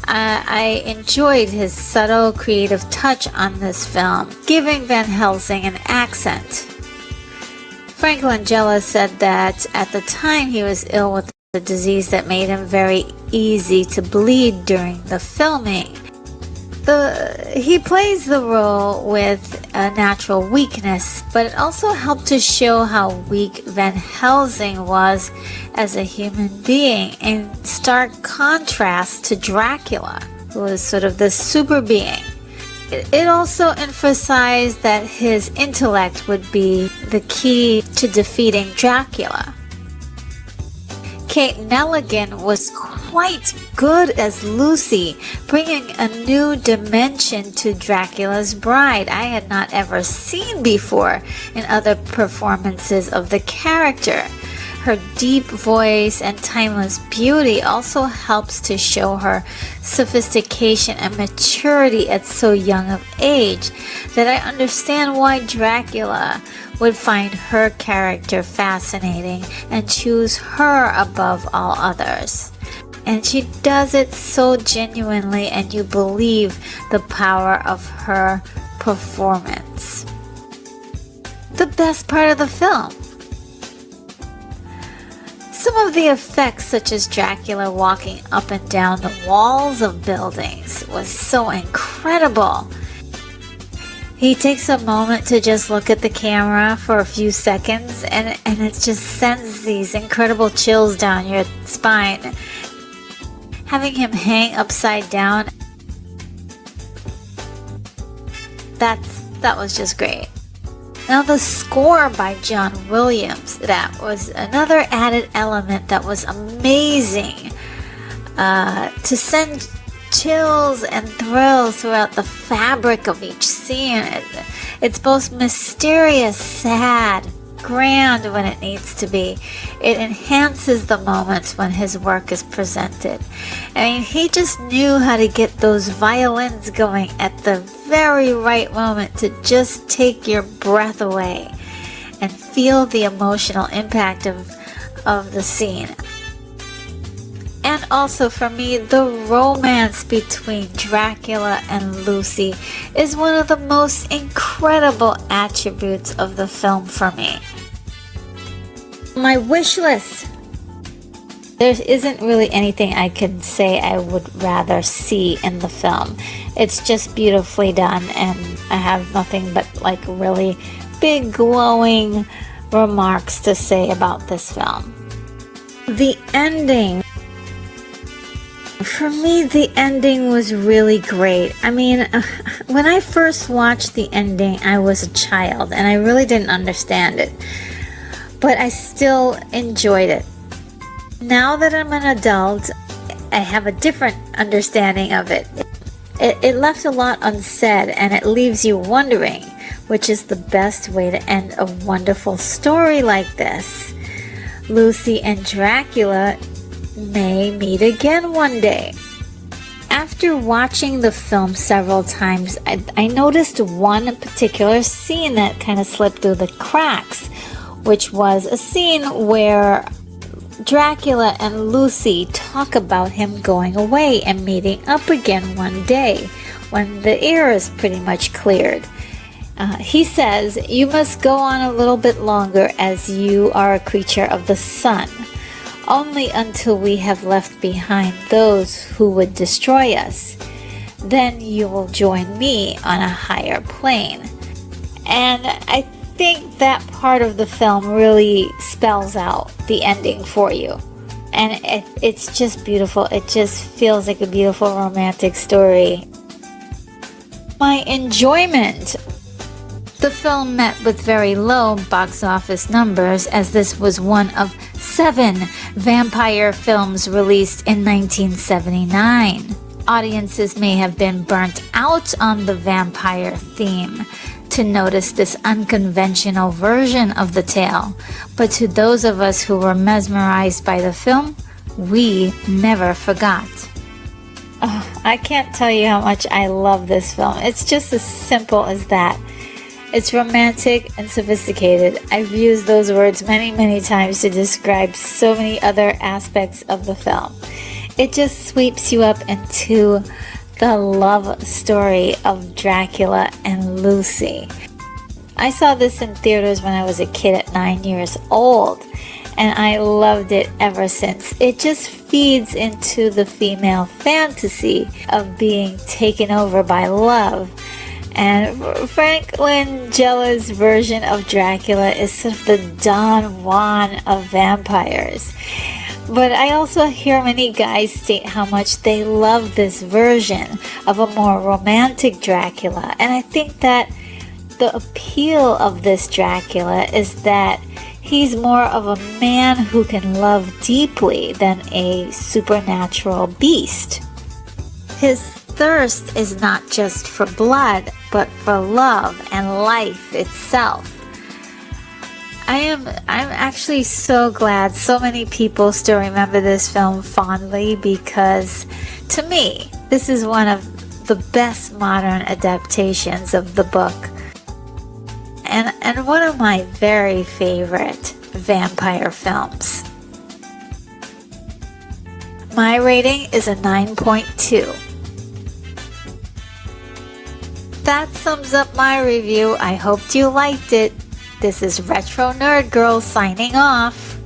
I enjoyed his subtle creative touch on this film, giving Van Helsing an accent. Frank Langella said that at the time he was ill with a disease that made him very easy to bleed during the filming. He plays the role with a natural weakness, but it also helped to show how weak Van Helsing was as a human being, in stark contrast to Dracula, who was sort of the super being. It also emphasized that his intellect would be the key to defeating Dracula. Kate Nelligan was quite good as Lucy, bringing a new dimension to Dracula's bride I had not ever seen before in other performances of the character. Her deep voice and timeless beauty also helps to show her sophistication and maturity at so young of age that I understand why Dracula would find her character fascinating and choose her above all others. And she does it so genuinely, and you believe the power of her performance. The best part of the film. Some of the effects, such as Dracula walking up and down the walls of buildings, was so incredible. He takes a moment to just look at the camera for a few seconds, and it just sends these incredible chills down your spine. Having him hang upside down, that was just great. Now the score by John Williams, that was another added element that was amazing to send chills and thrills throughout the fabric of each scene. It's both mysterious, sad, grand when it needs to be. It enhances the moments when his work is presented. I mean, he just knew how to get those violins going at the very right moment to just take your breath away and feel the emotional impact of the scene. And also for me, the romance between Dracula and Lucy is one of the most incredible attributes of the film for me. My wish list. There isn't really anything I could say I would rather see in the film. It's just beautifully done, and I have nothing but like really big glowing remarks to say about this film. The ending. For me, the ending was really great. I mean, when I first watched the ending, I was a child and I really didn't understand it. But I still enjoyed it. Now that I'm an adult, I have a different understanding of it. It left a lot unsaid, and it leaves you wondering which is the best way to end a wonderful story like this. Lucy and Dracula may meet again one day. After watching the film several times, I noticed one particular scene that kind of slipped through the cracks, which was a scene where Dracula and Lucy talk about him going away and meeting up again one day when the air is pretty much cleared. He says, "You must go on a little bit longer as you are a creature of the sun, only until we have left behind those who would destroy us. Then you will join me on a higher plane." And I think that part of the film really spells out the ending for you. And it's just beautiful. It just feels like a beautiful romantic story. My enjoyment. The film met with very low box office numbers, as this was one of 7 vampire films released in 1979. Audiences may have been burnt out on the vampire theme to notice this unconventional version of the tale, but to those of us who were mesmerized by the film, we never forgot. Oh, I can't tell you how much I love this film. It's just as simple as that. It's romantic and sophisticated. I've used those words many, many times to describe so many other aspects of the film. It just sweeps you up into the love story of Dracula and Lucy. I saw this in theaters when I was a kid at 9 years old, and I loved it ever since. It just feeds into the female fantasy of being taken over by love. And Frank Langella's version of Dracula is sort of the Don Juan of vampires. But I also hear many guys state how much they love this version of a more romantic Dracula. And I think that the appeal of this Dracula is that he's more of a man who can love deeply than a supernatural beast. His thirst is not just for blood, but for love and life itself. I'm actually so glad so many people still remember this film fondly, because to me, this is one of the best modern adaptations of the book. And one of my very favorite vampire films. My rating is a 9.2. That sums up my review. I hoped you liked it. This is Retro Nerd Girl signing off.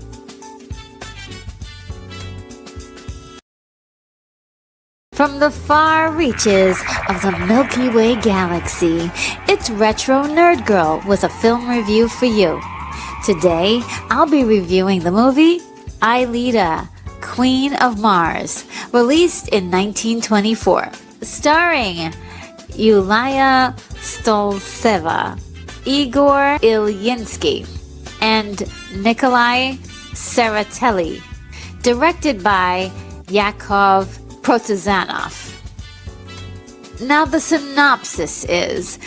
From the far reaches of the Milky Way galaxy, it's Retro Nerd Girl with a film review for you. Today, I'll be reviewing the movie Aelita, Queen of Mars, released in 1924, starring Yulia Stoltseva, Igor Ilyinsky, and Nikolai Tsereteli, directed by Yakov Protazanov. Now the synopsis is: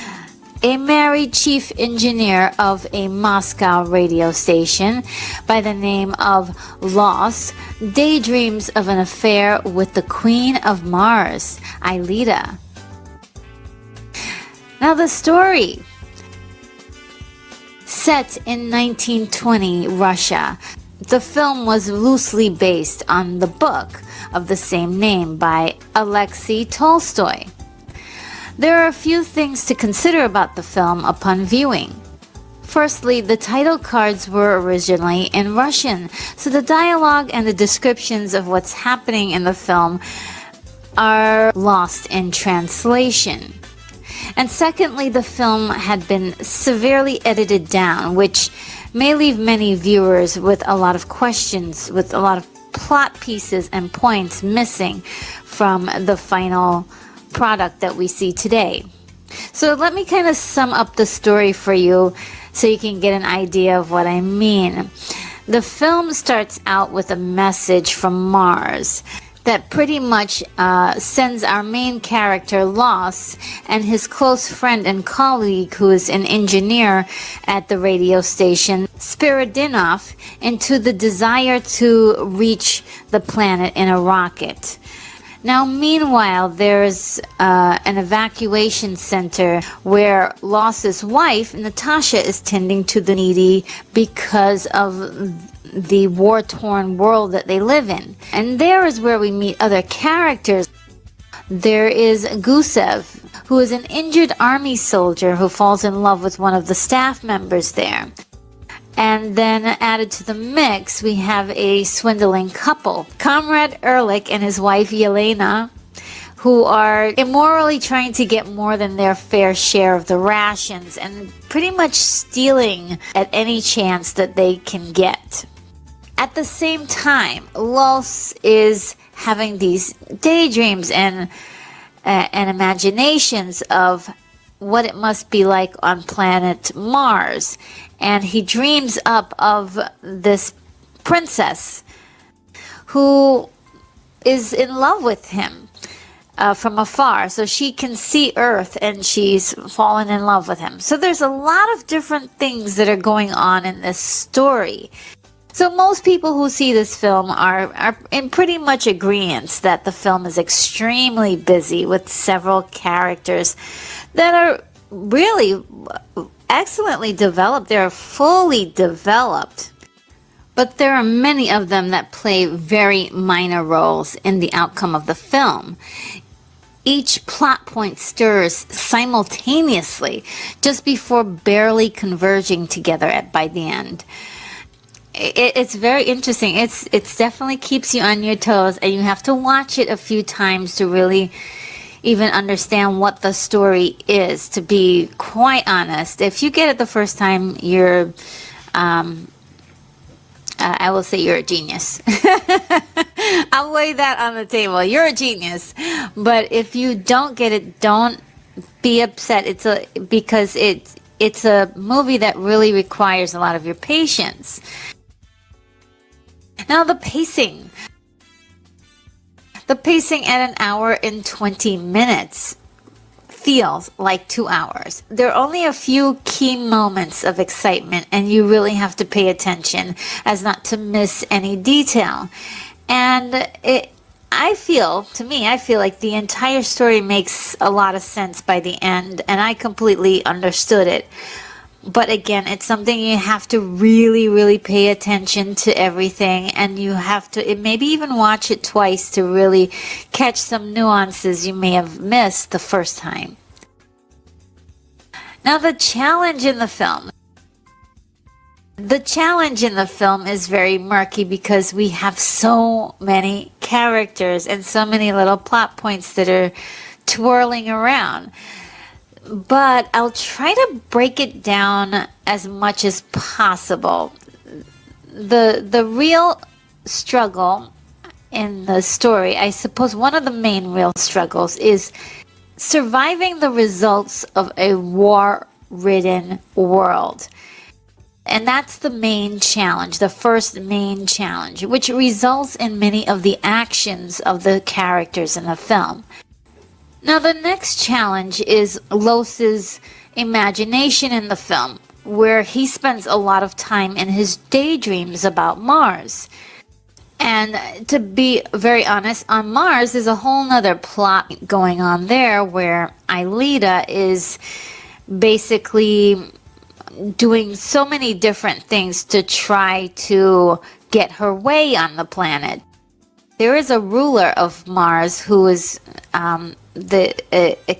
a married chief engineer of a Moscow radio station by the name of Loss daydreams of an affair with the Queen of Mars, Aelita. Now the story. Set in 1920 Russia, the film was loosely based on the book of the same name by Alexei Tolstoy. There are a few things to consider about the film upon viewing. Firstly, the title cards were originally in Russian, so the dialogue and the descriptions of what's happening in the film are lost in translation. And secondly, the film had been severely edited down, which may leave many viewers with a lot of questions, with a lot of plot pieces and points missing from the final product that we see today. So let me kind of sum up the story for you so you can get an idea of what I mean. The film starts out with a message from Mars that pretty much sends our main character, Loss, and his close friend and colleague, who is an engineer at the radio station, Spiridonov, into the desire to reach the planet in a rocket. Now, meanwhile, there's an evacuation center where Loss's wife, Natasha, is tending to the needy because of the war-torn world that they live in. And there is where we meet other characters. There is Gusev, who is an injured army soldier who falls in love with one of the staff members there. And then added to the mix, we have a swindling couple, Comrade Ehrlich and his wife Yelena, who are immorally trying to get more than their fair share of the rations and pretty much stealing at any chance that they can get. At the same time, Los is having these daydreams and imaginations of what it must be like on planet Mars. And he dreams up of this princess who is in love with him from afar. So she can see Earth and she's fallen in love with him. So there's a lot of different things that are going on in this story. So most people who see this film are in pretty much agreement that the film is extremely busy with several characters that are really excellently developed. They're fully developed. But there are many of them that play very minor roles in the outcome of the film. Each plot point stirs simultaneously just before barely converging together by the end. It's very interesting. It's definitely keeps you on your toes, and you have to watch it a few times to really even understand what the story is, to be quite honest. If you get it the first time, you're I will say you're a genius. I'll lay that on the table. You're a genius. But if you don't get it, don't be upset. Because it's a movie that really requires a lot of your patience. Now the pacing. The pacing at 1 hour and 20 minutes feels like 2 hours. There are only a few key moments of excitement, and you really have to pay attention as not to miss any detail. And I feel like the entire story makes a lot of sense by the end, and I completely understood it. But again, it's something you have to really, really pay attention to everything, and you have to maybe even watch it twice to really catch some nuances you may have missed the first time. Now, the challenge in the film. The challenge in the film is very murky because we have so many characters and so many little plot points that are twirling around. But I'll try to break it down as much as possible. The real struggle in the story, I suppose one of the main real struggles, is surviving the results of a war-ridden world. And that's the main challenge, the first main challenge, which results in many of the actions of the characters in the film. Now, the next challenge is Los's imagination in the film, where he spends a lot of time in his daydreams about Mars. And to be very honest, on Mars, there's a whole nother plot going on there where Aelita is basically doing so many different things to try to get her way on the planet. There is a ruler of Mars who is a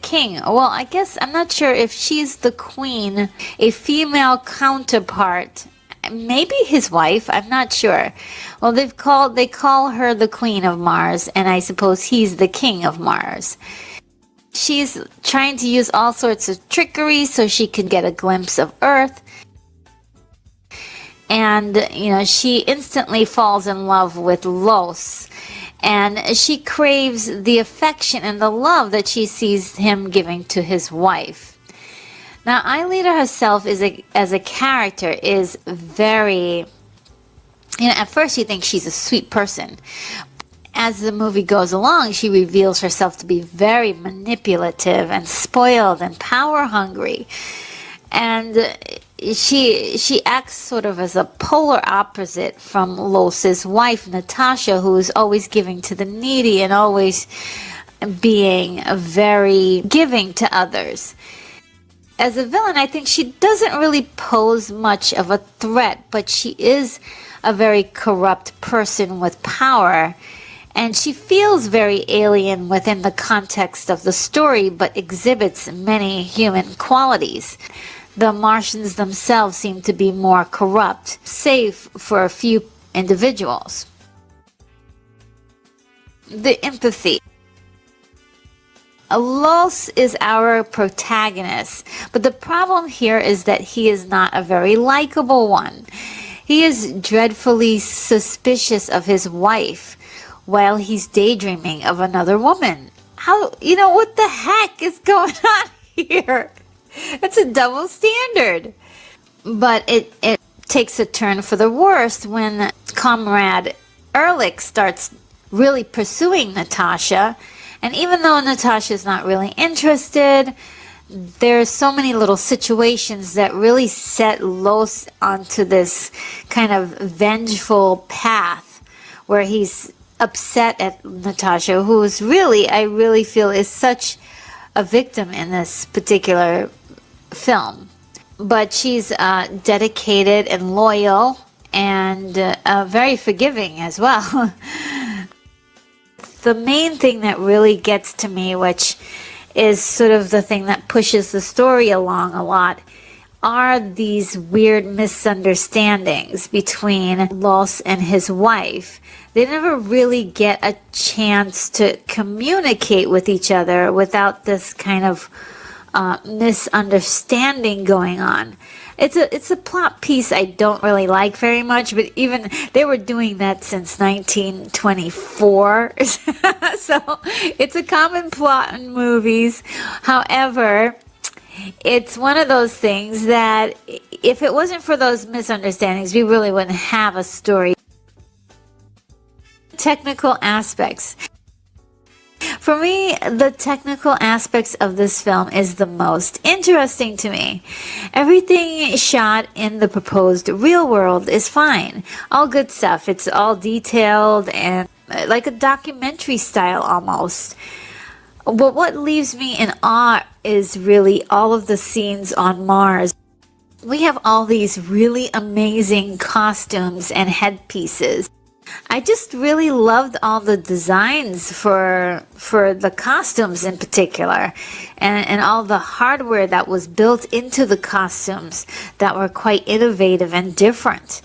king. Well, I guess I'm not sure if she's the queen, a female counterpart, maybe his wife. I'm not sure. Well, they call her the Queen of Mars, and I suppose he's the King of Mars. She's trying to use all sorts of trickery so she can get a glimpse of Earth. And, she instantly falls in love with Los. And she craves the affection and the love that she sees him giving to his wife. Now, Aelita herself as a character is very, at first you think she's a sweet person. As the movie goes along, she reveals herself to be very manipulative and spoiled and power hungry. And she acts sort of as a polar opposite from Los's wife, Natasha, who is always giving to the needy and always being very giving to others. As a villain, I think she doesn't really pose much of a threat, but she is a very corrupt person with power. And she feels very alien within the context of the story, but exhibits many human qualities. The Martians themselves seem to be more corrupt, save for a few individuals. The empathy. Los is our protagonist, but the problem here is that he is not a very likable one. He is dreadfully suspicious of his wife while he's daydreaming of another woman. What the heck is going on here? It's a double standard. But it takes a turn for the worst when Comrade Ehrlich starts really pursuing Natasha. And even though Natasha's not really interested, there's so many little situations that really set Los onto this kind of vengeful path where he's upset at Natasha, who is I really feel is such a victim in this particular film. But she's dedicated and loyal and very forgiving as well. The main thing that really gets to me, which is sort of the thing that pushes the story along a lot, are these weird misunderstandings between Los and his wife. They never really get a chance to communicate with each other without this kind of misunderstanding going on. It's a plot piece I don't really like very much, but even they were doing that since 1924. So it's a common plot in movies. However, it's one of those things that if it wasn't for those misunderstandings, we really wouldn't have a story. Technical aspects. For me, the technical aspects of this film is the most interesting to me. Everything shot in the proposed real world is fine. All good stuff. It's all detailed and like a documentary style almost. But what leaves me in awe is really all of the scenes on Mars. We have all these really amazing costumes and headpieces. I just really loved all the designs for the costumes in particular, and all the hardware that was built into the costumes that were quite innovative and different.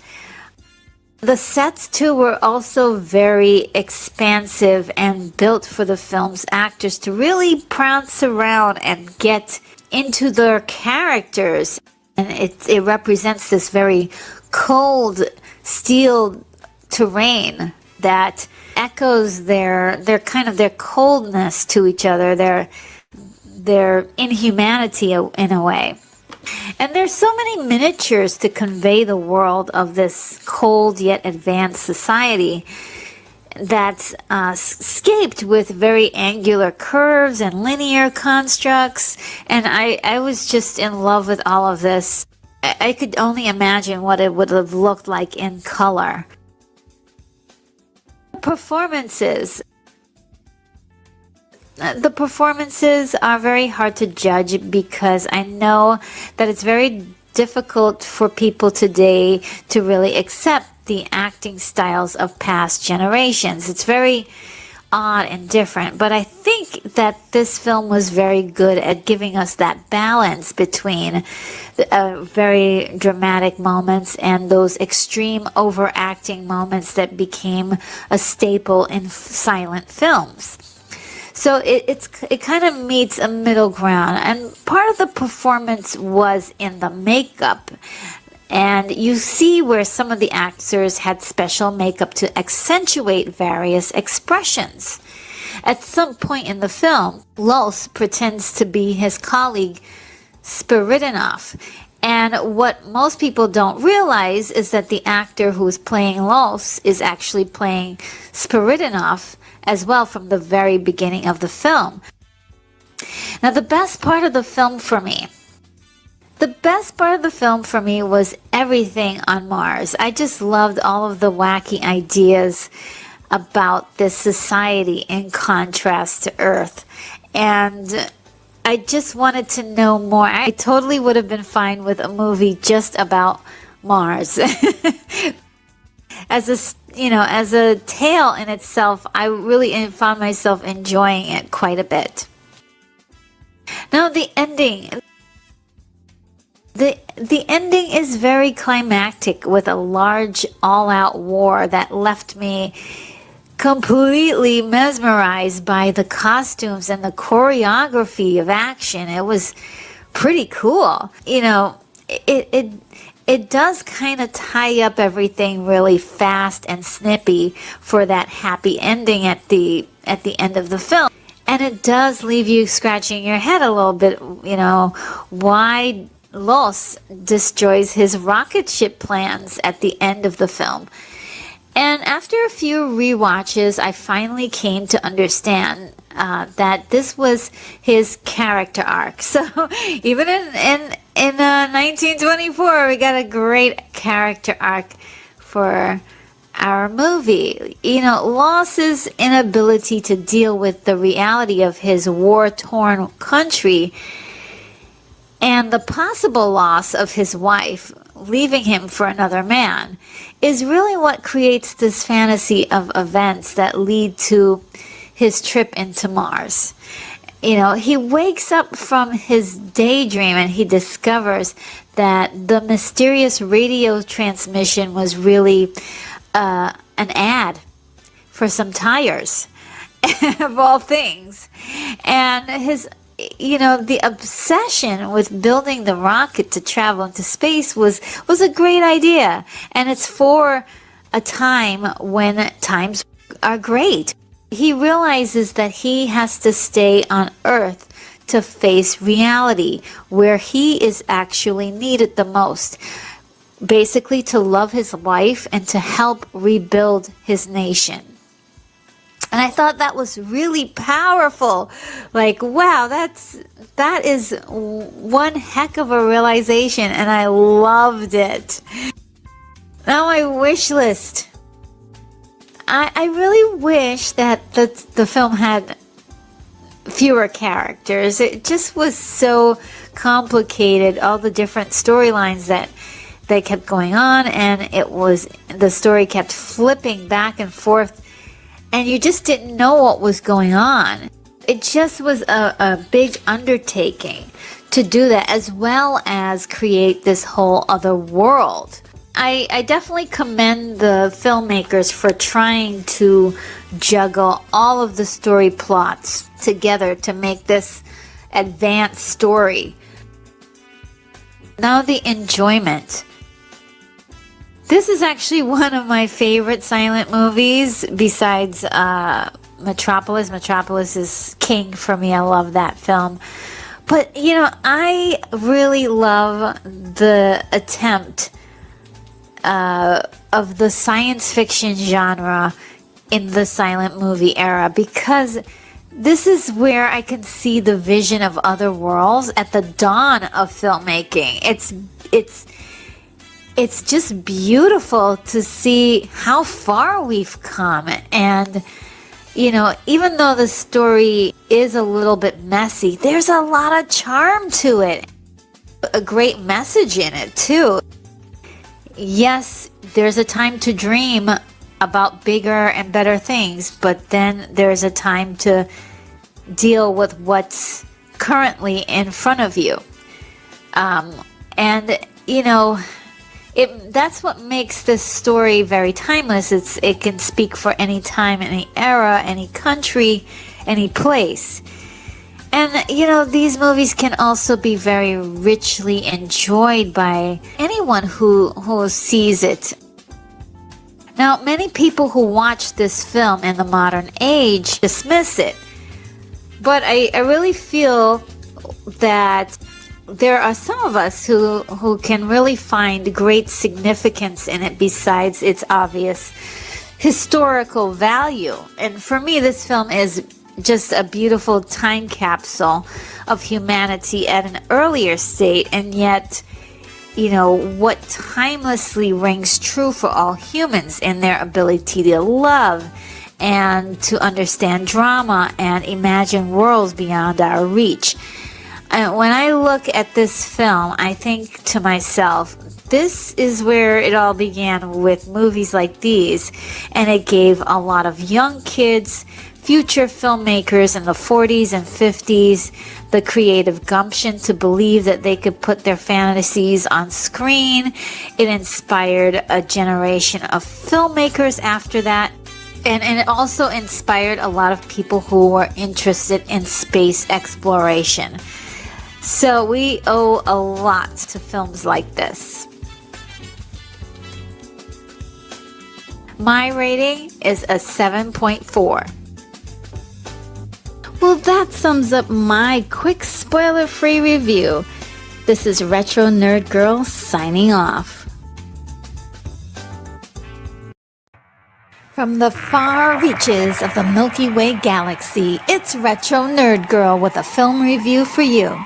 The sets too were also very expansive and built for the film's actors to really prance around and get into their characters. And it represents this very cold steel terrain that echoes their coldness to each other, their inhumanity in a way. And there's so many miniatures to convey the world of this cold yet advanced society that's scaped with very angular curves and linear constructs. And I was just in love with all of this. I could only imagine what it would have looked like in color. Performances. The performances are very hard to judge because I know that it's very difficult for people today to really accept the acting styles of past generations. It's very odd and different, but I think that this film was very good at giving us that balance between very dramatic moments and those extreme overacting moments that became a staple in silent films. So it kind of meets a middle ground, and part of the performance was in the makeup. And you see where some of the actors had special makeup to accentuate various expressions. At some point in the film, Los pretends to be his colleague Spiridonov. And what most people don't realize is that the actor who's playing Los is actually playing Spiridonov as well from the very beginning of the film. Now, the best part of the film for me was everything on Mars. I just loved all of the wacky ideas about this society in contrast to Earth. And I just wanted to know more. I totally would have been fine with a movie just about Mars. As a tale in itself, I really found myself enjoying it quite a bit. Now, the ending. The ending is very climactic with a large all-out war that left me completely mesmerized by the costumes and the choreography of action. It was pretty cool. It does kind of tie up everything really fast and snippy for that happy ending at the end of the film. And it does leave you scratching your head a little bit, why Los destroys his rocket ship plans at the end of the film. And after a few rewatches, I finally came to understand that this was his character arc. So even in 1924, we got a great character arc for our movie. Los's inability to deal with the reality of his war-torn country and the possible loss of his wife, leaving him for another man, is really what creates this fantasy of events that lead to his trip into Mars. He wakes up from his daydream and he discovers that the mysterious radio transmission was really an ad for some tires, of all things. And the obsession with building the rocket to travel into space was a great idea. And it's for a time when times are great. He realizes that he has to stay on Earth to face reality, where he is actually needed the most. Basically, to love his wife and to help rebuild his nation. And I thought that was really powerful. Like, wow, that is one heck of a realization, and I loved it. Now my wish list. I really wish that the film had fewer characters. It just was so complicated, all the different storylines that they kept going on, and the story kept flipping back and forth, and you just didn't know what was going on. It just was a big undertaking to do that, as well as create this whole other world. I definitely commend the filmmakers for trying to juggle all of the story plots together to make this advanced story. Now the enjoyment. This is actually one of my favorite silent movies besides Metropolis. Metropolis is king for me. I love that film. But, I really love the attempt of the science fiction genre in the silent movie era, because this is where I can see the vision of other worlds at the dawn of filmmaking. It's just beautiful to see how far we've come. And, even though the story is a little bit messy, there's a lot of charm to it. A great message in it, too. Yes, there's a time to dream about bigger and better things, but then there's a time to deal with what's currently in front of you. That's what makes this story very timeless. It can speak for any time, any era, any country, any place. And, these movies can also be very richly enjoyed by anyone who sees it. Now, many people who watch this film in the modern age dismiss it. But I really feel that there are some of us who can really find great significance in it besides its obvious historical value. And for me, this film is just a beautiful time capsule of humanity at an earlier state, and yet, what timelessly rings true for all humans in their ability to love and to understand drama and imagine worlds beyond our reach. And when I look at this film, I think to myself, this is where it all began with movies like these, and it gave a lot of young kids, future filmmakers in the 40s and 50s, the creative gumption to believe that they could put their fantasies on screen. It inspired a generation of filmmakers after that. And it also inspired a lot of people who were interested in space exploration. So we owe a lot to films like this. My rating is a 7.4. Well, that sums up my quick spoiler-free review. This is Retro Nerd Girl signing off. From the far reaches of the Milky Way galaxy, it's Retro Nerd Girl with a film review for you.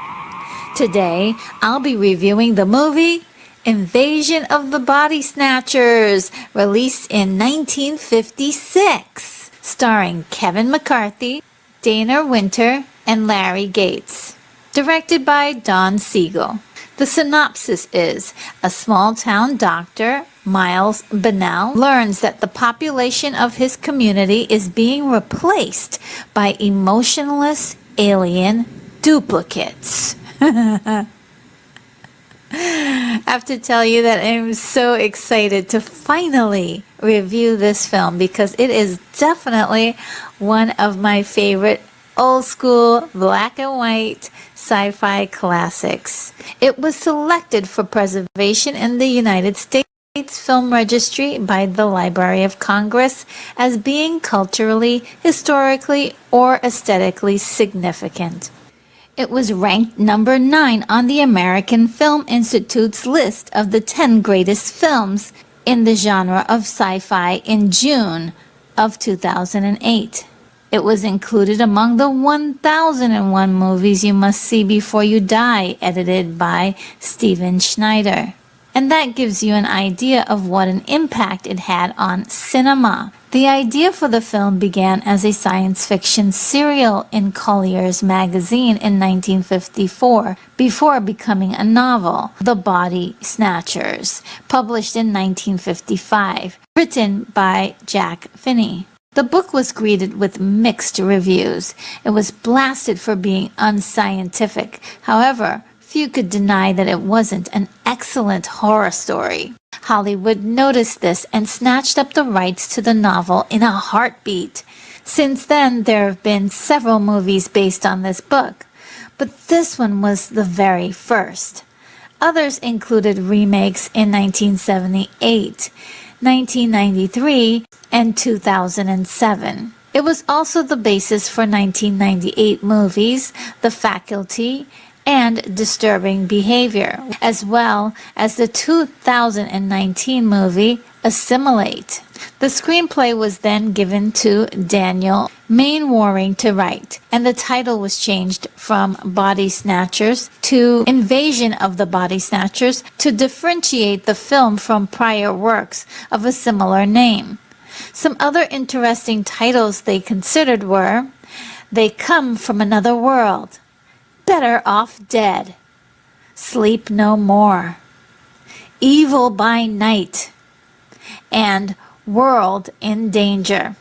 Today, I'll be reviewing the movie Invasion of the Body Snatchers, released in 1956, starring Kevin McCarthy, Dana Winter, and Larry Gates. Directed by Don Siegel. The synopsis is, a small-town doctor, Miles Bennell, learns that the population of his community is being replaced by emotionless alien duplicates. I have to tell you that I'm so excited to finally review this film because it is definitely one of my favorite old school black and white sci-fi classics. It was selected for preservation in the United States Film Registry by the Library of Congress as being culturally, historically, or aesthetically significant. It was ranked number 9 on the American Film Institute's list of the 10 greatest films in the genre of sci-fi in June of 2008. It was included among the 1001 movies you must see before you die, edited by Steven Schneider. And that gives you an idea of what an impact it had on cinema. The idea for the film began as a science fiction serial in Collier's magazine in 1954, before becoming a novel, The Body Snatchers, published in 1955, written by Jack Finney. The book was greeted with mixed reviews. It was blasted for being unscientific. However, few could deny that it wasn't an excellent horror story. Hollywood noticed this and snatched up the rights to the novel in a heartbeat. Since then, there have been several movies based on this book, but this one was the very first. Others included remakes in 1978, 1993, and 2007. It was also the basis for 1998 movies, The Faculty, and Disturbing Behavior, as well as the 2019 movie Assimilate. The screenplay was then given to Daniel Mainwaring to write, and the title was changed from Body Snatchers to Invasion of the Body Snatchers to differentiate the film from prior works of a similar name. Some other interesting titles they considered were They Come from Another World, Better Off Dead, Sleep No More, Evil by Night, and World in Danger.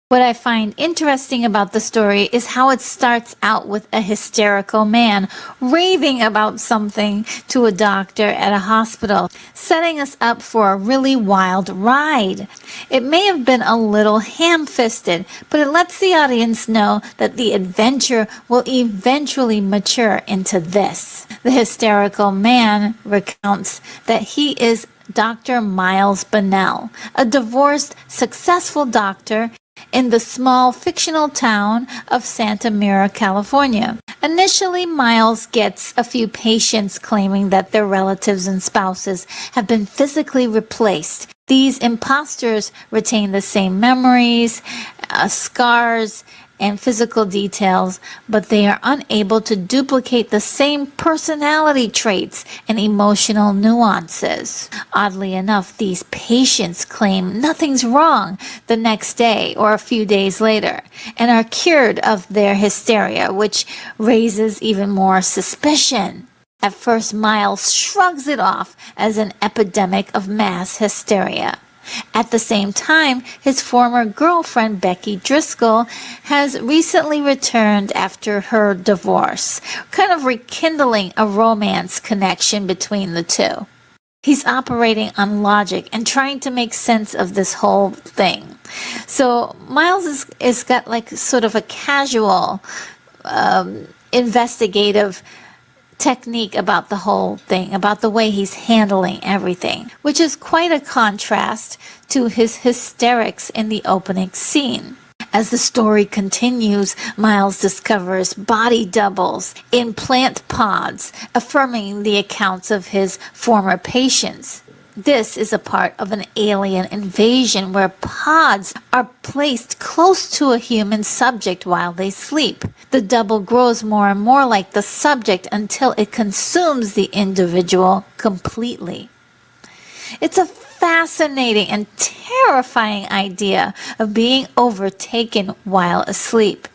What I find interesting about the story is how it starts out with a hysterical man raving about something to a doctor at a hospital, setting us up for a really wild ride. It may have been a little ham-fisted, but it lets the audience know that the adventure will eventually mature into this. The hysterical man recounts that he is Dr. Miles Bennell, a divorced, successful doctor in the small fictional town of Santa Mira, California. Initially, Miles gets a few patients claiming that their relatives and spouses have been physically replaced. These imposters retain the same memories, scars, and physical details, but they are unable to duplicate the same personality traits and emotional nuances. Oddly enough, these patients claim nothing's wrong the next day or a few days later and are cured of their hysteria, which raises even more suspicion. At first, Miles shrugs it off as an epidemic of mass hysteria. At the same time, his former girlfriend, Becky Driscoll, has recently returned after her divorce, kind of rekindling a romance connection between the two. He's operating on logic and trying to make sense of this whole thing. So Miles is got like sort of a casual, investigative technique about the whole thing, about the way he's handling everything, which is quite a contrast to his hysterics in the opening scene. As the story continues, Miles discovers body doubles, implant pods, affirming the accounts of his former patients. This is a part of an alien invasion where pods are placed close to a human subject while they sleep. The double grows more and more like the subject until it consumes the individual completely. It's a fascinating and terrifying idea of being overtaken while asleep.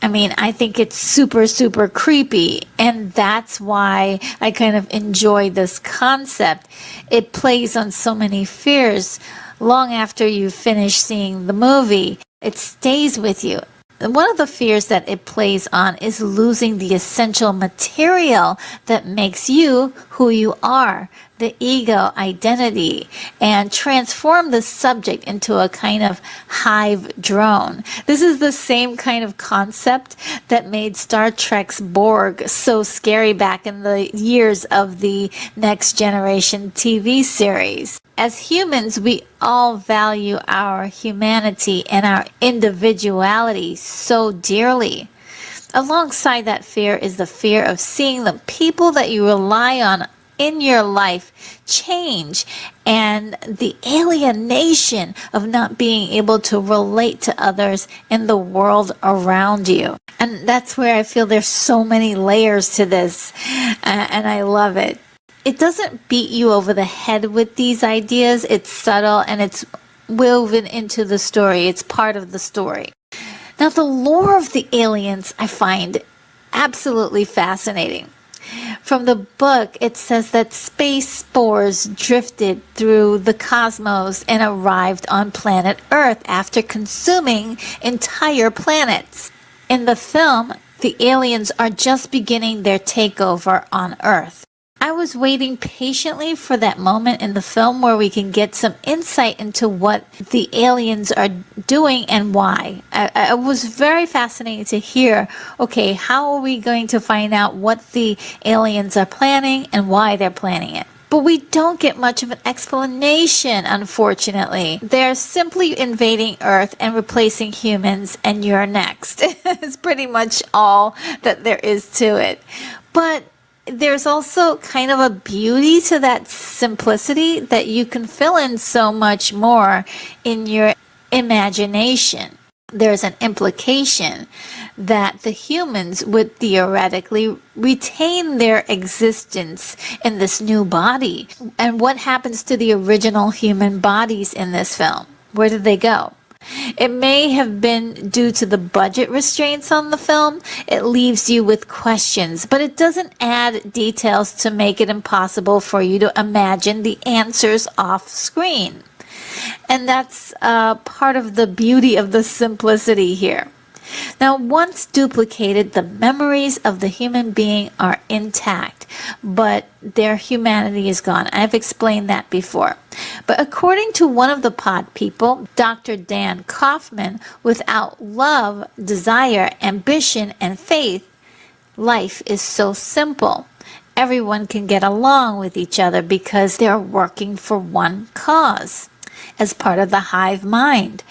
I mean, I think it's super, super creepy, and that's why I kind of enjoy this concept. It plays on so many fears long after you finish seeing the movie. It stays with you. One of the fears that it plays on is losing the essential material that makes you who you are, the ego identity, and transform the subject into a kind of hive drone. This is the same kind of concept that made Star Trek's Borg so scary back in the years of the Next Generation TV series. As humans, we all value our humanity and our individuality so dearly. Alongside that fear is the fear of seeing the people that you rely on in your life change, and the alienation of not being able to relate to others in the world around you. And that's where I feel there's so many layers to this, and I love it. It doesn't beat you over the head with these ideas. It's subtle and it's woven into the story. It's part of the story. Now, the lore of the aliens I find absolutely fascinating. From the book, it says that space spores drifted through the cosmos and arrived on planet Earth after consuming entire planets. In the film, the aliens are just beginning their takeover on Earth. I was waiting patiently for that moment in the film where we can get some insight into what the aliens are doing and why. I was very fascinated to hear, okay, how are we going to find out what the aliens are planning and why they're planning it? But we don't get much of an explanation, unfortunately. They're simply invading Earth and replacing humans, and you're next. It's pretty much all that there is to it. But there's also kind of a beauty to that simplicity that you can fill in so much more in your imagination. There's an implication that the humans would theoretically retain their existence in this new body. And what happens to the original human bodies in this film? Where did they go? It may have been due to the budget restraints on the film. It leaves you with questions, but it doesn't add details to make it impossible for you to imagine the answers off screen. And that's part of the beauty of the simplicity here. Now, once duplicated, the memories of the human being are intact, but their humanity is gone. I've explained that before. But according to one of the pod people, Dr. Dan Kaufman, without love, desire, ambition, and faith, life is so simple. Everyone can get along with each other because they're working for one cause, as part of the hive mind.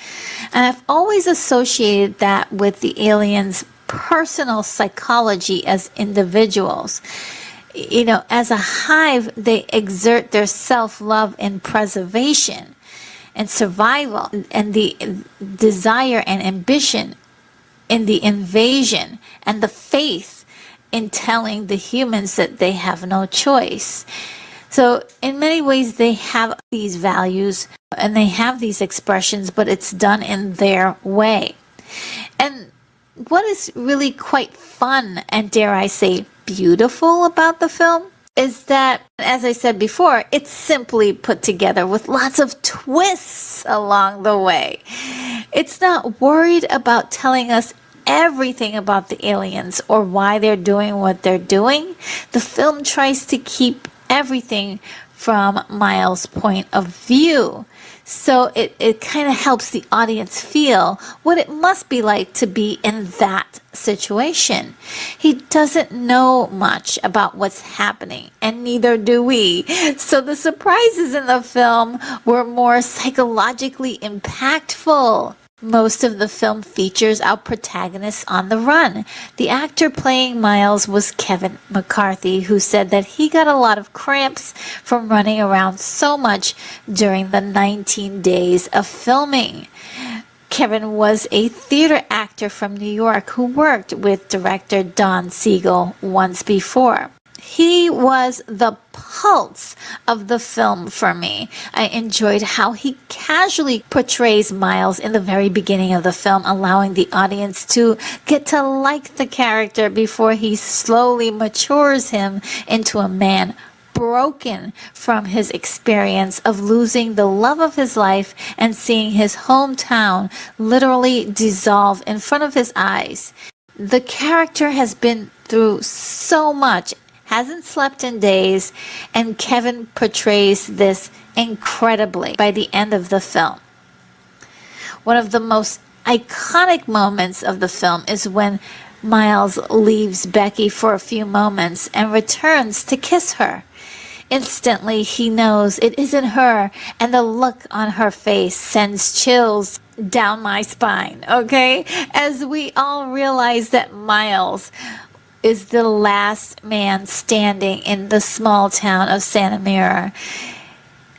And I've always associated that with the aliens' personal psychology as individuals. You know, as a hive, they exert their self-love in preservation and survival, and the desire and ambition in the invasion, and the faith in telling the humans that they have no choice. So in many ways, they have these values and they have these expressions, but it's done in their way. And what is really quite fun and, dare I say, beautiful about the film is that, as I said before, it's simply put together with lots of twists along the way. It's not worried about telling us everything about the aliens or why they're doing what they're doing. The film tries to keep everything from Miles' point of view. So it kind of helps the audience feel what it must be like to be in that situation. He doesn't know much about what's happening, and neither do we. So the surprises in the film were more psychologically impactful. Most of the film features our protagonists on the run. The actor playing Miles was Kevin McCarthy, who said that he got a lot of cramps from running around so much during the 19 days of filming. Kevin was a theater actor from New York who worked with director Don Siegel once before. He was the pulse of the film for me. I enjoyed how he casually portrays Miles in the very beginning of the film, allowing the audience to get to like the character before he slowly matures him into a man broken from his experience of losing the love of his life and seeing his hometown literally dissolve in front of his eyes. The character has been through so much, hasn't slept in days, and Kevin portrays this incredibly by the end of the film. One of the most iconic moments of the film is when Miles leaves Becky for a few moments and returns to kiss her. Instantly, he knows it isn't her, and the look on her face sends chills down my spine, okay? As we all realize that Miles is the last man standing in the small town of Santa Mira.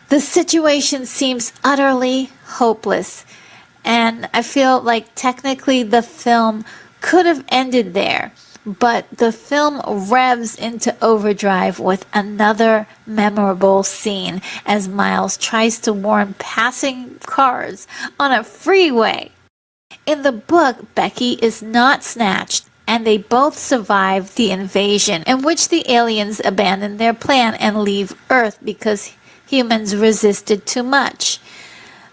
The situation seems utterly hopeless, and I feel like technically the film could have ended there, but the film revs into overdrive with another memorable scene as Miles tries to warn passing cars on a freeway. In the book, Becky is not snatched, and they both survive the invasion, in which the aliens abandon their plan and leave Earth because humans resisted too much.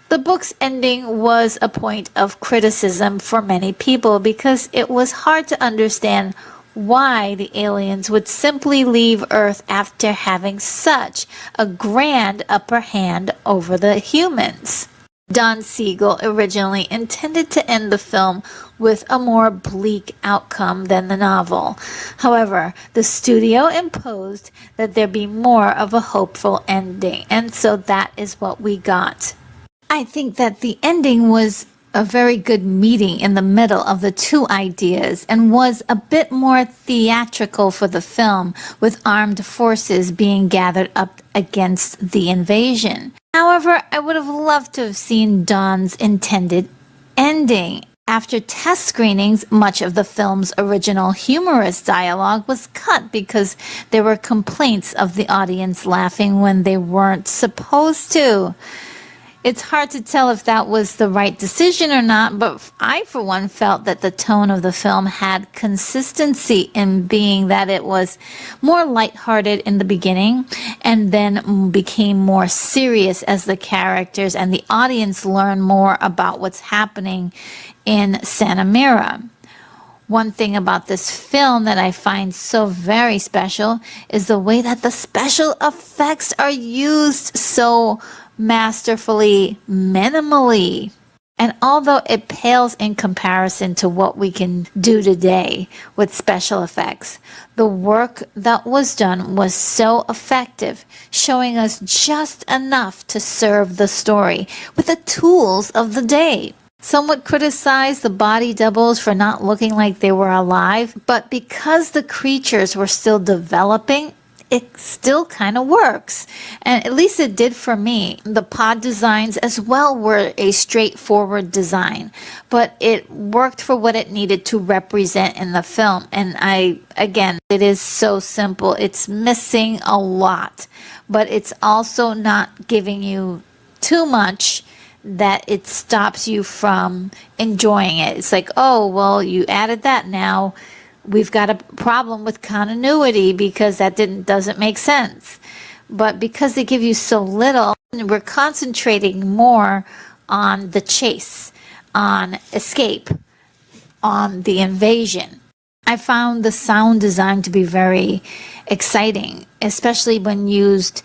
The book's ending was a point of criticism for many people because it was hard to understand why the aliens would simply leave Earth after having such a grand upper hand over the humans. Don Siegel originally intended to end the film with a more bleak outcome than the novel. However, the studio imposed that there be more of a hopeful ending, and so that is what we got. I think that the ending was a very good meeting in the middle of the two ideas and was a bit more theatrical for the film, with armed forces being gathered up against the invasion. However, I would have loved to have seen Don's intended ending. After test screenings, much of the film's original humorous dialogue was cut because there were complaints of the audience laughing when they weren't supposed to. It's hard to tell if that was the right decision or not, but I, for one, felt that the tone of the film had consistency in being that it was more lighthearted in the beginning and then became more serious as the characters and the audience learn more about what's happening in Santa Mira. One thing about this film that I find so very special is the way that the special effects are used so masterfully, minimally. And although it pales in comparison to what we can do today with special effects, the work that was done was so effective, showing us just enough to serve the story with the tools of the day. Some would criticize the body doubles for not looking like they were alive, but because the creatures were still developing, it still kind of works. And at least it did for me. The pod designs as well were a straightforward design, but it worked for what it needed to represent in the film. And again, it is so simple. It's missing a lot, but it's also not giving you too much that it stops you from enjoying it. It's like, oh, well, you added that now. We've got a problem with continuity because that doesn't make sense. But because they give you so little, we're concentrating more on the chase, on escape, on the invasion. I found the sound design to be very exciting, especially when used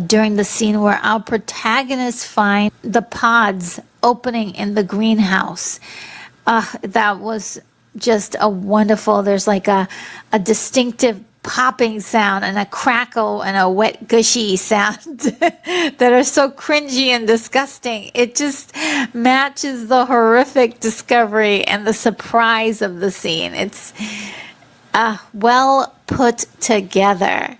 during the scene where our protagonists find the pods opening in the greenhouse. That was just a wonderful, there's like a distinctive popping sound and a crackle and a wet gushy sound that are so cringy and disgusting. It just matches the horrific discovery and the surprise of the scene. It's well put together.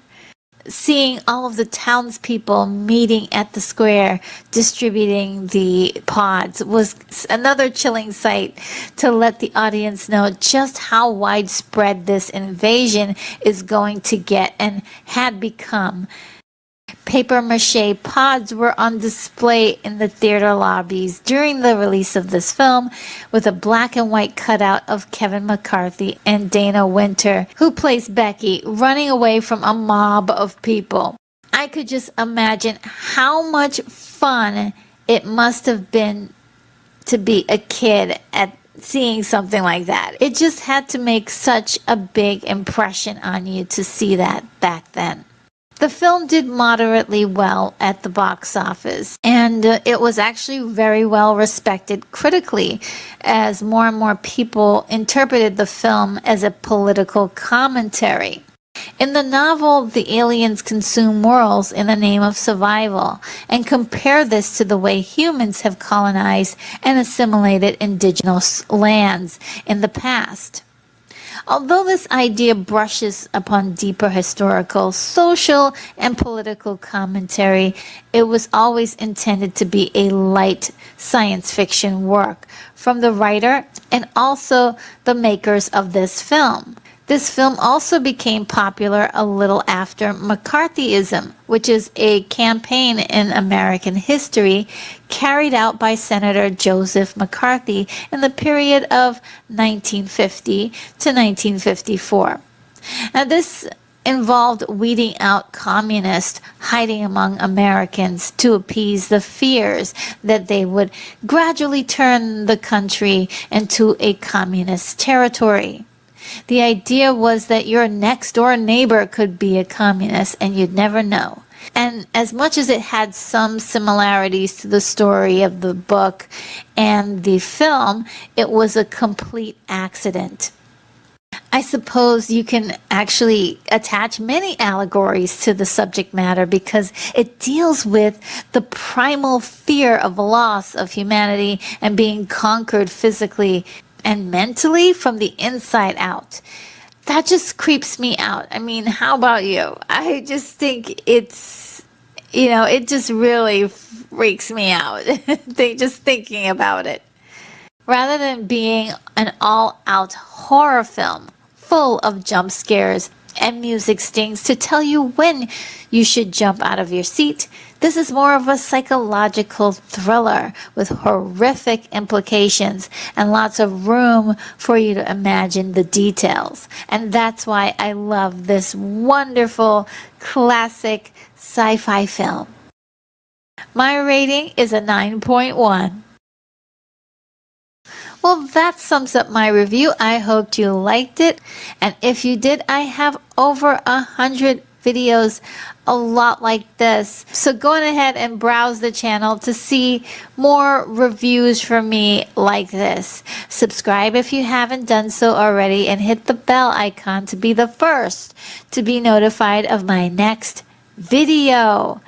Seeing all of the townspeople meeting at the square distributing the pods was another chilling sight to let the audience know just how widespread this invasion is going to get and had become. Papier-mâché pods were on display in the theater lobbies during the release of this film, with a black and white cutout of Kevin McCarthy and Dana Winter, who plays Becky, running away from a mob of people. I could just imagine how much fun it must have been to be a kid at seeing something like that. It just had to make such a big impression on you to see that back then. The film did moderately well at the box office, and it was actually very well respected critically, as more and more people interpreted the film as a political commentary. In the novel, the aliens consume worlds in the name of survival, and compare this to the way humans have colonized and assimilated indigenous lands in the past. Although this idea brushes upon deeper historical, social, and political commentary, it was always intended to be a light science fiction work from the writer and also the makers of this film. This film also became popular a little after McCarthyism, which is a campaign in American history carried out by Senator Joseph McCarthy in the period of 1950 to 1954. Now, this involved weeding out communists hiding among Americans to appease the fears that they would gradually turn the country into a communist territory. The idea was that your next door neighbor could be a communist and you'd never know. And as much as it had some similarities to the story of the book and the film, it was a complete accident. I suppose you can actually attach many allegories to the subject matter because it deals with the primal fear of loss of humanity and being conquered physically and mentally from the inside out. That just creeps me out. I mean, how about you? I just think it's, it just really freaks me out. Just thinking about it. Rather than being an all-out horror film full of jump scares and music stings to tell you when you should jump out of your seat, this is more of a psychological thriller with horrific implications and lots of room for you to imagine the details. And that's why I love this wonderful classic sci-fi film. My rating is a 9.1. Well, that sums up my review. I hoped you liked it. And if you did, I have over 100 videos a lot like this. So go on ahead and browse the channel to see more reviews from me like this. Subscribe if you haven't done so already and hit the bell icon to be the first to be notified of my next video.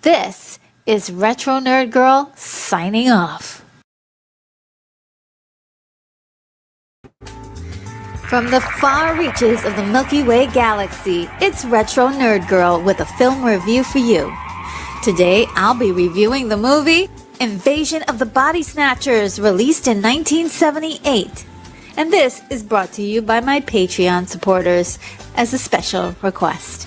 This is Retro Nerd Girl signing off. From the far reaches of the Milky Way galaxy, it's Retro Nerd Girl with a film review for you. Today, I'll be reviewing the movie Invasion of the Body Snatchers, released in 1978. And this is brought to you by my Patreon supporters as a special request.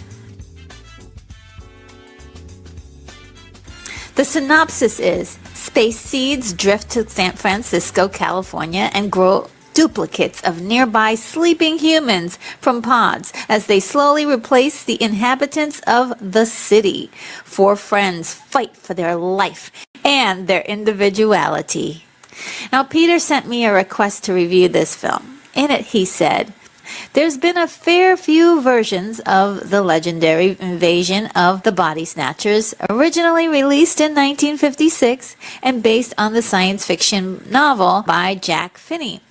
The synopsis is: space seeds drift to San Francisco, California, and grow duplicates of nearby sleeping humans from pods as they slowly replace the inhabitants of the city. Four friends fight for their life and their individuality. Now, Peter sent me a request to review this film. In it, he said, "There's been a fair few versions of the legendary Invasion of the Body Snatchers, originally released in 1956 and based on the science fiction novel by Jack Finney.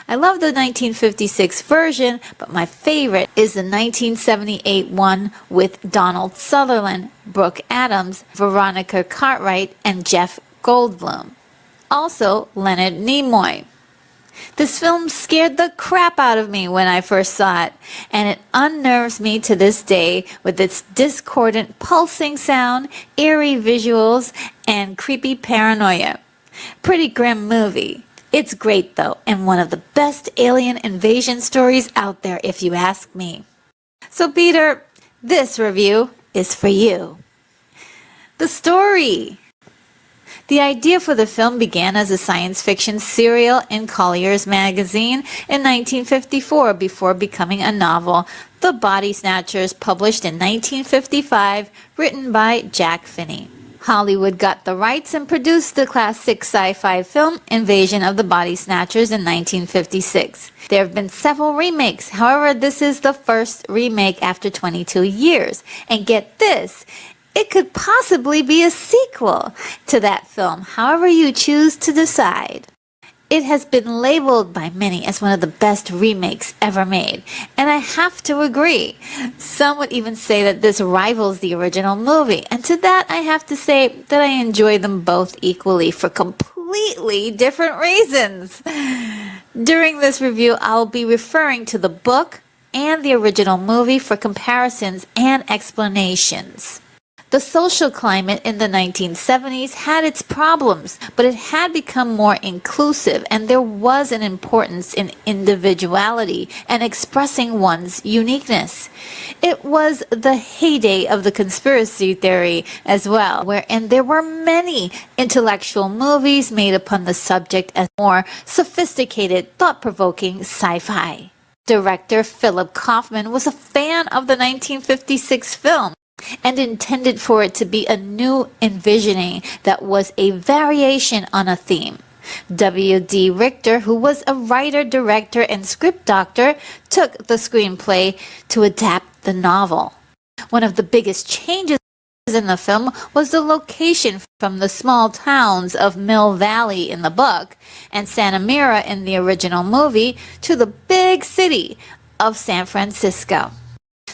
I love the 1956 version, but my favorite is the 1978 one with Donald Sutherland, Brooke Adams, Veronica Cartwright, and Jeff Goldblum. Also, Leonard Nimoy. This film scared the crap out of me when I first saw it, and it unnerves me to this day with its discordant pulsing sound, eerie visuals, and creepy paranoia. Pretty grim movie. It's great though, and one of the best alien invasion stories out there if you ask me. So Peter, this review is for you. The story. The idea for the film began as a science fiction serial in Collier's magazine in 1954 before becoming a novel, The Body Snatchers, published in 1955, written by Jack Finney. Hollywood got the rights and produced the classic sci-fi film Invasion of the Body Snatchers in 1956. There have been several remakes. However, this is the first remake after 22 years. And get this, it could possibly be a sequel to that film, however you choose to decide. It has been labeled by many as one of the best remakes ever made, and I have to agree. Some would even say that this rivals the original movie, and to that I have to say that I enjoy them both equally for completely different reasons. During this review, I'll be referring to the book and the original movie for comparisons and explanations. The social climate in the 1970s had its problems, but it had become more inclusive, and there was an importance in individuality and expressing one's uniqueness. It was the heyday of the conspiracy theory as well, wherein there were many intellectual movies made upon the subject as more sophisticated, thought-provoking sci-fi. Director Philip Kaufman was a fan of the 1956 film and intended for it to be a new envisioning that was a variation on a theme. W.D. Richter, who was a writer, director, and script doctor, took the screenplay to adapt the novel. One of the biggest changes in the film was the location from the small towns of Mill Valley in the book and Santa Mira in the original movie to the big city of San Francisco.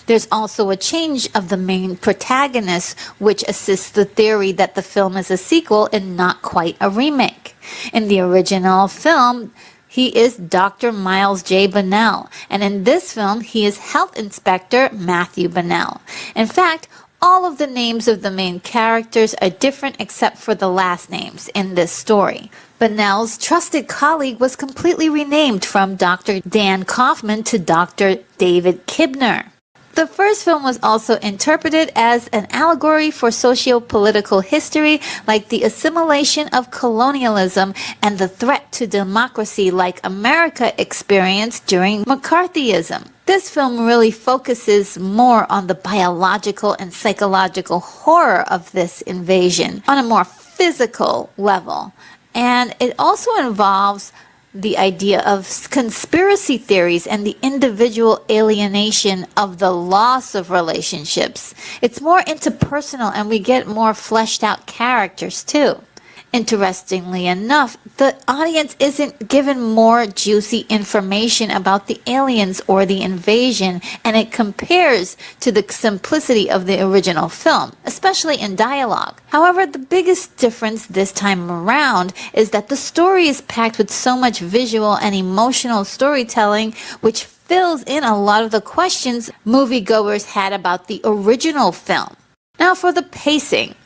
There's also a change of the main protagonist, which assists the theory that the film is a sequel and not quite a remake. In the original film, he is Dr. Miles J. Bennell, and in this film, he is Health Inspector Matthew Bennell. In fact, all of the names of the main characters are different except for the last names in this story. Bennell's trusted colleague was completely renamed from Dr. Dan Kaufman to Dr. David Kibner. The first film was also interpreted as an allegory for socio-political history, like the assimilation of colonialism and the threat to democracy like America experienced during McCarthyism. This film really focuses more on the biological and psychological horror of this invasion on a more physical level. And it also involves the idea of conspiracy theories and the individual alienation of the loss of relationships. It's more interpersonal, and we get more fleshed out characters too. Interestingly enough, the audience isn't given more juicy information about the aliens or the invasion, and it compares to the simplicity of the original film, especially in dialogue. However, the biggest difference this time around is that the story is packed with so much visual and emotional storytelling, which fills in a lot of the questions moviegoers had about the original film. Now for the pacing.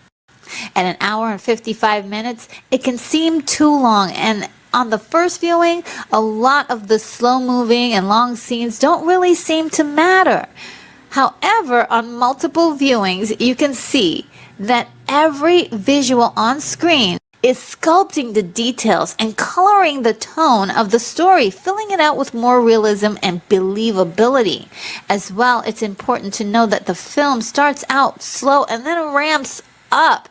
At an hour and 55 minutes, it can seem too long, and on the first viewing, a lot of the slow-moving and long scenes don't really seem to matter. However, on multiple viewings, you can see that every visual on screen is sculpting the details and coloring the tone of the story, filling it out with more realism and believability. As well, it's important to know that the film starts out slow and then ramps up.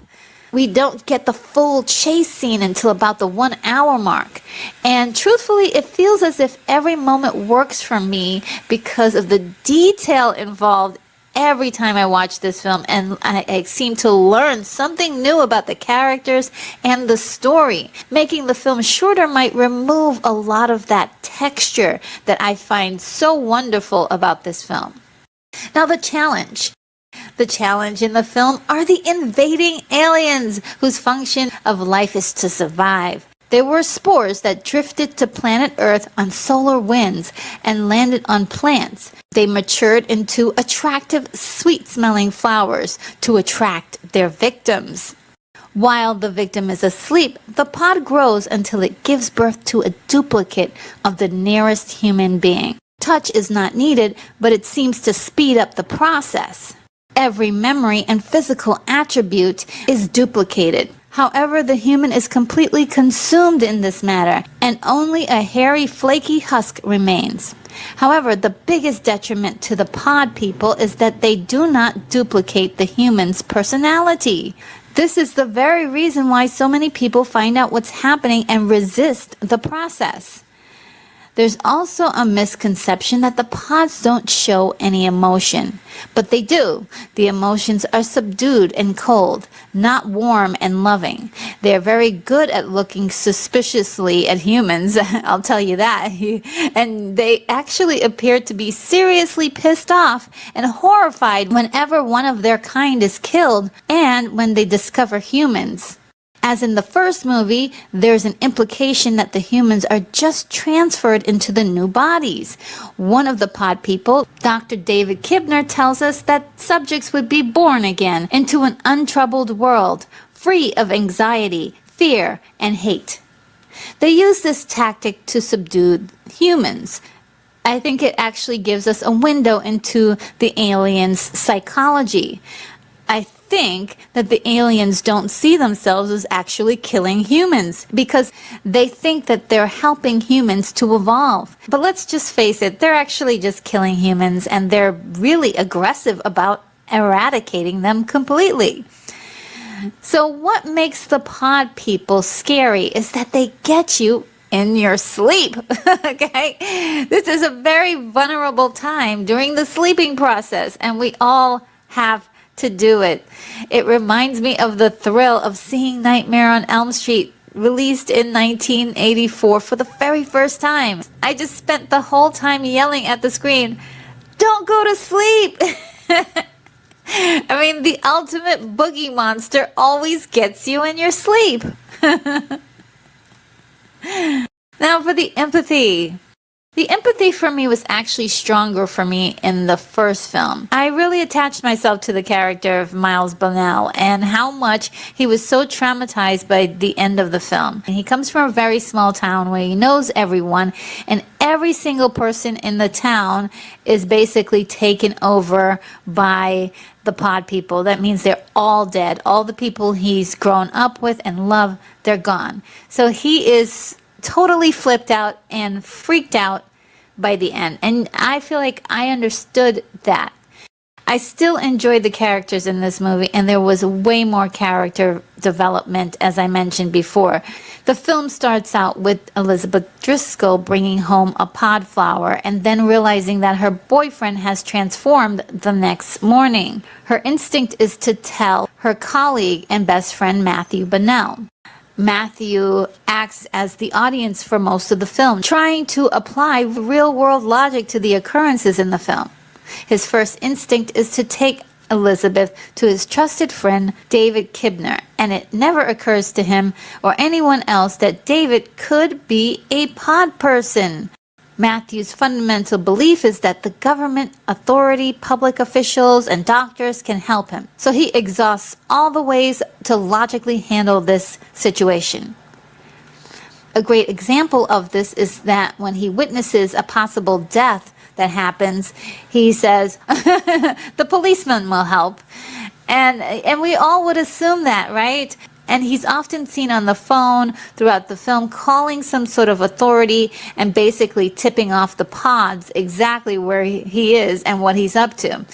We don't get the full chase scene until about the 1 hour mark. And truthfully, it feels as if every moment works for me because of the detail involved every time I watch this film. And I seem to learn something new about the characters and the story. Making the film shorter might remove a lot of that texture that I find so wonderful about this film. Now the challenge. The challenge in the film are the invading aliens whose function of life is to survive. They were spores that drifted to planet Earth on solar winds and landed on plants. They matured into attractive, sweet-smelling flowers to attract their victims. While the victim is asleep, the pod grows until it gives birth to a duplicate of the nearest human being. Touch is not needed, but it seems to speed up the process. Every memory and physical attribute is duplicated. However, the human is completely consumed in this matter, and only a hairy, flaky husk remains. However, the biggest detriment to the pod people is that they do not duplicate the human's personality. This is the very reason why so many people find out what's happening and resist the process. There's also a misconception that the pods don't show any emotion, but they do. The emotions are subdued and cold, not warm and loving. They're very good at looking suspiciously at humans, I'll tell you that. And they actually appear to be seriously pissed off and horrified whenever one of their kind is killed and when they discover humans. As in the first movie, there's an implication that the humans are just transferred into the new bodies. One of the pod people, Dr. David Kibner, tells us that subjects would be born again into an untroubled world, free of anxiety, fear, and hate. They use this tactic to subdue humans. I think it actually gives us a window into the aliens' psychology. I think that the aliens don't see themselves as actually killing humans because they think that they're helping humans to evolve. But let's just face it, they're actually just killing humans, and they're really aggressive about eradicating them completely. So what makes the pod people scary is that they get you in your sleep. Okay? This is a very vulnerable time during the sleeping process, and we all have to do it. It reminds me of the thrill of seeing Nightmare on Elm Street released in 1984 for the very first time. I just spent the whole time yelling at the screen, "Don't go to sleep!" I mean, the ultimate boogie monster always gets you in your sleep. Now for the empathy. The empathy for me was actually stronger for me in the first film. I really attached myself to the character of Miles Bonnell and how much he was so traumatized by the end of the film. And he comes from a very small town where he knows everyone, and every single person in the town is basically taken over by the pod people. That means they're all dead. All the people he's grown up with and loved, they're gone. So he is totally flipped out and freaked out by the end. And I feel like I understood that. I still enjoyed the characters in this movie, and there was way more character development, as I mentioned before. The film starts out with Elizabeth Driscoll bringing home a pod flower and then realizing that her boyfriend has transformed the next morning. Her instinct is to tell her colleague and best friend Matthew Bonnell. Matthew acts as the audience for most of the film, trying to apply real-world logic to the occurrences in the film. His first instinct is to take Elizabeth to his trusted friend David Kibner, and it never occurs to him or anyone else that David could be a pod person. Matthew's fundamental belief is that the government, authority, public officials, and doctors can help him. So he exhausts all the ways to logically handle this situation. A great example of this is that when he witnesses a possible death that happens, he says, the policeman will help. And we all would assume that, right? And he's often seen on the phone throughout the film calling some sort of authority and basically tipping off the pods exactly where he is and what he's up to.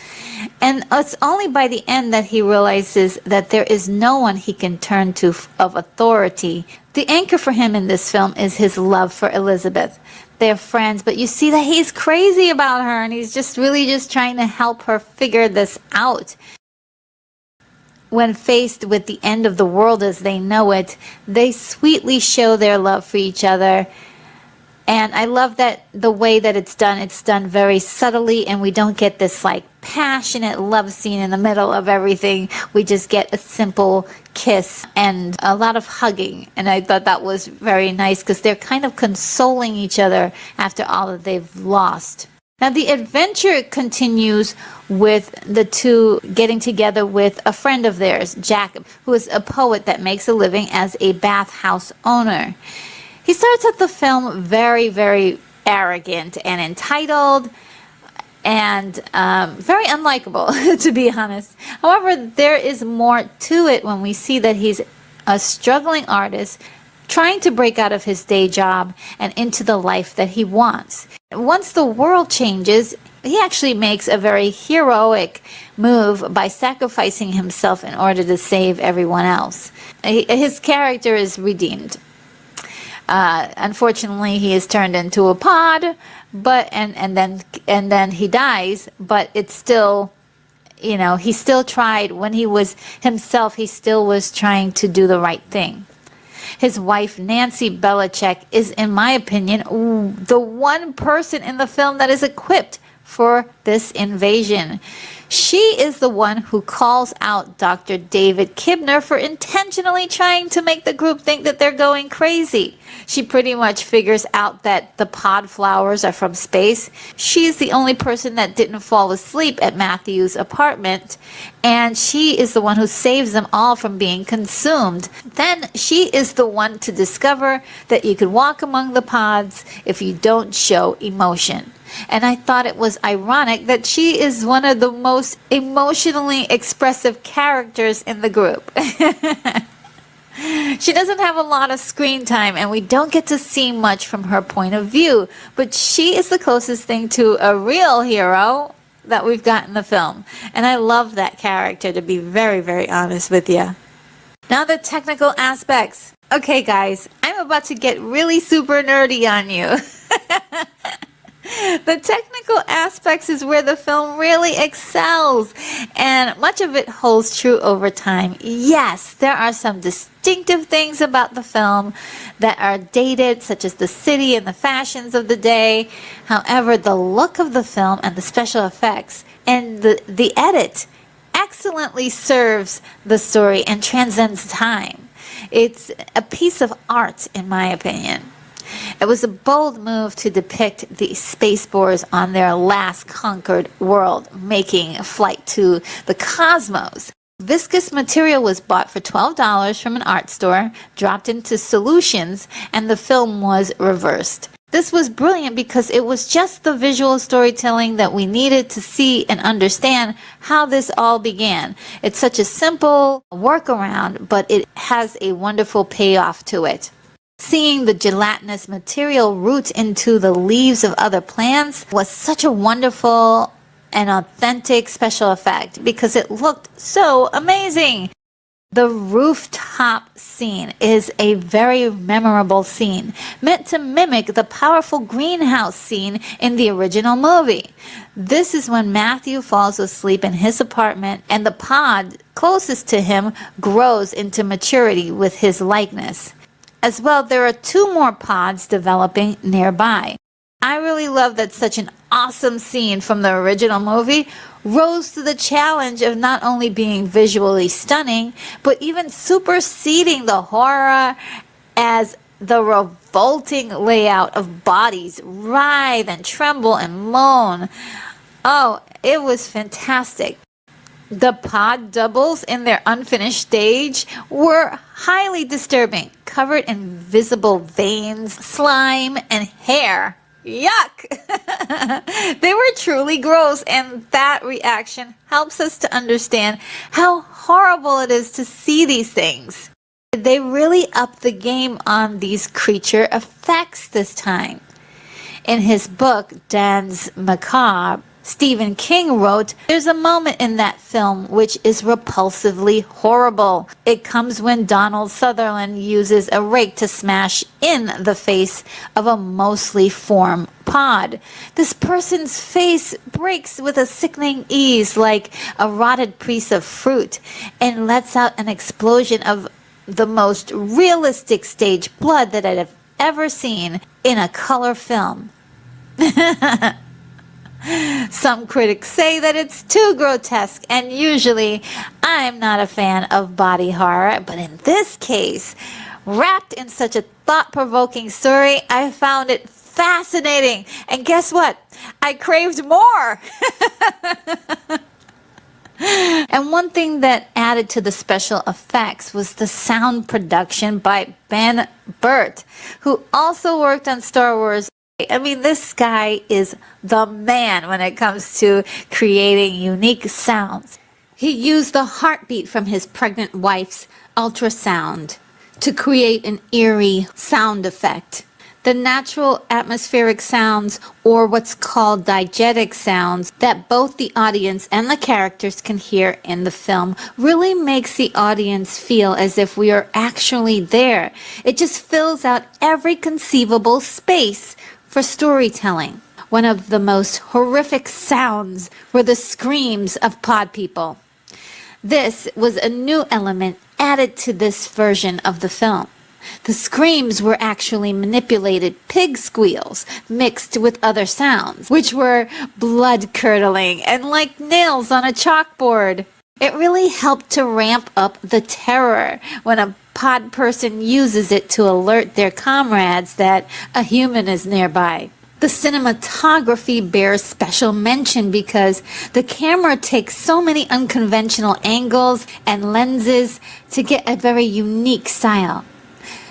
And it's only by the end that he realizes that there is no one he can turn to of authority. The anchor for him in this film is his love for Elizabeth. They're friends, but you see that he's crazy about her, and he's just really just trying to help her figure this out. When faced with the end of the world as they know it, they sweetly show their love for each other. And I love that the way that it's done very subtly, and we don't get this like passionate love scene in the middle of everything. We just get a simple kiss and a lot of hugging. And I thought that was very nice because they're kind of consoling each other after all that they've lost. Now the adventure continues with the two getting together with a friend of theirs, Jack, who is a poet that makes a living as a bathhouse owner. He starts out the film very, very arrogant and entitled and very unlikable, to be honest. However, there is more to it when we see that he's a struggling artist trying to break out of his day job and into the life that he wants. Once the world changes, he actually makes a very heroic move by sacrificing himself in order to save everyone else. His character is redeemed. Unfortunately, he is turned into a pod, but and then he dies. But it's still, you know, he still tried when he was himself. He still was trying to do the right thing. His wife, Nancy Belichick, is, in my opinion, the one person in the film that is equipped for this invasion. She is the one who calls out Dr. David Kibner for intentionally trying to make the group think that they're going crazy. She pretty much figures out that the pod flowers are from space. She's the only person that didn't fall asleep at Matthew's apartment, and she is the one who saves them all from being consumed. Then she is the one to discover that you can walk among the pods if you don't show emotion. And I thought it was ironic that she is one of the most emotionally expressive characters in the group. She doesn't have a lot of screen time, and we don't get to see much from her point of view, but she is the closest thing to a real hero that we've got in the film. And I love that character, to be very, very honest with you. Now the technical aspects. Okay guys, I'm about to get really super nerdy on you. The technical aspects is where the film really excels, and much of it holds true over time. Yes, there are some distinctive things about the film that are dated, such as the city and the fashions of the day. However, the look of the film and the special effects and the edit excellently serves the story and transcends time. It's a piece of art, in my opinion. It was a bold move to depict the spaceboards on their last conquered world, making a flight to the cosmos. Viscous material was bought for $12 from an art store, dropped into solutions, and the film was reversed. This was brilliant because it was just the visual storytelling that we needed to see and understand how this all began. It's such a simple workaround, but it has a wonderful payoff to it. Seeing the gelatinous material root into the leaves of other plants was such a wonderful and authentic special effect because it looked so amazing. The rooftop scene is a very memorable scene, meant to mimic the powerful greenhouse scene in the original movie. This is when Matthew falls asleep in his apartment and the pod closest to him grows into maturity with his likeness. As well, there are 2 more pods developing nearby. I really love that such an awesome scene from the original movie rose to the challenge of not only being visually stunning, but even superseding the horror as the revolting layout of bodies writhe and tremble and moan. Oh, it was fantastic. The pod doubles in their unfinished stage were highly disturbing, covered in visible veins, slime, and hair. Yuck! They were truly gross, and that reaction helps us to understand how horrible it is to see these things. They really upped the game on these creature effects this time. In his book, Dan's Macabre, Stephen King wrote, "There's a moment in that film which is repulsively horrible. It comes when Donald Sutherland uses a rake to smash in the face of a mostly formed pod. This person's face breaks with a sickening ease like a rotted piece of fruit and lets out an explosion of the most realistic stage blood that I've ever seen in a color film." Some critics say that it's too grotesque, and usually I'm not a fan of body horror, but in this case, wrapped in such a thought-provoking story, I found it fascinating. And guess what? I craved more. And one thing that added to the special effects was the sound production by Ben Burt, who also worked on Star Wars. I mean, this guy is the man when it comes to creating unique sounds. He used the heartbeat from his pregnant wife's ultrasound to create an eerie sound effect. The natural atmospheric sounds, or what's called diegetic sounds, that both the audience and the characters can hear in the film really makes the audience feel as if we are actually there. It just fills out every conceivable space for storytelling. One of the most horrific sounds were the screams of pod people. This was a new element added to this version of the film. The screams were actually manipulated pig squeals mixed with other sounds, which were blood-curdling and like nails on a chalkboard. It really helped to ramp up the terror when a pod person uses it to alert their comrades that a human is nearby. The cinematography bears special mention because the camera takes so many unconventional angles and lenses to get a very unique style.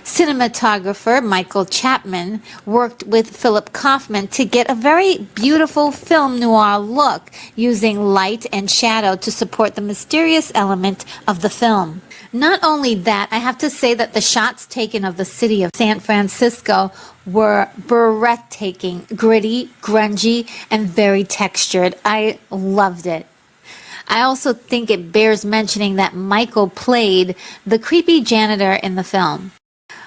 Cinematographer Michael Chapman worked with Philip Kaufman to get a very beautiful film noir look using light and shadow to support the mysterious element of the film. Not only that, I have to say that the shots taken of the city of San Francisco were breathtaking, gritty, grungy, and very textured. I loved it. I also think it bears mentioning that Michael played the creepy janitor in the film.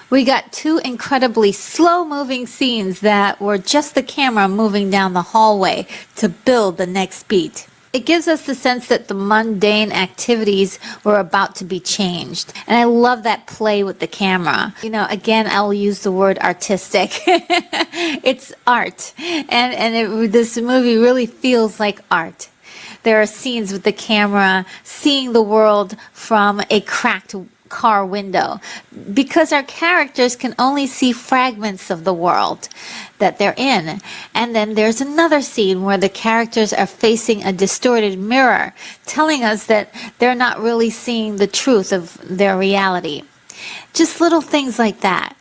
We got two incredibly slow-moving scenes that were just the camera moving down the hallway to build the next beat. It gives us the sense that the mundane activities were about to be changed. And I love that play with the camera. You know, again, I'll use the word artistic. It's art. And this movie really feels like art. There are scenes with the camera seeing the world from a cracked car window because our characters can only see fragments of the world that they're in. And then there's another scene where the characters are facing a distorted mirror, telling us that they're not really seeing the truth of their reality. Just little things like that.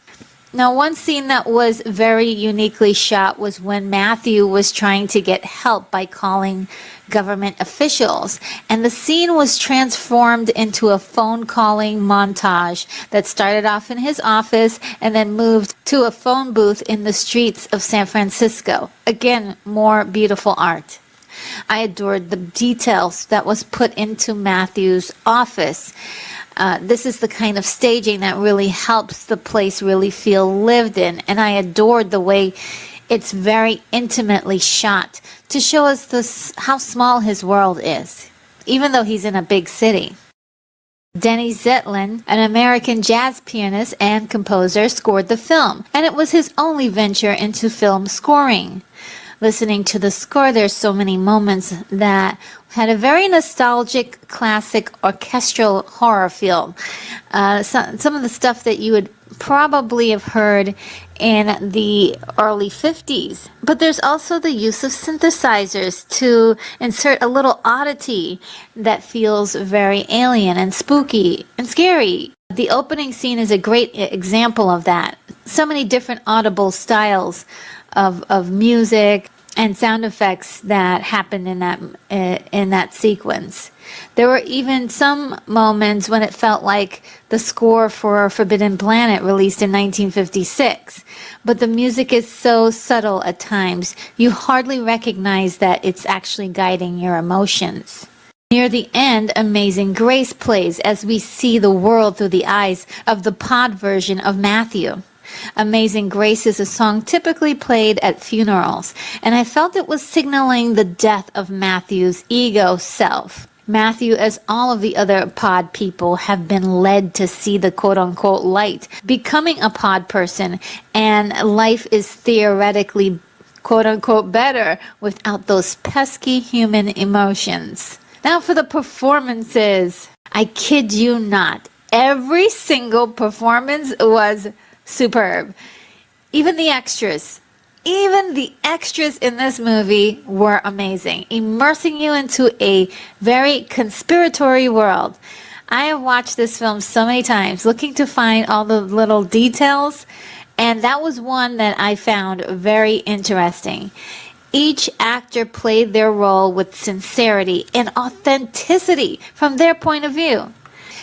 Now, one scene that was very uniquely shot was when Matthew was trying to get help by calling government officials, and the scene was transformed into a phone calling montage that started off in his office and then moved to a phone booth in the streets of San Francisco. Again, more beautiful art. I adored the details that was put into Matthew's office. This is the kind of staging that really helps the place really feel lived in, and I adored the way it's very intimately shot to show us how small his world is, even though he's in a big city. Denny Zetlin, an American jazz pianist and composer, scored the film, and it was his only venture into film scoring. Listening to the score, there's so many moments that had a very nostalgic, classic orchestral horror feel. Some of the stuff that you would probably have heard in the early 50s. But there's also the use of synthesizers to insert a little oddity that feels very alien and spooky and scary. The opening scene is a great example of that. So many different audible styles of music and sound effects that happened in that sequence. There were even some moments when it felt like the score for Forbidden Planet, released in 1956. But the music is so subtle at times, you hardly recognize that it's actually guiding your emotions. Near the end, Amazing Grace plays as we see the world through the eyes of the pod version of Matthew. Amazing Grace is a song typically played at funerals, and I felt it was signaling the death of Matthew's ego self. Matthew, as all of the other pod people, have been led to see the quote-unquote light, becoming a pod person, and life is theoretically quote-unquote better without those pesky human emotions. Now for the performances. I kid you not. Every single performance was superb. Even the extras in this movie were amazing, immersing you into a very conspiratory world. I have watched this film so many times, looking to find all the little details, and that was one that I found very interesting. Each actor played their role with sincerity and authenticity from their point of view.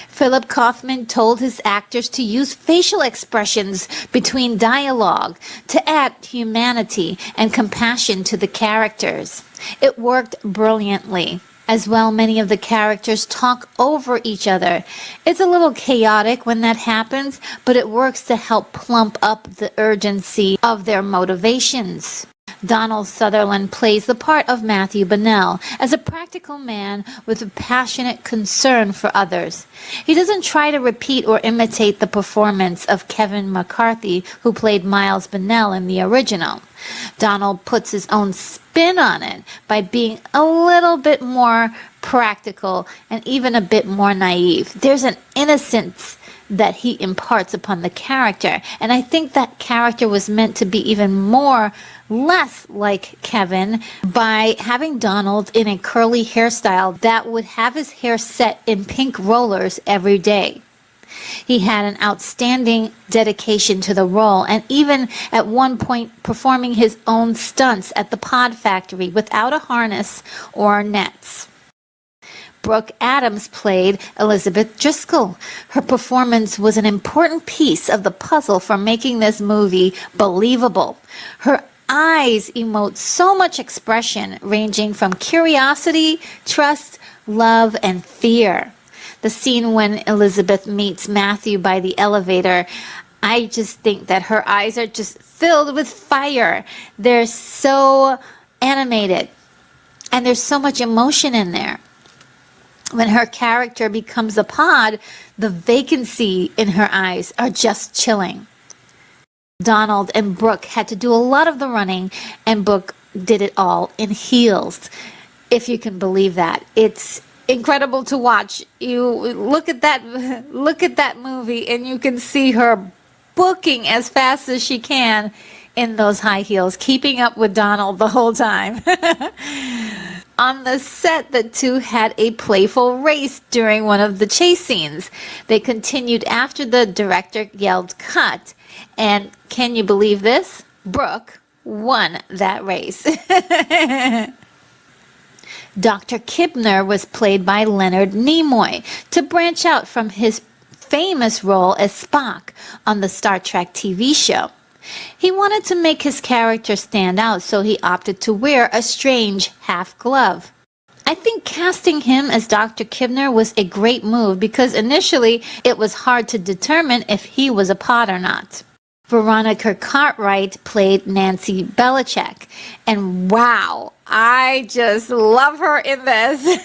Philip Kaufman told his actors to use facial expressions between dialogue to add humanity and compassion to the characters. It worked brilliantly. As well, many of the characters talk over each other. It's a little chaotic when that happens, but it works to help plump up the urgency of their motivations. Donald Sutherland plays the part of Matthew Bennell as a practical man with a passionate concern for others. He doesn't try to repeat or imitate the performance of Kevin McCarthy, who played Miles Bennell in the original. Donald puts his own spin on it by being a little bit more practical and even a bit more naive. There's an innocence that he imparts upon the character, and I think that character was meant to be even less like Kevin by having Donald in a curly hairstyle that would have his hair set in pink rollers every day. He had an outstanding dedication to the role, and even at one point performing his own stunts at the pod factory without a harness or nets. Brooke Adams played Elizabeth Driscoll. Her performance was an important piece of the puzzle for making this movie believable. Her eyes emote so much expression, ranging from curiosity, trust, love, and fear. The scene when Elizabeth meets Matthew by the elevator, I just think that her eyes are just filled with fire. They're so animated, and there's so much emotion in there. When her character becomes a pod, the vacancy in her eyes are just chilling. Donald and Brooke had to do a lot of the running, and Brooke did it all in heels, if you can believe that. It's incredible to watch. You look at that movie, and you can see her booking as fast as she can in those high heels, keeping up with Donald the whole time. On the set, the two had a playful race during one of the chase scenes. They continued after the director yelled cut. And can you believe this? Brooke won that race. Dr. Kibner was played by Leonard Nimoy to branch out from his famous role as Spock on the Star Trek TV show. He wanted to make his character stand out, so he opted to wear a strange half glove. I think casting him as Dr. Kibner was a great move because initially it was hard to determine if he was a pod or not. Veronica Cartwright played Nancy Belichick, and wow, I just love her in this.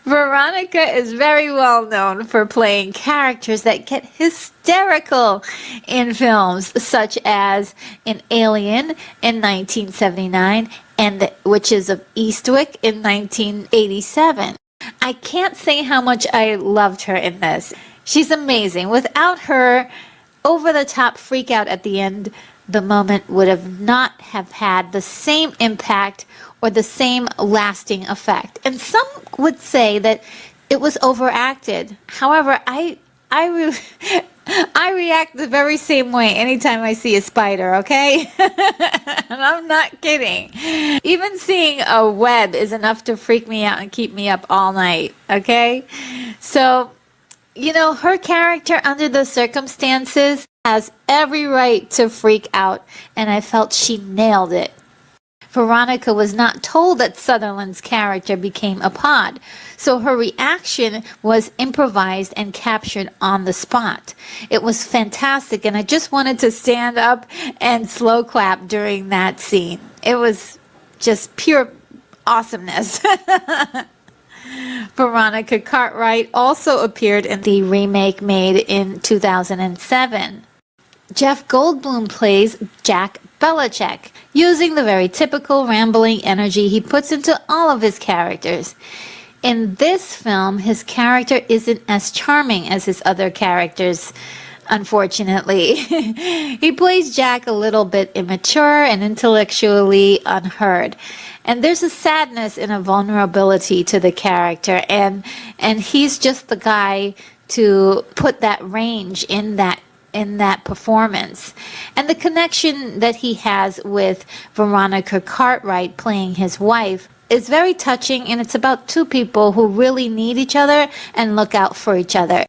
Veronica is very well known for playing characters that get hysterical in films, such as in Alien in 1979 and The Witches of Eastwick in 1987. I can't say how much I loved her in this. She's amazing. Without her over-the-top freak out at the end, the moment would have not have had the same impact or the same lasting effect. And some would say that it was overacted. However, I react the very same way anytime I see a spider, okay? And I'm not kidding. Even seeing a web is enough to freak me out and keep me up all night, okay? So, you know, her character under the circumstances has every right to freak out, and I felt she nailed it. Veronica was not told that Sutherland's character became a pod, so her reaction was improvised and captured on the spot. It was fantastic, and I just wanted to stand up and slow clap during that scene. It was just pure awesomeness. Veronica Cartwright also appeared in the remake made in 2007. Jeff Goldblum plays Jack Belichick, using the very typical rambling energy he puts into all of his characters. In this film, his character isn't as charming as his other characters, unfortunately. He plays Jack a little bit immature and intellectually unheard. And there's a sadness and a vulnerability to the character, and he's just the guy to put that range in that performance. And the connection that he has with Veronica Cartwright playing his wife is very touching, and it's about two people who really need each other and look out for each other.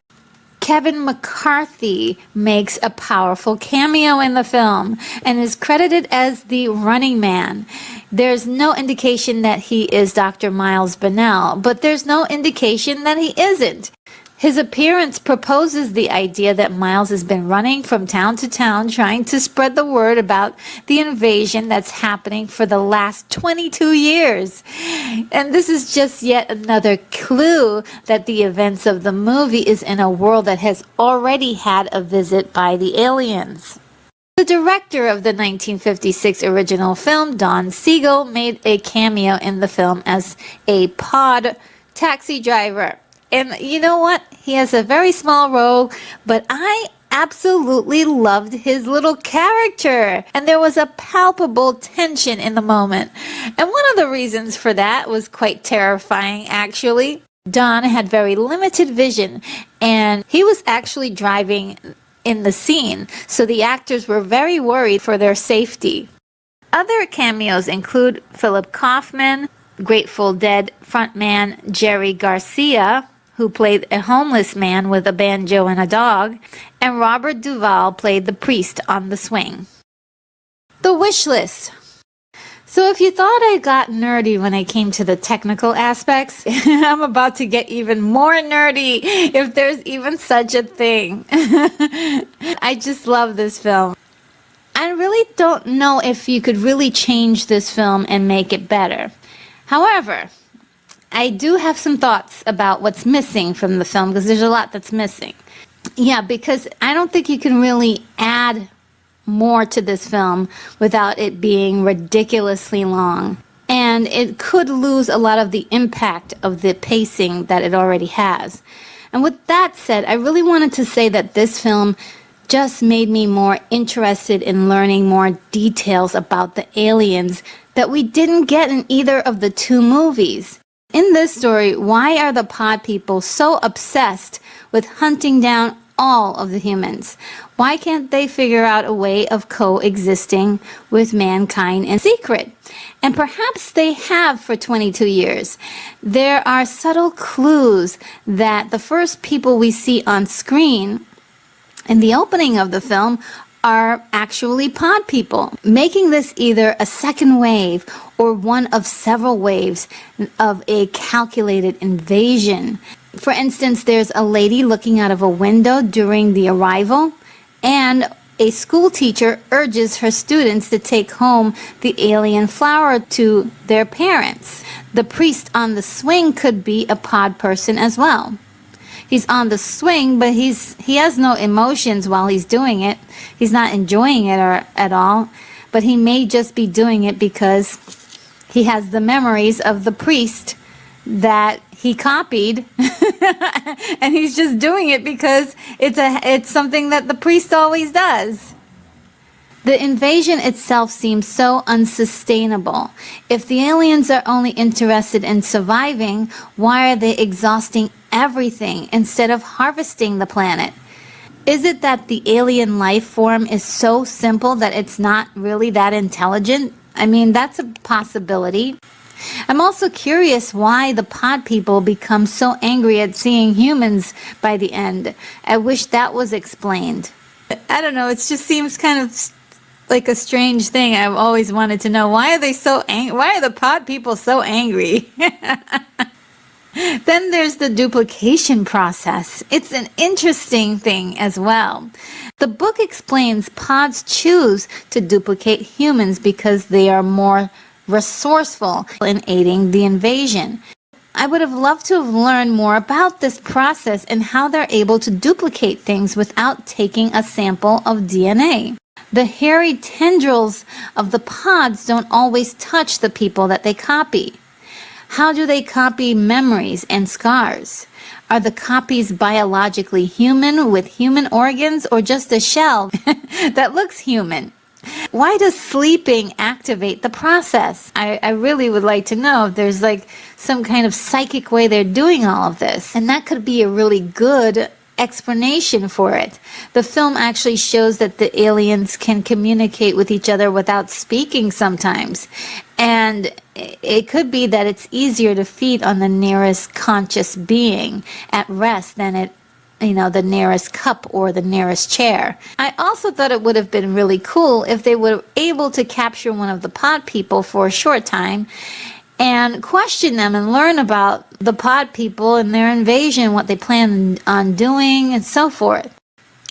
Kevin McCarthy makes a powerful cameo in the film and is credited as the running man. There's no indication that he is Dr. Miles Bennell, but there's no indication that he isn't. His appearance proposes the idea that Miles has been running from town to town trying to spread the word about the invasion that's happening for the last 22 years. And this is just yet another clue that the events of the movie is in a world that has already had a visit by the aliens. The director of the 1956 original film, Don Siegel, made a cameo in the film as a pod taxi driver. And you know what? He has a very small role, but I absolutely loved his little character. And there was a palpable tension in the moment. And one of the reasons for that was quite terrifying, actually. Don had very limited vision, and he was actually driving in the scene, so the actors were very worried for their safety. Other cameos include Philip Kaufman, Grateful Dead frontman Jerry Garcia, who played a homeless man with a banjo and a dog, and Robert Duvall played the priest on the swing. The wish list. So if you thought I got nerdy when I came to the technical aspects, I'm about to get even more nerdy, if there's even such a thing. I just love this film. I really don't know if you could really change this film and make it better. However, I do have some thoughts about what's missing from the film, because there's a lot that's missing. Yeah, because I don't think you can really add more to this film without it being ridiculously long. And it could lose a lot of the impact of the pacing that it already has. And with that said, I really wanted to say that this film just made me more interested in learning more details about the aliens that we didn't get in either of the two movies. In this story, why are the pod people so obsessed with hunting down all of the humans? Why can't they figure out a way of coexisting with mankind in secret? And perhaps they have for 22 years. There are subtle clues that the first people we see on screen in the opening of the film are actually pod people, making this either a second wave or one of several waves of a calculated invasion. For instance, there's a lady looking out of a window during the arrival, and a school teacher urges her students to take home the alien flower to their parents. The priest on the swing could be a pod person as well. He's on the swing, but he has no emotions while he's doing it. He's not enjoying it at all, but he may just be doing it because he has the memories of the priest that he copied, and he's just doing it because it's something that the priest always does. The invasion itself seems so unsustainable. If the aliens are only interested in surviving, why are they exhausting everything instead of harvesting the planet? Is it that the alien life form is so simple that it's not really that intelligent? I mean, that's a possibility. I'm also curious why the pod people become so angry at seeing humans by the end. I wish that was explained. I don't know, it just seems kind of like a strange thing. I've always wanted to know, why are they so angry? Why are the pod people so angry? Then there's the duplication process. It's an interesting thing as well. The book explains pods choose to duplicate humans because they are more resourceful in aiding the invasion. I would have loved to have learned more about this process and how they're able to duplicate things without taking a sample of DNA. The hairy tendrils of the pods don't always touch the people that they copy. How do they copy memories and scars? Are the copies biologically human with human organs, or just a shell that looks human? Why does sleeping activate the process? I really would like to know if there's like some kind of psychic way they're doing all of this. And that could be a really good explanation for it. The film actually shows that the aliens can communicate with each other without speaking sometimes. And it could be that it's easier to feed on the nearest conscious being at rest than the nearest cup or the nearest chair. I also thought it would have been really cool if they were able to capture one of the pod people for a short time and question them and learn about the pod people and their invasion, what they plan on doing, and so forth.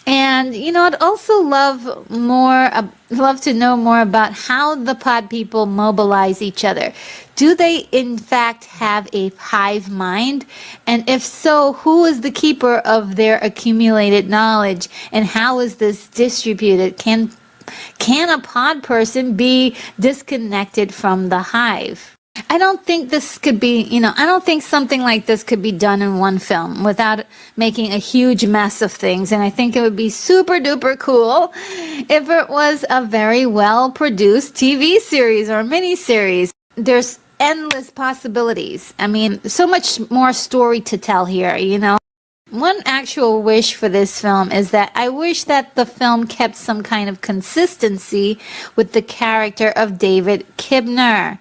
And, I'd also love to know more about how the pod people mobilize each other. Do they, in fact, have a hive mind? And if so, who is the keeper of their accumulated knowledge? And how is this distributed? Can a pod person be disconnected from the hive? I don't think this could be, I don't think something like this could be done in one film without making a huge mess of things. And I think it would be super duper cool if it was a very well produced TV series or mini series. There's endless possibilities. I mean, so much more story to tell here, One actual wish for this film is that I wish that the film kept some kind of consistency with the character of David Kibner,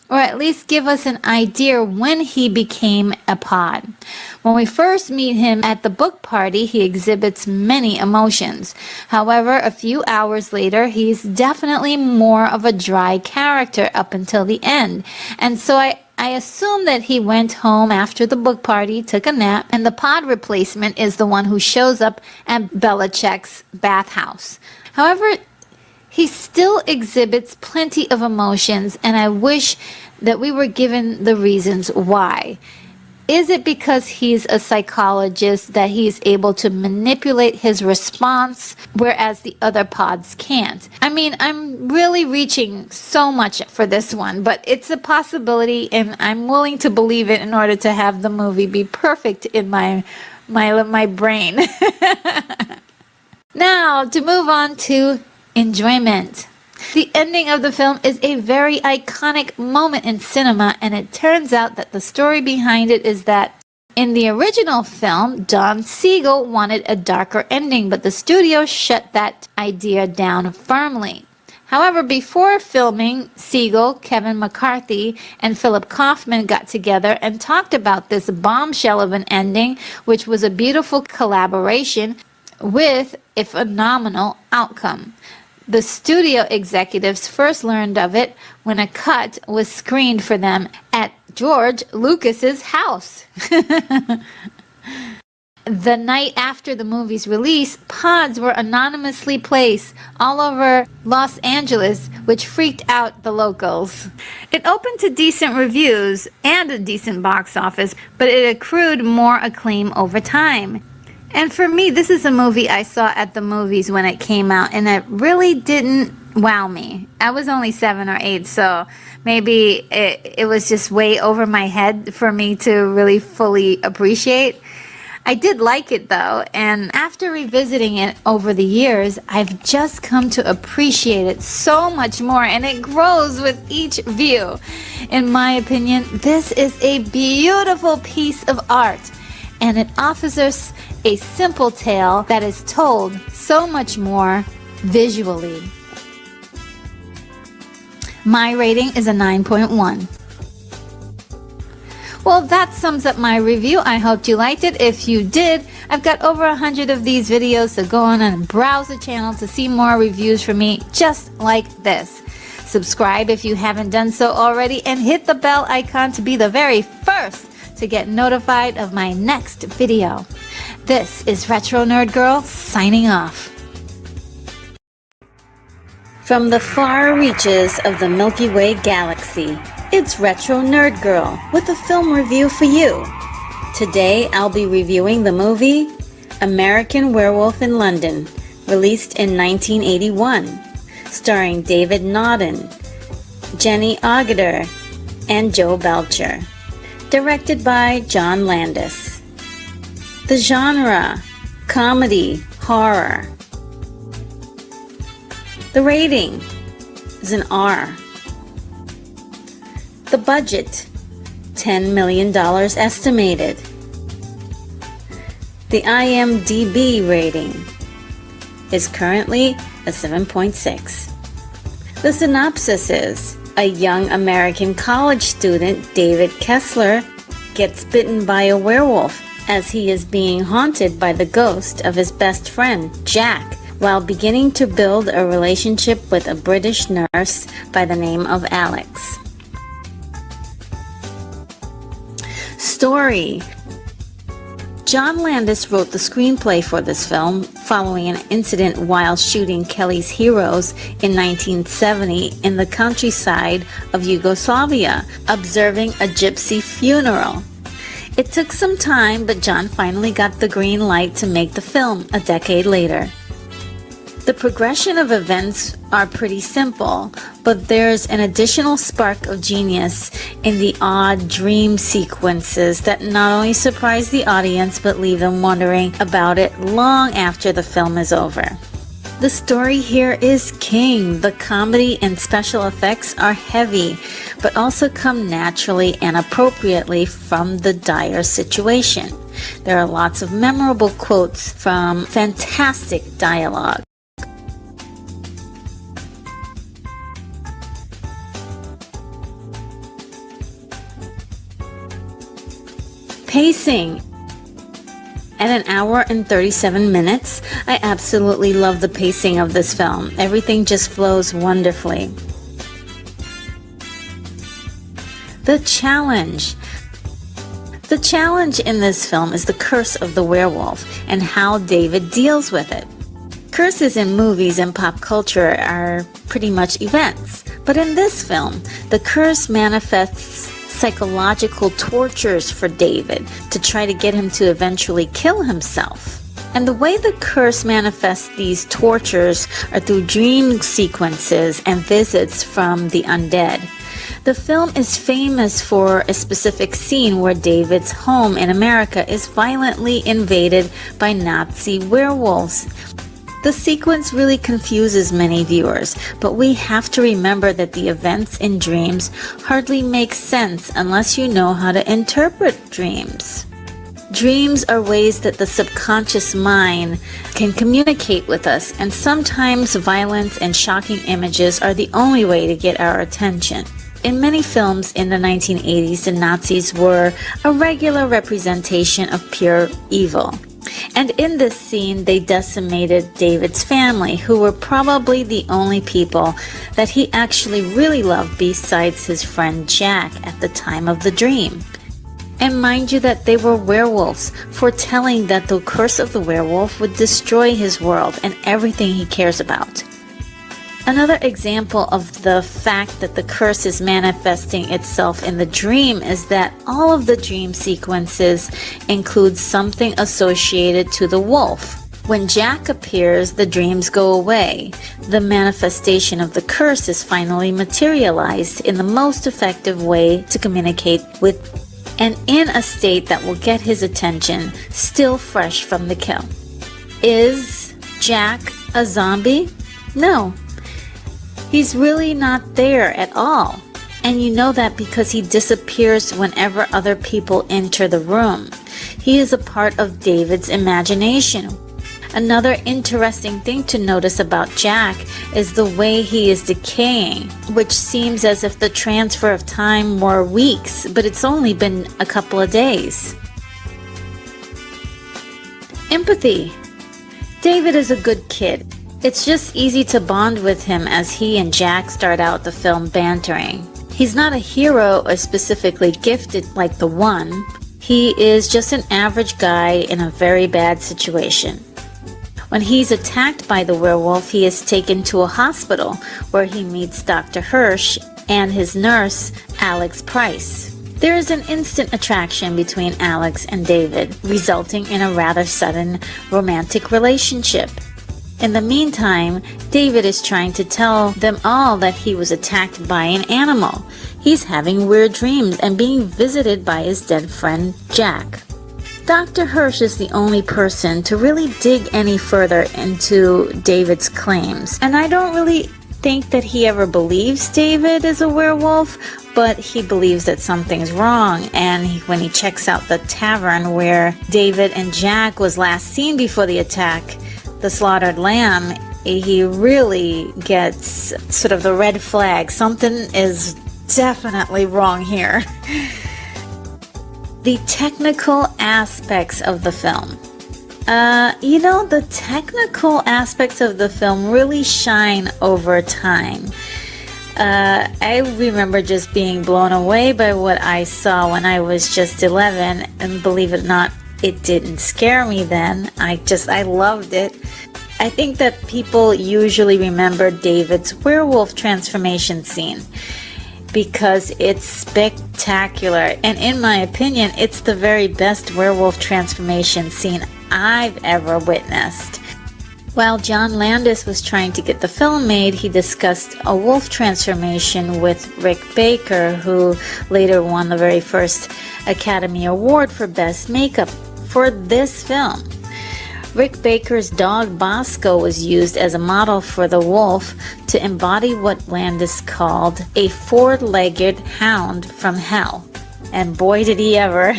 or at least give us an idea when he became a pod. When we first meet him at the book party, he exhibits many emotions. However, a few hours later, he's definitely more of a dry character up until the end. And so I assume that he went home after the book party, took a nap, and the pod replacement is the one who shows up at Belichick's bathhouse. However, he still exhibits plenty of emotions, and I wish that we were given the reasons why. Is it because he's a psychologist that he's able to manipulate his response, whereas the other pods can't? I mean, I'm really reaching so much for this one, but it's a possibility, and I'm willing to believe it in order to have the movie be perfect in my brain. Now, to move on to enjoyment. The ending of the film is a very iconic moment in cinema, and it turns out that the story behind it is that in the original film, Don Siegel wanted a darker ending, but the studio shut that idea down firmly. However, before filming, Siegel, Kevin McCarthy, and Philip Kaufman got together and talked about this bombshell of an ending, which was a beautiful collaboration with a phenomenal outcome. The studio executives first learned of it when a cut was screened for them at George Lucas's house. The night after the movie's release, pods were anonymously placed all over Los Angeles, which freaked out the locals. It opened to decent reviews and a decent box office, but it accrued more acclaim over time. And for me, this is a movie I saw at the movies when it came out, and it really didn't wow me. I was only 7 or 8, so maybe it was just way over my head for me to really fully appreciate. I did like it though, and after revisiting it over the years, I've just come to appreciate it so much more, and it grows with each view. In my opinion, this is a beautiful piece of art, and it offers us a simple tale that is told so much more visually. My rating is a 9.1. Well, that sums up my review. I hope you liked it. If you did, I've got over 100 of these videos, so go on and browse the channel to see more reviews from me just like this. Subscribe if you haven't done so already, and hit the bell icon to be the very first to get notified of my next video. This is Retro Nerd Girl signing off. From the far reaches of the Milky Way galaxy, it's Retro Nerd Girl with a film review for you. Today I'll be reviewing the movie American Werewolf in London, released in 1981, starring David Naughton, Jenny Agutter, and Joe Belcher. Directed by John Landis. The genre, comedy, horror. The rating is an R. The budget, $10 million estimated. The IMDb rating is currently a 7.6. The synopsis is: a young American college student, David Kessler, gets bitten by a werewolf as he is being haunted by the ghost of his best friend, Jack, while beginning to build a relationship with a British nurse by the name of Alex. story. John Landis wrote the screenplay for this film following an incident while shooting Kelly's Heroes in 1970 in the countryside of Yugoslavia, observing a gypsy funeral. It took some time, but John finally got the green light to make the film a decade later. The progression of events are pretty simple, but there's an additional spark of genius in the odd dream sequences that not only surprise the audience but leave them wondering about it long after the film is over. The story here is king. The comedy and special effects are heavy, but also come naturally and appropriately from the dire situation. There are lots of memorable quotes from fantastic dialogue. Pacing. At an hour and 37 minutes, I absolutely love the pacing of this film. Everything just flows wonderfully. The challenge. The challenge in this film is the curse of the werewolf and how David deals with it. Curses in movies and pop culture are pretty much events, but in this film, the curse manifests psychological tortures for David to try to get him to eventually kill himself. And the way the curse manifests these tortures are through dream sequences and visits from the undead. The film is famous for a specific scene where David's home in America is violently invaded by Nazi werewolves. The sequence really confuses many viewers, but we have to remember that the events in dreams hardly make sense unless you know how to interpret dreams. Dreams are ways that the subconscious mind can communicate with us, and sometimes violence and shocking images are the only way to get our attention. In many films in the 1980s, the Nazis were a regular representation of pure evil. And in this scene, they decimated David's family, who were probably the only people that he actually really loved besides his friend Jack at the time of the dream. And mind you that they were werewolves, foretelling that the curse of the werewolf would destroy his world and everything he cares about. Another example of the fact that the curse is manifesting itself in the dream is that all of the dream sequences include something associated to the wolf. When Jack appears, the dreams go away. The manifestation of the curse is finally materialized in the most effective way to communicate with and in a state that will get his attention, still fresh from the kill. Is Jack a zombie? No. He's really not there at all. And you know that because he disappears whenever other people enter the room. He is a part of David's imagination. Another interesting thing to notice about Jack is the way he is decaying, which seems as if the transfer of time were weeks, but it's only been a couple of days. Empathy. David is a good kid. It's just easy to bond with him as he and Jack start out the film bantering. He's not a hero or specifically gifted like the One. He is just an average guy in a very bad situation. When he's attacked by the werewolf, he is taken to a hospital where he meets Dr. Hirsch and his nurse, Alex Price. There is an instant attraction between Alex and David, resulting in a rather sudden romantic relationship. In the meantime, David is trying to tell them all that he was attacked by an animal. He's having weird dreams and being visited by his dead friend, Jack. Dr. Hirsch is the only person to really dig any further into David's claims, and I don't really think that he ever believes David is a werewolf, but he believes that something's wrong. And when he checks out the tavern where David and Jack was last seen before the attack, the slaughtered lamb, he really gets sort of the red flag. Something is definitely wrong here. The technical aspects of the film. The technical aspects of the film really shine over time. I remember just being blown away by what I saw when I was just 11, and believe it or not, it didn't scare me then. I loved it. I think that people usually remember David's werewolf transformation scene because it's spectacular, and in my opinion, it's the very best werewolf transformation scene I've ever witnessed. While John Landis was trying to get the film made, he discussed a wolf transformation with Rick Baker, who later won the very first Academy Award for Best Makeup for this film. Rick Baker's dog Bosco was used as a model for the wolf to embody what Landis called a four-legged hound from hell. And boy did he ever.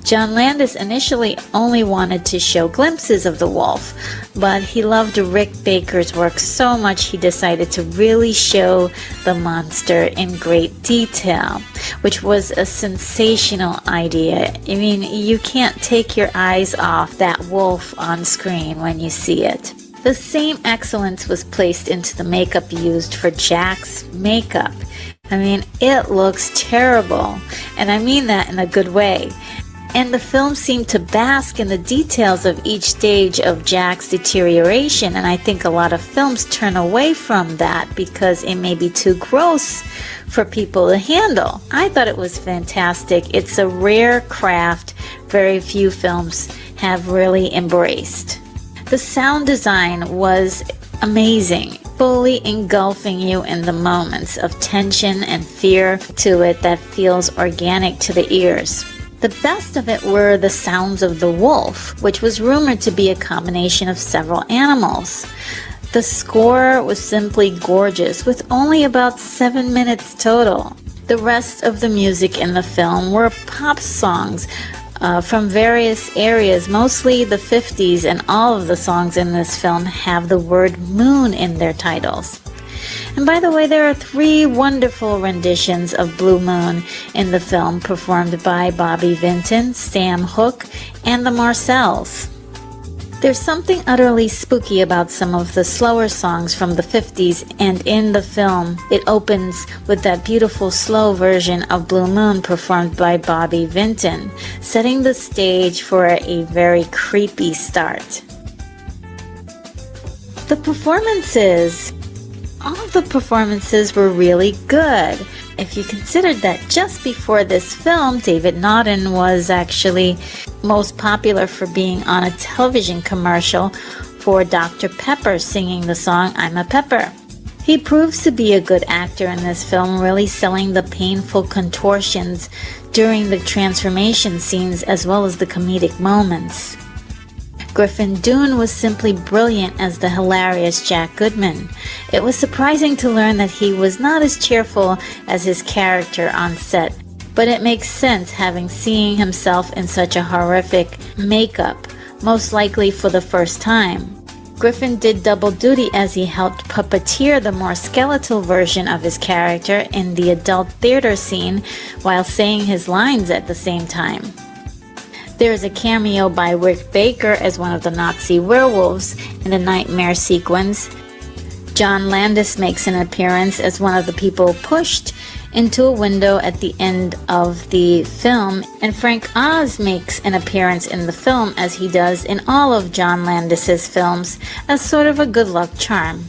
John Landis initially only wanted to show glimpses of the wolf, but he loved Rick Baker's work so much he decided to really show the monster in great detail, which was a sensational idea. I mean, you can't take your eyes off that wolf on screen when you see it. The same excellence was placed into the makeup used for Jack's makeup. I mean, it looks terrible, and I mean that in a good way. And the film seemed to bask in the details of each stage of Jack's deterioration, and I think a lot of films turn away from that because it may be too gross for people to handle. I thought it was fantastic. It's a rare craft very few films have really embraced. The sound design was amazing, fully engulfing you in the moments of tension and fear to it that feels organic to the ears. The best of it were the sounds of the wolf, which was rumored to be a combination of several animals. The score was simply gorgeous, with only about 7 minutes total. The rest of the music in the film were pop songs from various areas, mostly the 50s, and all of the songs in this film have the word moon in their titles. And by the way, there are 3 wonderful renditions of Blue Moon in the film, performed by Bobby Vinton, Sam Cooke, and the Marcells. There's something utterly spooky about some of the slower songs from the 50s, and in the film, it opens with that beautiful slow version of Blue Moon performed by Bobby Vinton, setting the stage for a very creepy start. The performances. All of the performances were really good. If you considered that just before this film, David Naughton was actually most popular for being on a television commercial for Dr. Pepper singing the song I'm a Pepper. He proves to be a good actor in this film, really selling the painful contortions during the transformation scenes as well as the comedic moments. Griffin Dunne was simply brilliant as the hilarious Jack Goodman. It was surprising to learn that he was not as cheerful as his character on set, but it makes sense having seen himself in such a horrific makeup, most likely for the first time. Griffin did double duty as he helped puppeteer the more skeletal version of his character in the adult theater scene while saying his lines at the same time. There is a cameo by Rick Baker as one of the Nazi werewolves in the nightmare sequence. John Landis makes an appearance as one of the people pushed into a window at the end of the film, and Frank Oz makes an appearance in the film, as he does in all of John Landis's films, as sort of a good luck charm.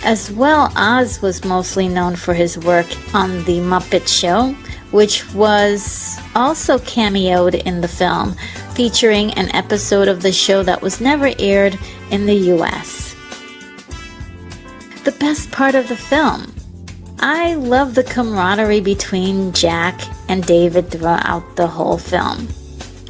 As well, Oz was mostly known for his work on The Muppet Show, which was also cameoed in the film, featuring an episode of the show that was never aired in the US. The best part of the film. I love the camaraderie between Jack and David throughout the whole film.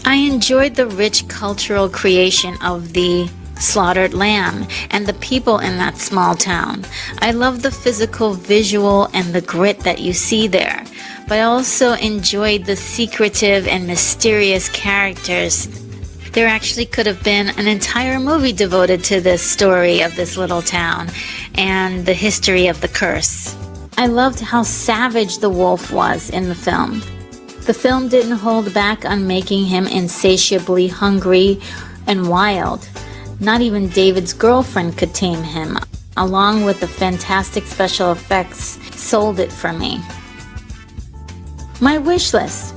I enjoyed the rich cultural creation of the slaughtered lamb and the people in that small town. I love the physical, visual, and the grit that you see there. But I also enjoyed the secretive and mysterious characters. There actually could have been an entire movie devoted to this story of this little town and the history of the curse. I loved how savage the wolf was in the film. The film didn't hold back on making him insatiably hungry and wild. Not even David's girlfriend could tame him. along with the fantastic special effects, sold it for me. My wish list.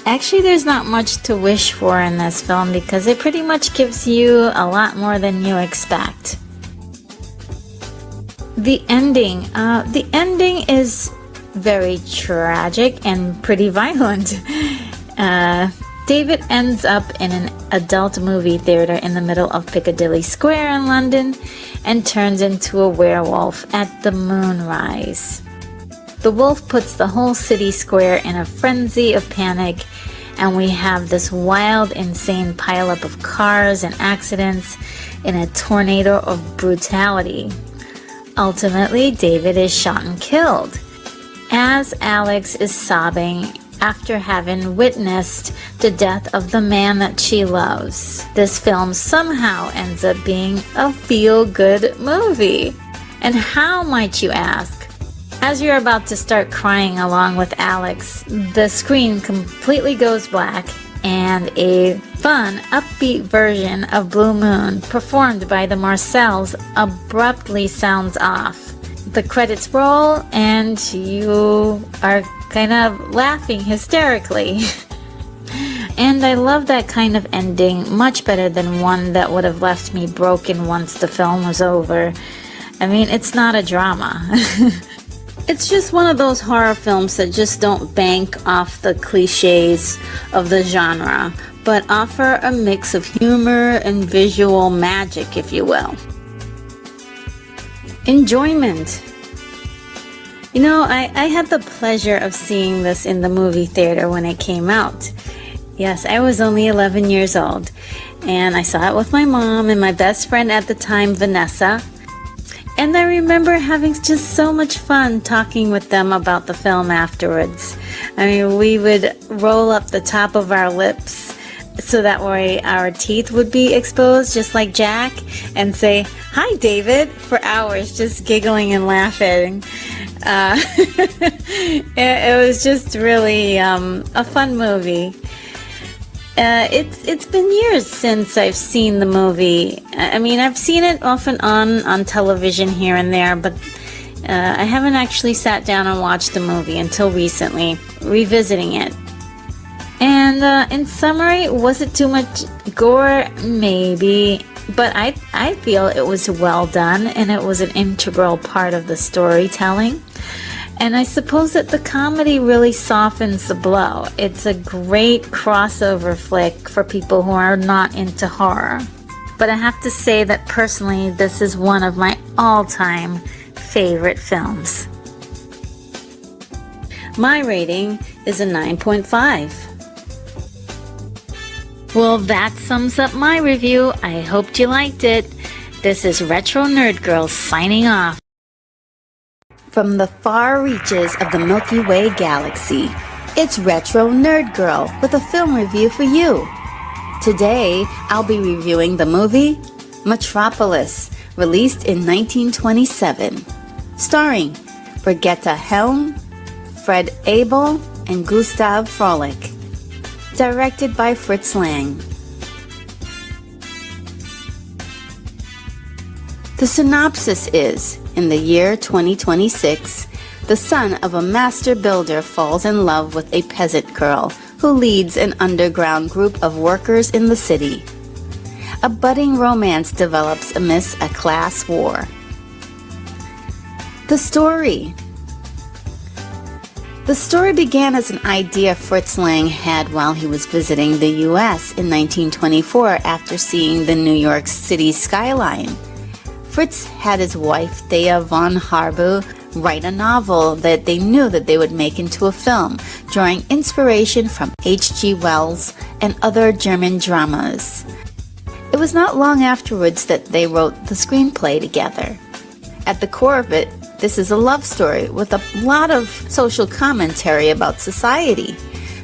Actually, there's not much to wish for in this film because it pretty much gives you a lot more than you expect. The ending. The ending is very tragic and pretty violent. David ends up in an adult movie theater in the middle of Piccadilly Square in London and turns into a werewolf at the moonrise. The wolf puts the whole city square in a frenzy of panic, and we have this wild, insane pileup of cars and accidents in a tornado of brutality. Ultimately, David is shot and killed, as Alex is sobbing after having witnessed the death of the man that she loves. This film somehow ends up being a feel-good movie. And how, might you ask? As you're about to start crying along with Alex, the screen completely goes black and a fun, upbeat version of Blue Moon, performed by the Marcells, abruptly sounds off. The credits roll and you are kind of laughing hysterically. And I love that kind of ending much better than one that would have left me broken once the film was over. I mean, it's not a drama. It's just one of those horror films that just don't bank off the cliches of the genre, but offer a mix of humor and visual magic, if you will. Enjoyment. You know, I had the pleasure of seeing this in the movie theater when it came out. Yes, I was only 11 years old, and I saw it with my mom and my best friend at the time, Vanessa. And I remember having just so much fun talking with them about the film afterwards. I mean, we would roll up the top of our lips so that way our teeth would be exposed, just like Jack, and say, "Hi, David," for hours, just giggling and laughing. It was just really a fun movie. It's been years since I've seen the movie. I mean, I've seen it off and on television here and there, but I haven't actually sat down and watched the movie until recently, revisiting it. And in summary, was it too much gore? Maybe. But I feel it was well done, and it was an integral part of the storytelling. And I suppose that the comedy really softens the blow. It's a great crossover flick for people who are not into horror. But I have to say that personally, this is one of my all-time favorite films. My rating is a 9.5. Well, that sums up my review. I hoped you liked it. This is Retro Nerd Girl signing off. From the far reaches of the Milky Way galaxy, it's Retro Nerd Girl with a film review for you. Today, I'll be reviewing the movie Metropolis, released in 1927, starring Brigitte Helm, Fred Abel, and Gustav Frölich. Directed by Fritz Lang. The synopsis is, in the year 2026, the son of a master builder falls in love with a peasant girl who leads an underground group of workers in the city. A budding romance develops amidst a class war. The story. The story began as an idea Fritz Lang had while he was visiting the U.S. in 1924 after seeing the New York City skyline. Fritz had his wife, Thea von Harbu, write a novel that they knew that they would make into a film, drawing inspiration from H.G. Wells and other German dramas. It was not long afterwards that they wrote the screenplay together. At the core of it, this is a love story with a lot of social commentary about society.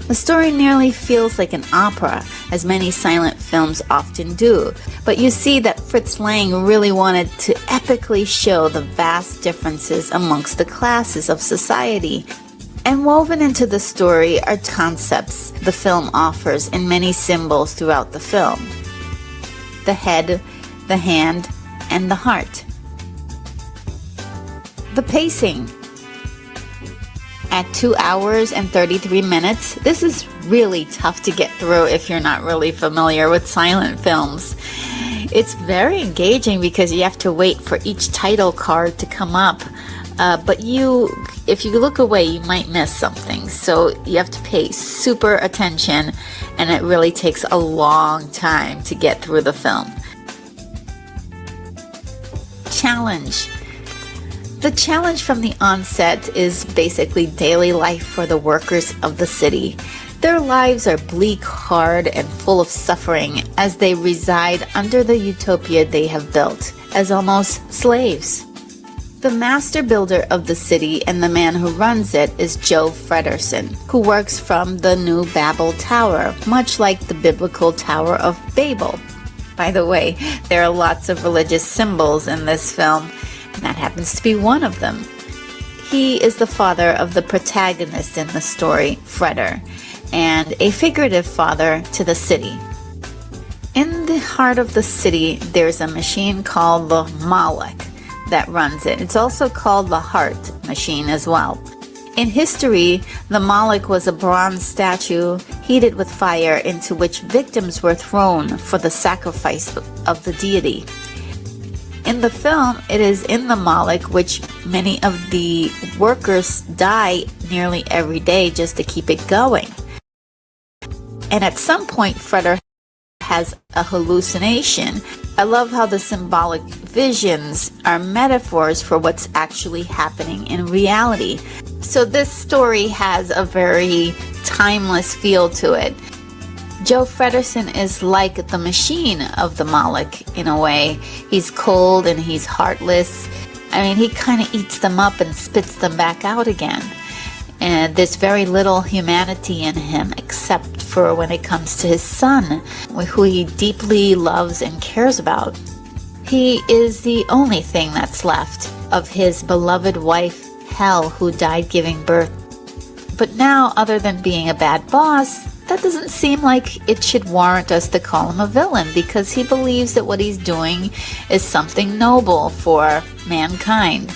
The story nearly feels like an opera, as many silent films often do, but you see that Fritz Lang really wanted to epically show the vast differences amongst the classes of society. And woven into the story are concepts the film offers and many symbols throughout the film. The head, the hand, and the heart. The pacing. At 2 hours and 33 minutes, this is really tough to get through if you're not really familiar with silent films. It's very engaging because you have to wait for each title card to come up. But if you look away, you might miss something. So you have to pay super attention, and it really takes a long time to get through the film. Challenge. The challenge from the onset is basically daily life for the workers of the city. Their lives are bleak, hard, and full of suffering as they reside under the utopia they have built as almost slaves. The master builder of the city and the man who runs it is Joe Fredersen, who works from the New Babel Tower, much like the biblical Tower of Babel. By the way, there are lots of religious symbols in this film, and that happens to be one of them. He is the father of the protagonist in the story, Freder, and a figurative father to the city. In the heart of the city, there's a machine called the Malek that runs it. It's also called the Heart machine as well. In history, the Malek was a bronze statue heated with fire into which victims were thrown for the sacrifice of the deity. In the film, it is in the Malek which many of the workers die nearly every day just to keep it going. And at some point, Freder has a hallucination. I love how the symbolic visions are metaphors for what's actually happening in reality. So this story has a very timeless feel to it. Joe Fredersen is like the machine of the Malek in a way. He's cold and he's heartless. I mean, he kind of eats them up and spits them back out again. And there's very little humanity in him except for when it comes to his son, who he deeply loves and cares about. He is the only thing that's left of his beloved wife, Hel, who died giving birth. But now, other than being a bad boss, that doesn't seem like it should warrant us to call him a villain, because he believes that what he's doing is something noble for mankind.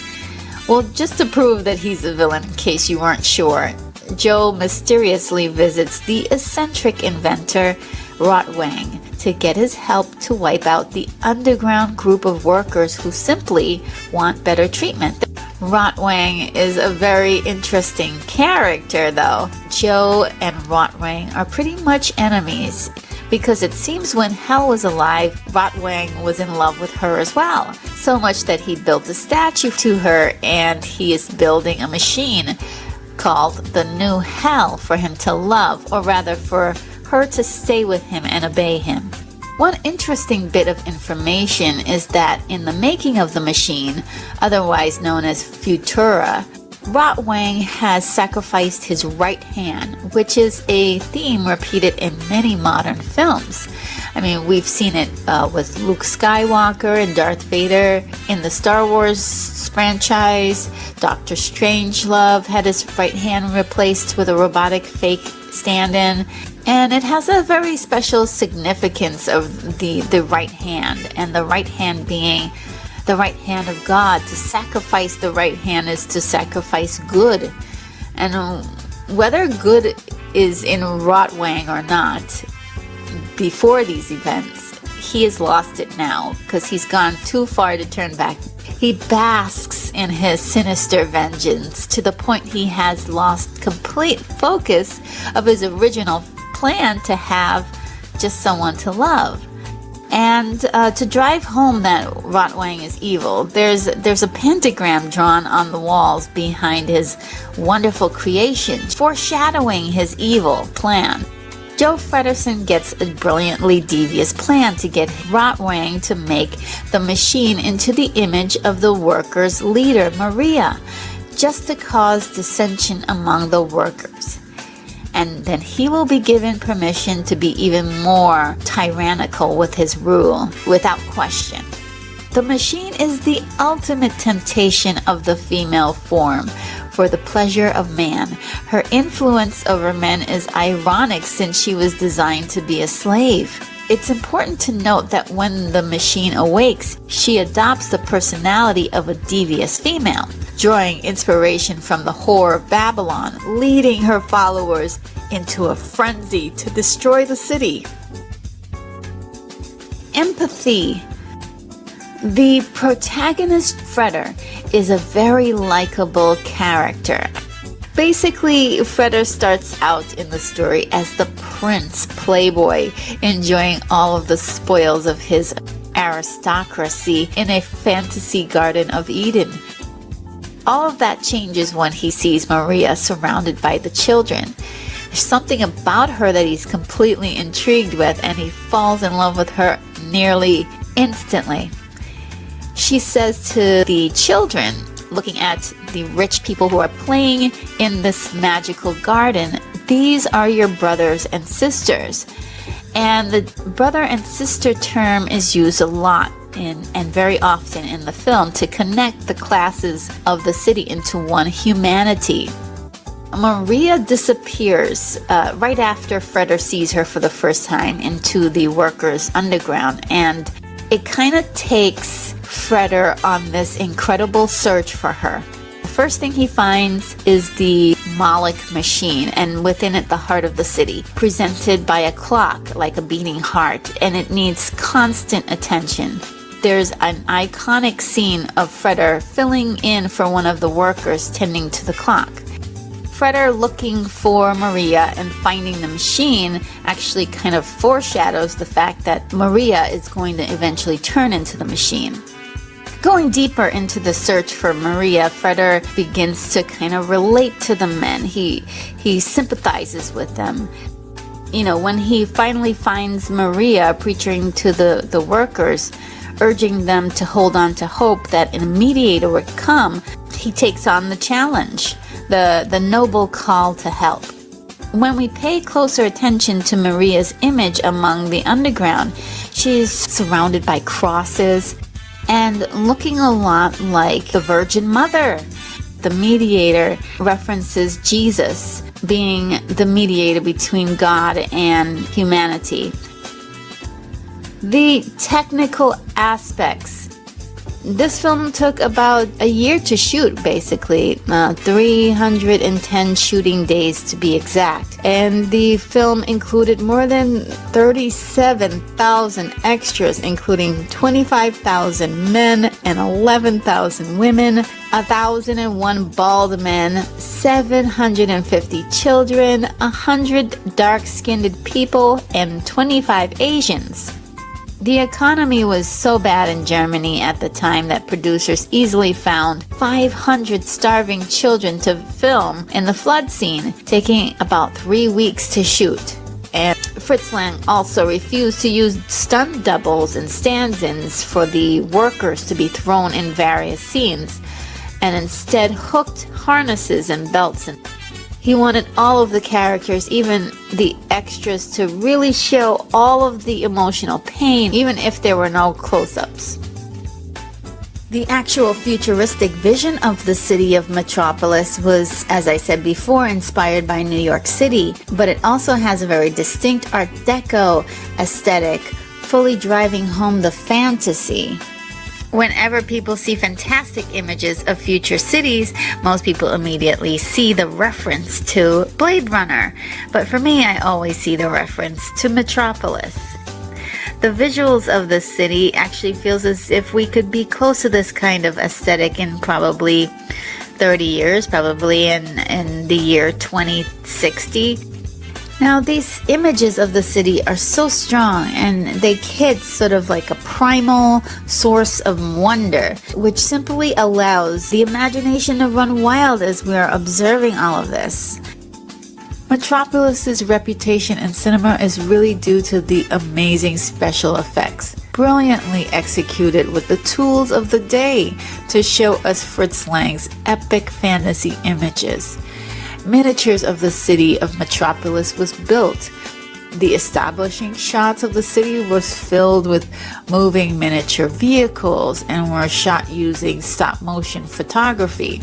Well, just to prove that he's a villain, in case you weren't sure, Joe mysteriously visits the eccentric inventor Rotwang to get his help to wipe out the underground group of workers who simply want better treatment. Rotwang is a very interesting character, though. Joe and Rotwang are pretty much enemies, because it seems when Hel was alive, Rotwang was in love with her as well. So much that he built a statue to her, and he is building a machine called the New Hel for him to love, or rather for her to stay with him and obey him. One interesting bit of information is that in the making of the machine, otherwise known as Futura, Rotwang has sacrificed his right hand, which is a theme repeated in many modern films. I mean, we've seen it with Luke Skywalker and Darth Vader in the Star Wars franchise. Dr. Strangelove had his right hand replaced with a robotic fake stand-in. And it has a very special significance of the right hand, and the right hand being the right hand of God. To sacrifice the right hand is to sacrifice good. And whether good is in Rotwang or not, before these events, he has lost it now because he's gone too far to turn back. He basks in his sinister vengeance to the point he has lost complete focus of his original plan to have just someone to love. And to drive home that Rotwang is evil, there's a pentagram drawn on the walls behind his wonderful creations, foreshadowing his evil plan. Joe Fredersen gets a brilliantly devious plan to get Rotwang to make the machine into the image of the workers' leader, Maria, just to cause dissension among the workers. And then he will be given permission to be even more tyrannical with his rule, without question. The machine is the ultimate temptation of the female form for the pleasure of man. Her influence over men is ironic since she was designed to be a slave. It's important to note that when the machine awakes, she adopts the personality of a devious female. drawing inspiration from the whore of Babylon, leading her followers into a frenzy to destroy the city. Empathy. The protagonist, Freder, is a very likable character. Basically, Freder starts out in the story as the prince playboy, enjoying all of the spoils of his aristocracy in a fantasy Garden of Eden. All of that changes when he sees Maria surrounded by the children. There's something about her that he's completely intrigued with, and he falls in love with her nearly instantly. She says to the children, looking at the rich people who are playing in this magical garden, "These are your brothers and sisters." And the brother and sister term is used a lot and very often in the film to connect the classes of the city into one humanity. Maria disappears right after Freder sees her for the first time into the workers' underground, and it kind of takes Freder on this incredible search for her. The first thing he finds is the Moloch machine, and within it the heart of the city, presented by a clock like a beating heart, and it needs constant attention. There's an iconic scene of Freder filling in for one of the workers tending to the clock. Freder looking for Maria and finding the machine actually kind of foreshadows the fact that Maria is going to eventually turn into the machine. Going deeper into the search for Maria, Freder begins to kind of relate to the men. He sympathizes with them. You know, when he finally finds Maria preaching to the workers, urging them to hold on to hope that a mediator would come, he takes on the challenge, the noble call to help. When we pay closer attention to Maria's image among the underground, she's surrounded by crosses and looking a lot like the Virgin Mother. The mediator references Jesus being the mediator between God and humanity. The technical aspects. This film took about a year to shoot, basically, 310 shooting days to be exact. And the film included more than 37,000 extras, including 25,000 men and 11,000 women, 1,001 bald men, 750 children, 100 dark-skinned people, and 25 Asians. The economy was so bad in Germany at the time that producers easily found 500 starving children to film in the flood scene, taking about 3 weeks to shoot. And Fritz Lang also refused to use stunt doubles and stand-ins for the workers to be thrown in various scenes, and instead hooked harnesses and belts. And he wanted all of the characters, even the extras, to really show all of the emotional pain, even if there were no close-ups. The actual futuristic vision of the city of Metropolis was, as I said before, inspired by New York City, but it also has a very distinct Art Deco aesthetic, fully driving home the fantasy. Whenever people see fantastic images of future cities, most people immediately see the reference to Blade Runner. But for me, I always see the reference to Metropolis. The visuals of the city actually feels as if we could be close to this kind of aesthetic in probably 30 years, probably in the year 2060. Now, these images of the city are so strong, and they hit sort of like a primal source of wonder, which simply allows the imagination to run wild as we are observing all of this. Metropolis's reputation in cinema is really due to the amazing special effects, brilliantly executed with the tools of the day to show us Fritz Lang's epic fantasy images. Miniatures of the city of Metropolis was built. The establishing shots of the city was filled with moving miniature vehicles and were shot using stop-motion photography.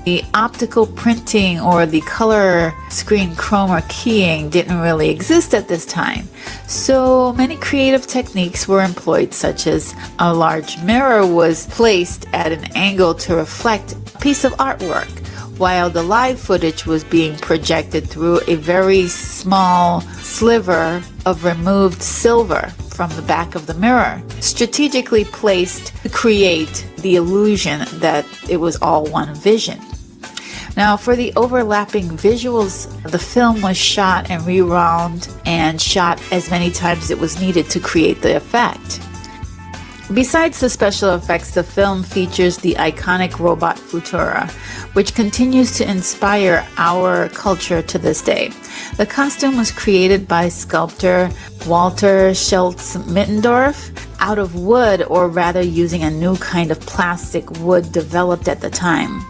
The optical printing or the color screen chroma keying didn't really exist at this time, so many creative techniques were employed, such as a large mirror was placed at an angle to reflect piece of artwork, while the live footage was being projected through a very small sliver of removed silver from the back of the mirror, strategically placed to create the illusion that it was all one vision. Now, for the overlapping visuals, the film was shot and rewound and shot as many times as it was needed to create the effect. Besides the special effects, the film features the iconic robot Futura, which continues to inspire our culture to this day. The costume was created by sculptor Walter Schultz-Mittendorf out of wood, or rather using a new kind of plastic wood developed at the time.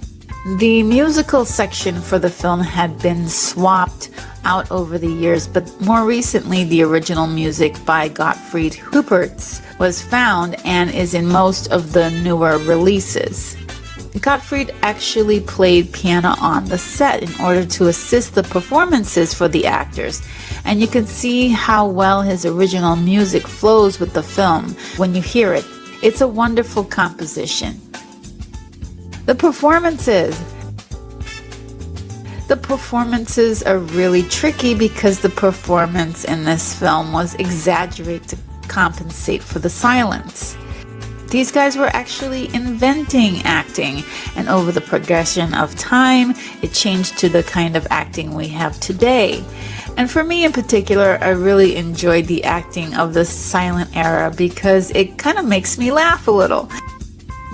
The musical section for the film had been swapped out over the years, but more recently the original music by Gottfried Huppertz was found and is in most of the newer releases. Gottfried actually played piano on the set in order to assist the performances for the actors, and you can see how well his original music flows with the film when you hear it. It's a wonderful composition. The performances are really tricky because the performance in this film was exaggerated to compensate for the silence. These guys were actually inventing acting, and over the progression of time, it changed to the kind of acting we have today. And for me in particular, I really enjoyed the acting of the silent era because it kind of makes me laugh a little.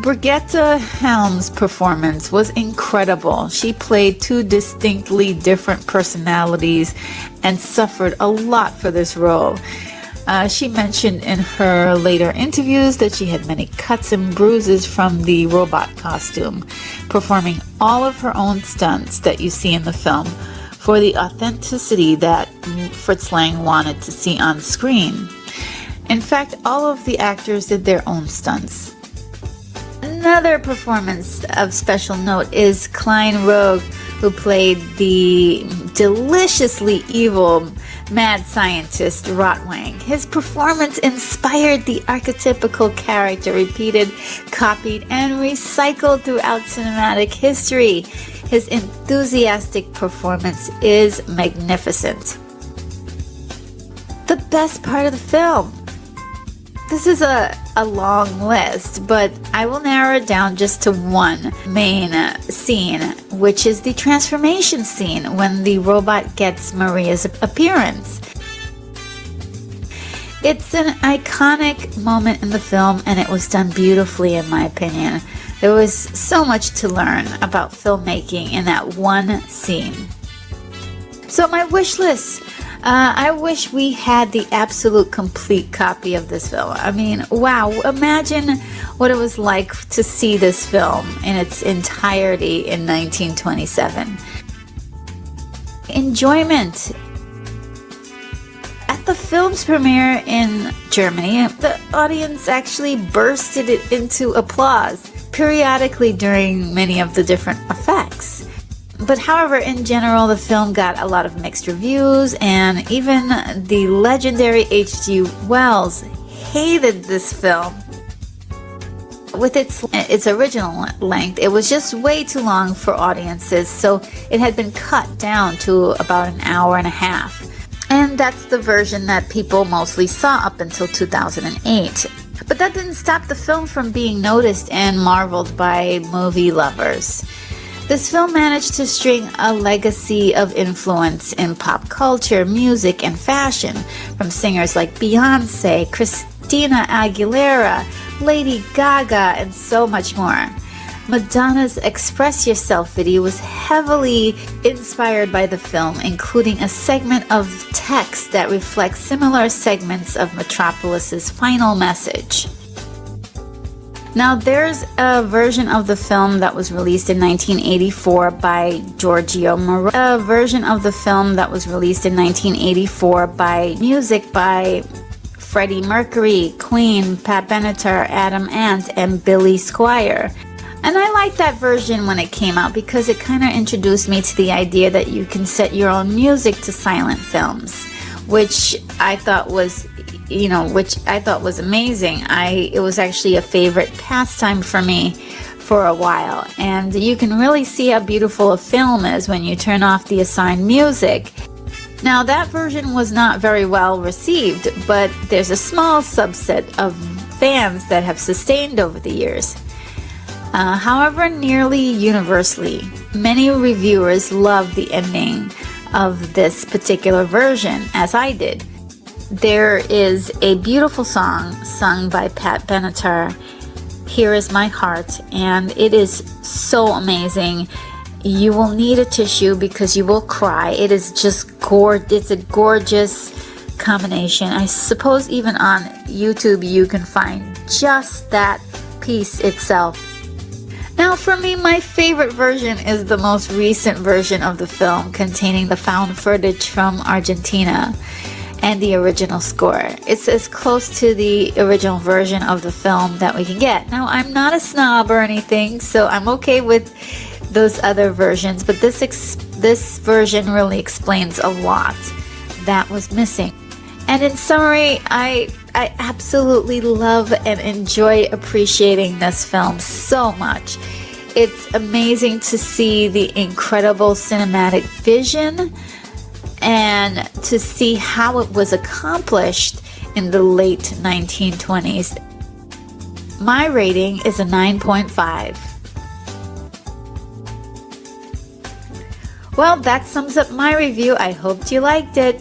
Brigitte Helm's performance was incredible. She played two distinctly different personalities and suffered a lot for this role. She mentioned in her later interviews that she had many cuts and bruises from the robot costume, performing all of her own stunts that you see in the film for the authenticity that Fritz Lang wanted to see on screen. In fact, all of the actors did their own stunts. Another performance of special note is Klein Rogue, who played the deliciously evil mad scientist Rotwang. His performance inspired the archetypical character, repeated, copied, and recycled throughout cinematic history. His enthusiastic performance is magnificent. The best part of the film. This is a long list, but I will narrow it down just to one main scene, which is the transformation scene when the robot gets Maria's appearance. It's an iconic moment in the film, and it was done beautifully in my opinion. There was so much to learn about filmmaking in that one scene. So my wish list. I wish we had the absolute complete copy of this film. I mean, wow, imagine what it was like to see this film in its entirety in 1927. Enjoyment. At the film's premiere in Germany, the audience actually bursted it into applause periodically during many of the different effects. But however, in general, the film got a lot of mixed reviews, and even the legendary H.G. Wells hated this film. With its original length, it was just way too long for audiences, so it had been cut down to about an hour and a half. And that's the version that people mostly saw up until 2008. But that didn't stop the film from being noticed and marveled by movie lovers. This film managed to string a legacy of influence in pop culture, music, and fashion from singers like Beyoncé, Christina Aguilera, Lady Gaga, and so much more. Madonna's Express Yourself video was heavily inspired by the film, including a segment of text that reflects similar segments of Metropolis's final message. Now, there's a version of the film that was released in 1984 by Giorgio Moroder. A version of the film that was released in 1984 by music by Freddie Mercury, Queen, Pat Benatar, Adam Ant, and Billy Squier. And I liked that version when it came out because it kind of introduced me to the idea that you can set your own music to silent films, which I thought was amazing. It was actually a favorite pastime for me for a while, and you can really see how beautiful a film is when you turn off the assigned music. Now, that version was not very well received, but there's a small subset of fans that have sustained over the years. However, nearly universally, many reviewers love the ending of this particular version, as I did. There is a beautiful song sung by Pat Benatar, "Here Is My Heart," and it is so amazing. You will need a tissue because you will cry. It is just it's a gorgeous combination. I suppose even on YouTube you can find just that piece itself. Now, for me, my favorite version is the most recent version of the film, containing the found footage from Argentina and the original score. It's as close to the original version of the film that we can get. Now, I'm not a snob or anything, so I'm okay with those other versions, but this version really explains a lot that was missing. And in summary, I absolutely love and enjoy appreciating this film so much. It's amazing to see the incredible cinematic vision and to see how it was accomplished in the late 1920s. My rating is a 9.5. Well, that sums up my review. I hoped you liked it.